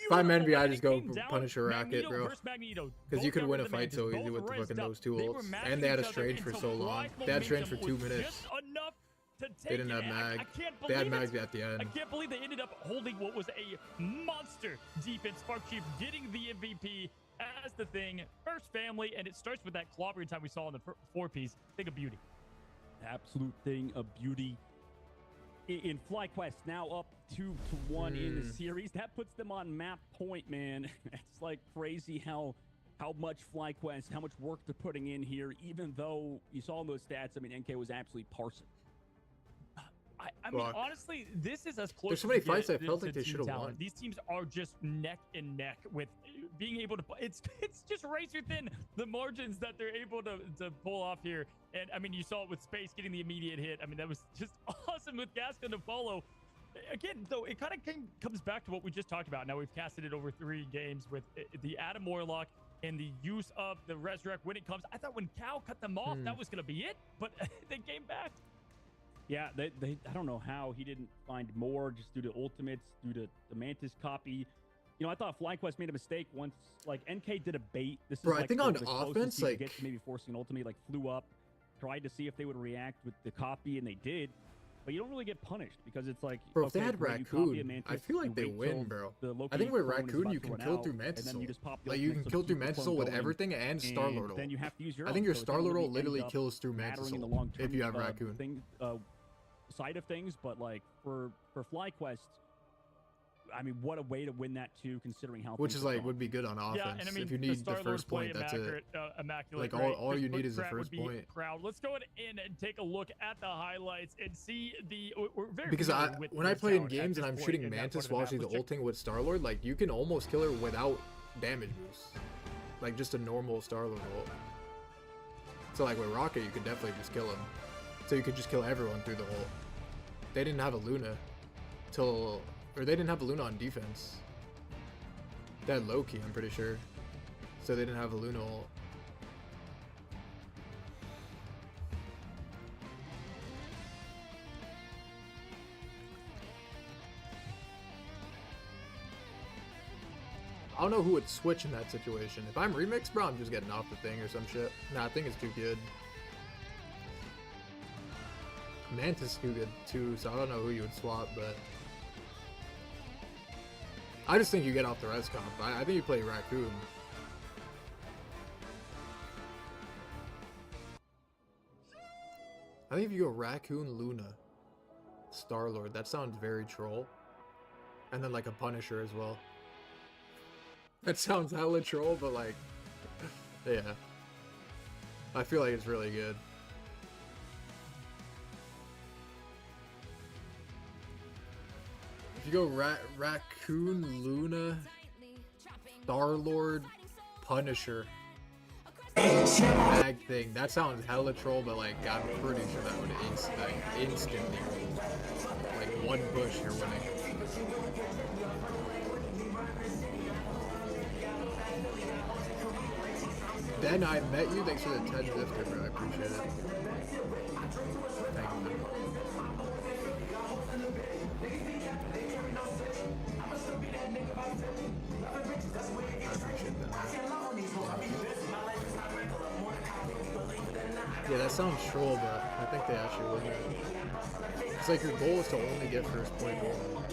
If I'm Envy, I just go Came down, Punisher Racket, Magneto bro. versus Magneto. Because you Both could got win rid a of the fight Mantis, so easy both with the rezzed fucking up. those two They were ults. matching And they had a each other strange for until so long. Fly's They had strange for momentum 2 was minutes. just enough to They take didn't it. have mag. I can't They had believe mags at the I end. can't believe they ended up holding what was a monster defense. Spark Chief getting the MVP as the Thing. First family, and it starts with that clobbering time we saw in the 4-piece. Thing of beauty. Absolute thing of beauty. In FlyQuest, now up 2-1 in the series. That puts them on map point, man. It's like crazy how how much FlyQuest, how much work they're putting in here, even though you saw in those stats, I mean, NK was absolutely parsing. I mean, honestly, this is as close. There's so many as you fights get I felt like to they team should have talent. won. These teams are just neck and neck with being able to. It's just razor thin the margins that they're able to pull off here. And I mean, you saw it with Space getting the immediate hit. I mean, that was just awesome with Gaskin to follow. Again, though, it kind of comes back to what we just talked about. Now we've casted it over 3 games with the Adam Warlock and the use of the Resurrect when it comes. I thought when Cal cut them off, that was going to be it, but they came back. Yeah, they I don't know how he didn't find more just due to ultimates, due to the Mantis copy. You know, I thought FlyQuest made a mistake once, like, NK did a bait. This is Bro, like I think the on closest offense, he could like, get to maybe forcing an ultimate, like, flew up, tried to see if they would react with the copy, and they did. But you don't really get punished because it's like, bro, if they okay, had great, you copy a Raccoon, Mantis, I feel like you they wait win, till bro. the I Loki think with clone is Raccoon, about you to can run kill out, through and Mantis then you ult. just pop the Like, you ultimate can so kill to through keep the Mantis clone ult with going, everything and Star-Lord and then ult. you have to use your I ult. think your So it Star-Lord really ult literally ends up kills through Mantis mattering in the ult long-term, if you have Raccoon. Side of things, but like for FlyQuest, I mean, what a way to win that too, considering how Which things is have like gone. would be good on offense. Yeah, and I mean, if you need the first play point, that's it. immaculate. Like all you need is the first point. Proud. Let's go ahead and take a look at the highlights and see the. We're very Because familiar with when I the play in talent at games and this I'm point shooting in that Mantis part of the while map. she's Let's check- ulting with Star-Lord, like you can almost kill her without damage boost. Like just a normal Star-Lord ult. So like with Rocket, you could definitely just kill him. So you could just kill everyone through the ult. They didn't have a Luna or they didn't have a Luna on defense. They had Loki, I'm pretty sure. So they didn't have a Luna ult. I don't know who would switch in that situation. If I'm Remix, bro, I'm just getting off the thing or some shit. Nah, I think it's too good. Mantis is too good too, so I don't know who you would swap, but I just think you get off the res comp. I think you play Raccoon. I think if you go Raccoon, Luna, Star-Lord, that sounds very troll. And then like a Punisher as well. That sounds hella troll, but like, yeah. I feel like it's really good. If you go Raccoon, Luna, Star-Lord, Punisher, bag thing, that sounds hella troll, but like, I'm pretty sure that would instantly, like one push, you're winning. Then I met you. Thanks for the 10 gifter, bro. I appreciate it. Thank you. I appreciate that. Yeah, that sounds troll, but I think they actually win it. It's like your goal is to only get first point goal.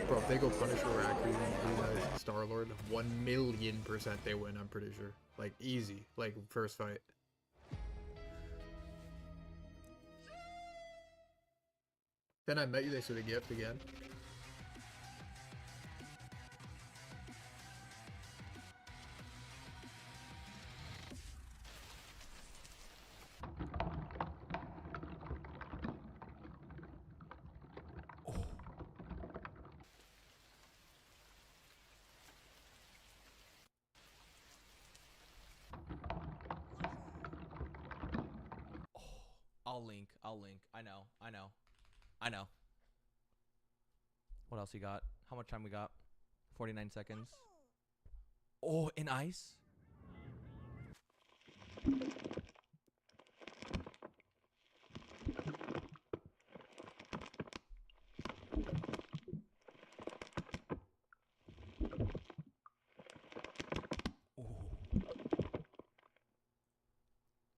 Bro, if they go Punisher, Raccoon, Luna, Star-Lord, 1,000,000% they win, I'm pretty sure. Like, easy. Like, first fight. Then I met you, they said a gift again. I'll link. I know. What else you got? How much time we got? 49 seconds. Oh, in ice?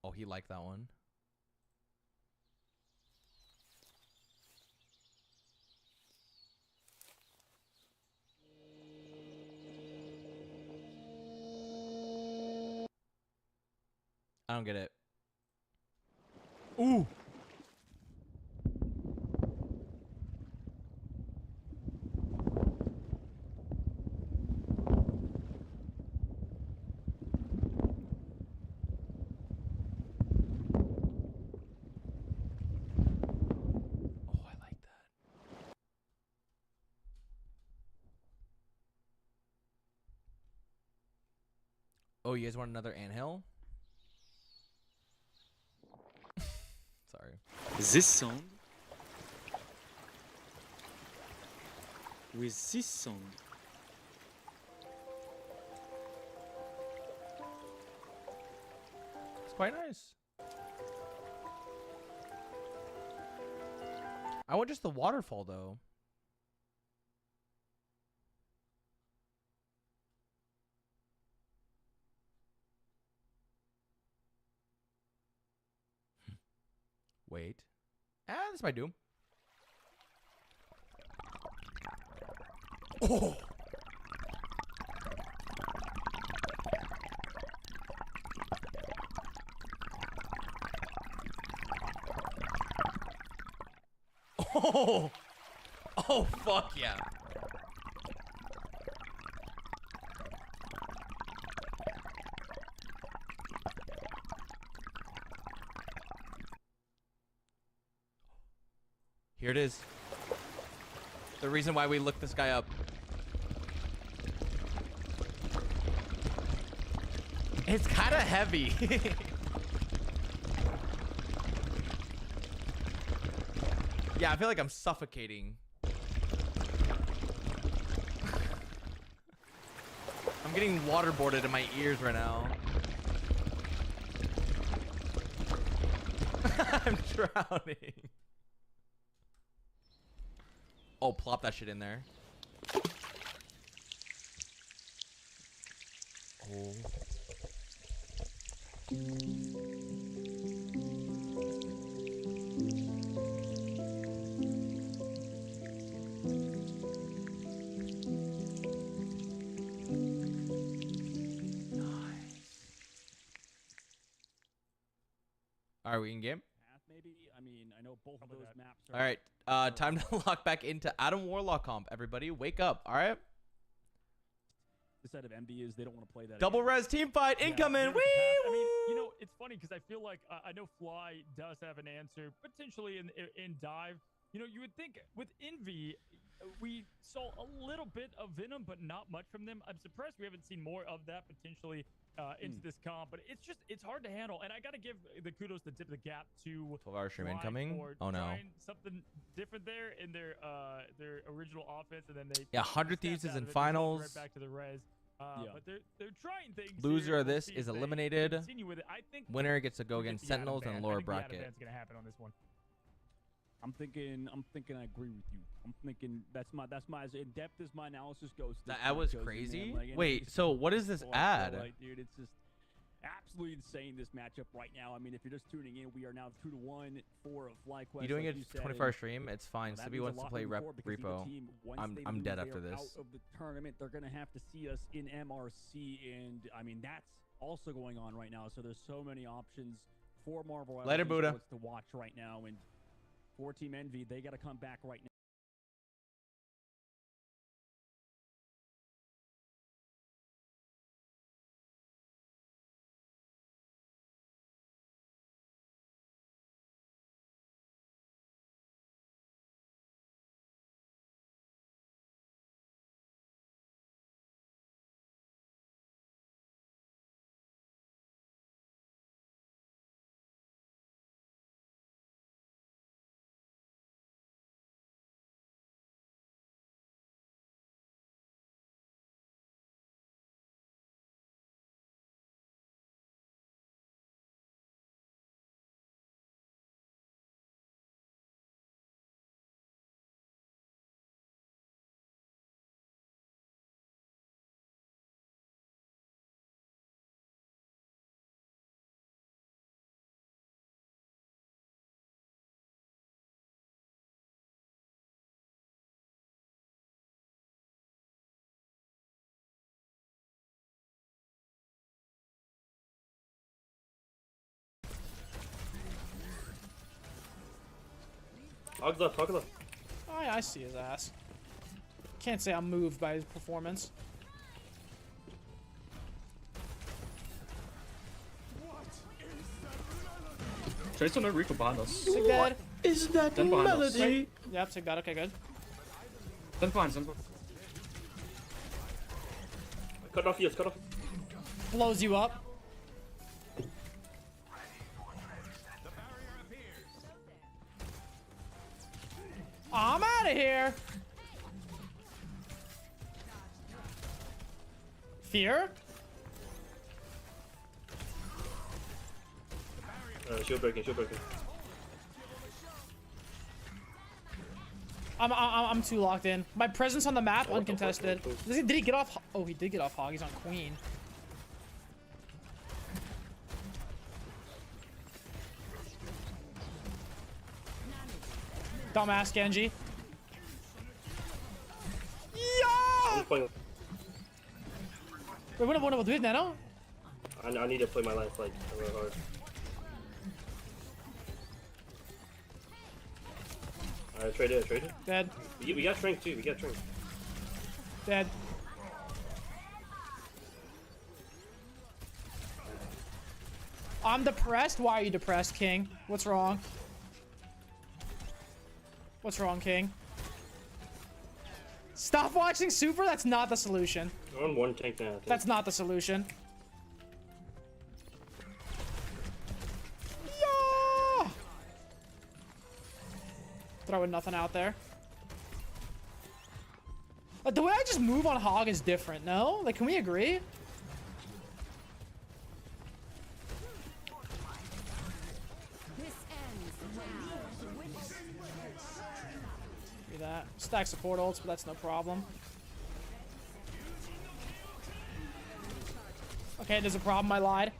Oh, he liked that one. don't get it. Ooh. Oh, you guys want another anthill? Sorry. This sound with this sound. It's quite nice. I want just the waterfall though. Wait. This might do. Oh! Oh! Oh, fuck yeah. Here it is. The reason why we looked this guy up. It's kind of heavy. Yeah, I feel like I'm suffocating. I'm getting waterboarded in my ears right now. I'm drowning. Oh, plop that shit in there. Oh. All right, we in game? Maybe. I mean, I know both of those maps All right, time to lock back into Adam Warlock comp. Everybody, wake up. All right. The side of Envy is they don't want to play that. Double res team fight incoming. Wee! I mean, you know, it's funny because I feel like I know Fly does have an answer potentially in dive. You know, you would think with Envy, we saw a little bit of Venom, but not much from them. I'm surprised we haven't seen more of that potentially into this comp, but it's hard to handle. And I got to give the kudos to tip the gap to 12-hour stream Fly incoming. for Oh no. trying something different there in their original offense, and then they 100 Thieves is in finals. Right back to the res. But they're trying things. Loser here. of this is eliminated. Continue with it. I think Winner gets to go against Sentinels in the lower bracket. That's gonna happen on this one. I'm thinking I agree with you. I'm thinking that's my as in depth as my analysis goes. That was crazy. Wait, so what is this ad? Dude, it's just absolutely insane, this matchup right now. I mean, if you're just tuning in, we are now 2-1 for a FlyQuest. You doing like it you 24-hour stream? It's fine. Sibby wants to play Repo. I'm dead after this. Out of the tournament, they're gonna have to see us in MRC, and I mean that's also going on right now. So there's so many options for Marvel. Later, Buddha. To watch right now, and for Team Envy, they got to come back right now. Hog left, hog left. Oh yeah, I see his ass. Can't say I'm moved by his performance. Trace on no recall behind us. Sig dead. Is that the melody? Yep, Sig dead. Okay, good. Zen behind, Zen behind. Cut off, yes, cut off. Blows you up. I'm out of here. Fear? Shield breaking, shield breaking. I'm too locked in. My presence on the map, uncontested. Did he get off? Oh, he did get off Hog. He's on Queen. Dumbass Genji. Yo! Wait, what do we have Nano? I need to play my life like real hard. Alright, trade it, trade it. Dead. We got strength too, we got strength. Dead. I'm depressed? Why are you depressed, King? What's wrong? What's wrong, King? Stop watching Super? That's not the solution. We're on one tank now. That's not the solution. Yeah! Throwing nothing out there. But the way I just move on Hog is different, no? Like, can we agree? Do that. Stack support ults, but that's no problem. Okay, there's a problem. I lied.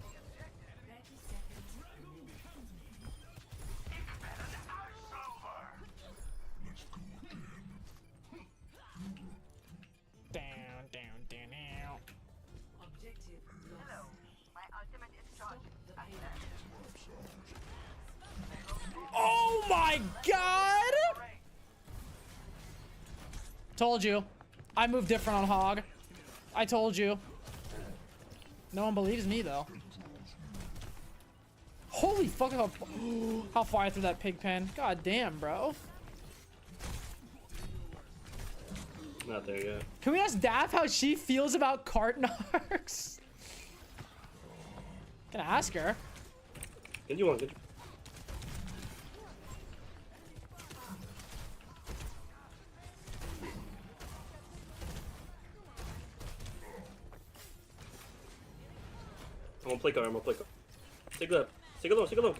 Oh my god! Told you. I move different on Hog. I told you. No one believes me though. Holy fuck, how far I threw that pig pen. God damn, bro. Not there yet. Can we ask Daph how she feels about cart narcs? Can I ask her? Get you one, get you. I'm gonna play car, I'm gonna play car. Take that. Take it low, take it low.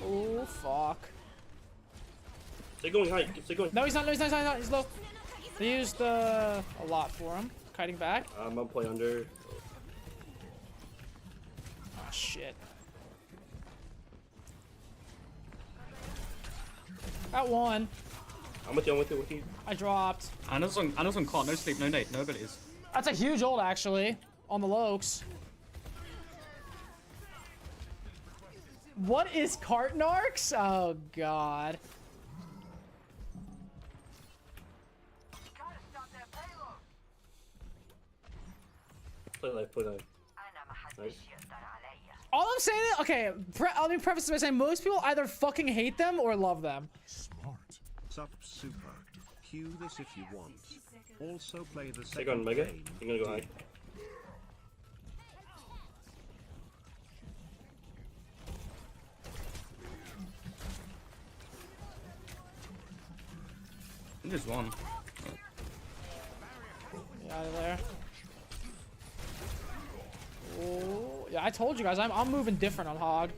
Oh, fuck. Stay going high, stay going. No, he's not, no, he's not, he's not, he's low. They used a lot for him. Kiting back. I'm gonna play under. Oh, shit. Got one. I'm with you, I'm with you, with you. I dropped. Anna's on cart, no sleep, no nade, no abilities. That's a huge ult, actually. On the Lokes. What is cart narcs? Oh, God. Play life, play life. Nice. All I'm saying is, okay, let me preface this by saying most people either fucking hate them or love them. Smart. Sup super. Cue this if you want. Also play the Take on Mega. I'm gonna go high. There's one. Get out of there. Oh, yeah, I told you guys, I'm moving different on Hog.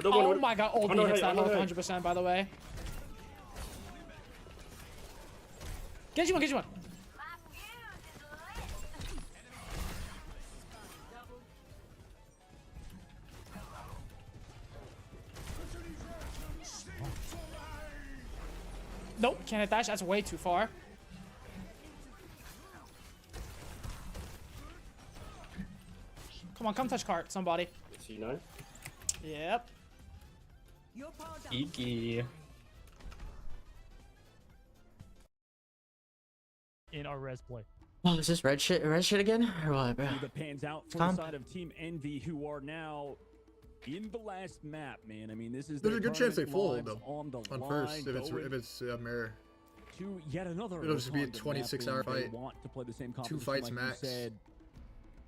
Oh my god, old me hits that low 100% by the way. Get you one, get you one. Nope, can't hit that. That's way too far. Come on, come touch cart, somebody. C9. Yep. Geeky. In our res play. Oh, is this red shit again? Or what, bro? That pans out for Tom? the side of Team Envy, who are now in the last map, man. I mean, this is There's a good chance they fold lives though on the on line, first if it's a mirror. to yet another. It'll just be a Wakanda map 26-hour where they fight. Want to play the same 2 competition fights like max. You said.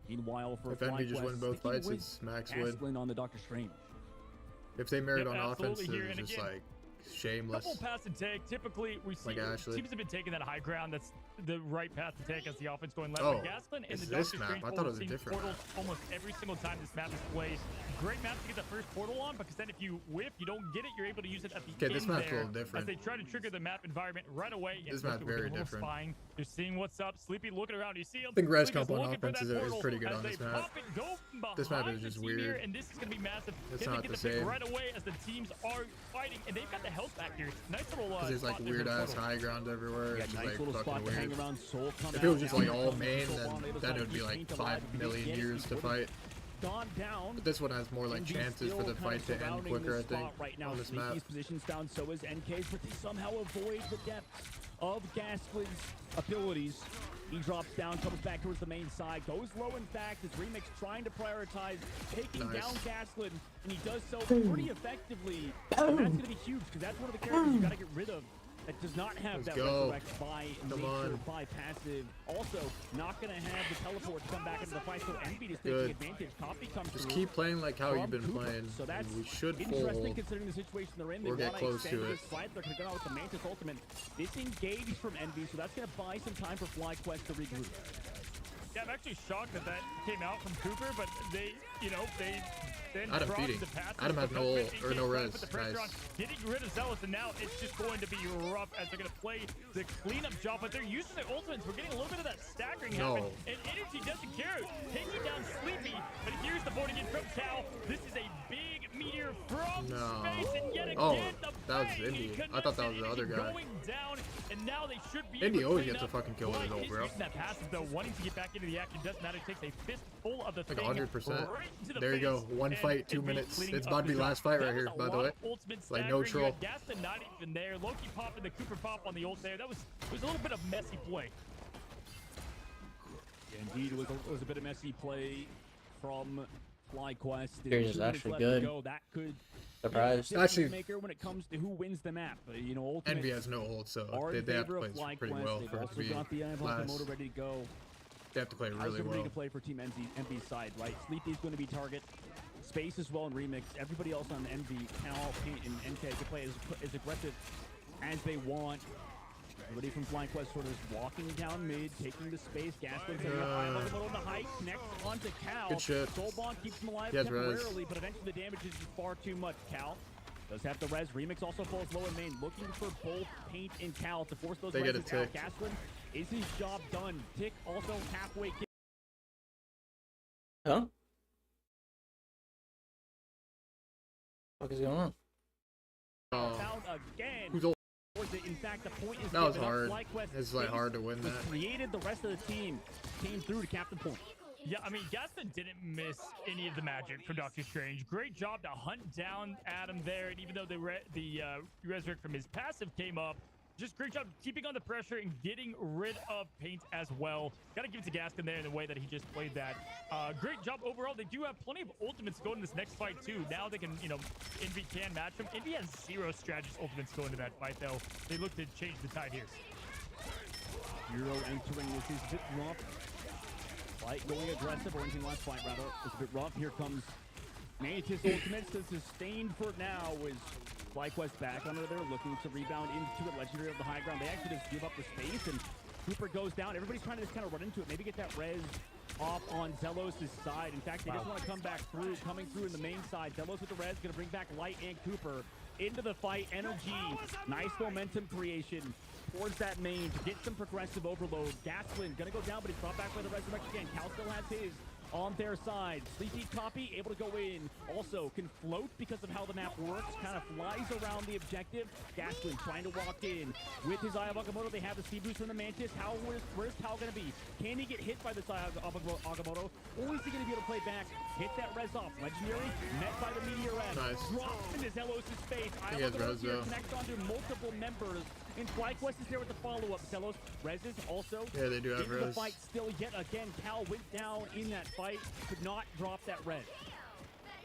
Meanwhile, for If Envy just win FlyQuest, both sticking fights, with it's max win. Asplin on the Doctor Strange. If they mirrored Yep, on offense, absolutely here, it's and just again, like shameless. Double pass and take. Typically, we see Like Ashley. teams have been taking that high ground. That's the right path to take as the offense going left. Oh, But Gasklin and it's the this Doctor map. Strange I thought it was a seeing different portals almost every single time this map is played. Great map to get the first portal on, because then if you whiff, you don't get it, you're able to use it at the Okay, this end map's a there little different. as they try to trigger the map environment right away. This And map's look, very with a little different. Spine. You're seeing what's up. Sleepy looking around. You see him. I think Res Sleepy's Comp on looking for offense that is portal pretty good as on they this map. pop it, go This map behind is the just team here, weird. and this is going to be massive. It's Can they not get the pick same. right away as the teams are fighting, and they've got the health back here. Nice little Because there's like spot there for weird the ass portal. high ground everywhere. Yeah, It's just nice like little fucking spot to hang weird. around. Soul come If it was out just now. like all Soul main, on the then other that side, would be keep like Paint 5 alive. If they million get it, years to he fight. Gone down. But this one has more like NV chances for still the kind fight of to end surrounding quicker, I this think, spot right now. on this map. Sleepy's positions down, so is NK's, but they somehow avoid the depth of Gasklin's abilities. He drops down, comes back towards the main side, goes low in fact, as Remix trying to prioritize taking Nice. down Gasklin, and he does so pretty effectively. And that's going to be huge, because that's one of the characters you got to get rid of that does not have Let's that go. resurrect by Come nature, on. by passive. Also, not going to have the teleport to come back into the fight, so Envy is taking Good. advantage. Coffee comes Just through keep playing like how from you've been Cooper. playing. So that's and we should interesting fold. considering the situation they're in. They Or get wanna close extend to this it. fight. They're going to go out with the Mantis ultimate. Disengaged from Envy, so that's going to buy some time for FlyQuest to regroup. Yeah, I'm actually shocked that that came out from Cooper, but they, you know, they then Adam dropped feeding. the passes. Adam has the no ult, ult, or no res. put the pressure Nice. on, getting rid of Zealous, and now it's just going to be rough as they're going to play the cleanup job, but they're using their ultimates. We're getting a little bit of that staggering happen, No. and Energy doesn't care. Taking down Sleepy, but here's the board again from Cal. This is a big meteor from No. space, and yet again, Oh, the that was bang, Indy. he I thought that was the connects other it, guy. going down, and now they should be Indy able to always clean gets a up. fucking kill with his ult, He's bro. using that passive though, wanting to get back into the action. Doesn't matter. Takes a fistful of the Like thing 100%. right to the There you go. face, One and fight, 2 Indy minutes. cleaning It's up about to be the last job. fight right That here, was a by the lot way. of ultimate Like no staggering. You troll. had Gaston not even there. Loki popping the Cooper pop on the ult there. That was it was a little bit of messy play. Indeed, it was a bit of messy play from FlyQuest. Series is actually good. That could Surprised. be a Actually- difference maker when it comes to who wins the map. You know, ultimate Envy has no ult, so are in they have favor to of play pretty FlyQuest. well They've for it to also be got the Iron last. motor ready to go. They have to play How's really everybody well. to play for Team Envy's side, right? Sleepy's going to be target. Space as well in Remix. Everybody else on Envy, Cal, Paint, and NK can play as aggressive as they want. Everybody from FlyQuest sort of is walking down mid, taking the space. Gasklin's in the high, Locomotive on the height, connects onto Cal. Good shit. Soulbond keeps him alive He has res. temporarily, but eventually the damage is just far too much. Cal does have the res. Remix also falls low in main, looking for both Paint and Cal to force those They get a reses out. tick. Gasklin is his job done. Tick also halfway kill. Huh? What is going on? Out again. Who's ult? In fact, the point is That was given up. hard. FlyQuest It's like space hard to win was that. created. The rest of the team came through to captain point. Yeah, I mean, Gaston didn't miss any of the magic from Doctor Strange. Great job to hunt down Adam there, and even though the resurrect from his passive came up, just great job keeping on the pressure and getting rid of Paint as well. Got to give it to Gaston there in the way that he just played that. Great job overall. They do have plenty of ultimates going in this next fight too. Now they can, you know, Envy can match him. Envy has 0 strategist ultimates going to that fight though. They look to change the tide here. Euro entering this is a bit rough. Fight going aggressive, or anything last fight rather. It's a bit rough. Here comes Mantis ultimates to sustain for now was FlyQuest back under there, looking to rebound into it. Legendary of the high ground. They actually just give up the space, and Cooper goes down. Everybody's trying to just kind of run into it. Maybe get that res off on Zelos' side. In fact, they just want to come back through, coming through in the main side. Zelos with the res, going to bring back Light and Cooper into the fight. NOG, nice momentum creation towards that main to get some progressive overload. Gasklin going to go down, but he's brought back by the resurrection again. Cal still has his on their side. Sleepy copy, able to go in. Also can float because of how the map works. Kind of flies around the objective. Gasklin trying to walk in with his Eye of Agamotto. They have the speed boost from the Mantis. Where's Cal going to be? Can he get hit by this Eye of Agamotto? Or is he going to be able to play back hit that res off. Legendary met by the Meteor M. Nice. Drops into Zelos' face. He has res, though. Connects onto multiple members. And FlyQuest is there with the follow-up. Zelos, reses also. Yeah, they do have in the res. fight still yet again. Cal went down in that fight. Could not drop that res.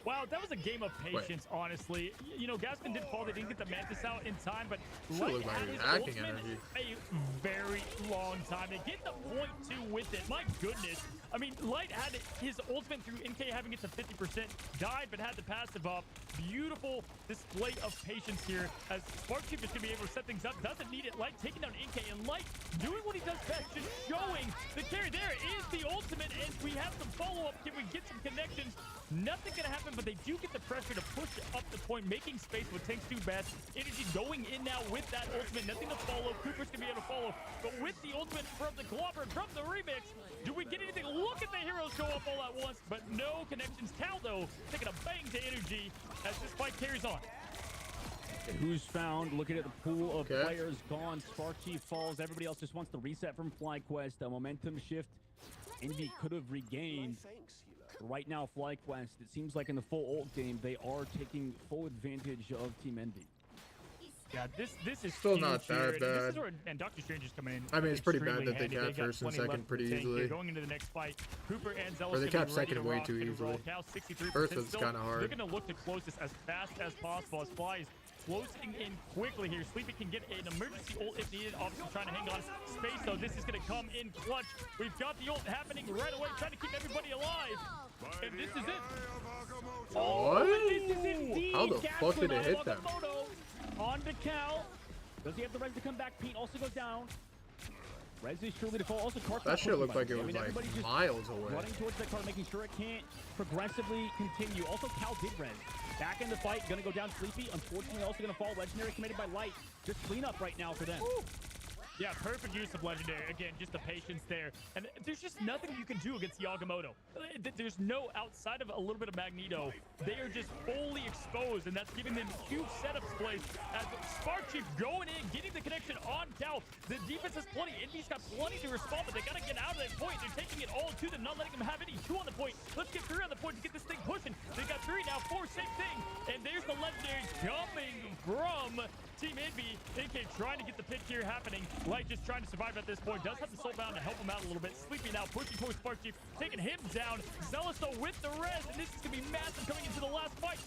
Wow, that was a game of patience, honestly. You know, Gaston did fall. They didn't get the Mantis out in time, but Still Light look like had he's his hacking ultimate energy. a very long time. They get the point two with it. My goodness. I mean, Light had his ultimate through NK having it to 50%, died, but had the passive up. Beautiful display of patience here as Sparkchief is going to be able to set things up. Doesn't need it. Light taking down NK, and Light doing what he does best, just showing the carry. There is the ultimate, and we have some follow-up. Can we get some connections? Nothing going to happen, but they do get the pressure to push up the point, making space what Tanks do best. Energy going in now with that ultimate. Nothing to follow. Cooper's going to be able to follow. But with the ultimate from the Clobber, from the remix, do we get anything? Look at the heroes show up all at once, but no connections. Cal, though, taking a bang to energy as this fight carries on. Who's found? Looking at the pool of players gone. Sparkchief falls. Everybody else just wants the reset from FlyQuest. A momentum shift Envy could have regained. Right now, FlyQuest, it seems like in the full ult game, they are taking full advantage of Team Envy. Yeah, this is Still not that bad. This is where, and Dr. Strange is coming in. I mean, it's pretty bad extremely that they handy. got got first and 20 second left pretty to tank. easily. They're going into the next fight. Cooper and Zealous Or they gonna kept be ready second to way rock, too ready to easily. roll. Cal 63% First was still. kind of hard. They're going to look to close this as fast as possible as Fly is closing in quickly here. Sleepy can get an emergency ult if needed. Obviously trying to hang on space, though. This is going to come in clutch. We've got the ult happening right away, trying to keep everybody alive. And this is it. What? This is indeed How the fuck did it hit them? On to Cal. Does he have the res to come back? Pete also goes down. Res is surely to fall. Also, Cart's That shit looked like it was like miles away. Running towards that card, making sure it can't progressively continue. Also, Cal did res. Back in the fight, gonna go down Sleepy. Unfortunately, also gonna fall. Legendary committed by Light. Just clean up right now for them. Woo. Yeah, perfect use of Legendary. Again, just the patience there. And there's just nothing you can do against the Agamotto. There's no, outside of a little bit of Magneto, they are just fully exposed, and that's giving them huge setups plays. As Sparkchief going in, getting the connection on Cal. The defense has plenty. Envy's got plenty to respond, but they got to get out of that point. They're taking it all to them, not letting them have any. 2 on the point. Let's get 3 on the point to get this thing pushing. They got 3 now, 4, same thing. And there's the Legendary coming from Team Envy. NK trying to get the pick here happening. Light just trying to survive at this point. Does have the soulbound to help him out a little bit. Sleepy now pushing towards Sparkchief, taking him down. Zealous though with the res, and this is going to be massive coming into the last fight.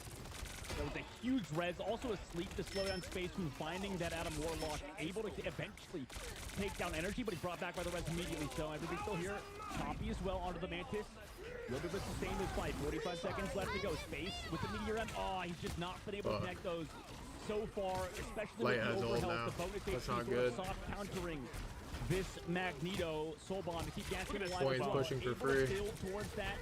That was a huge res, also asleep to slow down space from finding that Adam Warlock, able to eventually take down energy, but he's brought back by the res immediately, so everybody's still here. Copy as well onto the Mantis. Will be able to sustain this fight. 45 seconds left to go. Space with the Meteor M. Oh, he's just not been able to connect those so far, especially Light with has the ult overhealth. now. The bonus That's HP not sort good. of soft countering this Magneto soul bomb to keep gassing alive. Points as well. pushing for Able to free. build towards that.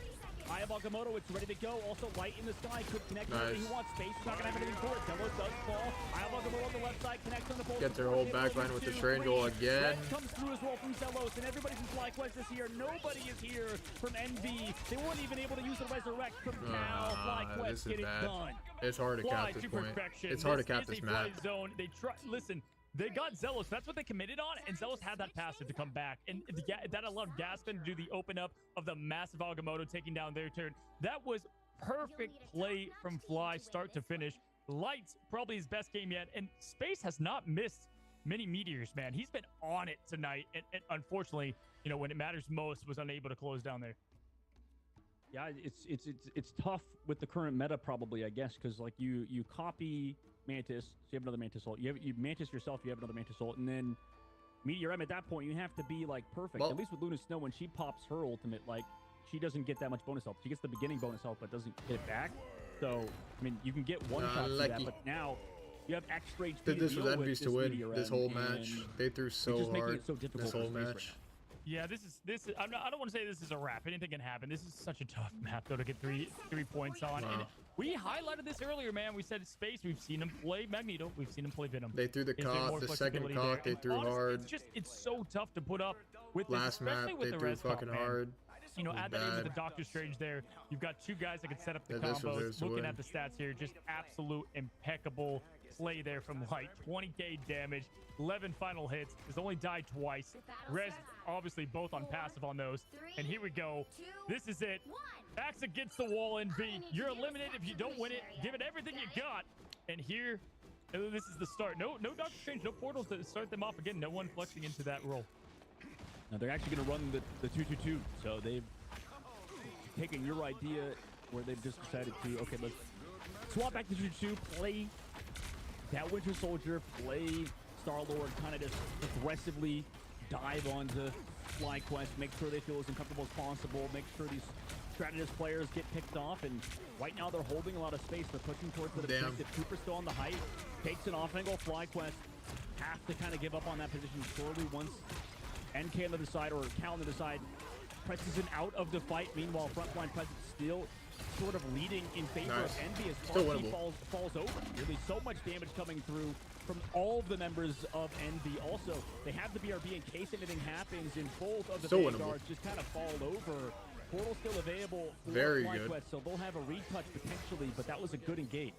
Eye of Agamotto, it's ready to go. Also, Light in the sky could connect Nice. he wants. Space is not going to have anything for it. Zelos does fall. Eye of Agamotto on the left side connects on the full. Gets her whole backline with the triangle again. Red comes through as well from Zelos, and everybody from FlyQuest is here. Nobody is here from Envy. They weren't even able to use the Resurrect from Cal. FlyQuest this is get it bad. done. It's hard to Fly cap this to point. perfection. It's hard to This cap is this a map. fly zone. They try. Listen, they got Zealous. That's what they committed on, and Zealous had that passive to come back, and that allowed Gaston to do the open up of the massive Agamotto taking down their turn. That was perfect play from Fly, start to finish. Light's probably his best game yet, and Space has not missed many meteors, man. He's been on it tonight, and unfortunately, you know, when it matters most, was unable to close down there. Yeah, it's tough with the current meta, probably, I guess, because like you copy Mantis, so you have another Mantis ult. You Mantis yourself, you have another Mantis ult, and then Meteor M at that point, you have to be like perfect. Well, at least with Luna Snow, when she pops her ultimate, like she doesn't get that much bonus health. She gets the beginning bonus health, but doesn't get it back. So I mean, you can get one shot to that, but now you have extra HP. This was Envy's to win this whole M, match. They threw so just making hard it so difficult this for whole Space right match. now. Yeah, this is I don't want to say this is a wrap. Anything can happen. This is such a tough map though to get three points on. Wow. And we highlighted this earlier, man. We said Space. We've seen him play Magneto. We've seen him play Venom. They threw the Is there more cock, the second flexibility cock, there? they threw Honestly, hard. It's so tough to put up with this, Last map, especially with they the threw res comp, fucking man. hard. you know, was add that in with bad. the Doctor Strange there. You've got two guys that can set up the Yeah, this was combos. theirs to Looking win. at the stats here, just absolute impeccable play there from Light. 20k damage, 11 final hits. Has only died twice. Rez obviously both on passive on those. And here we go. This is it. Backs against the wall, NV. You're eliminated if you don't win it. Give it everything you got. And here, this is the start. No Doctor Strange, no portals to start them off again. No one flexing into that role. Now they're actually going to run the 2-2-2. So they've taken your idea where they've just decided to, okay, let's swap back to 2-2, play that Winter Soldier, play Star-Lord, kind of just aggressively dive onto FlyQuest, make sure they feel as uncomfortable as possible, make sure these strategist players get picked off, and right now they're holding a lot of space. They're pushing towards the objective. Cooper's still on the height, takes an off-angle. FlyQuest have to kind of give up on that position slowly once NK on the other side, or Cal on the other side, presses him out of the fight. Meanwhile, frontline presence still sort of leading in favor of Envy as Sparky falls over. Really so much damage coming through from all of the members of Envy. Also, they have the BRB in case anything happens, and both of the Vanguards just kind of fall over. Portal still available for FlyQuest, so they'll have a retouch potentially, but that was a good engage.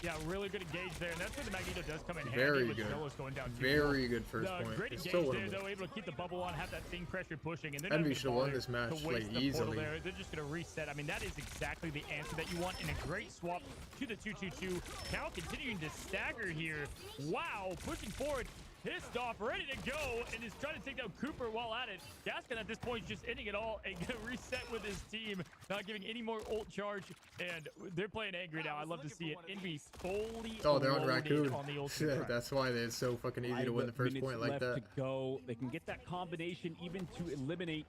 Yeah, really good engage there, and that's where the Magneto does come in Very handy with good. Zealous going down too. Very good first point. Great It's engage still there, winnable. though, able to keep the bubble on, have that same pressure pushing, and then Envy should have won this match like easily. They're just going to reset. I mean, that is exactly the answer that you want, in a great swap to the 2-2-2. Cal continuing to stagger here. Wow, pushing forward. Pissed off, ready to go, and is trying to take down Cooper while at it. Gaskin at this point is just ending it all and gonna reset with his team, not giving any more ult charge, and they're playing angry now. I love to see it. Envy fully they're on Raccoon. on the ultimate. That's why it's so fucking easy to win the first point like that. To go. They can get that combination even to eliminate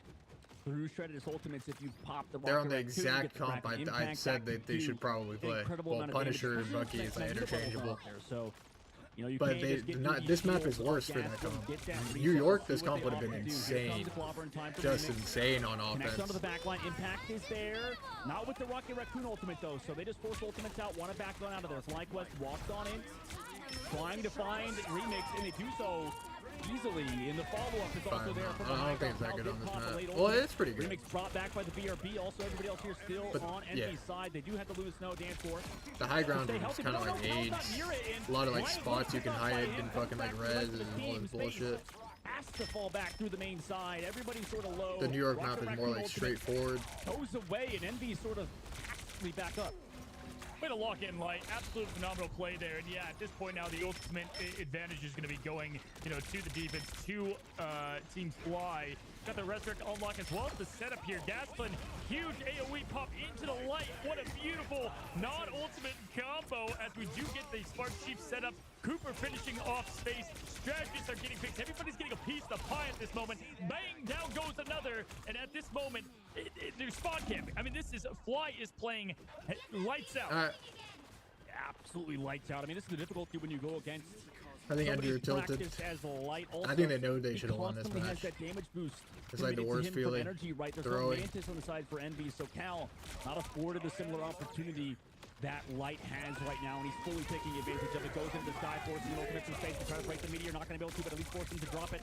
through Shredded's ultimates if you pop the They're on the Raccoon, exact get the comp Kraken I impact said back that they to should probably play. incredible Well, amount of Punisher damage. and Bucky is Magneto interchangeable. out there, so you know, you But can't just get through this these map is fields worse off for gas that and comp. get that New reset. York, See this what comp they would have been often do. Here insane. comes the Clobber in time for Just Remix. insane on Connects offense. onto the backline. Impact is there. Not with the Rocket Raccoon ultimate, though. So they just force ultimates out. Want to back on out of there. FlyQuest walked on in. Trying to find Remix, and they do so easily. In the follow-up is also there from the I don't think it's that good on this map. Well, it's pretty good. Remix brought back by the BRB. Also, everybody else here still on Envy's side. They do have the Lewis Snow dance for. The high ground is kind of like AIDS. A lot of like spots you can hide and fucking like res and all this bullshit. Has to fall back through the main side. Everybody's sort of low. The New York map is more like straightforward. Goes away, and Envy sort of back up. Way to lock in, Light. Absolute phenomenal play there. And yeah, at this point now, the ultimate advantage is going to be going, you know, to the defense, to Team Fly. Got the Resurrect unlock as well as the setup here. Gasplin, huge AoE pop into the Light. What a beautiful non-ultimate combo as we do get the Spark Chief setup. Cooper finishing off space. Strategists are getting picked. Everybody's getting a piece of the pie at this moment. Bang, down goes another. And at this moment, there's spawn camping. I mean, this is, Fly is playing lights out. Absolutely lights out. I mean, this is the difficulty when you go against. I think Andrew tilted. I think they know they should have won this match. That damage boost. It's like the worst feeling. Energy, right? There's no Mantis on the side for Envy, so Cal not afforded a similar opportunity that Light has right now, and he's fully taking advantage of it. Goes into the sky, forcing an ultimate from space to try to break the meteor. Not going to be able to, but at least force him to drop it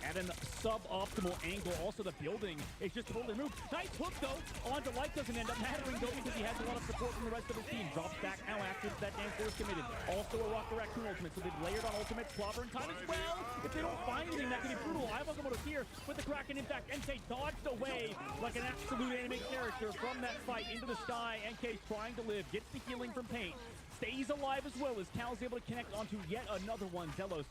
at a suboptimal angle. Also, the building is just totally removed. Nice hook, though, onto Light. Doesn't end up mattering, though, because he has a lot of support from the rest of his team. Drops back now after that dance force committed. Also, a Rocket Raccoon ultimate, so they've layered on ultimates. Clobber in time as well. If they don't find anything, that can be brutal. Ivakomoto here with the Kraken impact. NK dodged away like an absolute anime character from that fight into the sky. NK trying to live, gets the healing from paint. Stays alive as well as Cal's able to connect onto yet another one. Zelos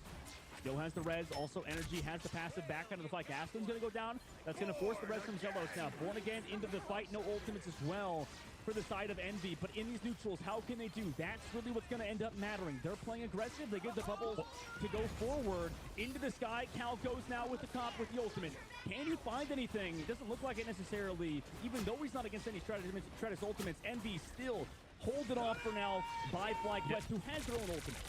still has the res, also energy, has the passive back into the fight. Gaston's gonna go down. That's gonna force the res from Zelos now. Born again into the fight, no ultimates as well for the side of Envy. But in these neutrals, how can they do? That's really what's gonna end up mattering. They're playing aggressive. They give the bubbles to go forward into the sky. Cal goes now with the comp with the ultimate. Can you find anything? It doesn't look like it necessarily, even though he's not against any Stratus ultimates. Envy still hold it off for now by FlyQuest, who has their own ultimate.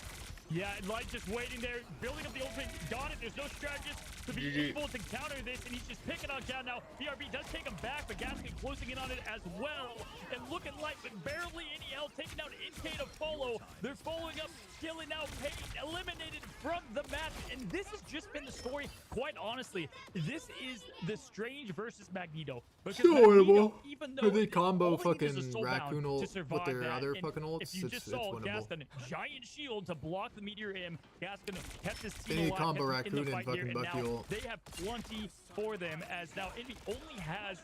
Yeah, Light just waiting there, building up the ultimate. Got it. There's no strategist to be able to counter this, and he's just picking on down now. BRB does take him back, but Gaskin closing in on it as well. And look at Light, but barely any health, taking out NK to follow. They're following up, killing out Payne, eliminated from the match, and this has just been the story. Quite honestly, this is the Strange versus Magneto. Because Magneto, even though they combo all he needs fucking is a soulbound Raccoon to ult with survive their that, other and fucking ults, if you just saw winnable. Gaston, giant shield to block the meteor aim. Gaston kept his They team need alive, combo kept them in Raccoon the and fight here, fucking and Bucky now ult. they have plenty for them, as now Envy only has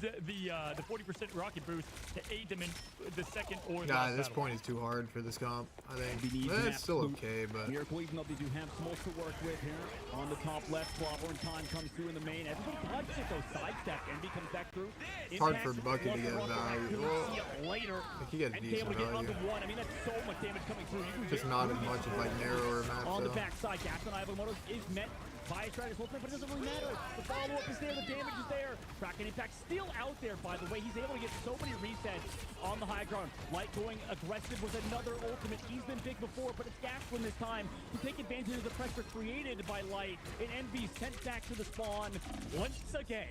the 40% rocket boost to aid them in the second or the Nah, last this battle. point is too hard for this comp. I think needs it's still absolute okay, but Miracle, even though they do have Smolts to work with here. On the top left, Clobber and Time comes through in the main. Everybody dodges it though, sidestep. Envy comes back through. it's hard for Impacts Bucky to get Rocket value. Raccoon, see it later. Like, he gets And decent able to get value. under one. I mean, that's so much damage coming through. You can Just get not as through much as like narrower maps on the though. backside. Gaston Ivamoto is met by Stratus Ultimate, but it doesn't really matter. The follow-up is there, the damage is there. Kraken Impact still out there, by the way. He's able to get so many resets on the high ground. Light going aggressive with another ultimate. He's been big before, but it's Gaston this time to take advantage of the pressure created by Light. And Envy sent back to the spawn once again.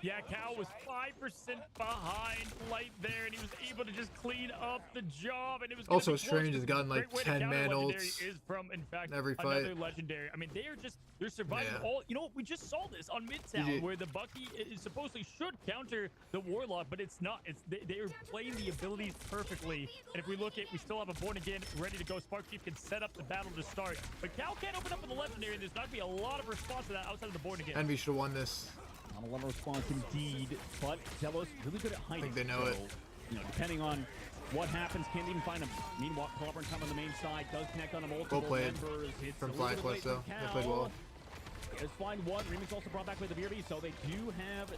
Yeah, Cal was 5% behind Light there, and he was able to just clean up the job. And it was Also, Strange has gotten like great way to 10 counter man legendary ults is from, in fact, every another fight. legendary. I mean, they're surviving Yeah. all. You know what? We just saw this on Midtown, where the Bucky is supposedly should counter the Warlock, but it's not. They are playing the abilities perfectly. And if we look at, we still have a Born Again ready to go. Spark Chief can set up the battle to start, but Cal can't open up with the legendary, and there's not going to be a lot of response to that outside of the Born Again. Envy should have won this. Not a lot of response indeed, but Zelos really good at hiding. I think they know it. You know, depending on what happens, can't even find him. Meanwhile, Clobber and Time on the main side does connect on a multiple Well played members. It's from a little bit FlyQuest late though. for They played Cal. well. There's find one. Remix also brought back with the BRB, so they do have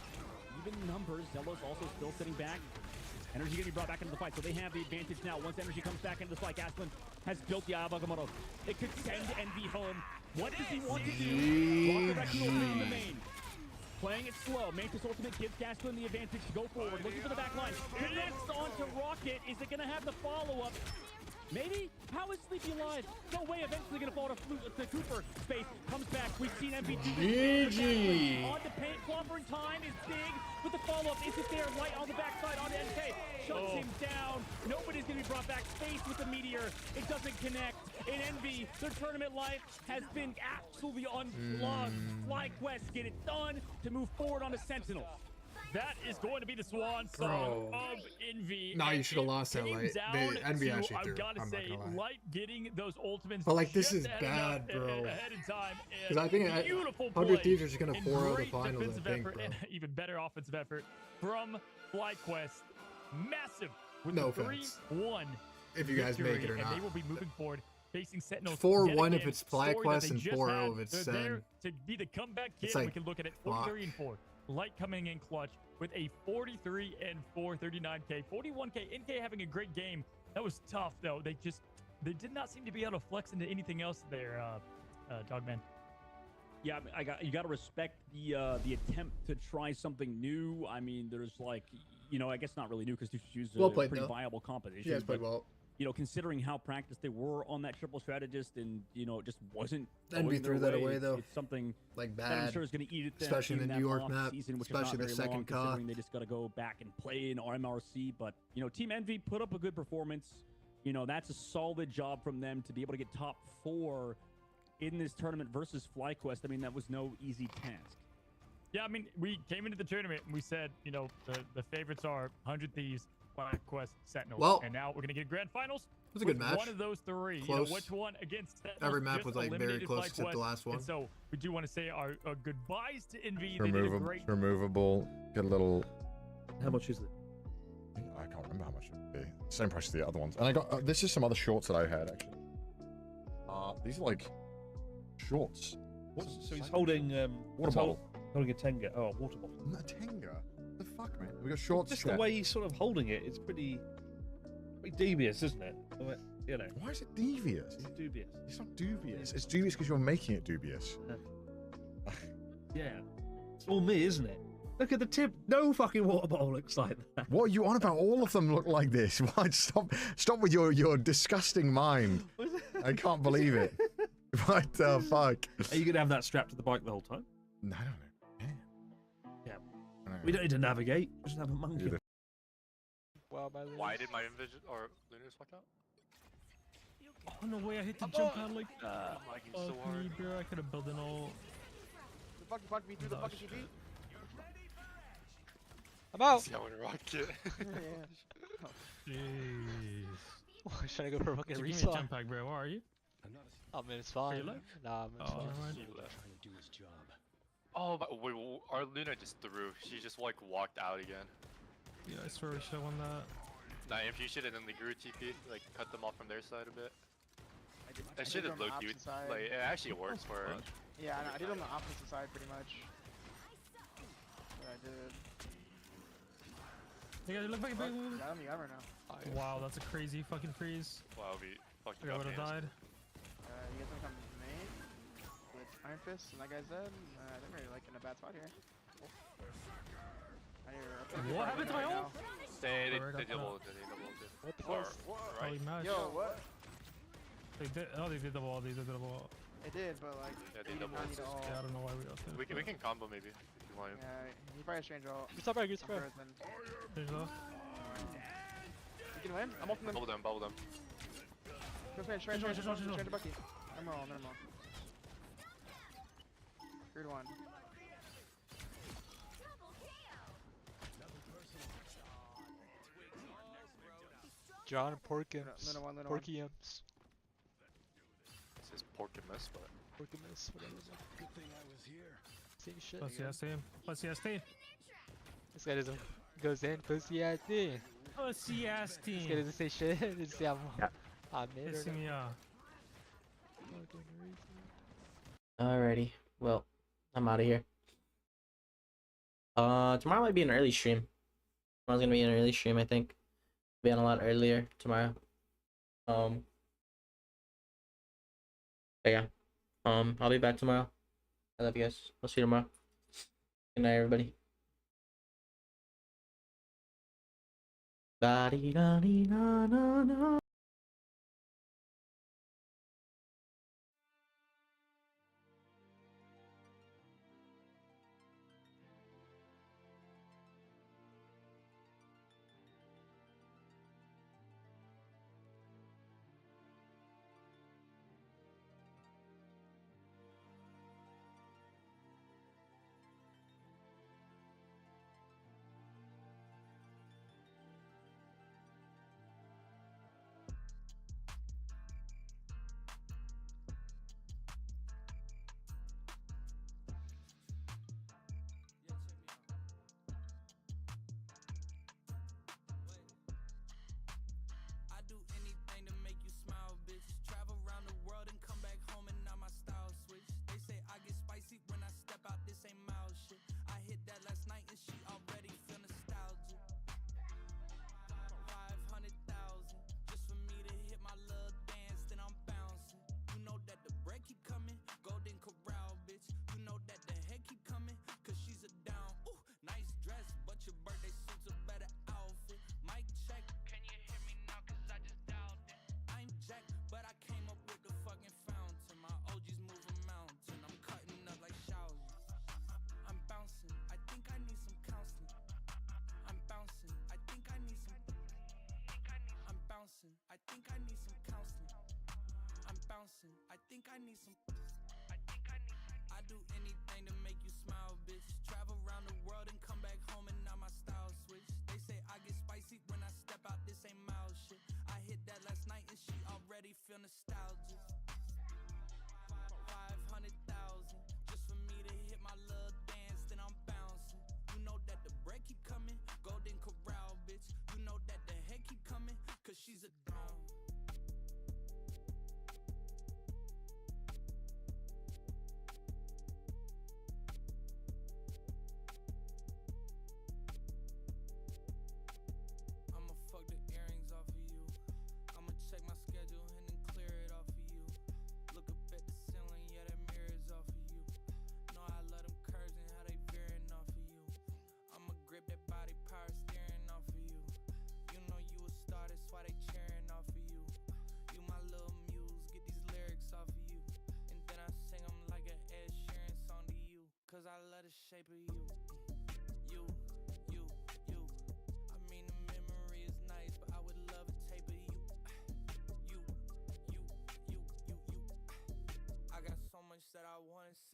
even numbers. Zelos also still sitting back. Energy getting brought back into the fight, so they have the advantage now. Once Energy comes back into the fight, Asplin has built the Eye of Agamotto. It could send Envy home. What does he want to do? Rocket Raccoon in the main. Playing it slow. Mantis Ultimate gives Gaston the advantage to go forward. Looking for the back line. Connects onto Rocket. Is it going to have the follow-up? Maybe? How is Sleepy alive? No way. Eventually going to fall to Cooper. Space comes back. We've seen MV do this. GG. On the paint. Clobber in time is big with the follow-up. Is it there? Light on the backside on NK. Shuts him down. Nobody's going to be brought back. Space with the meteor. It doesn't connect. In Envy, their tournament life has been absolutely unplugged. FlyQuest get it done to move forward on the Sentinel. That is going to be the swan song of Envy. Nah, you should have lost that Came Light. down Envy to, actually I've threw. got to I'm say, not gonna lie. Light getting those ultimates. But like, this just is ahead bad, of, bro. ahead of time. Because I think Beautiful 100 play Thieves are just gonna and 4-0 the great finals. I defensive think, effort bro. and even better offensive effort from FlyQuest. Massive with No the offense. 3-1 If you guys make it or victory, and not. they will be moving forward. Facing Sentinels 4-1 yet if again. it's Story that FlyQuest they and just 4-0 had. if it's They're there Sen. to be the comeback kid. It's We like, can look at it fuck. 43 and 4. Light coming in clutch with a 43 and 4, 39k, 41k. NK having a great game. That was tough though. They did not seem to be able to flex into anything else there, Dogman. Yeah, you got to respect the attempt to try something new. I mean, there's like, you know, I guess not really new because Tuchu's a Well played, pretty though. viable competition. Yeah, it's played but, well. You know, considering how practiced they were on that triple strategist, and you know, it just wasn't. Envy going their threw that way. away, though. It's something Like that I'm bad. sure is going to eat it. Especially in the New York map. Season, which Especially the is not very long, second car. considering they just got to go back and play in RMRC. But you know, Team Envy put up a good performance. You know, that's a solid job from them to be able to get top 4 in this tournament versus FlyQuest. I mean, that was no easy task. Yeah, I mean, we came into the tournament and we said, you know, the favorites are 100 Thieves, FlyQuest, Sentinels. Well, and now we're going to get grand finals. It was a good with match. One of those three. Close. You know, which one against Sentinels? Every map just was, like, very eliminated close except the FlyQuest. last one. And so we do want to say our goodbyes to Envy. They did a Removable. great. Removable. Get a little. How much is it? I can't remember how much it would be. Same price as the other ones. And I got this is some other shorts that I had actually. These are like shorts. So he's holding water bottle. Holding a Tenga. Oh, a water bottle. Not a Tenga. The fuck, man. We got shorts. Just the way he's sort of holding it, it's pretty devious, isn't it? You know. Why is it devious? It's dubious. It's not dubious. It's dubious because you're making it dubious. Yeah. It's all me, isn't it? Look at the tip. No fucking water bottle looks like that. What are you on about? All of them look like this. Why? Stop with your disgusting mind. I can't believe it. What the fuck? Are you gonna have that strapped to the bike the whole time? No, I don't know. Yeah. I don't know. We don't need to navigate. Just have a monkey. Why did my Invis or Lunas fuck out? Oh no way! I hit the jump pad like that. I'm lagging Oh, so hard. me, bro! I could have built an ult. The fucking fuck me through the Oh, fucking shit. TV. I'm out. See how it rocket. Yeah. Jeez. I was trying to go for a fucking So give me a respawn. jump pack, bro. Where are you? Oh man, it's fine. you left? Nah, man, it's Oh, fine. never mind. He left. Oh, wait, our Luna just threw. She just like walked out again. Yeah, I swear we should have won that. Nah, if you should have then the grew TP, like cut them off from their side a bit. I That shit did is it on low the key. opposite side. Like it actually works for her. Yeah, I did it on the opposite side pretty much. What I did. You guys look back. Fuck, got him right now. Wow, that's a crazy fucking freeze. Wow, we fucking I got would have died. You guys wanna come main with Iron Fist and that guy's dead? I think we're like in a bad spot here. What happened to my ult? They Alright, double ulted, they double ulted. What the Or, fuck? right. Holy match. Yo, what? They did. Oh, they did double ult. They did double ult. It did, but like, Yeah, they we did double not need ulted. to all. Yeah, I don't know why we ulted. We can combo maybe if you want. Yeah, he probably has strange ult. Good stop, good stop. There's no. You can win? I'm ulting them. Bubble them. Go finish, strange to Bucky. Normal. Third one. John Porkins. Luna one. Porkiums. This is pork and mess, but Porkimus, whatever. Good thing I was here. Same shit. Pussy ass team. Pussy ass team. This guy doesn't goes in pussy ass thing. Pussy ass This guy team. doesn't say shit. Doesn't say I'm mid or Pissing me off. Alrighty. Well, I'm out of here. Tomorrow might be an early stream. Tomorrow's gonna be an early stream, I think. Be on a lot earlier tomorrow. But yeah. I'll be back tomorrow. I love you guys. I'll see you tomorrow. Good night, everybody. Da-dee-da-dee-da-da-da. I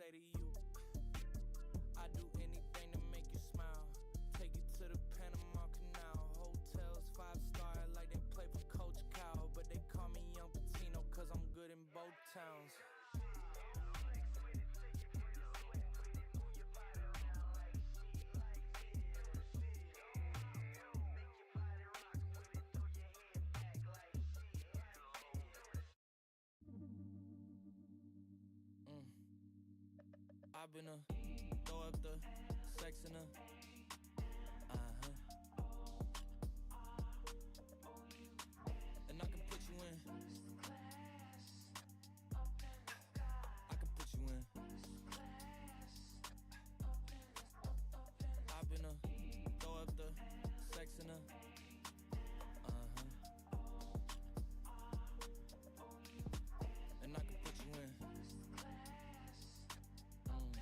say to you, I do anything to make you smile. Take you to the Panama Canal. Hotels 5-star like they play for Coach Cal. But they call me Young Patino cause I'm good in both towns. I've been a throw up the sex in a and I can put you in. I can put you in. I've been a throw up the sex in a